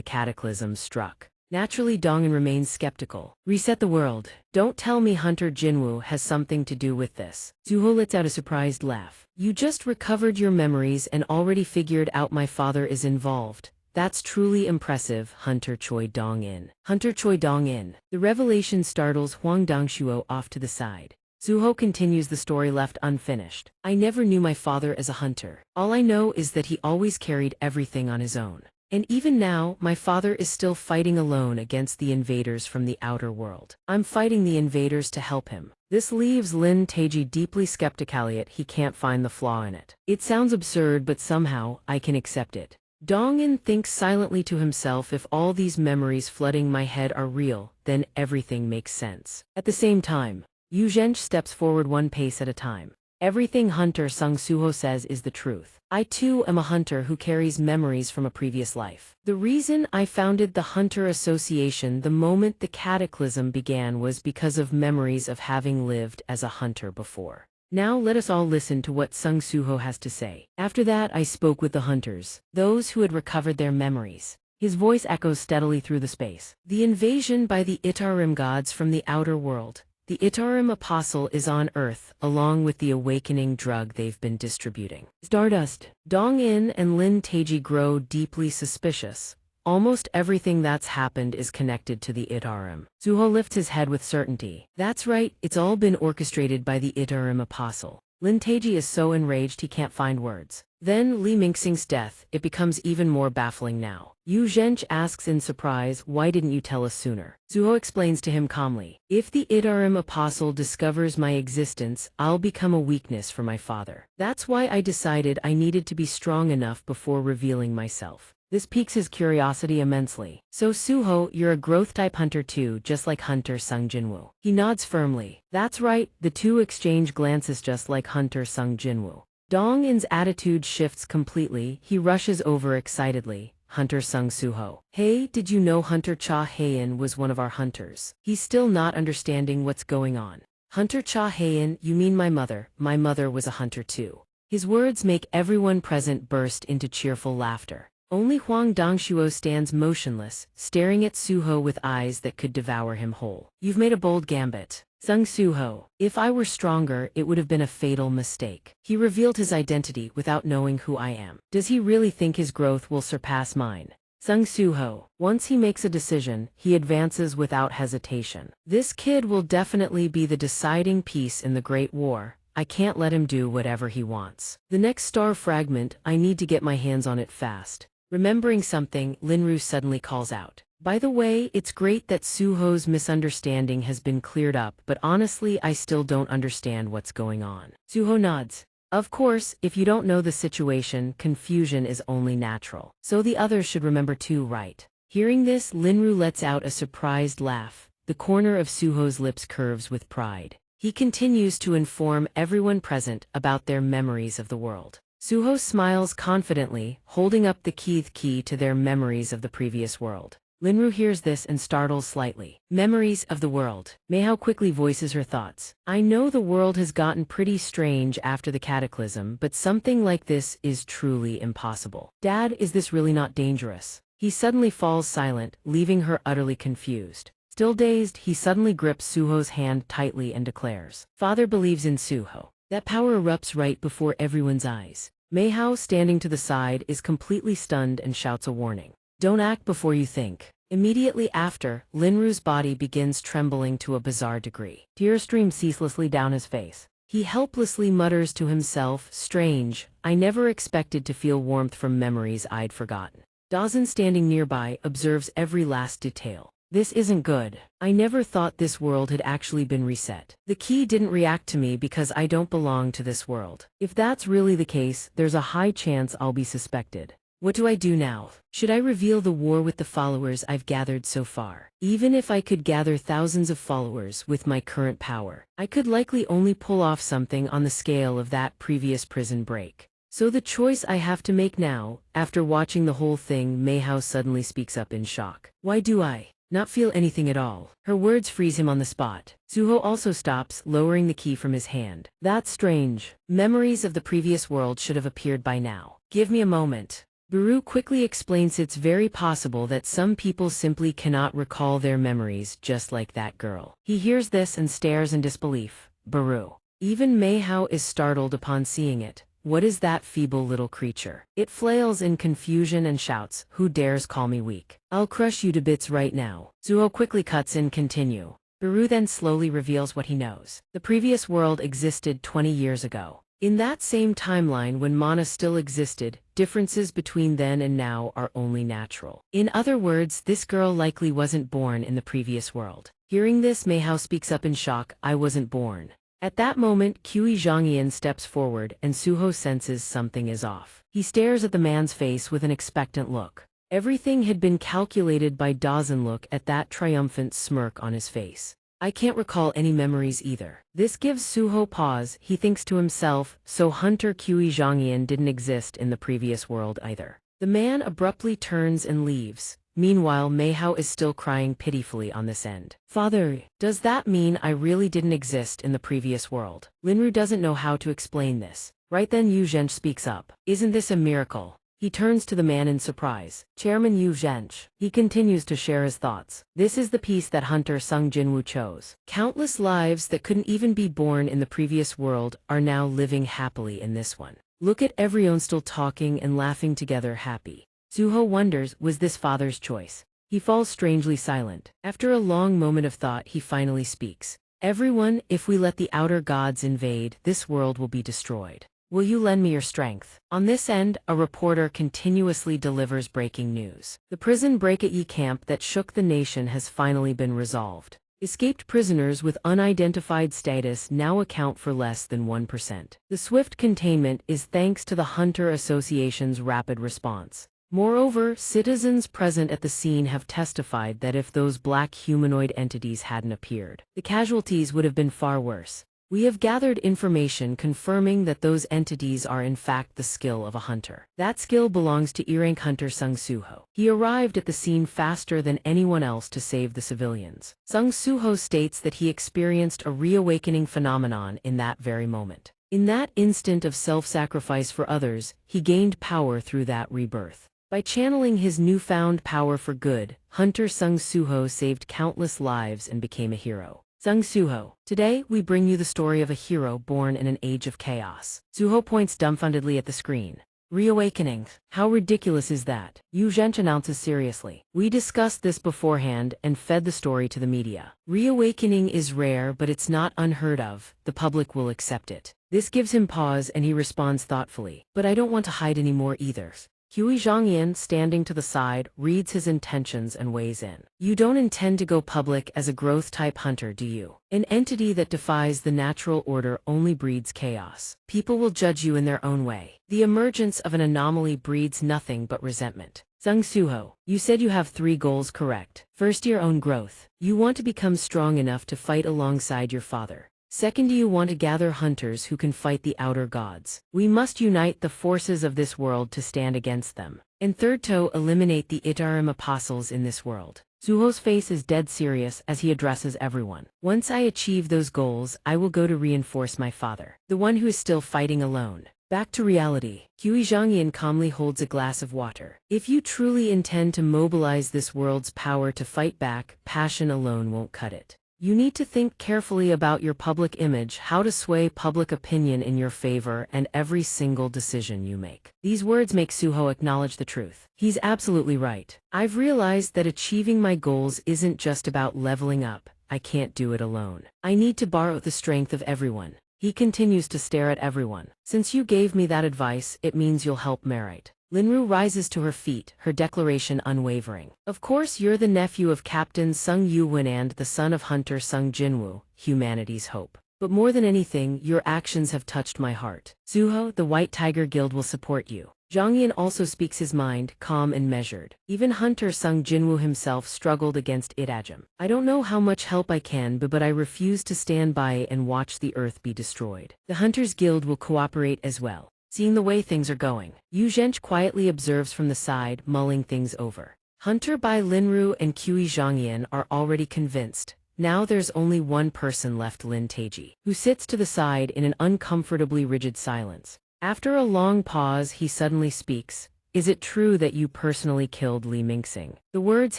cataclysm struck. Naturally, Dongin remains skeptical. Reset the world. Don't tell me Hunter Jinwoo has something to do with this. Suho lets out a surprised laugh. You just recovered your memories and already figured out my father is involved. That's truly impressive, Hunter Choi Dong-in. Hunter Choi Dong-in. The revelation startles Huang Dongshuo off to the side. Suho continues the story left unfinished. I never knew my father as a hunter. All I know is that he always carried everything on his own. And even now, my father is still fighting alone against the invaders from the outer world. I'm fighting the invaders to help him. This leaves Lin Teiji deeply skeptical, yet he can't find the flaw in it. It sounds absurd, but somehow, I can accept it. Dong-in thinks silently to himself, if all these memories flooding my head are real, then everything makes sense. At the same time, Yu Zhench steps forward one pace at a time. Everything Hunter Sung Suho says is the truth. I too am a hunter who carries memories from a previous life. The reason I founded the Hunter Association the moment the cataclysm began was because of memories of having lived as a hunter before. Now let us all listen to what Sung Suho has to say. After that I spoke with the hunters, those who had recovered their memories. His voice echoes steadily through the space. The invasion by the Itarim gods from the outer world. The Itarim apostle is on Earth, along with the awakening drug they've been distributing. Stardust. Dong-in and Lin Teiji grow deeply suspicious. Almost everything that's happened is connected to the Itarim. Suho lifts his head with certainty. That's right, it's all been orchestrated by the Itarim apostle. Lin Taiji is so enraged he can't find words. Then Li Mingxing's death, it becomes even more baffling now. Yu Zhench asks in surprise, why didn't you tell us sooner? Suho explains to him calmly, if the Itarim apostle discovers my existence, I'll become a weakness for my father. That's why I decided I needed to be strong enough before revealing myself. This piques his curiosity immensely. So Suho, you're a growth-type hunter too, just like Hunter Sung Jinwoo. He nods firmly. That's right, the two exchange glances just like Hunter Sung Jinwoo. Dong In's attitude shifts completely, he rushes over excitedly. Hunter Sung Suho. Hey, did you know Hunter Cha Hayan was one of our hunters? He's still not understanding what's going on. Hunter Cha Hayan, you mean my mother was a hunter too. His words make everyone present burst into cheerful laughter. Only Huang Dongshuo stands motionless, staring at Suho with eyes that could devour him whole. You've made a bold gambit. Sung Suho, if I were stronger, it would have been a fatal mistake. He revealed his identity without knowing who I am. Does he really think his growth will surpass mine? Sung Suho, once he makes a decision, he advances without hesitation. This kid will definitely be the deciding piece in the Great War. I can't let him do whatever he wants. The next star fragment, I need to get my hands on it fast. Remembering something, Linru suddenly calls out. By the way, it's great that Suho's misunderstanding has been cleared up, but honestly I still don't understand what's going on. Suho nods. Of course, if you don't know the situation, confusion is only natural. So the others should remember too, right? Hearing this, Linru lets out a surprised laugh. The corner of Suho's lips curves with pride. He continues to inform everyone present about their memories of the world. Suho smiles confidently, holding up the key to their memories of the previous world. Linru hears this and startles slightly. Memories of the world. Meihao quickly voices her thoughts. I know the world has gotten pretty strange after the cataclysm, but something like this is truly impossible. Dad, is this really not dangerous? He suddenly falls silent, leaving her utterly confused. Still dazed, he suddenly grips Suho's hand tightly and declares, Father believes in Suho. That power erupts right before everyone's eyes. Meihao, standing to the side, is completely stunned and shouts a warning. Don't act before you think. Immediately after, Linru's body begins trembling to a bizarre degree. Tears stream ceaselessly down his face. He helplessly mutters to himself, strange, I never expected to feel warmth from memories I'd forgotten. Dawson, standing nearby, observes every last detail. This isn't good. I never thought this world had actually been reset. The key didn't react to me because I don't belong to this world. If that's really the case, there's a high chance I'll be suspected. What do I do now? Should I reveal the war with the followers I've gathered so far? Even if I could gather thousands of followers with my current power, I could likely only pull off something on the scale of that previous prison break. So the choice I have to make now, after watching the whole thing, Meihao suddenly speaks up in shock. Why do I not feel anything at all? Her words freeze him on the spot. Suho also stops, lowering the key from his hand. That's strange. Memories of the previous world should have appeared by now. Give me a moment. Baru quickly explains it's very possible that some people simply cannot recall their memories, just like that girl. He hears this and stares in disbelief. Baru. Even Meihao is startled upon seeing it. What is that feeble little creature? It flails in confusion and shouts, who dares call me weak? I'll crush you to bits right now. Suho quickly cuts in continue. Baru then slowly reveals what he knows. The previous world existed 20 years ago. In that same timeline when mana still existed, differences between then and now are only natural. In other words, this girl likely wasn't born in the previous world. Hearing this, Meihao speaks up in shock, I wasn't born. At that moment, Qi Zhangyan steps forward and Suho senses something is off. He stares at the man's face with an expectant look. Everything had been calculated by Dawson. Look at that triumphant smirk on his face. I can't recall any memories either. This gives Suho pause. He thinks to himself, so Hunter Qi Zhangyan didn't exist in the previous world either. The man abruptly turns and leaves. Meanwhile, Meihao is still crying pitifully on this end. Father, does that mean I really didn't exist in the previous world? Linru doesn't know how to explain this. Right then Yu Zhench speaks up. Isn't this a miracle? He turns to the man in surprise. Chairman Yu Zhench. He continues to share his thoughts. This is the piece that Hunter Sung Jinwoo chose. Countless lives that couldn't even be born in the previous world are now living happily in this one. Look at everyone still talking and laughing together happy. Suho wonders, was this father's choice? He falls strangely silent. After a long moment of thought, he finally speaks. Everyone, if we let the outer gods invade, this world will be destroyed. Will you lend me your strength? On this end, a reporter continuously delivers breaking news. The prison break at Yi camp that shook the nation has finally been resolved. Escaped prisoners with unidentified status now account for less than 1%. The swift containment is thanks to the Hunter Association's rapid response. Moreover, citizens present at the scene have testified that if those black humanoid entities hadn't appeared, the casualties would have been far worse. We have gathered information confirming that those entities are in fact the skill of a hunter. That skill belongs to E-rank hunter Sung Suho. He arrived at the scene faster than anyone else to save the civilians. Sung Suho states that he experienced a reawakening phenomenon in that very moment. In that instant of self-sacrifice for others, he gained power through that rebirth. By channeling his newfound power for good, Hunter Sung Suho saved countless lives and became a hero. Sung Suho. Today, we bring you the story of a hero born in an age of chaos. Suho points dumbfoundedly at the screen. Reawakening. How ridiculous is that? Yu Zhench announces seriously. We discussed this beforehand and fed the story to the media. Reawakening is rare, but it's not unheard of. The public will accept it. This gives him pause and he responds thoughtfully. But I don't want to hide anymore either. Hui Zhangyan, standing to the side, reads his intentions and weighs in. You don't intend to go public as a growth-type hunter, do you? An entity that defies the natural order only breeds chaos. People will judge you in their own way. The emergence of an anomaly breeds nothing but resentment. Sung Suho, you said you have 3 goals, correct? First, your own growth. You want to become strong enough to fight alongside your father. Second, you want to gather hunters who can fight the outer gods. We must unite the forces of this world to stand against them. And third, to eliminate the Itarim apostles in this world. Suho's face is dead serious as he addresses everyone. Once I achieve those goals, I will go to reinforce my father, the one who is still fighting alone. Back to reality. Hui Zhangyan calmly holds a glass of water. If you truly intend to mobilize this world's power to fight back, passion alone won't cut it. You need to think carefully about your public image, how to sway public opinion in your favor, and every single decision you make. These words make Suho acknowledge the truth. He's absolutely right. I've realized that achieving my goals isn't just about leveling up. I can't do it alone. I need to borrow the strength of everyone. He continues to stare at everyone. Since you gave me that advice, it means you'll help Merit. Linru rises to her feet, her declaration unwavering. Of course, you're the nephew of Captain Sung Yuwen and the son of Hunter Sung Jinwoo, humanity's hope. But more than anything, your actions have touched my heart. Suho, the White Tiger Guild will support you. Zhangyan also speaks his mind, calm and measured. Even Hunter Sung Jinwoo himself struggled against Itagem. I don't know how much help I can, but I refuse to stand by and watch the earth be destroyed. The Hunters Guild will cooperate as well. Seeing the way things are going, Yu Zhench quietly observes from the side, mulling things over. Hunter Bai Linru and Kui Zhangyan are already convinced. Now there's only one person left, Lin Taiji, who sits to the side in an uncomfortably rigid silence. After a long pause, he suddenly speaks. Is it true that you personally killed Li Mingxing? The words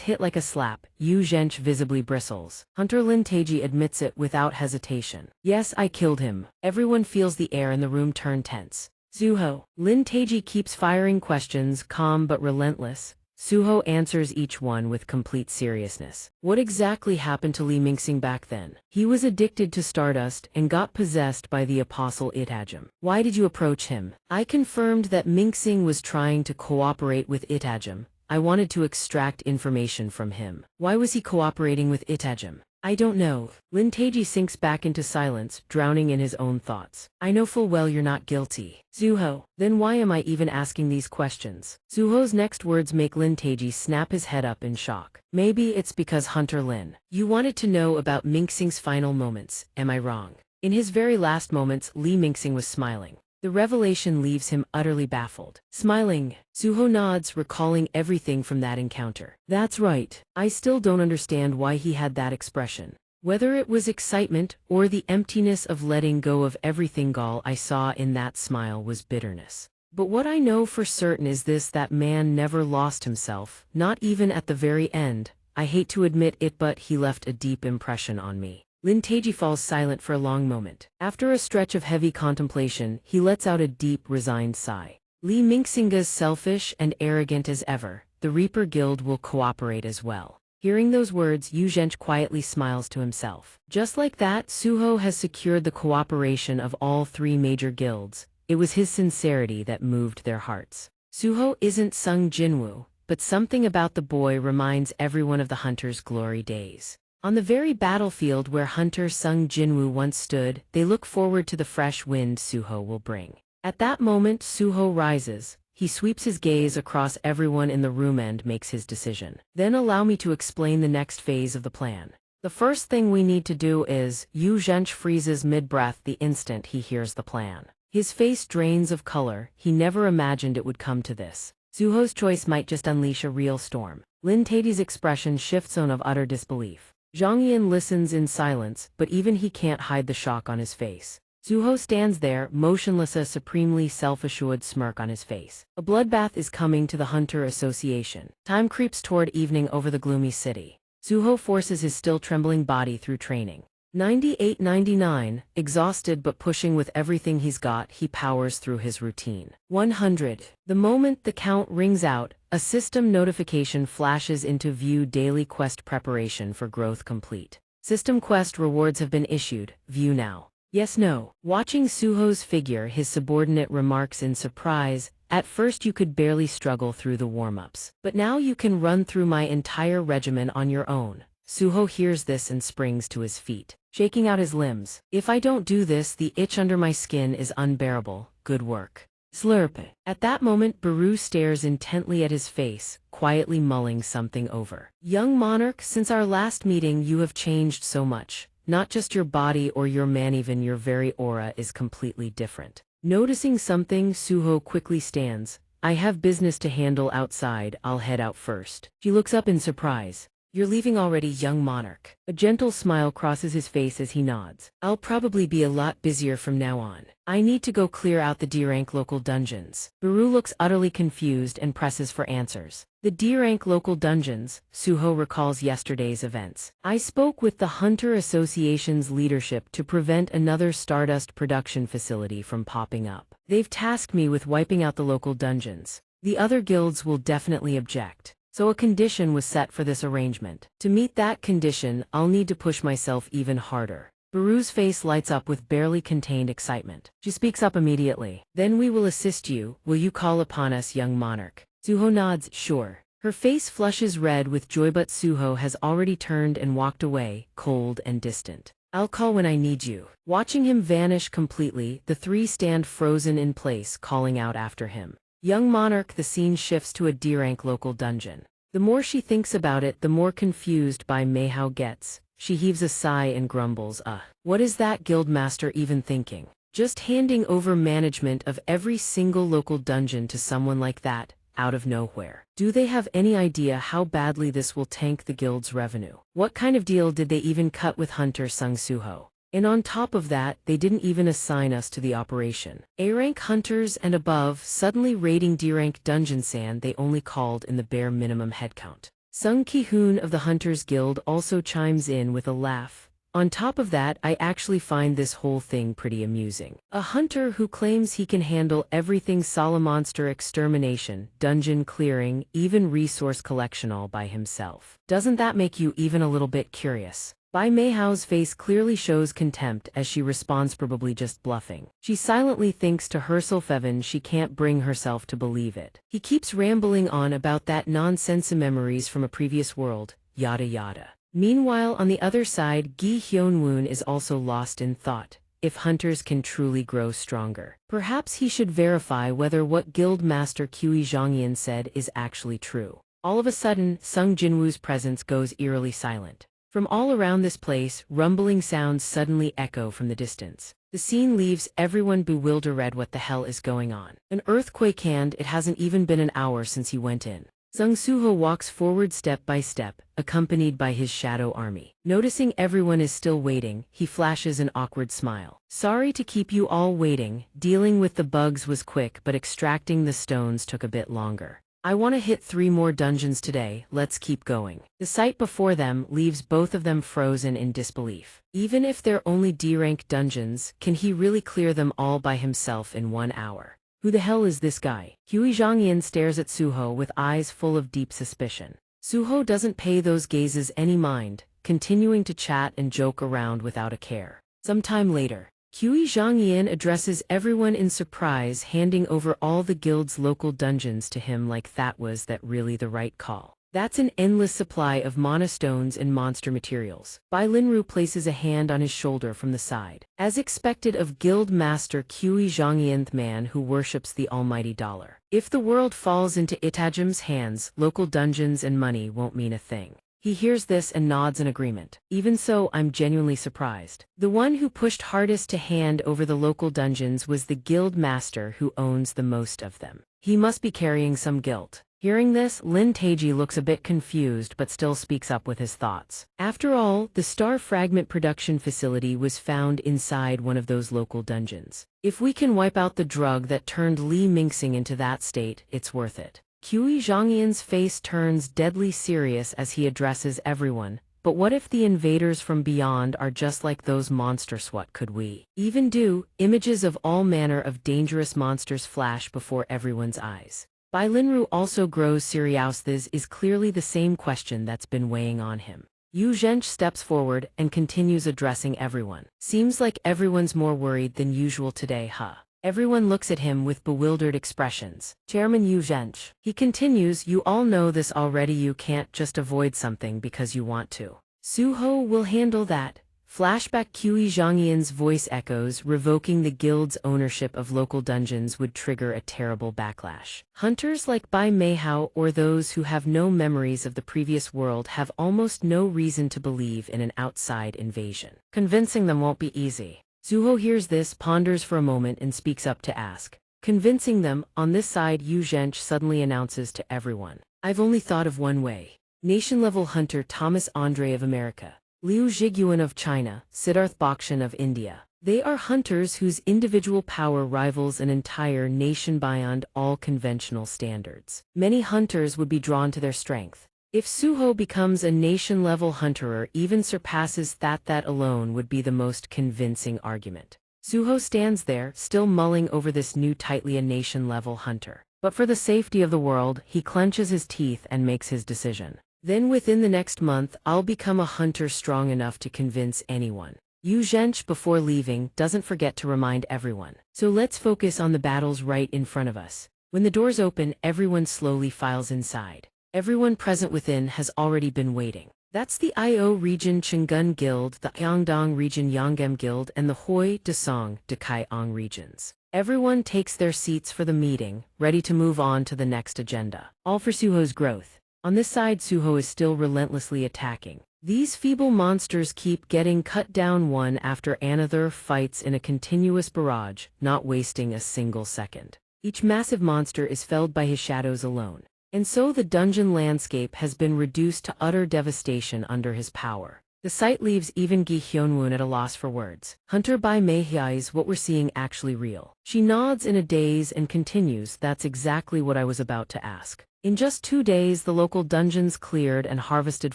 hit like a slap. Yu Zhench visibly bristles. Hunter Lin Taiji admits it without hesitation. Yes, I killed him. Everyone feels the air in the room turn tense. Suho. Lin Taiji keeps firing questions, calm but relentless. Suho answers each one with complete seriousness. What exactly happened to Li Mingxing back then? He was addicted to stardust and got possessed by the apostle Itagem. Why did you approach him? I confirmed that Mingxing was trying to cooperate with Itagem. I wanted to extract information from him. Why was he cooperating with Itagem? I don't know. Lin Taiji sinks back into silence, drowning in his own thoughts. I know full well you're not guilty. Suho. Then why am I even asking these questions? Suho's next words make Lin Taiji snap his head up in shock. Maybe it's because Hunter Lin. You wanted to know about Mingxing's final moments, am I wrong? In his very last moments, Li Mingxing was smiling. The revelation leaves him utterly baffled. Smiling, Suho nods, recalling everything from that encounter. That's right. I still don't understand why he had that expression. Whether it was excitement or the emptiness of letting go of everything, all I saw in that smile was bitterness. But what I know for certain is this: that man never lost himself, not even at the very end. I hate to admit it, but he left a deep impression on me. Lin Taiji falls silent for a long moment. After a stretch of heavy contemplation, he lets out a deep, resigned sigh. Li Mingxinga's selfish and arrogant as ever, the Reaper Guild will cooperate as well. Hearing those words, Yu Zhench quietly smiles to himself. Just like that, Suho has secured the cooperation of all three major guilds. It was his sincerity that moved their hearts. Suho isn't Sung Jinwoo, but something about the boy reminds everyone of the hunter's glory days. On the very battlefield where hunter Sung Jinwoo once stood, they look forward to the fresh wind Suho will bring. At that moment, Suho rises. He sweeps his gaze across everyone in the room and makes his decision. Then allow me to explain the next phase of the plan. The first thing we need to do is, Yu Zhench freezes mid-breath the instant he hears the plan. His face drains of color. He never imagined it would come to this. Suho's choice might just unleash a real storm. Lin Tei's expression shifts on of utter disbelief. Zhang Yan listens in silence, but even he can't hide the shock on his face. Suho stands there, motionless, a supremely self-assured smirk on his face. A bloodbath is coming to the Hunter Association. Time creeps toward evening over the gloomy city. Suho forces his still trembling body through training. 98-99, exhausted but pushing with everything he's got, he powers through his routine. 100. The moment the count rings out, a system notification flashes into view. Daily quest preparation for growth complete. System quest rewards have been issued. View now. Yes, no. Watching Suho's figure, his subordinate remarks in surprise, at first you could barely struggle through the warm-ups. But now you can run through my entire regimen on your own. Suho hears this and springs to his feet, shaking out his limbs. If I don't do this, the itch under my skin is unbearable. Good work. Slurp. At that moment, Baru stares intently at his face, quietly mulling something over. Young Monarch, since our last meeting you have changed so much. Not just your body or your man, even your very aura is completely different. Noticing something, Suho quickly stands. I have business to handle outside, I'll head out first. She looks up in surprise. You're leaving already, young Monarch. A gentle smile crosses his face as he nods. I'll probably be a lot busier from now on. I need to go clear out the D-rank local dungeons. Baru looks utterly confused and presses for answers. The D-rank local dungeons, Suho recalls yesterday's events. I spoke with the Hunter Association's leadership to prevent another Stardust production facility from popping up. They've tasked me with wiping out the local dungeons. The other guilds will definitely object. So a condition was set for this arrangement. To meet that condition, I'll need to push myself even harder. Baru's face lights up with barely contained excitement. She speaks up immediately. Then we will assist you. Will you call upon us, young Monarch? Suho nods, sure. Her face flushes red with joy, but Suho has already turned and walked away, cold and distant. I'll call when I need you. Watching him vanish completely, the three stand frozen in place, calling out after him. Young Monarch. The scene shifts to a D-rank local dungeon. The more she thinks about it, the more confused by Meihao gets. She heaves a sigh and grumbles, what is that guildmaster even thinking? Just handing over management of every single local dungeon to someone like that, out of nowhere. Do they have any idea how badly this will tank the guild's revenue? What kind of deal did they even cut with Hunter Sung Suho? And on top of that, they didn't even assign us to the operation. A-rank hunters and above suddenly raiding D-rank dungeon sand they only called in the bare minimum headcount. Sung Ki-hoon of the Hunters Guild also chimes in with a laugh. On top of that, I actually find this whole thing pretty amusing. A hunter who claims he can handle everything: monster extermination, dungeon clearing, even resource collection all by himself. Doesn't that make you even a little bit curious? Bai Meihao's face clearly shows contempt as she responds, probably just bluffing. She silently thinks to herself, even she can't bring herself to believe it. He keeps rambling on about that nonsense, memories from a previous world, yada yada. Meanwhile, on the other side, Gi Hyunwoon is also lost in thought. If hunters can truly grow stronger, perhaps he should verify whether what Guild Master Qi Zhongyan said is actually true. All of a sudden, Sung Jinwoo's presence goes eerily silent. From all around this place, rumbling sounds suddenly echo from the distance. The scene leaves everyone bewildered. What the hell is going on? An earthquake, and it hasn't even been an hour since he went in. Sung Suho walks forward step by step, accompanied by his shadow army. Noticing everyone is still waiting, he flashes an awkward smile. Sorry to keep you all waiting. Dealing with the bugs was quick, but extracting the stones took a bit longer. I want to hit 3 more dungeons today, let's keep going. The sight before them leaves both of them frozen in disbelief. Even if they're only D-rank dungeons, can he really clear them all by himself in 1 hour? Who the hell is this guy? Hui Zhangyan stares at Suho with eyes full of deep suspicion. Suho doesn't pay those gazes any mind, continuing to chat and joke around without a care. Sometime later, Hui Zhangyan addresses everyone in surprise, handing over all the guild's local dungeons to him like that really the right call. That's an endless supply of mana stones and monster materials. Bai Linru places a hand on his shoulder from the side. As expected of Guild Master Hui Zhangyan, the man who worships the almighty dollar. If the world falls into Itajim's hands, local dungeons and money won't mean a thing. He hears this and nods in agreement. Even so, I'm genuinely surprised. The one who pushed hardest to hand over the local dungeons was the Guild Master who owns the most of them. He must be carrying some guilt. Hearing this, Lin Taiji looks a bit confused but still speaks up with his thoughts. After all, the Star Fragment production facility was found inside one of those local dungeons. If we can wipe out the drug that turned Li Mingxing into that state, it's worth it. Hui Zhangyan's face turns deadly serious as he addresses everyone. But what if the invaders from beyond are just like those monsters? What could we even do? Images of all manner of dangerous monsters flash before everyone's eyes. Bai Linru also grows serious. This is clearly the same question that's been weighing on him. Yu Zhench steps forward and continues addressing everyone. Seems like everyone's more worried than usual today, huh? Everyone looks at him with bewildered expressions. Chairman Yu Zhench. He continues, you all know this already. You can't just avoid something because you want to. Suho will handle that. Flashback. Hui Zhangyan's voice echoes, revoking the guild's ownership of local dungeons would trigger a terrible backlash. Hunters like Bai Meihao or those who have no memories of the previous world have almost no reason to believe in an outside invasion. Convincing them won't be easy. Suho hears this, ponders for a moment and speaks up to ask. Convincing them, on this side Yu Zhench suddenly announces to everyone. I've only thought of one way. Nation-level hunter Thomas Andre of America. Liu Zhiguan of China, Siddharth Bakshan of India. They are hunters whose individual power rivals an entire nation beyond all conventional standards. Many hunters would be drawn to their strength. If Suho becomes a nation-level hunter or even surpasses that alone would be the most convincing argument. Suho stands there, still mulling over this new tightly a nation-level hunter. But for the safety of the world, he clenches his teeth and makes his decision. Then within the next month, I'll become a hunter strong enough to convince anyone. Yu Zhench, before leaving, doesn't forget to remind everyone. So let's focus on the battles right in front of us. When the doors open, everyone slowly files inside. Everyone present within has already been waiting. That's the Io region Chang'an Guild, the Yangdong region Yonggem Guild, and the Hoi, Desong, Dekaiong regions. Everyone takes their seats for the meeting, ready to move on to the next agenda. All for Suho's growth. On this side, Suho is still relentlessly attacking. These feeble monsters keep getting cut down one after another, fights in a continuous barrage, not wasting a single second. Each massive monster is felled by his shadows alone. And so the dungeon landscape has been reduced to utter devastation under his power. The sight leaves even Gi Hyunwoon at a loss for words. Hunter Bai Meihai, is what we're seeing actually real? She nods in a daze and continues, that's exactly what I was about to ask. In just 2 days, the local dungeons cleared and harvested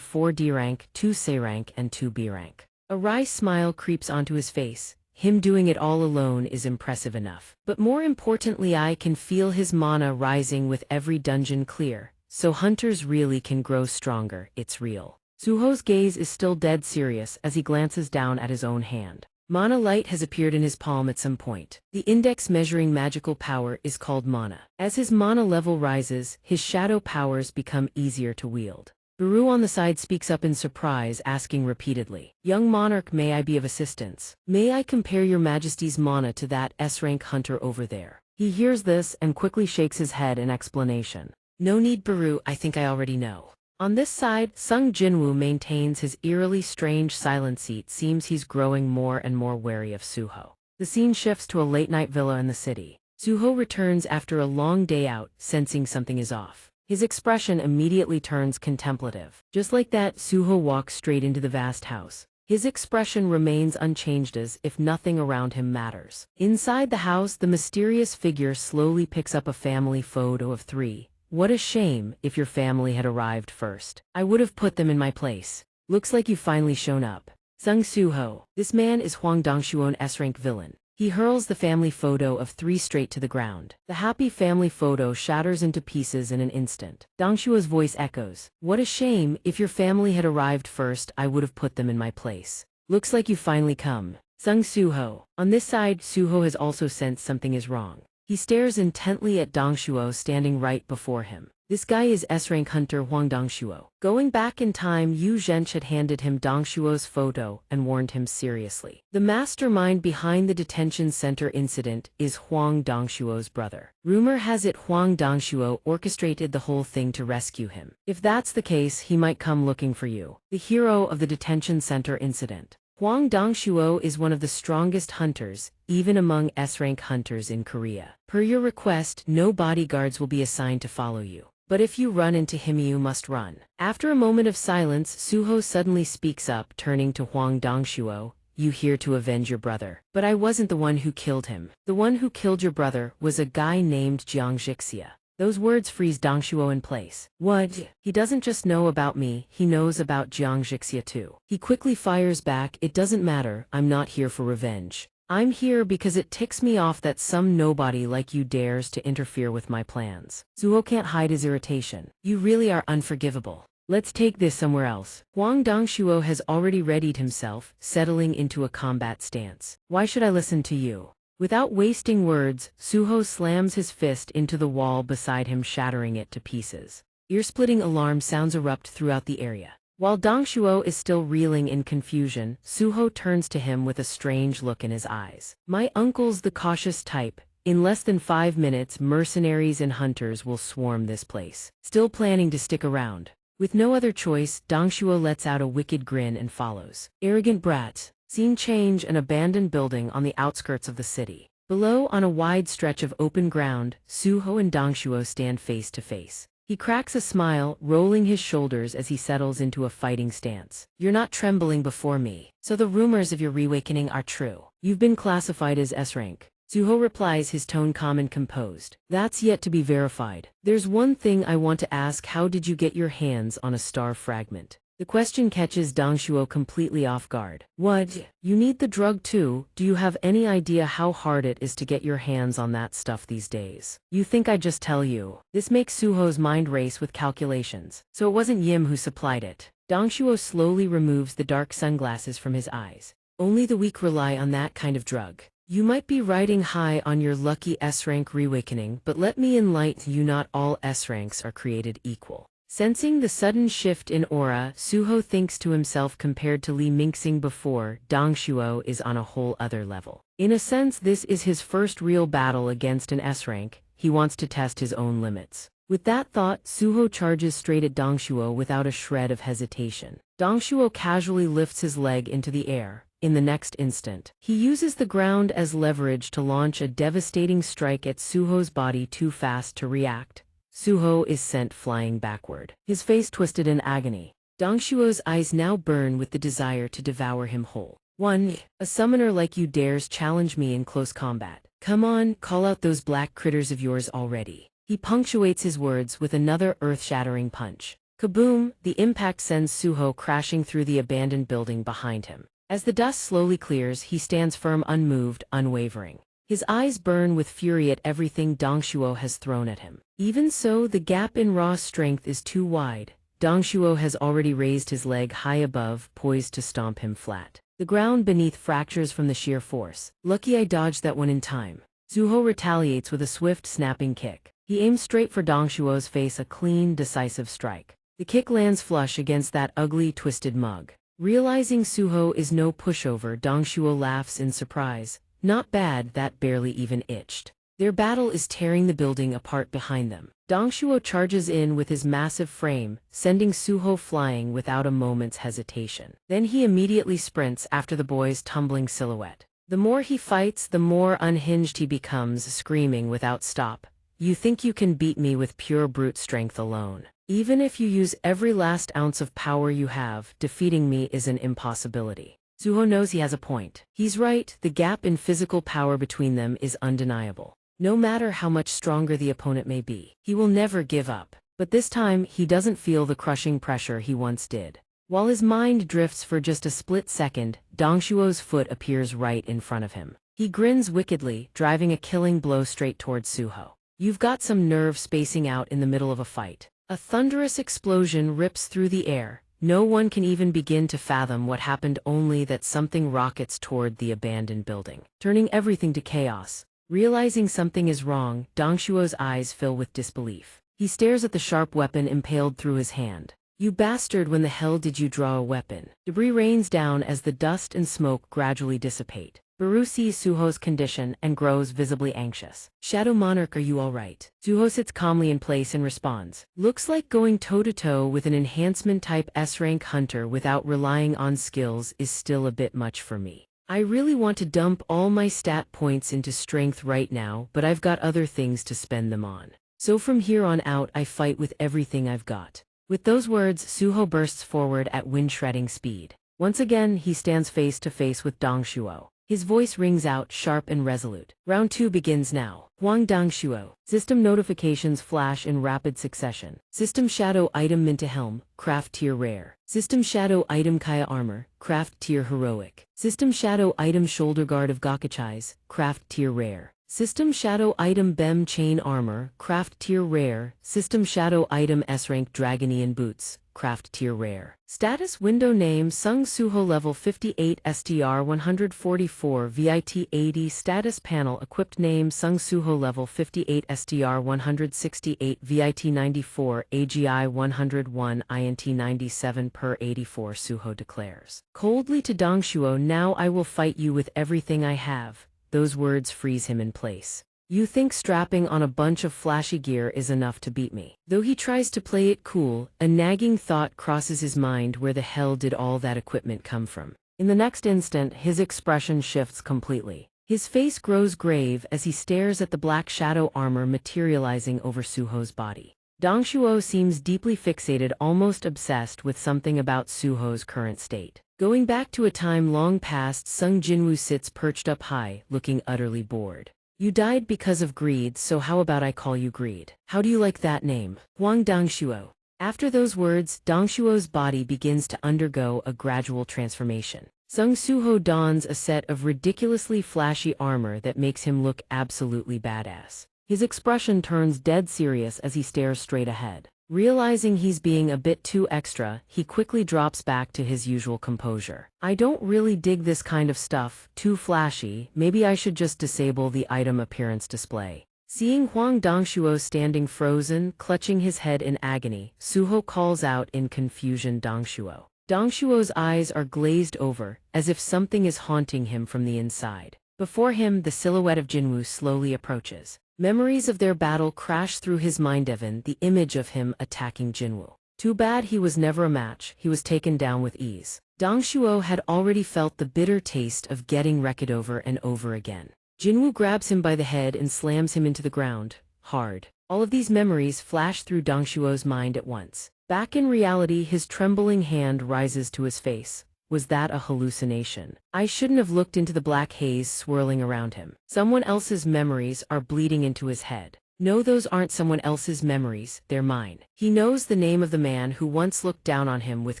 4 D rank, 2 C rank, and 2 B rank. A wry smile creeps onto his face. Him doing it all alone is impressive enough. But more importantly, I can feel his mana rising with every dungeon clear. So hunters really can grow stronger, it's real. Suho's gaze is still dead serious as he glances down at his own hand. Mana light has appeared in his palm at some point. The index measuring magical power is called mana. As his mana level rises, his shadow powers become easier to wield. Baru on the side speaks up in surprise, asking repeatedly, Young Monarch, may I be of assistance? May I compare your Majesty's mana to that S-rank hunter over there? He hears this and quickly shakes his head in explanation. No need, Baru, I think I already know. On this side, Sung Jinwoo maintains his eerily strange silent seat. Seems he's growing more and more wary of Suho. The scene shifts to a late-night villa in the city. Suho returns after a long day out, sensing something is off. His expression immediately turns contemplative. Just like that, Suho walks straight into the vast house. His expression remains unchanged as if nothing around him matters. Inside the house, the mysterious figure slowly picks up a family photo of 3. What a shame, if your family had arrived first. I would have put them in my place. Looks like you've finally shown up. Sung Suho. This man is Huang Dongshuon S-rank villain. He hurls the family photo of 3 straight to the ground. The happy family photo shatters into pieces in an instant. Dongshuo's voice echoes. What a shame, if your family had arrived first I would have put them in my place. Looks like you finally come. Sung Suho. On this side, Suho has also sensed something is wrong. He stares intently at Dongshuo standing right before him. This guy is S-rank hunter Huang Dongshuo. Going back in time, Yu Zhench had handed him Dongshuo's photo and warned him seriously. The mastermind behind the detention center incident is Huang Dongshuo's brother. Rumor has it Huang Dongshuo orchestrated the whole thing to rescue him. If that's the case, he might come looking for you. The hero of the detention center incident. Huang Dongshuo is one of the strongest hunters, even among S-rank hunters in Korea. Per your request, no bodyguards will be assigned to follow you. But if you run into him you must run. After a moment of silence, Suho suddenly speaks up, turning to Huang Dongshuo. You here to avenge your brother. But I wasn't the one who killed him. The one who killed your brother was a guy named xianxia. Those words freeze Dongshuo in place. What? He doesn't just know about me, he knows about xianxia too. He quickly fires back, it doesn't matter, I'm not here for revenge. I'm here because it ticks me off that some nobody like you dares to interfere with my plans. Suho can't hide his irritation. You really are unforgivable. Let's take this somewhere else. Huang Dongshuo has already readied himself, settling into a combat stance. Why should I listen to you? Without wasting words, Suho slams his fist into the wall beside him, shattering it to pieces. Ear-splitting alarm sounds erupt throughout the area. While Dongshuo is still reeling in confusion, Suho turns to him with a strange look in his eyes. My uncle's the cautious type. In less than 5 minutes, mercenaries and hunters will swarm this place. Still planning to stick around. With no other choice, Dongshuo lets out a wicked grin and follows. Arrogant brats. Scene change, an abandoned building on the outskirts of the city. Below, on a wide stretch of open ground, Suho and Dongshuo stand face to face. He cracks a smile, rolling his shoulders as he settles into a fighting stance. You're not trembling before me. So the rumors of your reawakening are true. You've been classified as S-rank. Suho replies, his tone calm and composed. That's yet to be verified. There's one thing I want to ask, how did you get your hands on a star fragment? The question catches Dongshuo completely off guard. What? You need the drug too? Do you have any idea how hard it is to get your hands on that stuff these days? You think I'd just tell you? This makes Suho's mind race with calculations. So it wasn't Yim who supplied it. Dongshuo slowly removes the dark sunglasses from his eyes. Only the weak rely on that kind of drug. You might be riding high on your lucky S-rank reawakening, but let me enlighten you, not all S-ranks are created equal. Sensing the sudden shift in aura, Suho thinks to himself, compared to Li Mingxing before, Dongshuo is on a whole other level. In a sense, this is his first real battle against an S-rank. He wants to test his own limits. With that thought, Suho charges straight at Dongshuo without a shred of hesitation. Dongshuo casually lifts his leg into the air. In the next instant, he uses the ground as leverage to launch a devastating strike at Suho's body, too fast to react. Suho is sent flying backward, his face twisted in agony. Dongshuo's eyes now burn with the desire to devour him whole. A summoner like you dares challenge me in close combat. Come on, call out those black critters of yours already. He punctuates his words with another earth-shattering punch. Kaboom! The impact sends Suho crashing through the abandoned building behind him. As the dust slowly clears, he stands firm, unmoved, unwavering. His eyes burn with fury at everything Dongshuo has thrown at him. Even so, the gap in raw strength is too wide. Dongshuo has already raised his leg high above, poised to stomp him flat. The ground beneath fractures from the sheer force. Lucky I dodged that one in time. Suho retaliates with a swift, snapping kick. He aims straight for Dongshuo's face, a clean, decisive strike. The kick lands flush against that ugly, twisted mug. Realizing Suho is no pushover, Dongshuo laughs in surprise. Not bad, that barely even itched. Their battle is tearing the building apart behind them. Dongshuo charges in with his massive frame, sending Suho flying without a moment's hesitation. Then he immediately sprints after the boy's tumbling silhouette. The more he fights, the more unhinged he becomes, screaming without stop. You think you can beat me with pure brute strength alone? Even if you use every last ounce of power you have, defeating me is an impossibility. Suho knows he has a point. He's right, the gap in physical power between them is undeniable. No matter how much stronger the opponent may be, he will never give up. But this time, he doesn't feel the crushing pressure he once did. While his mind drifts for just a split second, Dongshuo's foot appears right in front of him. He grins wickedly, driving a killing blow straight towards Suho. You've got some nerve spacing out in the middle of a fight. A thunderous explosion rips through the air. No one can even begin to fathom what happened, only that something rockets toward the abandoned building, turning everything to chaos. Realizing something is wrong, Dongshuo's eyes fill with disbelief. He stares at the sharp weapon impaled through his hand. You bastard, when the hell did you draw a weapon? Debris rains down as the dust and smoke gradually dissipate. Baru sees Suho's condition and grows visibly anxious. Shadow Monarch, are you all right? Suho sits calmly in place and responds. Looks like going toe-to-toe with an enhancement-type S-rank hunter without relying on skills is still a bit much for me. I really want to dump all my stat points into strength right now, but I've got other things to spend them on. So from here on out I fight with everything I've got. With those words, Suho bursts forward at wind-shredding speed. Once again, he stands face to face with Dongshuo. His voice rings out, sharp and resolute. Round 2 begins now. Huang Dongshuo. System notifications flash in rapid succession. System Shadow Item Minta Helm, Craft Tier Rare. System Shadow Item Kaya Armor, Craft Tier Heroic. System Shadow Item Shoulder Guard of Gakachais, Craft Tier Rare. System Shadow Item Bem Chain Armor, Craft Tier Rare. System Shadow Item S-Rank Dragonian Boots, Craft Tier Rare. Status Window Name Sung Suho Level 58 STR 144 VIT 80 Status Panel Equipped Name Sung Suho Level 58 STR 168 VIT 94 AGI 101 INT 97 per 84 Suho declares. Coldly to Dongshuo, now I will fight you with everything I have. Those words freeze him in place. You think strapping on a bunch of flashy gear is enough to beat me? Though he tries to play it cool, a nagging thought crosses his mind: where the hell did all that equipment come from? In the next instant, his expression shifts completely. His face grows grave as he stares at the black shadow armor materializing over Suho's body. Dongshuo seems deeply fixated, almost obsessed with something about Suho's current state. Going back to a time long past, Sung Jinwoo sits perched up high, looking utterly bored. You died because of greed, so how about I call you Greed? How do you like that name? Huang Dongshuo. After those words, Dongshuo's body begins to undergo a gradual transformation. Sung Suho dons a set of ridiculously flashy armor that makes him look absolutely badass. His expression turns dead serious as he stares straight ahead. Realizing he's being a bit too extra, he quickly drops back to his usual composure. I don't really dig this kind of stuff, too flashy. Maybe I should just disable the item appearance display. Seeing Huang Dongshuo standing frozen, clutching his head in agony, Suho calls out in confusion, Dongshuo. Dongshuo's eyes are glazed over, as if something is haunting him from the inside. Before him, the silhouette of Jinwoo slowly approaches. Memories of their battle crash through his mind, even the image of him attacking Jinwoo. Too bad he was never a match, he was taken down with ease. Dongshuo had already felt the bitter taste of getting wrecked over and over again. Jinwoo grabs him by the head and slams him into the ground, hard. All of these memories flash through Dongshuo's mind at once. Back in reality, his trembling hand rises to his face. Was that a hallucination? I shouldn't have looked into the black haze swirling around him. Someone else's memories are bleeding into his head. No, those aren't someone else's memories, they're mine. He knows the name of the man who once looked down on him with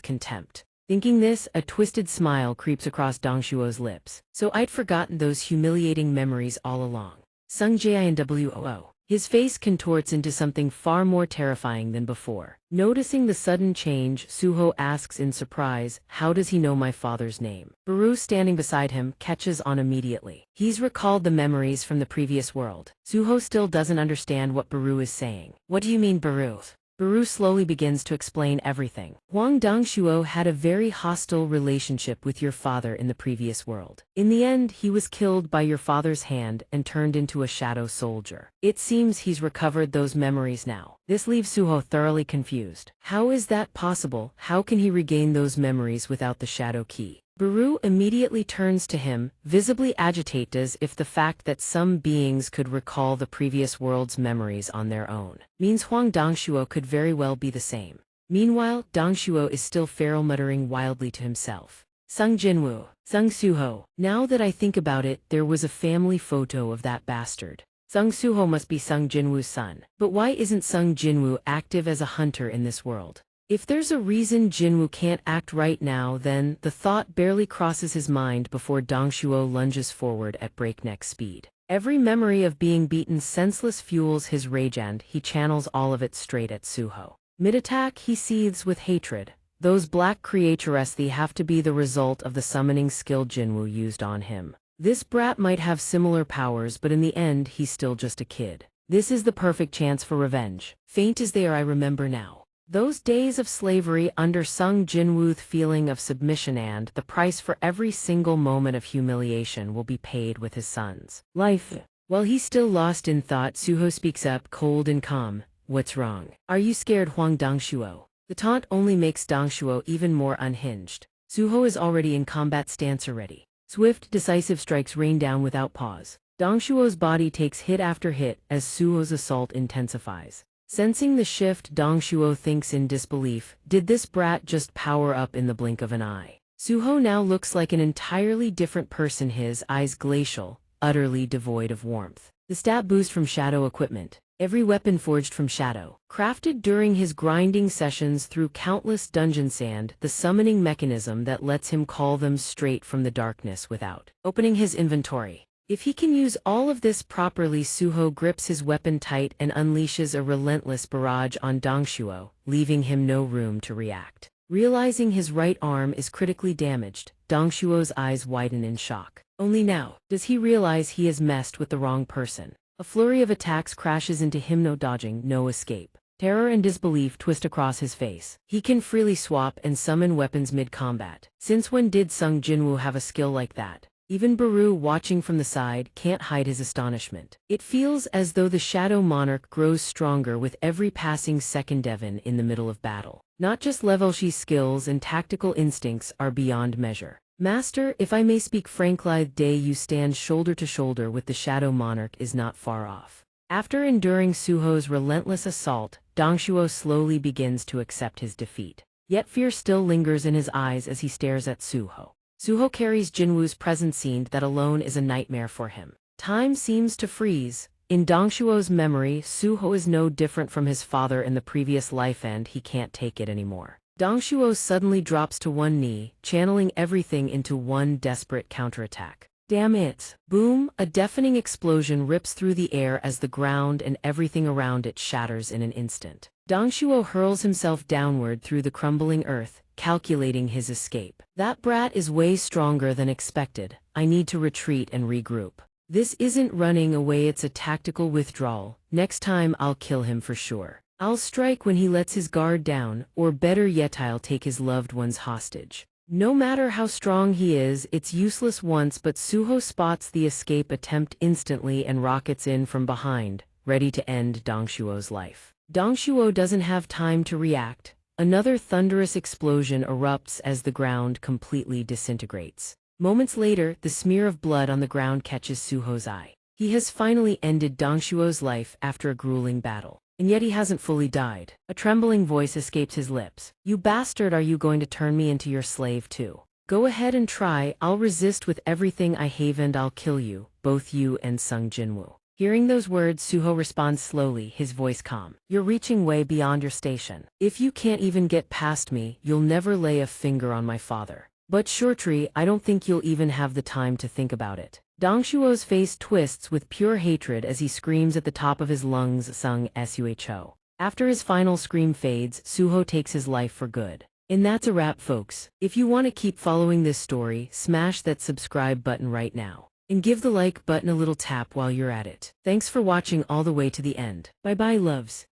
contempt. Thinking this, a twisted smile creeps across Dongshuo's lips. So I'd forgotten those humiliating memories all along. Sung Jinwoo. His face contorts into something far more terrifying than before. Noticing the sudden change, Suho asks in surprise, how does he know my father's name? Baru, standing beside him, catches on immediately. He's recalled the memories from the previous world. Suho still doesn't understand what Baru is saying. What do you mean, Baru? Baru slowly begins to explain everything. Huang Dongshuo had a very hostile relationship with your father in the previous world. In the end, he was killed by your father's hand and turned into a shadow soldier. It seems he's recovered those memories now. This leaves Suho thoroughly confused. How is that possible? How can he regain those memories without the shadow key? Baru immediately turns to him, visibly agitated, as if the fact that some beings could recall the previous world's memories on their own means Huang Dongshuo could very well be the same. Meanwhile, Dongshuo is still feral, muttering wildly to himself. Sung Jinwoo, Sung Suho. Now that I think about it, there was a family photo of that bastard. Sung Suho must be Sung Jinwoo's son. But why isn't Sung Jinwoo active as a hunter in this world? If there's a reason Jinwoo can't act right now, then the thought barely crosses his mind before Dongshuo lunges forward at breakneck speed. Every memory of being beaten senseless fuels his rage and he channels all of it straight at Suho. Mid-attack, he seethes with hatred. Those black creaturesthi have to be the result of the summoning skill Jinwoo used on him. This brat might have similar powers, but in the end he's still just a kid. This is the perfect chance for revenge. Faint as they are, I remember now. Those days of slavery under Sung Jinwoo's feeling of submission, and the price for every single moment of humiliation will be paid with his son's life. While he's still lost in thought, Suho speaks up, cold and calm. What's wrong? Are you scared, Huang Dongshuo? The taunt only makes Dongshuo even more unhinged. Suho is already in combat stance already. Swift, decisive strikes rain down without pause. Dongshuo's body takes hit after hit as Suho's assault intensifies. Sensing the shift, Dongshuo thinks in disbelief, did this brat just power up in the blink of an eye? Suho now looks like an entirely different person, his eyes glacial, utterly devoid of warmth. The stat boost from shadow equipment. Every weapon forged from shadow. Crafted during his grinding sessions through countless dungeon sand, the summoning mechanism that lets him call them straight from the darkness without opening his inventory. If he can use all of this properly, Suho grips his weapon tight and unleashes a relentless barrage on Dongshuo, leaving him no room to react. Realizing his right arm is critically damaged, Dongshuo's eyes widen in shock. Only now does he realize he has messed with the wrong person. A flurry of attacks crashes into him, no dodging, no escape. Terror and disbelief twist across his face. He can freely swap and summon weapons mid-combat. Since when did Sung Jinwoo have a skill like that? Even Baru, watching from the side, can't hide his astonishment. It feels as though the Shadow Monarch grows stronger with every passing second. Devon in the middle of battle. Not just Levelshi's skills and tactical instincts are beyond measure. Master, if I may speak frankly, the day you stand shoulder to shoulder with the Shadow Monarch is not far off. After enduring Suho's relentless assault, Dongshuo slowly begins to accept his defeat. Yet fear still lingers in his eyes as he stares at Suho. Suho carries Jinwoo's present scene that alone is a nightmare for him. Time seems to freeze. In Dongshuo's memory, Suho is no different from his father in the previous life, and he can't take it anymore. Dongshuo suddenly drops to one knee, channeling everything into one desperate counterattack. Damn it! Boom! A deafening explosion rips through the air as the ground and everything around it shatters in an instant. Dongshuo hurls himself downward through the crumbling earth, calculating his escape. That brat is way stronger than expected. I need to retreat and regroup. This isn't running away, it's a tactical withdrawal. Next time I'll kill him for sure. I'll strike when he lets his guard down, or better yet, I'll take his loved ones hostage. No matter how strong he is, it's useless once, but Suho spots the escape attempt instantly and rockets in from behind, ready to end Dongshuo's life. Dongshuo doesn't have time to react. Another thunderous explosion erupts as the ground completely disintegrates. Moments later, the smear of blood on the ground catches Suho's eye. He has finally ended Dongshuo's life after a grueling battle. And yet he hasn't fully died. A trembling voice escapes his lips. You bastard, are you going to turn me into your slave too? Go ahead and try. I'll resist with everything I have and I'll kill you, both you and Sung Jinwoo. Hearing those words, Suho responds slowly, his voice calm. You're reaching way beyond your station. If you can't even get past me, you'll never lay a finger on my father. But Shortree, I don't think you'll even have the time to think about it. Dongshuo's face twists with pure hatred as he screams at the top of his lungs, Sung Suho. After his final scream fades, Suho takes his life for good. And that's a wrap, folks. If you want to keep following this story, smash that subscribe button right now. And give the like button a little tap while you're at it. Thanks for watching all the way to the end. Bye bye, loves.